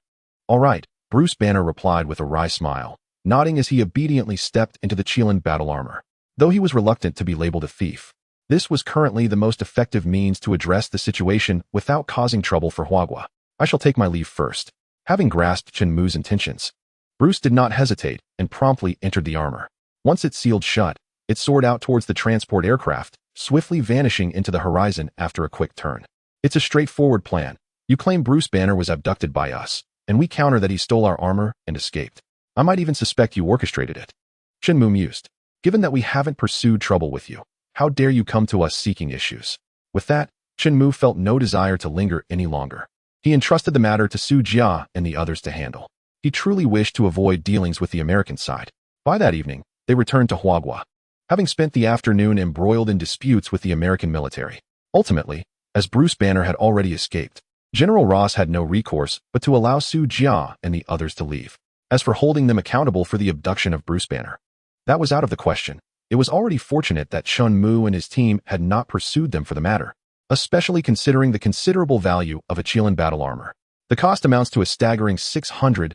All right, Bruce Banner replied with a wry smile, nodding as he obediently stepped into the Qilin battle armor. Though he was reluctant to be labeled a thief, this was currently the most effective means to address the situation without causing trouble for Huagua. I shall take my leave first. Having grasped Chun Mu's intentions, Bruce did not hesitate and promptly entered the armor. Once it sealed shut, it soared out towards the transport aircraft, swiftly vanishing into the horizon after a quick turn. It's a straightforward plan. You claim Bruce Banner was abducted by us, and we counter that he stole our armor and escaped. I might even suspect you orchestrated it. Chun Mu mused. Given that we haven't pursued trouble with you, how dare you come to us seeking issues? With that, Chun Mu felt no desire to linger any longer. He entrusted the matter to Su Jia and the others to handle. He truly wished to avoid dealings with the American side. By that evening, they returned to Huagua, having spent the afternoon embroiled in disputes with the American military. Ultimately, as Bruce Banner had already escaped, General Ross had no recourse but to allow Su Jia and the others to leave. As for holding them accountable for the abduction of Bruce Banner, that was out of the question. It was already fortunate that Chun Mu and his team had not pursued them for the matter, especially considering the considerable value of a Qilin battle armor. The cost amounts to a staggering 600,000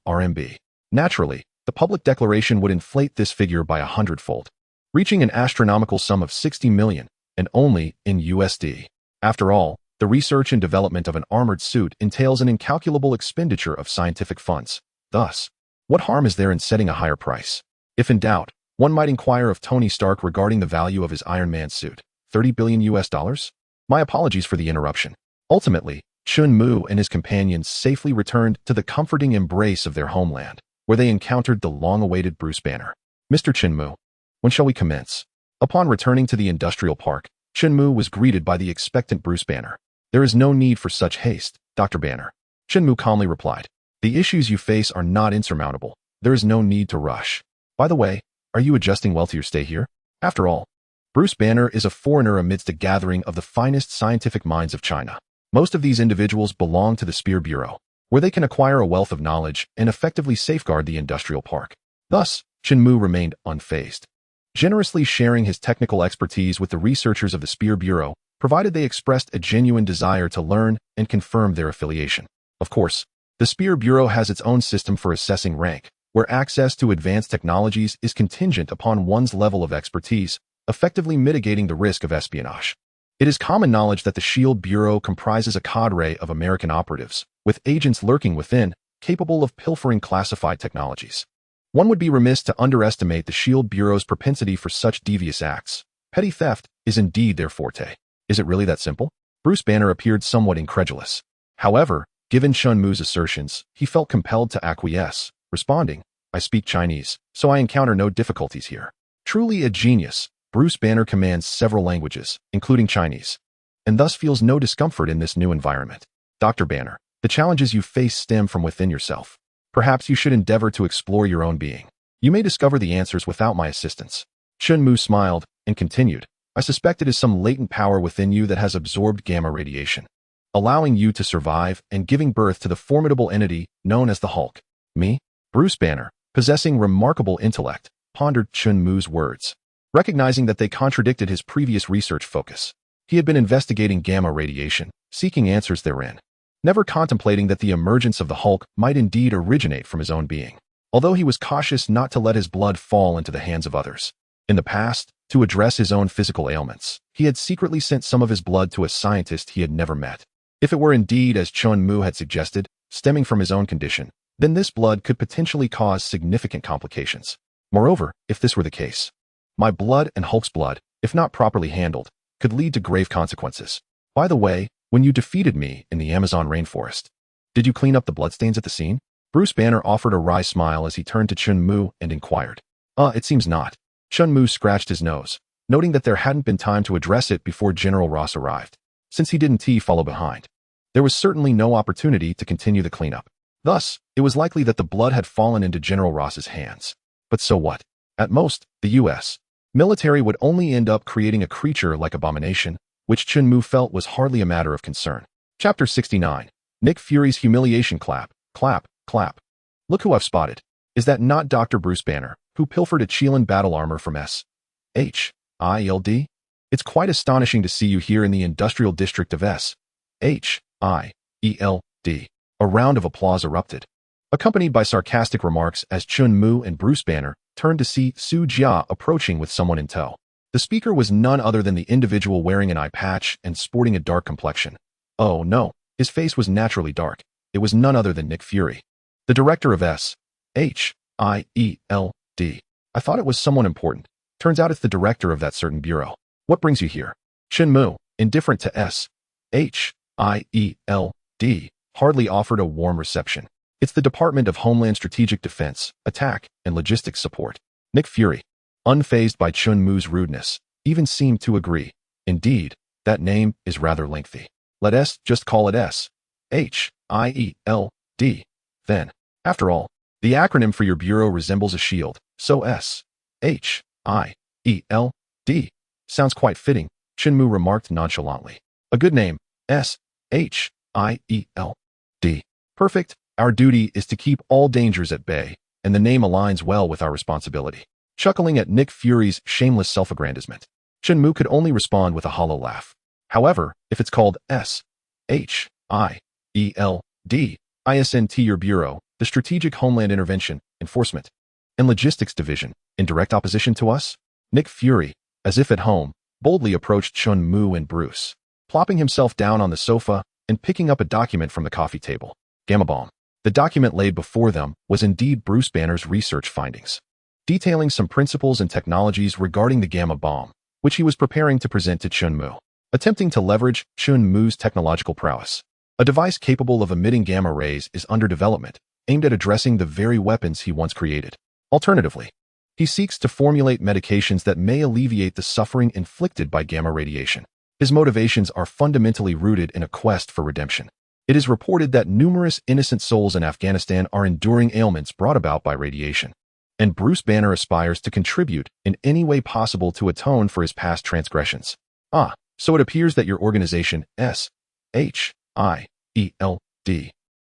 RMB. Naturally, the public declaration would inflate this figure by 100-fold, reaching an astronomical sum of 60 million, and only in USD. After all, the research and development of an armored suit entails an incalculable expenditure of scientific funds. Thus, what harm is there in setting a higher price? If in doubt, one might inquire of Tony Stark regarding the value of his Iron Man suit, $30 billion US? My apologies for the interruption. Ultimately, Chun Mu and his companions safely returned to the comforting embrace of their homeland, where they encountered the long-awaited Bruce Banner. Mr. Chun Mu, when shall we commence? Upon returning to the industrial park, Chun Mu was greeted by the expectant Bruce Banner. There is no need for such haste, Dr. Banner. Chun Mu calmly replied. The issues you face are not insurmountable. There is no need to rush. By the way, are you adjusting well to your stay here? After all, Bruce Banner is a foreigner amidst a gathering of the finest scientific minds of China. Most of these individuals belong to the Spear Bureau, where they can acquire a wealth of knowledge and effectively safeguard the industrial park. Thus, Chun Mu remained unfazed. generously sharing his technical expertise with the researchers of the Spear Bureau, provided they expressed a genuine desire to learn and confirm their affiliation. Of course, the Spear Bureau has its own system for assessing rank, where access to advanced technologies is contingent upon one's level of expertise, effectively mitigating the risk of espionage. It is common knowledge that the SHIELD Bureau comprises a cadre of American operatives, with agents lurking within, capable of pilfering classified technologies. One would be remiss to underestimate the SHIELD Bureau's propensity for such devious acts. Petty theft is indeed their forte. Is it really that simple? Bruce Banner appeared somewhat incredulous. However, given Chun Mu's assertions, he felt compelled to acquiesce, responding, "I speak Chinese, so I encounter no difficulties here." Truly a genius, Bruce Banner commands several languages, including Chinese, and thus feels no discomfort in this new environment. Dr. Banner, the challenges you face stem from within yourself. Perhaps you should endeavor to explore your own being. You may discover the answers without my assistance. Chun Mu smiled and continued, "I suspect it is some latent power within you that has absorbed gamma radiation, allowing you to survive and giving birth to the formidable entity known as the Hulk." Me? Bruce Banner, possessing remarkable intellect, pondered Chun Mu's words, recognizing that they contradicted his previous research focus. He had been investigating gamma radiation, seeking answers therein, never contemplating that the emergence of the Hulk might indeed originate from his own being, although he was cautious not to let his blood fall into the hands of others. In the past, to address his own physical ailments, he had secretly sent some of his blood to a scientist he had never met. If it were indeed, as Chun Mu had suggested, stemming from his own condition, then this blood could potentially cause significant complications. Moreover, if this were the case, my blood and Hulk's blood, if not properly handled, could lead to grave consequences. By the way, when you defeated me in the Amazon rainforest, did you clean up the bloodstains at the scene? Bruce Banner offered a wry smile as he turned to Chun Mu and inquired. It seems not." Chun Mu scratched his nose, noting that there hadn't been time to address it before General Ross arrived. Since he didn't follow behind, there was certainly no opportunity to continue the cleanup. Thus, it was likely that the blood had fallen into General Ross's hands. But so what? At most, the U.S. military would only end up creating a creature like Abomination, which Chun Mu felt was hardly a matter of concern. Chapter 69. Nick Fury's Humiliation Clap. Clap, clap. Look who I've spotted. Is that not Dr. Bruce Banner, who pilfered a Qilin battle armor from S.H.I.L.D.? It's quite astonishing to see you here in the industrial district of S.H.I.E.L.D. A round of applause erupted, accompanied by sarcastic remarks as Chun Mu and Bruce Banner turned to see Su Jia approaching with someone in tow. The speaker was none other than the individual wearing an eye patch and sporting a dark complexion. Oh no, his face was naturally dark. It was none other than Nick Fury, the director of S.H.I.E.L.D. I thought it was someone important. Turns out it's the director of that certain bureau. What brings you here? Chun Mu, indifferent to S.H.I.E.L.D., hardly offered a warm reception. It's the Department of Homeland Strategic Defense, Attack, and Logistics Support. Nick Fury, unfazed by Chun Mu's rudeness, even seemed to agree. Indeed, that name is rather lengthy. Let us just call it S.H.I.E.L.D. Then, after all, the acronym for your bureau resembles a shield, so S.H.I.E.L.D. sounds quite fitting, Chun Mu remarked nonchalantly. A good name, S.H.I.E.L.D. Perfect. Our duty is to keep all dangers at bay, and the name aligns well with our responsibility. Chuckling at Nick Fury's shameless self-aggrandizement, Chun Mu could only respond with a hollow laugh. However, if it's called S.H.I.E.L.D., ISNT your bureau, the Strategic Homeland Intervention, Enforcement, and Logistics Division, in direct opposition to us? Nick Fury, as if at home, boldly approached Chun Mu and Bruce, plopping himself down on the sofa and picking up a document from the coffee table. Gamma bomb. The document laid before them was indeed Bruce Banner's research findings, detailing some principles and technologies regarding the gamma bomb, which he was preparing to present to Chun Mu, attempting to leverage Chun Mu's technological prowess. A device capable of emitting gamma rays is under development, aimed at addressing the very weapons he once created. Alternatively, he seeks to formulate medications that may alleviate the suffering inflicted by gamma radiation. His motivations are fundamentally rooted in a quest for redemption. It is reported that numerous innocent souls in Afghanistan are enduring ailments brought about by radiation, and Bruce Banner aspires to contribute in any way possible to atone for his past transgressions. So it appears that your organization, S.H.I.E.L.D.,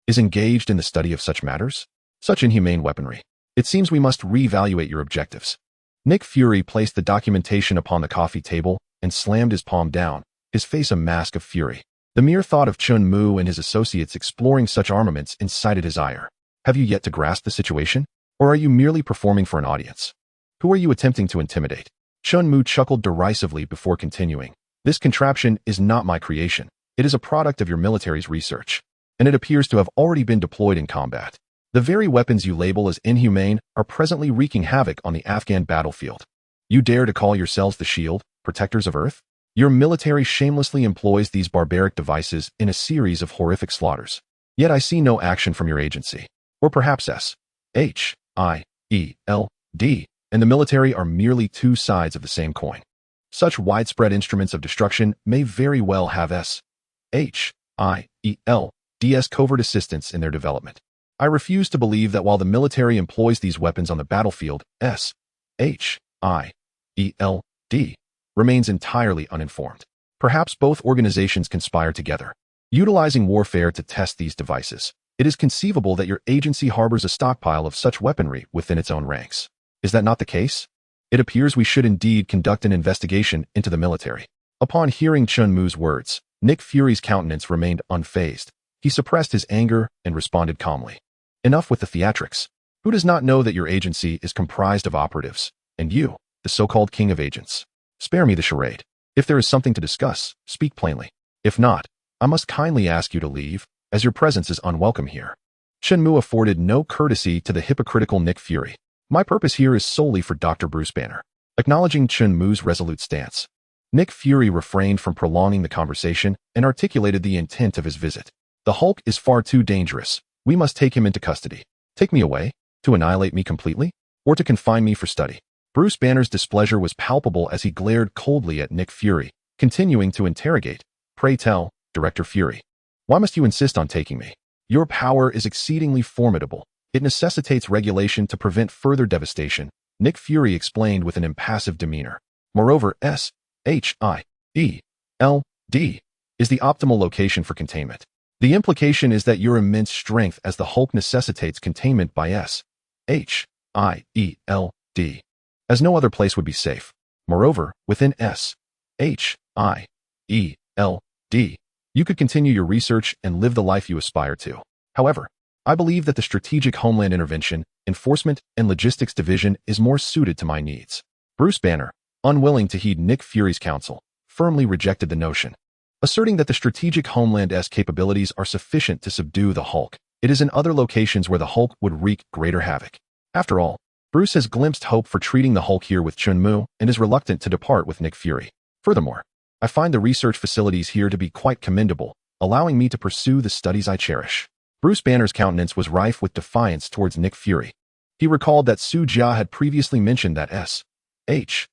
is engaged in the study of such matters? Such inhumane weaponry. It seems we must reevaluate your objectives. Nick Fury placed the documentation upon the coffee table and slammed his palm down, his face a mask of fury. The mere thought of Chun Mu and his associates exploring such armaments incited his ire. Have you yet to grasp the situation? Or are you merely performing for an audience? Who are you attempting to intimidate? Chun Mu chuckled derisively before continuing. This contraption is not my creation. It is a product of your military's research, and it appears to have already been deployed in combat. The very weapons you label as inhumane are presently wreaking havoc on the Afghan battlefield. You dare to call yourselves the Shield, protectors of Earth? Your military shamelessly employs these barbaric devices in a series of horrific slaughters. Yet I see no action from your agency. Or perhaps SHIELD and the military are merely two sides of the same coin. Such widespread instruments of destruction may very well have SHIELD's covert assistance in their development. I refuse to believe that while the military employs these weapons on the battlefield, SHIELD remains entirely uninformed. Perhaps both organizations conspire together, utilizing warfare to test these devices. It is conceivable that your agency harbors a stockpile of such weaponry within its own ranks. Is that not the case? It appears we should indeed conduct an investigation into the military. Upon hearing Chun Mu's words, Nick Fury's countenance remained unfazed. He suppressed his anger and responded calmly. Enough with the theatrics. Who does not know that your agency is comprised of operatives, and you, the so-called king of agents? Spare me the charade. If there is something to discuss, speak plainly. If not, I must kindly ask you to leave, as your presence is unwelcome here. Chun Mu afforded no courtesy to the hypocritical Nick Fury. My purpose here is solely for Dr. Bruce Banner. Acknowledging Chun Mu's resolute stance, Nick Fury refrained from prolonging the conversation and articulated the intent of his visit. The Hulk is far too dangerous. We must take him into custody. Take me away? To annihilate me completely? Or to confine me for study? Bruce Banner's displeasure was palpable as he glared coldly at Nick Fury, continuing to interrogate. Pray tell, Director Fury, why must you insist on taking me? Your power is exceedingly formidable. It necessitates regulation to prevent further devastation, Nick Fury explained with an impassive demeanor. Moreover, SHIELD is the optimal location for containment. The implication is that your immense strength as the Hulk necessitates containment by SHIELD, as no other place would be safe. Moreover, within SHIELD, you could continue your research and live the life you aspire to. However, I believe that the Strategic Homeland Intervention, Enforcement, and Logistics Division is more suited to my needs. Bruce Banner, unwilling to heed Nick Fury's counsel, firmly rejected the notion, asserting that the Strategic Homeland's capabilities are sufficient to subdue the Hulk. It is in other locations where the Hulk would wreak greater havoc. After all, Bruce has glimpsed hope for treating the Hulk here with Chun Mu and is reluctant to depart with Nick Fury. Furthermore, I find the research facilities here to be quite commendable, allowing me to pursue the studies I cherish. Bruce Banner's countenance was rife with defiance towards Nick Fury. He recalled that Su Jia had previously mentioned that SHIELD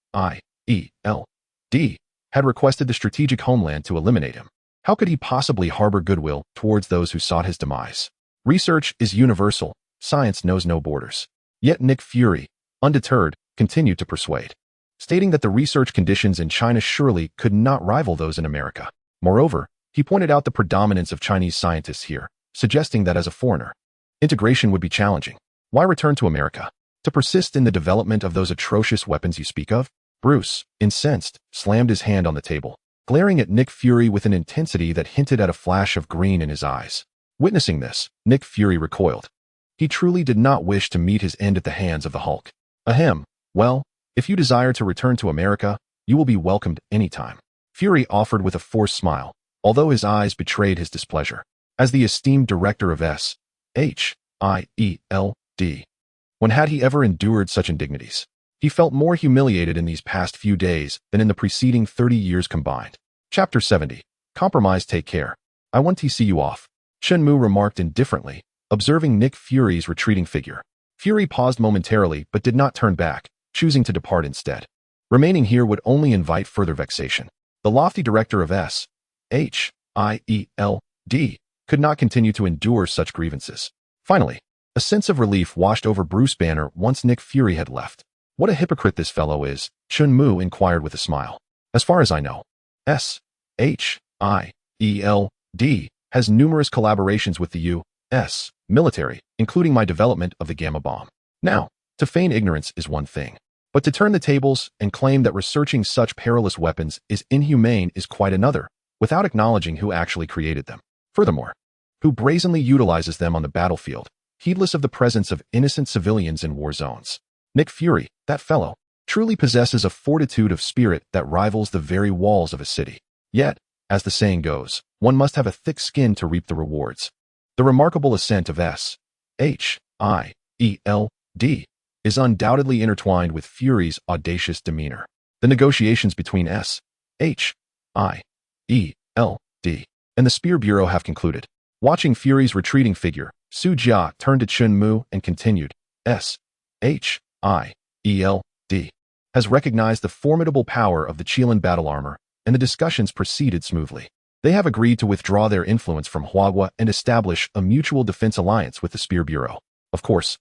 had requested the Strategic Homeland to eliminate him. How could he possibly harbor goodwill towards those who sought his demise? Research is universal. Science knows no borders. Yet Nick Fury, undeterred, continued to persuade, stating that the research conditions in China surely could not rival those in America. Moreover, he pointed out the predominance of Chinese scientists here, suggesting that as a foreigner, integration would be challenging. Why return to America? To persist in the development of those atrocious weapons you speak of? Bruce, incensed, slammed his hand on the table, glaring at Nick Fury with an intensity that hinted at a flash of green in his eyes. Witnessing this, Nick Fury recoiled. He truly did not wish to meet his end at the hands of the Hulk. Ahem. Well, if you desire to return to America, you will be welcomed anytime. Fury offered with a forced smile, although his eyes betrayed his displeasure. As the esteemed director of SHIELD, when had he ever endured such indignities? He felt more humiliated in these past few days than in the preceding 30 years combined. Chapter 70. Compromise. Take care. I want to see you off, Chun Mu remarked indifferently, observing Nick Fury's retreating figure. Fury paused momentarily but did not turn back, choosing to depart instead. Remaining here would only invite further vexation. The lofty director of SHIELD could not continue to endure such grievances. Finally, a sense of relief washed over Bruce Banner once Nick Fury had left. What a hypocrite this fellow is, Chun Mu inquired with a smile. As far as I know, SHIELD has numerous collaborations with the U.S. military, including my development of the gamma bomb. Now, to feign ignorance is one thing. But to turn the tables and claim that researching such perilous weapons is inhumane is quite another, without acknowledging who actually created them. Furthermore, who brazenly utilizes them on the battlefield, heedless of the presence of innocent civilians in war zones. Nick Fury, that fellow, truly possesses a fortitude of spirit that rivals the very walls of a city. Yet, as the saying goes, one must have a thick skin to reap the rewards. The remarkable ascent of S.H.I.E.L.D. is undoubtedly intertwined with Fury's audacious demeanor. The negotiations between S.H.I.E.L.D. and the Spear Bureau have concluded. Watching Fury's retreating figure, Su Jia turned to Chun Mu and continued, S.H.I.E.L.D. has recognized the formidable power of the Qilin battle armor, and the discussions proceeded smoothly. They have agreed to withdraw their influence from Huagua and establish a mutual defense alliance with the Spear Bureau. Of course,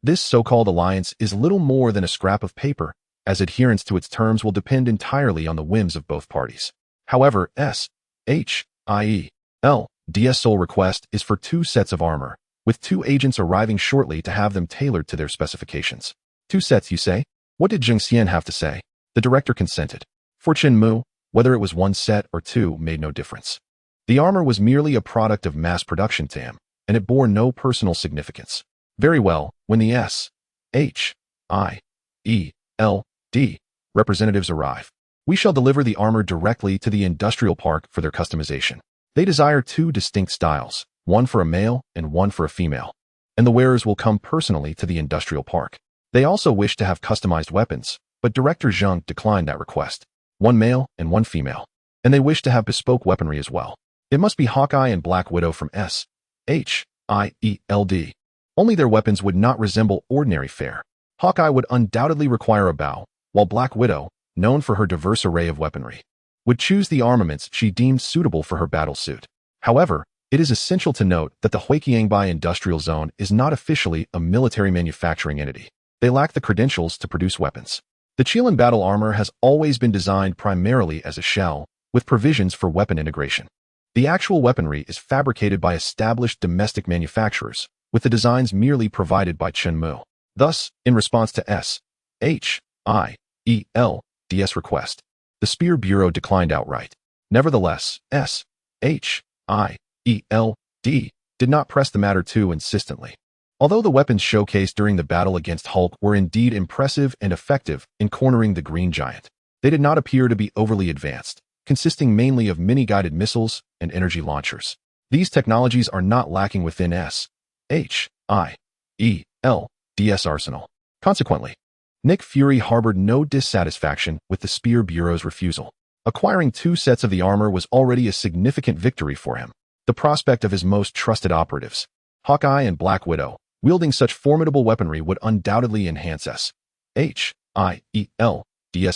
this so-called alliance is little more than a scrap of paper, as adherence to its terms will depend entirely on the whims of both parties. However, S.H.I.E.L.'s sole request is for 2 sets of armor, with 2 agents arriving shortly to have them tailored to their specifications. 2 sets, you say? What did Zheng Xian have to say? The director consented. For Chen Mu, whether it was 1 set or 2 made no difference. The armor was merely a product of mass production to him, and it bore no personal significance. Very well, when the S.H.I.E.L.D. representatives arrive, we shall deliver the armor directly to the industrial park for their customization. They desire 2 distinct styles, one for a male and one for a female, and the wearers will come personally to the industrial park. They also wish to have customized weapons, but Director Zheng declined that request. 1 male and 1 female, and they wish to have bespoke weaponry as well. It must be Hawkeye and Black Widow from S.H.I.E.L.D. Only their weapons would not resemble ordinary fare. Hawkeye would undoubtedly require a bow, while Black Widow, known for her diverse array of weaponry, would choose the armaments she deemed suitable for her battle suit. However, it is essential to note that the Huiqiangbai Industrial Zone is not officially a military manufacturing entity. They lack the credentials to produce weapons. The Qilin battle armor has always been designed primarily as a shell, with provisions for weapon integration. The actual weaponry is fabricated by established domestic manufacturers, with the designs merely provided by Chen Mu. Thus, in response to S.H.I.E.L.'s request, the Spear Bureau declined outright. Nevertheless, S.H.I.E.L.D. did not press the matter too insistently. Although the weapons showcased during the battle against Hulk were indeed impressive and effective in cornering the Green Giant, they did not appear to be overly advanced, consisting mainly of mini-guided missiles and energy launchers. These technologies are not lacking within S.H.I.E.L.'s arsenal. Consequently, Nick Fury harbored no dissatisfaction with the Spear Bureau's refusal. Acquiring 2 sets of the armor was already a significant victory for him. The prospect of his most trusted operatives, Hawkeye and Black Widow, wielding such formidable weaponry would undoubtedly enhance S.H.I.E.L.'s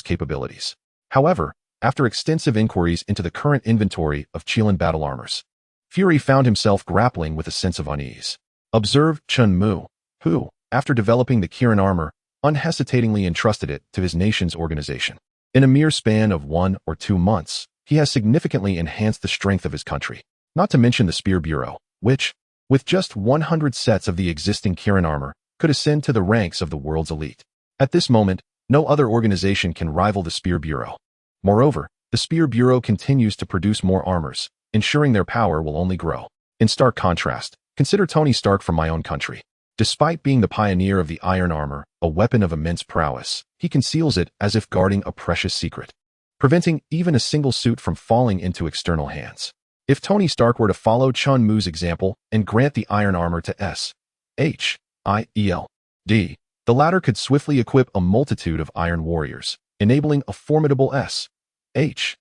capabilities. However, after extensive inquiries into the current inventory of Qilin battle armors, Fury found himself grappling with a sense of unease. Observe Chun Mu, who, after developing the Kirin armor, unhesitatingly entrusted it to his nation's organization. In a mere span of 1 or 2 months, he has significantly enhanced the strength of his country, not to mention the Spear Bureau, which, with just 100 sets of the existing Kirin armor, could ascend to the ranks of the world's elite. At this moment, no other organization can rival the Spear Bureau. Moreover, the Spear Bureau continues to produce more armors, ensuring their power will only grow. In stark contrast, consider Tony Stark from my own country. Despite being the pioneer of the iron armor, a weapon of immense prowess, he conceals it as if guarding a precious secret, preventing even a single suit from falling into external hands. If Tony Stark were to follow Chun Mu's example and grant the iron armor to S.H.I.E.L.D., the latter could swiftly equip a multitude of iron warriors, enabling a formidable S.H.I.E.L.D.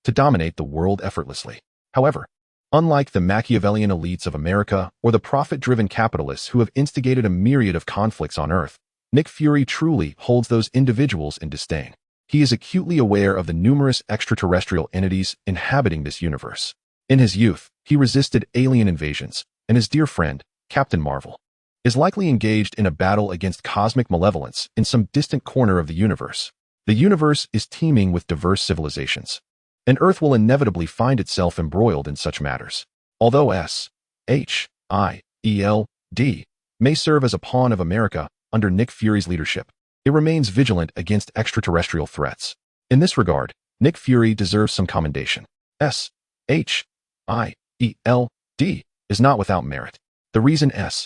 to dominate the world effortlessly. However, unlike the Machiavellian elites of America or the profit-driven capitalists who have instigated a myriad of conflicts on Earth, Nick Fury truly holds those individuals in disdain. He is acutely aware of the numerous extraterrestrial entities inhabiting this universe. In his youth, he resisted alien invasions, and his dear friend, Captain Marvel, is likely engaged in a battle against cosmic malevolence in some distant corner of the universe. The universe is teeming with diverse civilizations, and Earth will inevitably find itself embroiled in such matters. Although S.H.I.E.L.D. may serve as a pawn of America, under Nick Fury's leadership, it remains vigilant against extraterrestrial threats. In this regard, Nick Fury deserves some commendation. S.H.I.E.L.D. is not without merit. The reason S.H.I.E.L.D.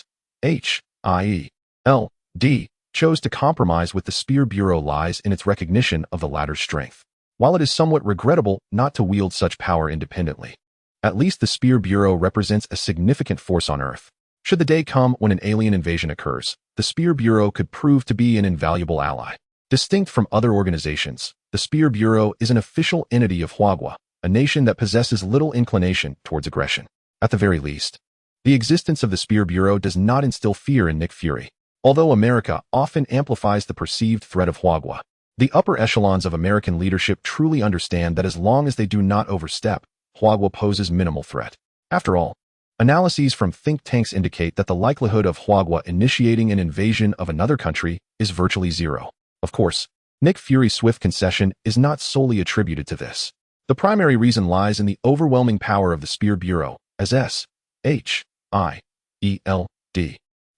chose to compromise with the Spear Bureau lies in its recognition of the latter's strength. While it is somewhat regrettable not to wield such power independently, at least the Spear Bureau represents a significant force on Earth. Should the day come when an alien invasion occurs, the Spear Bureau could prove to be an invaluable ally. Distinct from other organizations, the Spear Bureau is an official entity of Huagua, a nation that possesses little inclination towards aggression. At the very least, the existence of the Spear Bureau does not instill fear in Nick Fury. Although America often amplifies the perceived threat of Huagua, the upper echelons of American leadership truly understand that as long as they do not overstep, Huagua poses minimal threat. After all, analyses from think tanks indicate that the likelihood of Huagua initiating an invasion of another country is virtually zero. Of course, Nick Fury's swift concession is not solely attributed to this. The primary reason lies in the overwhelming power of the Spear Bureau, as S.H.I.E.L.D.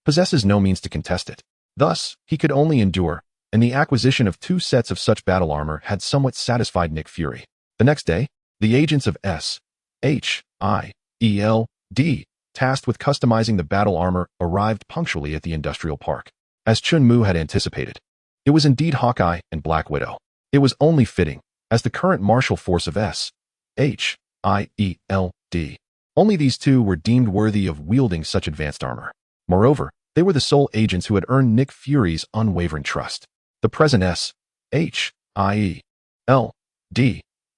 possesses no means to contest it. Thus, he could only endure, and the acquisition of 2 sets of such battle armor had somewhat satisfied Nick Fury. The next day, the agents of S.H.I.E.L.D., tasked with customizing the battle armor, arrived punctually at the industrial park. As Chun-Mu had anticipated, it was indeed Hawkeye and Black Widow. It was only fitting, as the current martial force of S.H.I.E.L.D. Only these two were deemed worthy of wielding such advanced armor. Moreover, they were the sole agents who had earned Nick Fury's unwavering trust. The present S.H.I.E.L.D.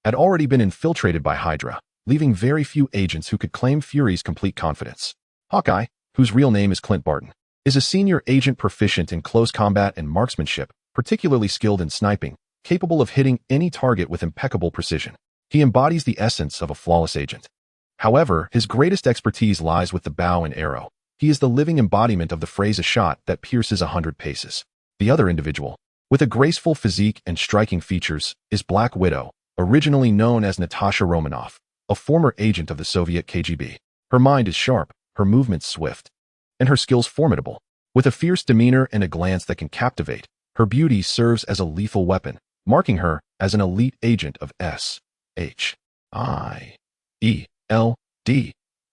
had already been infiltrated by Hydra, leaving very few agents who could claim Fury's complete confidence. Hawkeye, whose real name is Clint Barton, is a senior agent proficient in close combat and marksmanship, particularly skilled in sniping, capable of hitting any target with impeccable precision. He embodies the essence of a flawless agent. However, his greatest expertise lies with the bow and arrow. He is the living embodiment of the phrase "a shot that pierces 100 paces." The other individual, with a graceful physique and striking features, is Black Widow, originally known as Natasha Romanoff, a former agent of the Soviet KGB. Her mind is sharp, her movements swift, and her skills formidable. With a fierce demeanor and a glance that can captivate, her beauty serves as a lethal weapon, marking her as an elite agent of S.H.I.E.L.D.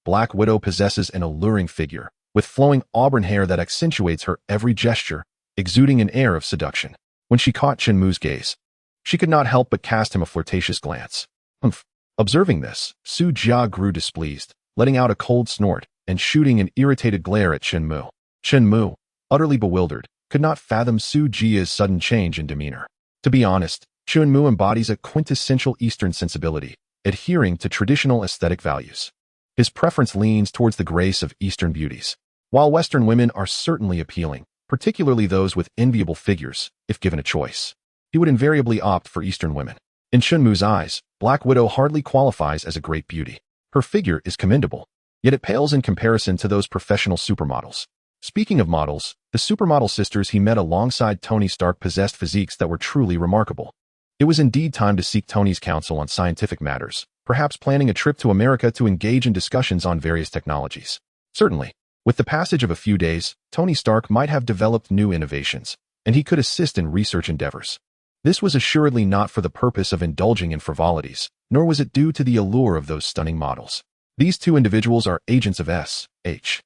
Black Widow possesses an alluring figure, with flowing auburn hair that accentuates her every gesture, exuding an air of seduction. When she caught Chun-Mu's gaze, she could not help but cast him a flirtatious glance. Humph. Observing this, Su Jia grew displeased, letting out a cold snort and shooting an irritated glare at Chun-Mu. Chun-Mu, utterly bewildered, could not fathom Su Jia's sudden change in demeanor. To be honest, Chun-Mu embodies a quintessential Eastern sensibility, adhering to traditional aesthetic values. His preference leans towards the grace of Eastern beauties. While Western women are certainly appealing, particularly those with enviable figures, if given a choice, he would invariably opt for Eastern women. In Chun-Mu's eyes, Black Widow hardly qualifies as a great beauty. Her figure is commendable, yet it pales in comparison to those professional supermodels. Speaking of models, the supermodel sisters he met alongside Tony Stark possessed physiques that were truly remarkable. It was indeed time to seek Tony's counsel on scientific matters, perhaps planning a trip to America to engage in discussions on various technologies. Certainly, with the passage of a few days, Tony Stark might have developed new innovations, and he could assist in research endeavors. This was assuredly not for the purpose of indulging in frivolities, nor was it due to the allure of those stunning models. These two individuals are agents of S.H.I.E.L.D.,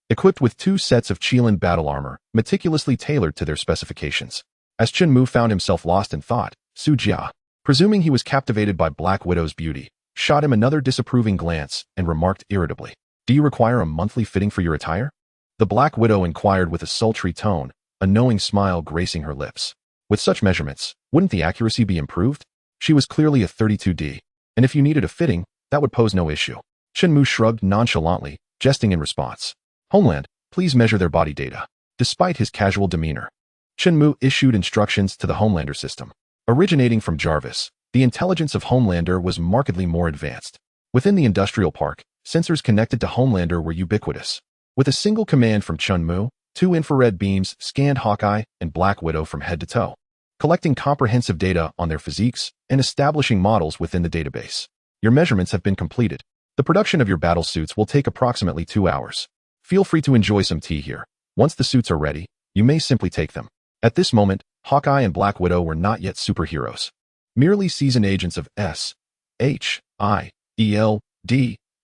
equipped with 2 sets of Qilin battle armor, meticulously tailored to their specifications. As Chun-Mu found himself lost in thought, Su Jia, presuming he was captivated by Black Widow's beauty, shot him another disapproving glance and remarked irritably, "Do you require a monthly fitting for your attire?" The Black Widow inquired with a sultry tone, a knowing smile gracing her lips. With such measurements, wouldn't the accuracy be improved? She was clearly a 32D, and if you needed a fitting, that would pose no issue. Chun-Mu shrugged nonchalantly, jesting in response. "Homeland, please measure their body data." Despite his casual demeanor, Chun-Mu issued instructions to the Homelander system. Originating from Jarvis, the intelligence of Homelander was markedly more advanced. Within the industrial park, sensors connected to Homelander were ubiquitous. With a single command from Chun-Mu, 2 infrared beams scanned Hawkeye and Black Widow from head to toe, collecting comprehensive data on their physiques and establishing models within the database. Your measurements have been completed. The production of your battle suits will take approximately 2 hours. Feel free to enjoy some tea here. Once the suits are ready, you may simply take them. At this moment, Hawkeye and Black Widow were not yet superheroes. Merely seasoned agents of S.H.I.E.L.D.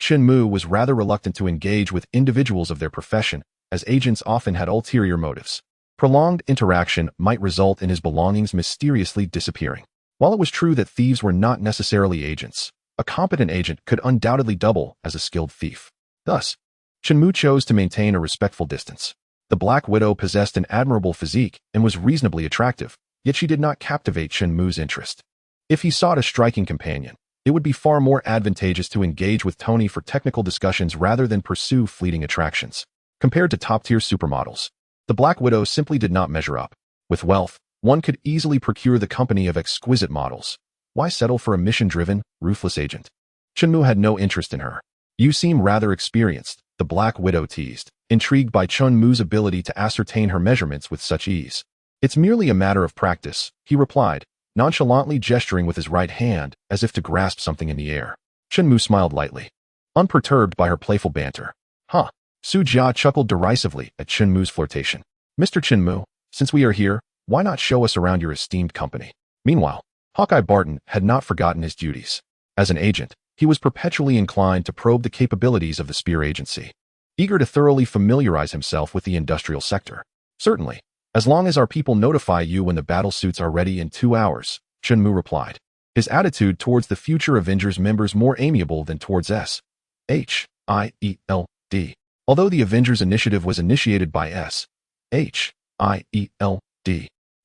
Shenmue was rather reluctant to engage with individuals of their profession, as agents often had ulterior motives. Prolonged interaction might result in his belongings mysteriously disappearing. While it was true that thieves were not necessarily agents, a competent agent could undoubtedly double as a skilled thief. Thus, Shenmue chose to maintain a respectful distance. The Black Widow possessed an admirable physique and was reasonably attractive, yet she did not captivate Shenmue's interest. If he sought a striking companion, it would be far more advantageous to engage with Tony for technical discussions rather than pursue fleeting attractions. Compared to top-tier supermodels, the Black Widow simply did not measure up. With wealth, one could easily procure the company of exquisite models. Why settle for a mission-driven, ruthless agent? Shenmue had no interest in her. You seem rather experienced, the Black Widow teased, intrigued by Shenmue's ability to ascertain her measurements with such ease. It's merely a matter of practice, he replied, nonchalantly gesturing with his right hand as if to grasp something in the air. Shenmue smiled lightly, unperturbed by her playful banter. Huh. Su Jia chuckled derisively at Shenmue's flirtation. Mr. Shenmue, since we are here, why not show us around your esteemed company? Meanwhile, Hawkeye Barton had not forgotten his duties. As an agent, he was perpetually inclined to probe the capabilities of the Spear Agency, eager to thoroughly familiarize himself with the industrial sector. Certainly, as long as our people notify you when the battle suits are ready in 2 hours, Shenmue replied, his attitude towards the future Avengers members more amiable than towards S.H.I.E.L.D. Although the Avengers initiative was initiated by S.H.I.E.L.D.,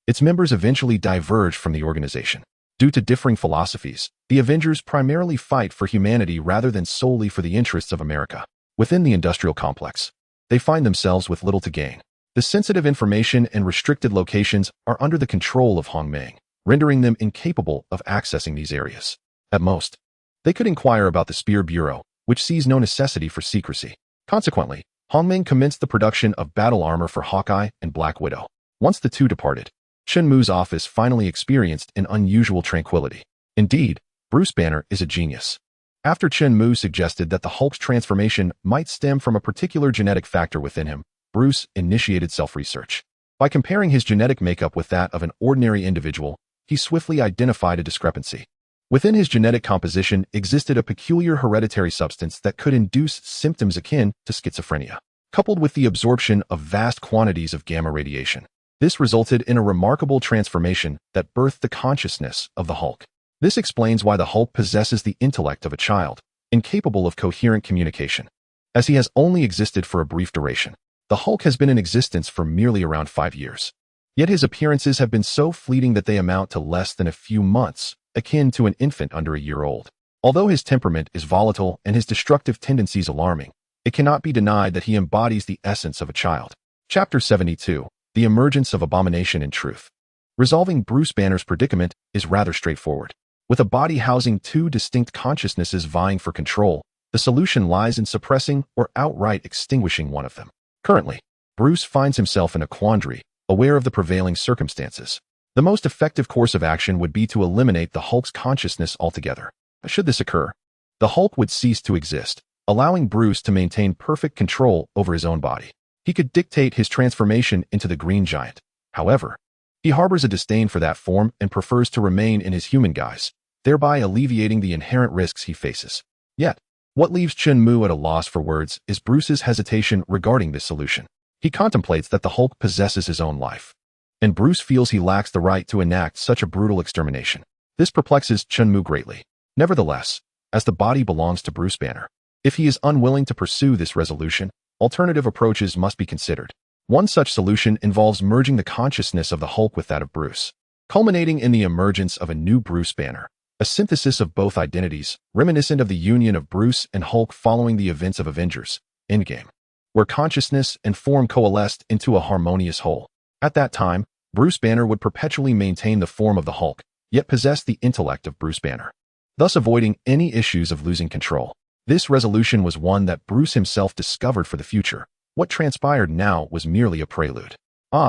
its members eventually diverged from the organization. Due to differing philosophies, the Avengers primarily fight for humanity rather than solely for the interests of America. Within the industrial complex, they find themselves with little to gain. The sensitive information and restricted locations are under the control of Hongmeng, rendering them incapable of accessing these areas. At most, they could inquire about the Spear Bureau, which sees no necessity for secrecy. Consequently, Hongmeng commenced the production of battle armor for Hawkeye and Black Widow. Once the two departed, Shenmue's office finally experienced an unusual tranquility. Indeed, Bruce Banner is a genius. After Shenmue suggested that the Hulk's transformation might stem from a particular genetic factor within him, Bruce initiated self-research. By comparing his genetic makeup with that of an ordinary individual, he swiftly identified a discrepancy. Within his genetic composition existed a peculiar hereditary substance that could induce symptoms akin to schizophrenia, coupled with the absorption of vast quantities of gamma radiation. This resulted in a remarkable transformation that birthed the consciousness of the Hulk. This explains why the Hulk possesses the intellect of a child, incapable of coherent communication. As he has only existed for a brief duration, the Hulk has been in existence for merely around 5 years. Yet his appearances have been so fleeting that they amount to less than a few months, akin to an infant under a year old. Although his temperament is volatile and his destructive tendencies alarming, it cannot be denied that he embodies the essence of a child. Chapter 72. The Emergence of Abomination and Truth. Resolving Bruce Banner's predicament is rather straightforward. With a body housing 2 distinct consciousnesses vying for control, the solution lies in suppressing or outright extinguishing one of them. Currently, Bruce finds himself in a quandary, aware of the prevailing circumstances. The most effective course of action would be to eliminate the Hulk's consciousness altogether. Should this occur, the Hulk would cease to exist, allowing Bruce to maintain perfect control over his own body. He could dictate his transformation into the Green Giant. However, he harbors a disdain for that form and prefers to remain in his human guise, thereby alleviating the inherent risks he faces. Yet, what leaves Shenmue at a loss for words is Bruce's hesitation regarding this solution. He contemplates that the Hulk possesses his own life, and Bruce feels he lacks the right to enact such a brutal extermination. This perplexes Shenmue greatly. Nevertheless, as the body belongs to Bruce Banner, if he is unwilling to pursue this resolution, alternative approaches must be considered. One such solution involves merging the consciousness of the Hulk with that of Bruce, culminating in the emergence of a new Bruce Banner, a synthesis of both identities, reminiscent of the union of Bruce and Hulk following the events of Avengers Endgame, where consciousness and form coalesced into a harmonious whole. At that time, Bruce Banner would perpetually maintain the form of the Hulk, yet possess the intellect of Bruce Banner, thus avoiding any issues of losing control. This resolution was one that Bruce himself discovered for the future. What transpired now was merely a prelude.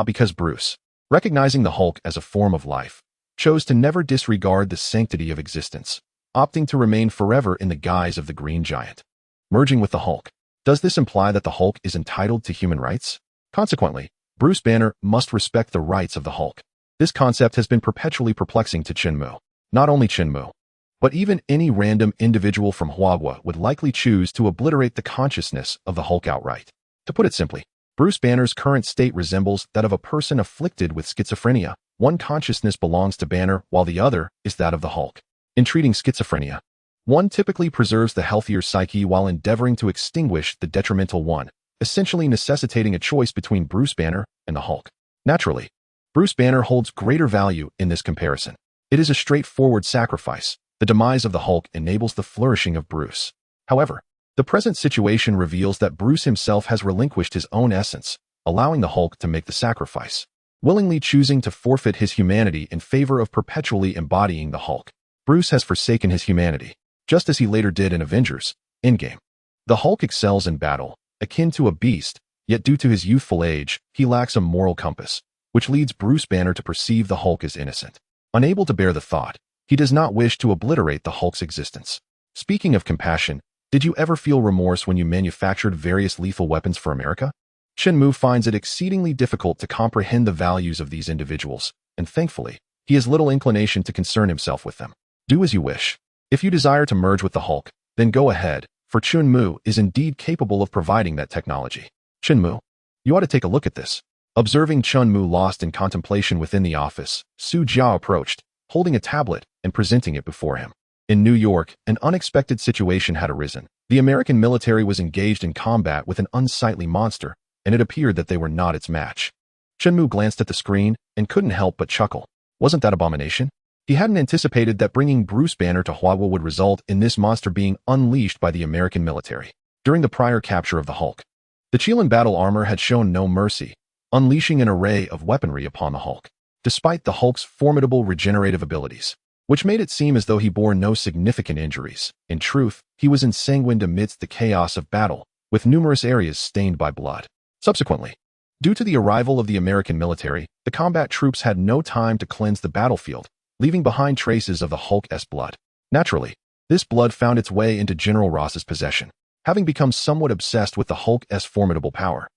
Because Bruce, recognizing the Hulk as a form of life, chose to never disregard the sanctity of existence, opting to remain forever in the guise of the Green Giant. Merging with the Hulk. Does this imply that the Hulk is entitled to human rights? Consequently, Bruce Banner must respect the rights of the Hulk. This concept has been perpetually perplexing to Chin-Mu. Not only Chin-Mu, but even any random individual from Huagua would likely choose to obliterate the consciousness of the Hulk outright. To put it simply, Bruce Banner's current state resembles that of a person afflicted with schizophrenia. One consciousness belongs to Banner while the other is that of the Hulk. In treating schizophrenia, one typically preserves the healthier psyche while endeavoring to extinguish the detrimental one, essentially necessitating a choice between Bruce Banner and the Hulk. Naturally, Bruce Banner holds greater value in this comparison. It is a straightforward sacrifice. The demise of the Hulk enables the flourishing of Bruce. However, the present situation reveals that Bruce himself has relinquished his own essence, allowing the Hulk to make the sacrifice, willingly choosing to forfeit his humanity in favor of perpetually embodying the Hulk. Bruce has forsaken his humanity, just as he later did in Avengers Endgame. The Hulk excels in battle, akin to a beast, yet due to his youthful age, he lacks a moral compass, which leads Bruce Banner to perceive the Hulk as innocent. Unable to bear the thought, he does not wish to obliterate the Hulk's existence. Speaking of compassion, did you ever feel remorse when you manufactured various lethal weapons for America? Chin-Mu finds it exceedingly difficult to comprehend the values of these individuals, and thankfully, he has little inclination to concern himself with them. Do as you wish. If you desire to merge with the Hulk, then go ahead, for Chin-Mu is indeed capable of providing that technology. Chin-Mu, you ought to take a look at this. Observing Chin-Mu lost in contemplation within the office, Su Jiao approached, holding a tablet and presenting it before him. In New York, an unexpected situation had arisen. The American military was engaged in combat with an unsightly monster, and it appeared that they were not its match. Chin-Mu glanced at the screen and couldn't help but chuckle. Wasn't that abomination? He hadn't anticipated that bringing Bruce Banner to Huagua would result in this monster being unleashed by the American military. During the prior capture of the Hulk, the Qilin battle armor had shown no mercy, unleashing an array of weaponry upon the Hulk. Despite the Hulk's formidable regenerative abilities, which made it seem as though he bore no significant injuries, in truth, he was ensanguined amidst the chaos of battle, with numerous areas stained by blood. Subsequently, due to the arrival of the American military, the combat troops had no time to cleanse the battlefield, leaving behind traces of the Hulk's blood. Naturally, this blood found its way into General Ross's possession, having become somewhat obsessed with the Hulk's formidable power.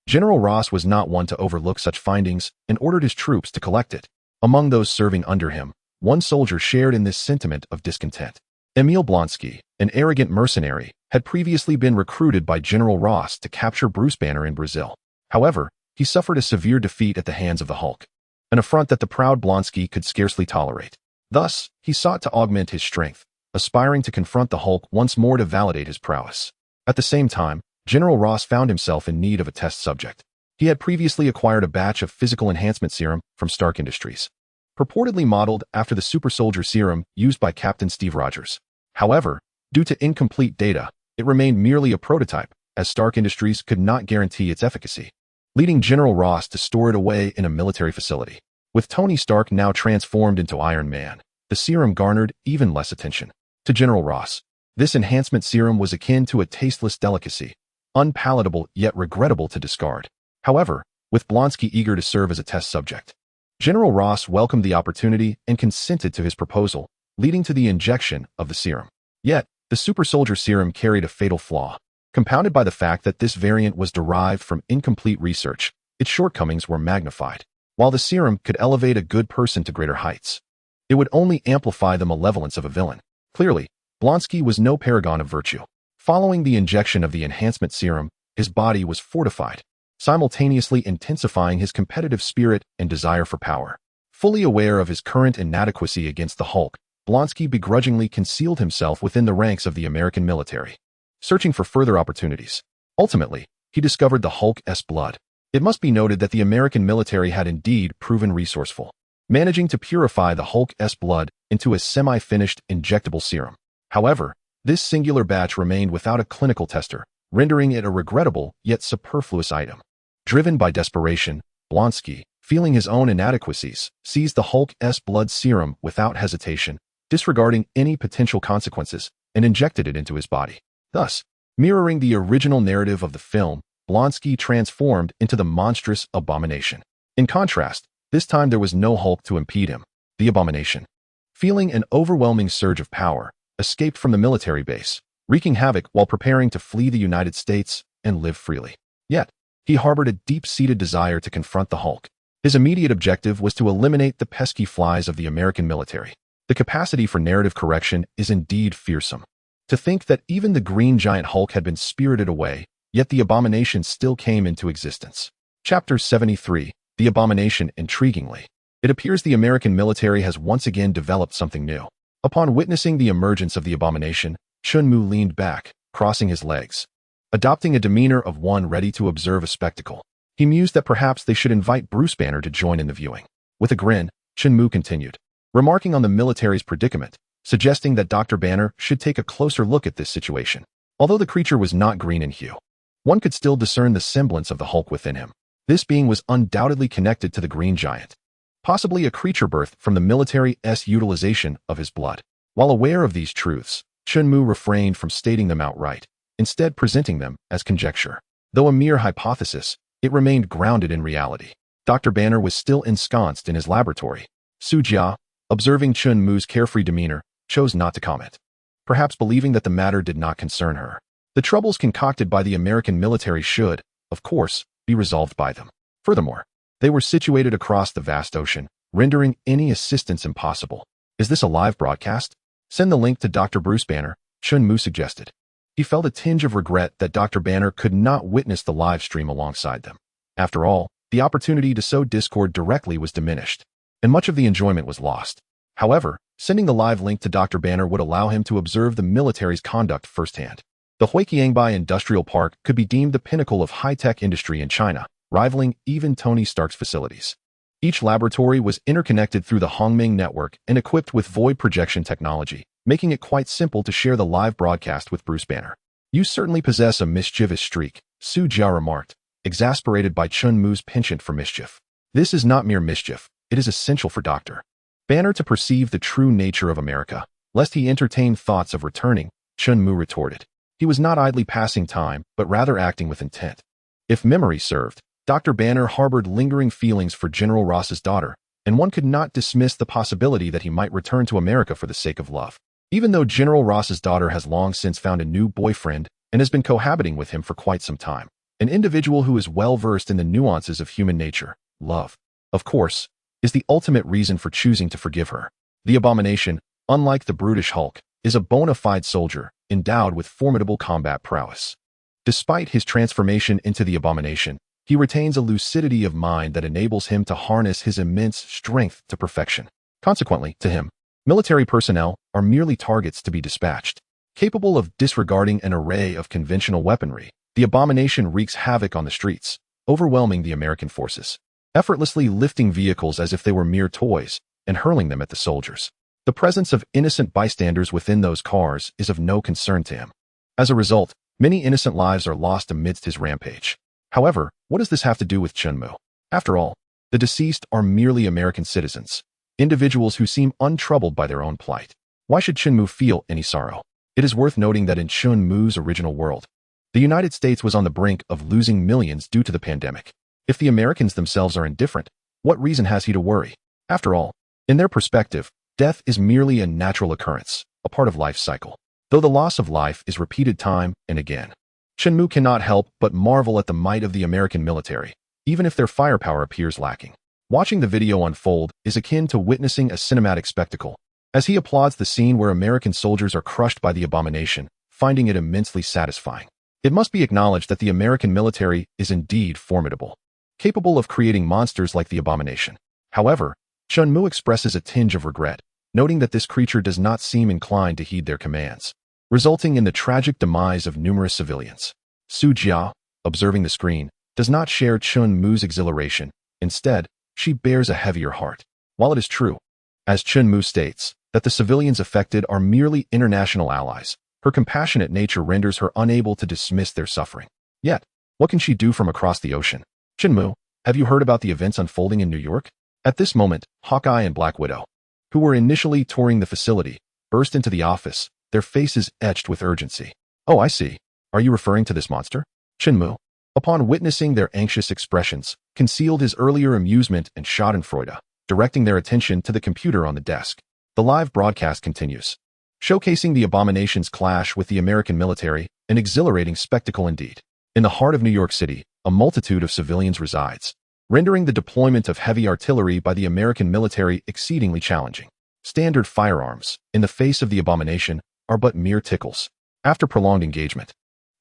General Ross was not one to overlook such findings and ordered his troops to collect it. Among those serving under him, one soldier shared in this sentiment of discontent. Emil Blonsky, an arrogant mercenary, had previously been recruited by General Ross to capture Bruce Banner in Brazil. However, he suffered a severe defeat at the hands of the Hulk, an affront that the proud Blonsky could scarcely tolerate. Thus, he sought to augment his strength, aspiring to confront the Hulk once more to validate his prowess. At the same time, General Ross found himself in need of a test subject. He had previously acquired a batch of physical enhancement serum from Stark Industries, purportedly modeled after the super soldier serum used by Captain Steve Rogers. However, due to incomplete data, it remained merely a prototype, as Stark Industries could not guarantee its efficacy, leading General Ross to store it away in a military facility. With Tony Stark now transformed into Iron Man, the serum garnered even less attention. To General Ross, this enhancement serum was akin to a tasteless delicacy, unpalatable yet regrettable to discard. However, with Blonsky eager to serve as a test subject, General Ross welcomed the opportunity and consented to his proposal, leading to the injection of the serum. Yet, the super soldier serum carried a fatal flaw. Compounded by the fact that this variant was derived from incomplete research, its shortcomings were magnified. While the serum could elevate a good person to greater heights, it would only amplify the malevolence of a villain. Clearly, Blonsky was no paragon of virtue. Following the injection of the enhancement serum, his body was fortified, simultaneously intensifying his competitive spirit and desire for power. Fully aware of his current inadequacy against the Hulk, Blonsky begrudgingly concealed himself within the ranks of the American military, searching for further opportunities. Ultimately, he discovered the Hulk's blood. It must be noted that the American military had indeed proven resourceful, managing to purify the Hulk's blood into a semi-finished injectable serum. However, this singular batch remained without a clinical tester, rendering it a regrettable yet superfluous item. Driven by desperation, Blonsky, feeling his own inadequacies, seized the Hulk's blood serum without hesitation, disregarding any potential consequences, and injected it into his body. Thus, mirroring the original narrative of the film, Blonsky transformed into the monstrous abomination. In contrast, this time there was no Hulk to impede him. The abomination, feeling an overwhelming surge of power, escaped from the military base, wreaking havoc while preparing to flee the United States and live freely. Yet, he harbored a deep-seated desire to confront the Hulk. His immediate objective was to eliminate the pesky flies of the American military. The capacity for narrative correction is indeed fearsome. To think that even the green giant Hulk had been spirited away, yet the abomination still came into existence. Chapter 73, The Abomination. Intriguingly, it appears the American military has once again developed something new. Upon witnessing the emergence of the abomination, Chun-Mu leaned back, crossing his legs. Adopting a demeanor of one ready to observe a spectacle, he mused that perhaps they should invite Bruce Banner to join in the viewing. With a grin, Chun-Mu continued, remarking on the military's predicament, suggesting that Dr. Banner should take a closer look at this situation. Although the creature was not green in hue, one could still discern the semblance of the Hulk within him. This being was undoubtedly connected to the green giant, possibly a creature birthed from the military's utilization of his blood. While aware of these truths, Chun-Mu refrained from stating them outright, instead presenting them as conjecture. Though a mere hypothesis, it remained grounded in reality. Dr. Banner was still ensconced in his laboratory. Su Jia, observing Chun-Mu's carefree demeanor, chose not to comment, perhaps believing that the matter did not concern her. The troubles concocted by the American military should, of course, be resolved by them. Furthermore, they were situated across the vast ocean, rendering any assistance impossible. Is this a live broadcast? Send the link to Dr. Bruce Banner, Chun-Mu suggested. He felt a tinge of regret that Dr. Banner could not witness the live stream alongside them. After all, the opportunity to sow discord directly was diminished, and much of the enjoyment was lost. However, sending the live link to Dr. Banner would allow him to observe the military's conduct firsthand. The Huiqiangbai Industrial Park could be deemed the pinnacle of high-tech industry in China, rivaling even Tony Stark's facilities. Each laboratory was interconnected through the Hongming network and equipped with void projection technology, making it quite simple to share the live broadcast with Bruce Banner. You certainly possess a mischievous streak, Su Jia remarked, exasperated by Chun-Mu's penchant for mischief. This is not mere mischief, it is essential for Dr. Banner to perceive the true nature of America, lest he entertain thoughts of returning, Chun-Mu retorted. He was not idly passing time, but rather acting with intent. If memory served, Dr. Banner harbored lingering feelings for General Ross's daughter, and one could not dismiss the possibility that he might return to America for the sake of love. Even though General Ross's daughter has long since found a new boyfriend and has been cohabiting with him for quite some time, an individual who is well versed in the nuances of human nature, love, of course, is the ultimate reason for choosing to forgive her. The abomination, unlike the brutish Hulk, is a bona fide soldier, endowed with formidable combat prowess. Despite his transformation into the abomination, he retains a lucidity of mind that enables him to harness his immense strength to perfection. Consequently, to him, military personnel are merely targets to be dispatched. Capable of disregarding an array of conventional weaponry, the abomination wreaks havoc on the streets, overwhelming the American forces, effortlessly lifting vehicles as if they were mere toys and hurling them at the soldiers. The presence of innocent bystanders within those cars is of no concern to him. As a result, many innocent lives are lost amidst his rampage. However, what does this have to do with Chun-Mu? After all, the deceased are merely American citizens, individuals who seem untroubled by their own plight. Why should Chun-Mu feel any sorrow? It is worth noting that in Chun-Mu's original world, the United States was on the brink of losing millions due to the pandemic. If the Americans themselves are indifferent, what reason has he to worry? After all, in their perspective, death is merely a natural occurrence, a part of life's cycle, though the loss of life is repeated time and again. Chun-Mu cannot help but marvel at the might of the American military, even if their firepower appears lacking. Watching the video unfold is akin to witnessing a cinematic spectacle, as he applauds the scene where American soldiers are crushed by the abomination, finding it immensely satisfying. It must be acknowledged that the American military is indeed formidable, capable of creating monsters like the abomination. However, Chun-Mu expresses a tinge of regret, noting that this creature does not seem inclined to heed their commands, resulting in the tragic demise of numerous civilians. Su Jia, observing the screen, does not share Chun-Mu's exhilaration. Instead, she bears a heavier heart. While it is true, as Chun-Mu states, that the civilians affected are merely international allies, her compassionate nature renders her unable to dismiss their suffering. Yet, what can she do from across the ocean? Chun-Mu, have you heard about the events unfolding in New York? At this moment, Hawkeye and Black Widow, who were initially touring the facility, burst into the office, their faces etched with urgency. Oh, I see. Are you referring to this monster? Chun-Mu, upon witnessing their anxious expressions, concealed his earlier amusement and schadenfreude, directing their attention to the computer on the desk. The live broadcast continues. showcasing the Abomination's clash with the American military, an exhilarating spectacle indeed. In the heart of New York City, a multitude of civilians resides, rendering the deployment of heavy artillery by the American military exceedingly challenging. Standard firearms, in the face of the Abomination, are but mere tickles. After prolonged engagement,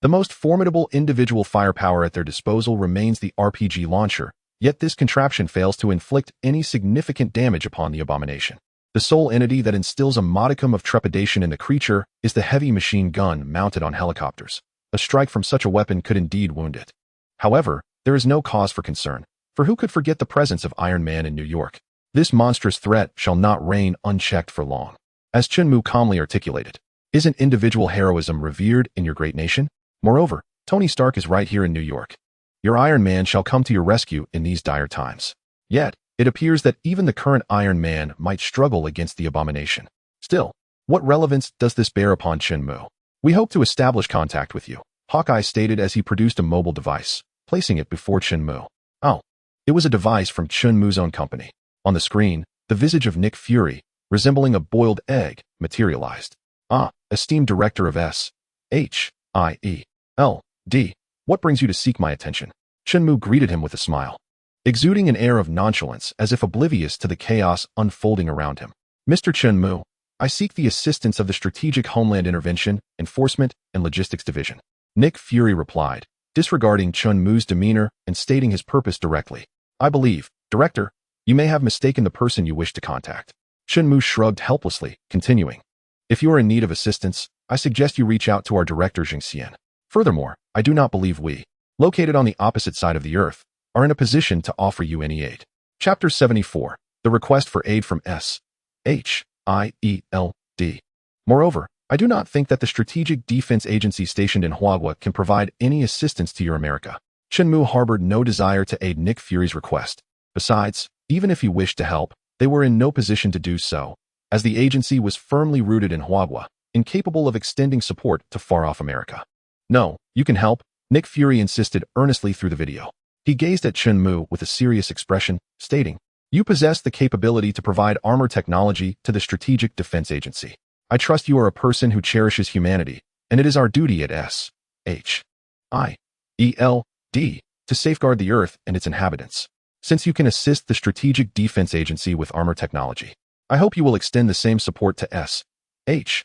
the most formidable individual firepower at their disposal remains the RPG launcher, yet this contraption fails to inflict any significant damage upon the Abomination. The sole entity that instills a modicum of trepidation in the creature is the heavy machine gun mounted on helicopters. A strike from such a weapon could indeed wound it. However, there is no cause for concern, for who could forget the presence of Iron Man in New York? This monstrous threat shall not reign unchecked for long. As Chunmu calmly articulated, isn't individual heroism revered in your great nation? Moreover, Tony Stark is right here in New York. Your Iron Man shall come to your rescue in these dire times. Yet, it appears that even the current Iron Man might struggle against the Abomination. Still, what relevance does this bear upon Chunmu? We hope to establish contact with you, Hawkeye stated as he produced a mobile device, placing it before Chunmu. Oh, it was a device from Chunmu's own company. On the screen, the visage of Nick Fury, resembling a boiled egg, materialized. Ah, esteemed director of S.H.I.E.L.D., what brings you to seek my attention? Chunmu greeted him with a smile, exuding an air of nonchalance as if oblivious to the chaos unfolding around him. Mr. Chunmu, I seek the assistance of the Strategic Homeland Intervention, Enforcement, and Logistics Division. Nick Fury replied, disregarding Chunmu's demeanor and stating his purpose directly. I believe, Director, you may have mistaken the person you wish to contact. Chunmu shrugged helplessly, continuing. If you are in need of assistance, I suggest you reach out to our Director Jing Xian. Furthermore, I do not believe we, located on the opposite side of the Earth, are in a position to offer you any aid. Chapter 74. The Request for Aid from S.H.I.E.L.D. Moreover, I do not think that the Strategic Defense Agency stationed in Huagua can provide any assistance to your America. Chunmu harbored no desire to aid Nick Fury's request. Besides, even if he wished to help, they were in no position to do so, as the agency was firmly rooted in Huagua, incapable of extending support to far-off America. No, you can help, Nick Fury insisted earnestly through the video. He gazed at Chunmu with a serious expression, stating, you possess the capability to provide armor technology to the Strategic Defense Agency. I trust you are a person who cherishes humanity, and it is our duty at S.H.I.E.L.D. to safeguard the Earth and its inhabitants. Since you can assist the Strategic Defense Agency with armor technology, I hope you will extend the same support to S.H.I.E.L.D.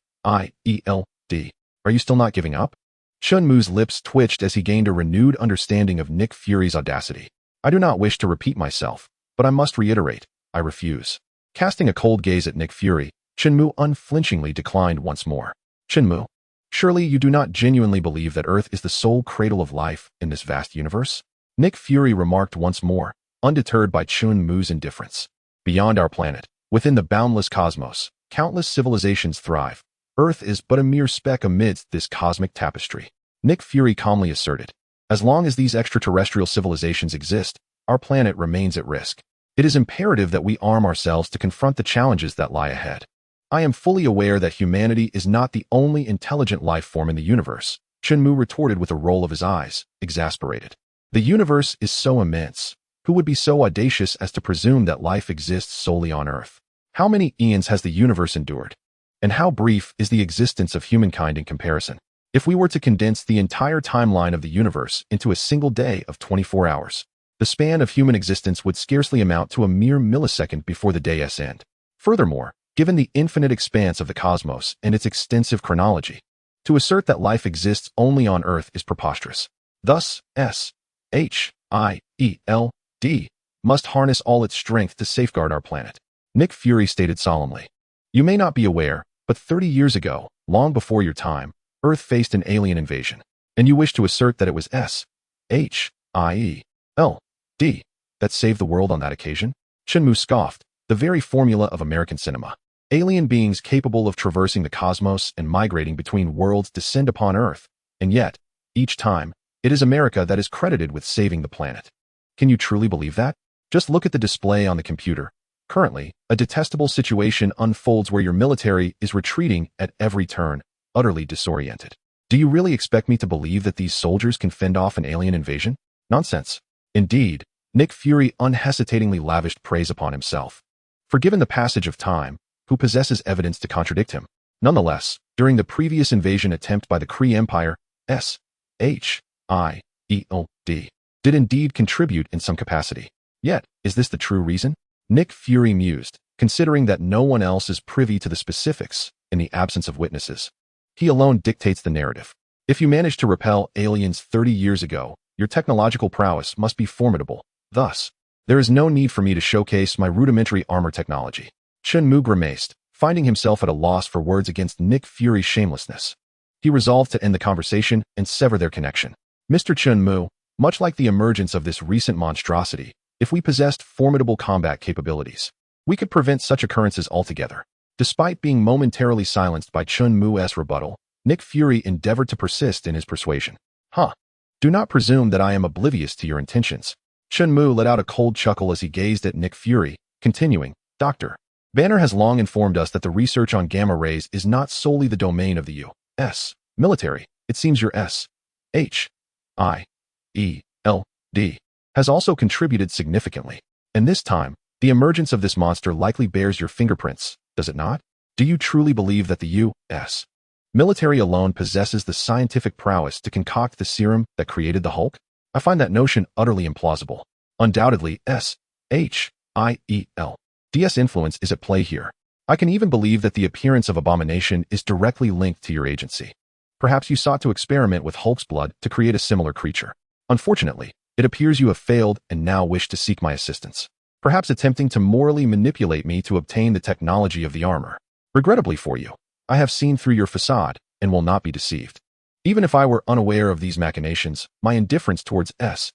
Are you still not giving up? Chunmu's lips twitched as he gained a renewed understanding of Nick Fury's audacity. I do not wish to repeat myself, but I must reiterate, I refuse. Casting a cold gaze at Nick Fury, Chunmu unflinchingly declined once more. Chunmu, surely you do not genuinely believe that Earth is the sole cradle of life in this vast universe? Nick Fury remarked once more, undeterred by Chunmu's indifference. Beyond our planet, within the boundless cosmos, countless civilizations thrive. Earth is but a mere speck amidst this cosmic tapestry. Nick Fury calmly asserted. As long as these extraterrestrial civilizations exist, our planet remains at risk. It is imperative that we arm ourselves to confront the challenges that lie ahead. I am fully aware that humanity is not the only intelligent life form in the universe, Chunmu retorted with a roll of his eyes, exasperated. The universe is so immense. Who would be so audacious as to presume that life exists solely on Earth? How many eons has the universe endured? And how brief is the existence of humankind in comparison? If we were to condense the entire timeline of the universe into a single day of 24 hours, the span of human existence would scarcely amount to a mere millisecond before the day's end. Furthermore, given the infinite expanse of the cosmos and its extensive chronology, to assert that life exists only on Earth is preposterous. Thus, S.H.I.E.L.D. must harness all its strength to safeguard our planet. Nick Fury stated solemnly. You may not be aware, but 30 years ago, long before your time, Earth faced an alien invasion, and you wish to assert that it was S.H.I.E.L.D. that saved the world on that occasion? Chunmu scoffed, the very formula of American cinema. Alien beings capable of traversing the cosmos and migrating between worlds descend upon Earth, and yet, each time, it is America that is credited with saving the planet. Can you truly believe that? Just look at the display on the computer. Currently, a detestable situation unfolds where your military is retreating at every turn, utterly disoriented. Do you really expect me to believe that these soldiers can fend off an alien invasion? Nonsense. Indeed, Nick Fury unhesitatingly lavished praise upon himself. For given the passage of time, who possesses evidence to contradict him? Nonetheless, during the previous invasion attempt by the Kree Empire, SHIELD did indeed contribute in some capacity. Yet, is this the true reason? Nick Fury mused, considering that no one else is privy to the specifics in the absence of witnesses. He alone dictates the narrative. If you managed to repel aliens 30 years ago, your technological prowess must be formidable. Thus, there is no need for me to showcase my rudimentary armor technology. Chun-Mu grimaced, finding himself at a loss for words against Nick Fury's shamelessness. He resolved to end the conversation and sever their connection. Mr. Chun-Mu, much like the emergence of this recent monstrosity, if we possessed formidable combat capabilities, we could prevent such occurrences altogether. Despite being momentarily silenced by Chun-Mu's rebuttal, Nick Fury endeavored to persist in his persuasion. Do not presume that I am oblivious to your intentions. Chun-Mu let out a cold chuckle as he gazed at Nick Fury, continuing, Dr. Banner has long informed us that the research on gamma rays is not solely the domain of the U.S. military. It seems your SHIELD has also contributed significantly. And this time, the emergence of this monster likely bears your fingerprints, does it not? Do you truly believe that the U.S. military alone possesses the scientific prowess to concoct the serum that created the Hulk? I find that notion utterly implausible. Undoubtedly, SHIELD's influence is at play here. I can even believe that the appearance of Abomination is directly linked to your agency. Perhaps you sought to experiment with Hulk's blood to create a similar creature. Unfortunately, it appears you have failed and now wish to seek my assistance, perhaps attempting to morally manipulate me to obtain the technology of the armor. Regrettably for you, I have seen through your facade and will not be deceived. Even if I were unaware of these machinations, my indifference towards SHIELD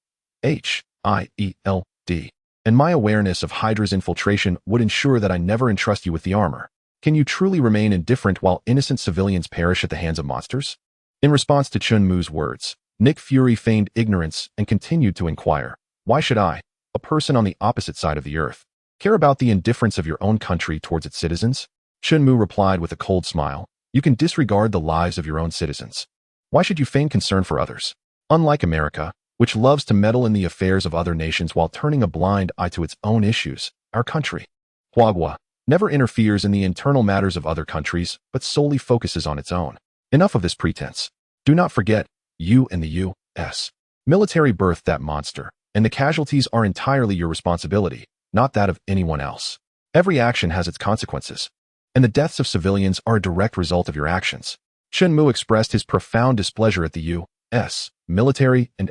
and my awareness of Hydra's infiltration would ensure that I never entrust you with the armor. Can you truly remain indifferent while innocent civilians perish at the hands of monsters? In response to Chun-Mu's words, Nick Fury feigned ignorance and continued to inquire, why should I, a person on the opposite side of the earth, care about the indifference of your own country towards its citizens? Chun-Mu replied with a cold smile, you can disregard the lives of your own citizens. Why should you feign concern for others? Unlike America, which loves to meddle in the affairs of other nations while turning a blind eye to its own issues, our country, Huagua, never interferes in the internal matters of other countries, but solely focuses on its own. Enough of this pretense. Do not forget, you and the U.S. military birthed that monster, and the casualties are entirely your responsibility, not that of anyone else. Every action has its consequences, and the deaths of civilians are a direct result of your actions. Chun-Mu expressed his profound displeasure at the U.S. military and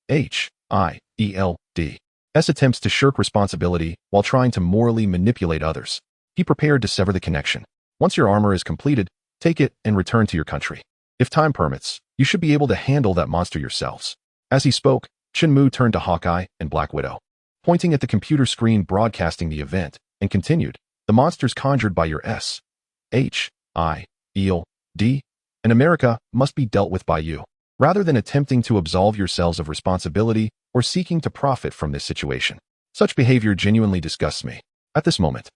SHIELD's attempts to shirk responsibility while trying to morally manipulate others. He prepared to sever the connection. Once your armor is completed, take it and return to your country. If time permits, you should be able to handle that monster yourselves. As he spoke, Chun-Mu turned to Hawkeye and Black Widow, pointing at the computer screen broadcasting the event, and continued, the monsters conjured by your SHIELD and America must be dealt with by you, rather than attempting to absolve yourselves of responsibility or seeking to profit from this situation. Such behavior genuinely disgusts me. At this moment,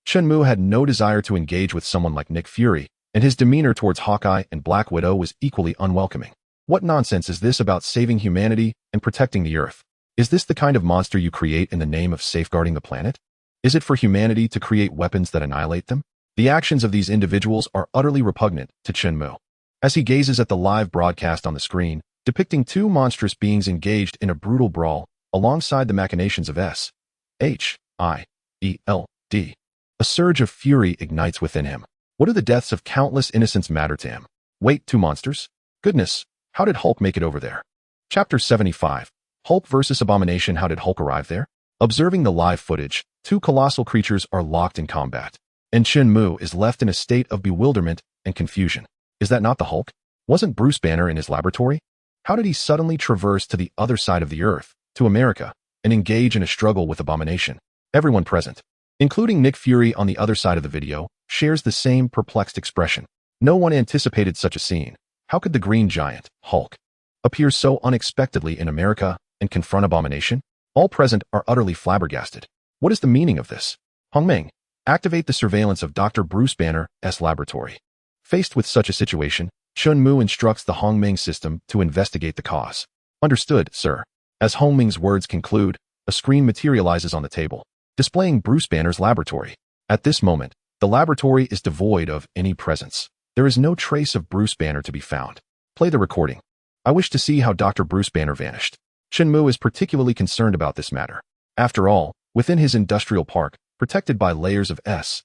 Chun-Mu had no desire to engage with someone like Nick Fury, and his demeanor towards Hawkeye and Black Widow was equally unwelcoming. What nonsense is this about saving humanity and protecting the Earth? Is this the kind of monster you create in the name of safeguarding the planet? Is it for humanity to create weapons that annihilate them? The actions of these individuals are utterly repugnant to Chun-Mu. As he gazes at the live broadcast on the screen, depicting two monstrous beings engaged in a brutal brawl alongside the machinations of SHIELD, a surge of fury ignites within him. What do the deaths of countless innocents matter to him? Wait, two monsters? Goodness, how did Hulk make it over there? Chapter 75. Hulk vs. Abomination. How did Hulk arrive there? Observing the live footage, two colossal creatures are locked in combat, and Chun-Mu is left in a state of bewilderment and confusion. Is that not the Hulk? Wasn't Bruce Banner in his laboratory? How did he suddenly traverse to the other side of the Earth, to America, and engage in a struggle with Abomination? Everyone present, including Nick Fury on the other side of the video, shares the same perplexed expression. No one anticipated such a scene. How could the Green Giant, Hulk, appear so unexpectedly in America and confront Abomination? All present are utterly flabbergasted. What is the meaning of this? Hongming, activate the surveillance of Dr. Bruce Banner's laboratory. Faced with such a situation, Chun-Mu instructs the Hongming system to investigate the cause. Understood, sir. As Hongming's words conclude, a screen materializes on the table, displaying Bruce Banner's laboratory. At this moment, The laboratory is devoid of any presence. There is no trace of Bruce Banner to be found. Play the recording. I wish to see how Dr. Bruce Banner vanished. Shenmue is particularly concerned about this matter. After all, within his industrial park, protected by layers of S.H.I.E.L.D.S.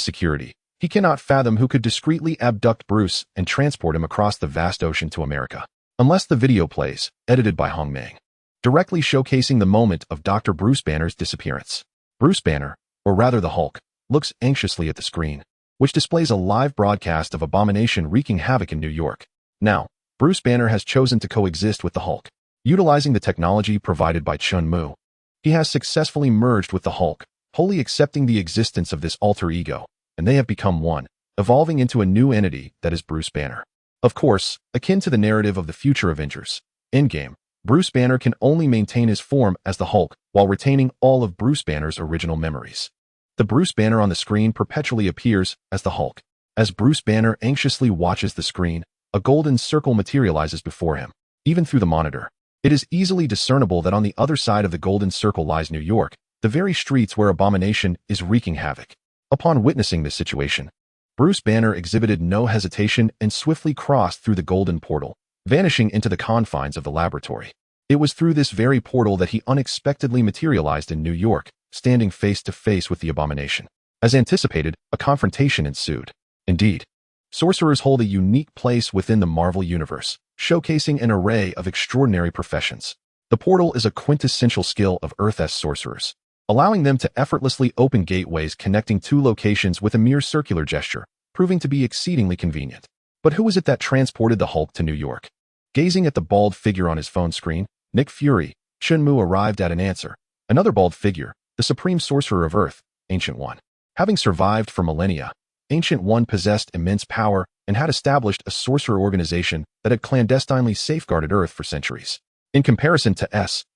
security, he cannot fathom who could discreetly abduct Bruce and transport him across the vast ocean to America. Unless the video plays, edited by Hong Meng, directly showcasing the moment of Dr. Bruce Banner's disappearance. Bruce Banner, or rather the Hulk, looks anxiously at the screen, which displays a live broadcast of Abomination wreaking havoc in New York. Now, Bruce Banner has chosen to coexist with the Hulk. Utilizing the technology provided by Shenmue, he has successfully merged with the Hulk, wholly accepting the existence of this alter ego, and they have become one, evolving into a new entity that is Bruce Banner. Of course, akin to the narrative of the future Avengers, Endgame, Bruce Banner can only maintain his form as the Hulk while retaining all of Bruce Banner's original memories. The Bruce Banner on the screen perpetually appears as the Hulk. As Bruce Banner anxiously watches the screen, a golden circle materializes before him, even through the monitor. It is easily discernible that on the other side of the golden circle lies New York, the very streets where Abomination is wreaking havoc. Upon witnessing this situation, Bruce Banner exhibited no hesitation and swiftly crossed through the golden portal, vanishing into the confines of the laboratory. It was through this very portal that he unexpectedly materialized in New York, standing face to face with the Abomination. As anticipated, a confrontation ensued. Indeed, sorcerers hold a unique place within the Marvel Universe, showcasing an array of extraordinary professions. The portal is a quintessential skill of Earth's sorcerers, allowing them to effortlessly open gateways connecting two locations with a mere circular gesture, proving to be exceedingly convenient. But who was it that transported the Hulk to New York? Gazing at the bald figure on his phone screen, Nick Fury, Shenmue arrived at an answer. Another bald figure, the supreme sorcerer of Earth, Ancient One. Having survived for millennia, Ancient One possessed immense power and had established a sorcerer organization that had clandestinely safeguarded Earth for centuries. In comparison to S.H.I.E.L.D.,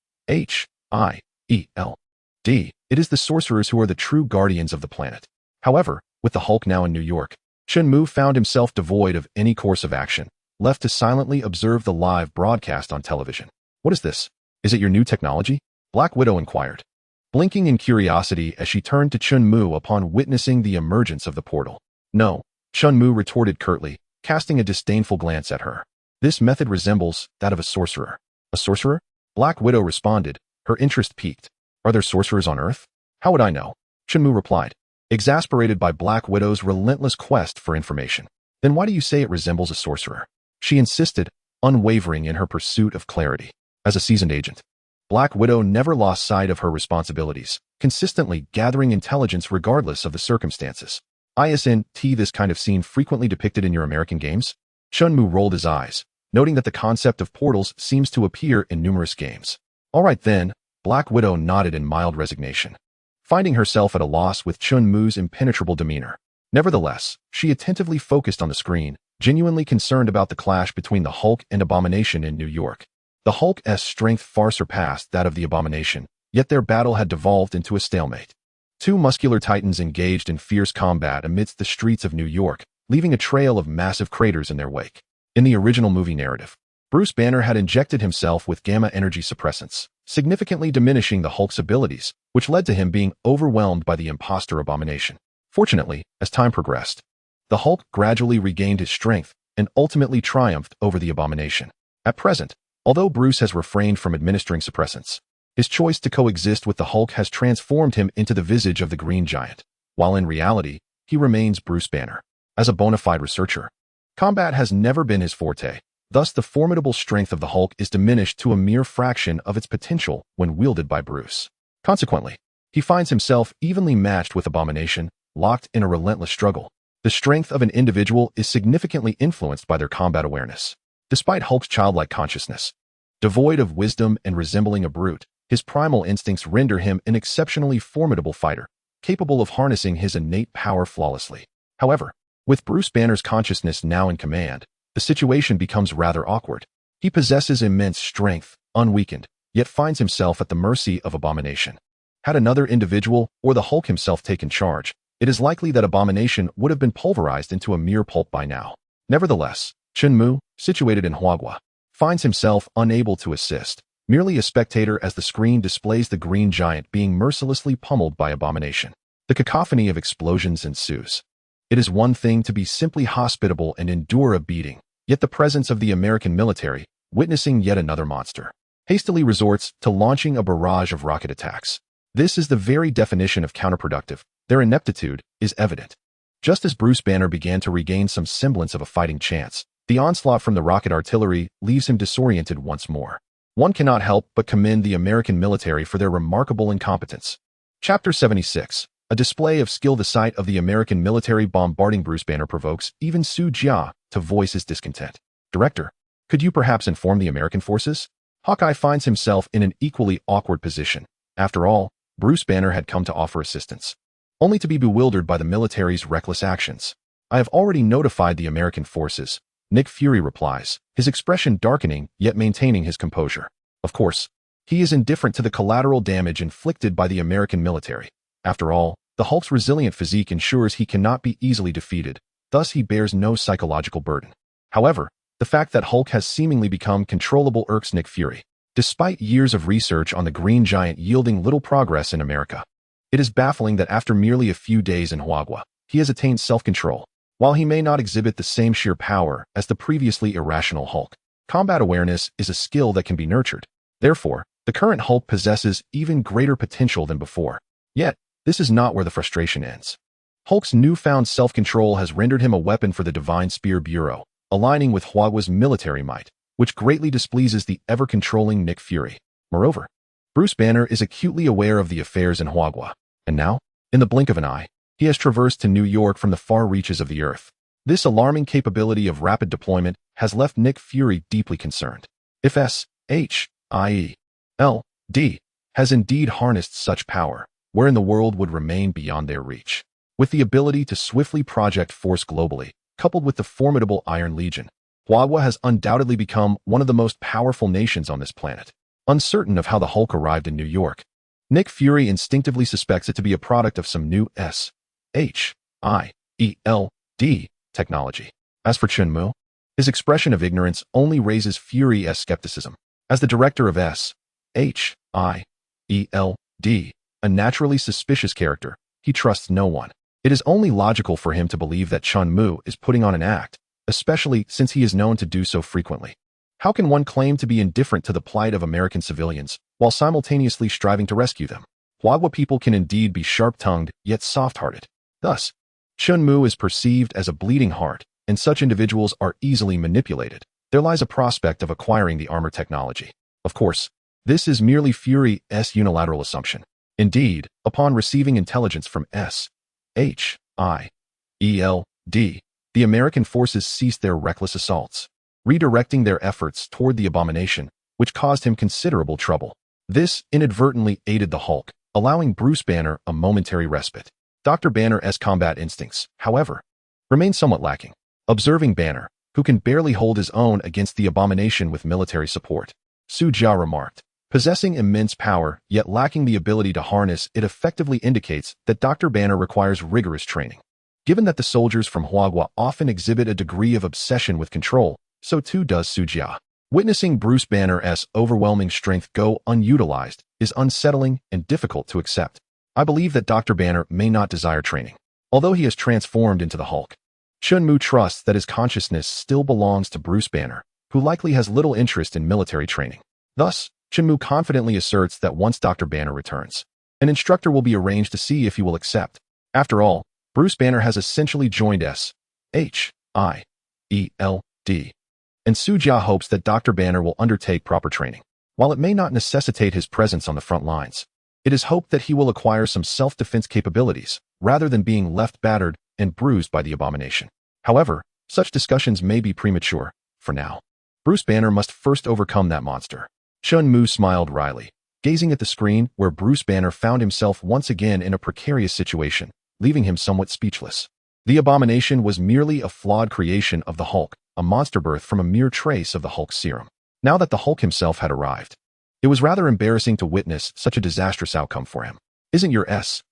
it is the sorcerers who are the true guardians of the planet. However, with the Hulk now in New York, Shenmue found himself devoid of any course of action, left to silently observe the live broadcast on television. What is this? Is it your new technology? Black Widow inquired, blinking in curiosity as she turned to Shenmue upon witnessing the emergence of the portal. No, Shenmue retorted curtly, casting a disdainful glance at her. This method resembles that of a sorcerer. A sorcerer? Black Widow responded, her interest piqued. Are there sorcerers on Earth? How would I know? Shenmue replied, exasperated by Black Widow's relentless quest for information. Then why do you say it resembles a sorcerer? She insisted, unwavering in her pursuit of clarity. As a seasoned agent, Black Widow never lost sight of her responsibilities, consistently gathering intelligence regardless of the circumstances. Isn't this kind of scene frequently depicted in your American games? Shenmue rolled his eyes, noting that the concept of portals seems to appear in numerous games. All right then, Black Widow nodded in mild resignation, finding herself at a loss with Shenmue's impenetrable demeanor. Nevertheless, she attentively focused on the screen, genuinely concerned about the clash between the Hulk and Abomination in New York. The Hulk's strength far surpassed that of the Abomination, yet their battle had devolved into a stalemate. Two muscular titans engaged in fierce combat amidst the streets of New York, leaving a trail of massive craters in their wake. In the original movie narrative, Bruce Banner had injected himself with gamma energy suppressants, significantly diminishing the Hulk's abilities, which led to him being overwhelmed by the imposter Abomination. Fortunately, as time progressed, the Hulk gradually regained his strength and ultimately triumphed over the Abomination. At present, although Bruce has refrained from administering suppressants, his choice to coexist with the Hulk has transformed him into the visage of the Green Giant, while in reality, he remains Bruce Banner. As a bona fide researcher, combat has never been his forte. Thus, the formidable strength of the Hulk is diminished to a mere fraction of its potential when wielded by Bruce. Consequently, he finds himself evenly matched with Abomination, locked in a relentless struggle. The strength of an individual is significantly influenced by their combat awareness. Despite Hulk's childlike consciousness, devoid of wisdom and resembling a brute, his primal instincts render him an exceptionally formidable fighter, capable of harnessing his innate power flawlessly. However, with Bruce Banner's consciousness now in command, the situation becomes rather awkward. He possesses immense strength, unweakened, yet finds himself at the mercy of Abomination. Had another individual or the Hulk himself taken charge, it is likely that Abomination would have been pulverized into a mere pulp by now. Nevertheless, Shenmue, situated in Huagua, finds himself unable to assist, merely a spectator as the screen displays the green giant being mercilessly pummeled by abomination. The cacophony of explosions ensues. It is one thing to be simply hospitable and endure a beating, yet the presence of the American military, witnessing yet another monster, hastily resorts to launching a barrage of rocket attacks. This is the very definition of counterproductive. Their ineptitude is evident. Just as Bruce Banner began to regain some semblance of a fighting chance, the onslaught from the rocket artillery leaves him disoriented once more. One cannot help but commend the American military for their remarkable incompetence. Chapter 76. A display of skill. The sight of the American military bombarding Bruce Banner provokes even Su Jia to voice his discontent. Director, could you perhaps inform the American forces? Hawkeye finds himself in an equally awkward position. After all, Bruce Banner had come to offer assistance, only to be bewildered by the military's reckless actions. I have already notified the American forces, Nick Fury replies, his expression darkening yet maintaining his composure. Of course, he is indifferent to the collateral damage inflicted by the American military. After all, the Hulk's resilient physique ensures he cannot be easily defeated, thus he bears no psychological burden. However, the fact that Hulk has seemingly become controllable irks Nick Fury, despite years of research on the Green Giant yielding little progress in America. It is baffling that after merely a few days in Huagua, he has attained self-control. While he may not exhibit the same sheer power as the previously irrational Hulk, combat awareness is a skill that can be nurtured. Therefore, the current Hulk possesses even greater potential than before. Yet, this is not where the frustration ends. Hulk's newfound self-control has rendered him a weapon for the Divine Spear Bureau, aligning with Huagua's military might, which greatly displeases the ever-controlling Nick Fury. Moreover, Bruce Banner is acutely aware of the affairs in Huagua, and now, in the blink of an eye, he has traversed to New York from the far reaches of the Earth. This alarming capability of rapid deployment has left Nick Fury deeply concerned. If S.H.I.E.L.D. has indeed harnessed such power, where in the world would remain beyond their reach? With the ability to swiftly project force globally, coupled with the formidable Iron Legion, Huagua has undoubtedly become one of the most powerful nations on this planet. Uncertain of how the Hulk arrived in New York, Nick Fury instinctively suspects it to be a product of some new S.H.I.E.L.D. technology. As for Chun-Mu, his expression of ignorance only raises Fury's skepticism. As the director of S.H.I.E.L.D., a naturally suspicious character, he trusts no one. It is only logical for him to believe that Chun-Mu is putting on an act, especially since he is known to do so frequently. How can one claim to be indifferent to the plight of American civilians while simultaneously striving to rescue them? Huagua people can indeed be sharp-tongued yet soft-hearted. Thus, Chun-Mu is perceived as a bleeding heart, and such individuals are easily manipulated. There lies a prospect of acquiring the armor technology. Of course, this is merely Fury's unilateral assumption. Indeed, upon receiving intelligence from S.H.I.E.L.D., the American forces ceased their reckless assaults, redirecting their efforts toward the abomination, which caused him considerable trouble. This inadvertently aided the Hulk, allowing Bruce Banner a momentary respite. Dr. Banner's combat instincts, however, remain somewhat lacking. Observing Banner, who can barely hold his own against the abomination with military support, Su Jia remarked, possessing immense power yet lacking the ability to harness it effectively indicates that Dr. Banner requires rigorous training. Given that the soldiers from Huagua often exhibit a degree of obsession with control, so too does Su Jia. Witnessing Bruce Banner's overwhelming strength go unutilized is unsettling and difficult to accept. I believe that Dr. Banner may not desire training, although he has transformed into the Hulk. Chun-Mu trusts that his consciousness still belongs to Bruce Banner, who likely has little interest in military training. Thus, Chun-Mu confidently asserts that once Dr. Banner returns, an instructor will be arranged to see if he will accept. After all, Bruce Banner has essentially joined S.H.I.E.L.D., and Su Jia hopes that Dr. Banner will undertake proper training. While it may not necessitate his presence on the front lines, it is hoped that he will acquire some self-defense capabilities, rather than being left battered and bruised by the abomination. However, such discussions may be premature. For now, Bruce Banner must first overcome that monster. Chun-Mu smiled wryly, gazing at the screen where Bruce Banner found himself once again in a precarious situation, leaving him somewhat speechless. The abomination was merely a flawed creation of the Hulk, a monster birth from a mere trace of the Hulk's serum. Now that the Hulk himself had arrived, it was rather embarrassing to witness such a disastrous outcome for him. Isn't your S.H.I.E.L.D.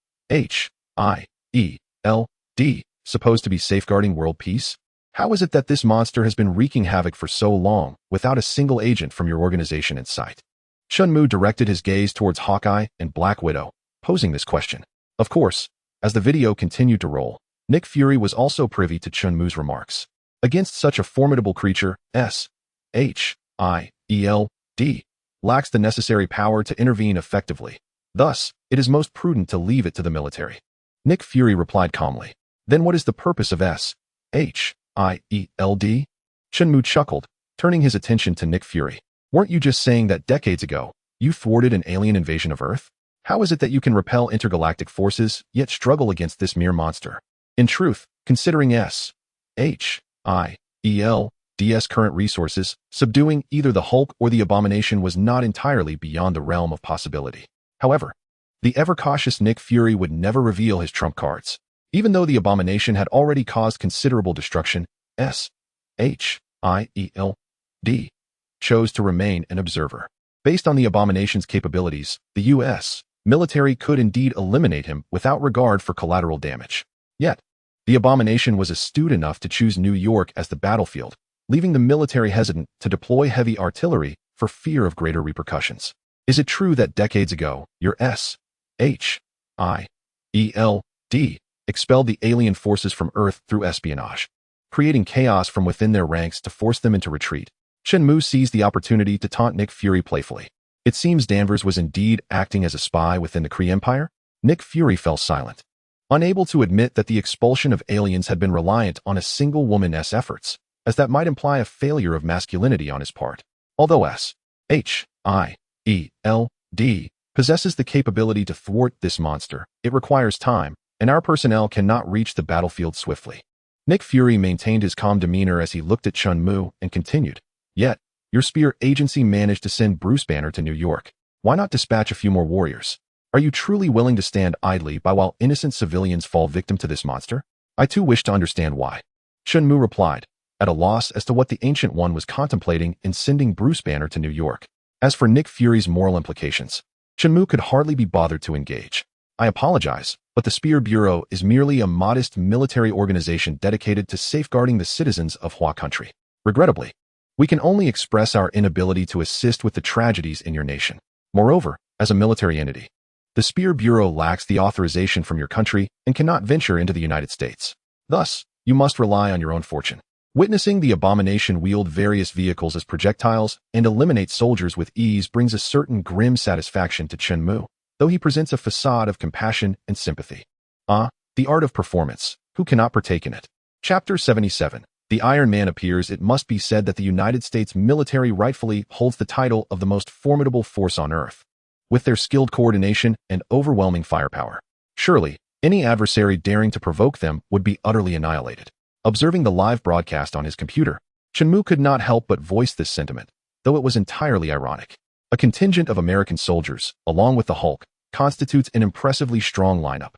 supposed to be safeguarding world peace? How is it that this monster has been wreaking havoc for so long without a single agent from your organization in sight? Chunmu directed his gaze towards Hawkeye and Black Widow, posing this question. Of course, as the video continued to roll, Nick Fury was also privy to Chunmu's remarks. Against such a formidable creature, S.H.I.E.L.D. lacks the necessary power to intervene effectively. Thus, it is most prudent to leave it to the military. Nick Fury replied calmly. Then what is the purpose of S.H.I.E.L.D.? Chunmu chuckled, turning his attention to Nick Fury. Weren't you just saying that decades ago, you thwarted an alien invasion of Earth? How is it that you can repel intergalactic forces, yet struggle against this mere monster? In truth, considering S.H.I.E.L.D.'s current resources, subduing either the Hulk or the Abomination was not entirely beyond the realm of possibility. However, the ever-cautious Nick Fury would never reveal his trump cards. Even though the Abomination had already caused considerable destruction, S.H.I.E.L.D. chose to remain an observer. Based on the Abomination's capabilities, the U.S. military could indeed eliminate him without regard for collateral damage. Yet, the Abomination was astute enough to choose New York as the battlefield, leaving the military hesitant to deploy heavy artillery for fear of greater repercussions. Is it true that decades ago, your S.H.I.E.L.D. expelled the alien forces from Earth through espionage, creating chaos from within their ranks to force them into retreat? Chunmu seized the opportunity to taunt Nick Fury playfully. It seems Danvers was indeed acting as a spy within the Kree Empire? Nick Fury fell silent, unable to admit that the expulsion of aliens had been reliant on a single woman's efforts, as that might imply a failure of masculinity on his part. Although S.H.I.E.L.D. possesses the capability to thwart this monster, it requires time, and our personnel cannot reach the battlefield swiftly. Nick Fury maintained his calm demeanor as he looked at Chunmu and continued. Yet, your Spear agency managed to send Bruce Banner to New York. Why not dispatch a few more warriors? Are you truly willing to stand idly by while innocent civilians fall victim to this monster? I too wish to understand why. Chunmu replied, at a loss as to what the Ancient One was contemplating in sending Bruce Banner to New York. As for Nick Fury's moral implications, Chunmu could hardly be bothered to engage. I apologize, but the Spear Bureau is merely a modest military organization dedicated to safeguarding the citizens of Hua country. Regrettably, we can only express our inability to assist with the tragedies in your nation. Moreover, as a military entity, the Spear Bureau lacks the authorization from your country and cannot venture into the United States. Thus, you must rely on your own fortune. Witnessing the Abomination wield various vehicles as projectiles and eliminate soldiers with ease brings a certain grim satisfaction to Chunmu, though he presents a facade of compassion and sympathy. The art of performance. Who cannot partake in it? Chapter 77. The Iron Man appears. It must be said that the United States military rightfully holds the title of the most formidable force on Earth, with their skilled coordination and overwhelming firepower. Surely, any adversary daring to provoke them would be utterly annihilated. Observing the live broadcast on his computer, Chunmu could not help but voice this sentiment, though it was entirely ironic. A contingent of American soldiers, along with the Hulk, constitutes an impressively strong lineup.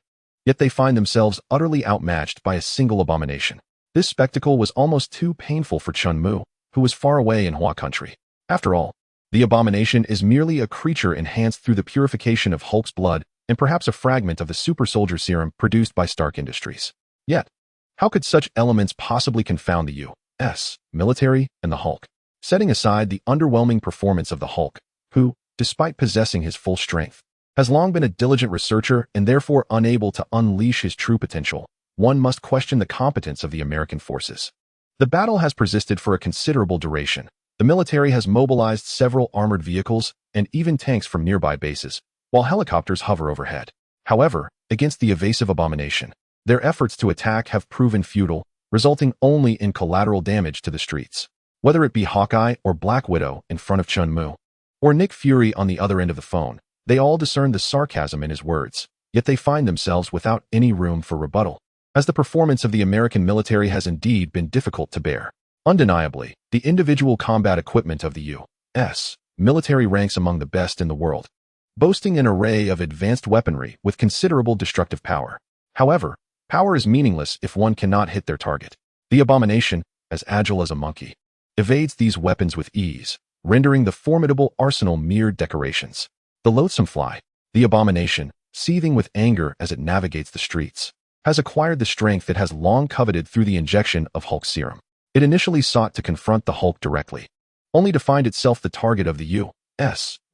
Yet they find themselves utterly outmatched by a single Abomination. This spectacle was almost too painful for Chunmu, who was far away in Hua country. After all, the Abomination is merely a creature enhanced through the purification of Hulk's blood and perhaps a fragment of the super soldier serum produced by Stark Industries. Yet, how could such elements possibly confound the U.S. military and the Hulk? Setting aside the underwhelming performance of the Hulk, who, despite possessing his full strength, has long been a diligent researcher and therefore unable to unleash his true potential, one must question the competence of the American forces. The battle has persisted for a considerable duration. The military has mobilized several armored vehicles and even tanks from nearby bases, while helicopters hover overhead. However, against the evasive Abomination, their efforts to attack have proven futile, resulting only in collateral damage to the streets. Whether it be Hawkeye or Black Widow in front of Chunmu, or Nick Fury on the other end of the phone, they all discern the sarcasm in his words, yet they find themselves without any room for rebuttal, as the performance of the American military has indeed been difficult to bear. Undeniably, the individual combat equipment of the U.S. military ranks among the best in the world, boasting an array of advanced weaponry with considerable destructive power. However, power is meaningless if one cannot hit their target. The Abomination, as agile as a monkey, evades these weapons with ease, rendering the formidable arsenal mere decorations. The loathsome fly, the Abomination, seething with anger as it navigates the streets, has acquired the strength it has long coveted through the injection of Hulk serum. It initially sought to confront the Hulk directly, only to find itself the target of the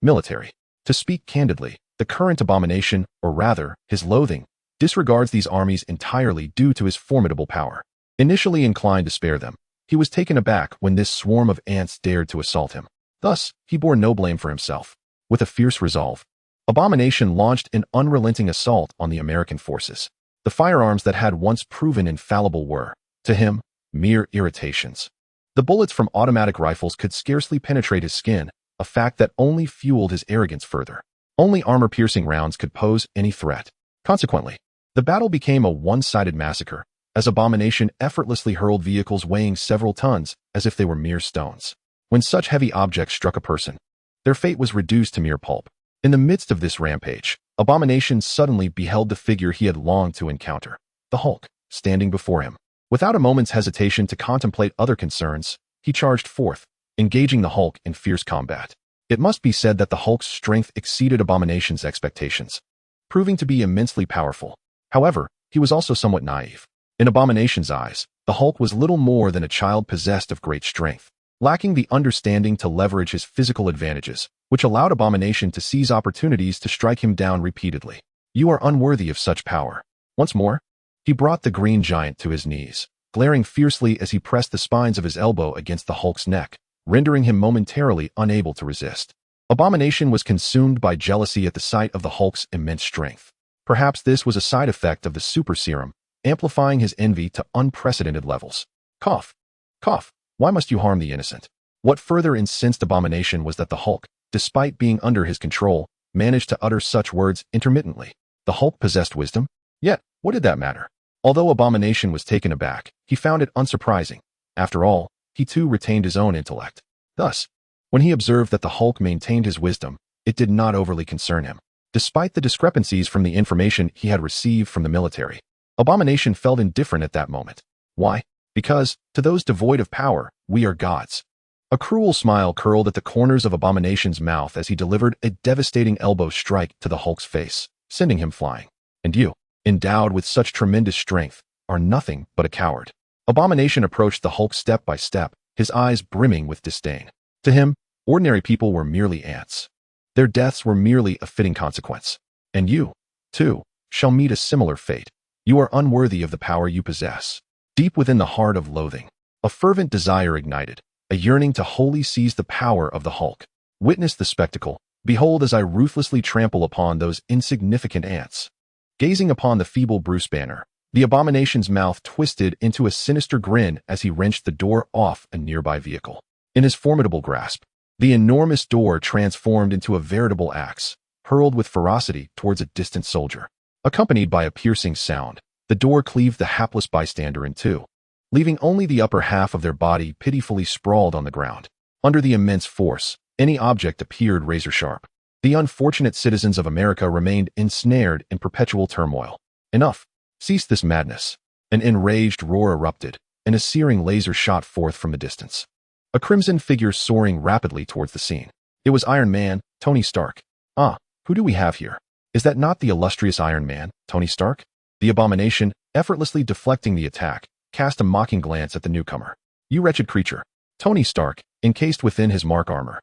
military. To speak candidly, the current abomination, or rather, his loathing, disregards these armies entirely due to his formidable power. Initially inclined to spare them, he was taken aback when this swarm of ants dared to assault him. Thus, he bore no blame for himself. With a fierce resolve, Abomination launched an unrelenting assault on the American forces. The firearms that had once proven infallible were, to him, mere irritations. The bullets from automatic rifles could scarcely penetrate his skin, a fact that only fueled his arrogance further. Only armor-piercing rounds could pose any threat. Consequently, the battle became a one-sided massacre, as Abomination effortlessly hurled vehicles weighing several tons as if they were mere stones. When such heavy objects struck a person, their fate was reduced to mere pulp. In the midst of this rampage, Abomination suddenly beheld the figure he had longed to encounter, the Hulk, standing before him. Without a moment's hesitation to contemplate other concerns, he charged forth, engaging the Hulk in fierce combat. It must be said that the Hulk's strength exceeded Abomination's expectations, proving to be immensely powerful. However, he was also somewhat naive. In Abomination's eyes, the Hulk was little more than a child possessed of great strength, lacking the understanding to leverage his physical advantages, which allowed Abomination to seize opportunities to strike him down repeatedly. "You are unworthy of such power." Once more, he brought the green giant to his knees, glaring fiercely as he pressed the spines of his elbow against the Hulk's neck, rendering him momentarily unable to resist. Abomination was consumed by jealousy at the sight of the Hulk's immense strength. Perhaps this was a side effect of the super serum, amplifying his envy to unprecedented levels. Cough. Cough. Why must you harm the innocent? What further incensed Abomination was that the Hulk, despite being under his control, managed to utter such words intermittently. The Hulk possessed wisdom? Yet, what did that matter? Although Abomination was taken aback, he found it unsurprising. After all, he too retained his own intellect. Thus, when he observed that the Hulk maintained his wisdom, it did not overly concern him. Despite the discrepancies from the information he had received from the military, Abomination felt indifferent at that moment. Why? Because, to those devoid of power, we are gods. A cruel smile curled at the corners of Abomination's mouth as he delivered a devastating elbow strike to the Hulk's face, sending him flying. And you, endowed with such tremendous strength, are nothing but a coward. Abomination approached the Hulk step by step, his eyes brimming with disdain. To him, ordinary people were merely ants. Their deaths were merely a fitting consequence. And you, too, shall meet a similar fate. You are unworthy of the power you possess. Deep within the heart of loathing, a fervent desire ignited, a yearning to wholly seize the power of the Hulk. Witness the spectacle. Behold as I ruthlessly trample upon those insignificant ants. Gazing upon the feeble Bruce Banner, the Abomination's mouth twisted into a sinister grin as he wrenched the door off a nearby vehicle. In his formidable grasp, the enormous door transformed into a veritable axe, hurled with ferocity towards a distant soldier. Accompanied by a piercing sound, the door cleaved the hapless bystander in two, leaving only the upper half of their body pitifully sprawled on the ground. Under the immense force, any object appeared razor-sharp. The unfortunate citizens of America remained ensnared in perpetual turmoil. Enough! Cease this madness! An enraged roar erupted, and a searing laser shot forth from the distance. A crimson figure soaring rapidly towards the scene. It was Iron Man, Tony Stark. Ah, who do we have here? Is that not the illustrious Iron Man, Tony Stark? The Abomination, effortlessly deflecting the attack, cast a mocking glance at the newcomer. You wretched creature. Tony Stark, encased within his mark armor,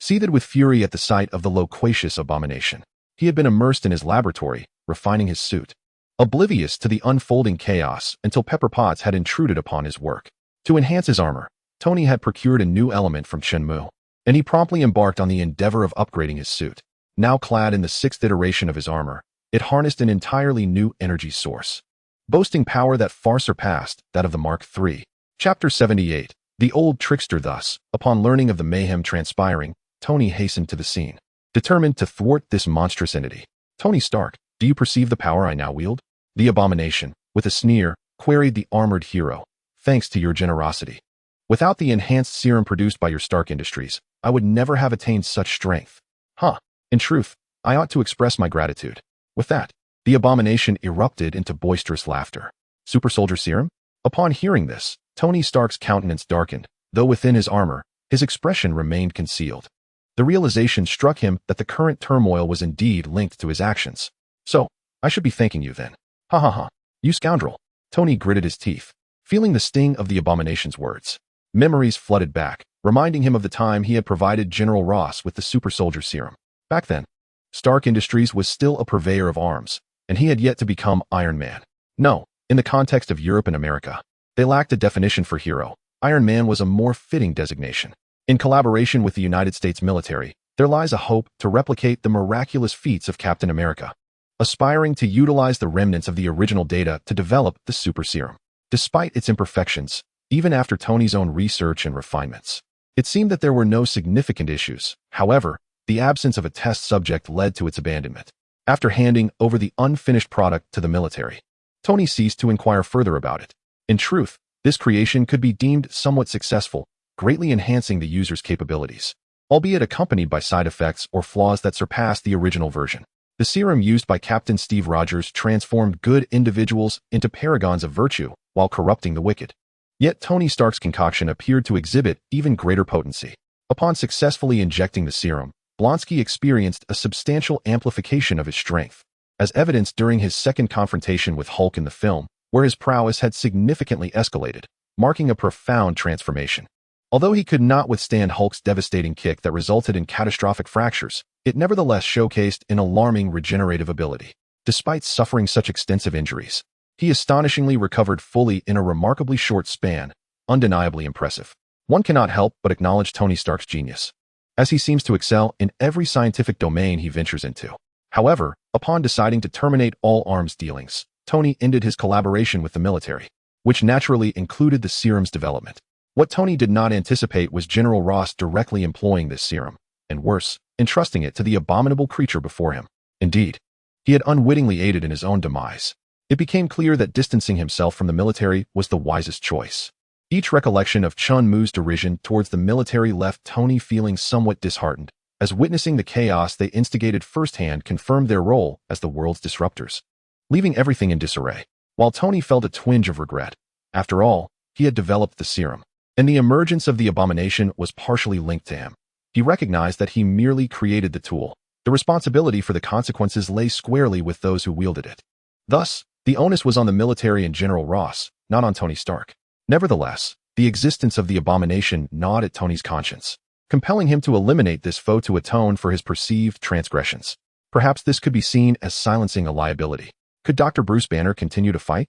seethed with fury at the sight of the loquacious Abomination. He had been immersed in his laboratory, refining his suit, oblivious to the unfolding chaos until Pepper Potts had intruded upon his work. To enhance his armor, Tony had procured a new element from Shenmue, and he promptly embarked on the endeavor of upgrading his suit. Now clad in the sixth iteration of his armor, it harnessed an entirely new energy source, boasting power that far surpassed that of the Mark III. Chapter 78. The old trickster. Thus, upon learning of the mayhem transpiring, Tony hastened to the scene, determined to thwart this monstrous entity. Tony Stark, do you perceive the power I now wield? The Abomination, with a sneer, queried the armored hero. Thanks to your generosity. Without the enhanced serum produced by your Stark Industries, I would never have attained such strength. Huh. In truth, I ought to express my gratitude. With that, the Abomination erupted into boisterous laughter. Super Soldier Serum? Upon hearing this, Tony Stark's countenance darkened, though within his armor, his expression remained concealed. The realization struck him that the current turmoil was indeed linked to his actions. So, I should be thanking you then. Ha ha ha. You scoundrel. Tony gritted his teeth, feeling the sting of the Abomination's words. Memories flooded back, reminding him of the time he had provided General Ross with the super soldier serum. Back then, Stark Industries was still a purveyor of arms, and he had yet to become Iron Man. No, in the context of Europe and America, they lacked a definition for hero. Iron Man was a more fitting designation. In collaboration with the United States military, there lies a hope to replicate the miraculous feats of Captain America, aspiring to utilize the remnants of the original data to develop the super serum. Despite its imperfections, even after Tony's own research and refinements, it seemed that there were no significant issues. However, the absence of a test subject led to its abandonment. After handing over the unfinished product to the military, Tony ceased to inquire further about it. In truth, this creation could be deemed somewhat successful, greatly enhancing the user's capabilities, albeit accompanied by side effects or flaws that surpassed the original version. The serum used by Captain Steve Rogers transformed good individuals into paragons of virtue while corrupting the wicked. Yet Tony Stark's concoction appeared to exhibit even greater potency. Upon successfully injecting the serum, Blonsky experienced a substantial amplification of his strength, as evidenced during his second confrontation with Hulk in the film, where his prowess had significantly escalated, marking a profound transformation. Although he could not withstand Hulk's devastating kick that resulted in catastrophic fractures, it nevertheless showcased an alarming regenerative ability. Despite suffering such extensive injuries, he astonishingly recovered fully in a remarkably short span, undeniably impressive. One cannot help but acknowledge Tony Stark's genius, as he seems to excel in every scientific domain he ventures into. However, upon deciding to terminate all arms dealings, Tony ended his collaboration with the military, which naturally included the serum's development. What Tony did not anticipate was General Ross directly employing this serum, and worse, entrusting it to the abominable creature before him. Indeed, he had unwittingly aided in his own demise. It became clear that distancing himself from the military was the wisest choice. Each recollection of Chun Mu's derision towards the military left Tony feeling somewhat disheartened, as witnessing the chaos they instigated firsthand confirmed their role as the world's disruptors, leaving everything in disarray. While Tony felt a twinge of regret, after all, he had developed the serum, and the emergence of the abomination was partially linked to him. He recognized that he merely created the tool. The responsibility for the consequences lay squarely with those who wielded it. Thus, the onus was on the military and General Ross, not on Tony Stark. Nevertheless, the existence of the abomination gnawed at Tony's conscience, compelling him to eliminate this foe to atone for his perceived transgressions. Perhaps this could be seen as silencing a liability. Could Dr. Bruce Banner continue to fight?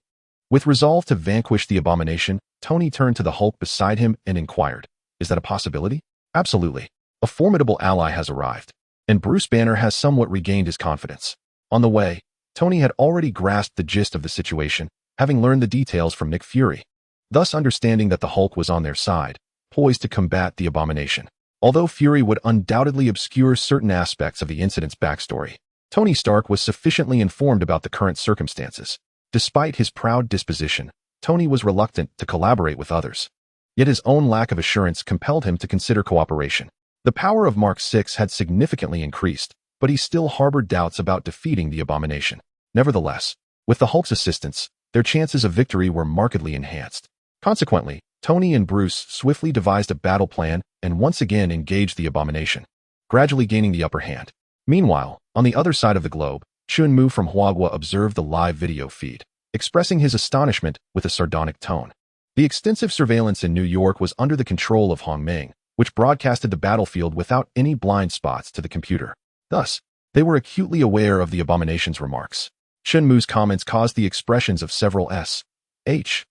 With resolve to vanquish the abomination, Tony turned to the Hulk beside him and inquired, "Is that a possibility?" "Absolutely. A formidable ally has arrived, and Bruce Banner has somewhat regained his confidence." On the way, Tony had already grasped the gist of the situation, having learned the details from Nick Fury, thus understanding that the Hulk was on their side, poised to combat the abomination. Although Fury would undoubtedly obscure certain aspects of the incident's backstory, Tony Stark was sufficiently informed about the current circumstances. Despite his proud disposition, Tony was reluctant to collaborate with others. Yet his own lack of assurance compelled him to consider cooperation. The power of Mark VI had significantly increased, but he still harbored doubts about defeating the abomination. Nevertheless, with the Hulk's assistance, their chances of victory were markedly enhanced. Consequently, Tony and Bruce swiftly devised a battle plan and once again engaged the abomination, gradually gaining the upper hand. Meanwhile, on the other side of the globe, Chun Mu from Huagua observed the live video feed, expressing his astonishment with a sardonic tone. The extensive surveillance in New York was under the control of Hong Meng, which broadcasted the battlefield without any blind spots to the computer. Thus, they were acutely aware of the abomination's remarks. Chun Mu's comments caused the expressions of several SHIELD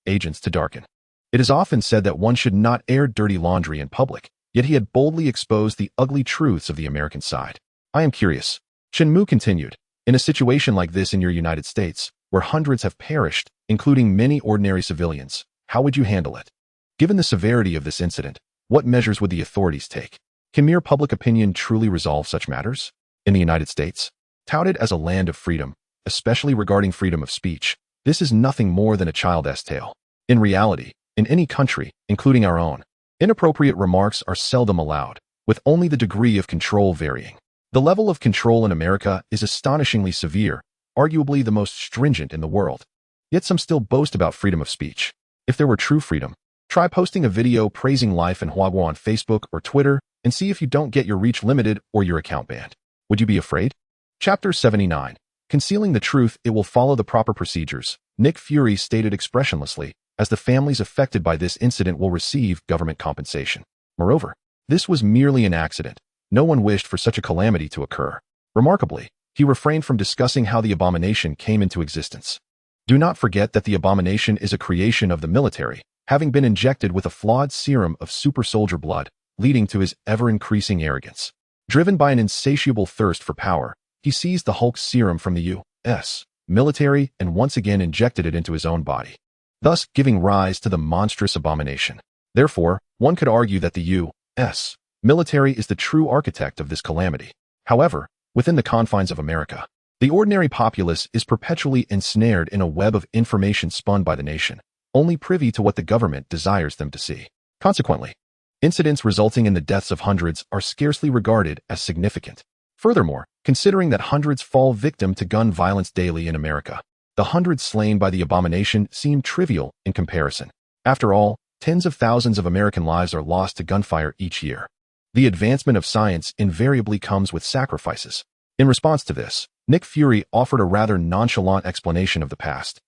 agents to darken. It is often said that one should not air dirty laundry in public, yet he had boldly exposed the ugly truths of the American side. "I am curious," Chun Mu continued, "in a situation like this in your United States, where hundreds have perished, including many ordinary civilians, how would you handle it? Given the severity of this incident, what measures would the authorities take? Can mere public opinion truly resolve such matters? In the United States, touted as a land of freedom, especially regarding freedom of speech, this is nothing more than a child's tale. In reality, in any country, including our own, inappropriate remarks are seldom allowed, with only the degree of control varying. The level of control in America is astonishingly severe, arguably the most stringent in the world. Yet some still boast about freedom of speech. If there were true freedom, try posting a video praising life in Huagua on Facebook or Twitter and see if you don't get your reach limited or your account banned. Would you be afraid? Chapter 79. Concealing the truth, it will follow the proper procedures, Nick Fury stated expressionlessly, as the families affected by this incident will receive government compensation. Moreover, this was merely an accident. No one wished for such a calamity to occur. Remarkably, he refrained from discussing how the abomination came into existence. Do not forget that the abomination is a creation of the military, having been injected with a flawed serum of super soldier blood, leading to his ever-increasing arrogance. Driven by an insatiable thirst for power, he seized the Hulk's serum from the U.S. military and once again injected it into his own body, thus giving rise to the monstrous abomination. Therefore, one could argue that the U.S. military is the true architect of this calamity. However, within the confines of America, the ordinary populace is perpetually ensnared in a web of information spun by the nation, only privy to what the government desires them to see. Consequently, incidents resulting in the deaths of hundreds are scarcely regarded as significant. Furthermore, considering that hundreds fall victim to gun violence daily in America, the hundreds slain by the abomination seem trivial in comparison. After all, tens of thousands of American lives are lost to gunfire each year. The advancement of science invariably comes with sacrifices. In response to this, Nick Fury offered a rather nonchalant explanation of the past.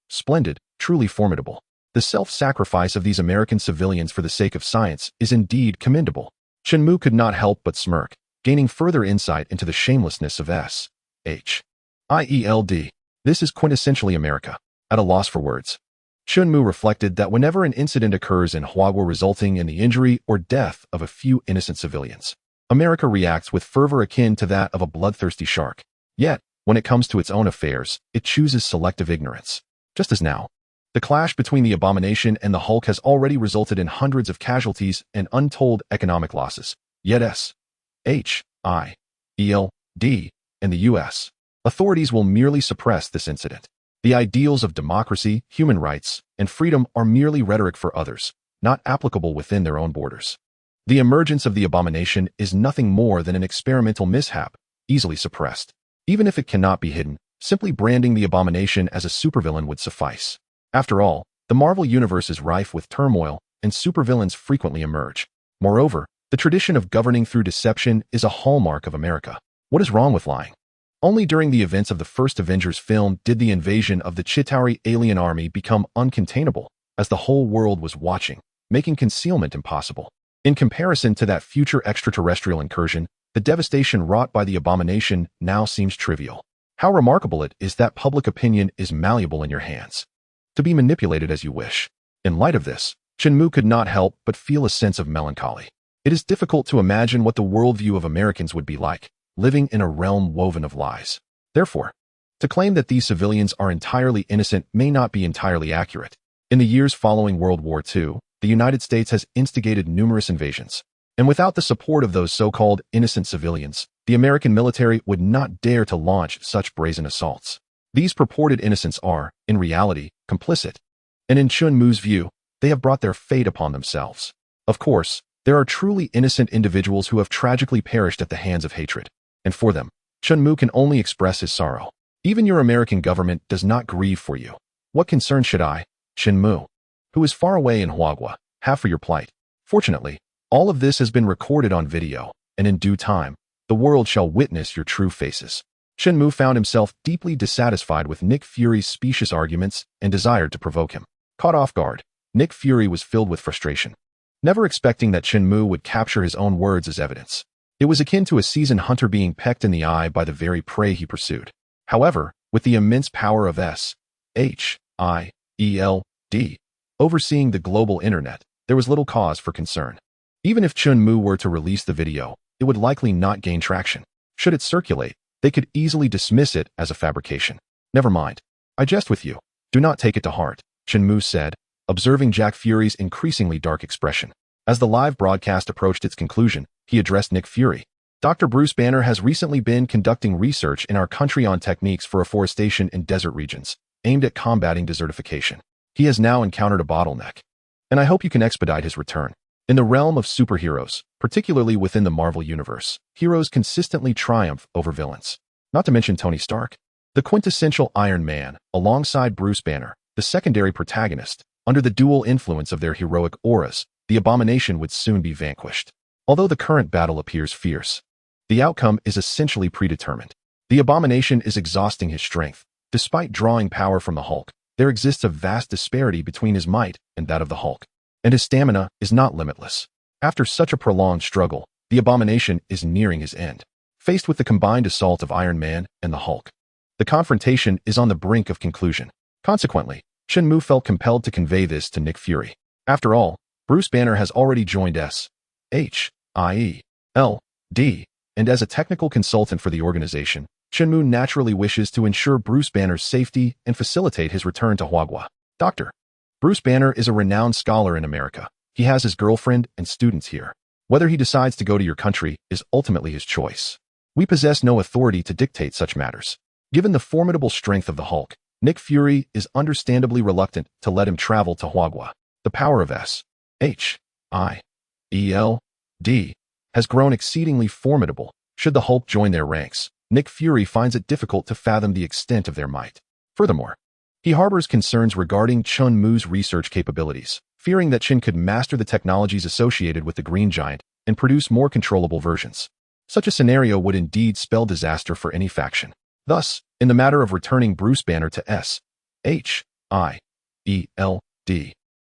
Splendid, truly formidable. The self-sacrifice of these American civilians for the sake of science is indeed commendable. Shenmue could not help but smirk, gaining further insight into the shamelessness of S.H.I.E.L.D. This is quintessentially America. At a loss for words, Shenmue reflected that whenever an incident occurs in Hwagwa resulting in the injury or death of a few innocent civilians, America reacts with fervor akin to that of a bloodthirsty shark. Yet, when it comes to its own affairs, it chooses selective ignorance. Just as now, the clash between the abomination and the Hulk has already resulted in hundreds of casualties and untold economic losses. Yet S.H.I.E.L.D. and the U.S. authorities will merely suppress this incident. The ideals of democracy, human rights, and freedom are merely rhetoric for others, not applicable within their own borders. The emergence of the abomination is nothing more than an experimental mishap, easily suppressed. Even if it cannot be hidden, simply branding the abomination as a supervillain would suffice. After all, the Marvel Universe is rife with turmoil, and supervillains frequently emerge. Moreover, the tradition of governing through deception is a hallmark of America. What is wrong with lying? Only during the events of the first Avengers film did the invasion of the Chitauri alien army become uncontainable, as the whole world was watching, making concealment impossible. In comparison to that future extraterrestrial incursion, the devastation wrought by the abomination now seems trivial. How remarkable it is that public opinion is malleable in your hands, to be manipulated as you wish. In light of this, Shenmue could not help but feel a sense of melancholy. It is difficult to imagine what the worldview of Americans would be like, living in a realm woven of lies. Therefore, to claim that these civilians are entirely innocent may not be entirely accurate. In the years following World War II, the United States has instigated numerous invasions, and without the support of those so-called innocent civilians, the American military would not dare to launch such brazen assaults. These purported innocents are, in reality, complicit, and in Shenmue's view, they have brought their fate upon themselves. Of course, there are truly innocent individuals who have tragically perished at the hands of hatred, and for them, Shenmue can only express his sorrow. Even your American government does not grieve for you. What concern should I, Shenmue, who is far away in Hwagwa, have for your plight? Fortunately, all of this has been recorded on video, and in due time, the world shall witness your true faces. Shenmue found himself deeply dissatisfied with Nick Fury's specious arguments and desired to provoke him. Caught off guard, Nick Fury was filled with frustration, never expecting that Shenmue would capture his own words as evidence. It was akin to a seasoned hunter being pecked in the eye by the very prey he pursued. However, with the immense power of S.H.I.E.L.D. overseeing the global internet, there was little cause for concern. Even if Shenmue were to release the video, it would likely not gain traction. Should it circulate, they could easily dismiss it as a fabrication. Never mind. I jest with you. Do not take it to heart, Shenmue said, observing Jack Fury's increasingly dark expression. As the live broadcast approached its conclusion, he addressed Nick Fury. Dr. Bruce Banner has recently been conducting research in our country on techniques for afforestation in desert regions, aimed at combating desertification. He has now encountered a bottleneck, and I hope you can expedite his return. In the realm of superheroes, particularly within the Marvel Universe, heroes consistently triumph over villains. Not to mention Tony Stark, the quintessential Iron Man, alongside Bruce Banner, the secondary protagonist. Under the dual influence of their heroic auras, the abomination would soon be vanquished. Although the current battle appears fierce, the outcome is essentially predetermined. The abomination is exhausting his strength. Despite drawing power from the Hulk, there exists a vast disparity between his might and that of the Hulk, and his stamina is not limitless. After such a prolonged struggle, the Abomination is nearing his end. Faced with the combined assault of Iron Man and the Hulk, the confrontation is on the brink of conclusion. Consequently, Shenmue felt compelled to convey this to Nick Fury. After all, Bruce Banner has already joined S.H.I.E.L.D., and as a technical consultant for the organization, Shenmue naturally wishes to ensure Bruce Banner's safety and facilitate his return to Huagua. Dr. Bruce Banner is a renowned scholar in America. He has his girlfriend and students here. Whether he decides to go to your country is ultimately his choice. We possess no authority to dictate such matters. Given the formidable strength of the Hulk, Nick Fury is understandably reluctant to let him travel to Huagua. The power of S.H.I.E.L.D. has grown exceedingly formidable. Should the Hulk join their ranks, Nick Fury finds it difficult to fathom the extent of their might. Furthermore, he harbors concerns regarding Chun-Mu's research capabilities, fearing that Chin could master the technologies associated with the Green Giant and produce more controllable versions. Such a scenario would indeed spell disaster for any faction. Thus, in the matter of returning Bruce Banner to S.H.I.E.L.D.,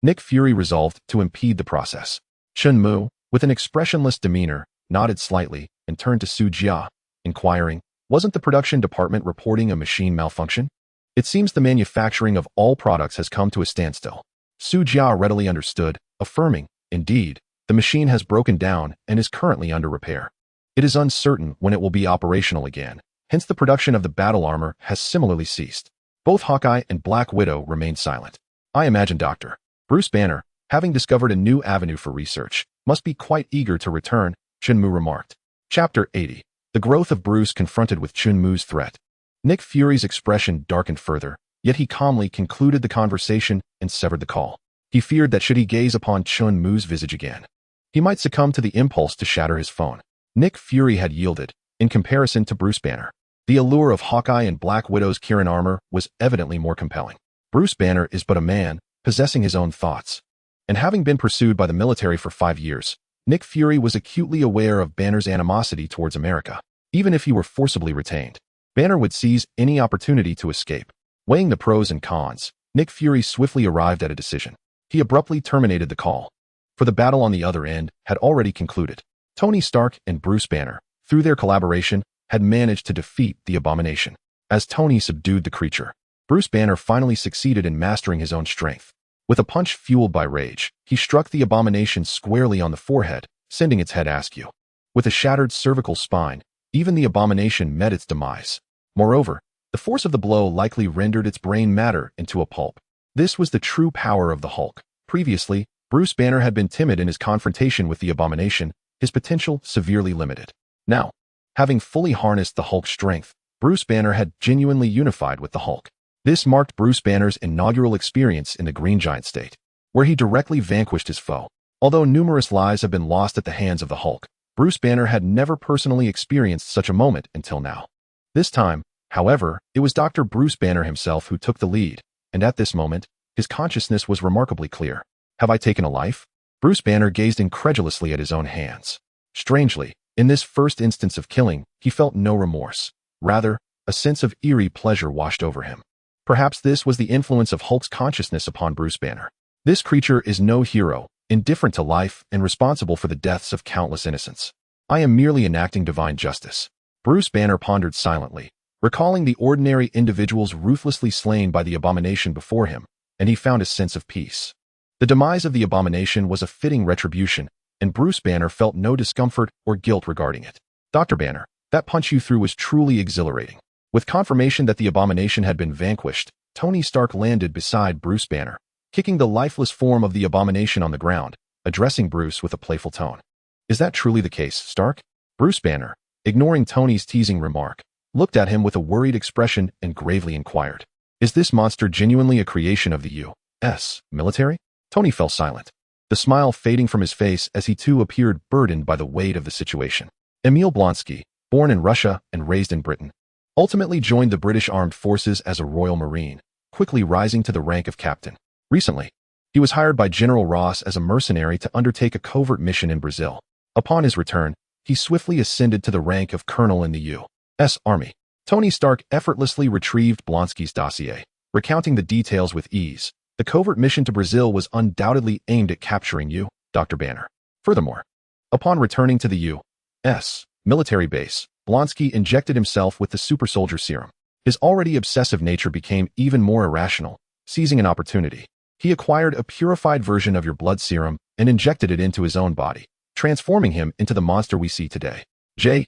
Nick Fury resolved to impede the process. Chun-Mu, with an expressionless demeanor, nodded slightly and turned to Su Jia, inquiring, "Wasn't the production department reporting a machine malfunction? It seems the manufacturing of all products has come to a standstill." Su Jia readily understood, affirming, "Indeed, the machine has broken down and is currently under repair. It is uncertain when it will be operational again, hence the production of the battle armor has similarly ceased." Both Hawkeye and Black Widow remained silent. "I imagine Dr. Bruce Banner, having discovered a new avenue for research, must be quite eager to return," Chun-Mu remarked. Chapter 80. The growth of Bruce confronted with Chun-Mu's threat. Nick Fury's expression darkened further, yet he calmly concluded the conversation and severed the call. He feared that should he gaze upon Chun-Mu's visage again, he might succumb to the impulse to shatter his phone. Nick Fury had yielded, in comparison to Bruce Banner. The allure of Hawkeye and Black Widow's Kirin armor was evidently more compelling. Bruce Banner is but a man, possessing his own thoughts. And having been pursued by the military for 5 years, Nick Fury was acutely aware of Banner's animosity towards America. Even if he were forcibly retained, Banner would seize any opportunity to escape. Weighing the pros and cons, Nick Fury swiftly arrived at a decision. He abruptly terminated the call, for the battle on the other end had already concluded. Tony Stark and Bruce Banner, through their collaboration, had managed to defeat the Abomination. As Tony subdued the creature, Bruce Banner finally succeeded in mastering his own strength. With a punch fueled by rage, he struck the Abomination squarely on the forehead, sending its head askew. With a shattered cervical spine, even the Abomination met its demise. Moreover, the force of the blow likely rendered its brain matter into a pulp. This was the true power of the Hulk. Previously, Bruce Banner had been timid in his confrontation with the Abomination, his potential severely limited. Now, having fully harnessed the Hulk's strength, Bruce Banner had genuinely unified with the Hulk. This marked Bruce Banner's inaugural experience in the Green Giant state, where he directly vanquished his foe. Although numerous lives have been lost at the hands of the Hulk, Bruce Banner had never personally experienced such a moment until now. This time, however, it was Dr. Bruce Banner himself who took the lead, and at this moment, his consciousness was remarkably clear. "Have I taken a life?" Bruce Banner gazed incredulously at his own hands. Strangely, in this first instance of killing, he felt no remorse. Rather, a sense of eerie pleasure washed over him. Perhaps this was the influence of Hulk's consciousness upon Bruce Banner. This creature is no hero, indifferent to life and responsible for the deaths of countless innocents. I am merely enacting divine justice. Bruce Banner pondered silently, recalling the ordinary individuals ruthlessly slain by the Abomination before him, and he found a sense of peace. The demise of the Abomination was a fitting retribution, and Bruce Banner felt no discomfort or guilt regarding it. "Dr. Banner, that punch you threw was truly exhilarating." With confirmation that the Abomination had been vanquished, Tony Stark landed beside Bruce Banner, kicking the lifeless form of the Abomination on the ground, addressing Bruce with a playful tone. "Is that truly the case, Stark?" Bruce Banner, ignoring Tony's teasing remark, looked at him with a worried expression and gravely inquired, "Is this monster genuinely a creation of the U.S. military?" Tony fell silent, the smile fading from his face as he too appeared burdened by the weight of the situation. Emil Blonsky, born in Russia and raised in Britain, ultimately joined the British Armed Forces as a Royal Marine, quickly rising to the rank of captain. Recently, he was hired by General Ross as a mercenary to undertake a covert mission in Brazil. Upon his return, he swiftly ascended to the rank of colonel in the U.S. Army. Tony Stark effortlessly retrieved Blonsky's dossier, recounting the details with ease. The covert mission to Brazil was undoubtedly aimed at capturing you, Dr. Banner. Furthermore, upon returning to the U.S. military base, Blonsky injected himself with the super soldier serum. His already obsessive nature became even more irrational. Seizing an opportunity, he acquired a purified version of your blood serum and injected it into his own body, transforming him into the monster we see today. J.A.R.V.I.S.'s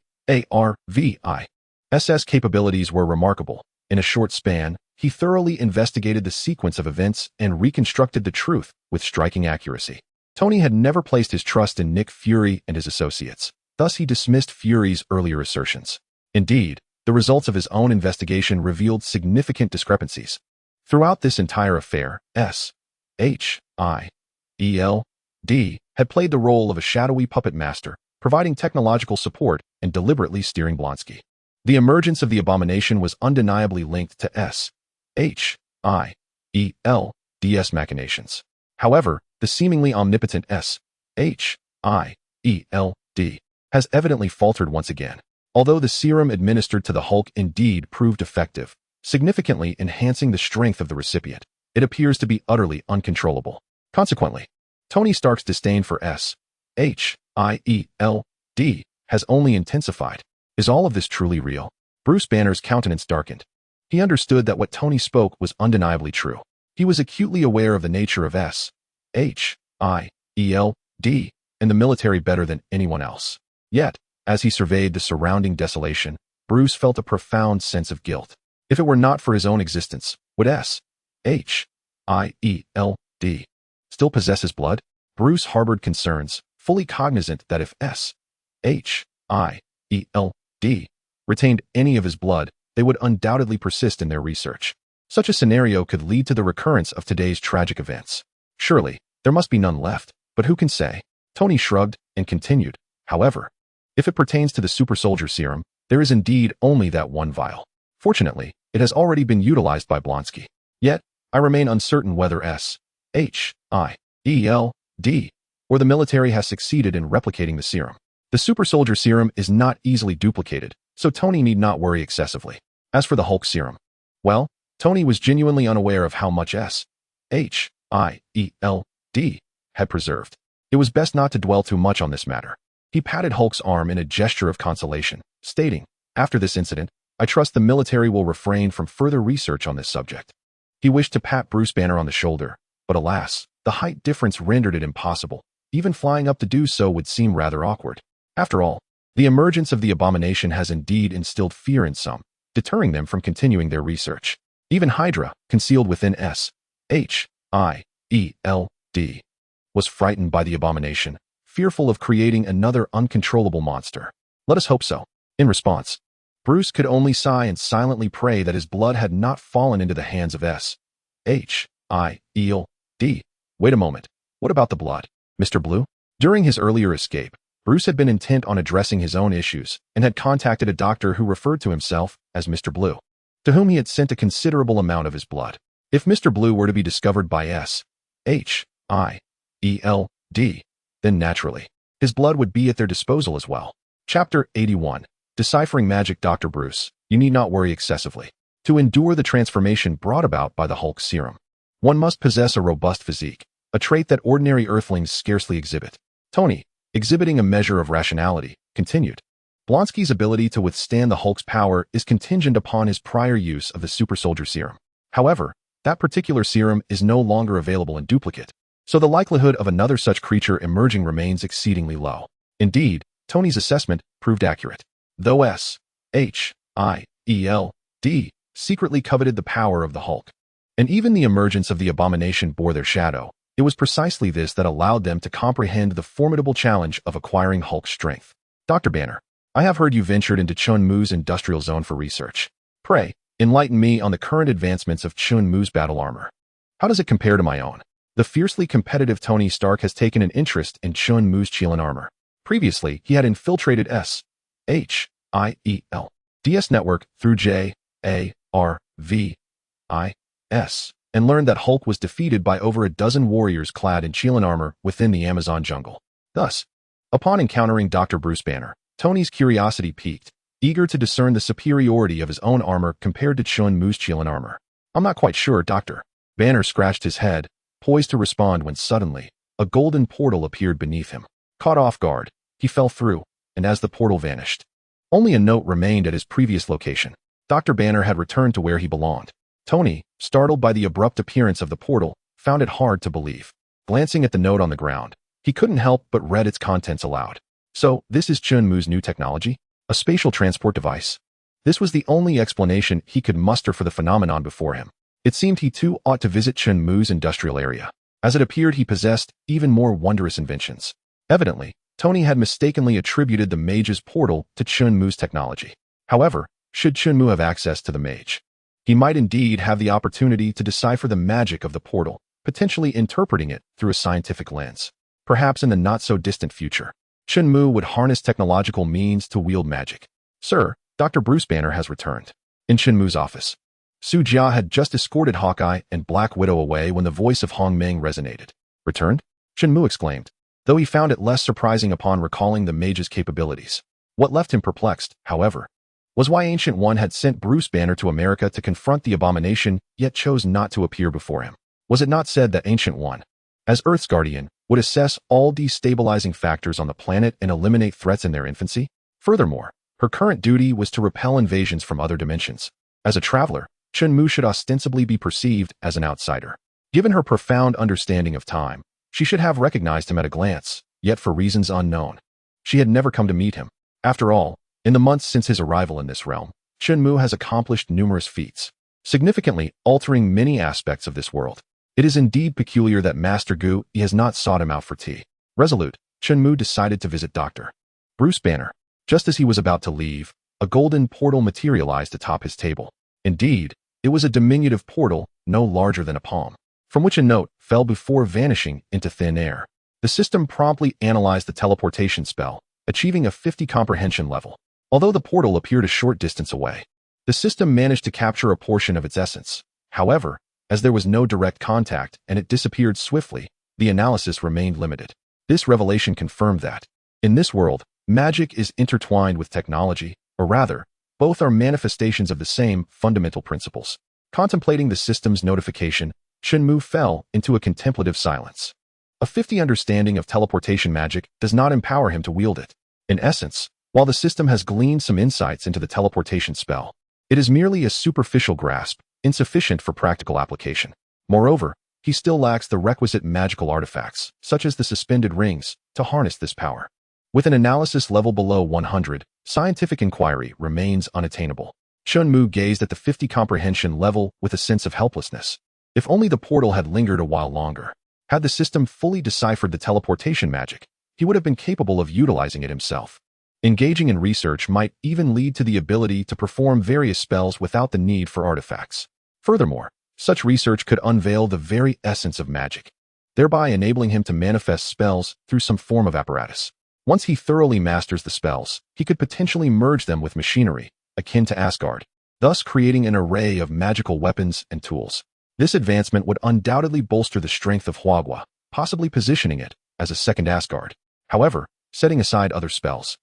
capabilities were remarkable. In a short span, he thoroughly investigated the sequence of events and reconstructed the truth with striking accuracy. Tony had never placed his trust in Nick Fury and his associates. Thus, he dismissed Fury's earlier assertions. Indeed, the results of his own investigation revealed significant discrepancies. Throughout this entire affair, S.H.I.E.L.D. had played the role of a shadowy puppet master, providing technological support and deliberately steering Blonsky. The emergence of the abomination was undeniably linked to S.H.I.E.L.D.'s machinations. However, the seemingly omnipotent S.H.I.E.L.D. has evidently faltered once again. Although the serum administered to the Hulk indeed proved effective, significantly enhancing the strength of the recipient, it appears to be utterly uncontrollable. Consequently, Tony Stark's disdain for S.H.I.E.L.D. has only intensified. Is all of this truly real? Bruce Banner's countenance darkened. He understood that what Tony spoke was undeniably true. He was acutely aware of the nature of S.H.I.E.L.D. and the military better than anyone else. Yet, as he surveyed the surrounding desolation, Bruce felt a profound sense of guilt. If it were not for his own existence, would S.H.I.E.L.D. still possess his blood? Bruce harbored concerns, fully cognizant that if S.H.I.E.L.D. retained any of his blood, they would undoubtedly persist in their research. Such a scenario could lead to the recurrence of today's tragic events. Surely, there must be none left, but who can say? Tony shrugged and continued. However, if it pertains to the super soldier serum, there is indeed only that one vial. Fortunately, it has already been utilized by Blonsky. Yet, I remain uncertain whether S.H.I.E.L.D. or the military has succeeded in replicating the serum. The super soldier serum is not easily duplicated, so Tony need not worry excessively. As for the Hulk serum, well, Tony was genuinely unaware of how much S.H.I.E.L.D. had preserved. It was best not to dwell too much on this matter. He patted Hulk's arm in a gesture of consolation, stating, "After this incident, I trust the military will refrain from further research on this subject." He wished to pat Bruce Banner on the shoulder, but alas, the height difference rendered it impossible. Even flying up to do so would seem rather awkward. After all, the emergence of the abomination has indeed instilled fear in some, deterring them from continuing their research. Even Hydra, concealed within S.H.I.E.L.D., was frightened by the abomination, fearful of creating another uncontrollable monster. Let us hope so. In response, Bruce could only sigh and silently pray that his blood had not fallen into the hands of S.H.I.E.L.D. Wait a moment. What about the blood, Mr. Blue? During his earlier escape, Bruce had been intent on addressing his own issues and had contacted a doctor who referred to himself as Mr. Blue, to whom he had sent a considerable amount of his blood. If Mr. Blue were to be discovered by S.H.I.E.L.D., then naturally, his blood would be at their disposal as well. Chapter 81. Deciphering Magic. Dr. Bruce, you need not worry excessively. To endure the transformation brought about by the Hulk serum, one must possess a robust physique, a trait that ordinary Earthlings scarcely exhibit. Tony, exhibiting a measure of rationality, continued. Blonsky's ability to withstand the Hulk's power is contingent upon his prior use of the super soldier serum. However, that particular serum is no longer available in duplicate, so the likelihood of another such creature emerging remains exceedingly low. Indeed, Tony's assessment proved accurate. Though S.H.I.E.L.D. secretly coveted the power of the Hulk, and even the emergence of the abomination bore their shadow, it was precisely this that allowed them to comprehend the formidable challenge of acquiring Hulk strength. Dr. Banner, I have heard you ventured into Chun-Mu's industrial zone for research. Pray, enlighten me on the current advancements of Chun-Mu's battle armor. How does it compare to my own? The fiercely competitive Tony Stark has taken an interest in Chun-Mu's QilinArmor. Previously, he had infiltrated S.H.I.E.L.D.'s network through J.A.R.V.I.S. and learned that Hulk was defeated by over a dozen warriors clad in QilinArmor within the Amazon jungle. Thus, upon encountering Dr. Bruce Banner, Tony's curiosity piqued, eager to discern the superiority of his own armor compared to Chun-Mu's QilinArmor. I'm not quite sure, Doctor. Banner scratched his head, poised to respond when suddenly, a golden portal appeared beneath him. Caught off guard, he fell through, and as the portal vanished, only a note remained at his previous location. Dr. Banner had returned to where he belonged. Tony, startled by the abrupt appearance of the portal, found it hard to believe. Glancing at the note on the ground, he couldn't help but read its contents aloud. So, this is Chunmu's new technology? A spatial transport device? This was the only explanation he could muster for the phenomenon before him. It seemed he too ought to visit Chunmu's industrial area, as it appeared he possessed even more wondrous inventions. Evidently, Tony had mistakenly attributed the mage's portal to Chunmu's technology. However, should Chunmu have access to the mage, he might indeed have the opportunity to decipher the magic of the portal, potentially interpreting it through a scientific lens. Perhaps in the not-so-distant future, Chunmu would harness technological means to wield magic. Sir, Dr. Bruce Banner has returned. In Chunmu's office, Su Jia had just escorted Hawkeye and Black Widow away when the voice of Hong Meng resonated. Returned? Chunmu exclaimed, though he found it less surprising upon recalling the mage's capabilities. What left him perplexed, however, was why Ancient One had sent Bruce Banner to America to confront the abomination, yet chose not to appear before him. Was it not said that Ancient One, as Earth's guardian, would assess all destabilizing factors on the planet and eliminate threats in their infancy? Furthermore, her current duty was to repel invasions from other dimensions. As a traveler, Chunmu should ostensibly be perceived as an outsider. Given her profound understanding of time, she should have recognized him at a glance, yet for reasons unknown, she had never come to meet him. After all, in the months since his arrival in this realm, Chunmu has accomplished numerous feats, significantly altering many aspects of this world. It is indeed peculiar that Master Gu has not sought him out for tea. Resolute, Chunmu decided to visit Dr. Bruce Banner. Just as he was about to leave, a golden portal materialized atop his table. Indeed, it was a diminutive portal, no larger than a palm, from which a note fell before vanishing into thin air. The system promptly analyzed the teleportation spell, achieving a 50 comprehension level. Although the portal appeared a short distance away, the system managed to capture a portion of its essence. However, as there was no direct contact and it disappeared swiftly, the analysis remained limited. This revelation confirmed that, in this world, magic is intertwined with technology, or rather, both are manifestations of the same fundamental principles. Contemplating the system's notification, Chunmu fell into a contemplative silence. A 50 understanding of teleportation magic does not empower him to wield it. In essence, while the system has gleaned some insights into the teleportation spell, it is merely a superficial grasp, insufficient for practical application. Moreover, he still lacks the requisite magical artifacts, such as the suspended rings, to harness this power. With an analysis level below 100, scientific inquiry remains unattainable. Chunmu gazed at the 50 comprehension level with a sense of helplessness. If only the portal had lingered a while longer. Had the system fully deciphered the teleportation magic, he would have been capable of utilizing it himself. Engaging in research might even lead to the ability to perform various spells without the need for artifacts. Furthermore, such research could unveil the very essence of magic, thereby enabling him to manifest spells through some form of apparatus. Once he thoroughly masters the spells, he could potentially merge them with machinery, akin to Asgard, thus creating an array of magical weapons and tools. This advancement would undoubtedly bolster the strength of Huagua, possibly positioning it as a second Asgard. However, setting aside other spells,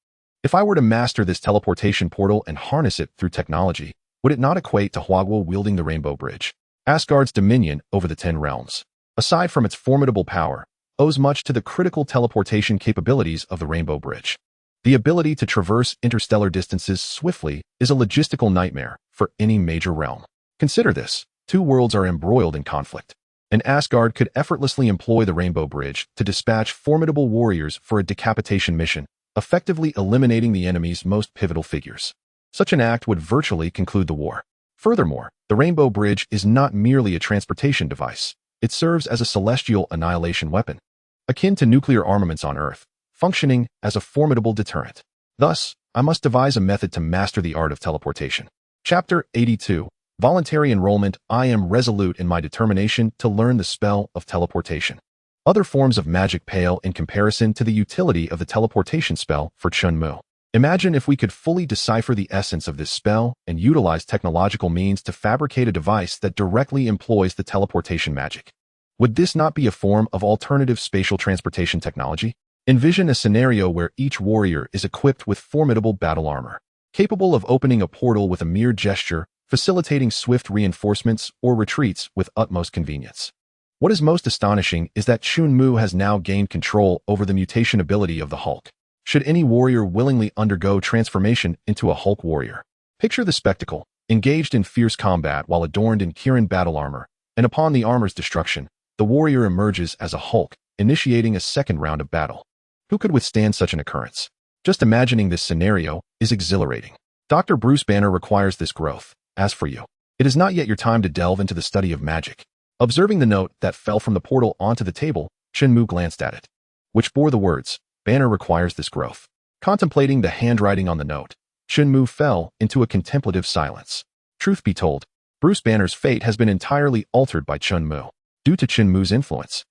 if I were to master this teleportation portal and harness it through technology, would it not equate to Huagua wielding the Rainbow Bridge? Asgard's dominion over the 10 realms, aside from its formidable power, owes much to the critical teleportation capabilities of the Rainbow Bridge. The ability to traverse interstellar distances swiftly is a logistical nightmare for any major realm. Consider this: 2 worlds are embroiled in conflict, and Asgard could effortlessly employ the Rainbow Bridge to dispatch formidable warriors for a decapitation mission, effectively eliminating the enemy's most pivotal figures. Such an act would virtually conclude the war. Furthermore, the Rainbow Bridge is not merely a transportation device. It serves as a celestial annihilation weapon, akin to nuclear armaments on Earth, functioning as a formidable deterrent. Thus, I must devise a method to master the art of teleportation. Chapter 82. Voluntary Enrollment. I am resolute in my determination to learn the spell of teleportation. Other forms of magic pale in comparison to the utility of the teleportation spell for Chunmu. Imagine if we could fully decipher the essence of this spell and utilize technological means to fabricate a device that directly employs the teleportation magic. Would this not be a form of alternative spatial transportation technology? Envision a scenario where each warrior is equipped with formidable battle armor, capable of opening a portal with a mere gesture facilitating swift reinforcements or retreats with utmost convenience. What is most astonishing is that Chun Mu has now gained control over the mutation ability of the Hulk. Should any warrior willingly undergo transformation into a Hulk warrior? Picture the spectacle, engaged in fierce combat while adorned in Kirin battle armor, and upon the armor's destruction, the warrior emerges as a Hulk, initiating a second round of battle. Who could withstand such an occurrence? Just imagining this scenario is exhilarating. Dr. Bruce Banner requires this growth. As for you, it is not yet your time to delve into the study of magic. Observing the note that fell from the portal onto the table, Chun Mu glanced at it, which bore the words, "Banner requires this growth." Contemplating the handwriting on the note, Chun Mu fell into a contemplative silence. Truth be told, Bruce Banner's fate has been entirely altered by Chun Mu. Due to Chun Mu's influence,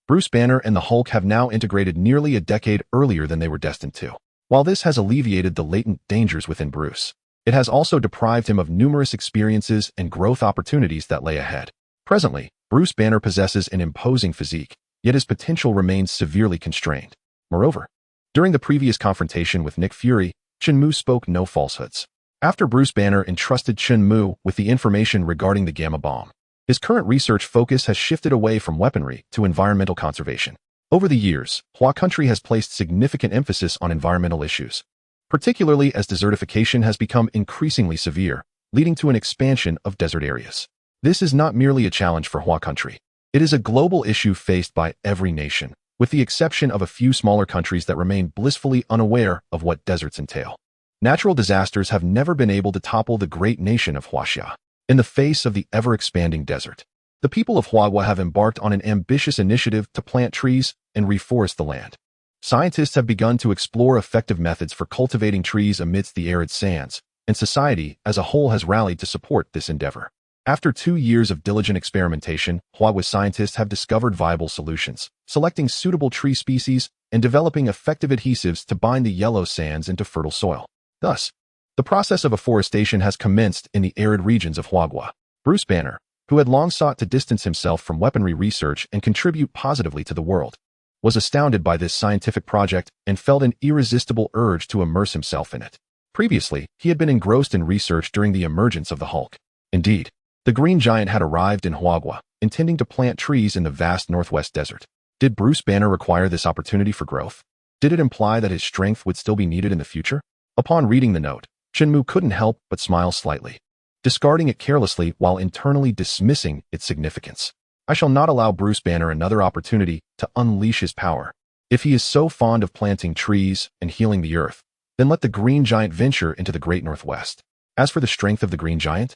Bruce Banner and the Hulk have now integrated nearly a decade earlier than they were destined to. While this has alleviated the latent dangers within Bruce, it has also deprived him of numerous experiences and growth opportunities that lay ahead. Presently, Bruce Banner possesses an imposing physique, yet his potential remains severely constrained. Moreover, during the previous confrontation with Nick Fury, Chun Mu spoke no falsehoods. After Bruce Banner entrusted Chun Mu with the information regarding the Gamma Bomb, his current research focus has shifted away from weaponry to environmental conservation. Over the years, Hua country has placed significant emphasis on environmental issues, particularly as desertification has become increasingly severe, leading to an expansion of desert areas. This is not merely a challenge for Hua country. It is a global issue faced by every nation, with the exception of a few smaller countries that remain blissfully unaware of what deserts entail. Natural disasters have never been able to topple the great nation of Huaxia. In the face of the ever-expanding desert, the people of Huagua have embarked on an ambitious initiative to plant trees and reforest the land. Scientists have begun to explore effective methods for cultivating trees amidst the arid sands, and society as a whole has rallied to support this endeavor. After 2 years of diligent experimentation, Huagua scientists have discovered viable solutions, selecting suitable tree species and developing effective adhesives to bind the yellow sands into fertile soil. Thus, the process of afforestation has commenced in the arid regions of Huagua. Bruce Banner, who had long sought to distance himself from weaponry research and contribute positively to the world, was astounded by this scientific project and felt an irresistible urge to immerse himself in it. Previously, he had been engrossed in research during the emergence of the Hulk. Indeed, the Green Giant had arrived in Huagua, intending to plant trees in the vast northwest desert. Did Bruce Banner require this opportunity for growth? Did it imply that his strength would still be needed in the future? Upon reading the note, Chun Mu couldn't help but smile slightly, discarding it carelessly while internally dismissing its significance. I shall not allow Bruce Banner another opportunity to unleash his power. If he is so fond of planting trees and healing the earth, then let the Green Giant venture into the great northwest. As for the strength of the Green Giant,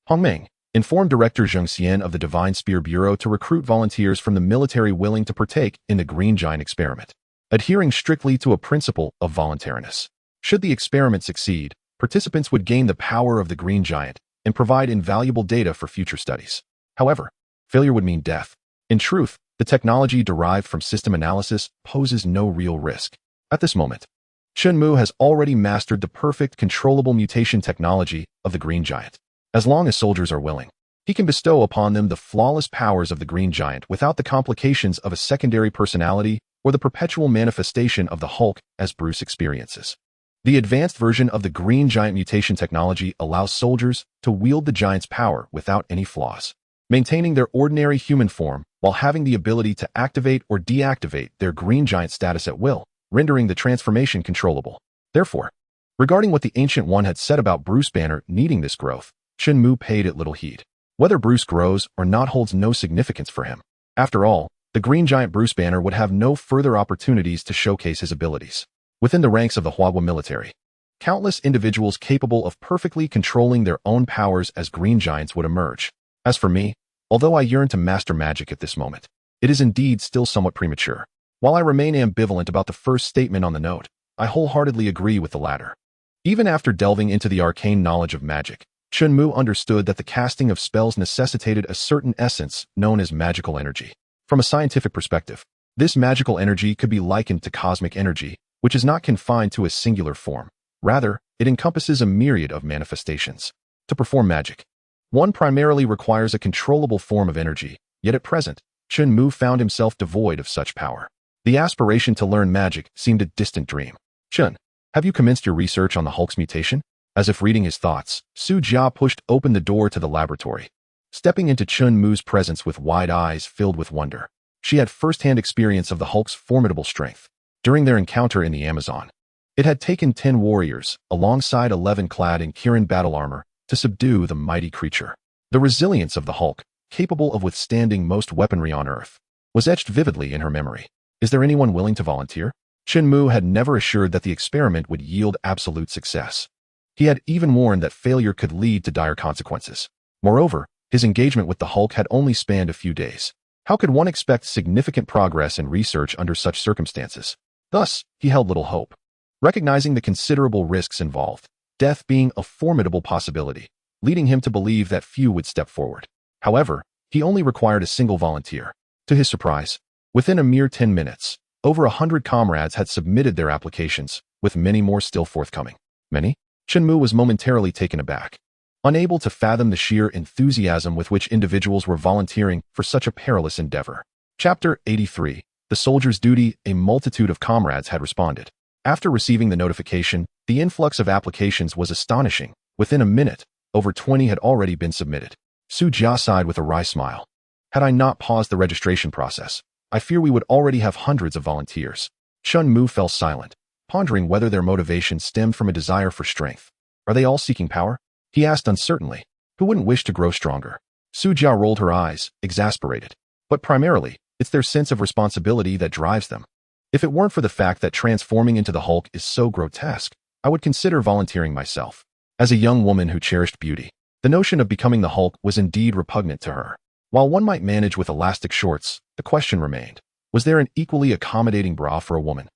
Hongmeng informed Director Zheng Xian of the Divine Spear Bureau to recruit volunteers from the military willing to partake in the Green Giant experiment, adhering strictly to a principle of voluntariness. Should the experiment succeed, participants would gain the power of the Green Giant and provide invaluable data for future studies. However, failure would mean death. In truth, the technology derived from system analysis poses no real risk. At this moment, Chun Mu has already mastered the perfect controllable mutation technology of the Green Giant. As long as soldiers are willing, he can bestow upon them the flawless powers of the Green Giant without the complications of a secondary personality or the perpetual manifestation of the Hulk as Bruce experiences. The advanced version of the Green Giant mutation technology allows soldiers to wield the Giant's power without any flaws, maintaining their ordinary human form while having the ability to activate or deactivate their Green Giant status at will, rendering the transformation controllable. Therefore, regarding what the Ancient One had said about Bruce Banner needing this growth, Chun Mu paid it little heed. Whether Bruce grows or not holds no significance for him. After all, the Green Giant Bruce Banner would have no further opportunities to showcase his abilities. Within the ranks of the Huagua military, countless individuals capable of perfectly controlling their own powers as Green Giants would emerge. As for me, although I yearn to master magic at this moment, it is indeed still somewhat premature. While I remain ambivalent about the first statement on the note, I wholeheartedly agree with the latter. Even after delving into the arcane knowledge of magic, Chun Mu understood that the casting of spells necessitated a certain essence known as magical energy. From a scientific perspective, this magical energy could be likened to cosmic energy, which is not confined to a singular form. Rather, it encompasses a myriad of manifestations. To perform magic, one primarily requires a controllable form of energy, yet at present, Chun Mu found himself devoid of such power. The aspiration to learn magic seemed a distant dream. Chun, have you commenced your research on the Hulk's mutation? As if reading his thoughts, Su Jia pushed open the door to the laboratory, stepping into Chun Mu's presence with wide eyes filled with wonder. She had first-hand experience of the Hulk's formidable strength during their encounter in the Amazon. It had taken 10 warriors, alongside 11 clad in Qilin battle armor, to subdue the mighty creature. The resilience of the Hulk, capable of withstanding most weaponry on Earth, was etched vividly in her memory. Is there anyone willing to volunteer? Chun Mu had never assured that the experiment would yield absolute success. He had even warned that failure could lead to dire consequences. Moreover, his engagement with the Hulk had only spanned a few days. How could one expect significant progress in research under such circumstances? Thus, he held little hope. Recognizing the considerable risks involved, death being a formidable possibility, leading him to believe that few would step forward. However, he only required a single volunteer. To his surprise, within a mere 10 minutes, over 100 comrades had submitted their applications, with many more still forthcoming. Many? Chun Mu was momentarily taken aback, unable to fathom the sheer enthusiasm with which individuals were volunteering for such a perilous endeavor. Chapter 83. The Soldier's Duty. A multitude of comrades had responded. After receiving the notification, the influx of applications was astonishing. Within a minute, over 20 had already been submitted. Su Jia sighed with a wry smile. Had I not paused the registration process, I fear we would already have hundreds of volunteers. Chun Mu fell silent, pondering whether their motivation stemmed from a desire for strength. Are they all seeking power? He asked uncertainly. Who wouldn't wish to grow stronger? Su Jia rolled her eyes, exasperated. But primarily, it's their sense of responsibility that drives them. If it weren't for the fact that transforming into the Hulk is so grotesque, I would consider volunteering myself. As a young woman who cherished beauty, the notion of becoming the Hulk was indeed repugnant to her. While one might manage with elastic shorts, the question remained, was there an equally accommodating bra for a woman?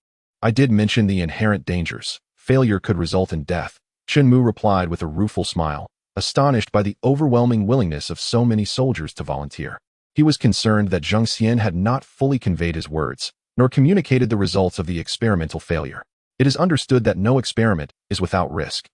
I did mention the inherent dangers. Failure could result in death. Chun Mu replied with a rueful smile, astonished by the overwhelming willingness of so many soldiers to volunteer. He was concerned that Zheng Xian had not fully conveyed his words, nor communicated the results of the experimental failure. It is understood that no experiment is without risk.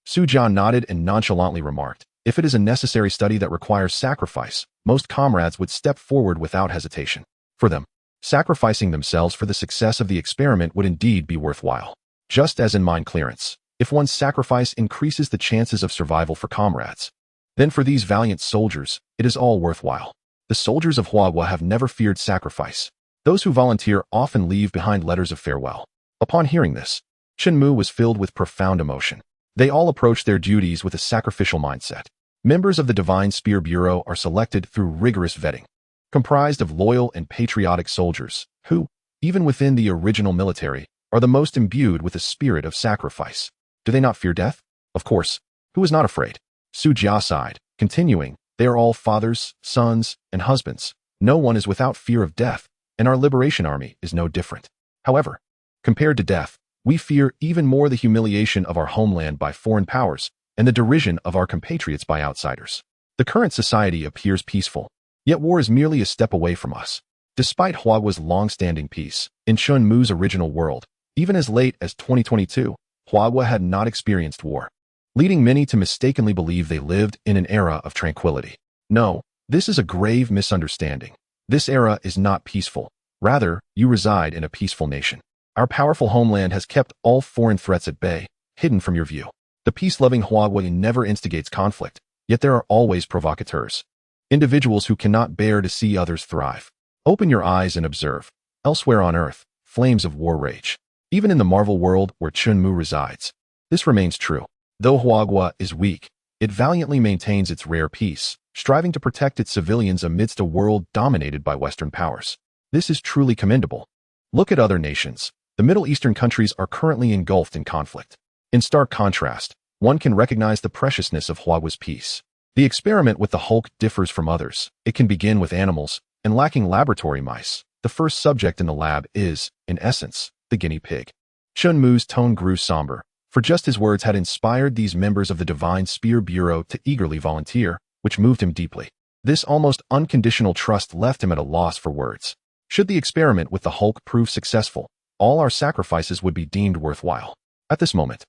Su Jia nodded and nonchalantly remarked, if it is a necessary study that requires sacrifice, most comrades would step forward without hesitation. For them, sacrificing themselves for the success of the experiment would indeed be worthwhile. Just as in mine clearance, if one's sacrifice increases the chances of survival for comrades, then for these valiant soldiers, it is all worthwhile. The soldiers of Huagua have never feared sacrifice. Those who volunteer often leave behind letters of farewell. Upon hearing this, Chun Mu was filled with profound emotion. They all approach their duties with a sacrificial mindset. Members of the Divine Spear Bureau are selected through rigorous vetting, comprised of loyal and patriotic soldiers who, even within the original military, are the most imbued with a spirit of sacrifice. Do they not fear death? Of course. Who is not afraid? Su Jia sighed, continuing, they are all fathers, sons, and husbands. No one is without fear of death, and our liberation army is no different. However, compared to death, we fear even more the humiliation of our homeland by foreign powers and the derision of our compatriots by outsiders. The current society appears peaceful, yet war is merely a step away from us. Despite Huagua's long-standing peace, in Chun Mu's original world, even as late as 2022, Huagua had not experienced war, leading many to mistakenly believe they lived in an era of tranquility. No, this is a grave misunderstanding. This era is not peaceful. Rather, you reside in a peaceful nation. Our powerful homeland has kept all foreign threats at bay, hidden from your view. The peace-loving Huagua never instigates conflict, yet there are always provocateurs. Individuals who cannot bear to see others thrive. Open your eyes and observe. Elsewhere on Earth, flames of war rage. Even in the Marvel world where Chun Mu resides, this remains true. Though Huagua is weak, it valiantly maintains its rare peace, striving to protect its civilians amidst a world dominated by Western powers. This is truly commendable. Look at other nations. The Middle Eastern countries are currently engulfed in conflict. In stark contrast, one can recognize the preciousness of Huagua's peace. The experiment with the Hulk differs from others. It can begin with animals, and lacking laboratory mice, the first subject in the lab is, in essence, the guinea pig. Chun Mu's tone grew somber, for just his words had inspired these members of the Divine Spear Bureau to eagerly volunteer, which moved him deeply. This almost unconditional trust left him at a loss for words. Should the experiment with the Hulk prove successful, all our sacrifices would be deemed worthwhile. At this moment,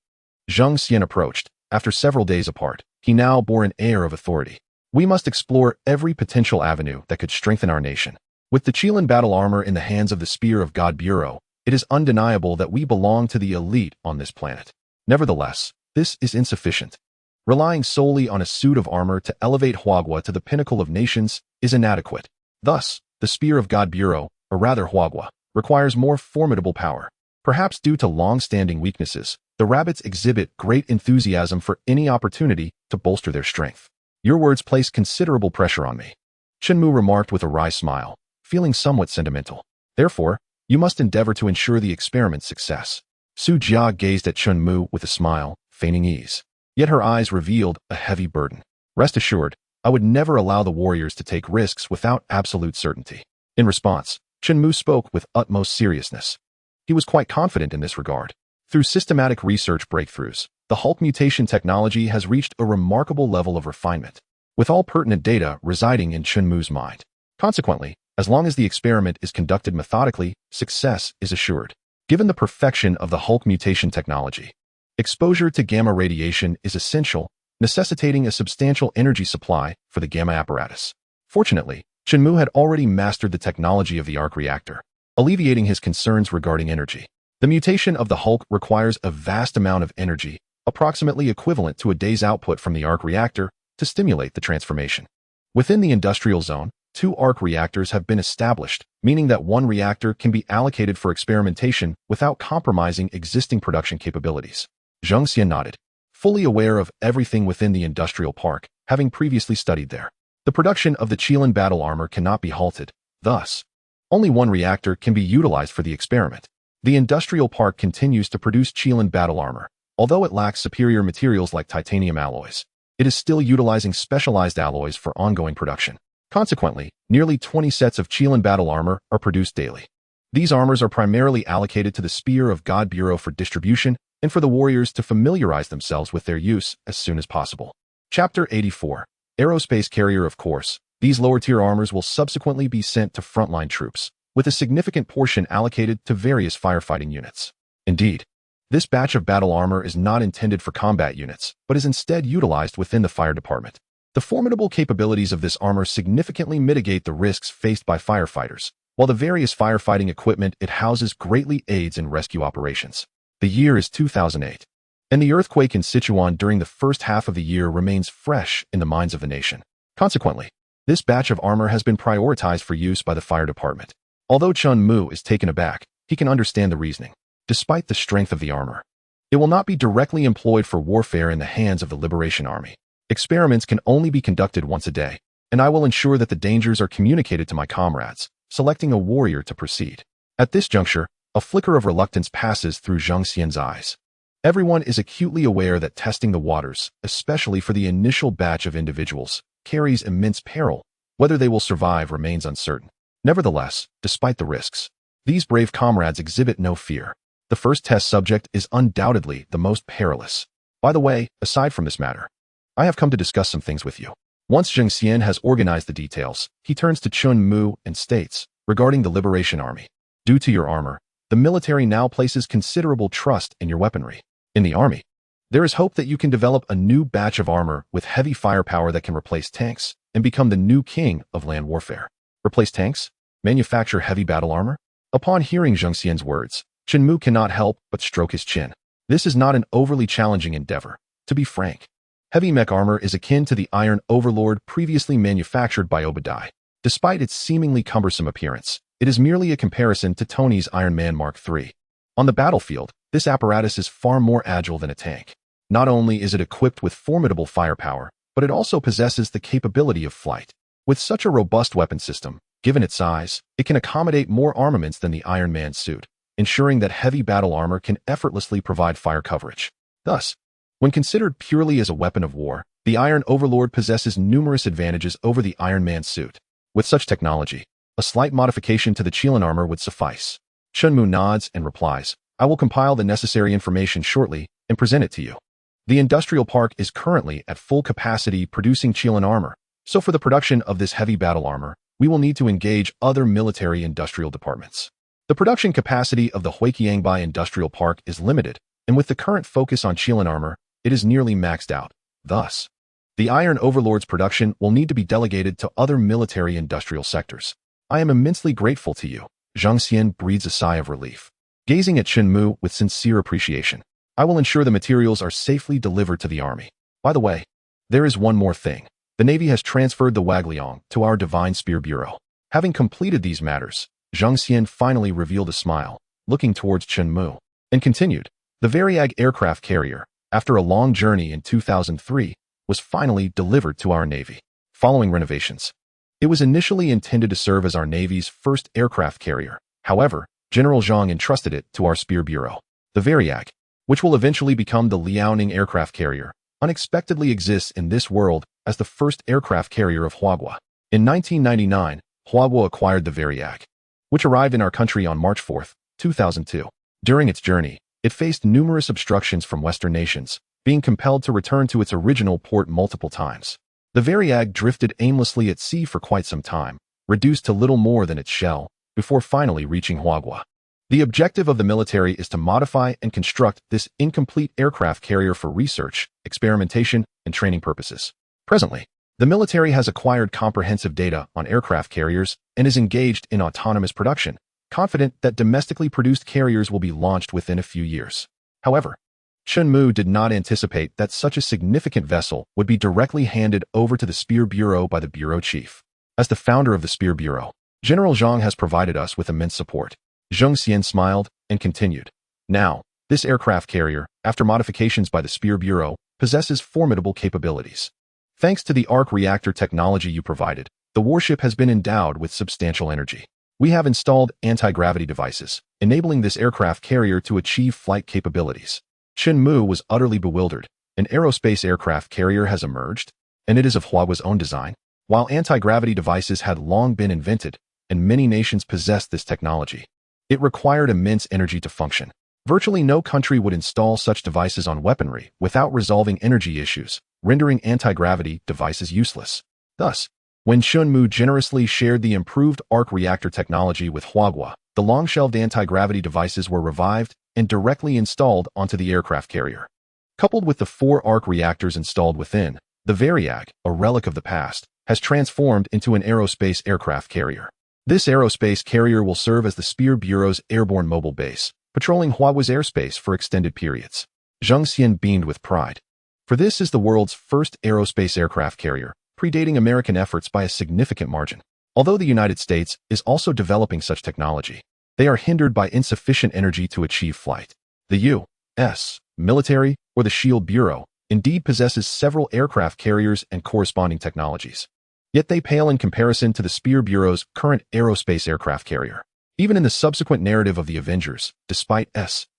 Zheng Xian approached. After several days apart, he now bore an air of authority. We must explore every potential avenue that could strengthen our nation. With the Qilin battle armor in the hands of the Spear of God Bureau, it is undeniable that we belong to the elite on this planet. Nevertheless, This is insufficient. Relying solely on a suit of armor to elevate Huagua to the pinnacle of nations is inadequate. Thus, the Spear of God Bureau, or rather Huagua, requires more formidable power. Perhaps due to long-standing weaknesses, the rabbits exhibit great enthusiasm for any opportunity to bolster their strength. Your words place considerable pressure on me, Chenmu remarked with a wry smile, feeling somewhat sentimental. Therefore, you must endeavor to ensure the experiment's success. Su Jia gazed at Chenmu with a smile, feigning ease. Yet her eyes revealed a heavy burden. Rest assured, I would never allow the warriors to take risks without absolute certainty. In response, Chenmu spoke with utmost seriousness. He was quite confident in this regard. Through systematic research breakthroughs, the Hulk mutation technology has reached a remarkable level of refinement, with all pertinent data residing in Chenmu's mind. Consequently, as long as the experiment is conducted methodically, success is assured. Given the perfection of the Hulk mutation technology, exposure to gamma radiation is essential, necessitating a substantial energy supply for the gamma apparatus. Fortunately, Chenmu had already mastered the technology of the arc-reactor, alleviating his concerns regarding energy. The mutation of the Hulk requires a vast amount of energy, approximately equivalent to a day's output from the arc-reactor, to stimulate the transformation. Within the industrial zone, 2 arc-reactors have been established, meaning that 1 reactor can be allocated for experimentation without compromising existing production capabilities. Zheng Xian nodded, fully aware of everything within the industrial park, having previously studied there. The production of the Qilin battle armor cannot be halted. Thus, only 1 reactor can be utilized for the experiment. The industrial park continues to produce Qilin battle armor. Although it lacks superior materials like titanium alloys, it is still utilizing specialized alloys for ongoing production. Consequently, nearly 20 sets of Qilin battle armor are produced daily. These armors are primarily allocated to the Spear of God Bureau for distribution and for the warriors to familiarize themselves with their use as soon as possible. Chapter 84. Aerospace Carrier. Of course, these lower-tier armors will subsequently be sent to frontline troops, with a significant portion allocated to various firefighting units. Indeed, this batch of battle armor is not intended for combat units, but is instead utilized within the fire department. The formidable capabilities of this armor significantly mitigate the risks faced by firefighters, while the various firefighting equipment it houses greatly aids in rescue operations. The year is 2008, and the earthquake in Sichuan during the first half of the year remains fresh in the minds of the nation. Consequently, this batch of armor has been prioritized for use by the fire department. Although Chenmu is taken aback, he can understand the reasoning. Despite the strength of the armor, it will not be directly employed for warfare in the hands of the Liberation Army. Experiments can only be conducted once a day, and I will ensure that the dangers are communicated to my comrades, selecting a warrior to proceed. At this juncture, a flicker of reluctance passes through Zheng Xian's eyes. Everyone is acutely aware that testing the waters, especially for the initial batch of individuals, carries immense peril. Whether they will survive remains uncertain. Nevertheless, despite the risks, these brave comrades exhibit no fear. The first test subject is undoubtedly the most perilous. By the way, aside from this matter, I have come to discuss some things with you. Once Zheng Xian has organized the details, he turns to Chenmu and states, regarding the Liberation Army. Due to your armor, the military now places considerable trust in your weaponry. In the army, there is hope that you can develop a new batch of armor with heavy firepower that can replace tanks and become the new king of land warfare. Replace tanks? Manufacture heavy battle armor? Upon hearing Zheng Xian's words, Chenmu cannot help but stroke his chin. This is not an overly challenging endeavor. To be frank, heavy mech armor is akin to the Iron Overlord previously manufactured by Obadiah. Despite its seemingly cumbersome appearance, it is merely a comparison to Tony's Iron Man Mark III. On the battlefield, this apparatus is far more agile than a tank. Not only is it equipped with formidable firepower, but it also possesses the capability of flight. With such a robust weapon system, given its size, it can accommodate more armaments than the Iron Man suit, ensuring that heavy battle armor can effortlessly provide fire coverage. Thus, when considered purely as a weapon of war, the Iron Overlord possesses numerous advantages over the Iron Man suit. With such technology, a slight modification to the Qilin armor would suffice. Chenmu nods and replies, I will compile the necessary information shortly and present it to you. The industrial park is currently at full capacity producing Qilin armor, so for the production of this heavy battle armor, we will need to engage other military industrial departments. The production capacity of the Huiqiangbei Industrial Park is limited, and with the current focus on Qilin armor, it is nearly maxed out. Thus, the Iron Overlord's production will need to be delegated to other military industrial sectors. I am immensely grateful to you. Zheng Xian breathes a sigh of relief, gazing at Chenmu with sincere appreciation. I will ensure the materials are safely delivered to the army. By the way, there is one more thing. The Navy has transferred the Wagliang to our Divine Spear Bureau. Having completed these matters, Zhang Xian finally revealed a smile, looking towards Chen Mu, and continued. The Variag aircraft carrier, after a long journey in 2003, was finally delivered to our Navy. Following renovations, it was initially intended to serve as our Navy's first aircraft carrier. However, General Zhang entrusted it to our Spear Bureau. The Variag, which will eventually become the Liaoning aircraft carrier, unexpectedly exists in this world as the first aircraft carrier of Huagua. In 1999, Huagua acquired the Variag, which arrived in our country on March 4, 2002. During its journey, it faced numerous obstructions from Western nations, being compelled to return to its original port multiple times. The Variag drifted aimlessly at sea for quite some time, reduced to little more than its shell, before finally reaching Huagua. The objective of the military is to modify and construct this incomplete aircraft carrier for research, experimentation, and training purposes. Presently, the military has acquired comprehensive data on aircraft carriers and is engaged in autonomous production, confident that domestically produced carriers will be launched within a few years. However, Chen Mu did not anticipate that such a significant vessel would be directly handed over to the Spear Bureau by the Bureau Chief. As the founder of the Spear Bureau, General Zhang has provided us with immense support. Zhang Xian smiled and continued. Now, this aircraft carrier, after modifications by the Spear Bureau, possesses formidable capabilities. Thanks to the arc-reactor technology you provided, the warship has been endowed with substantial energy. We have installed anti-gravity devices, enabling this aircraft carrier to achieve flight capabilities. Chen Mu was utterly bewildered. An aerospace aircraft carrier has emerged, and it is of Huagua's own design. While anti-gravity devices had long been invented, and many nations possessed this technology, it required immense energy to function. Virtually no country would install such devices on weaponry without resolving energy issues, rendering anti-gravity devices useless. Thus, when Chen Mu generously shared the improved arc-reactor technology with Huagua, the long-shelved anti-gravity devices were revived and directly installed onto the aircraft carrier. Coupled with the 4 arc-reactors installed within, the Variag, a relic of the past, has transformed into an aerospace aircraft carrier. This aerospace carrier will serve as the Spear Bureau's airborne mobile base, patrolling Huagua's airspace for extended periods. Zhang Xian beamed with pride. For this is the world's first aerospace aircraft carrier, predating American efforts by a significant margin. Although the United States is also developing such technology, they are hindered by insufficient energy to achieve flight. The U.S. military, or the Shield Bureau, indeed possesses several aircraft carriers and corresponding technologies. Yet they pale in comparison to the Spear Bureau's current aerospace aircraft carrier. Even in the subsequent narrative of the Avengers, despite S.H.I.E.L.D.'s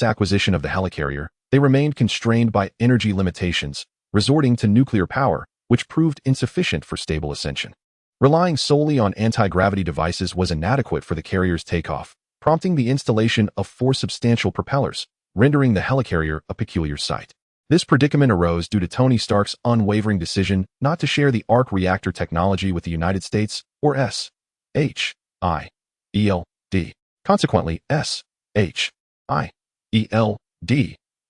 acquisition of the helicarrier, they remained constrained by energy limitations, resorting to nuclear power, which proved insufficient for stable ascension. Relying solely on anti-gravity devices was inadequate for the carrier's takeoff, prompting the installation of 4 substantial propellers, rendering the helicarrier a peculiar sight. This predicament arose due to Tony Stark's unwavering decision not to share the arc-reactor technology with the United States, or S.H.I.E.L.D. Consequently, S.H.I.E.L.D.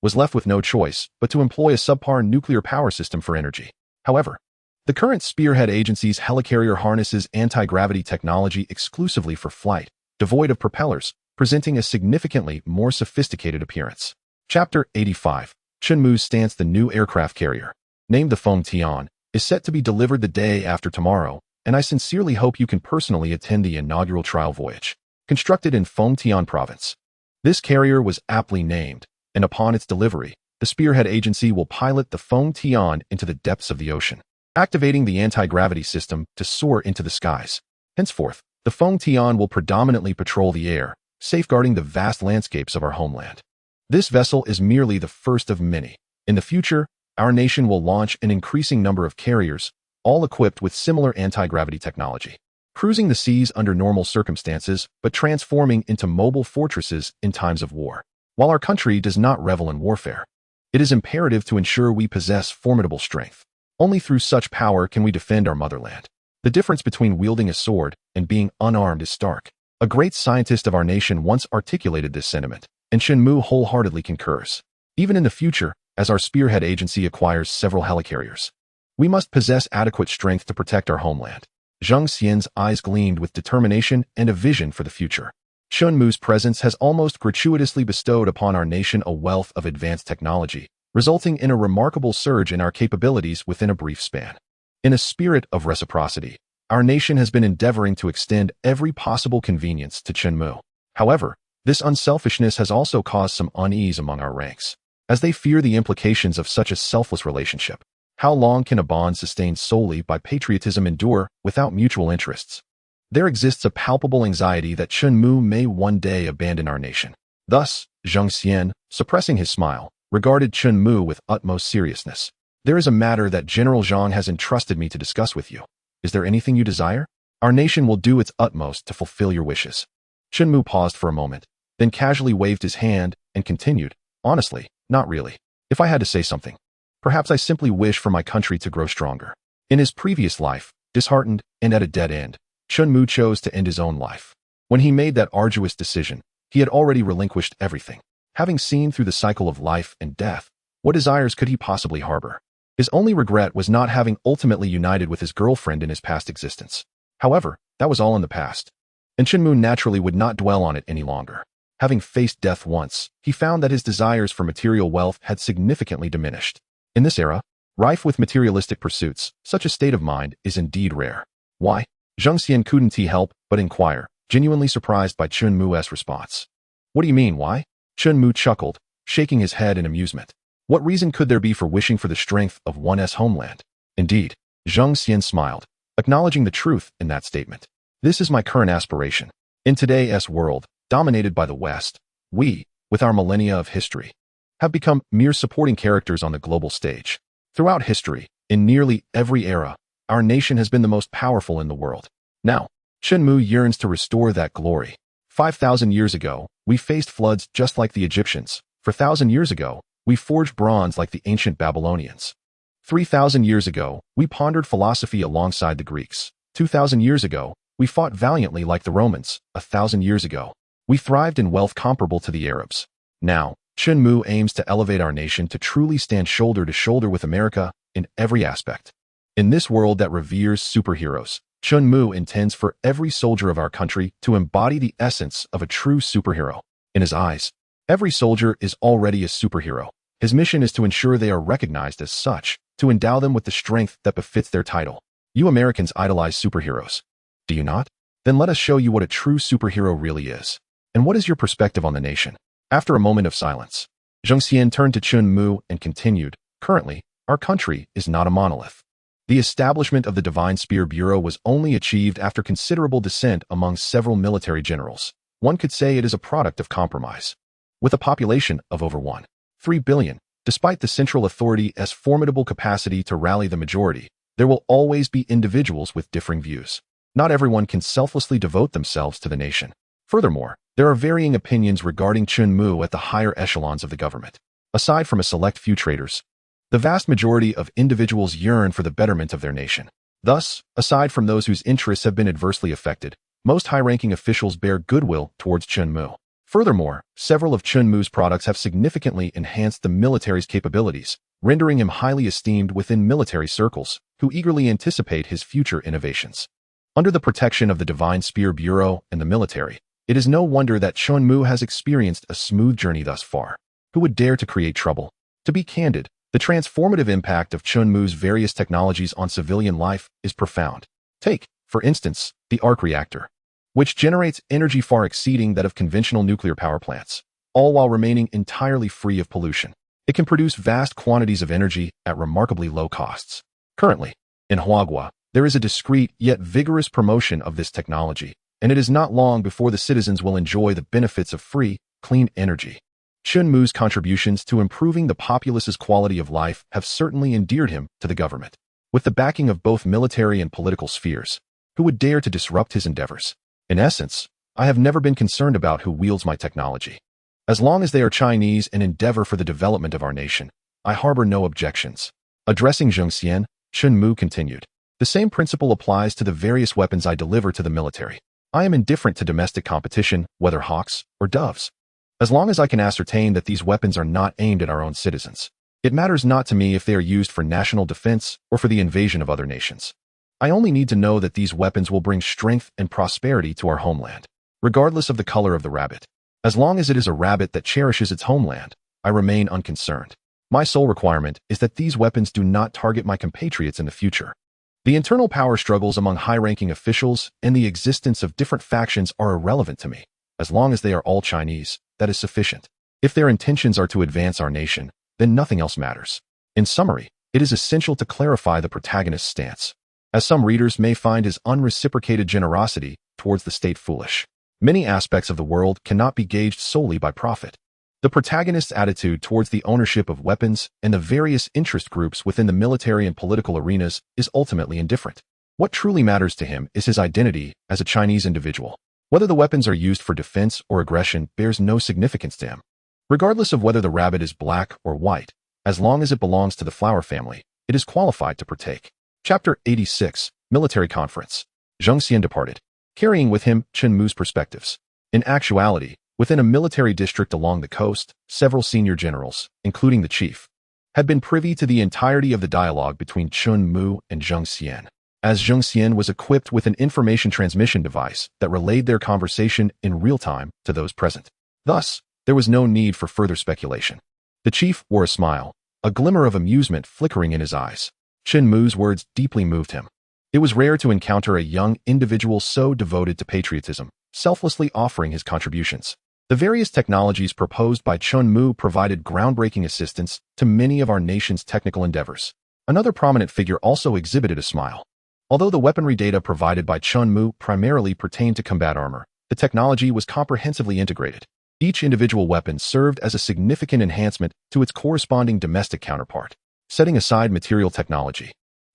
was left with no choice but to employ a subpar nuclear power system for energy. However, the current Spearhead Agency's helicarrier harnesses anti-gravity technology exclusively for flight, devoid of propellers, presenting a significantly more sophisticated appearance. Chapter 85. Chen Mu's stance. The new aircraft carrier, named the Feng Tian, is set to be delivered the day after tomorrow, and I sincerely hope you can personally attend the inaugural trial voyage. Constructed in Feng Tian Province, this carrier was aptly named, and upon its delivery, the Spearhead Agency will pilot the Feng Tian into the depths of the ocean, activating the anti-gravity system to soar into the skies. Henceforth, the Feng Tian will predominantly patrol the air, safeguarding the vast landscapes of our homeland. This vessel is merely the first of many. In the future, our nation will launch an increasing number of carriers, all equipped with similar anti-gravity technology, cruising the seas under normal circumstances but transforming into mobile fortresses in times of war. While our country does not revel in warfare, it is imperative to ensure we possess formidable strength. Only through such power can we defend our motherland. The difference between wielding a sword and being unarmed is stark. A great scientist of our nation once articulated this sentiment, and Chen Mu wholeheartedly concurs. Even in the future, as our Spearhead Agency acquires several helicarriers, we must possess adequate strength to protect our homeland. Zhang Xian's eyes gleamed with determination and a vision for the future. Chun Mu's presence has almost gratuitously bestowed upon our nation a wealth of advanced technology, resulting in a remarkable surge in our capabilities within a brief span. In a spirit of reciprocity, our nation has been endeavoring to extend every possible convenience to Chun Mu. However, this unselfishness has also caused some unease among our ranks, as they fear the implications of such a selfless relationship. How long can a bond sustained solely by patriotism endure without mutual interests? There exists a palpable anxiety that Chun Mu may one day abandon our nation. Thus, Zheng Xian, suppressing his smile, regarded Chun Mu with utmost seriousness. There is a matter that General Zhang has entrusted me to discuss with you. Is there anything you desire? Our nation will do its utmost to fulfill your wishes. Chun Mu paused for a moment, then casually waved his hand and continued, honestly, not really. If I had to say something, perhaps I simply wish for my country to grow stronger. In his previous life, disheartened and at a dead end, Chun Mu chose to end his own life. When he made that arduous decision, he had already relinquished everything. Having seen through the cycle of life and death, what desires could he possibly harbor? His only regret was not having ultimately united with his girlfriend in his past existence. However, that was all in the past, and Chun Mu naturally would not dwell on it any longer. Having faced death once, he found that his desires for material wealth had significantly diminished. In this era, rife with materialistic pursuits, such a state of mind is indeed rare. Why? Zheng Xian couldn't help but inquire, genuinely surprised by Chun Mu's response. What do you mean, why? Chun Mu chuckled, shaking his head in amusement. What reason could there be for wishing for the strength of one's homeland? Indeed, Zheng Xian smiled, acknowledging the truth in that statement. This is my current aspiration. In today's world, dominated by the West, we, with our millennia of history, have become mere supporting characters on the global stage. Throughout history, in nearly every era, our nation has been the most powerful in the world. Now, Chun Mu yearns to restore that glory. 5,000 years ago, we faced floods just like the Egyptians. 4,000 years ago, we forged bronze like the ancient Babylonians. 3,000 years ago, we pondered philosophy alongside the Greeks. 2,000 years ago, we fought valiantly like the Romans. 1,000 years ago, we thrived in wealth comparable to the Arabs. Now, Chun Mu aims to elevate our nation to truly stand shoulder to shoulder with America in every aspect. In this world that reveres superheroes, Chun Mu intends for every soldier of our country to embody the essence of a true superhero. In his eyes, every soldier is already a superhero. His mission is to ensure they are recognized as such, to endow them with the strength that befits their title. You Americans idolize superheroes. Do you not? Then let us show you what a true superhero really is. And what is your perspective on the nation? After a moment of silence, Zheng Xian turned to Chun Mu and continued, currently, our country is not a monolith. The establishment of the Divine Spear Bureau was only achieved after considerable dissent among several military generals. One could say it is a product of compromise. With a population of over 1.3 billion, despite the central authority's formidable capacity to rally the majority, there will always be individuals with differing views. Not everyone can selflessly devote themselves to the nation. Furthermore, there are varying opinions regarding Chun Mu at the higher echelons of the government. Aside from a select few traitors, the vast majority of individuals yearn for the betterment of their nation. Thus, aside from those whose interests have been adversely affected, most high-ranking officials bear goodwill towards Chun Mu. Furthermore, several of Chun Mu's products have significantly enhanced the military's capabilities, rendering him highly esteemed within military circles, who eagerly anticipate his future innovations. Under the protection of the Divine Spear Bureau and the military, it is no wonder that Chun Mu has experienced a smooth journey thus far. Who would dare to create trouble? To be candid, the transformative impact of Chun Mu's various technologies on civilian life is profound. Take, for instance, the arc-reactor, which generates energy far exceeding that of conventional nuclear power plants, all while remaining entirely free of pollution. It can produce vast quantities of energy at remarkably low costs. Currently, in Huagua, there is a discreet yet vigorous promotion of this technology, and it is not long before the citizens will enjoy the benefits of free, clean energy. Chun Mu's contributions to improving the populace's quality of life have certainly endeared him to the government. With the backing of both military and political spheres, who would dare to disrupt his endeavors? In essence, I have never been concerned about who wields my technology. As long as they are Chinese and endeavor for the development of our nation, I harbor no objections. Addressing Zheng Xian, Chun Mu continued, the same principle applies to the various weapons I deliver to the military. I am indifferent to domestic competition, whether hawks or doves. As long as I can ascertain that these weapons are not aimed at our own citizens, it matters not to me if they are used for national defense or for the invasion of other nations. I only need to know that these weapons will bring strength and prosperity to our homeland. regardless of the color of the rabbit. As long as it is a rabbit that cherishes its homeland, I remain unconcerned. My sole requirement is that these weapons do not target my compatriots in the future. The internal power struggles among high-ranking officials and the existence of different factions are irrelevant to me. As long as they are all Chinese, that is sufficient. If their intentions are to advance our nation, then nothing else matters. In summary, it is essential to clarify the protagonist's stance, as some readers may find his unreciprocated generosity towards the state foolish. Many aspects of the world cannot be gauged solely by profit. The protagonist's attitude towards the ownership of weapons and the various interest groups within the military and political arenas is ultimately indifferent. What truly matters to him is his identity as a Chinese individual. Whether the weapons are used for defense or aggression bears no significance to him. Regardless of whether the rabbit is black or white, as long as it belongs to the flower family, it is qualified to partake. Chapter 86, Military Conference. Zheng Xian departed, carrying with him Chen Mu's perspectives. In actuality, within a military district along the coast, several senior generals, including the chief, had been privy to the entirety of the dialogue between Chen Mu and Zheng Xian, as Zheng Xian was equipped with an information transmission device that relayed their conversation in real time to those present. Thus, there was no need for further speculation. The chief wore a smile, a glimmer of amusement flickering in his eyes. Chen Mu's words deeply moved him. It was rare to encounter a young individual so devoted to patriotism, selflessly offering his contributions. The various technologies proposed by Chen Mu provided groundbreaking assistance to many of our nation's technical endeavors. Another prominent figure also exhibited a smile. Although the weaponry data provided by Chen Mu primarily pertained to combat armor, the technology was comprehensively integrated. Each individual weapon served as a significant enhancement to its corresponding domestic counterpart. Setting aside material technology,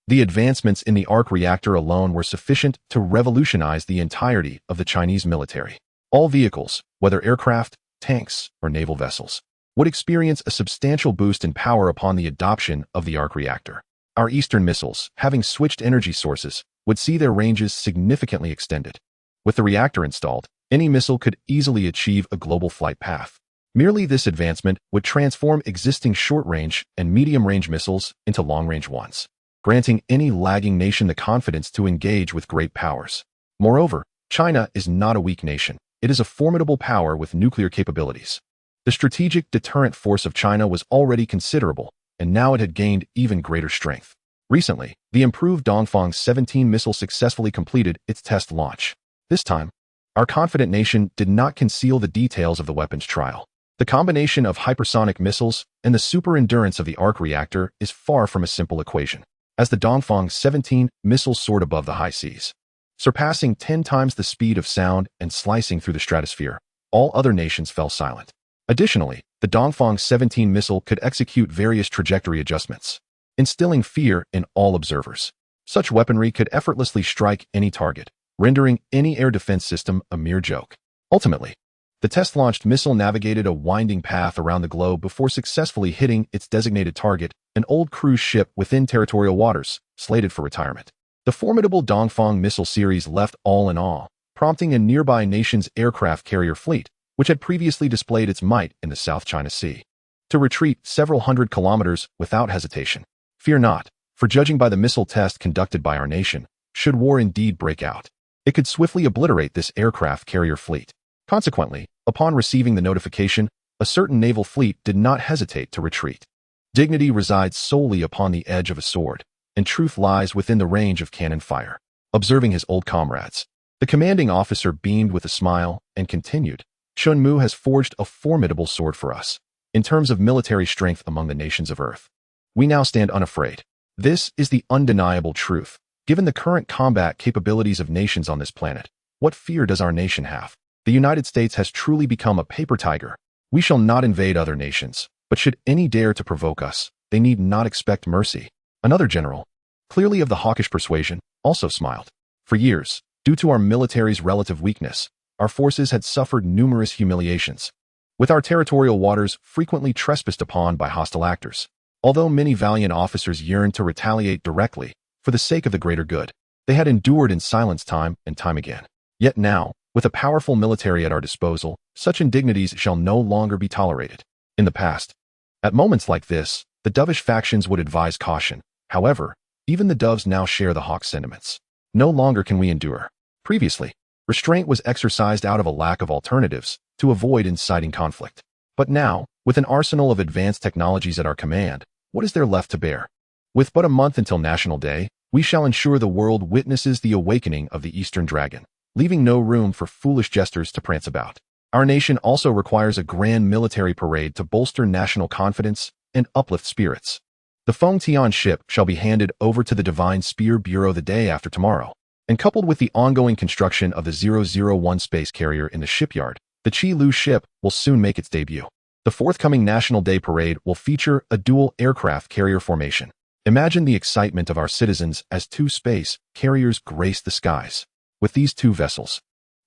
the advancements in the arc-reactor alone were sufficient to revolutionize the entirety of the Chinese military. All vehicles, whether aircraft, tanks, or naval vessels, would experience a substantial boost in power upon the adoption of the arc-reactor. Our Eastern missiles, having switched energy sources, would see their ranges significantly extended. With the reactor installed, any missile could easily achieve a global flight path. Merely this advancement would transform existing short-range and medium-range missiles into long-range ones, granting any lagging nation the confidence to engage with great powers. Moreover, China is not a weak nation. It is a formidable power with nuclear capabilities. The strategic deterrent force of China was already considerable, and now it had gained even greater strength. Recently, the improved Dongfang 17 missile successfully completed its test launch. This time, our confident nation did not conceal the details of the weapons trial. The combination of hypersonic missiles and the super endurance of the arc-reactor is far from a simple equation, as the Dongfang 17 missiles soared above the high seas, surpassing 10 times the speed of sound and slicing through the stratosphere. All other nations fell silent. Additionally, the Dongfang 17 missile could execute various trajectory adjustments, instilling fear in all observers. Such weaponry could effortlessly strike any target, rendering any air defense system a mere joke. Ultimately, the test-launched missile navigated a winding path around the globe before successfully hitting its designated target, an old cruise ship within territorial waters, slated for retirement. The formidable Dongfang missile series left all in awe, prompting a nearby nation's aircraft carrier fleet, which had previously displayed its might in the South China Sea, to retreat several hundred kilometers without hesitation. Fear not, for judging by the missile test conducted by our nation, should war indeed break out, it could swiftly obliterate this aircraft carrier fleet. Consequently, upon receiving the notification, a certain naval fleet did not hesitate to retreat. Dignity resides solely upon the edge of a sword, and truth lies within the range of cannon fire. Observing his old comrades, the commanding officer beamed with a smile and continued, Chen Mu has forged a formidable sword for us. In terms of military strength among the nations of Earth, we now stand unafraid. This is the undeniable truth. Given the current combat capabilities of nations on this planet, what fear does our nation have? The United States has truly become a paper tiger. We shall not invade other nations, but should any dare to provoke us, they need not expect mercy. Another general, clearly of the hawkish persuasion, also smiled. For years, due to our military's relative weakness, our forces had suffered numerous humiliations, with our territorial waters frequently trespassed upon by hostile actors. Although many valiant officers yearned to retaliate directly, for the sake of the greater good, they had endured in silence time and time again. Yet now, with a powerful military at our disposal, such indignities shall no longer be tolerated. In the past, at moments like this, the dovish factions would advise caution. However, even the doves now share the hawk sentiments. No longer can we endure. Previously, Restraint was exercised out of a lack of alternatives to avoid inciting conflict. But now, with an arsenal of advanced technologies at our command, what is there left to bear? With but a month until National Day, we shall ensure the world witnesses the awakening of the Eastern Dragon, leaving no room for foolish jesters to prance about. Our nation also requires a grand military parade to bolster national confidence and uplift spirits. The Feng Tian ship shall be handed over to the Divine Spear Bureau the day after tomorrow, and coupled with the ongoing construction of the 001 space carrier in the shipyard, the Qi Lu ship will soon make its debut. The forthcoming National Day parade will feature a dual aircraft carrier formation. Imagine the excitement of our citizens as two space carriers grace the skies. With these two vessels,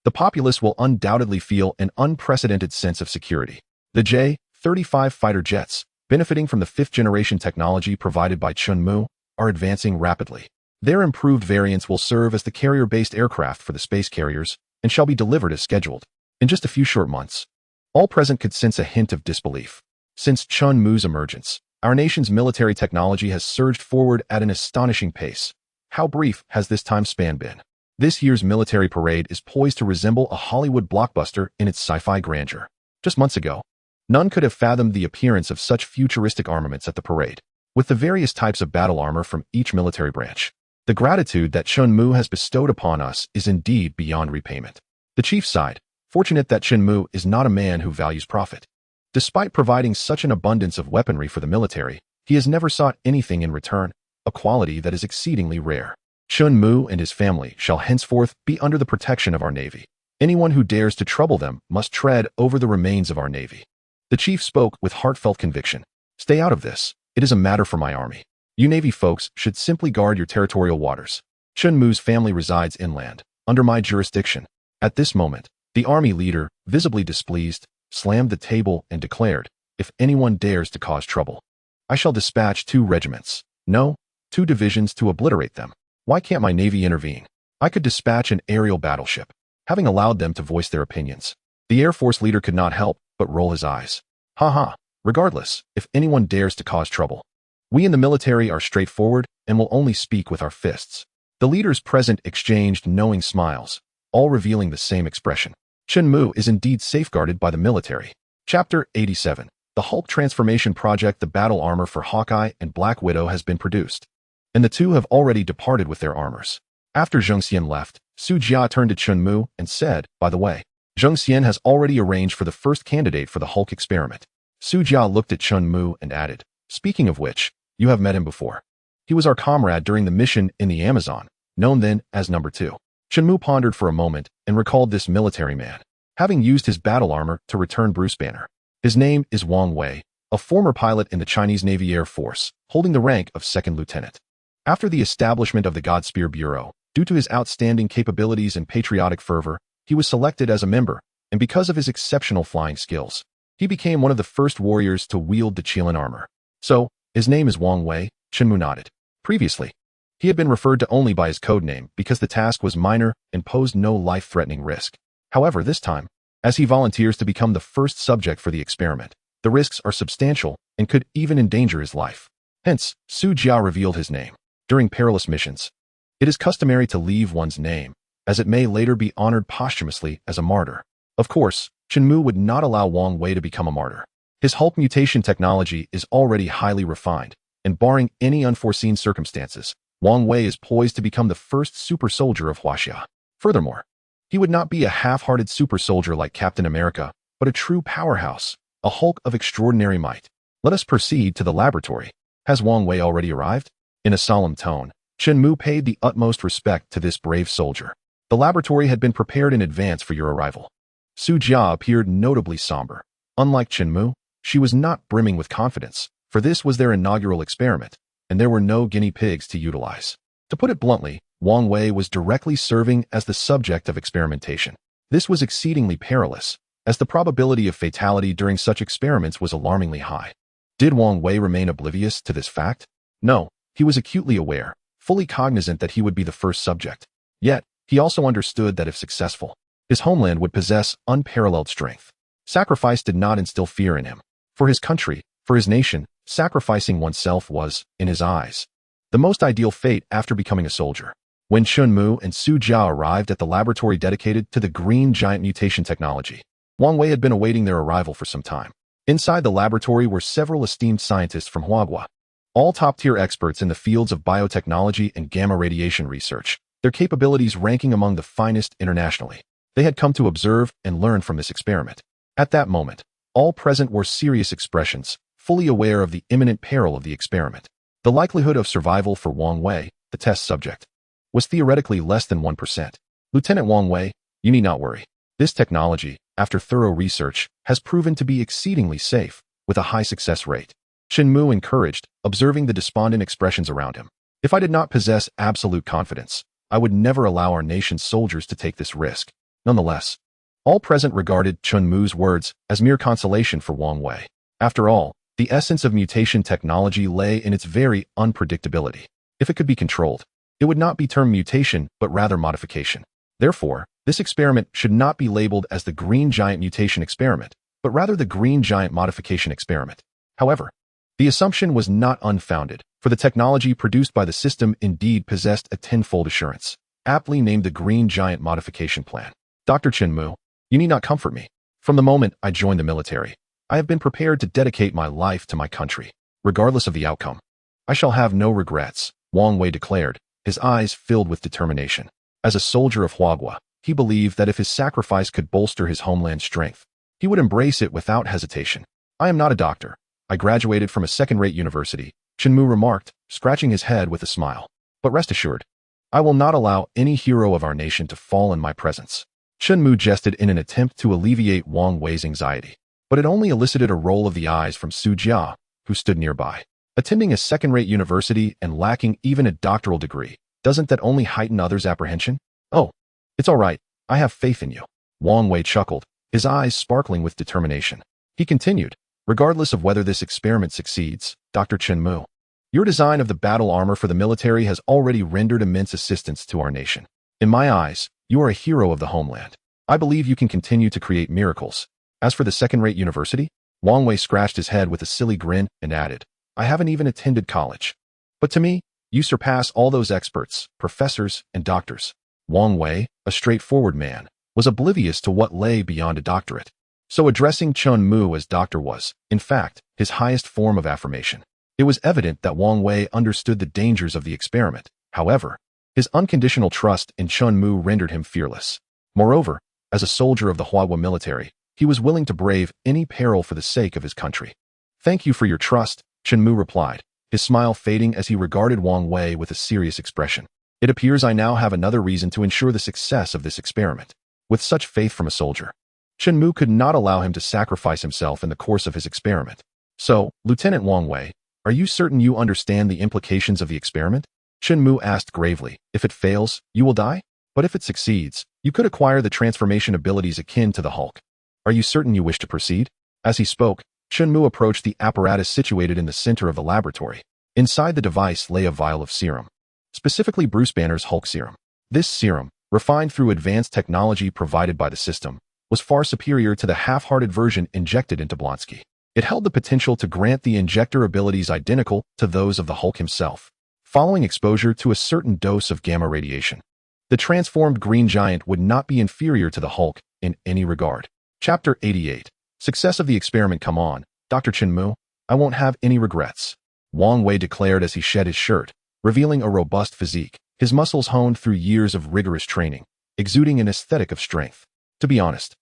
the populace will undoubtedly feel an unprecedented sense of security. The J-35 fighter jets, benefiting from the fifth-generation technology provided by Chunmu, are advancing rapidly. Their improved variants will serve as the carrier-based aircraft for the space carriers and shall be delivered as scheduled. In just a few short months, all present could sense a hint of disbelief. Since Chunmu's emergence, our nation's military technology has surged forward at an astonishing pace. How brief has this time span been? This year's military parade is poised to resemble a Hollywood blockbuster in its sci-fi grandeur. Just months ago, none could have fathomed the appearance of such futuristic armaments at the parade, with the various types of battle armor from each military branch. The gratitude that Chunmu has bestowed upon us is indeed beyond repayment. The chief sighed, fortunate that Chunmu is not a man who values profit. Despite providing such an abundance of weaponry for the military, he has never sought anything in return, a quality that is exceedingly rare. Chunmu and his family shall henceforth be under the protection of our Navy. Anyone who dares to trouble them must tread over the remains of our Navy. The chief spoke with heartfelt conviction. Stay out of this. It is a matter for my army. You Navy folks should simply guard your territorial waters. Chunmu's family resides inland, under my jurisdiction. At this moment, the army leader, visibly displeased, slammed the table and declared, if anyone dares to cause trouble, I shall dispatch 2 regiments. No, 2 divisions to obliterate them. Why can't my Navy intervene? I could dispatch an aerial battleship, having allowed them to voice their opinions. The Air Force leader could not help but roll his eyes. Ha ha, regardless, if anyone dares to cause trouble. We in the military are straightforward and will only speak with our fists. The leaders present exchanged knowing smiles, all revealing the same expression. Chunmu is indeed safeguarded by the military. Chapter 87. The Hulk Transformation Project. The battle armor for Hawkeye and Black Widow has been produced, and the two have already departed with their armors. After Zheng Xian left, Su Jia turned to Chunmu and said, by the way, Zheng Xian has already arranged for the first candidate for the Hulk experiment. Su Jia looked at Chunmu and added, speaking of which, you have met him before. He was our comrade during the mission in the Amazon, known then as Number 2. Chunmu pondered for a moment and recalled this military man, having used his battle armor to return Bruce Banner. His name is Wang Wei, a former pilot in the Chinese Navy Air Force, holding the rank of second lieutenant. After the establishment of the Godspear Bureau, due to his outstanding capabilities and patriotic fervor, he was selected as a member, and because of his exceptional flying skills, he became one of the first warriors to wield the Qilin armor. So, his name is Wang Wei. Chunmu nodded. Previously, he had been referred to only by his code name because the task was minor and posed no life-threatening risk. However, this time, as he volunteers to become the first subject for the experiment, the risks are substantial and could even endanger his life. Hence, Su Jia revealed his name. During perilous missions, it is customary to leave one's name, as it may later be honored posthumously as a martyr. Of course, Chunmu would not allow Wang Wei to become a martyr. His Hulk mutation technology is already highly refined, and barring any unforeseen circumstances, Wang Wei is poised to become the first super soldier of Huaxia. Furthermore, he would not be a half-hearted super soldier like Captain America, but a true powerhouse, a Hulk of extraordinary might. Let us proceed to the laboratory. Has Wang Wei already arrived? In a solemn tone, Chunmu paid the utmost respect to this brave soldier. The laboratory had been prepared in advance for your arrival. Su Jia appeared notably somber. Unlike Chunmu, she was not brimming with confidence, for this was their inaugural experiment, and there were no guinea pigs to utilize. To put it bluntly, Wang Wei was directly serving as the subject of experimentation. This was exceedingly perilous, as the probability of fatality during such experiments was alarmingly high. Did Wang Wei remain oblivious to this fact? No, he was acutely aware, fully cognizant that he would be the first subject. Yet, he also understood that if successful, his homeland would possess unparalleled strength. Sacrifice did not instill fear in him. For his country, for his nation, sacrificing oneself was, in his eyes, the most ideal fate after becoming a soldier. when Chun Mu and Su Jia arrived at the laboratory dedicated to the green giant mutation technology. Wang Wei had been awaiting their arrival for some time. Inside the laboratory were several esteemed scientists from Huagua, all top-tier experts in the fields of biotechnology and gamma radiation research, their capabilities ranking among the finest internationally. They had come to observe and learn from this experiment. At that moment, all present wore serious expressions, fully aware of the imminent peril of the experiment. The likelihood of survival for Wang Wei, the test subject, was theoretically less than 1%. Lieutenant Wang Wei, you need not worry. This technology, after thorough research, has proven to be exceedingly safe, with a high success rate. Chun Mu encouraged, observing the despondent expressions around him. If I did not possess absolute confidence, I would never allow our nation's soldiers to take this risk. Nonetheless, all present regarded Chun Mu's words as mere consolation for Wang Wei. After all, the essence of mutation technology lay in its very unpredictability. If it could be controlled, it would not be termed mutation, but rather modification. Therefore, this experiment should not be labeled as the green giant mutation experiment, but rather the green giant modification experiment. However, the assumption was not unfounded, for the technology produced by the system indeed possessed a tenfold assurance, aptly named the Green Giant Modification Plan. Dr. Chun Mu, you need not comfort me. From the moment I joined the military, I have been prepared to dedicate my life to my country, regardless of the outcome. I shall have no regrets, Wang Wei declared, his eyes filled with determination. As a soldier of Huagua, he believed that if his sacrifice could bolster his homeland's strength, he would embrace it without hesitation. I am not a doctor. I graduated from a second-rate university, Chun Mu remarked, scratching his head with a smile. But rest assured, I will not allow any hero of our nation to fall in my presence. Chun Mu jested in an attempt to alleviate Wang Wei's anxiety, but it only elicited a roll of the eyes from Su Jia, who stood nearby. Attending a second-rate university and lacking even a doctoral degree, doesn't that only heighten others' apprehension? Oh, it's all right. I have faith in you. Wang Wei chuckled, his eyes sparkling with determination. He continued, regardless of whether this experiment succeeds, Dr. Chun Mu, your design of the battle armor for the military has already rendered immense assistance to our nation. In my eyes, you are a hero of the homeland. I believe you can continue to create miracles. As for the second-rate university, Wang Wei scratched his head with a silly grin and added, I haven't even attended college. But to me, you surpass all those experts, professors, and doctors. Wang Wei, a straightforward man, was oblivious to what lay beyond a doctorate. So addressing Chun Mu as doctor was, in fact, his highest form of affirmation. It was evident that Wang Wei understood the dangers of the experiment. However, his unconditional trust in Chun Mu rendered him fearless. Moreover, as a soldier of the Huagua military, he was willing to brave any peril for the sake of his country. Thank you for your trust, Chun Mu replied, his smile fading as he regarded Wang Wei with a serious expression. It appears I now have another reason to ensure the success of this experiment. With such faith from a soldier, Chun Mu could not allow him to sacrifice himself in the course of his experiment. So, Lieutenant Wang Wei, are you certain you understand the implications of the experiment? Chun Mu asked gravely. If it fails, you will die? But if it succeeds, you could acquire the transformation abilities akin to the Hulk. Are you certain you wish to proceed? As he spoke, Chun Mu approached the apparatus situated in the center of the laboratory. Inside the device lay a vial of serum, specifically Bruce Banner's Hulk serum. This serum, refined through advanced technology provided by the system, was far superior to the half-hearted version injected into Blonsky. It held the potential to grant the injector abilities identical to those of the Hulk himself, following exposure to a certain dose of gamma radiation. The transformed green giant would not be inferior to the Hulk in any regard. Chapter 88. Success of the experiment. Come on, Dr. Chun Mu, I won't have any regrets, Wang Wei declared as he shed his shirt, revealing a robust physique, his muscles honed through years of rigorous training, exuding an aesthetic of strength. To be honest,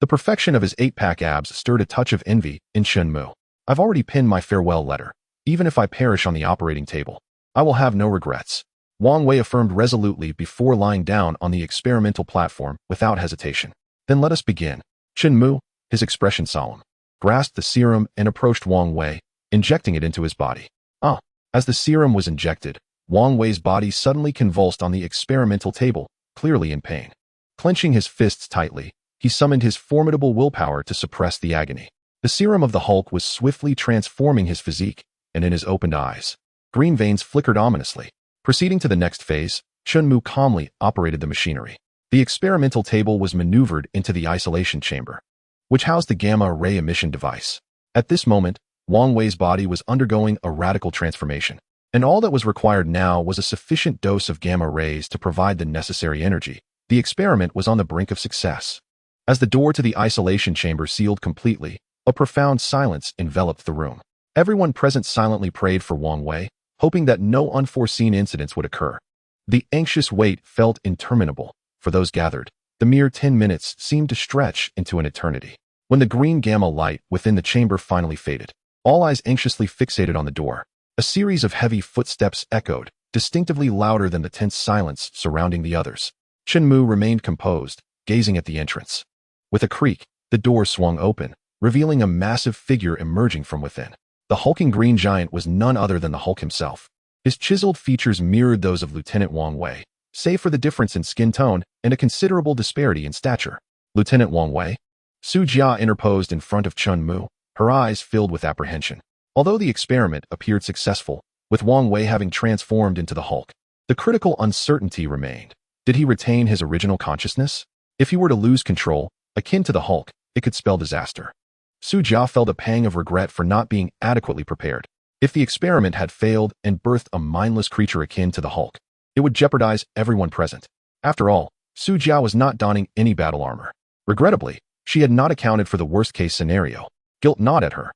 the perfection of his 8-pack abs stirred a touch of envy in Chun Mu. I've already penned my farewell letter. Even if I perish on the operating table, I will have no regrets, Wang Wei affirmed resolutely before lying down on the experimental platform without hesitation. Then let us begin. Chun Mu, his expression solemn, grasped the serum and approached Wang Wei, injecting it into his body. As the serum was injected, Wang Wei's body suddenly convulsed on the experimental table, clearly in pain. Clenching his fists tightly, he summoned his formidable willpower to suppress the agony. The serum of the Hulk was swiftly transforming his physique, and in his opened eyes, green veins flickered ominously. Proceeding to the next phase, Chun Mu calmly operated the machinery. The experimental table was maneuvered into the isolation chamber, which housed the gamma ray emission device. At this moment, Wang Wei's body was undergoing a radical transformation. And all that was required now was a sufficient dose of gamma rays to provide the necessary energy. The experiment was on the brink of success. As the door to the isolation chamber sealed completely, a profound silence enveloped the room. Everyone present silently prayed for Wang Wei, hoping that no unforeseen incidents would occur. The anxious wait felt interminable. For those gathered, the mere 10 minutes seemed to stretch into an eternity. When the green gamma light within the chamber finally faded, all eyes anxiously fixated on the door. A series of heavy footsteps echoed, distinctively louder than the tense silence surrounding the others. Chenmu remained composed, gazing at the entrance. With a creak, the door swung open, revealing a massive figure emerging from within. The hulking green giant was none other than the Hulk himself. His chiseled features mirrored those of Lieutenant Wang Wei, save for the difference in skin tone and a considerable disparity in stature. Lieutenant Wang Wei? Su Jia interposed in front of Chenmu, her eyes filled with apprehension. Although the experiment appeared successful, with Wang Wei having transformed into the Hulk, the critical uncertainty remained. Did he retain his original consciousness? If he were to lose control, akin to the Hulk, it could spell disaster. Su Jia felt a pang of regret for not being adequately prepared. If the experiment had failed and birthed a mindless creature akin to the Hulk, it would jeopardize everyone present. After all, Su Jia was not donning any battle armor. Regrettably, she had not accounted for the worst-case scenario. Guilt gnawed at her.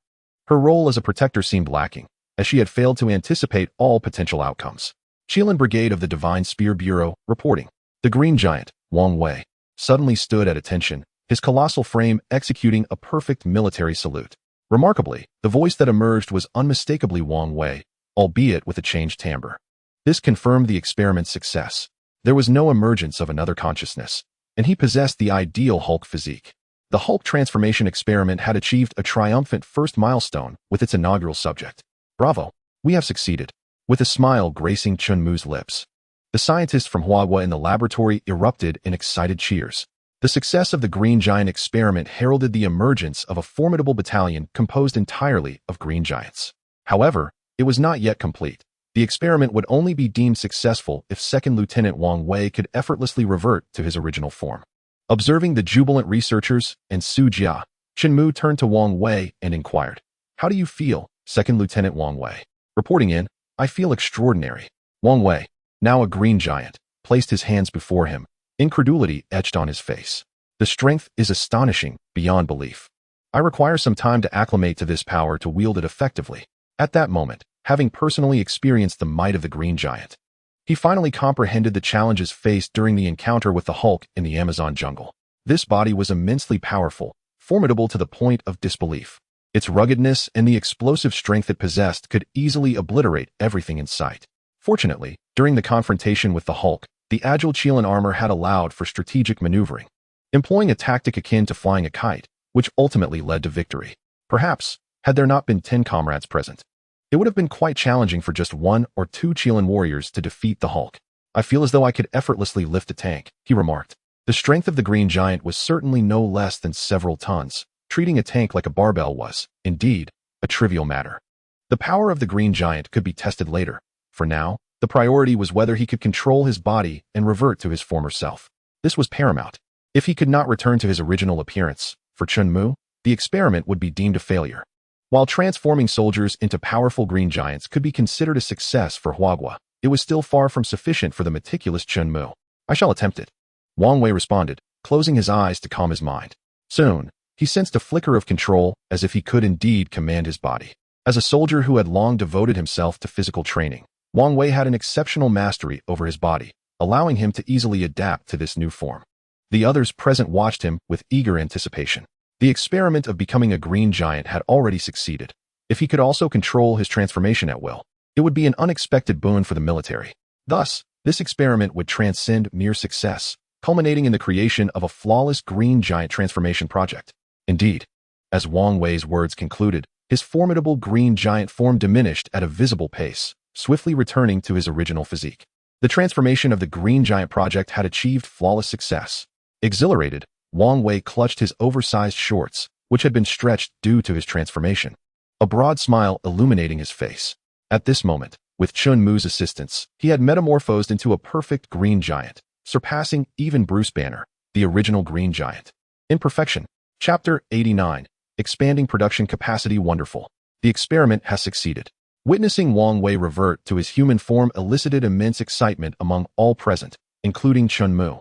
Her role as a protector seemed lacking, as she had failed to anticipate all potential outcomes. Qilin Brigade of the Divine Spear Bureau, reporting. The green giant, Wang Wei, suddenly stood at attention, his colossal frame executing a perfect military salute. Remarkably, the voice that emerged was unmistakably Wang Wei, albeit with a changed timbre. This confirmed the experiment's success. There was no emergence of another consciousness, and he possessed the ideal Hulk physique. The Hulk transformation experiment had achieved a triumphant first milestone with its inaugural subject. Bravo, we have succeeded. With a smile gracing Chenmu's lips, the scientists from Huahua in the laboratory erupted in excited cheers. The success of the Green Giant experiment heralded the emergence of a formidable battalion composed entirely of green giants. However, it was not yet complete. The experiment would only be deemed successful if Second Lieutenant Wang Wei could effortlessly revert to his original form. Observing the jubilant researchers and Su Jia, Chenmu turned to Wang Wei and inquired, "How do you feel, Second Lieutenant Wang Wei?" Reporting in, "I feel extraordinary." Wang Wei, now a green giant, placed his hands before him, incredulity etched on his face. "The strength is astonishing, beyond belief. I require some time to acclimate to this power to wield it effectively." At that moment, having personally experienced the might of the green giant, he finally comprehended the challenges faced during the encounter with the Hulk in the Amazon jungle. This body was immensely powerful, formidable to the point of disbelief. Its ruggedness and the explosive strength it possessed could easily obliterate everything in sight. Fortunately, during the confrontation with the Hulk, the agile QilinArmor had allowed for strategic maneuvering, employing a tactic akin to flying a kite, which ultimately led to victory. Perhaps, had there not been 10 comrades present, it would have been quite challenging for just 1 or 2 Qilin warriors to defeat the Hulk. "I feel as though I could effortlessly lift a tank," he remarked. The strength of the green giant was certainly no less than several tons. Treating a tank like a barbell was, indeed, a trivial matter. The power of the green giant could be tested later. For now, the priority was whether he could control his body and revert to his former self. This was paramount. If he could not return to his original appearance, for Chenmu, the experiment would be deemed a failure. While transforming soldiers into powerful green giants could be considered a success for Huahua, it was still far from sufficient for the meticulous Chenmu. "I shall attempt it," Wang Wei responded, closing his eyes to calm his mind. Soon, he sensed a flicker of control, as if he could indeed command his body. As a soldier who had long devoted himself to physical training, Wang Wei had an exceptional mastery over his body, allowing him to easily adapt to this new form. The others present watched him with eager anticipation. The experiment of becoming a green giant had already succeeded. If he could also control his transformation at will, it would be an unexpected boon for the military. Thus, this experiment would transcend mere success, culminating in the creation of a flawless green giant transformation project. Indeed, as Wang Wei's words concluded, his formidable green giant form diminished at a visible pace, swiftly returning to his original physique. The transformation of the green giant project had achieved flawless success. Exhilarated, Wang Wei clutched his oversized shorts, which had been stretched due to his transformation, a broad smile illuminating his face. At this moment, with Chenmu's assistance, he had metamorphosed into a perfect green giant, surpassing even Bruce Banner, the original green giant. In perfection. Chapter 89. Expanding production capacity. Wonderful. The experiment has succeeded. Witnessing Wang Wei revert to his human form elicited immense excitement among all present, including Chun Mu.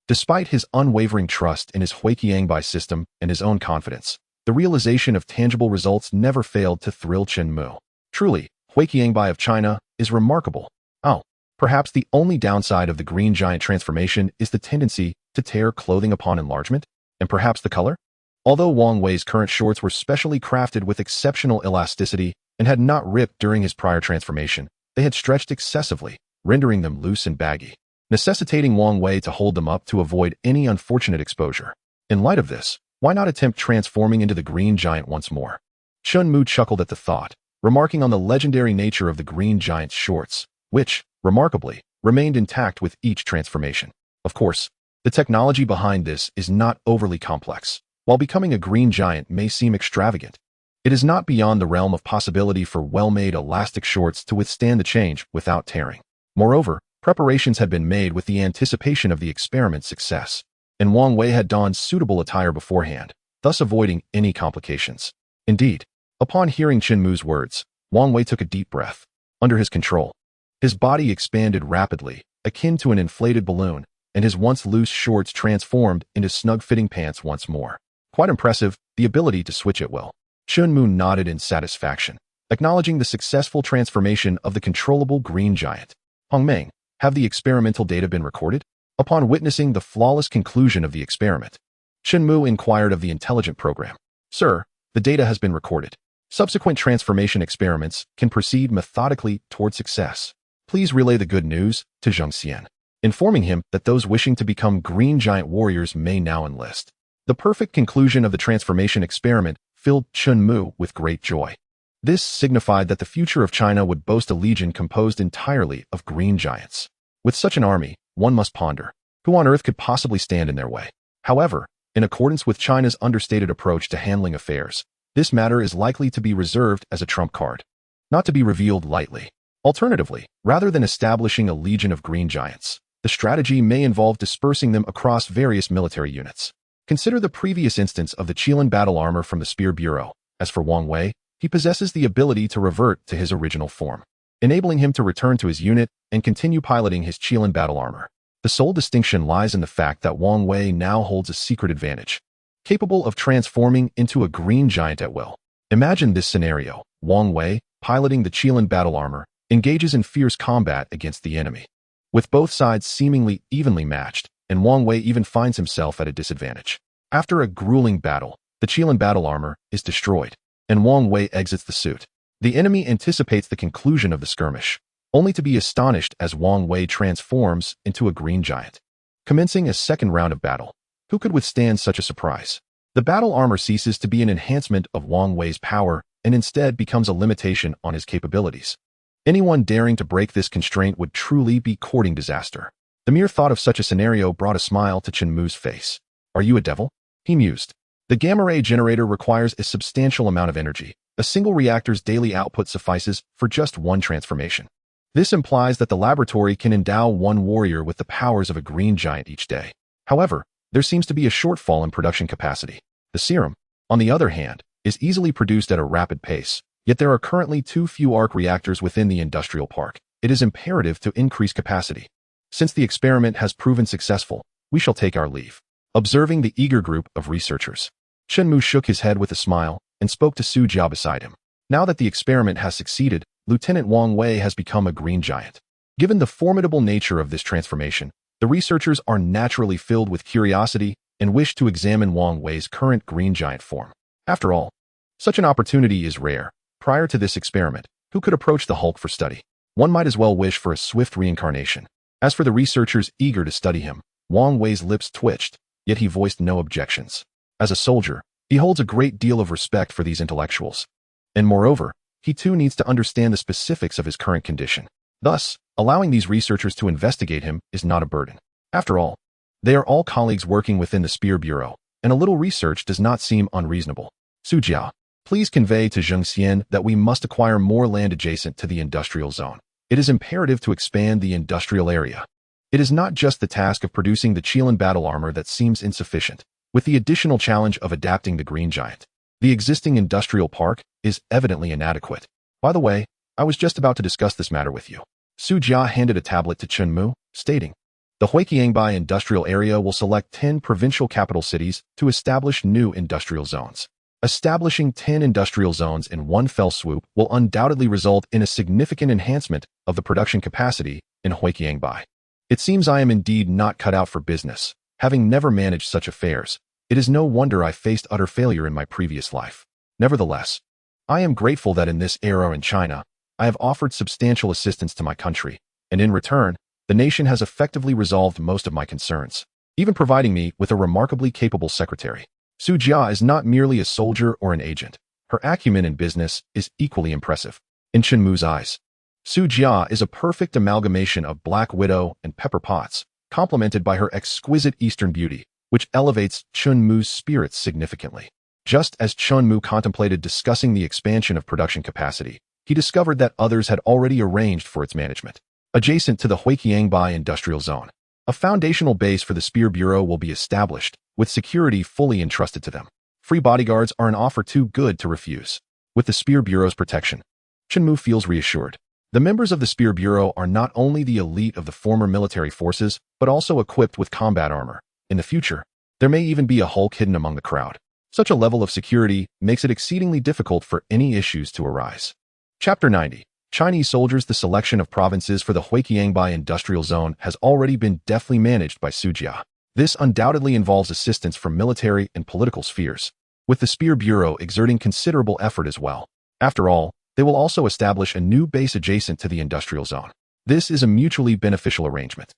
Despite his unwavering trust in his Huiqiangbai system and his own confidence, the realization of tangible results never failed to thrill Chun Mu. Truly, Huiqiangbai of China is remarkable. Oh, perhaps the only downside of the green giant transformation is the tendency to tear clothing upon enlargement, and perhaps the color? Although Wang Wei's current shorts were specially crafted with exceptional elasticity and had not ripped during his prior transformation, they had stretched excessively, rendering them loose and baggy, necessitating Wang Wei to hold them up to avoid any unfortunate exposure. In light of this, why not attempt transforming into the green giant once more? Chun Mu chuckled at the thought, remarking on the legendary nature of the green giant's shorts, which, remarkably, remained intact with each transformation. Of course, the technology behind this is not overly complex. While becoming a green giant may seem extravagant, it is not beyond the realm of possibility for well-made elastic shorts to withstand the change without tearing. Moreover, preparations had been made with the anticipation of the experiment's success, and Wang Wei had donned suitable attire beforehand, thus avoiding any complications. Indeed, upon hearing Chun Mu's words, Wang Wei took a deep breath. Under his control, his body expanded rapidly, akin to an inflated balloon, and his once loose shorts transformed into snug-fitting pants once more. Quite impressive, the ability to switch at will. Chun Mu nodded in satisfaction, acknowledging the successful transformation of the controllable green giant. Hongmeng, have the experimental data been recorded? Upon witnessing the flawless conclusion of the experiment, Chun Mu inquired of the intelligent program. Sir, the data has been recorded. Subsequent transformation experiments can proceed methodically toward success. Please relay the good news to Zheng Xian, informing him that those wishing to become green giant warriors may now enlist. The perfect conclusion of the transformation experiment filled Chun Mu with great joy. This signified that the future of China would boast a legion composed entirely of green giants. With such an army, one must ponder, who on earth could possibly stand in their way? However, in accordance with China's understated approach to handling affairs, this matter is likely to be reserved as a trump card, not to be revealed lightly. Alternatively, rather than establishing a legion of green giants, the strategy may involve dispersing them across various military units. Consider the previous instance of the Qilin battle armor from the Spear Bureau. As for Wang Wei, he possesses the ability to revert to his original form, enabling him to return to his unit and continue piloting his Qilin battle armor. The sole distinction lies in the fact that Wang Wei now holds a secret advantage, capable of transforming into a green giant at will. Imagine this scenario. Wang Wei, piloting the Qilin battle armor, engages in fierce combat against the enemy, with both sides seemingly evenly matched, and Wang Wei even finds himself at a disadvantage. After a grueling battle, the Qilin battle armor is destroyed, and Wang Wei exits the suit. The enemy anticipates the conclusion of the skirmish, only to be astonished as Wang Wei transforms into a green giant. Commencing a second round of battle, who could withstand such a surprise? The battle armor ceases to be an enhancement of Wang Wei's power and instead becomes a limitation on his capabilities. Anyone daring to break this constraint would truly be courting disaster. The mere thought of such a scenario brought a smile to Chun Mu's face. Are you a devil? He mused. The gamma ray generator requires a substantial amount of energy. A single reactor's daily output suffices for just one transformation. This implies that the laboratory can endow one warrior with the powers of a green giant each day. However, there seems to be a shortfall in production capacity. The serum, on the other hand, is easily produced at a rapid pace, yet there are currently too few arc-reactors within the industrial park. It is imperative to increase capacity. Since the experiment has proven successful, we shall take our leave. Observing the eager group of researchers, Chun Mu shook his head with a smile and spoke to Su Jiao beside him. Now that the experiment has succeeded, Lieutenant Wang Wei has become a green giant. Given the formidable nature of this transformation, the researchers are naturally filled with curiosity and wish to examine Wang Wei's current green giant form. After all, such an opportunity is rare. Prior to this experiment, who could approach the Hulk for study? One might as well wish for a swift reincarnation. As for the researchers eager to study him, Wang Wei's lips twitched, yet he voiced no objections. As a soldier, he holds a great deal of respect for these intellectuals. And moreover, he too needs to understand the specifics of his current condition. Thus, allowing these researchers to investigate him is not a burden. After all, they are all colleagues working within the Spear Bureau, and a little research does not seem unreasonable. Su Jiao, please convey to Zheng Xian that we must acquire more land adjacent to the industrial zone. It is imperative to expand the industrial area. It is not just the task of producing the Qilin battle armor that seems insufficient. With the additional challenge of adapting the green giant, the existing industrial park is evidently inadequate. By the way, I was just about to discuss this matter with you. Su Jia handed a tablet to Chen Mu, stating, the Huiqiangbai industrial area will select 10 provincial capital cities to establish new industrial zones. Establishing 10 industrial zones in one fell swoop will undoubtedly result in a significant enhancement of the production capacity in Huiqiangbai. It seems I am indeed not cut out for business. Having never managed such affairs, it is no wonder I faced utter failure in my previous life. Nevertheless, I am grateful that in this era in China, I have offered substantial assistance to my country, and in return, the nation has effectively resolved most of my concerns, even providing me with a remarkably capable secretary. Su Jia is not merely a soldier or an agent. Her acumen in business is equally impressive. In Chen Mu's eyes, Su Jia is a perfect amalgamation of Black Widow and Pepper Potts, complemented by her exquisite Eastern beauty, which elevates Chen Mu's spirits significantly. Just as Chen Mu contemplated discussing the expansion of production capacity, he discovered that others had already arranged for its management. Adjacent to the Huiqiangbai industrial zone, a foundational base for the Spear Bureau will be established, with security fully entrusted to them. Free bodyguards are an offer too good to refuse. With the Spear Bureau's protection, Chen Mu feels reassured. The members of the Spear Bureau are not only the elite of the former military forces, but also equipped with combat armor. In the future, there may even be a Hulk hidden among the crowd. Such a level of security makes it exceedingly difficult for any issues to arise. Chapter 90. Chinese soldiers. The selection of provinces for the Huiqiangbai industrial zone has already been deftly managed by Su Jia. This undoubtedly involves assistance from military and political spheres, with the Spear Bureau exerting considerable effort as well. After all, they will also establish a new base adjacent to the industrial zone. This is a mutually beneficial arrangement.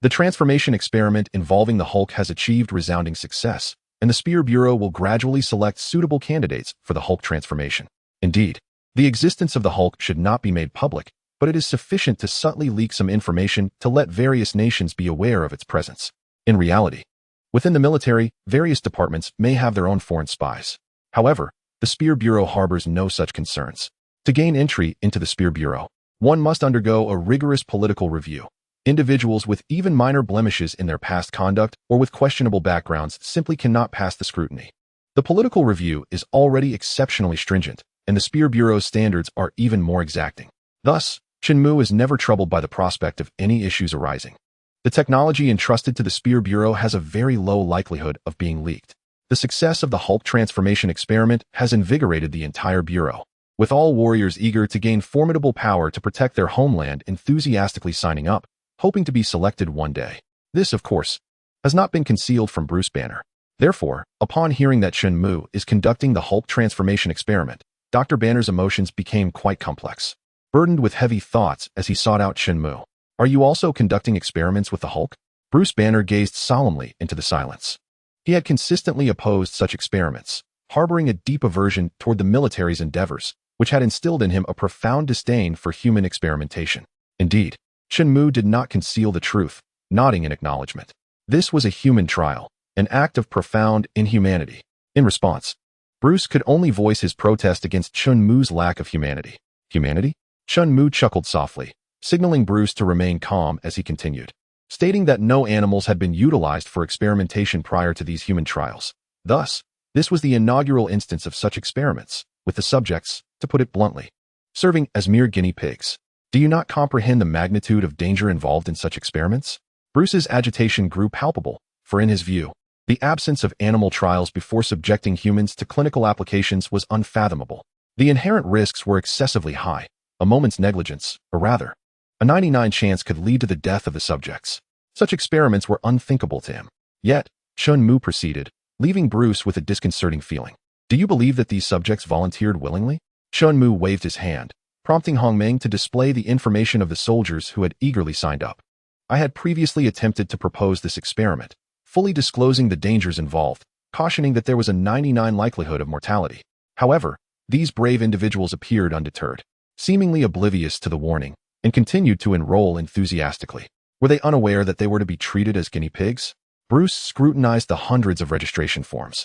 The transformation experiment involving the Hulk has achieved resounding success, and the Spear Bureau will gradually select suitable candidates for the Hulk transformation. Indeed, the existence of the Hulk should not be made public, but it is sufficient to subtly leak some information to let various nations be aware of its presence. In reality, within the military, various departments may have their own foreign spies. However, the Spear Bureau harbors no such concerns. To gain entry into the Spear Bureau, one must undergo a rigorous political review. Individuals with even minor blemishes in their past conduct or with questionable backgrounds simply cannot pass the scrutiny. The political review is already exceptionally stringent, and the Spear Bureau's standards are even more exacting. Thus, Chen Mu is never troubled by the prospect of any issues arising. The technology entrusted to the Spear Bureau has a very low likelihood of being leaked. The success of the Hulk transformation experiment has invigorated the entire Bureau, with all warriors eager to gain formidable power to protect their homeland enthusiastically signing up, hoping to be selected one day. This, of course, has not been concealed from Bruce Banner. Therefore, upon hearing that Chen Mu is conducting the Hulk transformation experiment, Dr. Banner's emotions became quite complex. Burdened with heavy thoughts as he sought out Chen Mu. Are you also conducting experiments with the Hulk? Bruce Banner gazed solemnly into the silence. He had consistently opposed such experiments, harboring a deep aversion toward the military's endeavors, which had instilled in him a profound disdain for human experimentation. Indeed, Chen Mu did not conceal the truth, nodding in acknowledgement. This was a human trial, an act of profound inhumanity. In response, Bruce could only voice his protest against Chen Mu's lack of humanity. Humanity? Chen Mu chuckled softly, signaling Bruce to remain calm as he continued, stating that no animals had been utilized for experimentation prior to these human trials. Thus, this was the inaugural instance of such experiments, with the subjects, to put it bluntly, serving as mere guinea pigs. Do you not comprehend the magnitude of danger involved in such experiments? Bruce's agitation grew palpable, for in his view, the absence of animal trials before subjecting humans to clinical applications was unfathomable. The inherent risks were excessively high. A moment's negligence, or rather, a 99 chance could lead to the death of the subjects. Such experiments were unthinkable to him. Yet, Chen Mu proceeded, leaving Bruce with a disconcerting feeling. Do you believe that these subjects volunteered willingly? Chen Mu waved his hand, prompting Hong Meng to display the information of the soldiers who had eagerly signed up. I had previously attempted to propose this experiment, fully disclosing the dangers involved, cautioning that there was a 99 likelihood of mortality. However, these brave individuals appeared undeterred, seemingly oblivious to the warning, and continued to enroll enthusiastically. Were they unaware that they were to be treated as guinea pigs? Bruce scrutinized the hundreds of registration forms.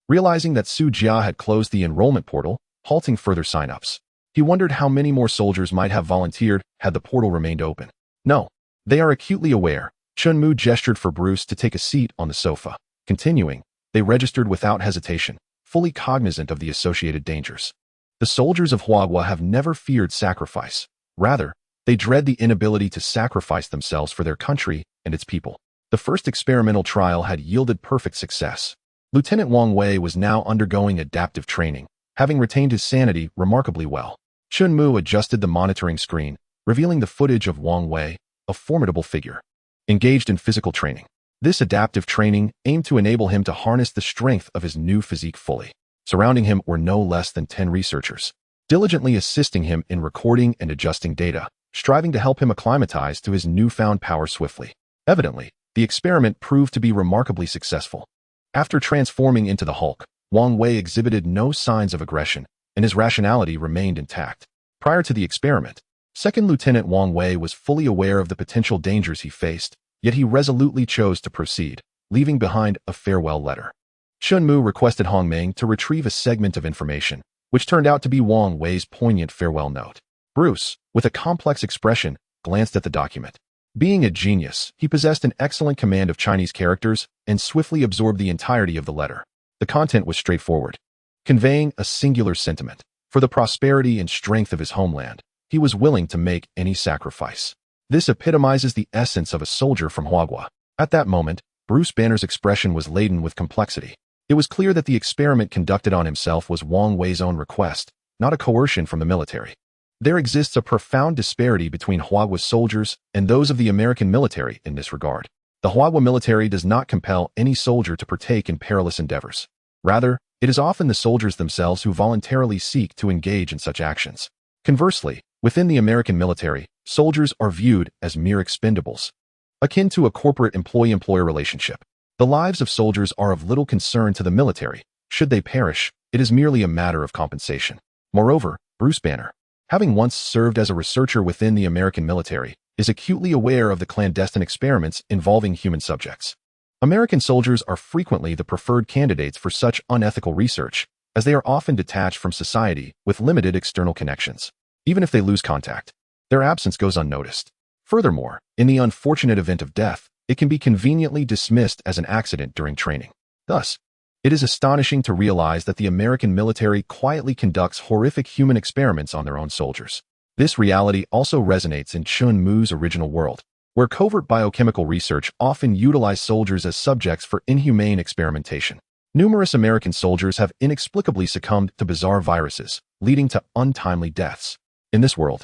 Realizing that Su Jia had closed the enrollment portal, halting further sign-ups, he wondered how many more soldiers might have volunteered had the portal remained open. No, they are acutely aware. Chen Mu gestured for Bruce to take a seat on the sofa. Continuing, they registered without hesitation, fully cognizant of the associated dangers. The soldiers of Huagua have never feared sacrifice. Rather, they dread the inability to sacrifice themselves for their country and its people. The first experimental trial had yielded perfect success. Lieutenant Wang Wei was now undergoing adaptive training, having retained his sanity remarkably well. Chun Mu adjusted the monitoring screen, revealing the footage of Wang Wei, a formidable figure, engaged in physical training. This adaptive training aimed to enable him to harness the strength of his new physique fully. Surrounding him were no less than 10 researchers, diligently assisting him in recording and adjusting data, striving to help him acclimatize to his newfound power swiftly. Evidently, the experiment proved to be remarkably successful. After transforming into the Hulk, Wang Wei exhibited no signs of aggression, and his rationality remained intact. Prior to the experiment, Second Lieutenant Wang Wei was fully aware of the potential dangers he faced, yet he resolutely chose to proceed, leaving behind a farewell letter. Chun Mu requested Hong Meng to retrieve a segment of information, which turned out to be Wang Wei's poignant farewell note. Bruce, with a complex expression, glanced at the document. Being a genius, he possessed an excellent command of Chinese characters and swiftly absorbed the entirety of the letter. The content was straightforward, conveying a singular sentiment. For the prosperity and strength of his homeland, he was willing to make any sacrifice. This epitomizes the essence of a soldier from Huagua. At that moment, Bruce Banner's expression was laden with complexity. It was clear that the experiment conducted on himself was Wang Wei's own request, not a coercion from the military. There exists a profound disparity between Huagua's soldiers and those of the American military in this regard. The Huagua military does not compel any soldier to partake in perilous endeavors. Rather, it is often the soldiers themselves who voluntarily seek to engage in such actions. Conversely, within the American military, soldiers are viewed as mere expendables, akin to a corporate employee-employer relationship. The lives of soldiers are of little concern to the military. Should they perish, it is merely a matter of compensation. Moreover, Bruce Banner, having once served as a researcher within the American military, is acutely aware of the clandestine experiments involving human subjects. American soldiers are frequently the preferred candidates for such unethical research, as they are often detached from society with limited external connections. Even if they lose contact, their absence goes unnoticed. Furthermore, in the unfortunate event of death, it can be conveniently dismissed as an accident during training. Thus, it is astonishing to realize that the American military quietly conducts horrific human experiments on their own soldiers. This reality also resonates in Chun Mu's original world, where covert biochemical research often utilized soldiers as subjects for inhumane experimentation. Numerous American soldiers have inexplicably succumbed to bizarre viruses, leading to untimely deaths. In this world,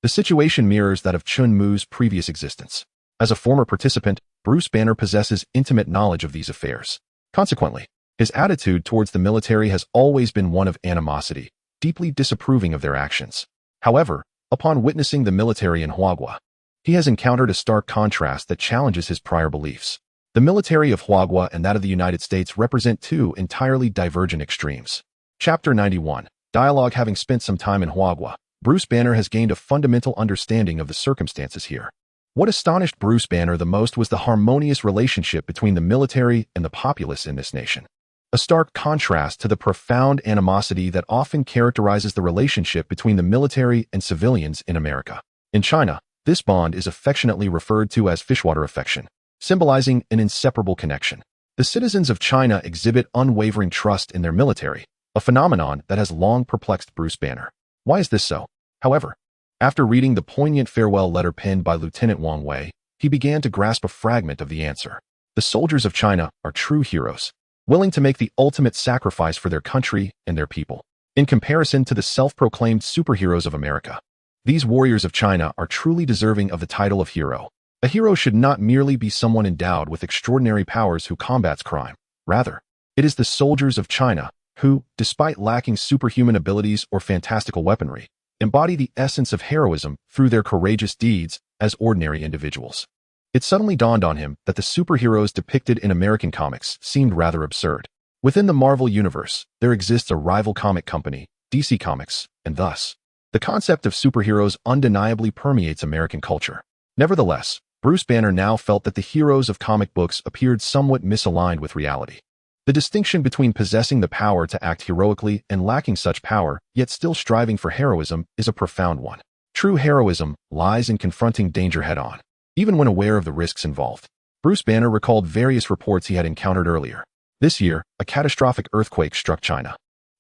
the situation mirrors that of Chun Mu's previous existence. As a former participant, Bruce Banner possesses intimate knowledge of these affairs. Consequently, his attitude towards the military has always been one of animosity, deeply disapproving of their actions. However, upon witnessing the military in Huagua, he has encountered a stark contrast that challenges his prior beliefs. The military of Huagua and that of the United States represent two entirely divergent extremes. Chapter 91. Dialogue. Having spent some time in Huagua, Bruce Banner has gained a fundamental understanding of the circumstances here. What astonished Bruce Banner the most was the harmonious relationship between the military and the populace in this nation. A stark contrast to the profound animosity that often characterizes the relationship between the military and civilians in America. In China, this bond is affectionately referred to as fishwater affection, symbolizing an inseparable connection. The citizens of China exhibit unwavering trust in their military, a phenomenon that has long perplexed Bruce Banner. Why is this so? However, after reading the poignant farewell letter penned by Lieutenant Wang Wei, he began to grasp a fragment of the answer. The soldiers of China are true heroes, willing to make the ultimate sacrifice for their country and their people. In comparison to the self-proclaimed superheroes of America, these warriors of China are truly deserving of the title of hero. A hero should not merely be someone endowed with extraordinary powers who combats crime. Rather, it is the soldiers of China who, despite lacking superhuman abilities or fantastical weaponry, embody the essence of heroism through their courageous deeds as ordinary individuals. It suddenly dawned on him that the superheroes depicted in American comics seemed rather absurd. Within the Marvel Universe, there exists a rival comic company, DC Comics, and thus, the concept of superheroes undeniably permeates American culture. Nevertheless, Bruce Banner now felt that the heroes of comic books appeared somewhat misaligned with reality. The distinction between possessing the power to act heroically and lacking such power, yet still striving for heroism, is a profound one. True heroism lies in confronting danger head-on, even when aware of the risks involved. Bruce Banner recalled various reports he had encountered earlier. This year, a catastrophic earthquake struck China.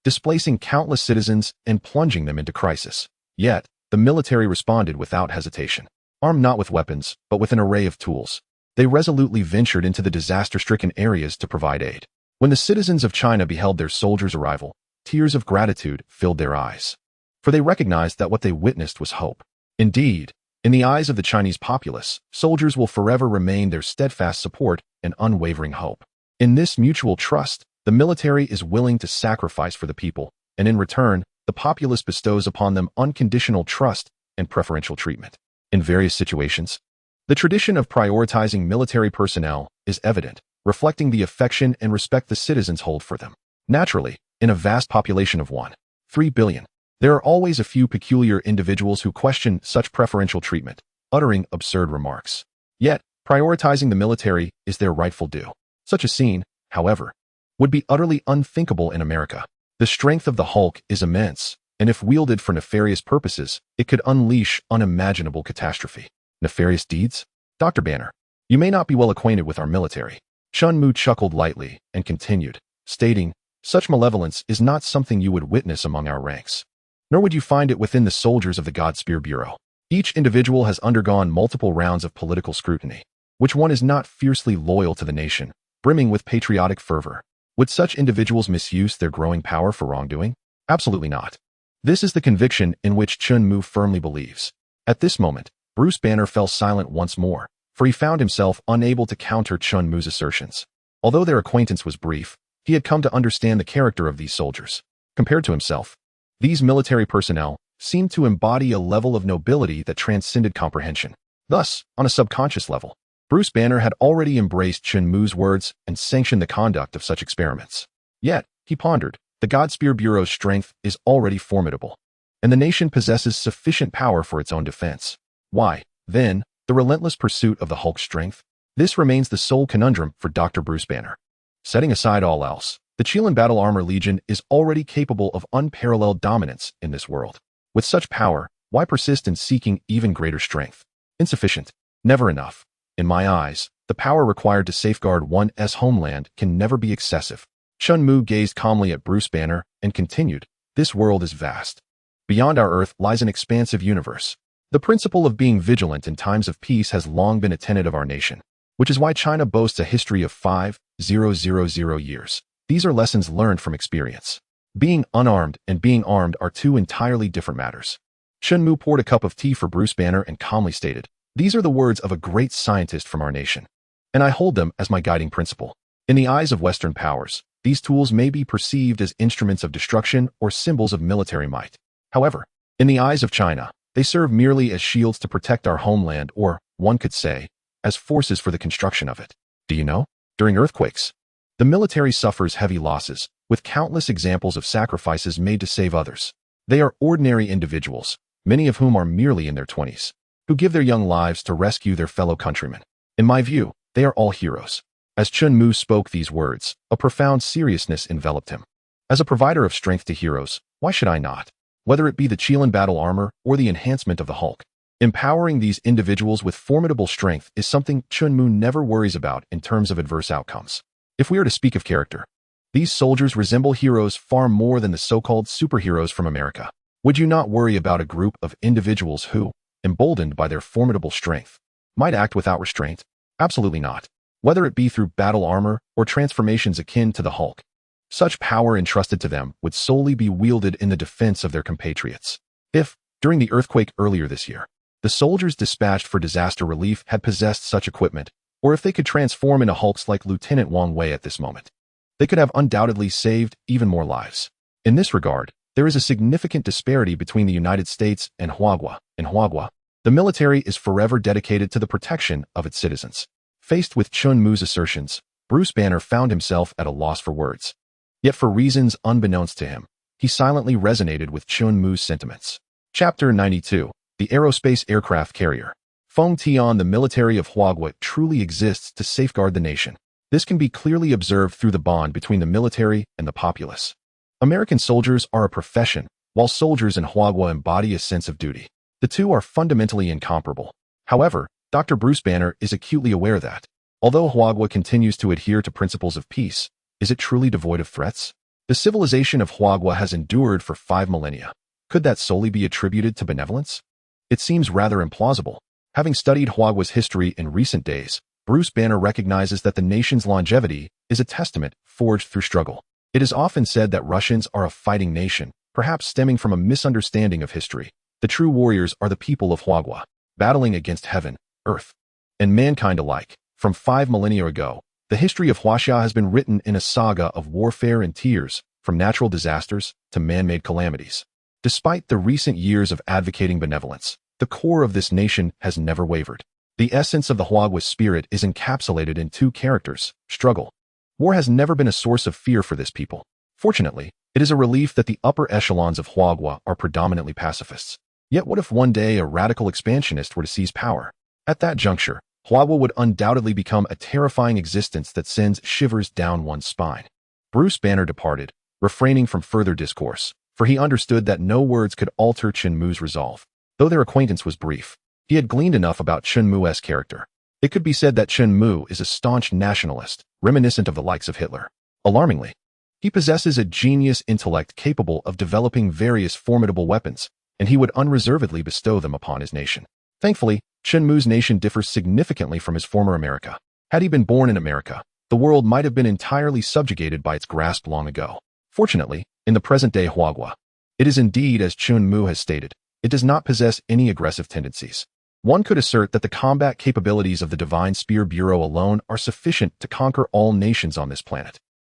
displacing countless citizens and plunging them into crisis. Yet, the military responded without hesitation. Armed not with weapons, but with an array of tools, they resolutely ventured into the disaster-stricken areas to provide aid. When the citizens of China beheld their soldiers' arrival, tears of gratitude filled their eyes, for they recognized that what they witnessed was hope. Indeed, in the eyes of the Chinese populace, soldiers will forever remain their steadfast support and unwavering hope. In this mutual trust, the military is willing to sacrifice for the people, and in return, the populace bestows upon them unconditional trust and preferential treatment. In various situations, the tradition of prioritizing military personnel is evident, reflecting the affection and respect the citizens hold for them. Naturally, in a vast population of 1.3 billion, there are always a few peculiar individuals who question such preferential treatment, uttering absurd remarks. Yet, prioritizing the military is their rightful due. Such a scene, however, would be utterly unthinkable in America. The strength of the Hulk is immense, and if wielded for nefarious purposes, it could unleash unimaginable catastrophe. Nefarious deeds? Dr. Banner, you may not be well acquainted with our military. Chun Mu chuckled lightly and continued, stating, such malevolence is not something you would witness among our ranks, nor would you find it within the soldiers of the God-Spear Bureau. Each individual has undergone multiple rounds of political scrutiny. Which one is not fiercely loyal to the nation, brimming with patriotic fervor? Would such individuals misuse their growing power for wrongdoing? Absolutely not. This is the conviction in which Chun Mu firmly believes. At this moment, Bruce Banner fell silent once more, for he found himself unable to counter Chun Mu's assertions. Although their acquaintance was brief, he had come to understand the character of these soldiers. Compared to himself, these military personnel seemed to embody a level of nobility that transcended comprehension. Thus, on a subconscious level, Bruce Banner had already embraced Chun Mu's words and sanctioned the conduct of such experiments. Yet, he pondered, the God-Spear Bureau's strength is already formidable, and the nation possesses sufficient power for its own defense. Why, then, the relentless pursuit of the Hulk's strength? This remains the sole conundrum for Dr. Bruce Banner. Setting aside all else, the Qilin Battle Armor Legion is already capable of unparalleled dominance in this world. With such power, why persist in seeking even greater strength? Insufficient. Never enough. In my eyes, the power required to safeguard one's homeland can never be excessive. Chun Mu gazed calmly at Bruce Banner and continued, this world is vast. Beyond our Earth lies an expansive universe. The principle of being vigilant in times of peace has long been a tenet of our nation, which is why China boasts a history of 5,000 years. These are lessons learned from experience. Being unarmed and being armed are two entirely different matters. Chun Mu poured a cup of tea for Bruce Banner and calmly stated, these are the words of a great scientist from our nation, and I hold them as my guiding principle. In the eyes of Western powers, these tools may be perceived as instruments of destruction or symbols of military might. However, in the eyes of China, they serve merely as shields to protect our homeland or, one could say, as forces for the construction of it. Do you know? During earthquakes, the military suffers heavy losses, with countless examples of sacrifices made to save others. They are ordinary individuals, many of whom are merely in their 20s, who give their young lives to rescue their fellow countrymen. In my view, they are all heroes. As Chun Mu spoke these words, a profound seriousness enveloped him. As a provider of strength to heroes, why should I not? Whether it be the Qilin Battle Armor or the enhancement of the Hulk, empowering these individuals with formidable strength is something Chun Mu never worries about in terms of adverse outcomes. If we are to speak of character, these soldiers resemble heroes far more than the so-called superheroes from America. Would you not worry about a group of individuals who, emboldened by their formidable strength, might act without restraint? Absolutely not. Whether it be through battle armor or transformations akin to the Hulk, such power entrusted to them would solely be wielded in the defense of their compatriots. If, during the earthquake earlier this year, the soldiers dispatched for disaster relief had possessed such equipment, or if they could transform into Hulks like Lieutenant Wang Wei at this moment, they could have undoubtedly saved even more lives. In this regard, there is a significant disparity between the United States and Huagua. In Huagua, the military is forever dedicated to the protection of its citizens. Faced with Chun Mu's assertions, Bruce Banner found himself at a loss for words. Yet for reasons unbeknownst to him, he silently resonated with Chun Mu's sentiments. Chapter 92. The Aerospace Aircraft Carrier. Feng Tian, the military of Huagua truly exists to safeguard the nation. This can be clearly observed through the bond between the military and the populace. American soldiers are a profession, while soldiers in Huagua embody a sense of duty. The two are fundamentally incomparable. However, Dr. Bruce Banner is acutely aware that, although Huagua continues to adhere to principles of peace, is it truly devoid of threats? The civilization of Huagua has endured for 5 millennia. Could that solely be attributed to benevolence? It seems rather implausible. Having studied Huagua's history in recent days, Bruce Banner recognizes that the nation's longevity is a testament forged through struggle. It is often said that Russians are a fighting nation, perhaps stemming from a misunderstanding of history. The true warriors are the people of Huagua, battling against heaven, earth, and mankind alike. From 5 millennia ago, the history of Huaxia has been written in a saga of warfare and tears, from natural disasters to man-made calamities. Despite the recent years of advocating benevolence, the core of this nation has never wavered. The essence of the Huagua spirit is encapsulated in 2 characters: struggle. War has never been a source of fear for this people. Fortunately, it is a relief that the upper echelons of Huagua are predominantly pacifists. Yet what if one day a radical expansionist were to seize power? At that juncture, Huagua would undoubtedly become a terrifying existence that sends shivers down one's spine. Bruce Banner departed, refraining from further discourse, for he understood that no words could alter Chen Mu's resolve. Though their acquaintance was brief, he had gleaned enough about Chen Mu's character. It could be said that Chen Mu is a staunch nationalist, reminiscent of the likes of Hitler. Alarmingly, he possesses a genius intellect capable of developing various formidable weapons, and he would unreservedly bestow them upon his nation. Thankfully, Chen Mu's nation differs significantly from his former America. Had he been born in America, the world might have been entirely subjugated by its grasp long ago. Fortunately, in the present-day Huagua, it is indeed as Chen Mu has stated, it does not possess any aggressive tendencies. One could assert that the combat capabilities of the Divine Spear Bureau alone are sufficient to conquer all nations on this planet.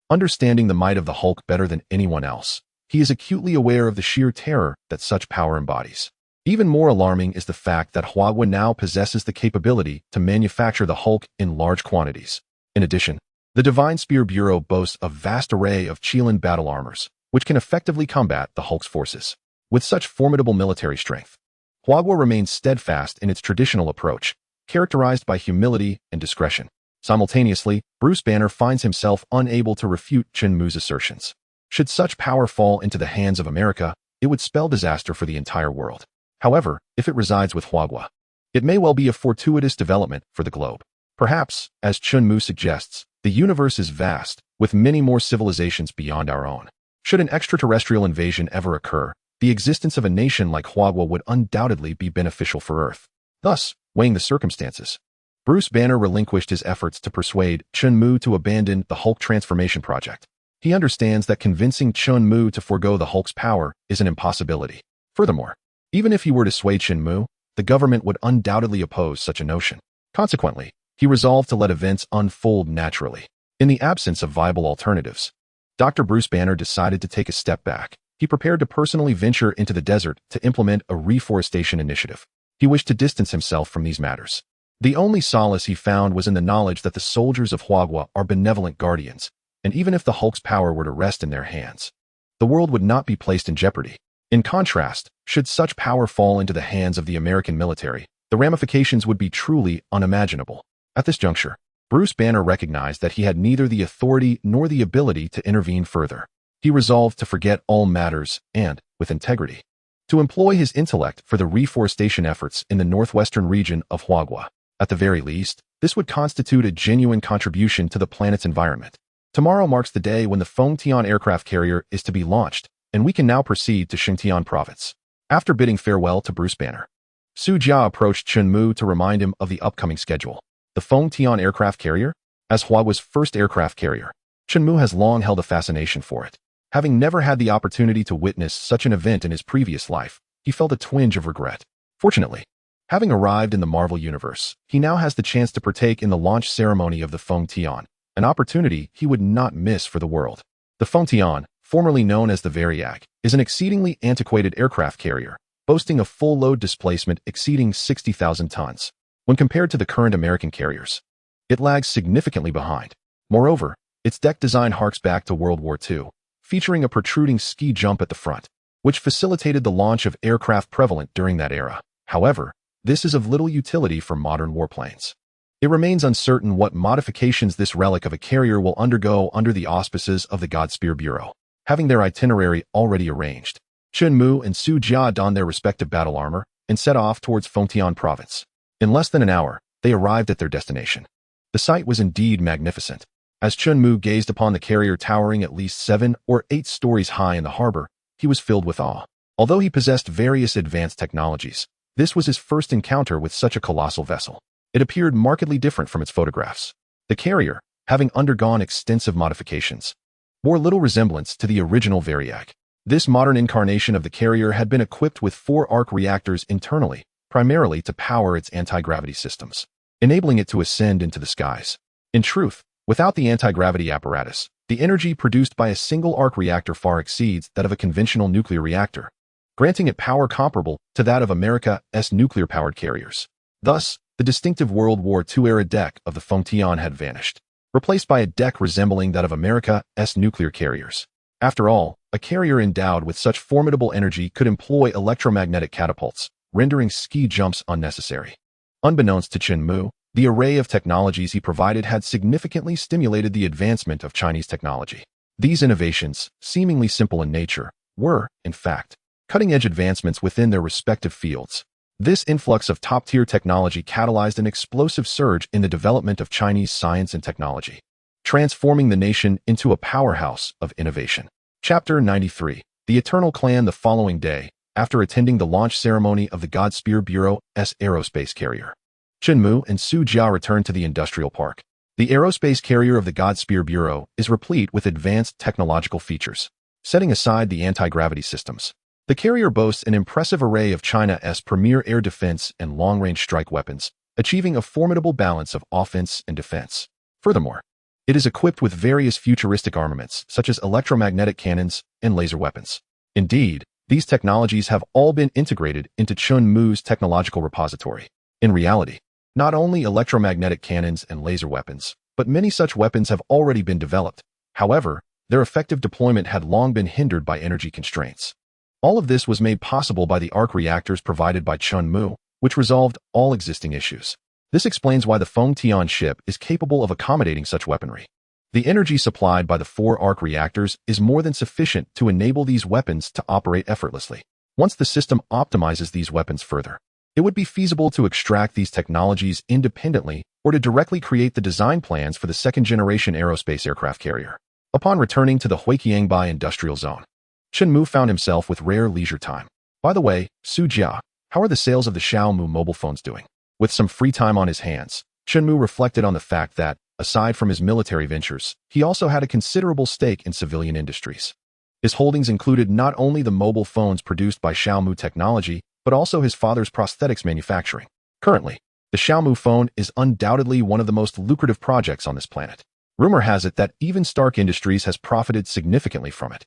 Understanding the might of the Hulk better than anyone else, he is acutely aware of the sheer terror that such power embodies. Even more alarming is the fact that Huagua now possesses the capability to manufacture the Hulk in large quantities. In addition, the Divine Spear Bureau boasts a vast array of Qilin battle armors, which can effectively combat the Hulk's forces. With such formidable military strength, Huagua remains steadfast in its traditional approach, characterized by humility and discretion. Simultaneously, Bruce Banner finds himself unable to refute Chen Mu's assertions. Should such power fall into the hands of America, it would spell disaster for the entire world. However, if it resides with Huagua, it may well be a fortuitous development for the globe. Perhaps, as Chen Mu suggests, the universe is vast, with many more civilizations beyond our own. Should an extraterrestrial invasion ever occur, the existence of a nation like Huagua would undoubtedly be beneficial for Earth. Thus, weighing the circumstances, Bruce Banner relinquished his efforts to persuade Chen Mu to abandon the Hulk transformation project. He understands that convincing Chen Mu to forego the Hulk's power is an impossibility. Furthermore, even if he were to sway Chen Mu, the government would undoubtedly oppose such a notion. Consequently, he resolved to let events unfold naturally. In the absence of viable alternatives, Dr. Bruce Banner decided to take a step back. He prepared to personally venture into the desert to implement a reforestation initiative. He wished to distance himself from these matters. The only solace he found was in the knowledge that the soldiers of Huagua are benevolent guardians, and even if the Hulk's power were to rest in their hands, the world would not be placed in jeopardy. In contrast, should such power fall into the hands of the American military, the ramifications would be truly unimaginable. At this juncture, Bruce Banner recognized that he had neither the authority nor the ability to intervene further. He resolved to forget all matters and, with integrity, to employ his intellect for the reforestation efforts in the northwestern region of Huagua. At the very least, this would constitute a genuine contribution to the planet's environment. Tomorrow marks the day when the Fengtian aircraft carrier is to be launched, and we can now proceed to Xinjiang province. After bidding farewell to Bruce Banner, Su Jia approached Chen Mu to remind him of the upcoming schedule. The Fengtian aircraft carrier? As Huagua's first aircraft carrier, Chen Mu has long held a fascination for it. Having never had the opportunity to witness such an event in his previous life, he felt a twinge of regret. Fortunately, having arrived in the Marvel Universe, he now has the chance to partake in the launch ceremony of the Fengtian, an opportunity he would not miss for the world. The Fengtian, formerly known as the Variag, is an exceedingly antiquated aircraft carrier, boasting a full load displacement exceeding 60,000 tons. When compared to the current American carriers, it lags significantly behind. Moreover, its deck design harks back to World War II, featuring a protruding ski jump at the front, which facilitated the launch of aircraft prevalent during that era. However, this is of little utility for modern warplanes. It remains uncertain what modifications this relic of a carrier will undergo under the auspices of the Godspear Bureau. Having their itinerary already arranged, Chen Mu and Su Jia donned their respective battle armor and set off towards Fengtian province. In less than an hour, they arrived at their destination. The sight was indeed magnificent. As Chun Mu gazed upon the carrier towering at least 7 or 8 stories high in the harbor, he was filled with awe. Although he possessed various advanced technologies, this was his first encounter with such a colossal vessel. It appeared markedly different from its photographs. The carrier, having undergone extensive modifications, bore little resemblance to the original Variag. This modern incarnation of the carrier had been equipped with 4 arc-reactors internally, primarily to power its anti-gravity systems, enabling it to ascend into the skies. In truth, without the anti-gravity apparatus, the energy produced by a single arc-reactor far exceeds that of a conventional nuclear reactor, granting it power comparable to that of America's nuclear-powered carriers. Thus, the distinctive World War II-era deck of the Fengtian had vanished, replaced by a deck resembling that of America's nuclear carriers. After all, a carrier endowed with such formidable energy could employ electromagnetic catapults, rendering ski jumps unnecessary. Unbeknownst to Chun Mu, the array of technologies he provided had significantly stimulated the advancement of Chinese technology. These innovations, seemingly simple in nature, were, in fact, cutting-edge advancements within their respective fields. This influx of top-tier technology catalyzed an explosive surge in the development of Chinese science and technology, transforming the nation into a powerhouse of innovation. Chapter 93. The Eternal Clan. The following day, after attending the launch ceremony of the Godspear Bureau's aerospace carrier, Chun Mu and Su Jia returned to the industrial park. The aerospace carrier of the Godspear Bureau is replete with advanced technological features. Setting aside the anti-gravity systems, the carrier boasts an impressive array of China's premier air defense and long-range strike weapons, achieving a formidable balance of offense and defense. Furthermore, it is equipped with various futuristic armaments, such as electromagnetic cannons and laser weapons. Indeed, these technologies have all been integrated into Chun Mu's technological repository. In reality, not only electromagnetic cannons and laser weapons, but many such weapons have already been developed. However, their effective deployment had long been hindered by energy constraints. All of this was made possible by the arc reactors provided by Chun Mu, which resolved all existing issues. This explains why the Fengtian ship is capable of accommodating such weaponry. The energy supplied by the 4 arc reactors is more than sufficient to enable these weapons to operate effortlessly. Once the system optimizes these weapons further, it would be feasible to extract these technologies independently or to directly create the design plans for the second-generation aerospace aircraft carrier. Upon returning to the Huiqiangbei industrial zone, Chun Mu found himself with rare leisure time. By the way, Su Jia, how are the sales of the Xiaomu mobile phones doing? With some free time on his hands, Chun Mu reflected on the fact that, aside from his military ventures, he also had a considerable stake in civilian industries. His holdings included not only the mobile phones produced by Xiaomu Technology, but also his father's prosthetics manufacturing. Currently, the Xiaomu phone is undoubtedly one of the most lucrative projects on this planet. Rumor has it that even Stark Industries has profited significantly from it.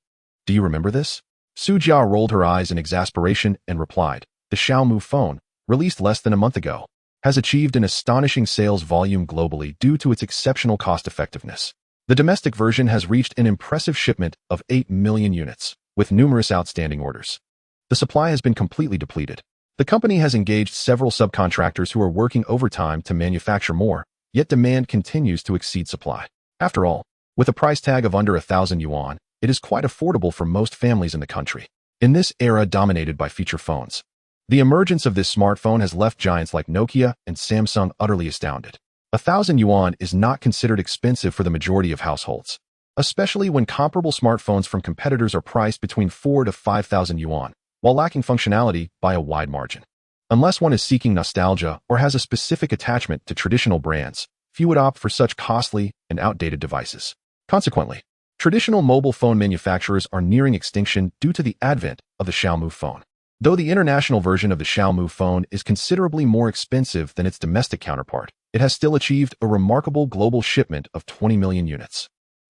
Do you remember this? Su Jia rolled her eyes in exasperation and replied, "The Xiaomu phone, released less than a month ago, has achieved an astonishing sales volume globally due to its exceptional cost-effectiveness. The domestic version has reached an impressive shipment of 8 million units, with numerous outstanding orders. The supply has been completely depleted. The company has engaged several subcontractors who are working overtime to manufacture more, yet demand continues to exceed supply. After all, with a price tag of under 1,000 yuan, it is quite affordable for most families in the country. In this era dominated by feature phones, the emergence of this smartphone has left giants like Nokia and Samsung utterly astounded. 1,000 yuan is not considered expensive for the majority of households, especially when comparable smartphones from competitors are priced between 4,000 to 5,000 yuan, while lacking functionality by a wide margin. Unless one is seeking nostalgia or has a specific attachment to traditional brands, few would opt for such costly and outdated devices. Consequently, traditional mobile phone manufacturers are nearing extinction due to the advent of the Xiaomu phone. Though the international version of the Xiaomu phone is considerably more expensive than its domestic counterpart, it has still achieved a remarkable global shipment of 20 million units.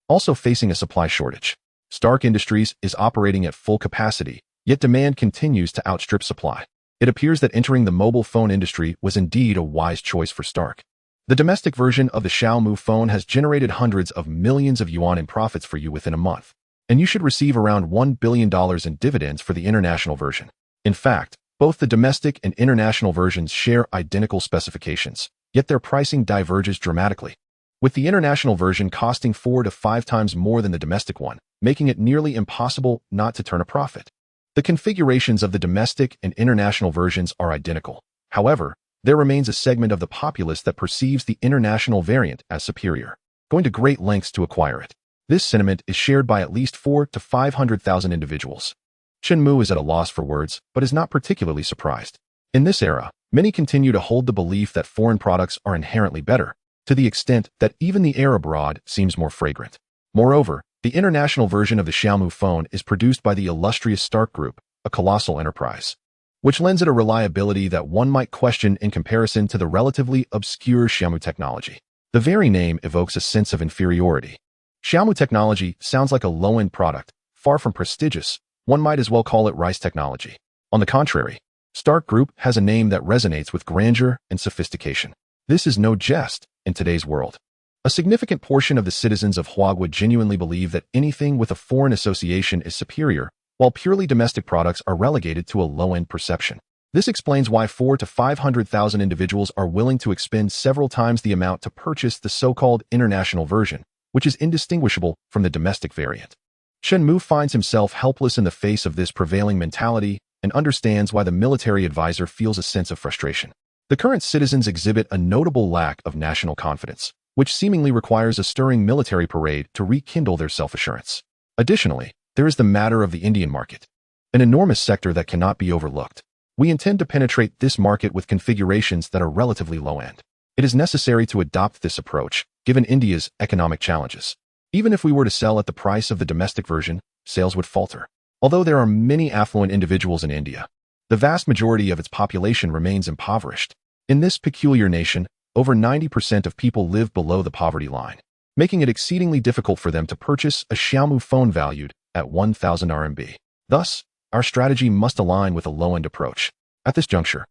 Also facing a supply shortage, Stark Industries is operating at full capacity, yet demand continues to outstrip supply. It appears that entering the mobile phone industry was indeed a wise choice for Stark. The domestic version of the Xiaomu phone has generated hundreds of millions of yuan in profits for you within a month, and you should receive around $1 billion in dividends for the international version. In fact, both the domestic and international versions share identical specifications, yet their pricing diverges dramatically, with the international version costing 4 to 5 times more than the domestic one, making it nearly impossible not to turn a profit. The configurations of the domestic and international versions are identical. However, there remains a segment of the populace that perceives the international variant as superior. going to great lengths to acquire it. This sentiment is shared by at least 400,000 to 500,000 individuals. Chen Mu is at a loss for words, but is not particularly surprised. In this era, many continue to hold the belief that foreign products are inherently better, to the extent that even the air abroad seems more fragrant. Moreover, the international version of the Xiaomu phone is produced by the illustrious Stark Group, a colossal enterprise, which lends it a reliability that one might question in comparison to the relatively obscure Xiaomu technology. The very name evokes a sense of inferiority. Xiaomu technology sounds like a low-end product, far from prestigious. One might as well call it rice technology. On the contrary, Stark Group has a name that resonates with grandeur and sophistication. This is no jest in today's world. A significant portion of the citizens of Huagua genuinely believe that anything with a foreign association is superior, while purely domestic products are relegated to a low-end perception. This explains why 400,000 to 500,000 individuals are willing to expend several times the amount to purchase the so-called international version, which is indistinguishable from the domestic variant. Chen Mu finds himself helpless in the face of this prevailing mentality and understands why the military advisor feels a sense of frustration. The current citizens exhibit a notable lack of national confidence, which seemingly requires a stirring military parade to rekindle their self-assurance. Additionally, there is the matter of the Indian market, an enormous sector that cannot be overlooked. We intend to penetrate this market with configurations that are relatively low-end. It is necessary to adopt this approach, given India's economic challenges. Even if we were to sell at the price of the domestic version, sales would falter. Although there are many affluent individuals in India, the vast majority of its population remains impoverished. In this peculiar nation, over 90% of people live below the poverty line, making it exceedingly difficult for them to purchase a Xiaomu phone valued at 1,000 RMB. Thus, our strategy must align with a low-end approach. At this juncture,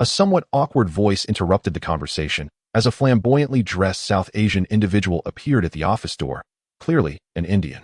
a somewhat awkward voice interrupted the conversation as a flamboyantly dressed South Asian individual appeared at the office door, clearly an Indian.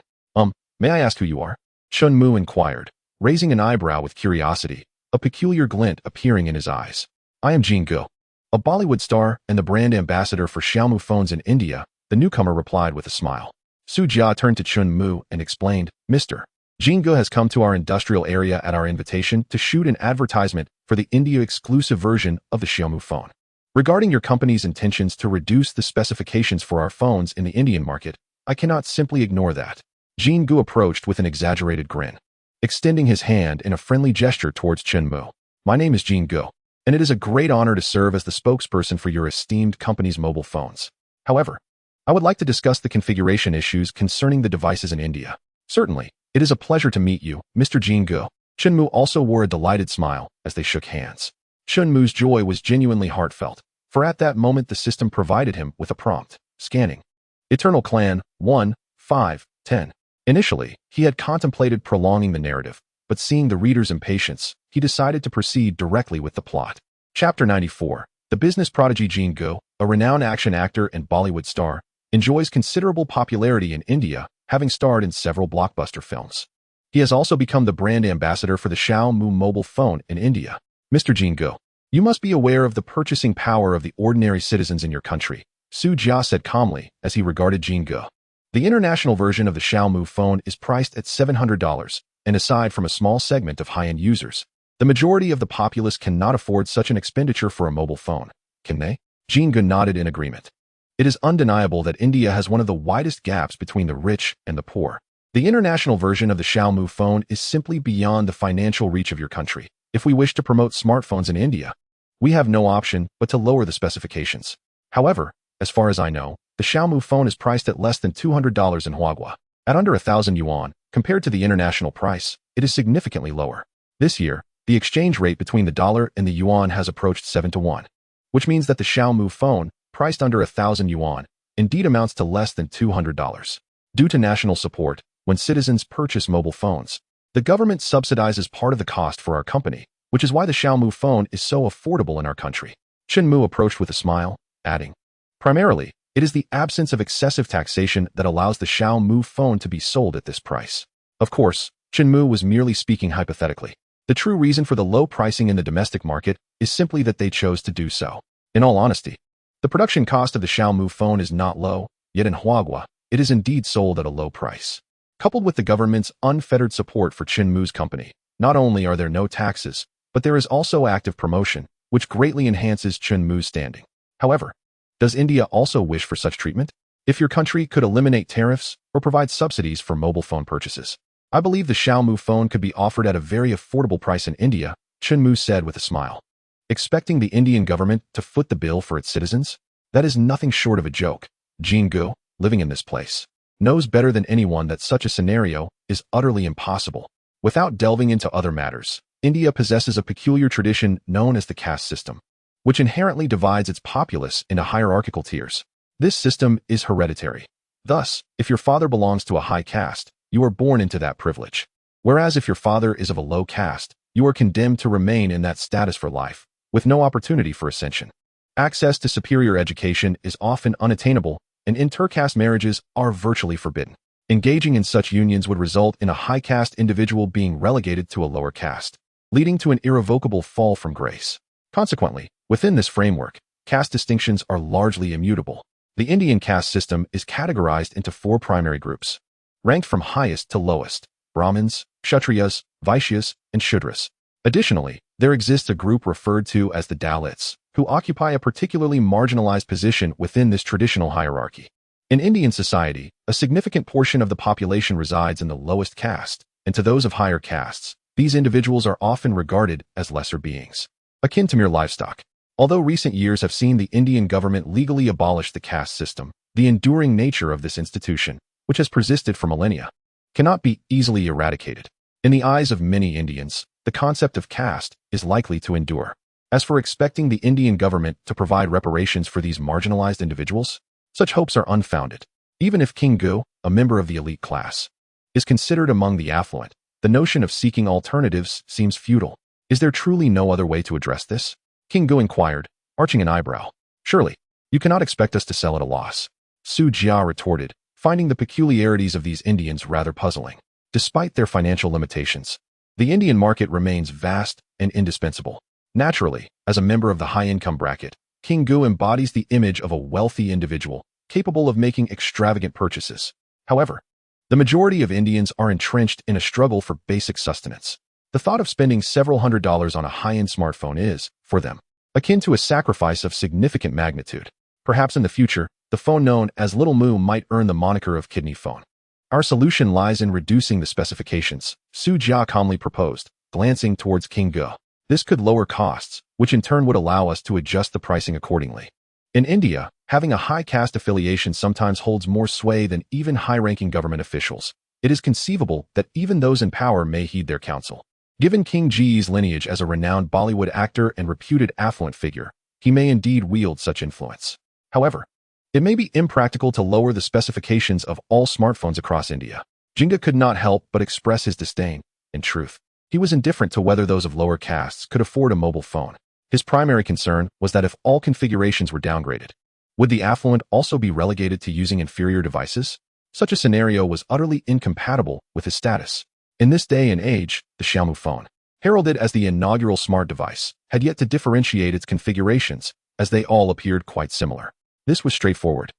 May I ask who you are? Chen Mu inquired, raising an eyebrow with curiosity, a peculiar glint appearing in his eyes. I am Jin Go, a Bollywood star and the brand ambassador for Xiaomu phones in India, the newcomer replied with a smile. Su Jia turned to Chen Mu and explained, Mr. Jin Go has come to our industrial area at our invitation to shoot an advertisement for the India-exclusive version of the Xiaomu phone. Regarding your company's intentions to reduce the specifications for our phones in the Indian market, I cannot simply ignore that. Jin Go approached with an exaggerated grin, extending his hand in a friendly gesture towards Chen Mu. My name is Jin Go, and it is a great honor to serve as the spokesperson for your esteemed company's mobile phones. However, I would like to discuss the configuration issues concerning the devices in India. Certainly, it is a pleasure to meet you, Mr. Jin Go. Chen Mu also wore a delighted smile as they shook hands. Chen Mu's joy was genuinely heartfelt, for at that moment the system provided him with a prompt. Scanning. Eternal Clan, 1, 5, 10. Initially, he had contemplated prolonging the narrative, but seeing the reader's impatience, he decided to proceed directly with the plot. Chapter 94. The business prodigy Jin Go, a renowned action actor and Bollywood star, enjoys considerable popularity in India, having starred in several blockbuster films. He has also become the brand ambassador for the Xiaomu mobile phone in India. Mr. Jin Go, you must be aware of the purchasing power of the ordinary citizens in your country, Su Jia said calmly as he regarded Jin Go. The international version of the Xiaomu phone is priced at $700, and aside from a small segment of high-end users, the majority of the populace cannot afford such an expenditure for a mobile phone. Can they? Jin Go nodded in agreement. It is undeniable that India has one of the widest gaps between the rich and the poor. The international version of the Xiaomu phone is simply beyond the financial reach of your country. If we wish to promote smartphones in India, we have no option but to lower the specifications. However, as far as I know, the Xiaomu phone is priced at less than $200 in Huagua. At under 1,000 yuan, compared to the international price, it is significantly lower. This year, the exchange rate between the dollar and the yuan has approached 7 to 1, which means that the Xiaomu phone, priced under 1,000 yuan, indeed amounts to less than $200. Due to national support, when citizens purchase mobile phones, the government subsidizes part of the cost for our company, which is why the Xiaomu phone is so affordable in our country. Chen Mu approached with a smile, adding, primarily, it is the absence of excessive taxation that allows the Xiaomu phone to be sold at this price. Of course, Chen Mu was merely speaking hypothetically. The true reason for the low pricing in the domestic market is simply that they chose to do so. In all honesty, the production cost of the Xiaomu phone is not low, yet in Huagua, it is indeed sold at a low price. Coupled with the government's unfettered support for Chen Mu's company, not only are there no taxes, but there is also active promotion, which greatly enhances Chen Mu's standing. However, does India also wish for such treatment? If your country could eliminate tariffs or provide subsidies for mobile phone purchases, I believe the Xiaomi phone could be offered at a very affordable price in India, Chunmu said with a smile. Expecting the Indian government to foot the bill for its citizens? That is nothing short of a joke. Jingu, living in this place, knows better than anyone that such a scenario is utterly impossible. Without delving into other matters, India possesses a peculiar tradition known as the caste system, which inherently divides its populace into hierarchical tiers. This system is hereditary. Thus, if your father belongs to a high caste, you are born into that privilege. Whereas if your father is of a low caste, you are condemned to remain in that status for life, with no opportunity for ascension. Access to superior education is often unattainable, and intercaste marriages are virtually forbidden. Engaging in such unions would result in a high caste individual being relegated to a lower caste, leading to an irrevocable fall from grace. Consequently, within this framework, caste distinctions are largely immutable. The Indian caste system is categorized into 4 primary groups, ranked from highest to lowest: Brahmins, Kshatriyas, Vaishyas, and Shudras. Additionally, there exists a group referred to as the Dalits, who occupy a particularly marginalized position within this traditional hierarchy. In Indian society, a significant portion of the population resides in the lowest caste, and to those of higher castes, these individuals are often regarded as lesser beings, akin to mere livestock. Although recent years have seen the Indian government legally abolish the caste system, the enduring nature of this institution, which has persisted for millennia, cannot be easily eradicated. In the eyes of many Indians, the concept of caste is likely to endure. As for expecting the Indian government to provide reparations for these marginalized individuals, such hopes are unfounded. Even if King Gu, a member of the elite class, is considered among the affluent, the notion of seeking alternatives seems futile. Is there truly no other way to address this? King Gu inquired, arching an eyebrow. Surely, you cannot expect us to sell at a loss. Su Jia retorted, finding the peculiarities of these Indians rather puzzling. Despite their financial limitations, the Indian market remains vast and indispensable. Naturally, as a member of the high-income bracket, King Gu embodies the image of a wealthy individual, capable of making extravagant purchases. However, the majority of Indians are entrenched in a struggle for basic sustenance. The thought of spending several $100s on a high-end smartphone is, for them, akin to a sacrifice of significant magnitude. Perhaps in the future, the phone known as Little Moo might earn the moniker of kidney phone. Our solution lies in reducing the specifications, Su Jia calmly proposed, glancing towards King Gu. This could lower costs, which in turn would allow us to adjust the pricing accordingly. In India, having a high caste affiliation sometimes holds more sway than even high-ranking government officials. It is conceivable that even those in power may heed their counsel. Given King Ji's lineage as a renowned Bollywood actor and reputed affluent figure, he may indeed wield such influence. However, it may be impractical to lower the specifications of all smartphones across India. Jinga could not help but express his disdain. In truth, he was indifferent to whether those of lower castes could afford a mobile phone. His primary concern was that if all configurations were downgraded, would the affluent also be relegated to using inferior devices? Such a scenario was utterly incompatible with his status. In this day and age, the Xiaomi phone, heralded as the inaugural smart device, had yet to differentiate its configurations, as they all appeared quite similar. This was straightforward.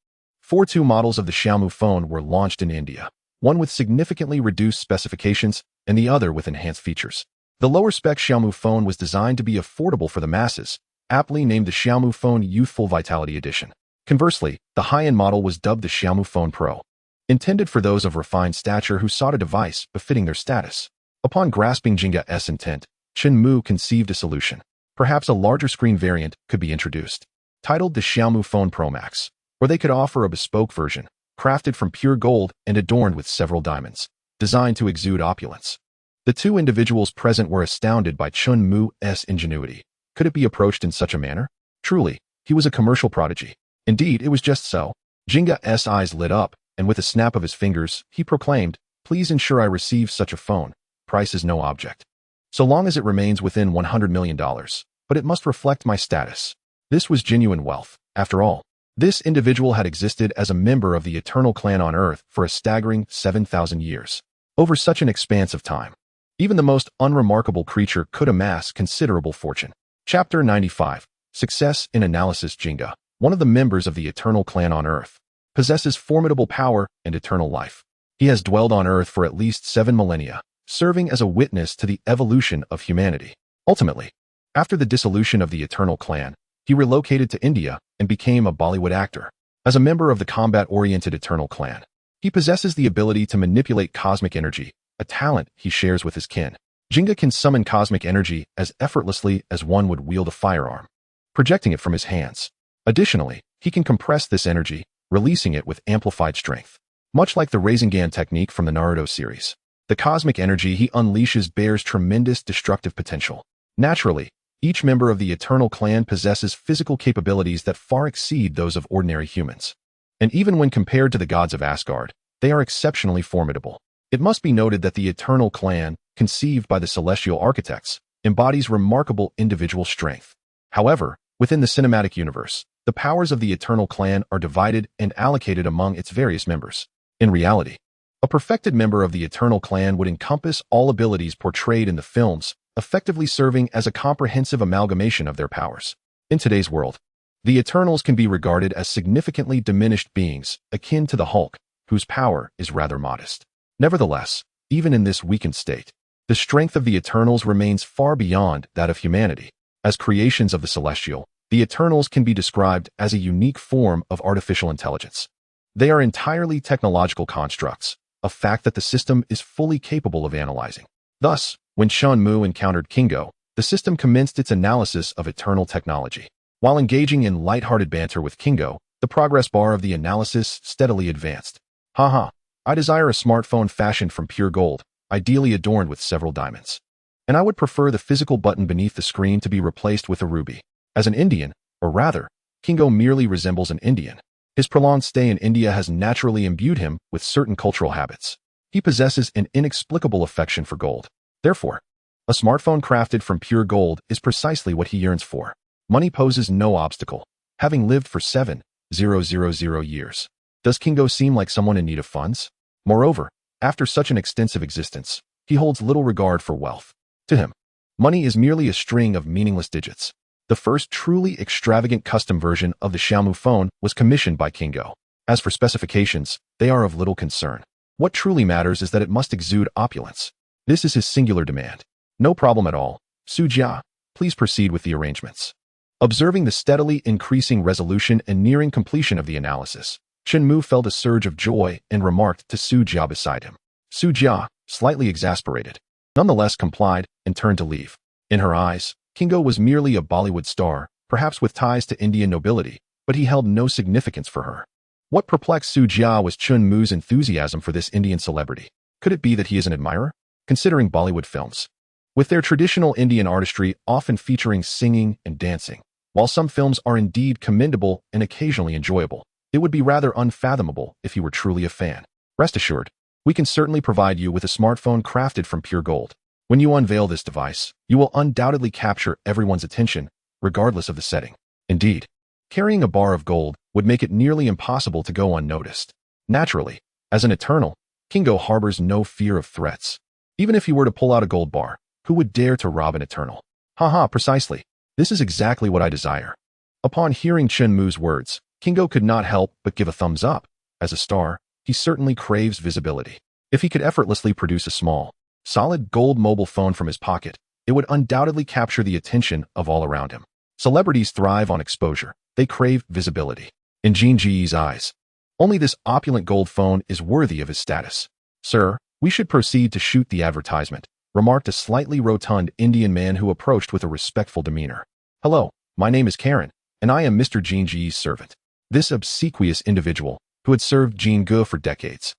2 models of the Xiaomi phone were launched in India, one with significantly reduced specifications and the other with enhanced features. The lower-spec Xiaomi phone was designed to be affordable for the masses, aptly named the Xiaomi Phone Youthful Vitality Edition. Conversely, the high-end model was dubbed the Xiaomi Phone Pro, intended for those of refined stature who sought a device befitting their status. Upon grasping Jinga's intent, Chunmu conceived a solution. Perhaps a larger screen variant could be introduced, titled the Xiaomi Phone Pro Max, or they could offer a bespoke version, crafted from pure gold and adorned with several diamonds, designed to exude opulence. The 2 individuals present were astounded by Chunmu's ingenuity. Could it be approached in such a manner? Truly, he was a commercial prodigy. Indeed, it was just so. Jinga's eyes lit up, and with a snap of his fingers, he proclaimed, "Please ensure I receive such a phone. Price is no object. So long as it remains within $100 million, but it must reflect my status." This was genuine wealth. After all, this individual had existed as a member of the eternal clan on Earth for a staggering 7,000 years. Over such an expanse of time, even the most unremarkable creature could amass considerable fortune. Chapter 95. Success in Analysis. Jinga, one of the members of the eternal clan on Earth, possesses formidable power and eternal life. He has dwelled on Earth for at least 7 millennia, serving as a witness to the evolution of humanity. Ultimately, after the dissolution of the eternal clan, he relocated to India and became a Bollywood actor. As a member of the combat-oriented Eternal Clan, he possesses the ability to manipulate cosmic energy, a talent he shares with his kin. Jinga can summon cosmic energy as effortlessly as one would wield a firearm, projecting it from his hands. Additionally, he can compress this energy, releasing it with amplified strength. Much like the Rasengan technique from the Naruto series, the cosmic energy he unleashes bears tremendous destructive potential. Naturally, each member of the Eternal Clan possesses physical capabilities that far exceed those of ordinary humans. And even when compared to the gods of Asgard, they are exceptionally formidable. It must be noted that the Eternal Clan, conceived by the celestial architects, embodies remarkable individual strength. However, within the cinematic universe, the powers of the Eternal Clan are divided and allocated among its various members. In reality, a perfected member of the Eternal Clan would encompass all abilities portrayed in the films, effectively serving as a comprehensive amalgamation of their powers. In today's world, the Eternals can be regarded as significantly diminished beings, akin to the Hulk, whose power is rather modest. Nevertheless, even in this weakened state, the strength of the Eternals remains far beyond that of humanity. As creations of the Celestial, the Eternals can be described as a unique form of artificial intelligence. They are entirely technological constructs, a fact that the system is fully capable of analyzing. Thus, when Shenmue encountered Kingo, the system commenced its analysis of Eternal technology. While engaging in lighthearted banter with Kingo, the progress bar of the analysis steadily advanced. Haha, I desire a smartphone fashioned from pure gold, ideally adorned with several diamonds. And I would prefer the physical button beneath the screen to be replaced with a ruby. As an Indian, or rather, Kingo merely resembles an Indian. His prolonged stay in India has naturally imbued him with certain cultural habits. He possesses an inexplicable affection for gold. Therefore, a smartphone crafted from pure gold is precisely what he yearns for. Money poses no obstacle, having lived for 7,000 years. Does Kingo seem like someone in need of funds? Moreover, after such an extensive existence, he holds little regard for wealth. To him, money is merely a string of meaningless digits. The first truly extravagant custom version of the Xiaomu phone was commissioned by Kingo. As for specifications, they are of little concern. What truly matters is that it must exude opulence. This is his singular demand. No problem at all. Sujia, please proceed with the arrangements. Observing the steadily increasing resolution and nearing completion of the analysis, Shenmue felt a surge of joy and remarked to Sujia beside him. Sujia, slightly exasperated, nonetheless complied and turned to leave. In her eyes, Kingo was merely a Bollywood star, perhaps with ties to Indian nobility, but he held no significance for her. What perplexed Sujia was Chunmu's enthusiasm for this Indian celebrity. Could it be that he is an admirer? Considering Bollywood films, with their traditional Indian artistry often featuring singing and dancing, while some films are indeed commendable and occasionally enjoyable, it would be rather unfathomable if he were truly a fan. Rest assured, we can certainly provide you with a smartphone crafted from pure gold. When you unveil this device, you will undoubtedly capture everyone's attention, regardless of the setting. Indeed, carrying a bar of gold would make it nearly impossible to go unnoticed. Naturally, as an Eternal, Kingo harbors no fear of threats. Even if he were to pull out a gold bar, who would dare to rob an Eternal? Haha, precisely. This is exactly what I desire. Upon hearing Shenmu's words, Kingo could not help but give a thumbs up. As a star, he certainly craves visibility. If he could effortlessly produce a small, solid gold mobile phone from his pocket, it would undoubtedly capture the attention of all around him. Celebrities thrive on exposure. They crave visibility. In Jin Ji's eyes, only this opulent gold phone is worthy of his status. Sir, we should proceed to shoot the advertisement, remarked a slightly rotund Indian man who approached with a respectful demeanor. Hello, my name is Karen, and I am Mr. Jin Ji's servant. This obsequious individual, who had served Jin Ge for decades,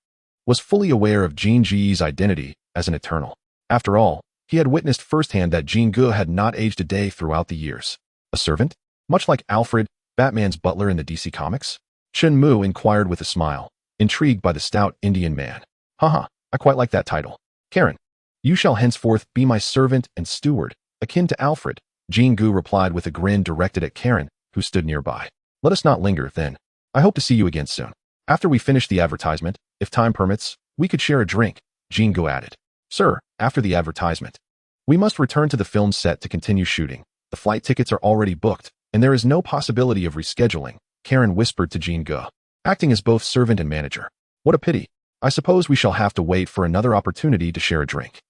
was fully aware of Jin Ji's identity as an Eternal. After all, he had witnessed firsthand that Jin Ge had not aged a day throughout the years. A servant? Much like Alfred, Batman's butler in the DC comics? Shenmue inquired with a smile, intrigued by the stout Indian man. Haha, I quite like that title. Karen, you shall henceforth be my servant and steward, akin to Alfred, Jin Ge replied with a grin directed at Karen, who stood nearby. Let us not linger, then. I hope to see you again soon. After we finish the advertisement, if time permits, we could share a drink, Jin Ge added. Sir, after the advertisement, we must return to the film set to continue shooting. The flight tickets are already booked, and there is no possibility of rescheduling, Karen whispered to Jin Ge, acting as both servant and manager. What a pity. I suppose we shall have to wait for another opportunity to share a drink.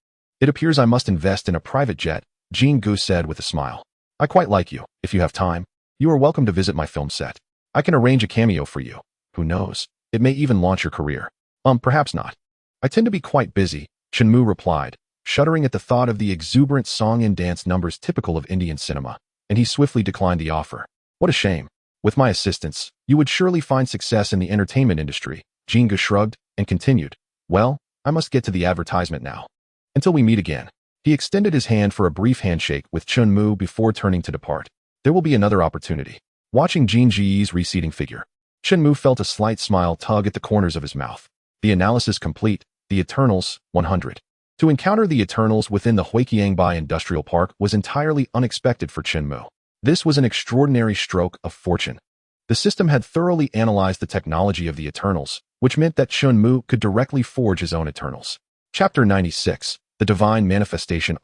It appears I must invest in a private jet, Jin Ge said with a smile. I quite like you. If you have time, you are welcome to visit my film set. I can arrange a cameo for you. Who knows? It may even launch your career. Perhaps not. I tend to be quite busy, Chenmu replied, shuddering at the thought of the exuberant song and dance numbers typical of Indian cinema, and he swiftly declined the offer. What a shame. With my assistance, you would surely find success in the entertainment industry. Jinga shrugged and continued. Well, I must get to the advertisement now. Until we meet again. He extended his hand for a brief handshake with Chenmu before turning to depart. There will be another opportunity. Watching Jin Ji's receding figure, Chenmu felt a slight smile tug at the corners of his mouth. The analysis complete. The Eternals, 100. To encounter the Eternals within the Huiqiangbai Industrial Park was entirely unexpected for Chenmu. This was an extraordinary stroke of fortune. The system had thoroughly analyzed the technology of the Eternals, which meant that Chenmu could directly forge his own Eternals. Chapter 96. The Divine Manifestation.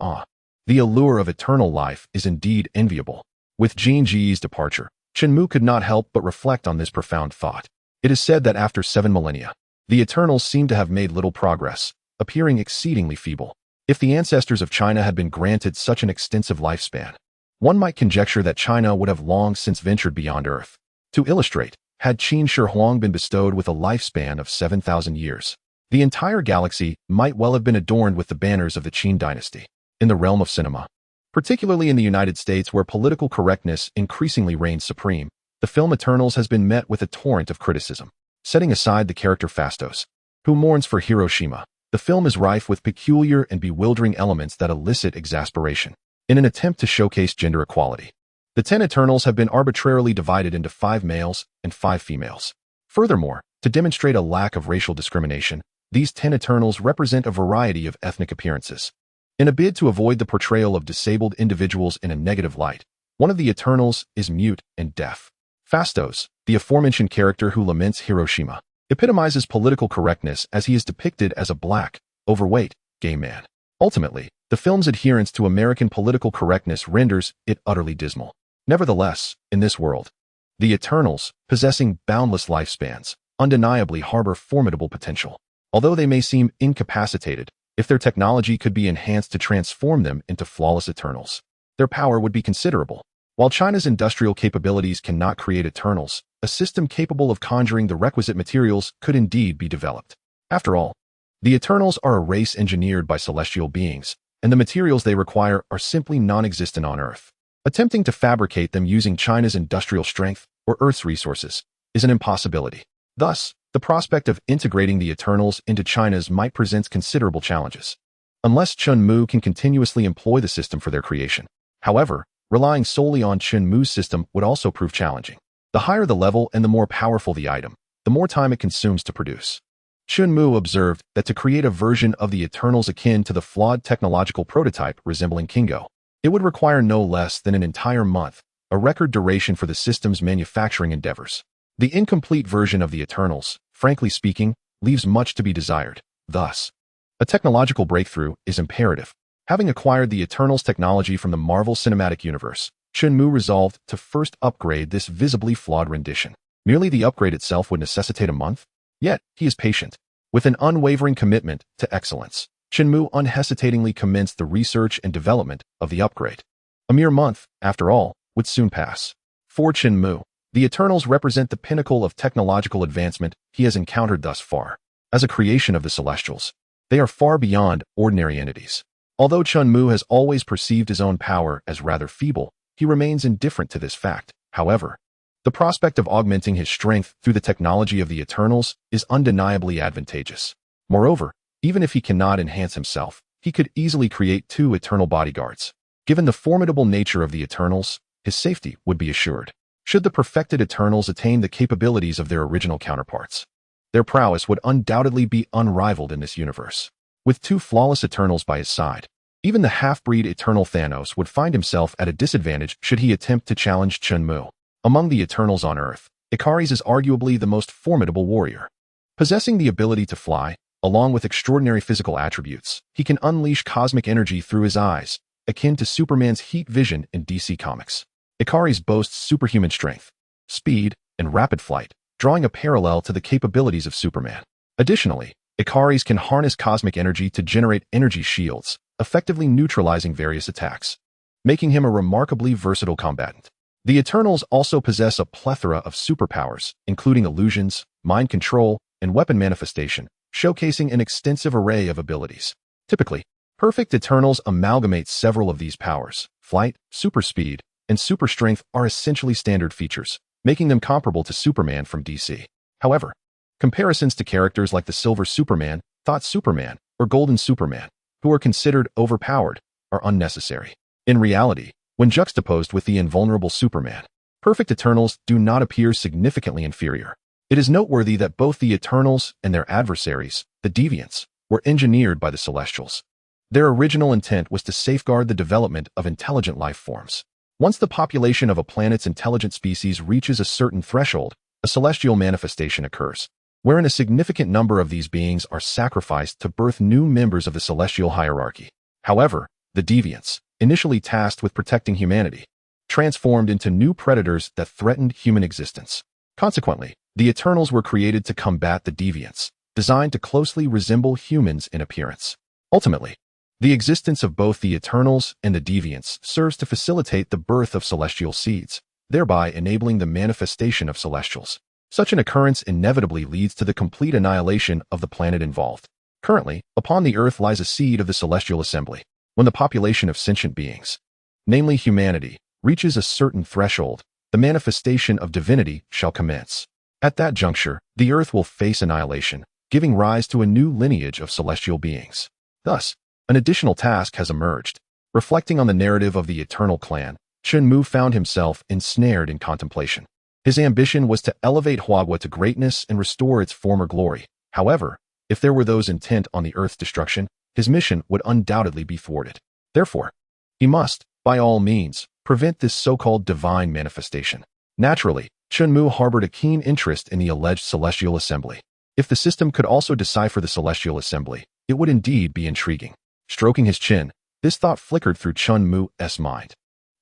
The allure of eternal life is indeed enviable. With Jin Ji's departure, Chenmu could not help but reflect on this profound thought. It is said that after 7 millennia, the Eternals seem to have made little progress, appearing exceedingly feeble. If the ancestors of China had been granted such an extensive lifespan, one might conjecture that China would have long since ventured beyond Earth. To illustrate, had Qin Shi Huang been bestowed with a lifespan of 7,000 years, the entire galaxy might well have been adorned with the banners of the Qin dynasty. In the realm of cinema, particularly in the United States where political correctness increasingly reigns supreme, the film Eternals has been met with a torrent of criticism. Setting aside the character Phastos, who mourns for Hiroshima, the film is rife with peculiar and bewildering elements that elicit exasperation. In an attempt to showcase gender equality, the 10 Eternals have been arbitrarily divided into 5 males and 5 females. Furthermore, to demonstrate a lack of racial discrimination, these 10 Eternals represent a variety of ethnic appearances. In a bid to avoid the portrayal of disabled individuals in a negative light, one of the Eternals is mute and deaf. Phastos, the aforementioned character who laments Hiroshima, epitomizes political correctness as he is depicted as a black, overweight, gay man. Ultimately, the film's adherence to American political correctness renders it utterly dismal. Nevertheless, in this world, the Eternals, possessing boundless lifespans, undeniably harbor formidable potential. Although they may seem incapacitated, if their technology could be enhanced to transform them into flawless Eternals, their power would be considerable. While China's industrial capabilities cannot create Eternals, a system capable of conjuring the requisite materials could indeed be developed. After all, the Eternals are a race engineered by celestial beings, and the materials they require are simply non-existent on Earth. Attempting to fabricate them using China's industrial strength or Earth's resources is an impossibility. Thus, the prospect of integrating the Eternals into China's might present considerable challenges, unless Chenmu can continuously employ the system for their creation. However, relying solely on Chenmu's system would also prove challenging. The higher the level and the more powerful the item, the more time it consumes to produce. Chenmu observed that to create a version of the Eternals akin to the flawed technological prototype resembling Kingo, it would require no less than an entire month, a record duration for the system's manufacturing endeavors. The incomplete version of the Eternals, frankly speaking, leaves much to be desired. Thus, a technological breakthrough is imperative. Having acquired the Eternals technology from the Marvel Cinematic Universe, Chenmu resolved to first upgrade this visibly flawed rendition. Merely the upgrade itself would necessitate a month? Yet, he is patient. With an unwavering commitment to excellence, Chenmu unhesitatingly commenced the research and development of the upgrade. A mere month, after all, would soon pass. For Chenmu, the Eternals represent the pinnacle of technological advancement he has encountered thus far. As a creation of the Celestials, they are far beyond ordinary entities. Although Chenmu has always perceived his own power as rather feeble, he remains indifferent to this fact. However, the prospect of augmenting his strength through the technology of the Eternals is undeniably advantageous. Moreover, even if he cannot enhance himself, he could easily create 2 eternal bodyguards. Given the formidable nature of the Eternals, his safety would be assured. Should the perfected Eternals attain the capabilities of their original counterparts, their prowess would undoubtedly be unrivaled in this universe. With 2 flawless Eternals by his side, even the half-breed Eternal Thanos would find himself at a disadvantage should he attempt to challenge Chenmu. Among the Eternals on Earth, Ikaris is arguably the most formidable warrior. Possessing the ability to fly, along with extraordinary physical attributes, he can unleash cosmic energy through his eyes, akin to Superman's heat vision in DC Comics. Ikaris boasts superhuman strength, speed, and rapid flight, drawing a parallel to the capabilities of Superman. Additionally, Ikaris can harness cosmic energy to generate energy shields, effectively neutralizing various attacks, making him a remarkably versatile combatant. The Eternals also possess a plethora of superpowers, including illusions, mind control, and weapon manifestation, showcasing an extensive array of abilities. Typically, perfect Eternals amalgamate several of these powers. Flight, super speed, and super strength are essentially standard features, making them comparable to Superman from DC. However, comparisons to characters like the Silver Superman, Thought Superman, or Golden Superman, who are considered overpowered, are unnecessary. In reality, when juxtaposed with the invulnerable Superman, perfect Eternals do not appear significantly inferior. It is noteworthy that both the Eternals and their adversaries, the Deviants, were engineered by the Celestials. Their original intent was to safeguard the development of intelligent life forms. Once the population of a planet's intelligent species reaches a certain threshold, a celestial manifestation occurs, wherein a significant number of these beings are sacrificed to birth new members of the celestial hierarchy. However, the Deviants, initially tasked with protecting humanity, transformed into new predators that threatened human existence. Consequently, the Eternals were created to combat the Deviants, designed to closely resemble humans in appearance. Ultimately, the existence of both the Eternals and the Deviants serves to facilitate the birth of celestial seeds, thereby enabling the manifestation of Celestials. Such an occurrence inevitably leads to the complete annihilation of the planet involved. Currently, upon the Earth lies a seed of the celestial assembly. When the population of sentient beings, namely humanity, reaches a certain threshold, the manifestation of divinity shall commence. At that juncture, the Earth will face annihilation, giving rise to a new lineage of celestial beings. Thus, an additional task has emerged. Reflecting on the narrative of the Eternal Clan, Chunmu found himself ensnared in contemplation. His ambition was to elevate Huagua to greatness and restore its former glory. However, if there were those intent on the Earth's destruction, his mission would undoubtedly be thwarted. Therefore, he must, by all means, prevent this so-called divine manifestation. Naturally, Chunmu harbored a keen interest in the alleged Celestial Assembly. If the system could also decipher the Celestial Assembly, it would indeed be intriguing. Stroking his chin, this thought flickered through Chunmu's mind.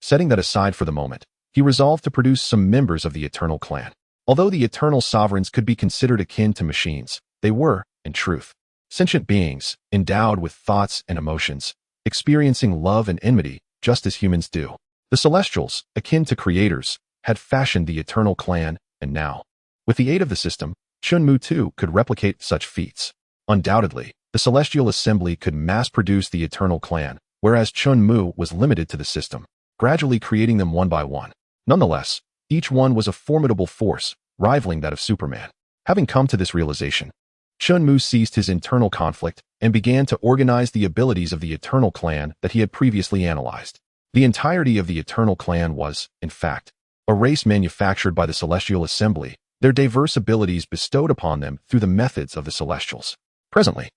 Setting that aside for the moment, he resolved to produce some members of the Eternal Clan. Although the Eternal Sovereigns could be considered akin to machines, they were, in truth, sentient beings, endowed with thoughts and emotions, experiencing love and enmity, just as humans do. The Celestials, akin to creators, had fashioned the Eternal Clan, and now, with the aid of the system, Chunmu too could replicate such feats. Undoubtedly, the Celestial Assembly could mass-produce the Eternal Clan, whereas Chunmu was limited to the system, gradually creating them one by one. Nonetheless, each one was a formidable force, rivaling that of Superman. Having come to this realization, Chunmu ceased his internal conflict and began to organize the abilities of the Eternal Clan that he had previously analyzed. The entirety of the Eternal Clan was, in fact, a race manufactured by the Celestial Assembly, their diverse abilities bestowed upon them through the methods of the Celestials. Presently,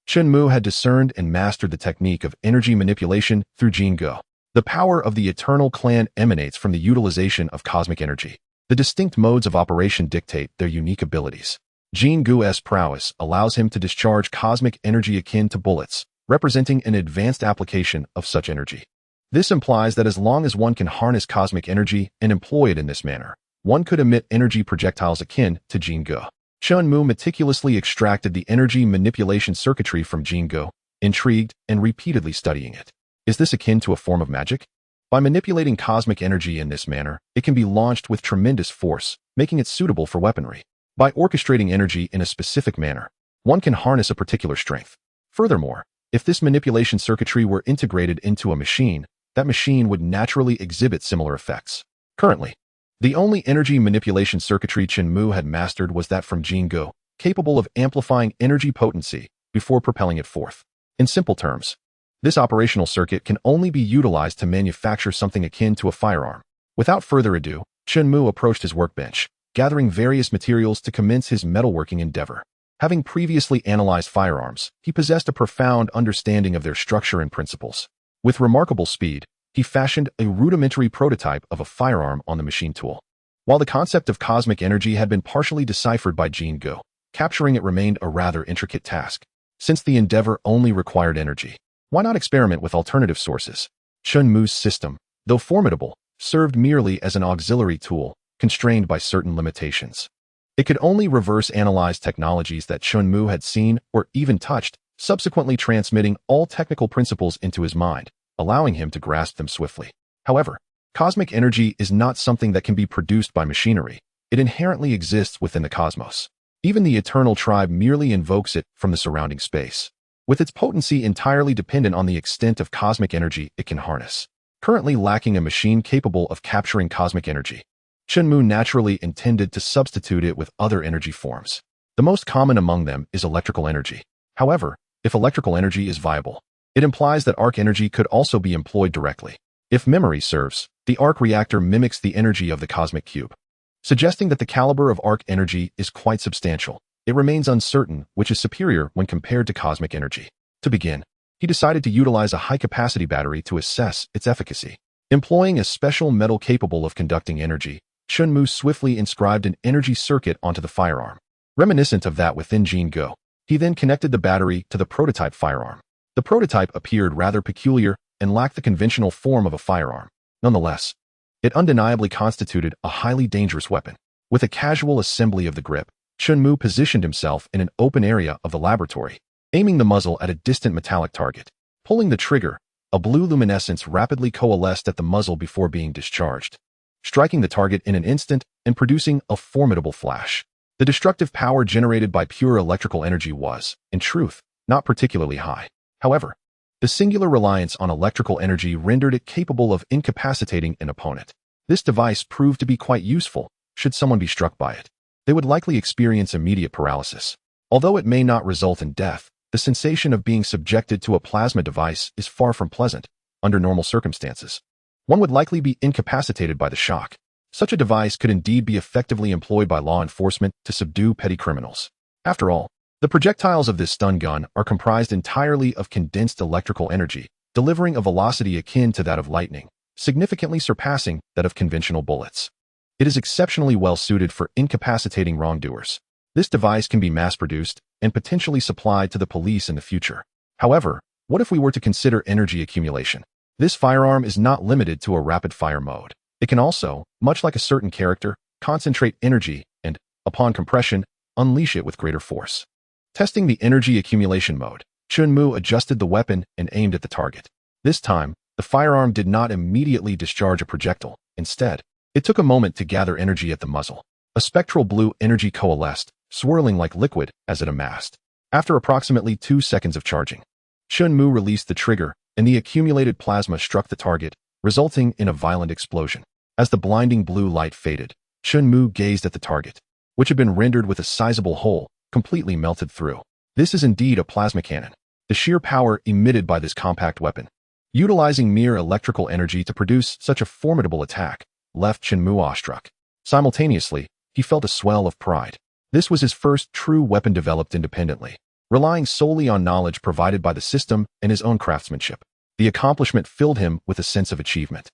Chunmu had discerned and mastered the technique of energy manipulation through Jingo. The power of the Eternal Clan emanates from the utilization of cosmic energy. The distinct modes of operation dictate their unique abilities. Jingu's prowess allows him to discharge cosmic energy akin to bullets, representing an advanced application of such energy. This implies that as long as one can harness cosmic energy and employ it in this manner, one could emit energy projectiles akin to Jingo. Chunmu meticulously extracted the energy manipulation circuitry from Jingo, intrigued and repeatedly studying it. Is this akin to a form of magic? By manipulating cosmic energy in this manner, it can be launched with tremendous force, making it suitable for weaponry. By orchestrating energy in a specific manner, one can harness a particular strength. Furthermore, if this manipulation circuitry were integrated into a machine, that machine would naturally exhibit similar effects. Currently, the only energy manipulation circuitry Chunmu had mastered was that from Jingo, capable of amplifying energy potency before propelling it forth. In simple terms, this operational circuit can only be utilized to manufacture something akin to a firearm. Without further ado, Chunmu approached his workbench, gathering various materials to commence his metalworking endeavor. Having previously analyzed firearms, he possessed a profound understanding of their structure and principles. With remarkable speed, he fashioned a rudimentary prototype of a firearm on the machine tool. While the concept of cosmic energy had been partially deciphered by Jingo, capturing it remained a rather intricate task. Since the endeavor only required energy, why not experiment with alternative sources? Chunmu's system, though formidable, served merely as an auxiliary tool, constrained by certain limitations. It could only reverse analyze technologies that Chunmu had seen or even touched, subsequently transmitting all technical principles into his mind, allowing him to grasp them swiftly. However, Cosmic energy is not something that can be produced by machinery. It inherently exists within the cosmos. Even the Eternal Tribe merely invokes it from the surrounding space, with its potency entirely dependent on the extent of cosmic energy it can harness. Currently lacking a machine capable of capturing cosmic energy, Shenmue naturally intended to substitute it with other energy forms. The most common among them is electrical energy. However, if electrical energy is viable, it implies that arc energy could also be employed directly. If memory serves, the arc-reactor mimics the energy of the cosmic cube, suggesting that the caliber of arc energy is quite substantial. It remains uncertain which is superior when compared to cosmic energy. To begin, he decided to utilize a high-capacity battery to assess its efficacy. Employing a special metal capable of conducting energy, Shenmue swiftly inscribed an energy circuit onto the firearm, reminiscent of that within Gene Go. He then connected the battery to the prototype firearm. The prototype appeared rather peculiar and lacked the conventional form of a firearm. Nonetheless, it undeniably constituted a highly dangerous weapon. With a casual assembly of the grip, Shenmue positioned himself in an open area of the laboratory, aiming the muzzle at a distant metallic target. Pulling the trigger, a blue luminescence rapidly coalesced at the muzzle before being discharged, striking the target in an instant and producing a formidable flash. The destructive power generated by pure electrical energy was, in truth, not particularly high. However, the singular reliance on electrical energy rendered it capable of incapacitating an opponent. This device proved to be quite useful. Should someone be struck by it, they would likely experience immediate paralysis. Although it may not result in death, the sensation of being subjected to a plasma device is far from pleasant. Under normal circumstances, one would likely be incapacitated by the shock. Such a device could indeed be effectively employed by law enforcement to subdue petty criminals. After all, the projectiles of this stun gun are comprised entirely of condensed electrical energy, delivering a velocity akin to that of lightning, significantly surpassing that of conventional bullets. It is exceptionally well suited for incapacitating wrongdoers. This device can be mass-produced and potentially supplied to the police in the future. However, what if we were to consider energy accumulation? This firearm is not limited to a rapid-fire mode. It can also, much like a certain character, concentrate energy and, upon compression, unleash it with greater force. Testing the energy accumulation mode, Shenmue adjusted the weapon and aimed at the target. This time, the firearm did not immediately discharge a projectile. Instead, it took a moment to gather energy at the muzzle. A spectral blue energy coalesced, swirling like liquid as it amassed. After approximately 2 seconds of charging, Shenmue released the trigger, and the accumulated plasma struck the target, resulting in a violent explosion. As the blinding blue light faded, Shenmue gazed at the target, which had been rendered with a sizable hole, completely melted through. This is indeed a plasma cannon. The sheer power emitted by this compact weapon, utilizing mere electrical energy to produce such a formidable attack, left Shenmue awestruck. Simultaneously, he felt a swell of pride. This was his first true weapon developed independently, relying solely on knowledge provided by the system and his own craftsmanship. The accomplishment filled him with a sense of achievement.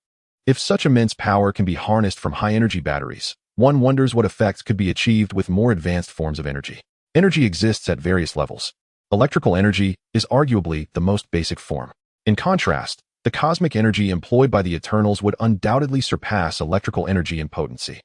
If such immense power can be harnessed from high-energy batteries, one wonders what effects could be achieved with more advanced forms of energy. Energy exists at various levels. Electrical energy is arguably the most basic form. In contrast, the cosmic energy employed by the Eternals would undoubtedly surpass electrical energy in potency.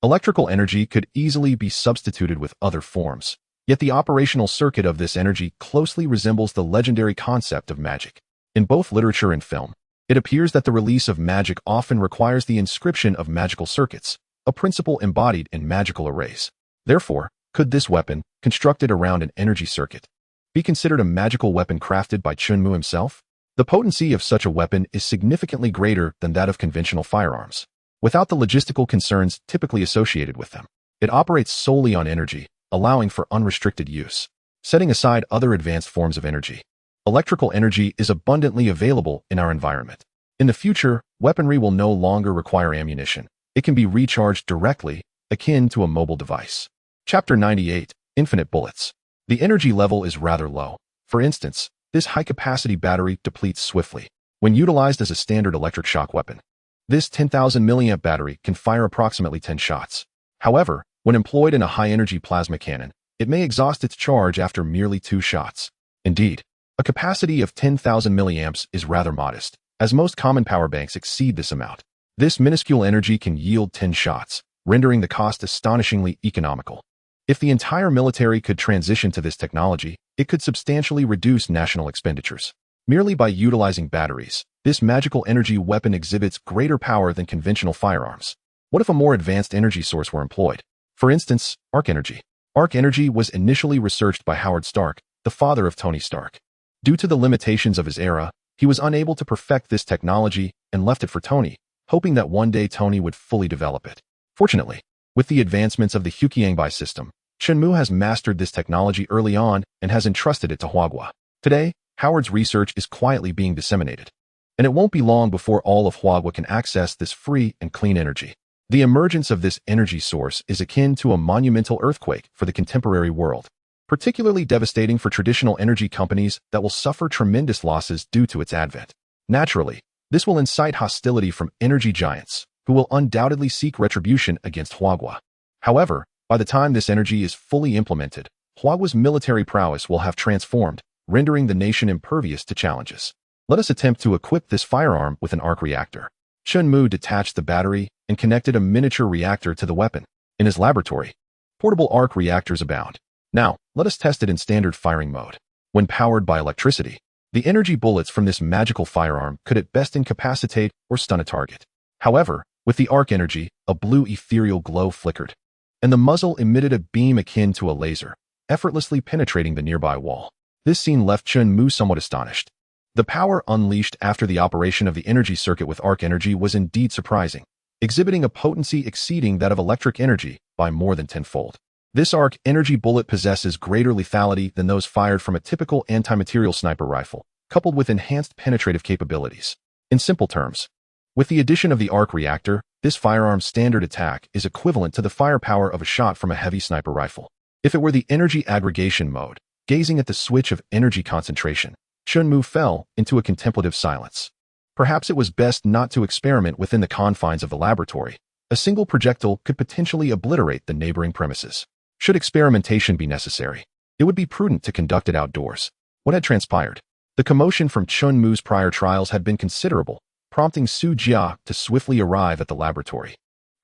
Electrical energy could easily be substituted with other forms, yet the operational circuit of this energy closely resembles the legendary concept of magic. In both literature and film, it appears that the release of magic often requires the inscription of magical circuits, a principle embodied in magical arrays. Therefore, could this weapon, constructed around an energy circuit, be considered a magical weapon crafted by Shenmue himself? The potency of such a weapon is significantly greater than that of conventional firearms, without the logistical concerns typically associated with them. It operates solely on energy, allowing for unrestricted use. Setting aside other advanced forms of energy, electrical energy is abundantly available in our environment. In the future, weaponry will no longer require ammunition. It can be recharged directly, akin to a mobile device. Chapter 98, Infinite Bullets. The energy level is rather low. For instance, this high-capacity battery depletes swiftly when utilized as a standard electric shock weapon. This 10,000 mAh battery can fire approximately 10 shots. However, when employed in a high-energy plasma cannon, it may exhaust its charge after merely 2 shots. Indeed, a capacity of 10,000 milliamps is rather modest, as most common power banks exceed this amount. This minuscule energy can yield 10 shots, rendering the cost astonishingly economical. If the entire military could transition to this technology, it could substantially reduce national expenditures. Merely by utilizing batteries, this magical energy weapon exhibits greater power than conventional firearms. What if a more advanced energy source were employed? For instance, arc energy. Arc energy was initially researched by Howard Stark, the father of Tony Stark. Due to the limitations of his era, he was unable to perfect this technology and left it for Tony, hoping that one day Tony would fully develop it. Fortunately, with the advancements of the QilinArmor's system, Shenmue has mastered this technology early on and has entrusted it to Huagua. Today, Howard's research is quietly being disseminated, and it won't be long before all of Huagua can access this free and clean energy. The emergence of this energy source is akin to a monumental earthquake for the contemporary world, particularly devastating for traditional energy companies that will suffer tremendous losses due to its advent. Naturally, this will incite hostility from energy giants, who will undoubtedly seek retribution against Huagua. However, by the time this energy is fully implemented, Huagua's military prowess will have transformed, rendering the nation impervious to challenges. Let us attempt to equip this firearm with an arc-reactor. Shenmue detached the battery and connected a miniature reactor to the weapon. In his laboratory, portable arc-reactors abound. Now, let us test it in standard firing mode. When powered by electricity, the energy bullets from this magical firearm could at best incapacitate or stun a target. However, with the arc energy, a blue ethereal glow flickered, and the muzzle emitted a beam akin to a laser, effortlessly penetrating the nearby wall. This scene left Shenmue somewhat astonished. The power unleashed after the operation of the energy circuit with arc energy was indeed surprising, exhibiting a potency exceeding that of electric energy by more than tenfold. This arc energy bullet possesses greater lethality than those fired from a typical anti-material sniper rifle, coupled with enhanced penetrative capabilities. In simple terms, with the addition of the arc reactor, this firearm's standard attack is equivalent to the firepower of a shot from a heavy sniper rifle. If it were the energy aggregation mode, gazing at the switch of energy concentration, Shenmue fell into a contemplative silence. Perhaps it was best not to experiment within the confines of the laboratory. A single projectile could potentially obliterate the neighboring premises. Should experimentation be necessary, it would be prudent to conduct it outdoors. What had transpired? The commotion from Shenmue's prior trials had been considerable, prompting Su Jia to swiftly arrive at the laboratory.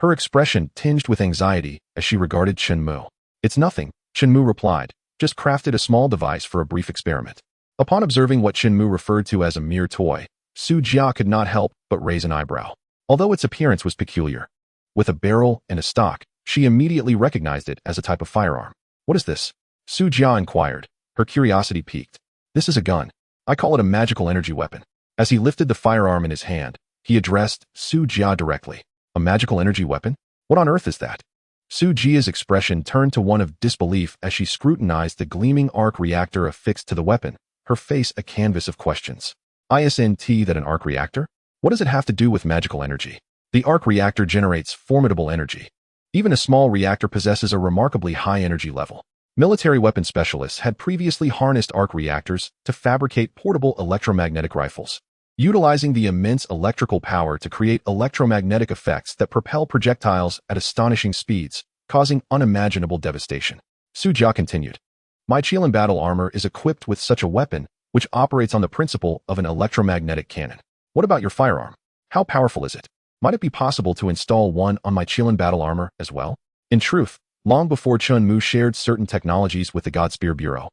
Her expression tinged with anxiety as she regarded Shenmue. "It's nothing," Shenmue replied, "just crafted a small device for a brief experiment." Upon observing what Shenmue referred to as a mere toy, Su Jia could not help but raise an eyebrow. Although its appearance was peculiar, with a barrel and a stock, she immediately recognized it as a type of firearm. "What is this?" Su Jia inquired, her curiosity piqued. "This is a gun. I call it a magical energy weapon." As he lifted the firearm in his hand, he addressed Su Jia directly. "A magical energy weapon? What on earth is that?" Su Jia's expression turned to one of disbelief as she scrutinized the gleaming arc reactor affixed to the weapon, her face a canvas of questions. "Isn't that an arc reactor? What does it have to do with magical energy?" "The arc reactor generates formidable energy. Even a small reactor possesses a remarkably high energy level." Military weapon specialists had previously harnessed arc reactors to fabricate portable electromagnetic rifles, utilizing the immense electrical power to create electromagnetic effects that propel projectiles at astonishing speeds, causing unimaginable devastation. Su Jia continued, "My Qilin battle armor is equipped with such a weapon, which operates on the principle of an electromagnetic cannon. What about your firearm? How powerful is it? Might it be possible to install one on my Qilin battle armor as well?" In truth, long before Shenmue shared certain technologies with the Godspear Bureau,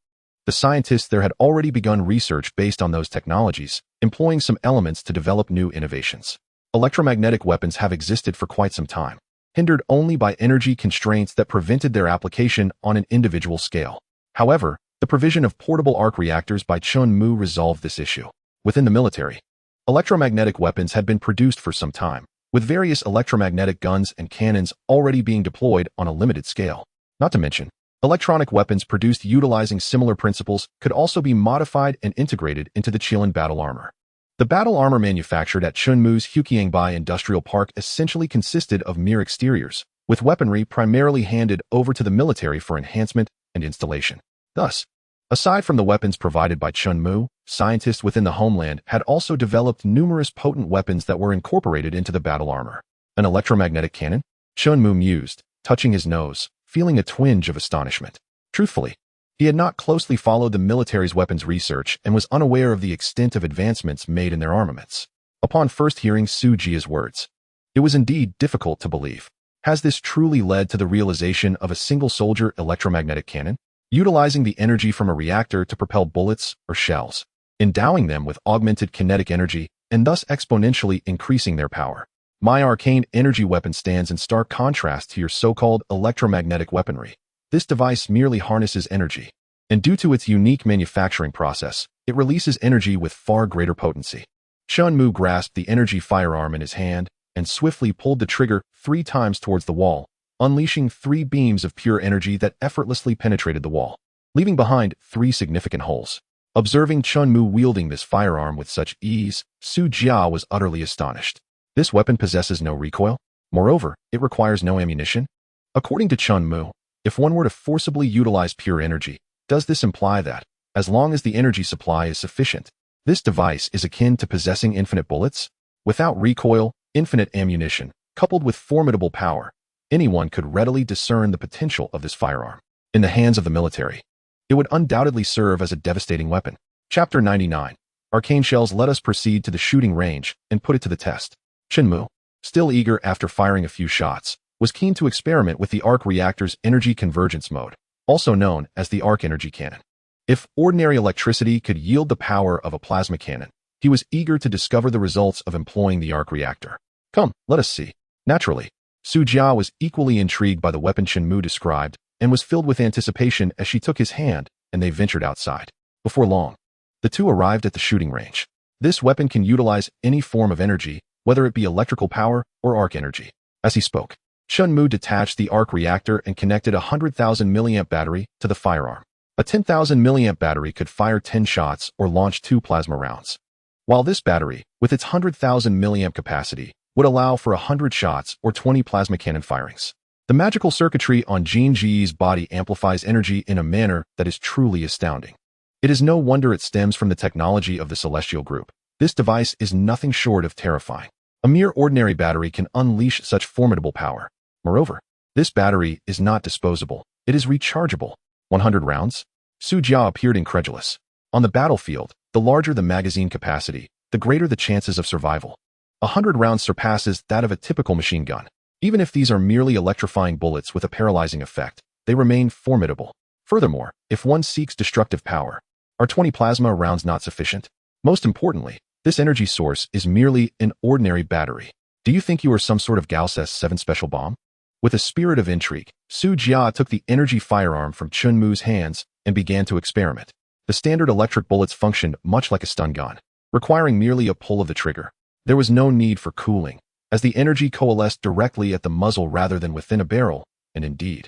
the scientists there had already begun research based on those technologies, employing some elements to develop new innovations. Electromagnetic weapons have existed for quite some time, hindered only by energy constraints that prevented their application on an individual scale. However, the provision of portable arc reactors by Shenmue resolved this issue. Within the military, electromagnetic weapons had been produced for some time, with various electromagnetic guns and cannons already being deployed on a limited scale. Not to mention, electronic weapons produced utilizing similar principles could also be modified and integrated into the Qilin battle armor. The battle armor manufactured at Shenmue's Huqiangbai Industrial Park essentially consisted of mere exteriors, with weaponry primarily handed over to the military for enhancement and installation. Thus, aside from the weapons provided by Shenmue, scientists within the homeland had also developed numerous potent weapons that were incorporated into the battle armor. An electromagnetic cannon? Shenmue mused, touching his nose, feeling a twinge of astonishment. Truthfully, he had not closely followed the military's weapons research and was unaware of the extent of advancements made in their armaments. Upon first hearing Su Jia's words, it was indeed difficult to believe. Has this truly led to the realization of a single-soldier electromagnetic cannon, utilizing the energy from a reactor to propel bullets or shells? endowing them with augmented kinetic energy and thus exponentially increasing their power. My arcane energy weapon stands in stark contrast to your so-called electromagnetic weaponry. This device merely harnesses energy, and due to its unique manufacturing process, it releases energy with far greater potency. Chun Mu grasped the energy firearm in his hand and swiftly pulled the trigger 3 times towards the wall, unleashing 3 beams of pure energy that effortlessly penetrated the wall, leaving behind 3 significant holes. Observing Chun Mu wielding this firearm with such ease, Su Jia was utterly astonished. This weapon possesses no recoil. Moreover, it requires no ammunition. According to Chun Mu, if one were to forcibly utilize pure energy, does this imply that, as long as the energy supply is sufficient, this device is akin to possessing infinite bullets? Without recoil, infinite ammunition, coupled with formidable power, anyone could readily discern the potential of this firearm. In the hands of the military, it would undoubtedly serve as a devastating weapon. Chapter 99. Arcane Shells. Let us proceed to the shooting range and put it to the test. Chun Mu, still eager after firing a few shots, was keen to experiment with the arc-reactor's energy convergence mode, also known as the arc-energy cannon. If ordinary electricity could yield the power of a plasma cannon, he was eager to discover the results of employing the arc-reactor. Come, let us see. Naturally, Su Jia was equally intrigued by the weapon Chun Mu described and was filled with anticipation as she took his hand and they ventured outside. Before long, the two arrived at the shooting range. This weapon can utilize any form of energy, whether it be electrical power or arc energy. As he spoke, Chun Mu detached the arc reactor and connected a 100,000 milliamp battery to the firearm. A 10,000 milliamp battery could fire 10 shots or launch 2 plasma rounds, while this battery, with its 100,000 milliamp capacity, would allow for 100 shots or 20 plasma cannon firings. The magical circuitry on Jin Ji's body amplifies energy in a manner that is truly astounding. It is no wonder it stems from the technology of the Celestial Group. This device is nothing short of terrifying. A mere ordinary battery can unleash such formidable power. Moreover, this battery is not disposable. It is rechargeable. 100 rounds? Su Jia appeared incredulous. On the battlefield, the larger the magazine capacity, the greater the chances of survival. 100 rounds surpasses that of a typical machine gun. Even if these are merely electrifying bullets with a paralyzing effect, they remain formidable. Furthermore, if one seeks destructive power, are 20 plasma rounds not sufficient? Most importantly, this energy source is merely an ordinary battery. Do you think you are some sort of Gauss S7 special bomb? With a spirit of intrigue, Su Jia took the energy firearm from Chun Mu's hands and began to experiment. The standard electric bullets functioned much like a stun gun, requiring merely a pull of the trigger. There was no need for cooling, as the energy coalesced directly at the muzzle rather than within a barrel, and indeed,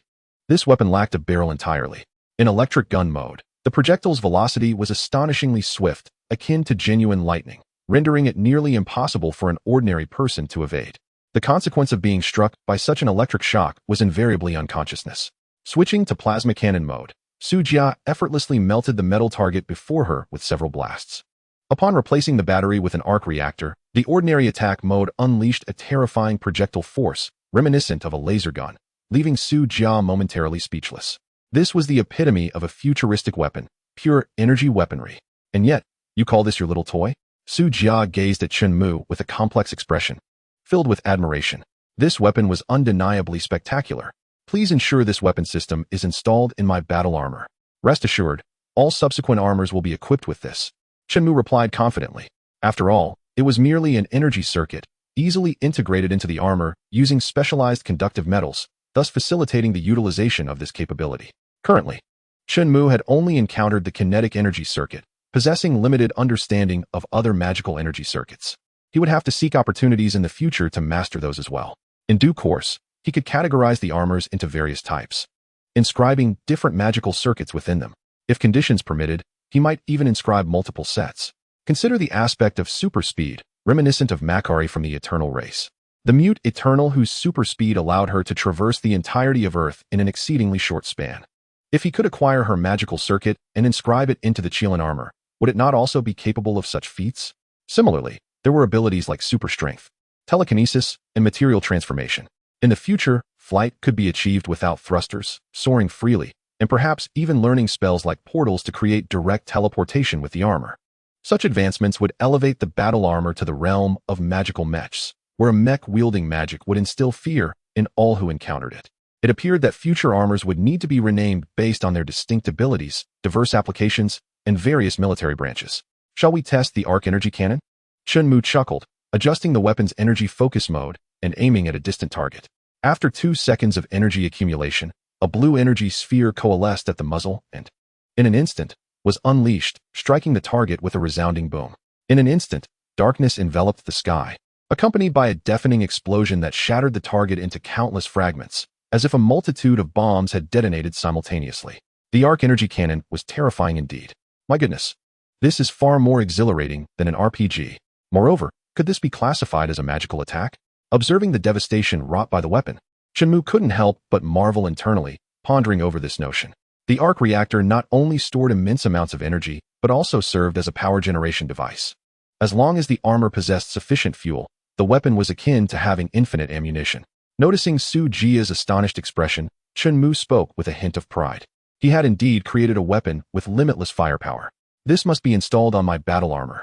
this weapon lacked a barrel entirely. In electric gun mode, the projectile's velocity was astonishingly swift, akin to genuine lightning, rendering it nearly impossible for an ordinary person to evade. The consequence of being struck by such an electric shock was invariably unconsciousness. Switching to plasma cannon mode, Su Jia effortlessly melted the metal target before her with several blasts. Upon replacing the battery with an arc reactor, the ordinary attack mode unleashed a terrifying projectile force, reminiscent of a laser gun, leaving Su Jia momentarily speechless. This was the epitome of a futuristic weapon, pure energy weaponry. And yet, you call this your little toy? Su Jia gazed at Chun Mu with a complex expression, filled with admiration. This weapon was undeniably spectacular. Please ensure this weapon system is installed in my battle armor. Rest assured, all subsequent armors will be equipped with this. Chun Mu replied confidently. After all, it was merely an energy circuit, easily integrated into the armor using specialized conductive metals, thus facilitating the utilization of this capability. Currently, Chun Mu had only encountered the kinetic energy circuit, possessing limited understanding of other magical energy circuits. He would have to seek opportunities in the future to master those as well. In due course, he could categorize the armors into various types, inscribing different magical circuits within them. If conditions permitted, he might even inscribe multiple sets. Consider the aspect of super speed, reminiscent of Makari from the Eternal race. The mute Eternal whose super speed allowed her to traverse the entirety of Earth in an exceedingly short span. If he could acquire her magical circuit and inscribe it into the Qilin armor, would it not also be capable of such feats? Similarly, there were abilities like super strength, telekinesis, and material transformation. In the future, flight could be achieved without thrusters, soaring freely, and perhaps even learning spells like portals to create direct teleportation with the armor. Such advancements would elevate the battle armor to the realm of magical mechs, where a mech wielding magic would instill fear in all who encountered it. It appeared that future armors would need to be renamed based on their distinct abilities, diverse applications, and various military branches. Shall we test the arc energy cannon? Chunmu chuckled, adjusting the weapon's energy focus mode and aiming at a distant target. After 2 seconds of energy accumulation, a blue energy sphere coalesced at the muzzle and, in an instant, was unleashed, striking the target with a resounding boom. In an instant, darkness enveloped the sky, accompanied by a deafening explosion that shattered the target into countless fragments, as if a multitude of bombs had detonated simultaneously. The arc energy cannon was terrifying indeed. My goodness, this is far more exhilarating than an RPG. Moreover, could this be classified as a magical attack? Observing the devastation wrought by the weapon, Chunmu couldn't help but marvel internally, pondering over this notion. The arc-reactor not only stored immense amounts of energy, but also served as a power generation device. As long as the armor possessed sufficient fuel, the weapon was akin to having infinite ammunition. Noticing Su Jia's astonished expression, Chunmu spoke with a hint of pride. He had indeed created a weapon with limitless firepower. This must be installed on my battle armor.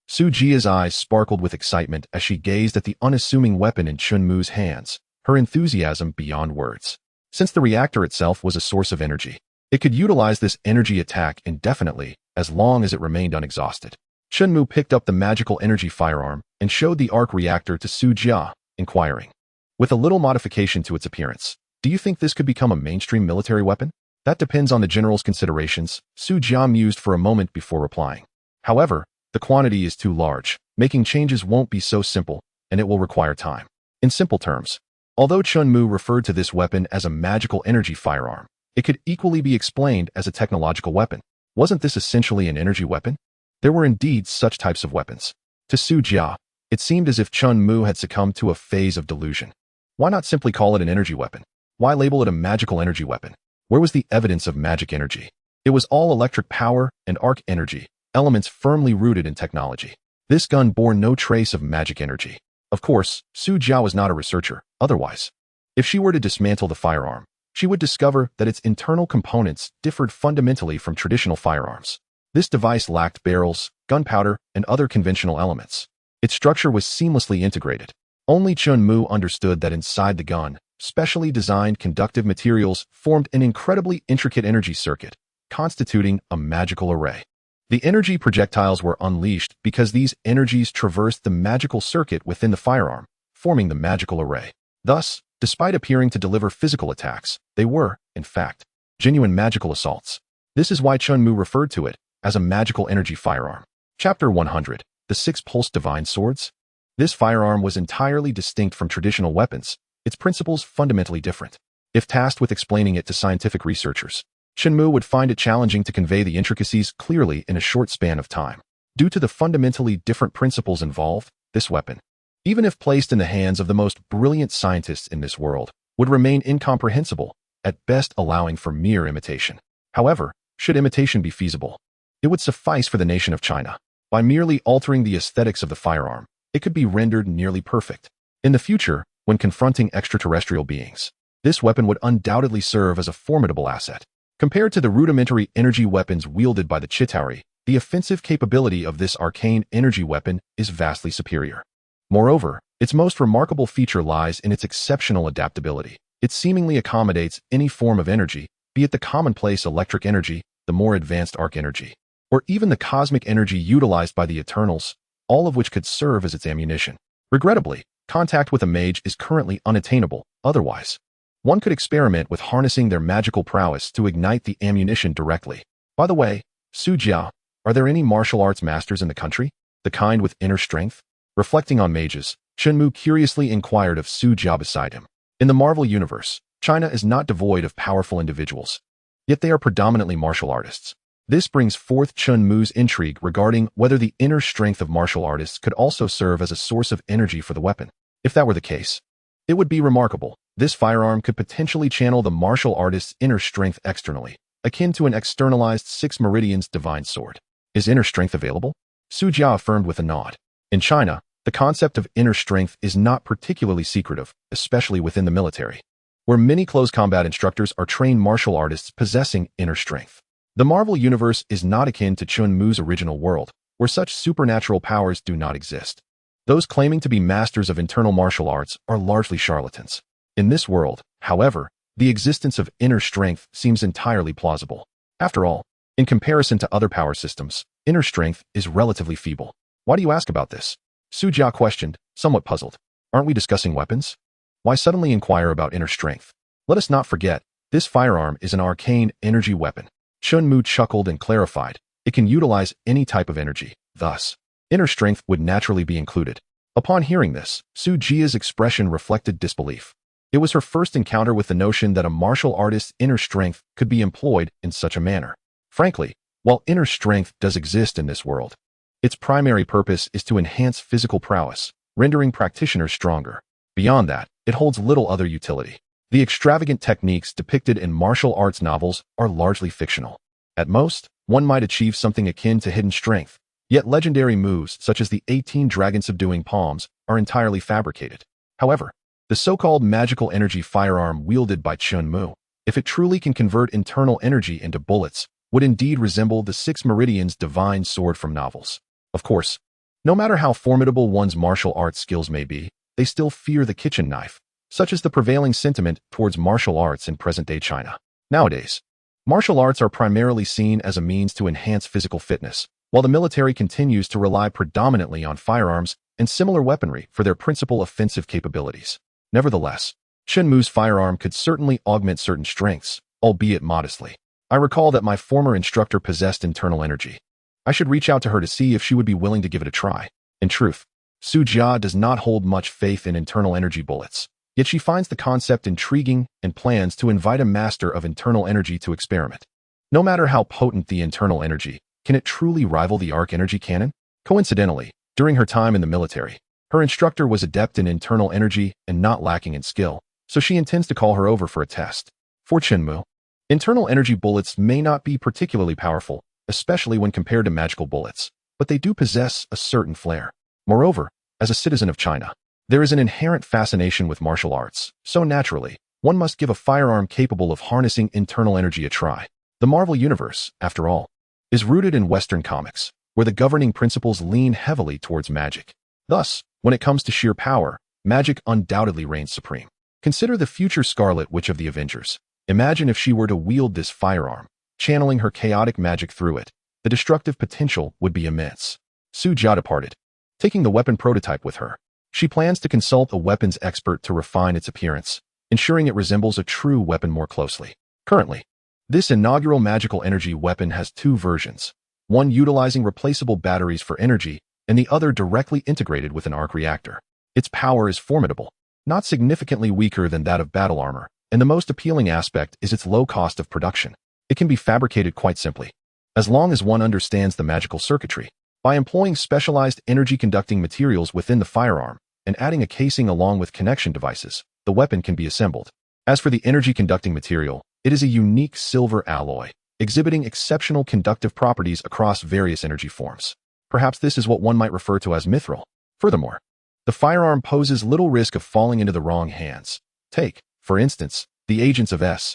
Su Jia's eyes sparkled with excitement as she gazed at the unassuming weapon in Chunmu's hands, her enthusiasm beyond words. Since the reactor itself was a source of energy, it could utilize this energy attack indefinitely as long as it remained unexhausted. Chunmu picked up the magical energy firearm and showed the arc reactor to Su Jia, inquiring, with a little modification to its appearance, do you think this could become a mainstream military weapon? That depends on the general's considerations, Su Jia mused for a moment before replying. However, the quantity is too large, making changes won't be so simple, and it will require time. In simple terms, although Chunmu referred to this weapon as a magical energy firearm, it could equally be explained as a technological weapon. Wasn't this essentially an energy weapon? There were indeed such types of weapons. To Su Jia, it seemed as if Chunmu had succumbed to a phase of delusion. Why not simply call it an energy weapon? Why label it a magical energy weapon? Where was the evidence of magic energy? It was all electric power and arc energy, elements firmly rooted in technology. This gun bore no trace of magic energy. Of course, Su Jia was not a researcher, otherwise. If she were to dismantle the firearm, she would discover that its internal components differed fundamentally from traditional firearms. This device lacked barrels, gunpowder, and other conventional elements. Its structure was seamlessly integrated. Only Chunmu understood that inside the gun, specially designed conductive materials formed an incredibly intricate energy circuit, constituting a magical array. The energy projectiles were unleashed because these energies traversed the magical circuit within the firearm, forming the magical array. Thus, despite appearing to deliver physical attacks, they were, in fact, genuine magical assaults. This is why Chunmu referred to it as a magical energy firearm. Chapter 100, The Six-Pulse Divine Swords. This firearm was entirely distinct from traditional weapons, its principles fundamentally different. If tasked with explaining it to scientific researchers, Chunmu would find it challenging to convey the intricacies clearly in a short span of time. Due to the fundamentally different principles involved, this weapon, even if placed in the hands of the most brilliant scientists in this world, would remain incomprehensible, at best allowing for mere imitation. However, should imitation be feasible, it would suffice for the nation of China. By merely altering the aesthetics of the firearm, it could be rendered nearly perfect. In the future, when confronting extraterrestrial beings, this weapon would undoubtedly serve as a formidable asset. Compared to the rudimentary energy weapons wielded by the Chitauri, the offensive capability of this arcane energy weapon is vastly superior. Moreover, its most remarkable feature lies in its exceptional adaptability. It seemingly accommodates any form of energy, be it the commonplace electric energy, the more advanced arc energy, or even the cosmic energy utilized by the Eternals, all of which could serve as its ammunition. Regrettably, contact with a mage is currently unattainable, otherwise, one could experiment with harnessing their magical prowess to ignite the ammunition directly. By the way, Su Jia, are there any martial arts masters in the country? The kind with inner strength? Reflecting on mages, Chunmu curiously inquired of Su Jia beside him. In the Marvel Universe, China is not devoid of powerful individuals, yet they are predominantly martial artists. This brings forth Chunmu's intrigue regarding whether the inner strength of martial artists could also serve as a source of energy for the weapon. If that were the case, it would be remarkable. This firearm could potentially channel the martial artist's inner strength externally, akin to an externalized Six Meridians divine sword. Is inner strength available? Su Jia affirmed with a nod. In China, the concept of inner strength is not particularly secretive, especially within the military, where many close combat instructors are trained martial artists possessing inner strength. The Marvel Universe is not akin to Chunmu's original world, where such supernatural powers do not exist. Those claiming to be masters of internal martial arts are largely charlatans. In this world, however, the existence of inner strength seems entirely plausible. After all, in comparison to other power systems, inner strength is relatively feeble. Why do you ask about this? Su Jia questioned, somewhat puzzled. Aren't we discussing weapons? Why suddenly inquire about inner strength? Let us not forget, this firearm is an arcane energy weapon. Chun Mu chuckled and clarified, it can utilize any type of energy, thus, inner strength would naturally be included. Upon hearing this, Su Jia's expression reflected disbelief. It was her first encounter with the notion that a martial artist's inner strength could be employed in such a manner. Frankly, while inner strength does exist in this world, its primary purpose is to enhance physical prowess, rendering practitioners stronger. Beyond that, it holds little other utility. The extravagant techniques depicted in martial arts novels are largely fictional. At most, one might achieve something akin to hidden strength, yet legendary moves such as the 18 dragon subduing palms are entirely fabricated. However, the so-called magical energy firearm wielded by Chun Mu, if it truly can convert internal energy into bullets, would indeed resemble the Six Meridians' divine sword from novels. Of course, no matter how formidable one's martial arts skills may be, they still fear the kitchen knife, such as the prevailing sentiment towards martial arts in present-day China. Nowadays, martial arts are primarily seen as a means to enhance physical fitness, while the military continues to rely predominantly on firearms and similar weaponry for their principal offensive capabilities. Nevertheless, Chun Mu's firearm could certainly augment certain strengths, albeit modestly. I recall that my former instructor possessed internal energy. I should reach out to her to see if she would be willing to give it a try. In truth, Su Jia does not hold much faith in internal energy bullets, yet she finds the concept intriguing and plans to invite a master of internal energy to experiment. No matter how potent the internal energy, can it truly rival the arc energy cannon? Coincidentally, during her time in the military, her instructor was adept in internal energy and not lacking in skill, so she intends to call her over for a test. For Chun Mu, internal energy bullets may not be particularly powerful, especially when compared to magical bullets, but they do possess a certain flair. Moreover, as a citizen of China, there is an inherent fascination with martial arts, so naturally, one must give a firearm capable of harnessing internal energy a try. The Marvel Universe, after all, is rooted in Western comics, where the governing principles lean heavily towards magic. Thus, when it comes to sheer power, magic undoubtedly reigns supreme. Consider the future Scarlet Witch of the Avengers. Imagine if she were to wield this firearm, channeling her chaotic magic through it. The destructive potential would be immense. Su Jia departed, taking the weapon prototype with her. She plans to consult a weapons expert to refine its appearance, ensuring it resembles a true weapon more closely. Currently, this inaugural magical energy weapon has two versions, one utilizing replaceable batteries for energy and the other directly integrated with an arc-reactor. Its power is formidable, not significantly weaker than that of battle armor, and the most appealing aspect is its low cost of production. It can be fabricated quite simply, as long as one understands the magical circuitry. By employing specialized energy-conducting materials within the firearm and adding a casing along with connection devices, the weapon can be assembled. As for the energy-conducting material, it is a unique silver alloy, exhibiting exceptional conductive properties across various energy forms. Perhaps this is what one might refer to as mithril. Furthermore, the firearm poses little risk of falling into the wrong hands. Take, for instance, the agents of S.H.I.E.L.D.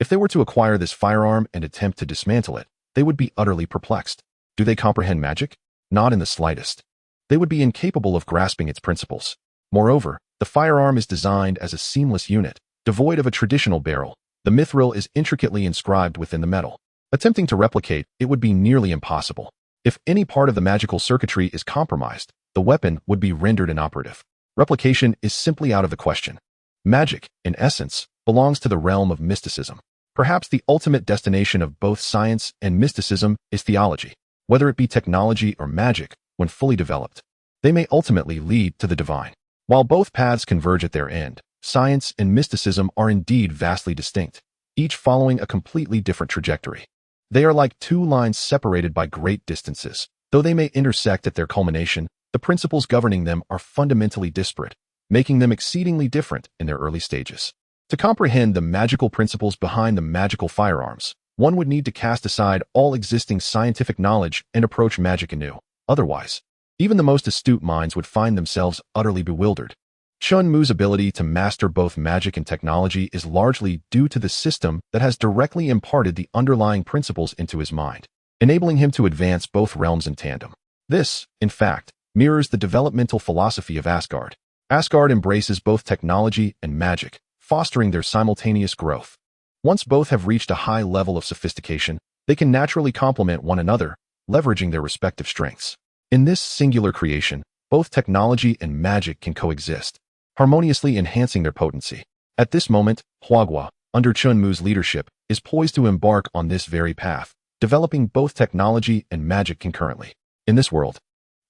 If they were to acquire this firearm and attempt to dismantle it, they would be utterly perplexed. Do they comprehend magic? Not in the slightest. They would be incapable of grasping its principles. Moreover, the firearm is designed as a seamless unit, devoid of a traditional barrel. The mithril is intricately inscribed within the metal. Attempting to replicate it would be nearly impossible. If any part of the magical circuitry is compromised, the weapon would be rendered inoperative. Replication is simply out of the question. Magic, in essence, belongs to the realm of mysticism. Perhaps the ultimate destination of both science and mysticism is theology. Whether it be technology or magic, when fully developed, they may ultimately lead to the divine. While both paths converge at their end, science and mysticism are indeed vastly distinct, each following a completely different trajectory. They are like two lines separated by great distances. Though they may intersect at their culmination, the principles governing them are fundamentally disparate, making them exceedingly different in their early stages. To comprehend the magical principles behind the magical firearms, one would need to cast aside all existing scientific knowledge and approach magic anew. Otherwise, even the most astute minds would find themselves utterly bewildered. Chun Mu's ability to master both magic and technology is largely due to the system that has directly imparted the underlying principles into his mind, enabling him to advance both realms in tandem. This, in fact, mirrors the developmental philosophy of Asgard. Asgard embraces both technology and magic, fostering their simultaneous growth. Once both have reached a high level of sophistication, They can naturally complement one another, leveraging their respective strengths. In this singular creation, both technology and magic can coexist, harmoniously enhancing their potency. At this moment, Huagua, under Chunmu's leadership, is poised to embark on this very path, developing both technology and magic concurrently. In this world,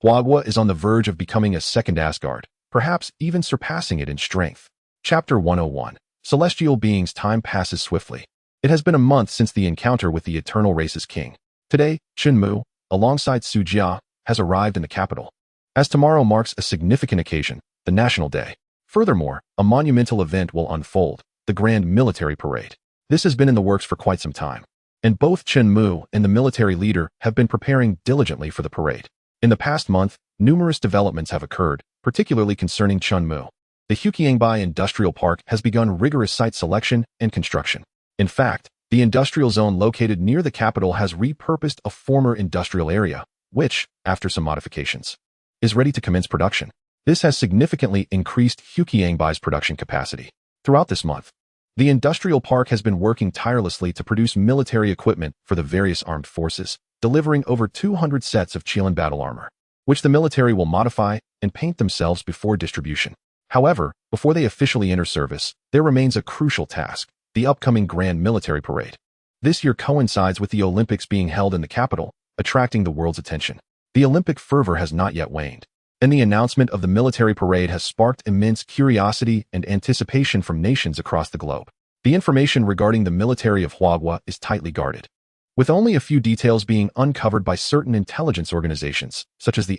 Huagua is on the verge of becoming a second Asgard, perhaps even surpassing it in strength. Chapter 101. Celestial Beings. Time passes swiftly. It has been a month since the encounter with the Eternal Race's king. Today, Chunmu, alongside Su Jia, has arrived in the capital, as tomorrow marks a significant occasion, the National Day. Furthermore, a monumental event will unfold, the Grand Military Parade. This has been in the works for quite some time, and both Chunmu and the military leader have been preparing diligently for the parade. In the past month, numerous developments have occurred, particularly concerning Chunmu. The Huqiangbai Industrial Park has begun rigorous site selection and construction. In fact, the industrial zone located near the capital has repurposed a former industrial area, which, after some modifications, is ready to commence production. This has significantly increased Huqiangbai's production capacity. Throughout this month, the industrial park has been working tirelessly to produce military equipment for the various armed forces, delivering over 200 sets of Qilin battle armor, which the military will modify and paint themselves before distribution. However, before they officially enter service, there remains a crucial task: the upcoming Grand Military Parade. This year coincides with the Olympics being held in the capital, attracting the world's attention. The Olympic fervor has not yet waned, and the announcement of the military parade has sparked immense curiosity and anticipation from nations across the globe. The information regarding the military of Huagua is tightly guarded, with only a few details being uncovered by certain intelligence organizations, such as the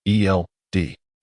SHIELD.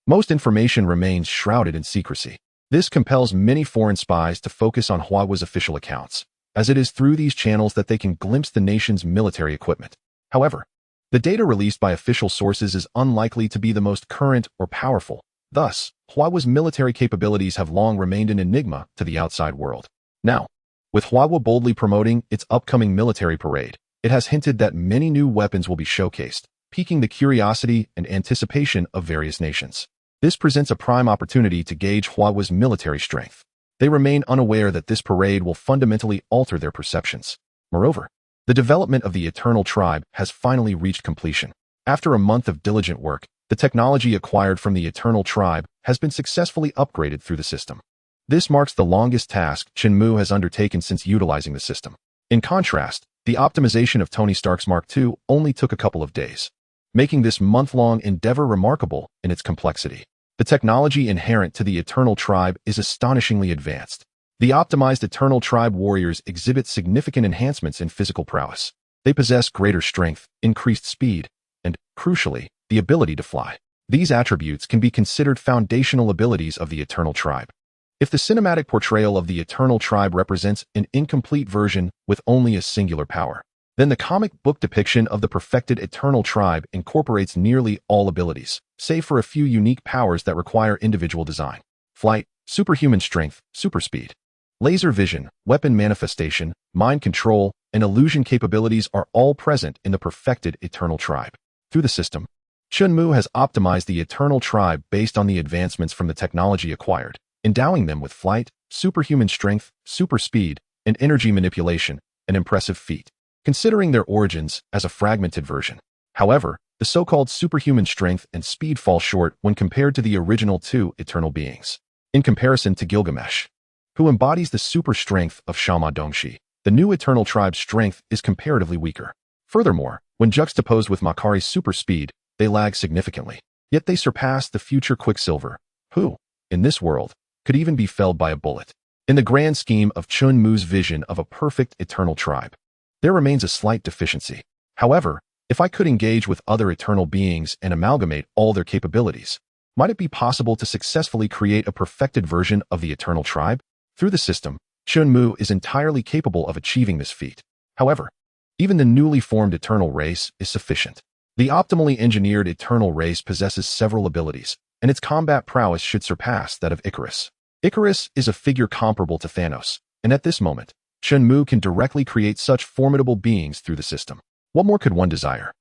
Most information remains shrouded in secrecy. This compels many foreign spies to focus on Huagua's official accounts, as it is through these channels that they can glimpse the nation's military equipment. However, the data released by official sources is unlikely to be the most current or powerful. Thus, Huagua's military capabilities have long remained an enigma to the outside world. Now, with Huagua boldly promoting its upcoming military parade, it has hinted that many new weapons will be showcased, piquing the curiosity and anticipation of various nations. This presents a prime opportunity to gauge Huagua's military strength. They remain unaware that this parade will fundamentally alter their perceptions. Moreover, the development of the Eternal Tribe has finally reached completion. After a month of diligent work, the technology acquired from the Eternal Tribe has been successfully upgraded through the system. This marks the longest task Chunmu has undertaken since utilizing the system. In contrast, the optimization of Tony Stark's Mark II only took a couple of days, making this month-long endeavor remarkable in its complexity. The technology inherent to the Eternal Tribe is astonishingly advanced. The optimized Eternal Tribe warriors exhibit significant enhancements in physical prowess. They possess greater strength, increased speed, and, crucially, the ability to fly. These attributes can be considered foundational abilities of the Eternal Tribe. If the cinematic portrayal of the Eternal Tribe represents an incomplete version with only a singular power, then the comic book depiction of the perfected Eternal Tribe incorporates nearly all abilities, save for a few unique powers that require individual design. Flight, superhuman strength, super speed, laser vision, weapon manifestation, mind control, and illusion capabilities are all present in the perfected Eternal Tribe. Through the system, Chunmu has optimized the Eternal Tribe based on the advancements from the technology acquired, endowing them with flight, superhuman strength, super speed, and energy manipulation, an impressive feat, considering their origins as a fragmented version. However, the so-called superhuman strength and speed fall short when compared to the original two eternal beings. In comparison to Gilgamesh, who embodies the super strength of Shama Dongshi, the new Eternal Tribe's strength is comparatively weaker. Furthermore, when juxtaposed with Makari's super speed, they lag significantly. Yet they surpass the future Quicksilver, who, in this world, could even be felled by a bullet. In the grand scheme of Chunmu's vision of a perfect Eternal Tribe, there remains a slight deficiency. However, if I could engage with other eternal beings and amalgamate all their capabilities, might it be possible to successfully create a perfected version of the Eternal Tribe? Through the system, Chunmu is entirely capable of achieving this feat. However, even the newly formed Eternal Race is sufficient. The optimally engineered Eternal Race possesses several abilities, and its combat prowess should surpass that of Icarus. Icarus is a figure comparable to Thanos, and at this moment, Chunmu can directly create such formidable beings through the system. What more could one desire?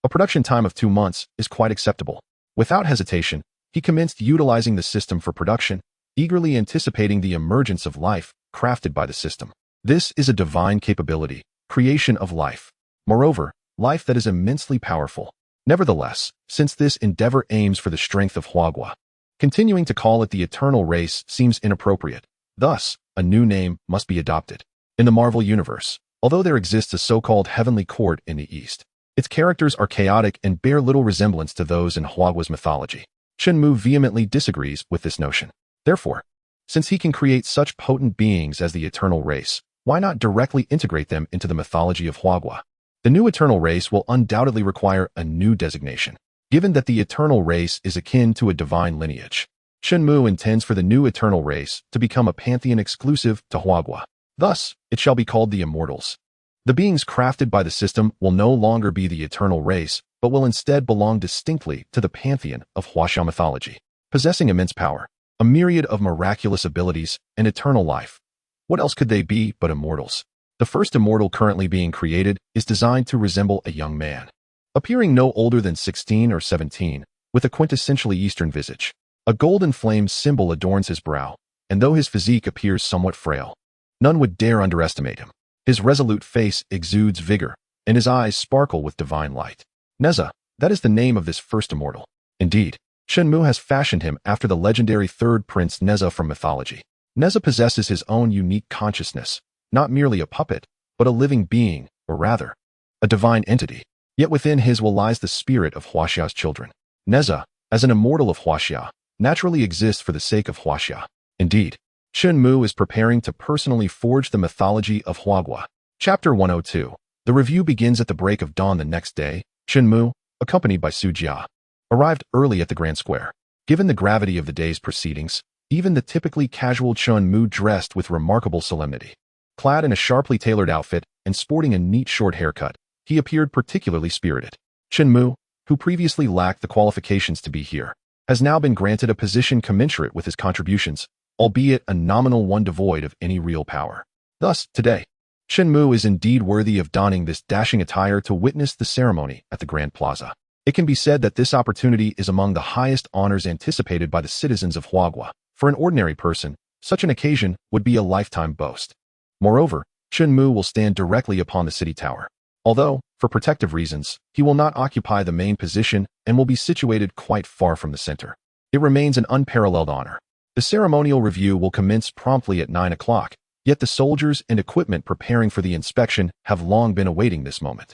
A production time of 2 months is quite acceptable. Without hesitation, he commenced utilizing the system for production, eagerly anticipating the emergence of life crafted by the system. This is a divine capability, creation of life. Moreover, life that is immensely powerful. Nevertheless, since this endeavor aims for the strength of Huagua, continuing to call it the eternal race seems inappropriate. Thus, a new name must be adopted. In the Marvel Universe, although there exists a so-called heavenly court in the East, its characters are chaotic and bear little resemblance to those in Huagua's mythology. Shenmue vehemently disagrees with this notion. Therefore, since he can create such potent beings as the eternal race, why not directly integrate them into the mythology of Huagua? The new eternal race will undoubtedly require a new designation, given that the eternal race is akin to a divine lineage. Shenmue intends for the new eternal race to become a pantheon exclusive to Huagua. Thus, it shall be called the Immortals. The beings crafted by the system will no longer be the eternal race, but will instead belong distinctly to the pantheon of Huaxia mythology, possessing immense power, a myriad of miraculous abilities, and eternal life. What else could they be but immortals? The first immortal currently being created is designed to resemble a young man, appearing no older than 16 or 17, with a quintessentially Eastern visage. A golden flame symbol adorns his brow, and though his physique appears somewhat frail, none would dare underestimate him. His resolute face exudes vigor, and his eyes sparkle with divine light. Neza, that is the name of this first immortal. Indeed, Shenmue has fashioned him after the legendary third prince Neza from mythology. Neza possesses his own unique consciousness, not merely a puppet, but a living being, or rather, a divine entity. Yet within his will lies the spirit of Huaxia's children. Neza, as an immortal of Huaxia, naturally exists for the sake of Huaxia. Indeed, Shenmue is preparing to personally forge the mythology of Huagua. Chapter 102. The review begins at the break of dawn the next day. Shenmue, accompanied by Su Jia, arrived early at the Grand Square. Given the gravity of the day's proceedings, even the typically casual Shenmue dressed with remarkable solemnity. Clad in a sharply tailored outfit and sporting a neat short haircut, he appeared particularly spirited. Shenmue, who previously lacked the qualifications to be here, has now been granted a position commensurate with his contributions, albeit a nominal one devoid of any real power. Thus, today, Shenmue is indeed worthy of donning this dashing attire to witness the ceremony at the Grand Plaza. It can be said that this opportunity is among the highest honors anticipated by the citizens of Huagua. For an ordinary person, such an occasion would be a lifetime boast. Moreover, Shenmue will stand directly upon the city tower. Although, for protective reasons, he will not occupy the main position and will be situated quite far from the center. It remains an unparalleled honor. The ceremonial review will commence promptly at 9 o'clock, yet the soldiers and equipment preparing for the inspection have long been awaiting this moment.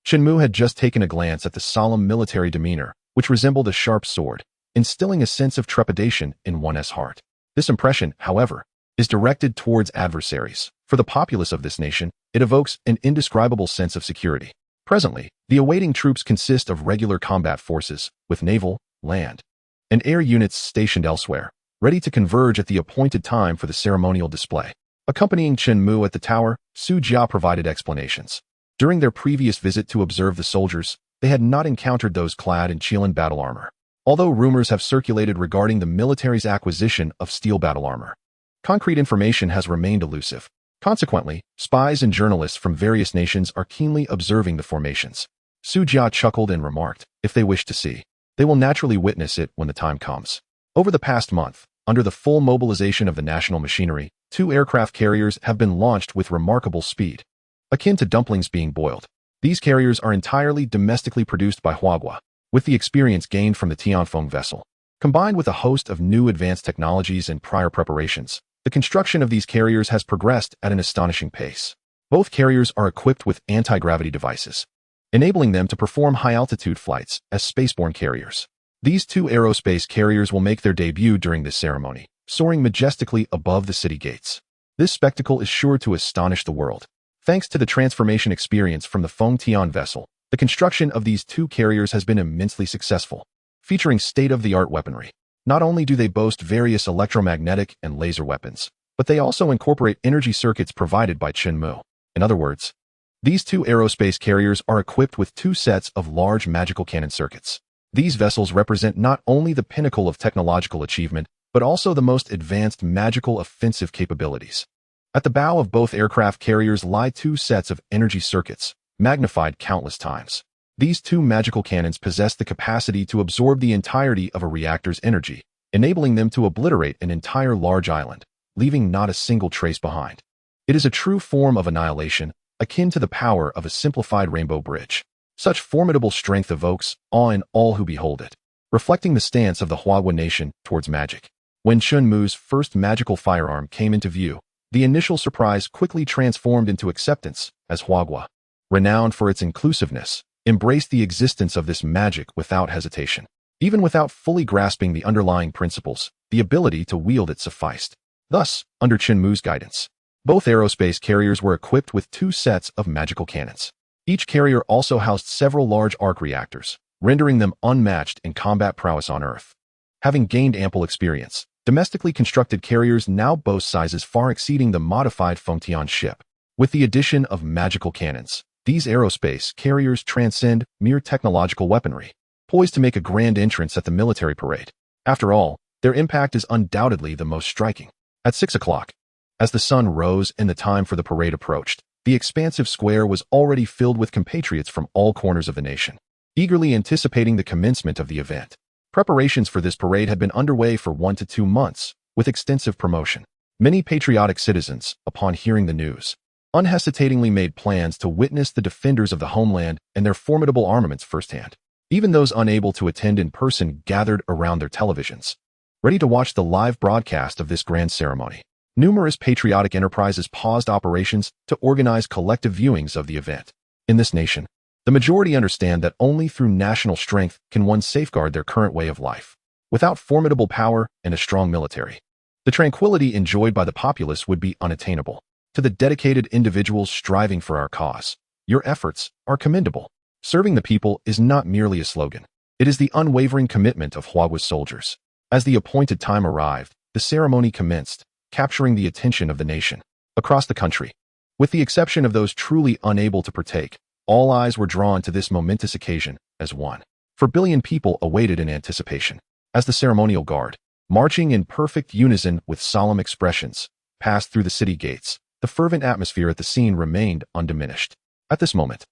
Shenmue had just taken a glance at the solemn military demeanor, which resembled a sharp sword, instilling a sense of trepidation in one's heart. This impression, however, is directed towards adversaries. For the populace of this nation, it evokes an indescribable sense of security. Presently, the awaiting troops consist of regular combat forces, with naval, land, and air units stationed elsewhere, ready to converge at the appointed time for the ceremonial display. Accompanying Shenmue at the tower, Su Jia provided explanations. During their previous visit to observe the soldiers, they had not encountered those clad in Qilin battle armor. Although rumors have circulated regarding the military's acquisition of steel battle armor, concrete information has remained elusive. Consequently, spies and journalists from various nations are keenly observing the formations. Su Jia chuckled and remarked, if they wish to see, they will naturally witness it when the time comes. Over the past month, under the full mobilization of the national machinery, 2 aircraft carriers have been launched with remarkable speed, akin to dumplings being boiled. These carriers are entirely domestically produced by Huagua, with the experience gained from the Tianfeng vessel. Combined with a host of new advanced technologies and prior preparations, the construction of these carriers has progressed at an astonishing pace. Both carriers are equipped with anti-gravity devices, enabling them to perform high-altitude flights as spaceborne carriers. These 2 aerospace carriers will make their debut during this ceremony, soaring majestically above the city gates. This spectacle is sure to astonish the world. Thanks to the transformation experience from the Feng Tian vessel, the construction of these 2 carriers has been immensely successful, featuring state-of-the-art weaponry. Not only do they boast various electromagnetic and laser weapons, but they also incorporate energy circuits provided by Shenmue. In other words, these 2 aerospace carriers are equipped with 2 sets of large magical cannon circuits. These vessels represent not only the pinnacle of technological achievement, but also the most advanced magical offensive capabilities. At the bow of both aircraft carriers lie 2 sets of energy circuits, magnified countless times. These 2 magical cannons possess the capacity to absorb the entirety of a reactor's energy, enabling them to obliterate an entire large island, leaving not a single trace behind. It is a true form of annihilation, akin to the power of a simplified rainbow bridge. Such formidable strength evokes awe in all who behold it, reflecting the stance of the Huagua nation towards magic. When Chunmu's first magical firearm came into view, the initial surprise quickly transformed into acceptance, as Huagua, renowned for its inclusiveness, embraced the existence of this magic without hesitation. Even without fully grasping the underlying principles, the ability to wield it sufficed. Thus, under Chunmu's guidance, both aerospace carriers were equipped with 2 sets of magical cannons. Each carrier also housed several large arc-reactors, rendering them unmatched in combat prowess on Earth. Having gained ample experience, domestically constructed carriers now boast sizes far exceeding the modified Fengtian ship. With the addition of magical cannons, these aerospace carriers transcend mere technological weaponry, poised to make a grand entrance at the military parade. After all, their impact is undoubtedly the most striking. At 6 o'clock, as the sun rose and the time for the parade approached, the expansive square was already filled with compatriots from all corners of the nation, eagerly anticipating the commencement of the event. Preparations for this parade had been underway for 1 to 2 months, with extensive promotion. Many patriotic citizens, upon hearing the news, unhesitatingly made plans to witness the defenders of the homeland and their formidable armaments firsthand. Even those unable to attend in person gathered around their televisions, ready to watch the live broadcast of this grand ceremony. Numerous patriotic enterprises paused operations to organize collective viewings of the event. In this nation, the majority understand that only through national strength can one safeguard their current way of life. Without formidable power and a strong military, the tranquility enjoyed by the populace would be unattainable. To the dedicated individuals striving for our cause, your efforts are commendable. Serving the people is not merely a slogan. It is the unwavering commitment of Huagua's soldiers. As the appointed time arrived, the ceremony commenced, capturing the attention of the nation. Across the country, with the exception of those truly unable to partake, all eyes were drawn to this momentous occasion as one. 4 billion people awaited in anticipation. As the ceremonial guard, marching in perfect unison with solemn expressions, passed through the city gates, the fervent atmosphere at the scene remained undiminished. At this moment,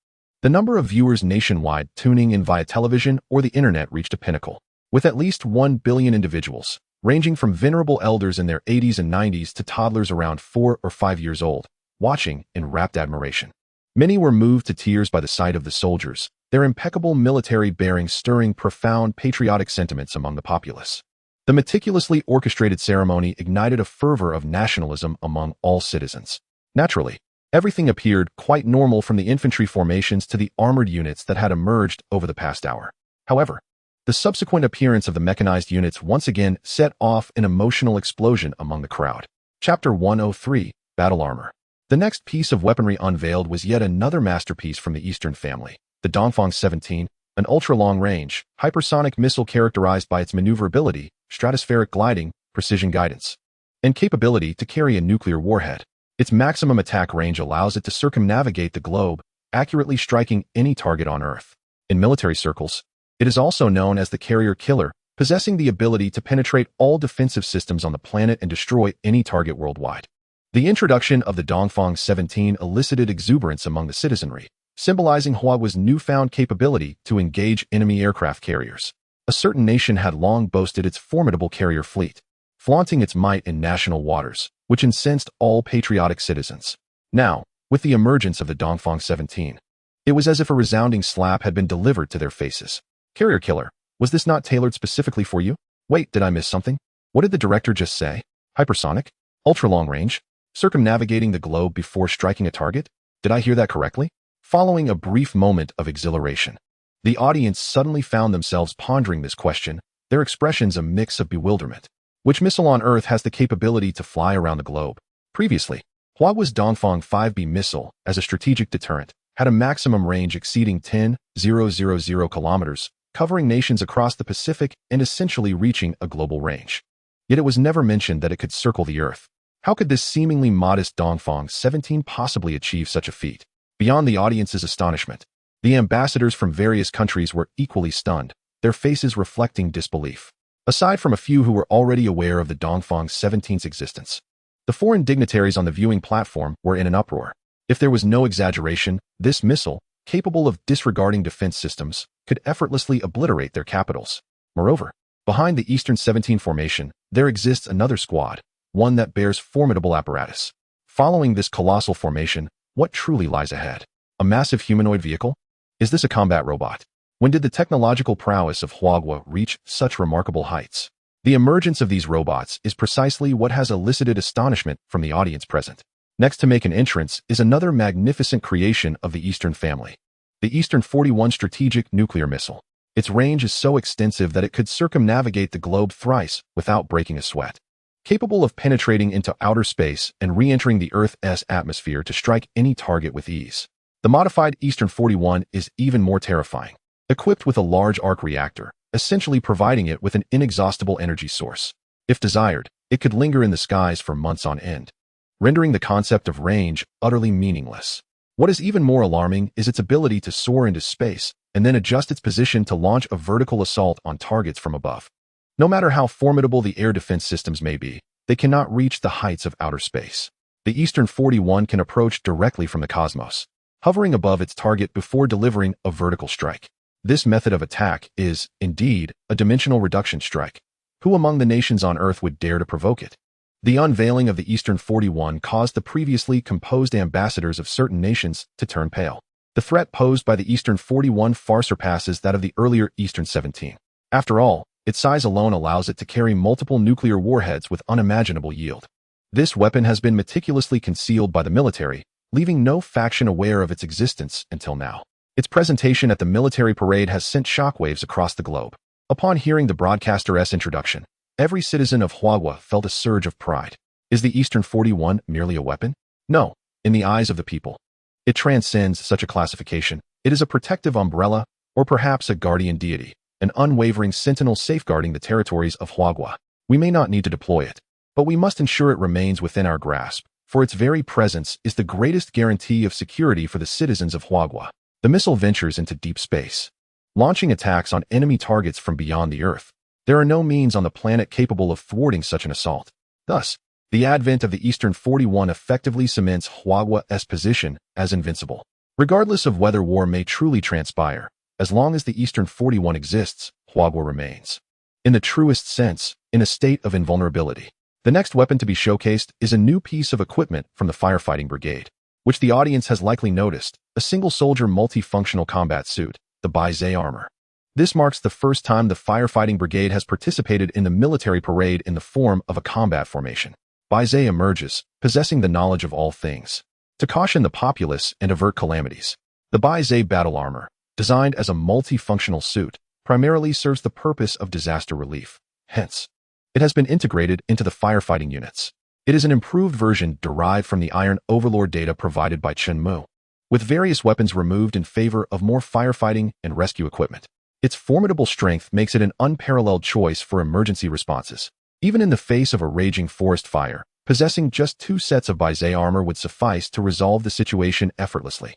the number of viewers nationwide tuning in via television or the internet reached a pinnacle, with at least 1 billion individuals, ranging from venerable elders in their 80s and 90s to toddlers around 4 or 5 years old, watching in rapt admiration. Many were moved to tears by the sight of the soldiers, their impeccable military bearings stirring profound patriotic sentiments among the populace. The meticulously orchestrated ceremony ignited a fervor of nationalism among all citizens. Naturally, everything appeared quite normal from the infantry formations to the armored units that had emerged over the past hour. However, the subsequent appearance of the mechanized units once again set off an emotional explosion among the crowd. Chapter 103, Battle Armor. The next piece of weaponry unveiled was yet another masterpiece from the Eastern family, the Dongfang 17, an ultra-long-range, hypersonic missile characterized by its maneuverability, stratospheric gliding, precision guidance, and capability to carry a nuclear warhead. Its maximum attack range allows it to circumnavigate the globe, accurately striking any target on Earth. In military circles, it is also known as the carrier killer, possessing the ability to penetrate all defensive systems on the planet and destroy any target worldwide. The introduction of the Dongfang 17 elicited exuberance among the citizenry, symbolizing Huagua's newfound capability to engage enemy aircraft carriers. A certain nation had long boasted its formidable carrier fleet, flaunting its might in national waters, which incensed all patriotic citizens. Now, with the emergence of the Dongfang 17, it was as if a resounding slap had been delivered to their faces. Carrier killer, was this not tailored specifically for you? Wait, did I miss something? What did the director just say? Hypersonic? Ultra-long range? Circumnavigating the globe before striking a target? Did I hear that correctly? Following a brief moment of exhilaration, the audience suddenly found themselves pondering this question, their expressions a mix of bewilderment. Which missile on Earth has the capability to fly around the globe? Previously, Huagua's Dongfang 5B missile, as a strategic deterrent, had a maximum range exceeding 10,000 kilometers, covering nations across the Pacific and essentially reaching a global range. Yet it was never mentioned that it could circle the Earth. How could this seemingly modest Dongfang 17 possibly achieve such a feat? Beyond the audience's astonishment, the ambassadors from various countries were equally stunned, their faces reflecting disbelief. Aside from a few who were already aware of the Dongfang 17's existence, the foreign dignitaries on the viewing platform were in an uproar. If there was no exaggeration, this missile, capable of disregarding defense systems, could effortlessly obliterate their capitals. Moreover, behind the Eastern 17 formation, there exists another squad, one that bears formidable apparatus. Following this colossal formation, what truly lies ahead? A massive humanoid vehicle? Is this a combat robot? When did the technological prowess of Huagua reach such remarkable heights? The emergence of these robots is precisely what has elicited astonishment from the audience present. Next to make an entrance is another magnificent creation of the Eastern family, the Eastern 41 strategic nuclear missile. Its range is so extensive that it could circumnavigate the globe thrice without breaking a sweat. Capable of penetrating into outer space and re-entering the Earth's atmosphere to strike any target with ease. The modified Eastern 41 is even more terrifying. Equipped with a large arc-reactor, essentially providing it with an inexhaustible energy source. If desired, it could linger in the skies for months on end, rendering the concept of range utterly meaningless. What is even more alarming is its ability to soar into space and then adjust its position to launch a vertical assault on targets from above. No matter how formidable the air defense systems may be, they cannot reach the heights of outer space. The Eastern 41 can approach directly from the cosmos, hovering above its target before delivering a vertical strike. This method of attack is, indeed, a dimensional reduction strike. Who among the nations on Earth would dare to provoke it? The unveiling of the Eastern 41 caused the previously composed ambassadors of certain nations to turn pale. The threat posed by the Eastern 41 far surpasses that of the earlier Eastern 17. After all, its size alone allows it to carry multiple nuclear warheads with unimaginable yield. This weapon has been meticulously concealed by the military, leaving no faction aware of its existence until now. Its presentation at the military parade has sent shockwaves across the globe. Upon hearing the broadcaster's introduction, every citizen of Huagua felt a surge of pride. Is the Eastern 41 merely a weapon? No, in the eyes of the people. It transcends such a classification. It is a protective umbrella, or perhaps a guardian deity, an unwavering sentinel safeguarding the territories of Huagua. We may not need to deploy it, but we must ensure it remains within our grasp, for its very presence is the greatest guarantee of security for the citizens of Huagua. The missile ventures into deep space, launching attacks on enemy targets from beyond the Earth. There are no means on the planet capable of thwarting such an assault. Thus, the advent of the Eastern 41 effectively cements Huagua's position as invincible. Regardless of whether war may truly transpire, as long as the Eastern 41 exists, Huagua remains, in the truest sense, in a state of invulnerability. The next weapon to be showcased is a new piece of equipment from the firefighting brigade, which the audience has likely noticed, a single-soldier multifunctional combat suit, the Bai armor. This marks the first time the firefighting brigade has participated in the military parade in the form of a combat formation. Bai emerges, possessing the knowledge of all things, to caution the populace and avert calamities. The Bai battle armor, designed as a multifunctional suit, primarily serves the purpose of disaster relief. Hence, it has been integrated into the firefighting units. It is an improved version derived from the Iron Overlord data provided by Chenmu, with various weapons removed in favor of more firefighting and rescue equipment. Its formidable strength makes it an unparalleled choice for emergency responses. Even in the face of a raging forest fire, possessing just 2 sets of Bai armor would suffice to resolve the situation effortlessly.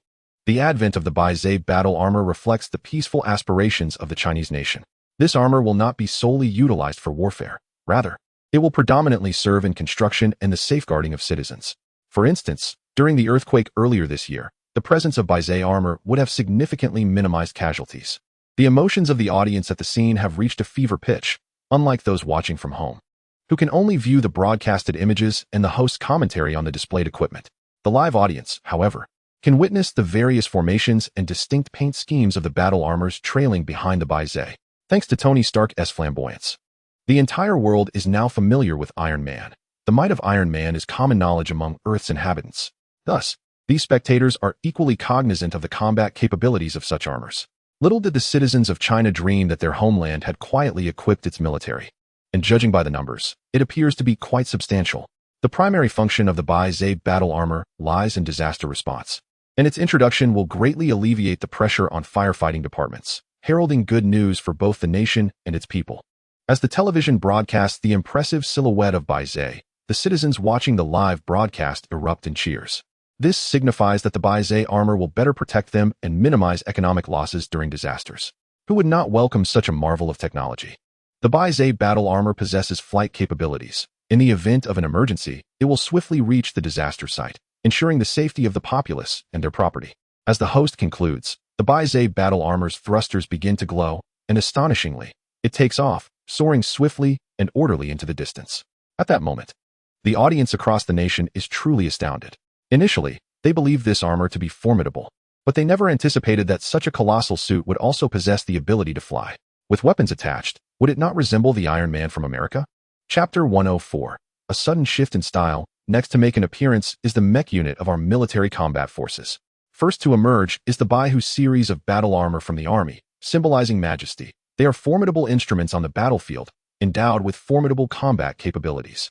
The advent of the Bai battle armor reflects the peaceful aspirations of the Chinese nation. This armor will not be solely utilized for warfare. Rather, it will predominantly serve in construction and the safeguarding of citizens. For instance, during the earthquake earlier this year, the presence of Bai armor would have significantly minimized casualties. The emotions of the audience at the scene have reached a fever pitch, unlike those watching from home, who can only view the broadcasted images and the host's commentary on the displayed equipment. The live audience, however, can witness the various formations and distinct paint schemes of the battle armors trailing behind the Bai. Thanks to Tony Stark's flamboyance, the entire world is now familiar with Iron Man. The might of Iron Man is common knowledge among Earth's inhabitants. Thus, these spectators are equally cognizant of the combat capabilities of such armors. Little did the citizens of China dream that their homeland had quietly equipped its military. And judging by the numbers, it appears to be quite substantial. The primary function of the Bai battle armor lies in disaster response, and its introduction will greatly alleviate the pressure on firefighting departments, heralding good news for both the nation and its people. As the television broadcasts the impressive silhouette of Bai, the citizens watching the live broadcast erupt in cheers. This signifies that the Bai armor will better protect them and minimize economic losses during disasters. Who would not welcome such a marvel of technology? The Bai battle armor possesses flight capabilities. In the event of an emergency, it will swiftly reach the disaster site, ensuring the safety of the populace and their property. As the host concludes, the Bai battle armor's thrusters begin to glow, and astonishingly, it takes off, soaring swiftly and orderly into the distance. At that moment, The audience across the nation is truly astounded. Initially, they believed this armor to be formidable, but they never anticipated that such a colossal suit would also possess the ability to fly. With weapons attached, would it not resemble the Iron Man from America? Chapter 104. A sudden shift in style. Next to make an appearance is the mech unit of our military combat forces. First to emerge is the Baihu series of battle armor from the Army, symbolizing majesty. They are formidable instruments on the battlefield, endowed with formidable combat capabilities.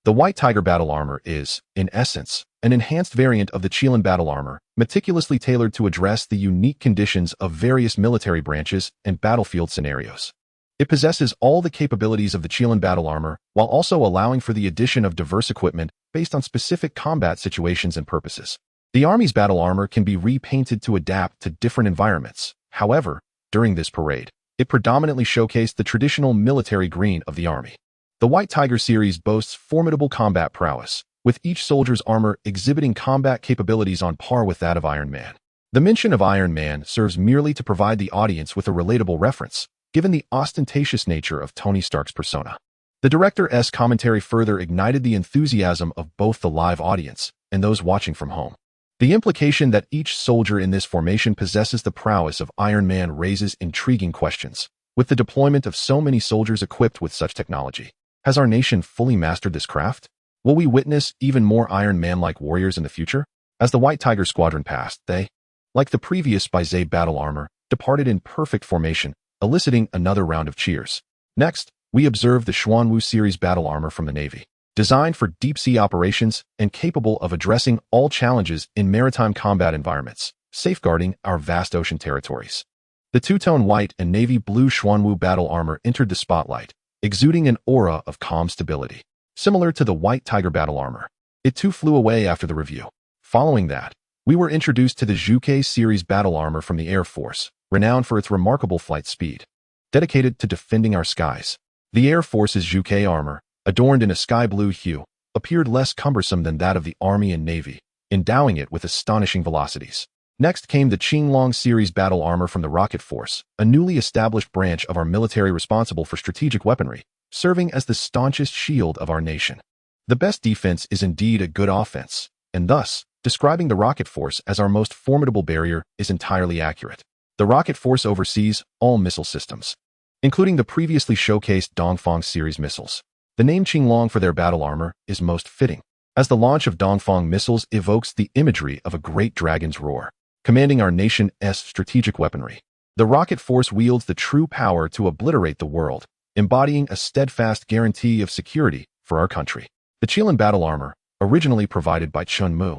The White Tiger battle armor is, in essence, an enhanced variant of the Qilin battle armor, meticulously tailored to address the unique conditions of various military branches and battlefield scenarios. It possesses all the capabilities of the Qilin battle armor, while also allowing for the addition of diverse equipment based on specific combat situations and purposes. The Army's battle armor can be repainted to adapt to different environments. However, during this parade, it predominantly showcased the traditional military green of the Army. The White Tiger series boasts formidable combat prowess, with each soldier's armor exhibiting combat capabilities on par with that of Iron Man. The mention of Iron Man serves merely to provide the audience with a relatable reference, given the ostentatious nature of Tony Stark's persona. The director's commentary further ignited the enthusiasm of both the live audience and those watching from home. The implication that each soldier in this formation possesses the prowess of Iron Man raises intriguing questions. With the deployment of so many soldiers equipped with such technology, has our nation fully mastered this craft? Will we witness even more Iron Man-like warriors in the future? As the White Tiger squadron passed, they, like the previous Baihu battle armor, departed in perfect formation, eliciting another round of cheers. Next, we observed the Xuanwu series battle armor from the Navy, designed for deep-sea operations and capable of addressing all challenges in maritime combat environments, safeguarding our vast ocean territories. The two-tone white and navy blue Xuanwu battle armor entered the spotlight, exuding an aura of calm stability. Similar to the White Tiger battle armor, it too flew away after the review. Following that, we were introduced to the Zhuge series battle armor from the Air Force, renowned for its remarkable flight speed. Dedicated to defending our skies, the Air Force's Zhuge armor, adorned in a sky blue hue, appeared less cumbersome than that of the Army and Navy, endowing it with astonishing velocities. Next came the Qinglong series battle armor from the Rocket Force, a newly established branch of our military responsible for strategic weaponry, serving as the staunchest shield of our nation. The best defense is indeed a good offense, and thus, describing the Rocket Force as our most formidable barrier is entirely accurate. The Rocket Force oversees all missile systems, including the previously showcased Dongfang series missiles. The name Qinglong for their battle armor is most fitting, as the launch of Dongfang missiles evokes the imagery of a great dragon's roar, commanding our nation's strategic weaponry. The Rocket Force wields the true power to obliterate the world, embodying a steadfast guarantee of security for our country. The Qilin battle armor, originally provided by Chun Mu,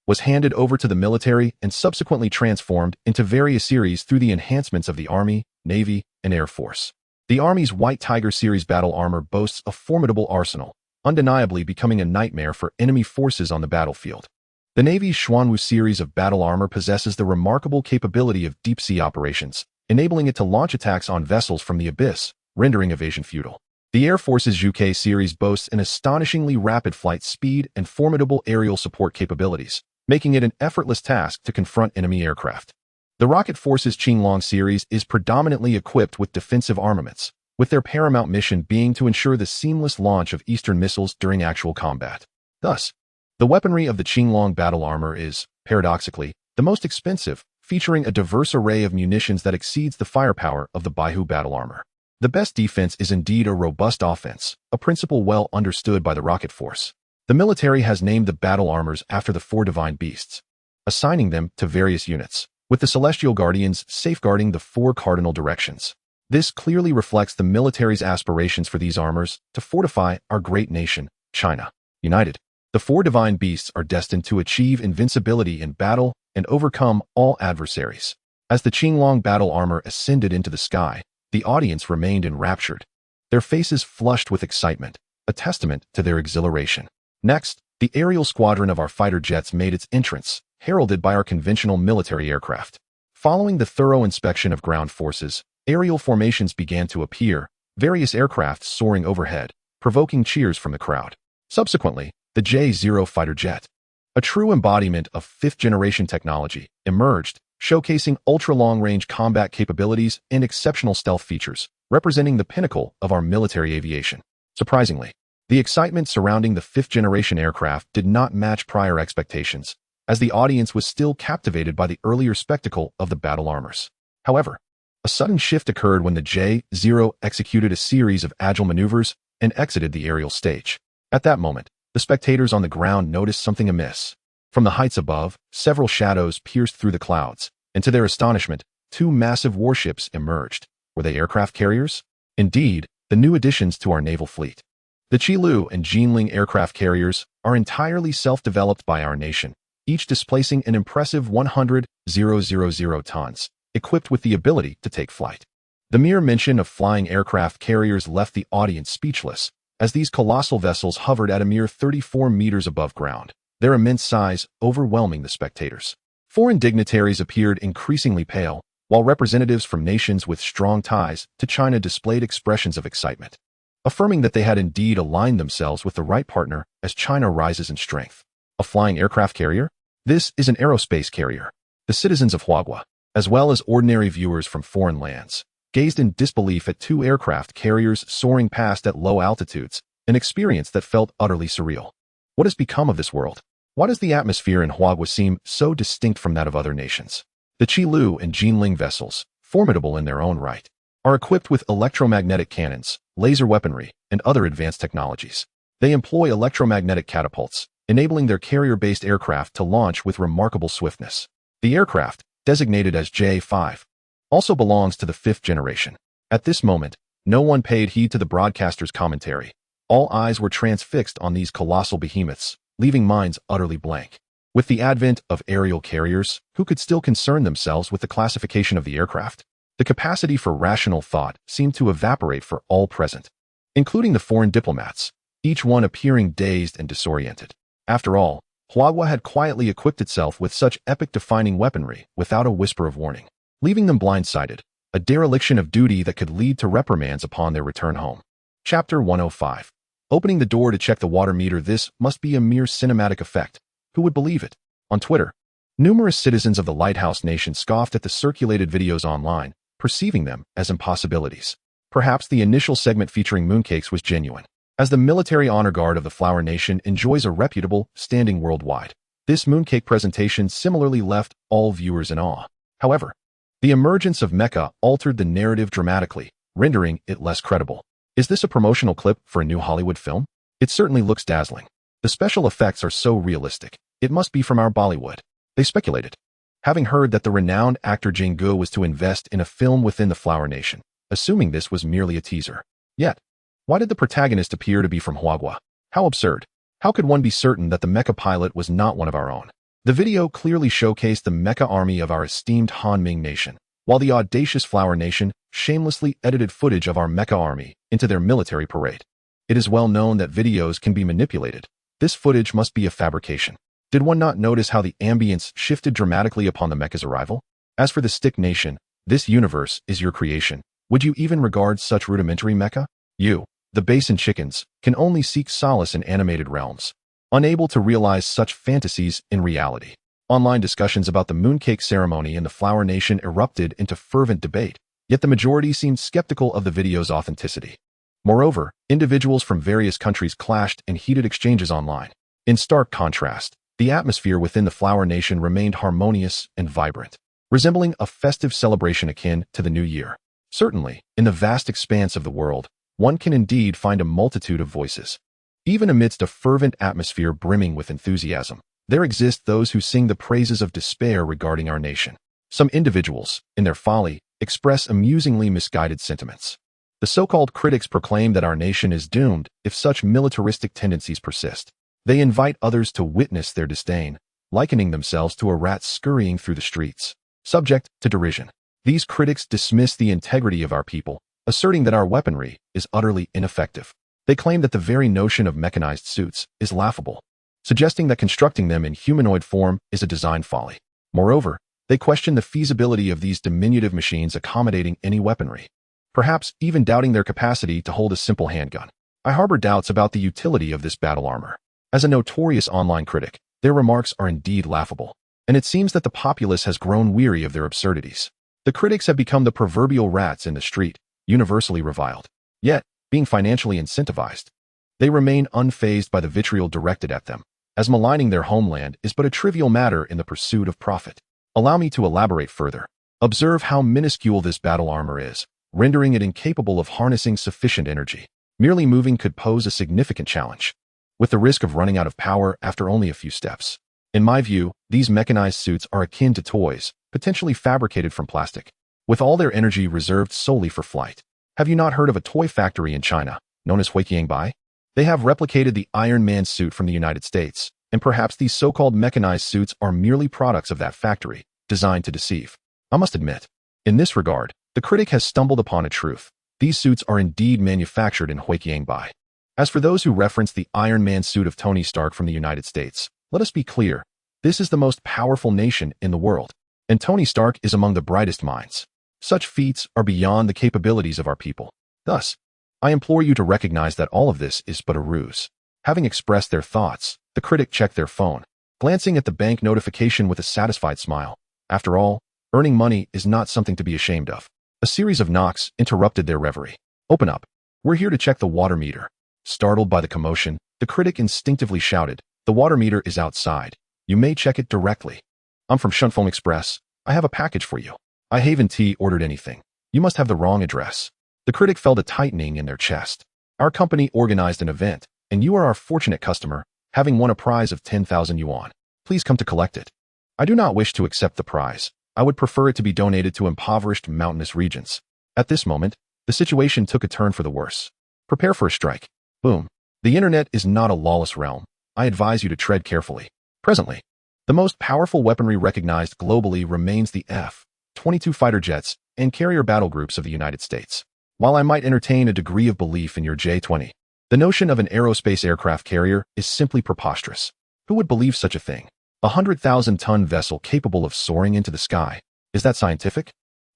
was handed over to the military and subsequently transformed into various series through the enhancements of the Army, Navy, and Air Force. The Army's White Tiger series battle armor boasts a formidable arsenal, undeniably becoming a nightmare for enemy forces on the battlefield. The Navy's Xuanwu series of battle armor possesses the remarkable capability of deep-sea operations, enabling it to launch attacks on vessels from the abyss, rendering evasion futile. The Air Force's Zhuge series boasts an astonishingly rapid flight speed and formidable aerial support capabilities, making it an effortless task to confront enemy aircraft. The Rocket Force's Qinglong series is predominantly equipped with defensive armaments, with their paramount mission being to ensure the seamless launch of Eastern missiles during actual combat. Thus, the weaponry of the Qinglong battle armor is, paradoxically, the most expensive, featuring a diverse array of munitions that exceeds the firepower of the Baihu battle armor. The best defense is indeed a robust offense, a principle well understood by the Rocket Force. The military has named the battle armors after the four divine beasts, assigning them to various units, with the Celestial Guardians safeguarding the four cardinal directions. This clearly reflects the military's aspirations for these armors to fortify our great nation, China. United, the four divine beasts are destined to achieve invincibility in battle and overcome all adversaries. As the Qinglong battle armor ascended into the sky, the audience remained enraptured, their faces flushed with excitement, a testament to their exhilaration. Next, the aerial squadron of our fighter jets made its entrance, heralded by our conventional military aircraft. Following the thorough inspection of ground forces, aerial formations began to appear, various aircraft soaring overhead, provoking cheers from the crowd. Subsequently, the J-0 fighter jet, a true embodiment of fifth-generation technology, emerged, showcasing ultra-long-range combat capabilities and exceptional stealth features, representing the pinnacle of our military aviation. Surprisingly, The excitement surrounding the fifth-generation aircraft did not match prior expectations, as the audience was still captivated by the earlier spectacle of the battle armors. However, a sudden shift occurred when the J-0 executed a series of agile maneuvers and exited the aerial stage. At that moment, the spectators on the ground noticed something amiss. From the heights above, several shadows pierced through the clouds, and to their astonishment, two massive warships emerged. Were they aircraft carriers? Indeed, the new additions to our naval fleet. The Qilu and Jinling aircraft carriers are entirely self-developed by our nation, each displacing an impressive 100,000 tons, equipped with the ability to take flight. The mere mention of flying aircraft carriers left the audience speechless, as these colossal vessels hovered at a mere 34 meters above ground, their immense size overwhelming the spectators. Foreign dignitaries appeared increasingly pale, while representatives from nations with strong ties to China displayed expressions of excitement, affirming that they had indeed aligned themselves with the right partner as China rises in strength. A flying aircraft carrier? This is an aerospace carrier. The citizens of Huagua, as well as ordinary viewers from foreign lands, gazed in disbelief at two aircraft carriers soaring past at low altitudes, an experience that felt utterly surreal. What has become of this world? Why does the atmosphere in Huagua seem so distinct from that of other nations? The Qilu and Jinling vessels, formidable in their own right, are equipped with electromagnetic cannons, laser weaponry, and other advanced technologies. They employ electromagnetic catapults, enabling their carrier-based aircraft to launch with remarkable swiftness. The aircraft, designated as J-5, also belongs to the fifth generation. At this moment, no one paid heed to the broadcaster's commentary. All eyes were transfixed on these colossal behemoths, leaving minds utterly blank. With the advent of aerial carriers, who could still concern themselves with the classification of the aircraft? The capacity for rational thought seemed to evaporate for all present, including the foreign diplomats, each one appearing dazed and disoriented. After all, Huagua had quietly equipped itself with such epic-defining weaponry without a whisper of warning, leaving them blindsided, a dereliction of duty that could lead to reprimands upon their return home. Chapter 105. Opening the door to check the water meter. This must be a mere cinematic effect. Who would believe it? On Twitter, numerous citizens of the Lighthouse Nation scoffed at the circulated videos online, perceiving them as impossibilities. Perhaps the initial segment featuring mooncakes was genuine, as the military honor guard of the Flower Nation enjoys a reputable standing worldwide. This mooncake presentation similarly left all viewers in awe. However, the emergence of mecha altered the narrative dramatically, rendering it less credible. Is this a promotional clip for a new Hollywood film? It certainly looks dazzling. The special effects are so realistic. It must be from our Bollywood, they speculated. Having heard that the renowned actor Jingu was to invest in a film within the Flower Nation, assuming this was merely a teaser. Yet, why did the protagonist appear to be from Huagua? How absurd. How could one be certain that the mecha pilot was not one of our own? The video clearly showcased the mecha army of our esteemed Han Ming Nation, while the audacious Flower Nation shamelessly edited footage of our mecha army into their military parade. It is well known that videos can be manipulated. This footage must be a fabrication. Did one not notice how the ambience shifted dramatically upon the mecha's arrival? As for the Stick Nation, this universe is your creation. Would you even regard such rudimentary mecha? You, the Basin Chickens, can only seek solace in animated realms, unable to realize such fantasies in reality. Online discussions about the mooncake ceremony in the Flower Nation erupted into fervent debate, yet the majority seemed skeptical of the video's authenticity. Moreover, individuals from various countries clashed in heated exchanges online. In stark contrast, the atmosphere within the Flower Nation remained harmonious and vibrant, resembling a festive celebration akin to the New Year. Certainly, in the vast expanse of the world, one can indeed find a multitude of voices. Even amidst a fervent atmosphere brimming with enthusiasm, there exist those who sing the praises of despair regarding our nation. Some individuals, in their folly, express amusingly misguided sentiments. The so-called critics proclaim that our nation is doomed if such militaristic tendencies persist. They invite others to witness their disdain, likening themselves to a rat scurrying through the streets, subject to derision. These critics dismiss the integrity of our people, asserting that our weaponry is utterly ineffective. They claim that the very notion of mechanized suits is laughable, suggesting that constructing them in humanoid form is a design folly. Moreover, they question the feasibility of these diminutive machines accommodating any weaponry, perhaps even doubting their capacity to hold a simple handgun. I harbor doubts about the utility of this battle armor. As a notorious online critic, their remarks are indeed laughable, and it seems that the populace has grown weary of their absurdities. The critics have become the proverbial rats in the street, universally reviled, yet being financially incentivized. They remain unfazed by the vitriol directed at them, as maligning their homeland is but a trivial matter in the pursuit of profit. Allow me to elaborate further. Observe how minuscule this battle armor is, rendering it incapable of harnessing sufficient energy. Merely moving could pose a significant challenge, with the risk of running out of power after only a few steps. In my view, these mechanized suits are akin to toys, potentially fabricated from plastic, with all their energy reserved solely for flight. Have you not heard of a toy factory in China, known as Huiqiangbai? They have replicated the Iron Man suit from the United States, and perhaps these so-called mechanized suits are merely products of that factory, designed to deceive. I must admit, in this regard, the critic has stumbled upon a truth. These suits are indeed manufactured in Huiqiangbai. As for those who reference the Iron Man suit of Tony Stark from the United States, let us be clear, this is the most powerful nation in the world, and Tony Stark is among the brightest minds. Such feats are beyond the capabilities of our people. Thus, I implore you to recognize that all of this is but a ruse. Having expressed their thoughts, the critic checked their phone, glancing at the bank notification with a satisfied smile. After all, earning money is not something to be ashamed of. A series of knocks interrupted their reverie. Open up. We're here to check the water meter. Startled by the commotion, the critic instinctively shouted, the water meter is outside. You may check it directly. I'm from Shunfeng Express. I have a package for you. I haven't ordered anything. You must have the wrong address. The critic felt a tightening in their chest. Our company organized an event, and you are our fortunate customer, having won a prize of 10,000 yuan. Please come to collect it. I do not wish to accept the prize. I would prefer it to be donated to impoverished mountainous regions. At this moment, the situation took a turn for the worse. Prepare for a strike. Boom. The internet is not a lawless realm. I advise you to tread carefully. Presently, the most powerful weaponry recognized globally remains the F-22 fighter jets and carrier battle groups of the United States. While I might entertain a degree of belief in your J-20, the notion of an aerospace aircraft carrier is simply preposterous. Who would believe such a thing? A 100,000-ton vessel capable of soaring into the sky. Is that scientific?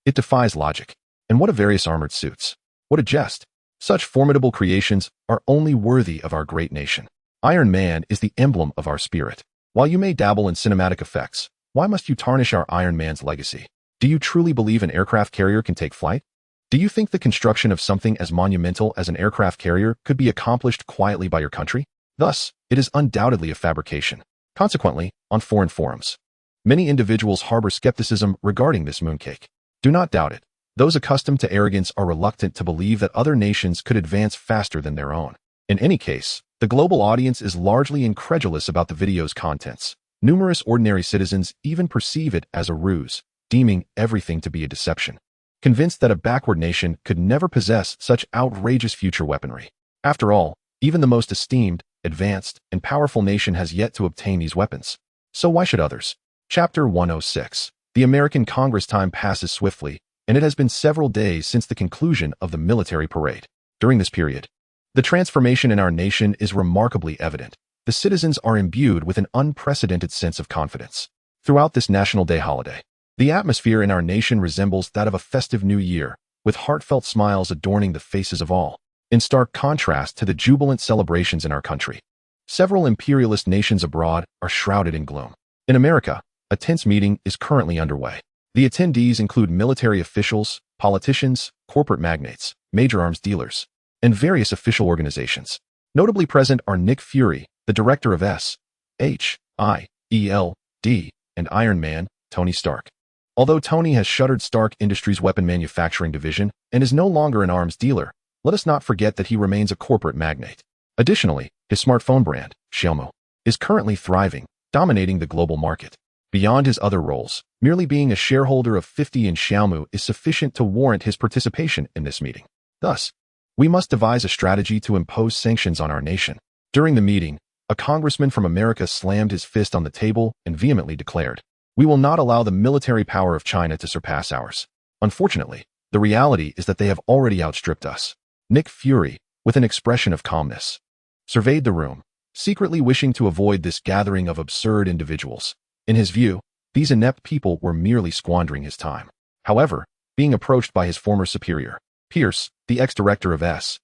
It defies logic. And what of various armored suits? What a jest. Such formidable creations are only worthy of our great nation. Iron Man is the emblem of our spirit. While you may dabble in cinematic effects, why must you tarnish our Iron Man's legacy? Do you truly believe an aircraft carrier can take flight? Do you think the construction of something as monumental as an aircraft carrier could be accomplished quietly by your country? Thus, it is undoubtedly a fabrication. Consequently, on foreign forums, many individuals harbor skepticism regarding this mooncake. Do not doubt it. Those accustomed to arrogance are reluctant to believe that other nations could advance faster than their own. In any case, the global audience is largely incredulous about the video's contents. Numerous ordinary citizens even perceive it as a ruse, deeming everything to be a deception, convinced that a backward nation could never possess such outrageous future weaponry. After all, even the most esteemed, advanced, and powerful nation has yet to obtain these weapons. So why should others? Chapter 106. The American Congress. Time passes swiftly, and it has been several days since the conclusion of the military parade. During this period, the transformation in our nation is remarkably evident. The citizens are imbued with an unprecedented sense of confidence. Throughout this National Day holiday, the atmosphere in our nation resembles that of a festive new year, with heartfelt smiles adorning the faces of all, in stark contrast to the jubilant celebrations in our country. Several imperialist nations abroad are shrouded in gloom. In America, a tense meeting is currently underway. The attendees include military officials, politicians, corporate magnates, major arms dealers, and various official organizations. Notably present are Nick Fury, the director of S.H.I.E.L.D., and Iron Man, Tony Stark. Although Tony has shuttered Stark Industries' weapon manufacturing division and is no longer an arms dealer, let us not forget that he remains a corporate magnate. Additionally, his smartphone brand, Xiaomi, is currently thriving, dominating the global market. Beyond his other roles, merely being a shareholder of 50 in Xiaomi is sufficient to warrant his participation in this meeting. Thus, we must devise a strategy to impose sanctions on our nation. During the meeting, a congressman from America slammed his fist on the table and vehemently declared, "We will not allow the military power of China to surpass ours." Unfortunately, the reality is that they have already outstripped us. Nick Fury, with an expression of calmness, surveyed the room, secretly wishing to avoid this gathering of absurd individuals. In his view, these inept people were merely squandering his time. However, being approached by his former superior, Pierce, the ex-director of S.H.I.E.L.D.,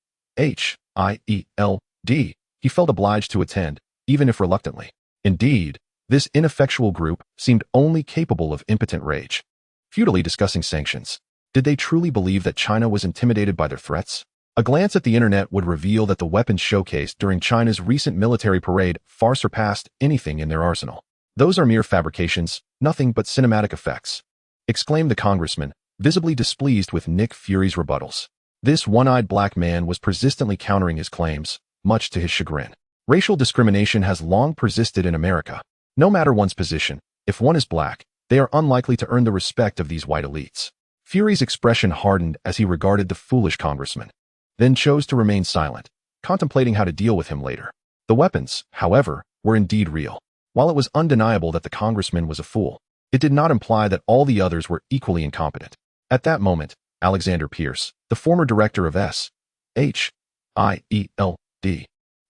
he felt obliged to attend, even if reluctantly. Indeed, this ineffectual group seemed only capable of impotent rage. Futilely discussing sanctions. Did they truly believe that China was intimidated by their threats? A glance at the internet would reveal that the weapons showcased during China's recent military parade far surpassed anything in their arsenal. "Those are mere fabrications, nothing but cinematic effects," exclaimed the congressman, visibly displeased with Nick Fury's rebuttals. This one-eyed black man was persistently countering his claims, much to his chagrin. Racial discrimination has long persisted in America. No matter one's position, if one is black, they are unlikely to earn the respect of these white elites. Fury's expression hardened as he regarded the foolish congressman, then chose to remain silent, contemplating how to deal with him later. The weapons, however, were indeed real. While it was undeniable that the congressman was a fool, it did not imply that all the others were equally incompetent. At that moment, Alexander Pierce, the former director of S.H.I.E.L.D.,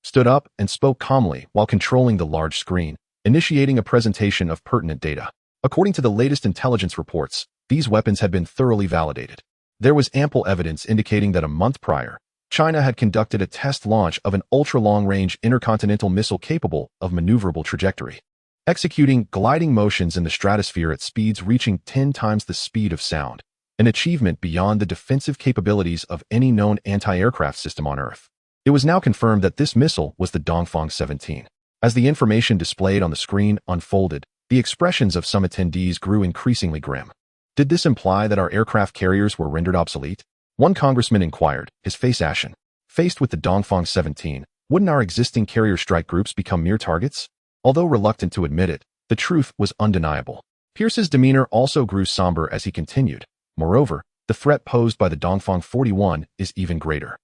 stood up and spoke calmly while controlling the large screen, initiating a presentation of pertinent data. According to the latest intelligence reports, these weapons had been thoroughly validated. There was ample evidence indicating that a month prior, China had conducted a test launch of an ultra-long-range intercontinental missile capable of maneuverable trajectory, executing gliding motions in the stratosphere at speeds reaching 10 times the speed of sound, an achievement beyond the defensive capabilities of any known anti-aircraft system on Earth. It was now confirmed that this missile was the Dongfang 17. As the information displayed on the screen unfolded, the expressions of some attendees grew increasingly grim. Did this imply that our aircraft carriers were rendered obsolete? One congressman inquired, his face ashen. Faced with the Dongfang 17, wouldn't our existing carrier strike groups become mere targets? Although reluctant to admit it, the truth was undeniable. Pierce's demeanor also grew somber as he continued. Moreover, the threat posed by the Dongfang 41 is even greater.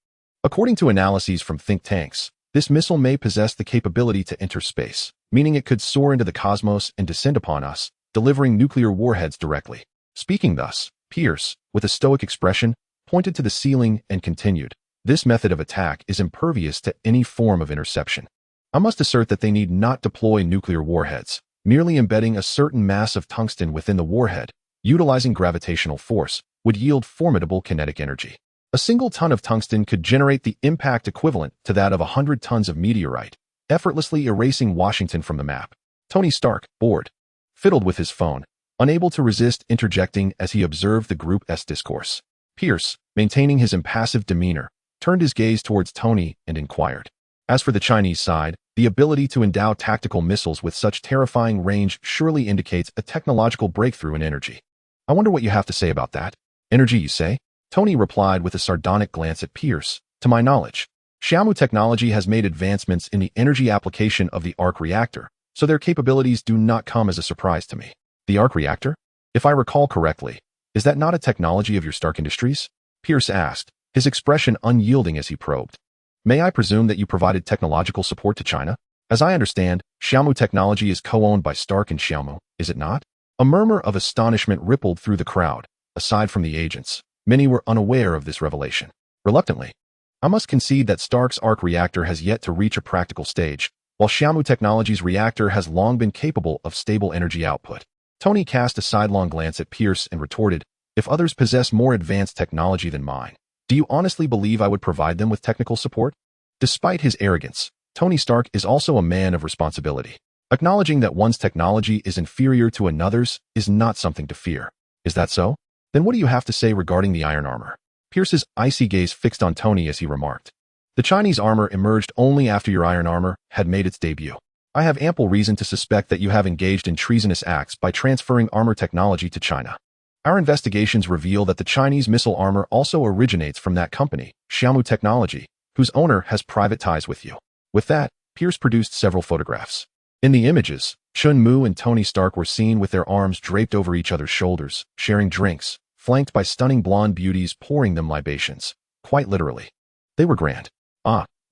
According to analyses from think tanks, this missile may possess the capability to enter space, meaning it could soar into the cosmos and descend upon us, delivering nuclear warheads directly. Speaking thus, Pierce, with a stoic expression, pointed to the ceiling and continued, "This method of attack is impervious to any form of interception. I must assert that they need not deploy nuclear warheads, merely embedding a certain mass of tungsten within the warhead, utilizing gravitational force, would yield formidable kinetic energy. A single ton of tungsten could generate the impact equivalent to that of 100 tons of meteorite, effortlessly erasing Washington from the map." Tony Stark, bored, fiddled with his phone, unable to resist interjecting as he observed the group's discourse. Pierce, maintaining his impassive demeanor, turned his gaze towards Tony and inquired. "As for the Chinese side, the ability to endow tactical missiles with such terrifying range surely indicates a technological breakthrough in energy. I wonder what you have to say about that." "Energy, you say?" Tony replied with a sardonic glance at Pierce. "To my knowledge, Xiaomu technology has made advancements in the energy application of the arc-reactor, so their capabilities do not come as a surprise to me." "The arc-reactor? If I recall correctly, is that not a technology of your Stark Industries?" Pierce asked, his expression unyielding as he probed. "May I presume that you provided technological support to China? As I understand, Xiaomu technology is co-owned by Stark and Xiaomu, is it not?" A murmur of astonishment rippled through the crowd. Aside from the agents, many were unaware of this revelation. Reluctantly, "I must concede that Stark's arc-reactor has yet to reach a practical stage, while Xiaomu Technology's reactor has long been capable of stable energy output." Tony cast a sidelong glance at Pierce and retorted, "If others possess more advanced technology than mine, do you honestly believe I would provide them with technical support?" Despite his arrogance, Tony Stark is also a man of responsibility. Acknowledging that one's technology is inferior to another's is not something to fear. "Is that so? Then what do you have to say regarding the iron armor?" Pierce's icy gaze fixed on Tony as he remarked, "The Chinese armor emerged only after your iron armor had made its debut. I have ample reason to suspect that you have engaged in treasonous acts by transferring armor technology to China. Our investigations reveal that the Chinese missile armor also originates from that company, Xiaomu Technology, whose owner has private ties with you." With that, Pierce produced several photographs. In the images, Chun Mu and Tony Stark were seen with their arms draped over each other's shoulders, sharing drinks, flanked by stunning blonde beauties pouring them libations. Quite literally. They were grand.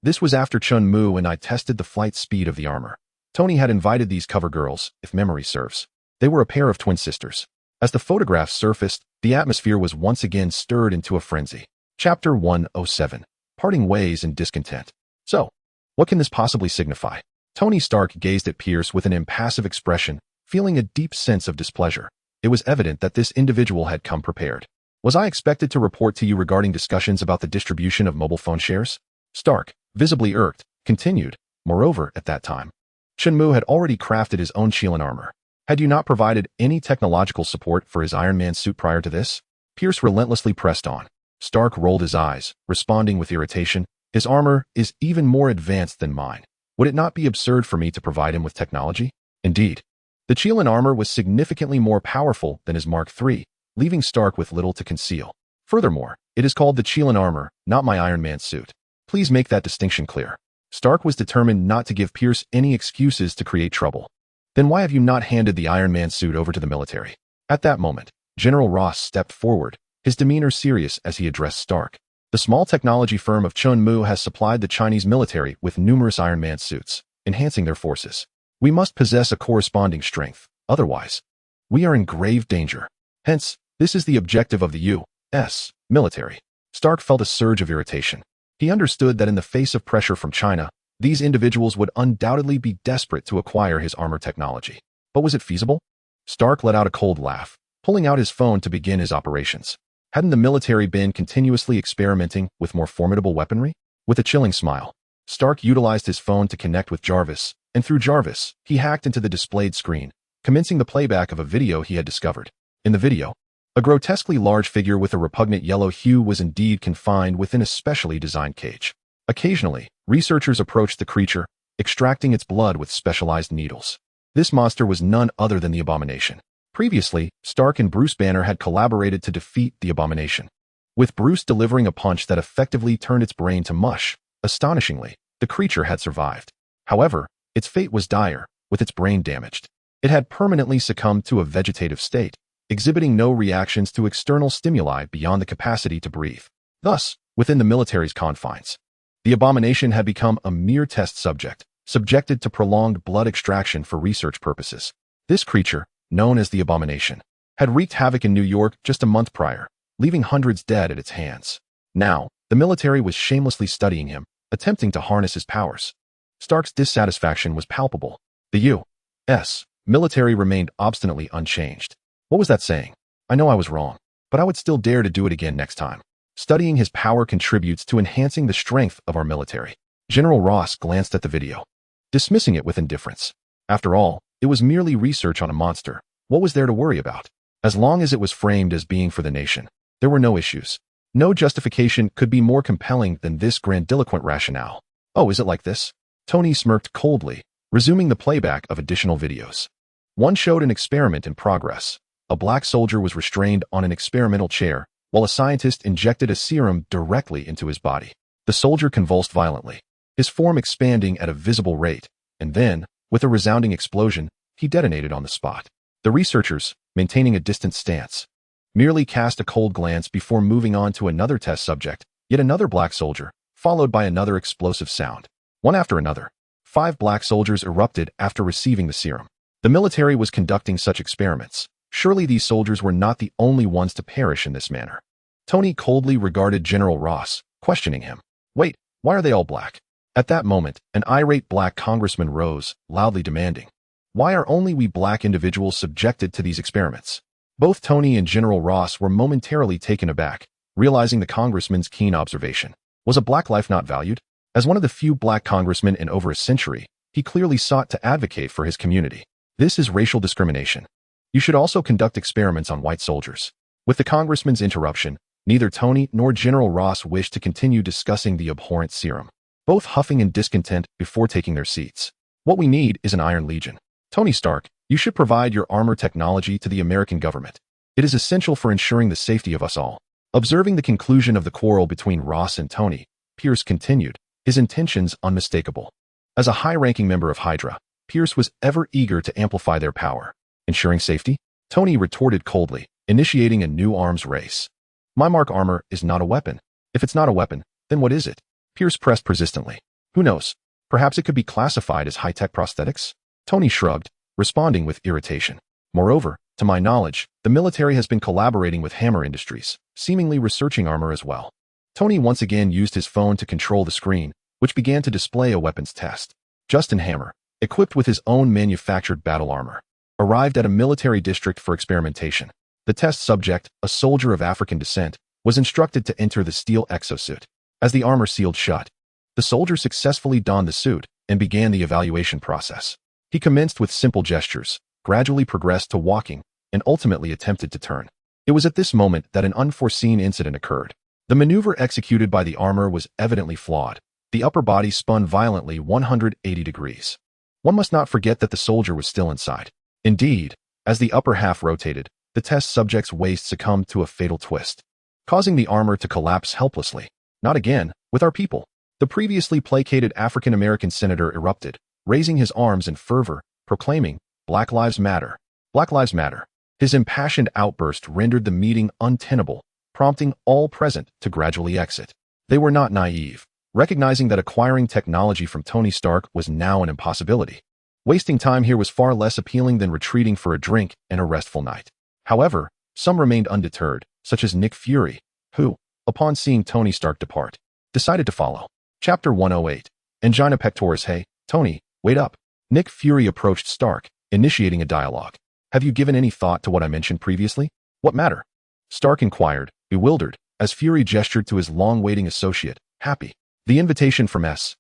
This was after Chun Mu and I tested the flight speed of the armor. Tony had invited these cover girls, if memory serves. They were a pair of twin sisters. As the photographs surfaced, the atmosphere was once again stirred into a frenzy. Chapter 107. Parting Ways and Discontent. "So, what can this possibly signify?" Tony Stark gazed at Pierce with an impassive expression, feeling a deep sense of displeasure. It was evident that this individual had come prepared. "Was I expected to report to you regarding discussions about the distribution of mobile phone shares?" Stark, visibly irked, continued. "Moreover, at that time, Chun Mu had already crafted his own QilinArmor. Had you not provided any technological support for his Iron Man suit prior to this?" Pierce relentlessly pressed on. Stark rolled his eyes, responding with irritation. His armor is even more advanced than mine. Would it not be absurd for me to provide him with technology? Indeed, the Qilin armor was significantly more powerful than his Mark III, leaving Stark with little to conceal. Furthermore, it is called the Qilin armor, not my Iron Man suit. Please make that distinction clear. Stark was determined not to give Pierce any excuses to create trouble. Then why have you not handed the Iron Man suit over to the military? At that moment, General Ross stepped forward, his demeanor serious as he addressed Stark. The small technology firm of Chunmu has supplied the Chinese military with numerous Iron Man suits, enhancing their forces. We must possess a corresponding strength, otherwise, we are in grave danger. Hence, this is the objective of the U.S. military. Stark felt a surge of irritation. He understood that in the face of pressure from China, these individuals would undoubtedly be desperate to acquire his armor technology. But was it feasible? Stark let out a cold laugh, pulling out his phone to begin his operations. Hadn't the military been continuously experimenting with more formidable weaponry? With a chilling smile, Stark utilized his phone to connect with Jarvis, and through Jarvis, he hacked into the displayed screen, commencing the playback of a video he had discovered. In the video, a grotesquely large figure with a repugnant yellow hue was indeed confined within a specially designed cage. Occasionally, researchers approached the creature, extracting its blood with specialized needles. This monster was none other than the Abomination. Previously, Stark and Bruce Banner had collaborated to defeat the Abomination, with Bruce delivering a punch that effectively turned its brain to mush. Astonishingly, the creature had survived. However, its fate was dire, with its brain damaged. It had permanently succumbed to a vegetative state, exhibiting no reactions to external stimuli beyond the capacity to breathe. Thus, within the military's confines, the Abomination had become a mere test subject, subjected to prolonged blood extraction for research purposes. This creature, known as the Abomination, had wreaked havoc in New York just a month prior, leaving hundreds dead at its hands. Now, the military was shamelessly studying him, attempting to harness his powers. Stark's dissatisfaction was palpable. The U.S. military remained obstinately unchanged. What was that saying? I know I was wrong, but I would still dare to do it again next time. Studying his power contributes to enhancing the strength of our military. General Ross glanced at the video, dismissing it with indifference. After all, it was merely research on a monster. What was there to worry about? As long as it was framed as being for the nation, there were no issues. No justification could be more compelling than this grandiloquent rationale. Oh, is it like this? Tony smirked coldly, resuming the playback of additional videos. One showed an experiment in progress. A black soldier was restrained on an experimental chair, while a scientist injected a serum directly into his body. The soldier convulsed violently, his form expanding at a visible rate, and then, with a resounding explosion, he detonated on the spot. The researchers, maintaining a distant stance, merely cast a cold glance before moving on to another test subject, yet another black soldier, followed by another explosive sound. One after another, 5 black soldiers erupted after receiving the serum. The military was conducting such experiments. Surely these soldiers were not the only ones to perish in this manner. Tony coldly regarded General Ross, questioning him. Wait, why are they all black? At that moment, an irate black congressman rose, loudly demanding, why are only we black individuals subjected to these experiments? Both Tony and General Ross were momentarily taken aback, realizing the congressman's keen observation. Was a black life not valued? As one of the few black congressmen in over a century, he clearly sought to advocate for his community. This is racial discrimination. You should also conduct experiments on white soldiers. With the congressman's interruption, neither Tony nor General Ross wished to continue discussing the abhorrent serum, both huffing in discontent before taking their seats. What we need is an Iron Legion. Tony Stark, you should provide your armor technology to the American government. It is essential for ensuring the safety of us all. Observing the conclusion of the quarrel between Ross and Tony, Pierce continued, his intentions unmistakable. As a high-ranking member of Hydra, Pierce was ever eager to amplify their power. Ensuring safety? Tony retorted coldly, initiating a new arms race. My Mark armor is not a weapon. If it's not a weapon, then what is it? Pierce pressed persistently. Who knows? Perhaps it could be classified as high-tech prosthetics? Tony shrugged, responding with irritation. Moreover, to my knowledge, the military has been collaborating with Hammer Industries, seemingly researching armor as well. Tony once again used his phone to control the screen, which began to display a weapons test. Justin Hammer, equipped with his own manufactured battle armor, arrived at a military district for experimentation. The test subject, a soldier of African descent, was instructed to enter the steel exosuit. As the armor sealed shut, the soldier successfully donned the suit and began the evaluation process. He commenced with simple gestures, gradually progressed to walking, and ultimately attempted to turn. It was at this moment that an unforeseen incident occurred. The maneuver executed by the armor was evidently flawed. The upper body spun violently 180 degrees. One must not forget that the soldier was still inside. Indeed, as the upper half rotated, the test subject's waist succumbed to a fatal twist, causing the armor to collapse helplessly. Not again, with our people. The previously placated African-American senator erupted, raising his arms in fervor, proclaiming, "Black Lives Matter. Black Lives Matter." His impassioned outburst rendered the meeting untenable, prompting all present to gradually exit. They were not naive, recognizing that acquiring technology from Tony Stark was now an impossibility. Wasting time here was far less appealing than retreating for a drink and a restful night. However, some remained undeterred, such as Nick Fury, who, upon seeing Tony Stark depart, decided to follow. Chapter 108. Angina Pectoris. Hey, Tony, wait up. Nick Fury approached Stark, initiating a dialogue. Have you given any thought to what I mentioned previously? What matter? Stark inquired, bewildered, as Fury gestured to his long-waiting associate, Happy. The invitation from S.H.I.E.L.D.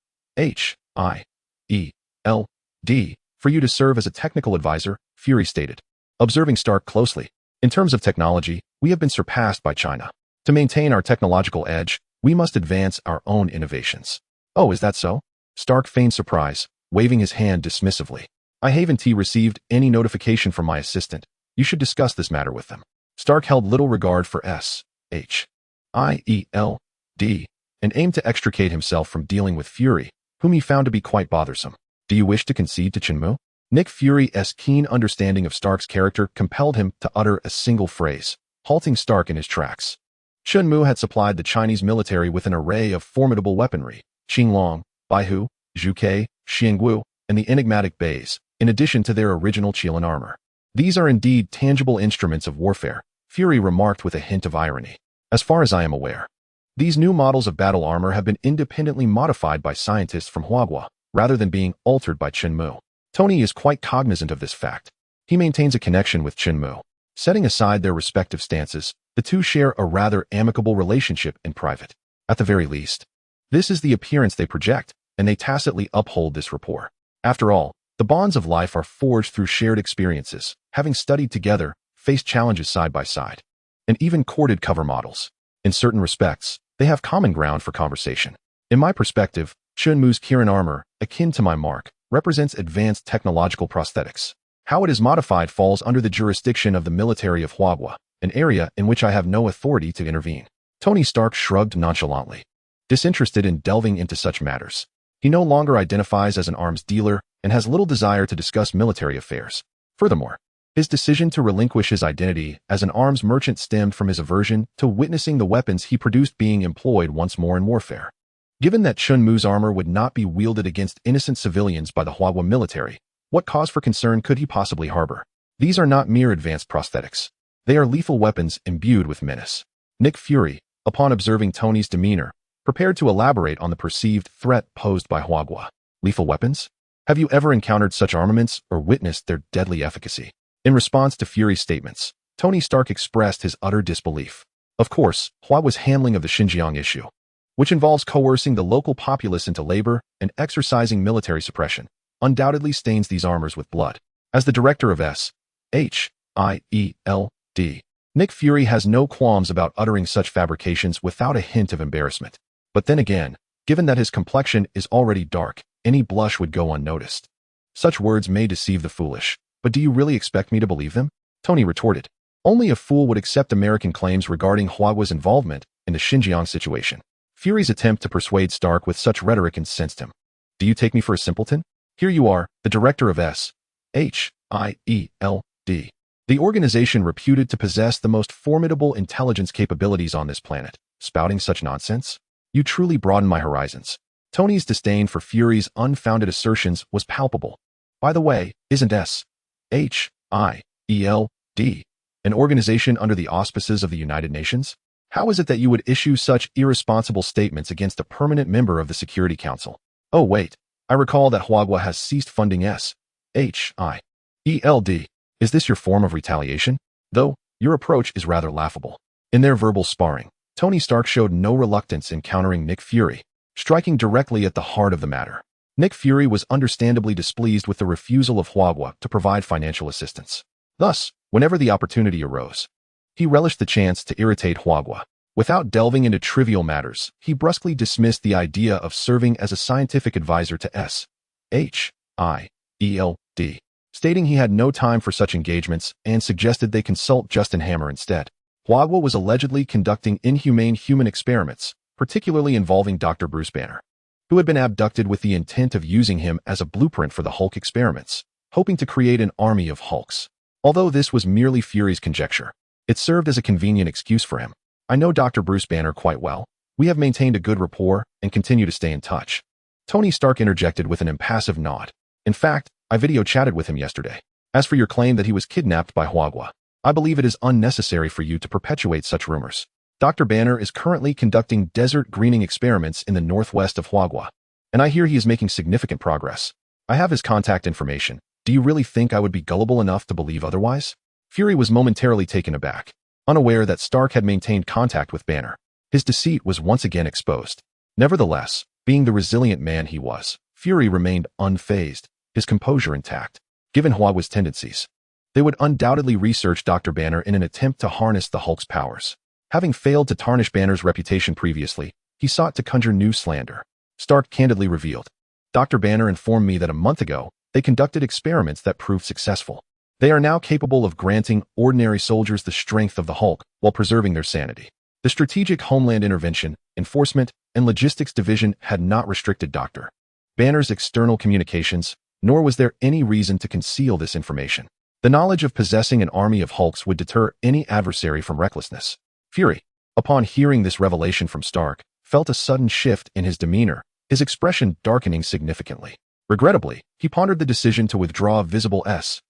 for you to serve as a technical advisor, Fury stated, observing Stark closely. In terms of technology, we have been surpassed by China. To maintain our technological edge, we must advance our own innovations. Oh, is that so? Stark feigned surprise, waving his hand dismissively. I haven't received any notification from my assistant. You should discuss this matter with them. Stark held little regard for S.H.I.E.L.D. and aimed to extricate himself from dealing with Fury, whom he found to be quite bothersome. Do you wish to concede to Chenmu? Nick Fury's keen understanding of Stark's character compelled him to utter a single phrase, halting Stark in his tracks. Chenmu had supplied the Chinese military with an array of formidable weaponry, Qinglong, Baihu, Zhuke, Xianggu, and the enigmatic Bays, in addition to their original Qilin armor. These are indeed tangible instruments of warfare, Fury remarked with a hint of irony. As far as I am aware, these new models of battle armor have been independently modified by scientists from Huagua, rather than being altered by Chenmu. Tony is quite cognizant of this fact. He maintains a connection with Chenmu. Setting aside their respective stances, the two share a rather amicable relationship in private. At the very least, this is the appearance they project, and they tacitly uphold this rapport. After all, the bonds of life are forged through shared experiences, having studied together, faced challenges side by side, and even courted cover models. In certain respects, they have common ground for conversation. In my perspective, Chenmu's QilinArmor, akin to my mark, represents advanced technological prosthetics. How it is modified falls under the jurisdiction of the military of Huagua, an area in which I have no authority to intervene. Tony Stark shrugged nonchalantly, disinterested in delving into such matters. He no longer identifies as an arms dealer and has little desire to discuss military affairs. Furthermore, his decision to relinquish his identity as an arms merchant stemmed from his aversion to witnessing the weapons he produced being employed once more in warfare. Given that Chenmu's armor would not be wielded against innocent civilians by the Huagua military, what cause for concern could he possibly harbor? These are not mere advanced prosthetics. They are lethal weapons imbued with menace. Nick Fury, upon observing Tony's demeanor, prepared to elaborate on the perceived threat posed by Huagua. Lethal weapons? Have you ever encountered such armaments or witnessed their deadly efficacy? In response to Fury's statements, Tony Stark expressed his utter disbelief. Of course, Huagua's handling of the Xinjiang issue, which involves coercing the local populace into labor and exercising military suppression, undoubtedly stains these armors with blood. As the director of S.H.I.E.L.D., Nick Fury has no qualms about uttering such fabrications without a hint of embarrassment. But then again, given that his complexion is already dark, any blush would go unnoticed. Such words may deceive the foolish, but do you really expect me to believe them? Tony retorted. Only a fool would accept American claims regarding Huagua's involvement in the Xinjiang situation. Fury's attempt to persuade Stark with such rhetoric incensed him. Do you take me for a simpleton? Here you are, the director of S.H.I.E.L.D., the organization reputed to possess the most formidable intelligence capabilities on this planet, spouting such nonsense? You truly broaden my horizons. Tony's disdain for Fury's unfounded assertions was palpable. By the way, isn't S.H.I.E.L.D. an organization under the auspices of the United Nations? How is it that you would issue such irresponsible statements against a permanent member of the Security Council? Oh wait, I recall that Huagua has ceased funding S.H.I.E.L.D. Is this your form of retaliation? Though, your approach is rather laughable. In their verbal sparring, Tony Stark showed no reluctance in countering Nick Fury, striking directly at the heart of the matter. Nick Fury was understandably displeased with the refusal of Huagua to provide financial assistance. Thus, whenever the opportunity arose, he relished the chance to irritate Huagua. Without delving into trivial matters, he brusquely dismissed the idea of serving as a scientific advisor to S.H.I.E.L.D., stating he had no time for such engagements and suggested they consult Justin Hammer instead. Huagua was allegedly conducting inhumane human experiments, particularly involving Dr. Bruce Banner, who had been abducted with the intent of using him as a blueprint for the Hulk experiments, hoping to create an army of Hulks. Although this was merely Fury's conjecture, it served as a convenient excuse for him. I know Dr. Bruce Banner quite well. We have maintained a good rapport and continue to stay in touch. Tony Stark interjected with an impassive nod. In fact, I video chatted with him yesterday. As for your claim that he was kidnapped by Huagua, I believe it is unnecessary for you to perpetuate such rumors. Dr. Banner is currently conducting desert greening experiments in the northwest of Huagua, and I hear he is making significant progress. I have his contact information. Do you really think I would be gullible enough to believe otherwise? Fury was momentarily taken aback, unaware that Stark had maintained contact with Banner. His deceit was once again exposed. Nevertheless, being the resilient man he was, Fury remained unfazed, his composure intact. Given Huagua's tendencies, they would undoubtedly research Dr. Banner in an attempt to harness the Hulk's powers. Having failed to tarnish Banner's reputation previously, he sought to conjure new slander. Stark candidly revealed, Dr. Banner informed me that a month ago, they conducted experiments that proved successful. They are now capable of granting ordinary soldiers the strength of the Hulk while preserving their sanity. The Strategic Homeland Intervention, Enforcement, and Logistics Division had not restricted Dr. Banner's external communications, nor was there any reason to conceal this information. The knowledge of possessing an army of Hulks would deter any adversary from recklessness. Fury, upon hearing this revelation from Stark, felt a sudden shift in his demeanor, his expression darkening significantly. Regrettably, he pondered the decision to withdraw visible S.H.I.E.L.D.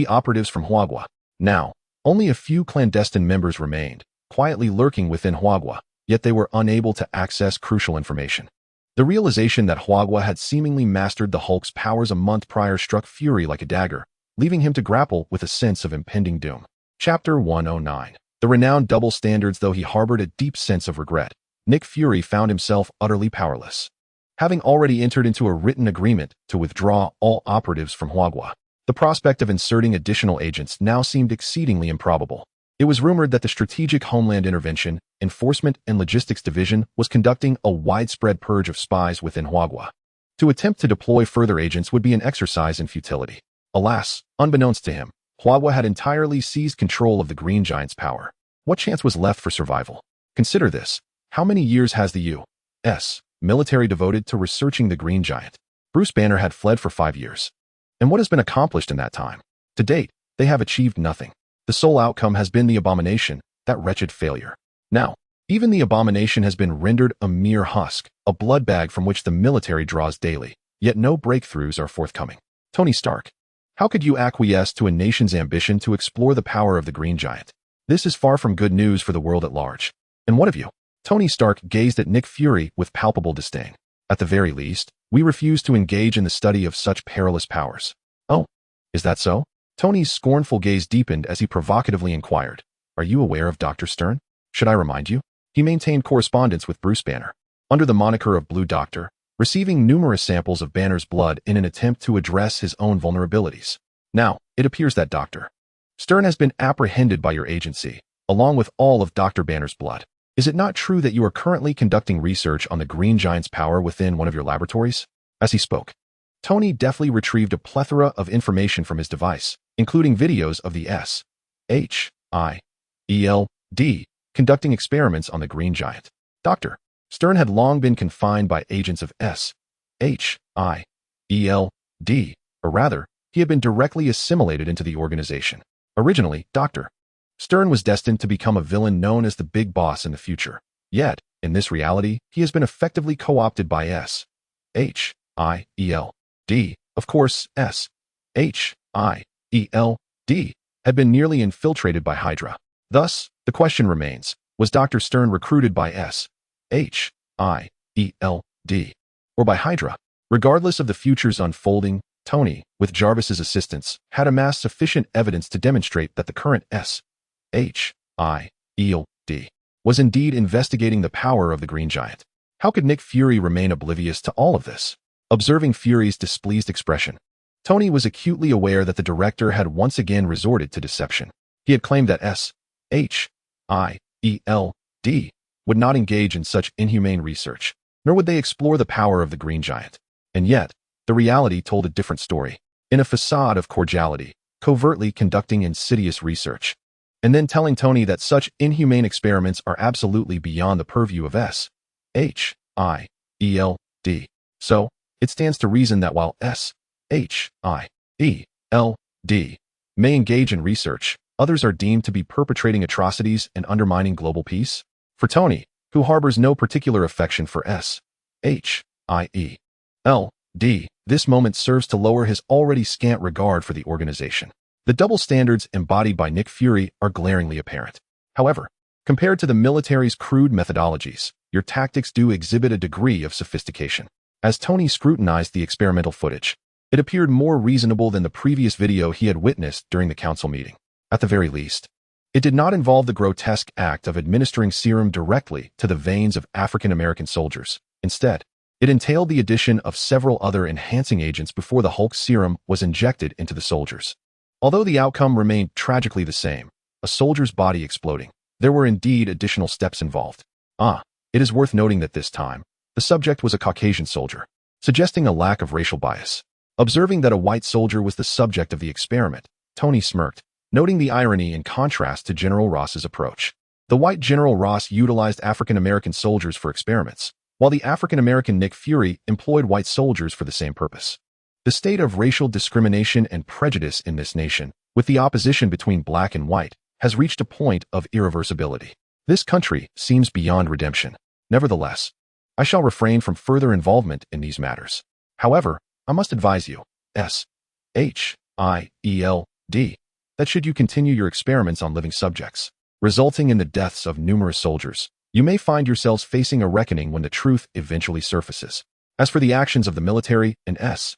operatives from Huagua. Now, only a few clandestine members remained, quietly lurking within Huagua, yet they were unable to access crucial information. The realization that Huagua had seemingly mastered the Hulk's powers a month prior struck Fury like a dagger, leaving him to grapple with a sense of impending doom. Chapter 109. The renowned double standards. Though he harbored a deep sense of regret, Nick Fury found himself utterly powerless. Having already entered into a written agreement to withdraw all operatives from Huagua, the prospect of inserting additional agents now seemed exceedingly improbable. It was rumored that the Strategic Homeland Intervention, Enforcement, and Logistics Division was conducting a widespread purge of spies within Huagua. To attempt to deploy further agents would be an exercise in futility. Alas, unbeknownst to him, Huagua had entirely seized control of the Green Giant's power. What chance was left for survival? Consider this. How many years has the U.S. military devoted to researching the Green Giant? Bruce Banner had fled for 5 years. And what has been accomplished in that time? To date, they have achieved nothing. The sole outcome has been the Abomination, that wretched failure. Now, even the Abomination has been rendered a mere husk, a blood bag from which the military draws daily, yet no breakthroughs are forthcoming. Tony Stark, how could you acquiesce to a nation's ambition to explore the power of the Green Giant? This is far from good news for the world at large. And what of you? Tony Stark gazed at Nick Fury with palpable disdain. At the very least, we refuse to engage in the study of such perilous powers. Oh, is that so? Tony's scornful gaze deepened as he provocatively inquired, Are you aware of Dr. Stern? Should I remind you? He maintained correspondence with Bruce Banner, under the moniker of Blue Doctor, receiving numerous samples of Banner's blood in an attempt to address his own vulnerabilities. Now, it appears that Dr. Stern has been apprehended by your agency, along with all of Dr. Banner's blood. Is it not true that you are currently conducting research on the Green Giant's power within one of your laboratories? As he spoke, Tony deftly retrieved a plethora of information from his device, including videos of the S.H.I.E.L.D. conducting experiments on the Green Giant. Dr. Stern had long been confined by agents of S.H.I.E.L.D., or rather, he had been directly assimilated into the organization. Originally, Dr. Stern was destined to become a villain known as the Big Boss in the future. Yet, in this reality, he has been effectively co-opted by S.H.I.E.L.D. Of course, S.H.I.E.L.D. had been nearly infiltrated by Hydra. Thus, the question remains, was Dr. Stern recruited by S.H.I.E.L.D. or by Hydra? Regardless of the future's unfolding, Tony, with Jarvis's assistance, had amassed sufficient evidence to demonstrate that the current S.H.I.E.L.D. was indeed investigating the power of the Green Giant. How could Nick Fury remain oblivious to all of this? Observing Fury's displeased expression, Tony was acutely aware that the director had once again resorted to deception. He had claimed that S.H.I.E.L.D. would not engage in such inhumane research, nor would they explore the power of the Green Giant. And yet, the reality told a different story. In a facade of cordiality, covertly conducting insidious research, and then telling Tony that such inhumane experiments are absolutely beyond the purview of SHIELD. So, it stands to reason that while SHIELD may engage in research, others are deemed to be perpetrating atrocities and undermining global peace. For Tony, who harbors no particular affection for SHIELD, this moment serves to lower his already scant regard for the organization. The double standards embodied by Nick Fury are glaringly apparent. However, compared to the military's crude methodologies, your tactics do exhibit a degree of sophistication. As Tony scrutinized the experimental footage, it appeared more reasonable than the previous video he had witnessed during the council meeting. At the very least, it did not involve the grotesque act of administering serum directly to the veins of African-American soldiers. Instead, it entailed the addition of several other enhancing agents before the Hulk serum was injected into the soldiers. Although the outcome remained tragically the same, a soldier's body exploding, there were indeed additional steps involved. It is worth noting that this time, the subject was a Caucasian soldier, suggesting a lack of racial bias. Observing that a white soldier was the subject of the experiment, Tony smirked, noting the irony in contrast to General Ross's approach. The white General Ross utilized African-American soldiers for experiments, while the African-American Nick Fury employed white soldiers for the same purpose. The state of racial discrimination and prejudice in this nation, with the opposition between black and white, has reached a point of irreversibility. This country seems beyond redemption. Nevertheless, I shall refrain from further involvement in these matters. However, I must advise you, SHIELD, that should you continue your experiments on living subjects, resulting in the deaths of numerous soldiers, you may find yourselves facing a reckoning when the truth eventually surfaces. As for the actions of the military and SHIELD,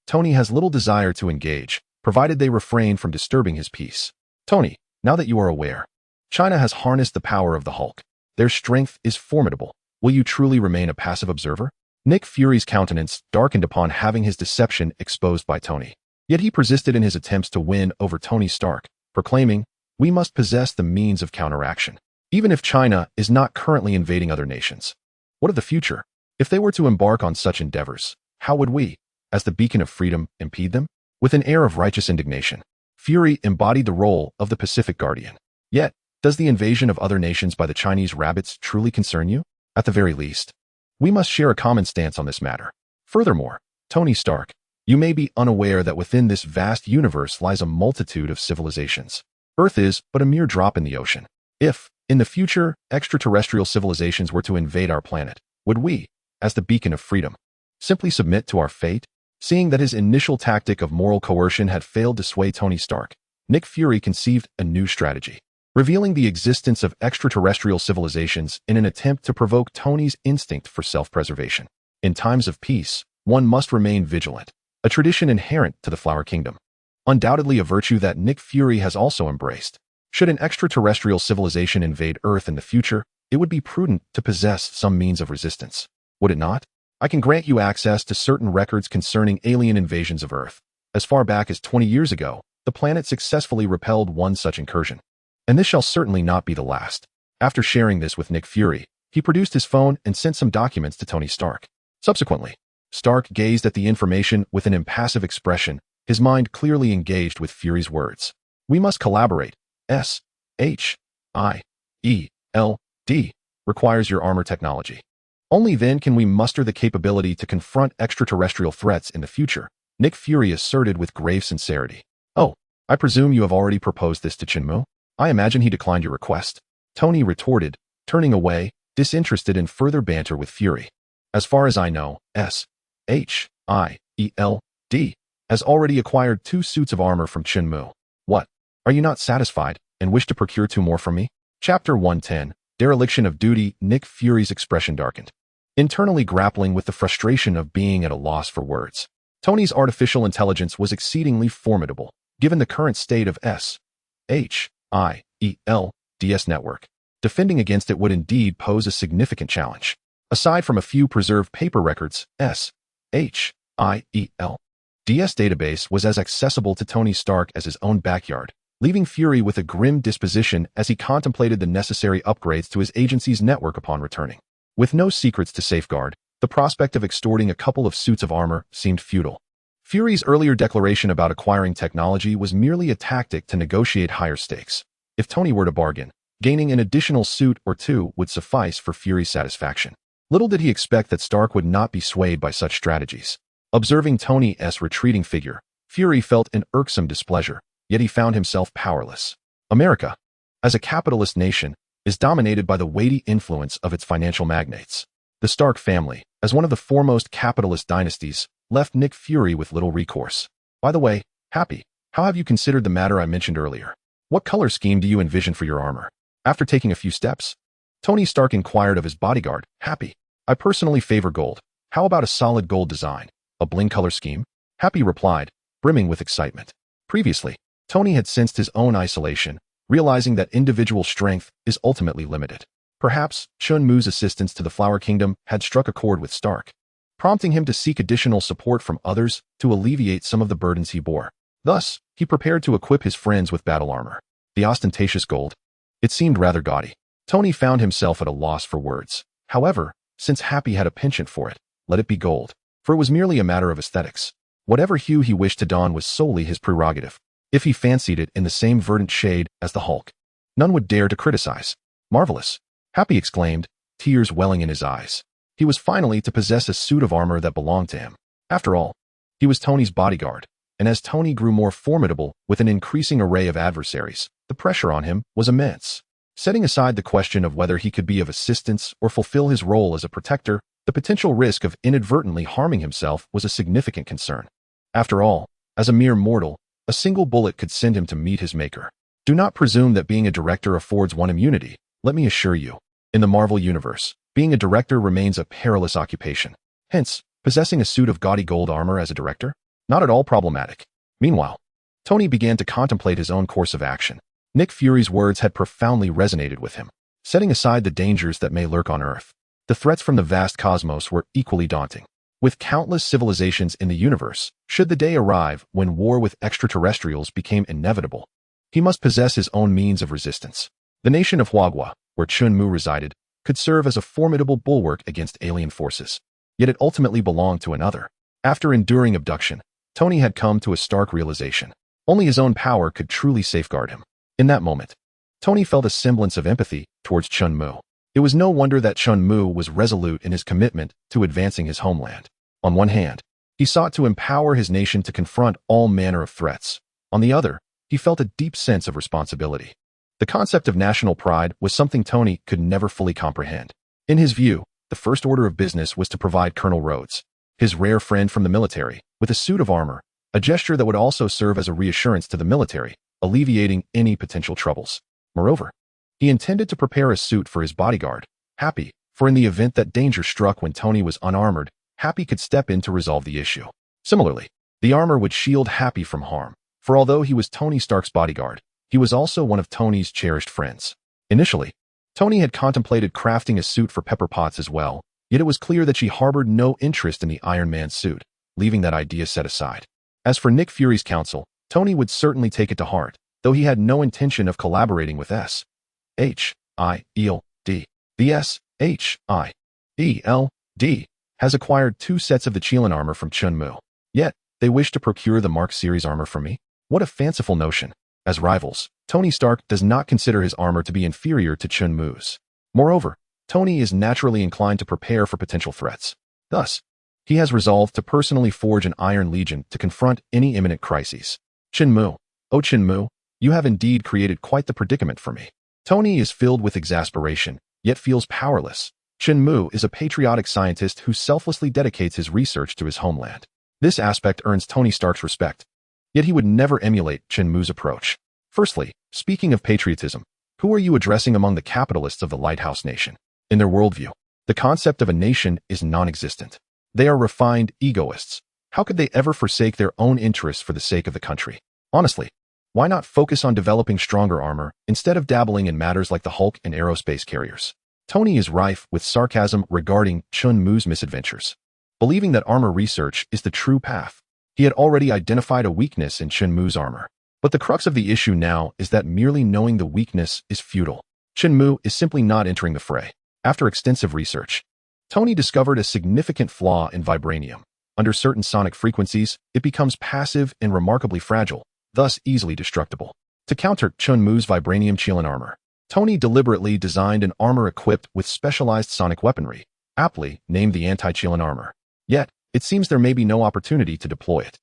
Tony has little desire to engage, provided they refrain from disturbing his peace. Tony, now that you are aware, China has harnessed the power of the Hulk. Their strength is formidable. Will you truly remain a passive observer? Nick Fury's countenance darkened upon having his deception exposed by Tony. Yet he persisted in his attempts to win over Tony Stark, proclaiming, "We must possess the means of counteraction, even if China is not currently invading other nations." What of the future? If they were to embark on such endeavors, how would we, as the beacon of freedom, impede them? With an air of righteous indignation, Fury embodied the role of the Pacific Guardian. Yet, does the invasion of other nations by the Chinese rabbits truly concern you? At the very least, we must share a common stance on this matter. Furthermore, Tony Stark, you may be unaware that within this vast universe lies a multitude of civilizations. Earth is but a mere drop in the ocean. If, in the future, extraterrestrial civilizations were to invade our planet, would we, as the beacon of freedom, simply submit to our fate? Seeing that his initial tactic of moral coercion had failed to sway Tony Stark, Nick Fury conceived a new strategy, revealing the existence of extraterrestrial civilizations in an attempt to provoke Tony's instinct for self-preservation. In times of peace, one must remain vigilant, a tradition inherent to the Flower Kingdom. Undoubtedly a virtue that Nick Fury has also embraced. Should an extraterrestrial civilization invade Earth in the future, it would be prudent to possess some means of resistance. Would it not? I can grant you access to certain records concerning alien invasions of Earth. As far back as 20 years ago, the planet successfully repelled one such incursion. And this shall certainly not be the last. After sharing this with Nick Fury, he produced his phone and sent some documents to Tony Stark. Subsequently, Stark gazed at the information with an impassive expression, his mind clearly engaged with Fury's words. "We must collaborate. SHIELD requires your armor technology. Only then can we muster the capability to confront extraterrestrial threats in the future," Nick Fury asserted with grave sincerity. "Oh, I presume you have already proposed this to Chinmu? I imagine he declined your request," Tony retorted, turning away, disinterested in further banter with Fury. "As far as I know, SHIELD has already acquired 2 suits of armor from Chinmu. What? Are you not satisfied and wish to procure 2 more from me?" Chapter 110, Dereliction of Duty. Nick Fury's expression darkened, internally grappling with the frustration of being at a loss for words. Tony's artificial intelligence was exceedingly formidable, given the current state of SHIELD's network. Defending against it would indeed pose a significant challenge. Aside from a few preserved paper records, SHIELD's database was as accessible to Tony Stark as his own backyard, leaving Fury with a grim disposition as he contemplated the necessary upgrades to his agency's network upon returning. With no secrets to safeguard, the prospect of extorting a couple of suits of armor seemed futile. Fury's earlier declaration about acquiring technology was merely a tactic to negotiate higher stakes. If Tony were to bargain, gaining an additional suit or two would suffice for Fury's satisfaction. Little did he expect that Stark would not be swayed by such strategies. Observing Tony's retreating figure, Fury felt an irksome displeasure, yet he found himself powerless. America, as a capitalist nation, is dominated by the weighty influence of its financial magnates. The Stark family, as one of the foremost capitalist dynasties, left Nick Fury with little recourse. By the way, Happy, how have you considered the matter I mentioned earlier? What color scheme do you envision for your armor? After taking a few steps, Tony Stark inquired of his bodyguard, Happy. I personally favor gold. How about a solid gold design? A bling color scheme? Happy replied, brimming with excitement. Previously, Tony had sensed his own isolation, realizing that individual strength is ultimately limited. Perhaps Chun-Mu's assistance to the Flower Kingdom had struck a chord with Stark, prompting him to seek additional support from others to alleviate some of the burdens he bore. Thus, he prepared to equip his friends with battle armor. The ostentatious gold. It seemed rather gaudy. Tony found himself at a loss for words. However, since Happy had a penchant for it, let it be gold, for it was merely a matter of aesthetics. Whatever hue he wished to don was solely his prerogative. If he fancied it in the same verdant shade as the Hulk, none would dare to criticize. Marvelous, Happy exclaimed, tears welling in his eyes. He was finally to possess a suit of armor that belonged to him. After all, he was Tony's bodyguard, and as Tony grew more formidable with an increasing array of adversaries, the pressure on him was immense. Setting aside the question of whether he could be of assistance or fulfill his role as a protector, the potential risk of inadvertently harming himself was a significant concern. After all, as a mere mortal, a single bullet could send him to meet his maker. Do not presume that being a director affords one immunity, let me assure you. In the Marvel Universe, being a director remains a perilous occupation. Hence, possessing a suit of gaudy gold armor as a director? Not at all problematic. Meanwhile, Tony began to contemplate his own course of action. Nick Fury's words had profoundly resonated with him. Setting aside the dangers that may lurk on Earth, the threats from the vast cosmos were equally daunting. With countless civilizations in the universe, should the day arrive when war with extraterrestrials became inevitable, he must possess his own means of resistance. The nation of Huagua, where Chun-Mu resided, could serve as a formidable bulwark against alien forces. Yet it ultimately belonged to another. After enduring abduction, Tony had come to a stark realization. Only his own power could truly safeguard him. In that moment, Tony felt a semblance of empathy towards Chun-Mu. It was no wonder that Chun-Mu was resolute in his commitment to advancing his homeland. On one hand, he sought to empower his nation to confront all manner of threats. On the other, he felt a deep sense of responsibility. The concept of national pride was something Tony could never fully comprehend. In his view, the first order of business was to provide Colonel Rhodes, his rare friend from the military, with a suit of armor, a gesture that would also serve as a reassurance to the military, alleviating any potential troubles. Moreover, he intended to prepare a suit for his bodyguard, Happy, for in the event that danger struck when Tony was unarmored, Happy could step in to resolve the issue. Similarly, the armor would shield Happy from harm, for although he was Tony Stark's bodyguard, he was also one of Tony's cherished friends. Initially, Tony had contemplated crafting a suit for Pepper Potts as well, yet it was clear that she harbored no interest in the Iron Man suit, leaving that idea set aside. As for Nick Fury's counsel, Tony would certainly take it to heart, though he had no intention of collaborating with S.H.I.E.L.D. The S.H.I.E.L.D. has acquired 2 sets of the QilinArmor from Chun-Mu. Yet, they wish to procure the Mark series armor from me? What a fanciful notion. As rivals, Tony Stark does not consider his armor to be inferior to Chun-Mu's. Moreover, Tony is naturally inclined to prepare for potential threats. Thus, he has resolved to personally forge an Iron Legion to confront any imminent crises. Chun-Mu, oh Chun-Mu, you have indeed created quite the predicament for me. Tony is filled with exasperation, yet feels powerless. Chun-Mu is a patriotic scientist who selflessly dedicates his research to his homeland. This aspect earns Tony Stark's respect. Yet he would never emulate Chun-Mu's approach. Firstly, speaking of patriotism, who are you addressing among the capitalists of the Lighthouse Nation? In their worldview, the concept of a nation is non-existent. They are refined egoists. How could they ever forsake their own interests for the sake of the country? Honestly, why not focus on developing stronger armor instead of dabbling in matters like the Hulk and aerospace carriers? Tony is rife with sarcasm regarding Chun-Mu's misadventures. Believing that armor research is the true path, he had already identified a weakness in Chun-Mu's armor. But the crux of the issue now is that merely knowing the weakness is futile. Shenmue is simply not entering the fray. After extensive research, Tony discovered a significant flaw in vibranium. Under certain sonic frequencies, it becomes passive and remarkably fragile, thus easily destructible. To counter Shenmue's vibranium QilinArmor, Tony deliberately designed an armor equipped with specialized sonic weaponry, aptly named the anti-QilinArmor. Yet, it seems there may be no opportunity to deploy it.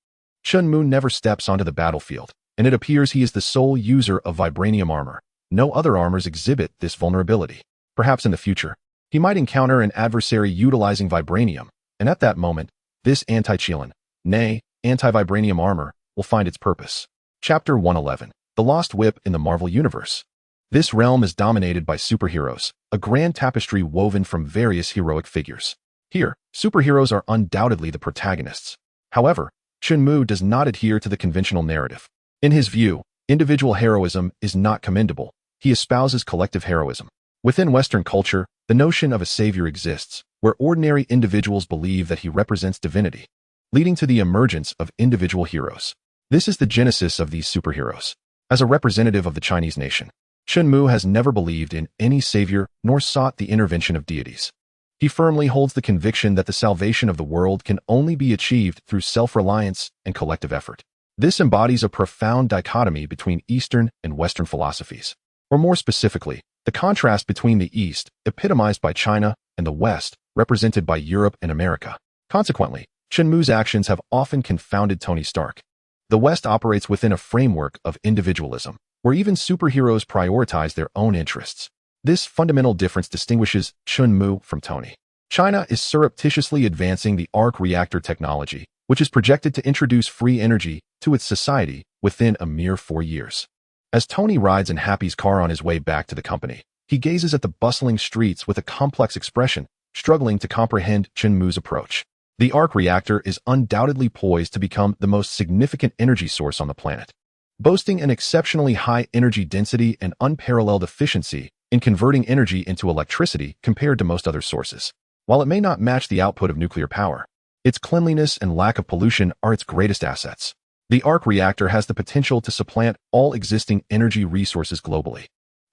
Shenmue never steps onto the battlefield, and it appears he is the sole user of vibranium armor. No other armors exhibit this vulnerability. Perhaps in the future, he might encounter an adversary utilizing vibranium, and at that moment, this anti-Qilin, nay, anti-vibranium armor, will find its purpose. Chapter 111. The Lost Whip in the Marvel Universe. This realm is dominated by superheroes, a grand tapestry woven from various heroic figures. Here, superheroes are undoubtedly the protagonists. However, Shenmue does not adhere to the conventional narrative. In his view, individual heroism is not commendable. He espouses collective heroism. Within Western culture, the notion of a savior exists, where ordinary individuals believe that he represents divinity, leading to the emergence of individual heroes. This is the genesis of these superheroes. As a representative of the Chinese nation, Shenmue has never believed in any savior nor sought the intervention of deities. He firmly holds the conviction that the salvation of the world can only be achieved through self-reliance and collective effort. This embodies a profound dichotomy between Eastern and Western philosophies. Or more specifically, the contrast between the East, epitomized by China, and the West, represented by Europe and America. Consequently, Shenmue's actions have often confounded Tony Stark. The West operates within a framework of individualism, where even superheroes prioritize their own interests. This fundamental difference distinguishes Shenmue from Tony. China is surreptitiously advancing the arc-reactor technology, which is projected to introduce free energy to its society within a mere 4 years. As Tony rides in Happy's car on his way back to the company, he gazes at the bustling streets with a complex expression, struggling to comprehend Shenmue's approach. The arc-reactor is undoubtedly poised to become the most significant energy source on the planet, boasting an exceptionally high energy density and unparalleled efficiency in converting energy into electricity compared to most other sources. While it may not match the output of nuclear power, its cleanliness and lack of pollution are its greatest assets. The arc-reactor has the potential to supplant all existing energy resources globally,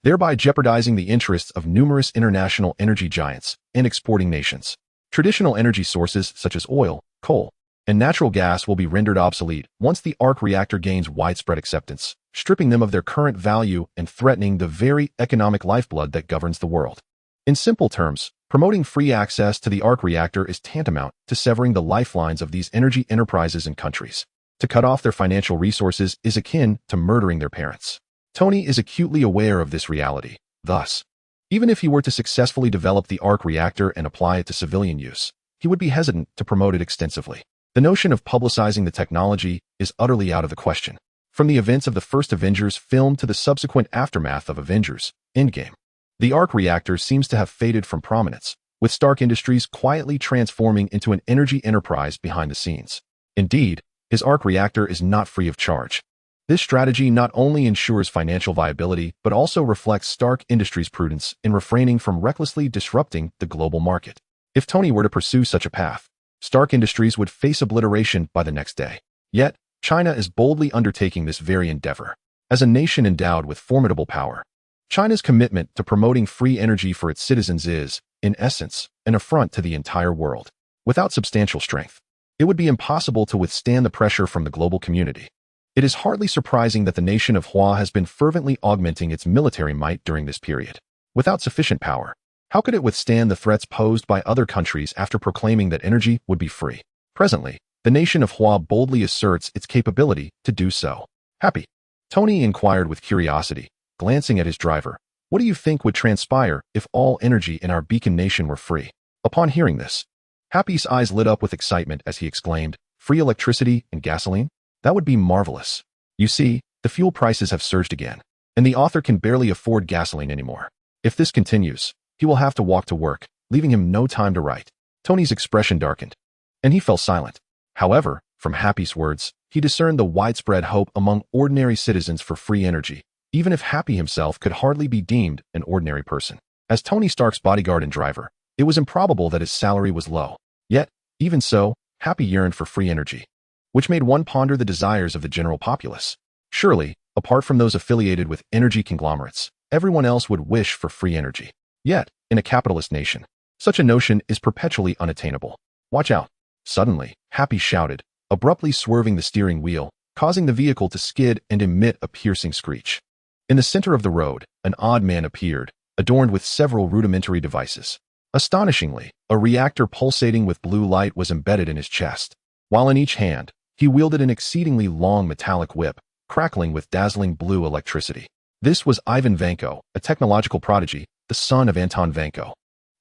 thereby jeopardizing the interests of numerous international energy giants and exporting nations. Traditional energy sources such as oil, coal, and natural gas will be rendered obsolete once the arc-reactor gains widespread acceptance, stripping them of their current value and threatening the very economic lifeblood that governs the world. In simple terms, promoting free access to the arc-reactor is tantamount to severing the lifelines of these energy enterprises and countries. To cut off their financial resources is akin to murdering their parents. Tony is acutely aware of this reality. Thus, even if he were to successfully develop the arc-reactor and apply it to civilian use, he would be hesitant to promote it extensively. The notion of publicizing the technology is utterly out of the question. From the events of the first Avengers film to the subsequent aftermath of Avengers Endgame, the arc-reactor seems to have faded from prominence, with Stark Industries quietly transforming into an energy enterprise behind the scenes. Indeed, his arc-reactor is not free of charge. This strategy not only ensures financial viability, but also reflects Stark Industries' prudence in refraining from recklessly disrupting the global market. If Tony were to pursue such a path, Stark Industries would face obliteration by the next day. Yet, China is boldly undertaking this very endeavor. As a nation endowed with formidable power, China's commitment to promoting free energy for its citizens is, in essence, an affront to the entire world. Without substantial strength, it would be impossible to withstand the pressure from the global community. It is hardly surprising that the nation of Hua has been fervently augmenting its military might during this period. Without sufficient power, how could it withstand the threats posed by other countries after proclaiming that energy would be free? Presently, the nation of Hua boldly asserts its capability to do so. Happy? Tony inquired with curiosity, glancing at his driver. What do you think would transpire if all energy in our beacon nation were free? Upon hearing this, Happy's eyes lit up with excitement as he exclaimed, free electricity and gasoline? That would be marvelous. You see, the fuel prices have surged again, and the author can barely afford gasoline anymore. If this continues, he will have to walk to work, leaving him no time to write. Tony's expression darkened, and he fell silent. However, from Happy's words, he discerned the widespread hope among ordinary citizens for free energy, even if Happy himself could hardly be deemed an ordinary person. As Tony Stark's bodyguard and driver, it was improbable that his salary was low. Yet, even so, Happy yearned for free energy, which made one ponder the desires of the general populace. Surely, apart from those affiliated with energy conglomerates, everyone else would wish for free energy. Yet, in a capitalist nation, such a notion is perpetually unattainable. Watch out. Suddenly, Happy shouted, abruptly swerving the steering wheel, causing the vehicle to skid and emit a piercing screech. In the center of the road, an odd man appeared, adorned with several rudimentary devices. Astonishingly, a reactor pulsating with blue light was embedded in his chest, while in each hand, he wielded an exceedingly long metallic whip, crackling with dazzling blue electricity. This was Ivan Vanko, a technological prodigy, the son of Anton Vanko,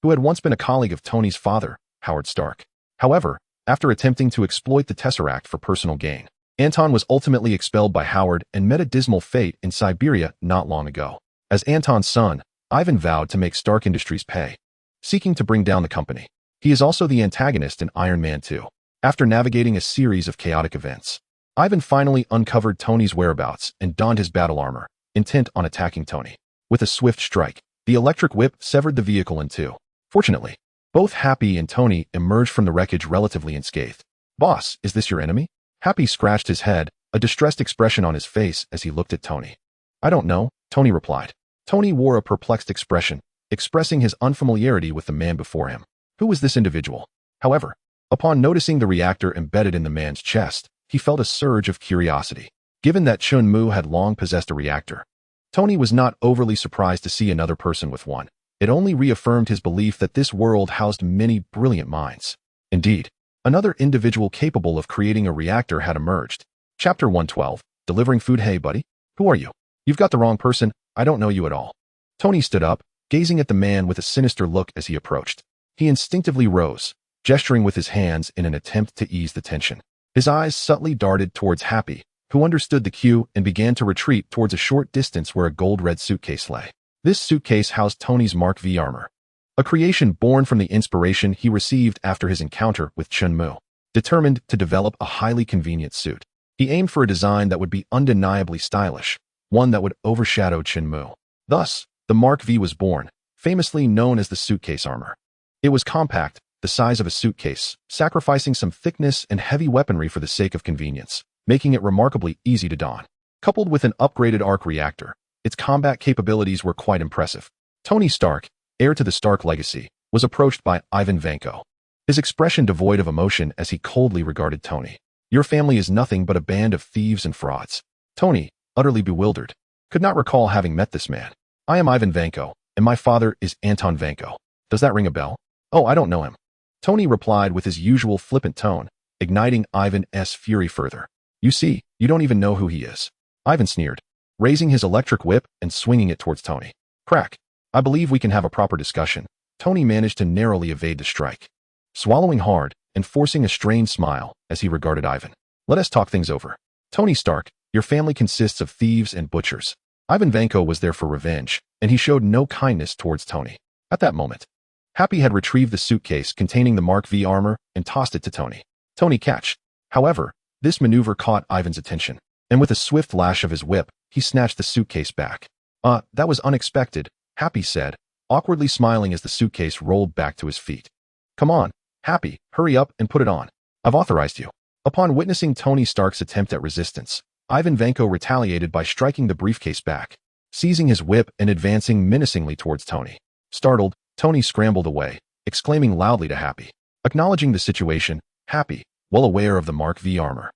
who had once been a colleague of Tony's father, Howard Stark. However, after attempting to exploit the Tesseract for personal gain, Anton was ultimately expelled by Howard and met a dismal fate in Siberia not long ago. As Anton's son, Ivan vowed to make Stark Industries pay, seeking to bring down the company. He is also the antagonist in Iron Man 2. After navigating a series of chaotic events, Ivan finally uncovered Tony's whereabouts and donned his battle armor, intent on attacking Tony. With a swift strike, the electric whip severed the vehicle in two. Fortunately, both Happy and Tony emerged from the wreckage relatively unscathed. "Boss, is this your enemy?" Happy scratched his head, a distressed expression on his face as he looked at Tony. "I don't know," Tony replied. Tony wore a perplexed expression, expressing his unfamiliarity with the man before him. Who was this individual? However, upon noticing the reactor embedded in the man's chest, he felt a surge of curiosity. Given that Chun Mu had long possessed a reactor, Tony was not overly surprised to see another person with one. It only reaffirmed his belief that this world housed many brilliant minds. Indeed, another individual capable of creating a reactor had emerged. Chapter 112, Delivering Food. "Hey, buddy. Who are you?" "You've got the wrong person. I don't know you at all." Tony stood up, gazing at the man with a sinister look as he approached. He instinctively rose, gesturing with his hands in an attempt to ease the tension. His eyes subtly darted towards Happy, who understood the cue and began to retreat towards a short distance where a gold-red suitcase lay. This suitcase housed Tony's Mark V armor, a creation born from the inspiration he received after his encounter with Chun Mu. Determined to develop a highly convenient suit, he aimed for a design that would be undeniably stylish, one that would overshadow Chun Mu. Thus, the Mark V was born, famously known as the suitcase armor. It was compact, the size of a suitcase, sacrificing some thickness and heavy weaponry for the sake of convenience, making it remarkably easy to don. Coupled with an upgraded arc-reactor, its combat capabilities were quite impressive. Tony Stark, heir to the Stark legacy, was approached by Ivan Vanko, his expression devoid of emotion as he coldly regarded Tony. "Your family is nothing but a band of thieves and frauds." Tony, utterly bewildered, could not recall having met this man. "I am Ivan Vanko, and my father is Anton Vanko. Does that ring a bell?" "Oh, I don't know him," Tony replied with his usual flippant tone, igniting Ivan's fury further. "You see, you don't even know who he is." Ivan sneered, raising his electric whip and swinging it towards Tony. Crack. "I believe we can have a proper discussion." Tony managed to narrowly evade the strike, swallowing hard and forcing a strained smile as he regarded Ivan. "Let us talk things over. Tony Stark, your family consists of thieves and butchers." Ivan Vanko was there for revenge, and he showed no kindness towards Tony. At that moment, Happy had retrieved the suitcase containing the Mark V armor and tossed it to Tony. Tony catch. However, this maneuver caught Ivan's attention, and with a swift lash of his whip, he snatched the suitcase back. That was unexpected," Happy said, awkwardly smiling as the suitcase rolled back to his feet. "Come on, Happy, hurry up and put it on. I've authorized you." Upon witnessing Tony Stark's attempt at resistance, Ivan Vanko retaliated by striking the briefcase back, seizing his whip and advancing menacingly towards Tony. Startled, Tony scrambled away, exclaiming loudly to Happy. Acknowledging the situation, Happy, well aware of the Mark V armor,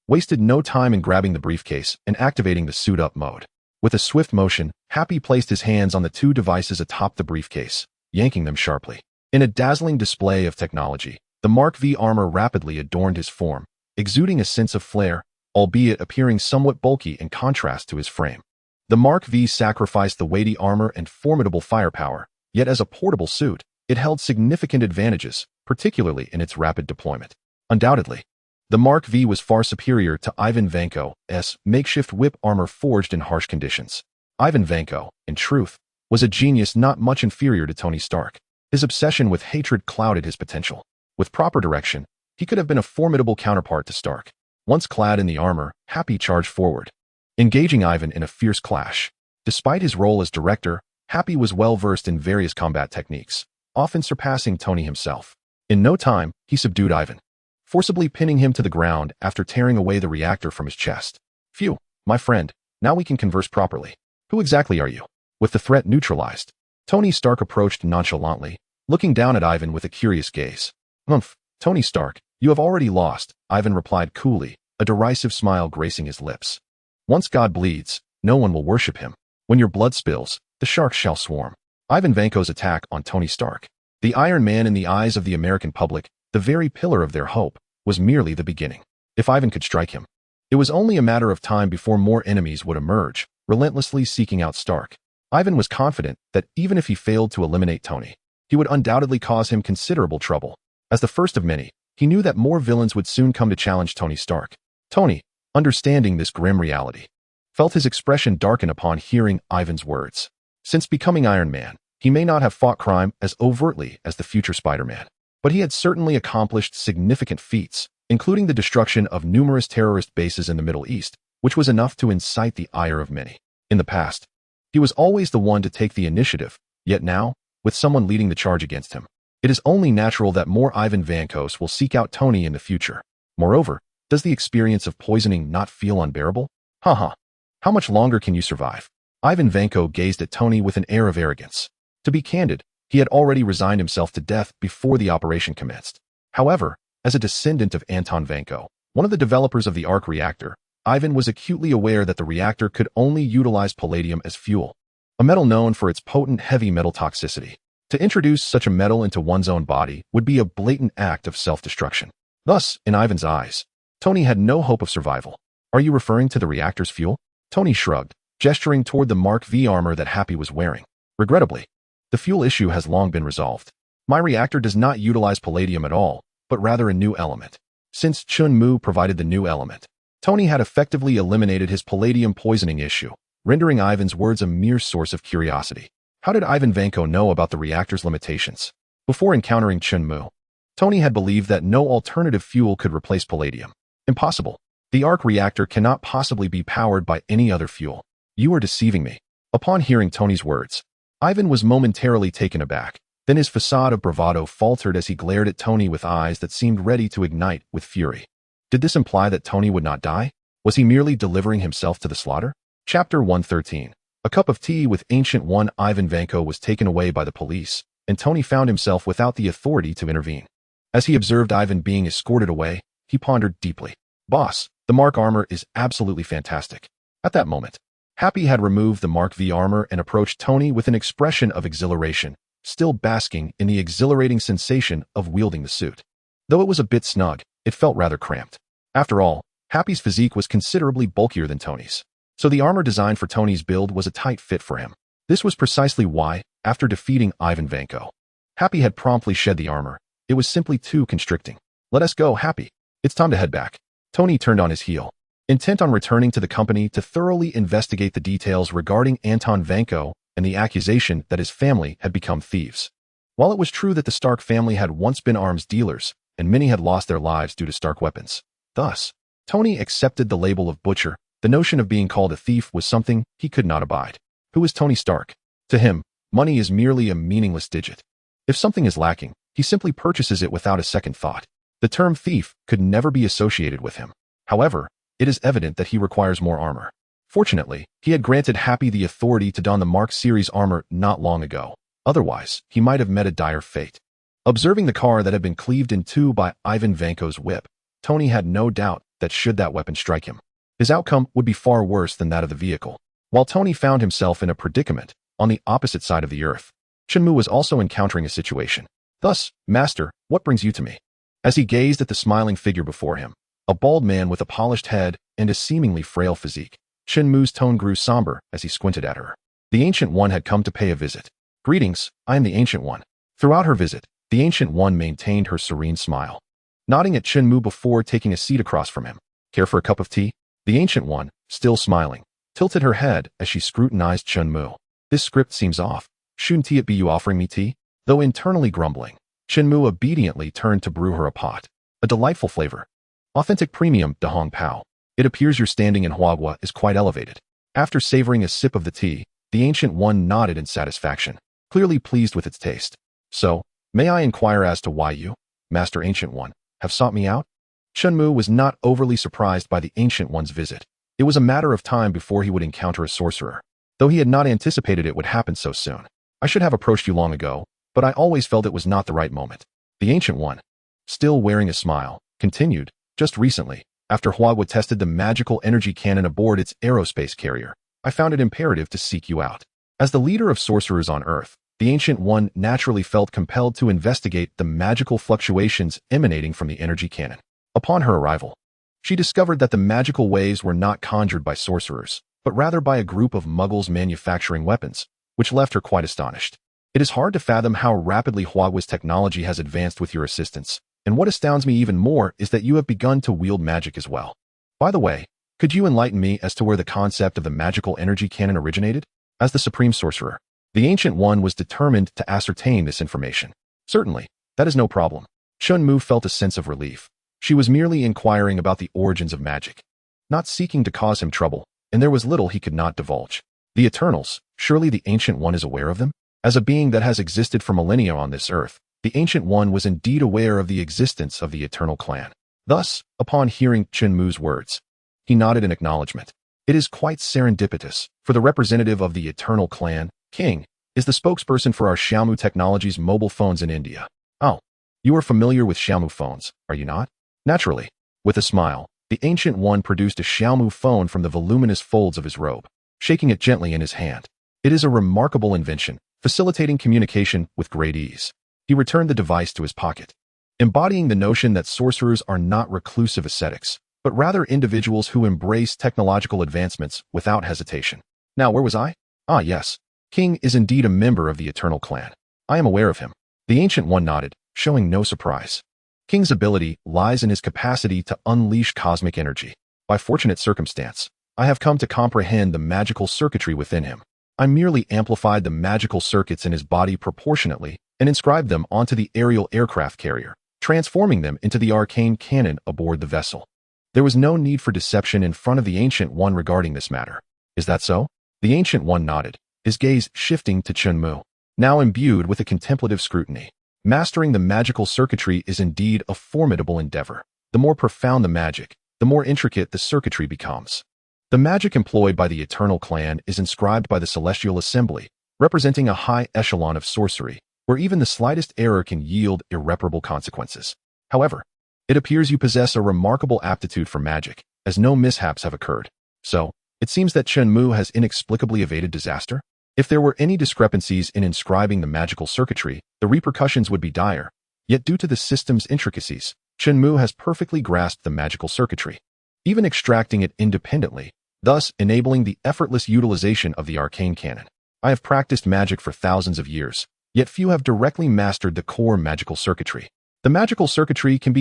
wasted no time in grabbing the briefcase and activating the suit-up mode. With a swift motion, Happy placed his hands on the two devices atop the briefcase, yanking them sharply. In a dazzling display of technology, the Mark V armor rapidly adorned his form, exuding a sense of flair, albeit appearing somewhat bulky in contrast to his frame. The Mark V sacrificed the weighty armor and formidable firepower, yet as a portable suit, it held significant advantages, particularly in its rapid deployment. Undoubtedly, the Mark V was far superior to Ivan Vanko's makeshift whip armor forged in harsh conditions. Ivan Vanko, in truth, was a genius not much inferior to Tony Stark. His obsession with hatred clouded his potential. With proper direction, he could have been a formidable counterpart to Stark. Once clad in the armor, Happy charged forward, engaging Ivan in a fierce clash. Despite his role as director, Happy was well-versed in various combat techniques, often surpassing Tony himself. In no time, he subdued Ivan, forcibly pinning him to the ground after tearing away the reactor from his chest. Phew, My friend, now we can converse properly. Who exactly are you? With the threat neutralized, Tony Stark approached nonchalantly, looking down at Ivan with a curious gaze. Humph, Tony Stark, you have already lost, Ivan replied coolly, a derisive smile gracing his lips. Once God bleeds, no one will worship him. When your blood spills, the sharks shall swarm. Ivan Vanko's attack on Tony Stark, the Iron Man in the eyes of the American public, the very pillar of their hope, was merely the beginning. If Ivan could strike him, it was only a matter of time before more enemies would emerge, relentlessly seeking out Stark. Ivan was confident that even if he failed to eliminate Tony, he would undoubtedly cause him considerable trouble. As the first of many, he knew that more villains would soon come to challenge Tony Stark. Tony, understanding this grim reality, felt his expression darken upon hearing Ivan's words. Since becoming Iron Man, he may not have fought crime as overtly as the future Spider-Man, but he had certainly accomplished significant feats, including the destruction of numerous terrorist bases in the Middle East, which was enough to incite the ire of many. In the past, he was always the one to take the initiative, yet now, with someone leading the charge against him, it is only natural that more Ivan Vankos will seek out Tony in the future. Moreover, does the experience of poisoning not feel unbearable? Haha. How much longer can you survive? Ivan Vanko gazed at Tony with an air of arrogance. To be candid, he had already resigned himself to death before the operation commenced. However, as a descendant of Anton Vanko, one of the developers of the arc-reactor, Ivan was acutely aware that the reactor could only utilize palladium as fuel, a metal known for its potent heavy metal toxicity. To introduce such a metal into one's own body would be a blatant act of self-destruction. Thus, in Ivan's eyes, Tony had no hope of survival. Are you referring to the reactor's fuel? Tony shrugged, gesturing toward the Mark V armor that Happy was wearing. Regrettably, the fuel issue has long been resolved. My reactor does not utilize palladium at all, but rather a new element. Since Chun Mu provided the new element, Tony had effectively eliminated his palladium poisoning issue, rendering Ivan's words a mere source of curiosity. How did Ivan Vanko know about the reactor's limitations? Before encountering Chun Mu, Tony had believed that no alternative fuel could replace palladium. Impossible. The arc-reactor cannot possibly be powered by any other fuel. You are deceiving me. Upon hearing Tony's words, Ivan was momentarily taken aback. Then his facade of bravado faltered as he glared at Tony with eyes that seemed ready to ignite with fury. Did this imply that Tony would not die? Was he merely delivering himself to the slaughter? Chapter 113. A cup of tea with Ancient One. Ivan Vanko was taken away by the police, and Tony found himself without the authority to intervene. As he observed Ivan being escorted away, he pondered deeply. Boss, the Mark armor is absolutely fantastic. At that moment, Happy had removed the Mark V armor and approached Tony with an expression of exhilaration, still basking in the exhilarating sensation of wielding the suit. Though it was a bit snug, it felt rather cramped. After all, Happy's physique was considerably bulkier than Tony's, so the armor designed for Tony's build was a tight fit for him. This was precisely why, after defeating Ivan Vanko, Happy had promptly shed the armor. It was simply too constricting. Let us go, Happy. It's time to head back. Tony turned on his heel, intent on returning to the company to thoroughly investigate the details regarding Anton Vanko and the accusation that his family had become thieves. While it was true that the Stark family had once been arms dealers, and many had lost their lives due to Stark weapons, thus, Tony accepted the label of butcher. The notion of being called a thief was something he could not abide. Who is Tony Stark? To him, money is merely a meaningless digit. If something is lacking, he simply purchases it without a second thought. The term thief could never be associated with him. However, it is evident that he requires more armor. Fortunately, he had granted Happy the authority to don the Mark series armor not long ago. Otherwise, he might have met a dire fate. Observing the car that had been cleaved in two by Ivan Vanko's whip, Tony had no doubt that should that weapon strike him, his outcome would be far worse than that of the vehicle. While Tony found himself in a predicament on the opposite side of the earth, Chunmu was also encountering a situation. Thus, Master, what brings you to me? As he gazed at the smiling figure before him, a bald man with a polished head and a seemingly frail physique, Chunmu's tone grew somber as he squinted at her. The Ancient One had come to pay a visit. Greetings, I am the Ancient One. Throughout her visit, the Ancient One maintained her serene smile, nodding at Chunmu before taking a seat across from him. Care for a cup of tea? The Ancient One, still smiling, tilted her head as she scrutinized Chunmu. This script seems off. Shouldn't it be you offering me tea? Though internally grumbling, Chunmu obediently turned to brew her a pot. A delightful flavor. Authentic premium de Hong Pao. It appears your standing in Huagua is quite elevated. After savoring a sip of the tea, the Ancient One nodded in satisfaction, clearly pleased with its taste. So, may I inquire as to why you, Master Ancient One, have sought me out? Chunmu was not overly surprised by the Ancient One's visit. It was a matter of time before he would encounter a sorcerer, though he had not anticipated it would happen so soon. I should have approached you long ago, but I always felt it was not the right moment. The Ancient One, still wearing a smile, continued, just recently, after Hua tested the magical energy cannon aboard its aerospace carrier, I found it imperative to seek you out. As the leader of sorcerers on Earth, the Ancient One naturally felt compelled to investigate the magical fluctuations emanating from the energy cannon. Upon her arrival, she discovered that the magical waves were not conjured by sorcerers, but rather by a group of muggles manufacturing weapons, which left her quite astonished. It is hard to fathom how rapidly Huawei's technology has advanced with your assistance, and what astounds me even more is that you have begun to wield magic as well. By the way, could you enlighten me as to where the concept of the magical energy cannon originated? As the supreme sorcerer, the Ancient One was determined to ascertain this information. Certainly, that is no problem. Chun Mu felt a sense of relief. She was merely inquiring about the origins of magic, not seeking to cause him trouble, and there was little he could not divulge. The Eternals, surely the Ancient One is aware of them? As a being that has existed for millennia on this earth, the Ancient One was indeed aware of the existence of the Eternal Clan. Thus, upon hearing Chun Mu's words, he nodded in acknowledgement. It is quite serendipitous, for the representative of the Eternal Clan, King, is the spokesperson for our Xiaomu Technologies mobile phones in India. Oh, you are familiar with Xiaomu phones, are you not? Naturally. With a smile, the Ancient One produced a Xiaomu phone from the voluminous folds of his robe, shaking it gently in his hand. It is a remarkable invention, facilitating communication with great ease. He returned the device to his pocket, embodying the notion that sorcerers are not reclusive ascetics, but rather individuals who embrace technological advancements without hesitation. Now, where was I? Ah, yes. King is indeed a member of the Eternal Clan. I am aware of him. The Ancient One nodded, showing no surprise. King's ability lies in his capacity to unleash cosmic energy. By fortunate circumstance, I have come to comprehend the magical circuitry within him. I merely amplified the magical circuits in his body proportionately and inscribed them onto the aerial aircraft carrier, transforming them into the arcane cannon aboard the vessel. There was no need for deception in front of the Ancient One regarding this matter. Is that so? The Ancient One nodded, his gaze shifting to Chun Mu, now imbued with a contemplative scrutiny. Mastering the magical circuitry is indeed a formidable endeavor. The more profound the magic, the more intricate the circuitry becomes. The magic employed by the Eternal Clan is inscribed by the Celestial Assembly, representing a high echelon of sorcery, where even the slightest error can yield irreparable consequences. However, it appears you possess a remarkable aptitude for magic, as no mishaps have occurred. So, it seems that Chun Mu has inexplicably evaded disaster? If there were any discrepancies in inscribing the magical circuitry, the repercussions would be dire. Yet due to the system's intricacies, Chun Mu has perfectly grasped the magical circuitry, even extracting it independently, thus enabling the effortless utilization of the arcane cannon. I have practiced magic for thousands of years, yet few have directly mastered the core magical circuitry. The magical circuitry can be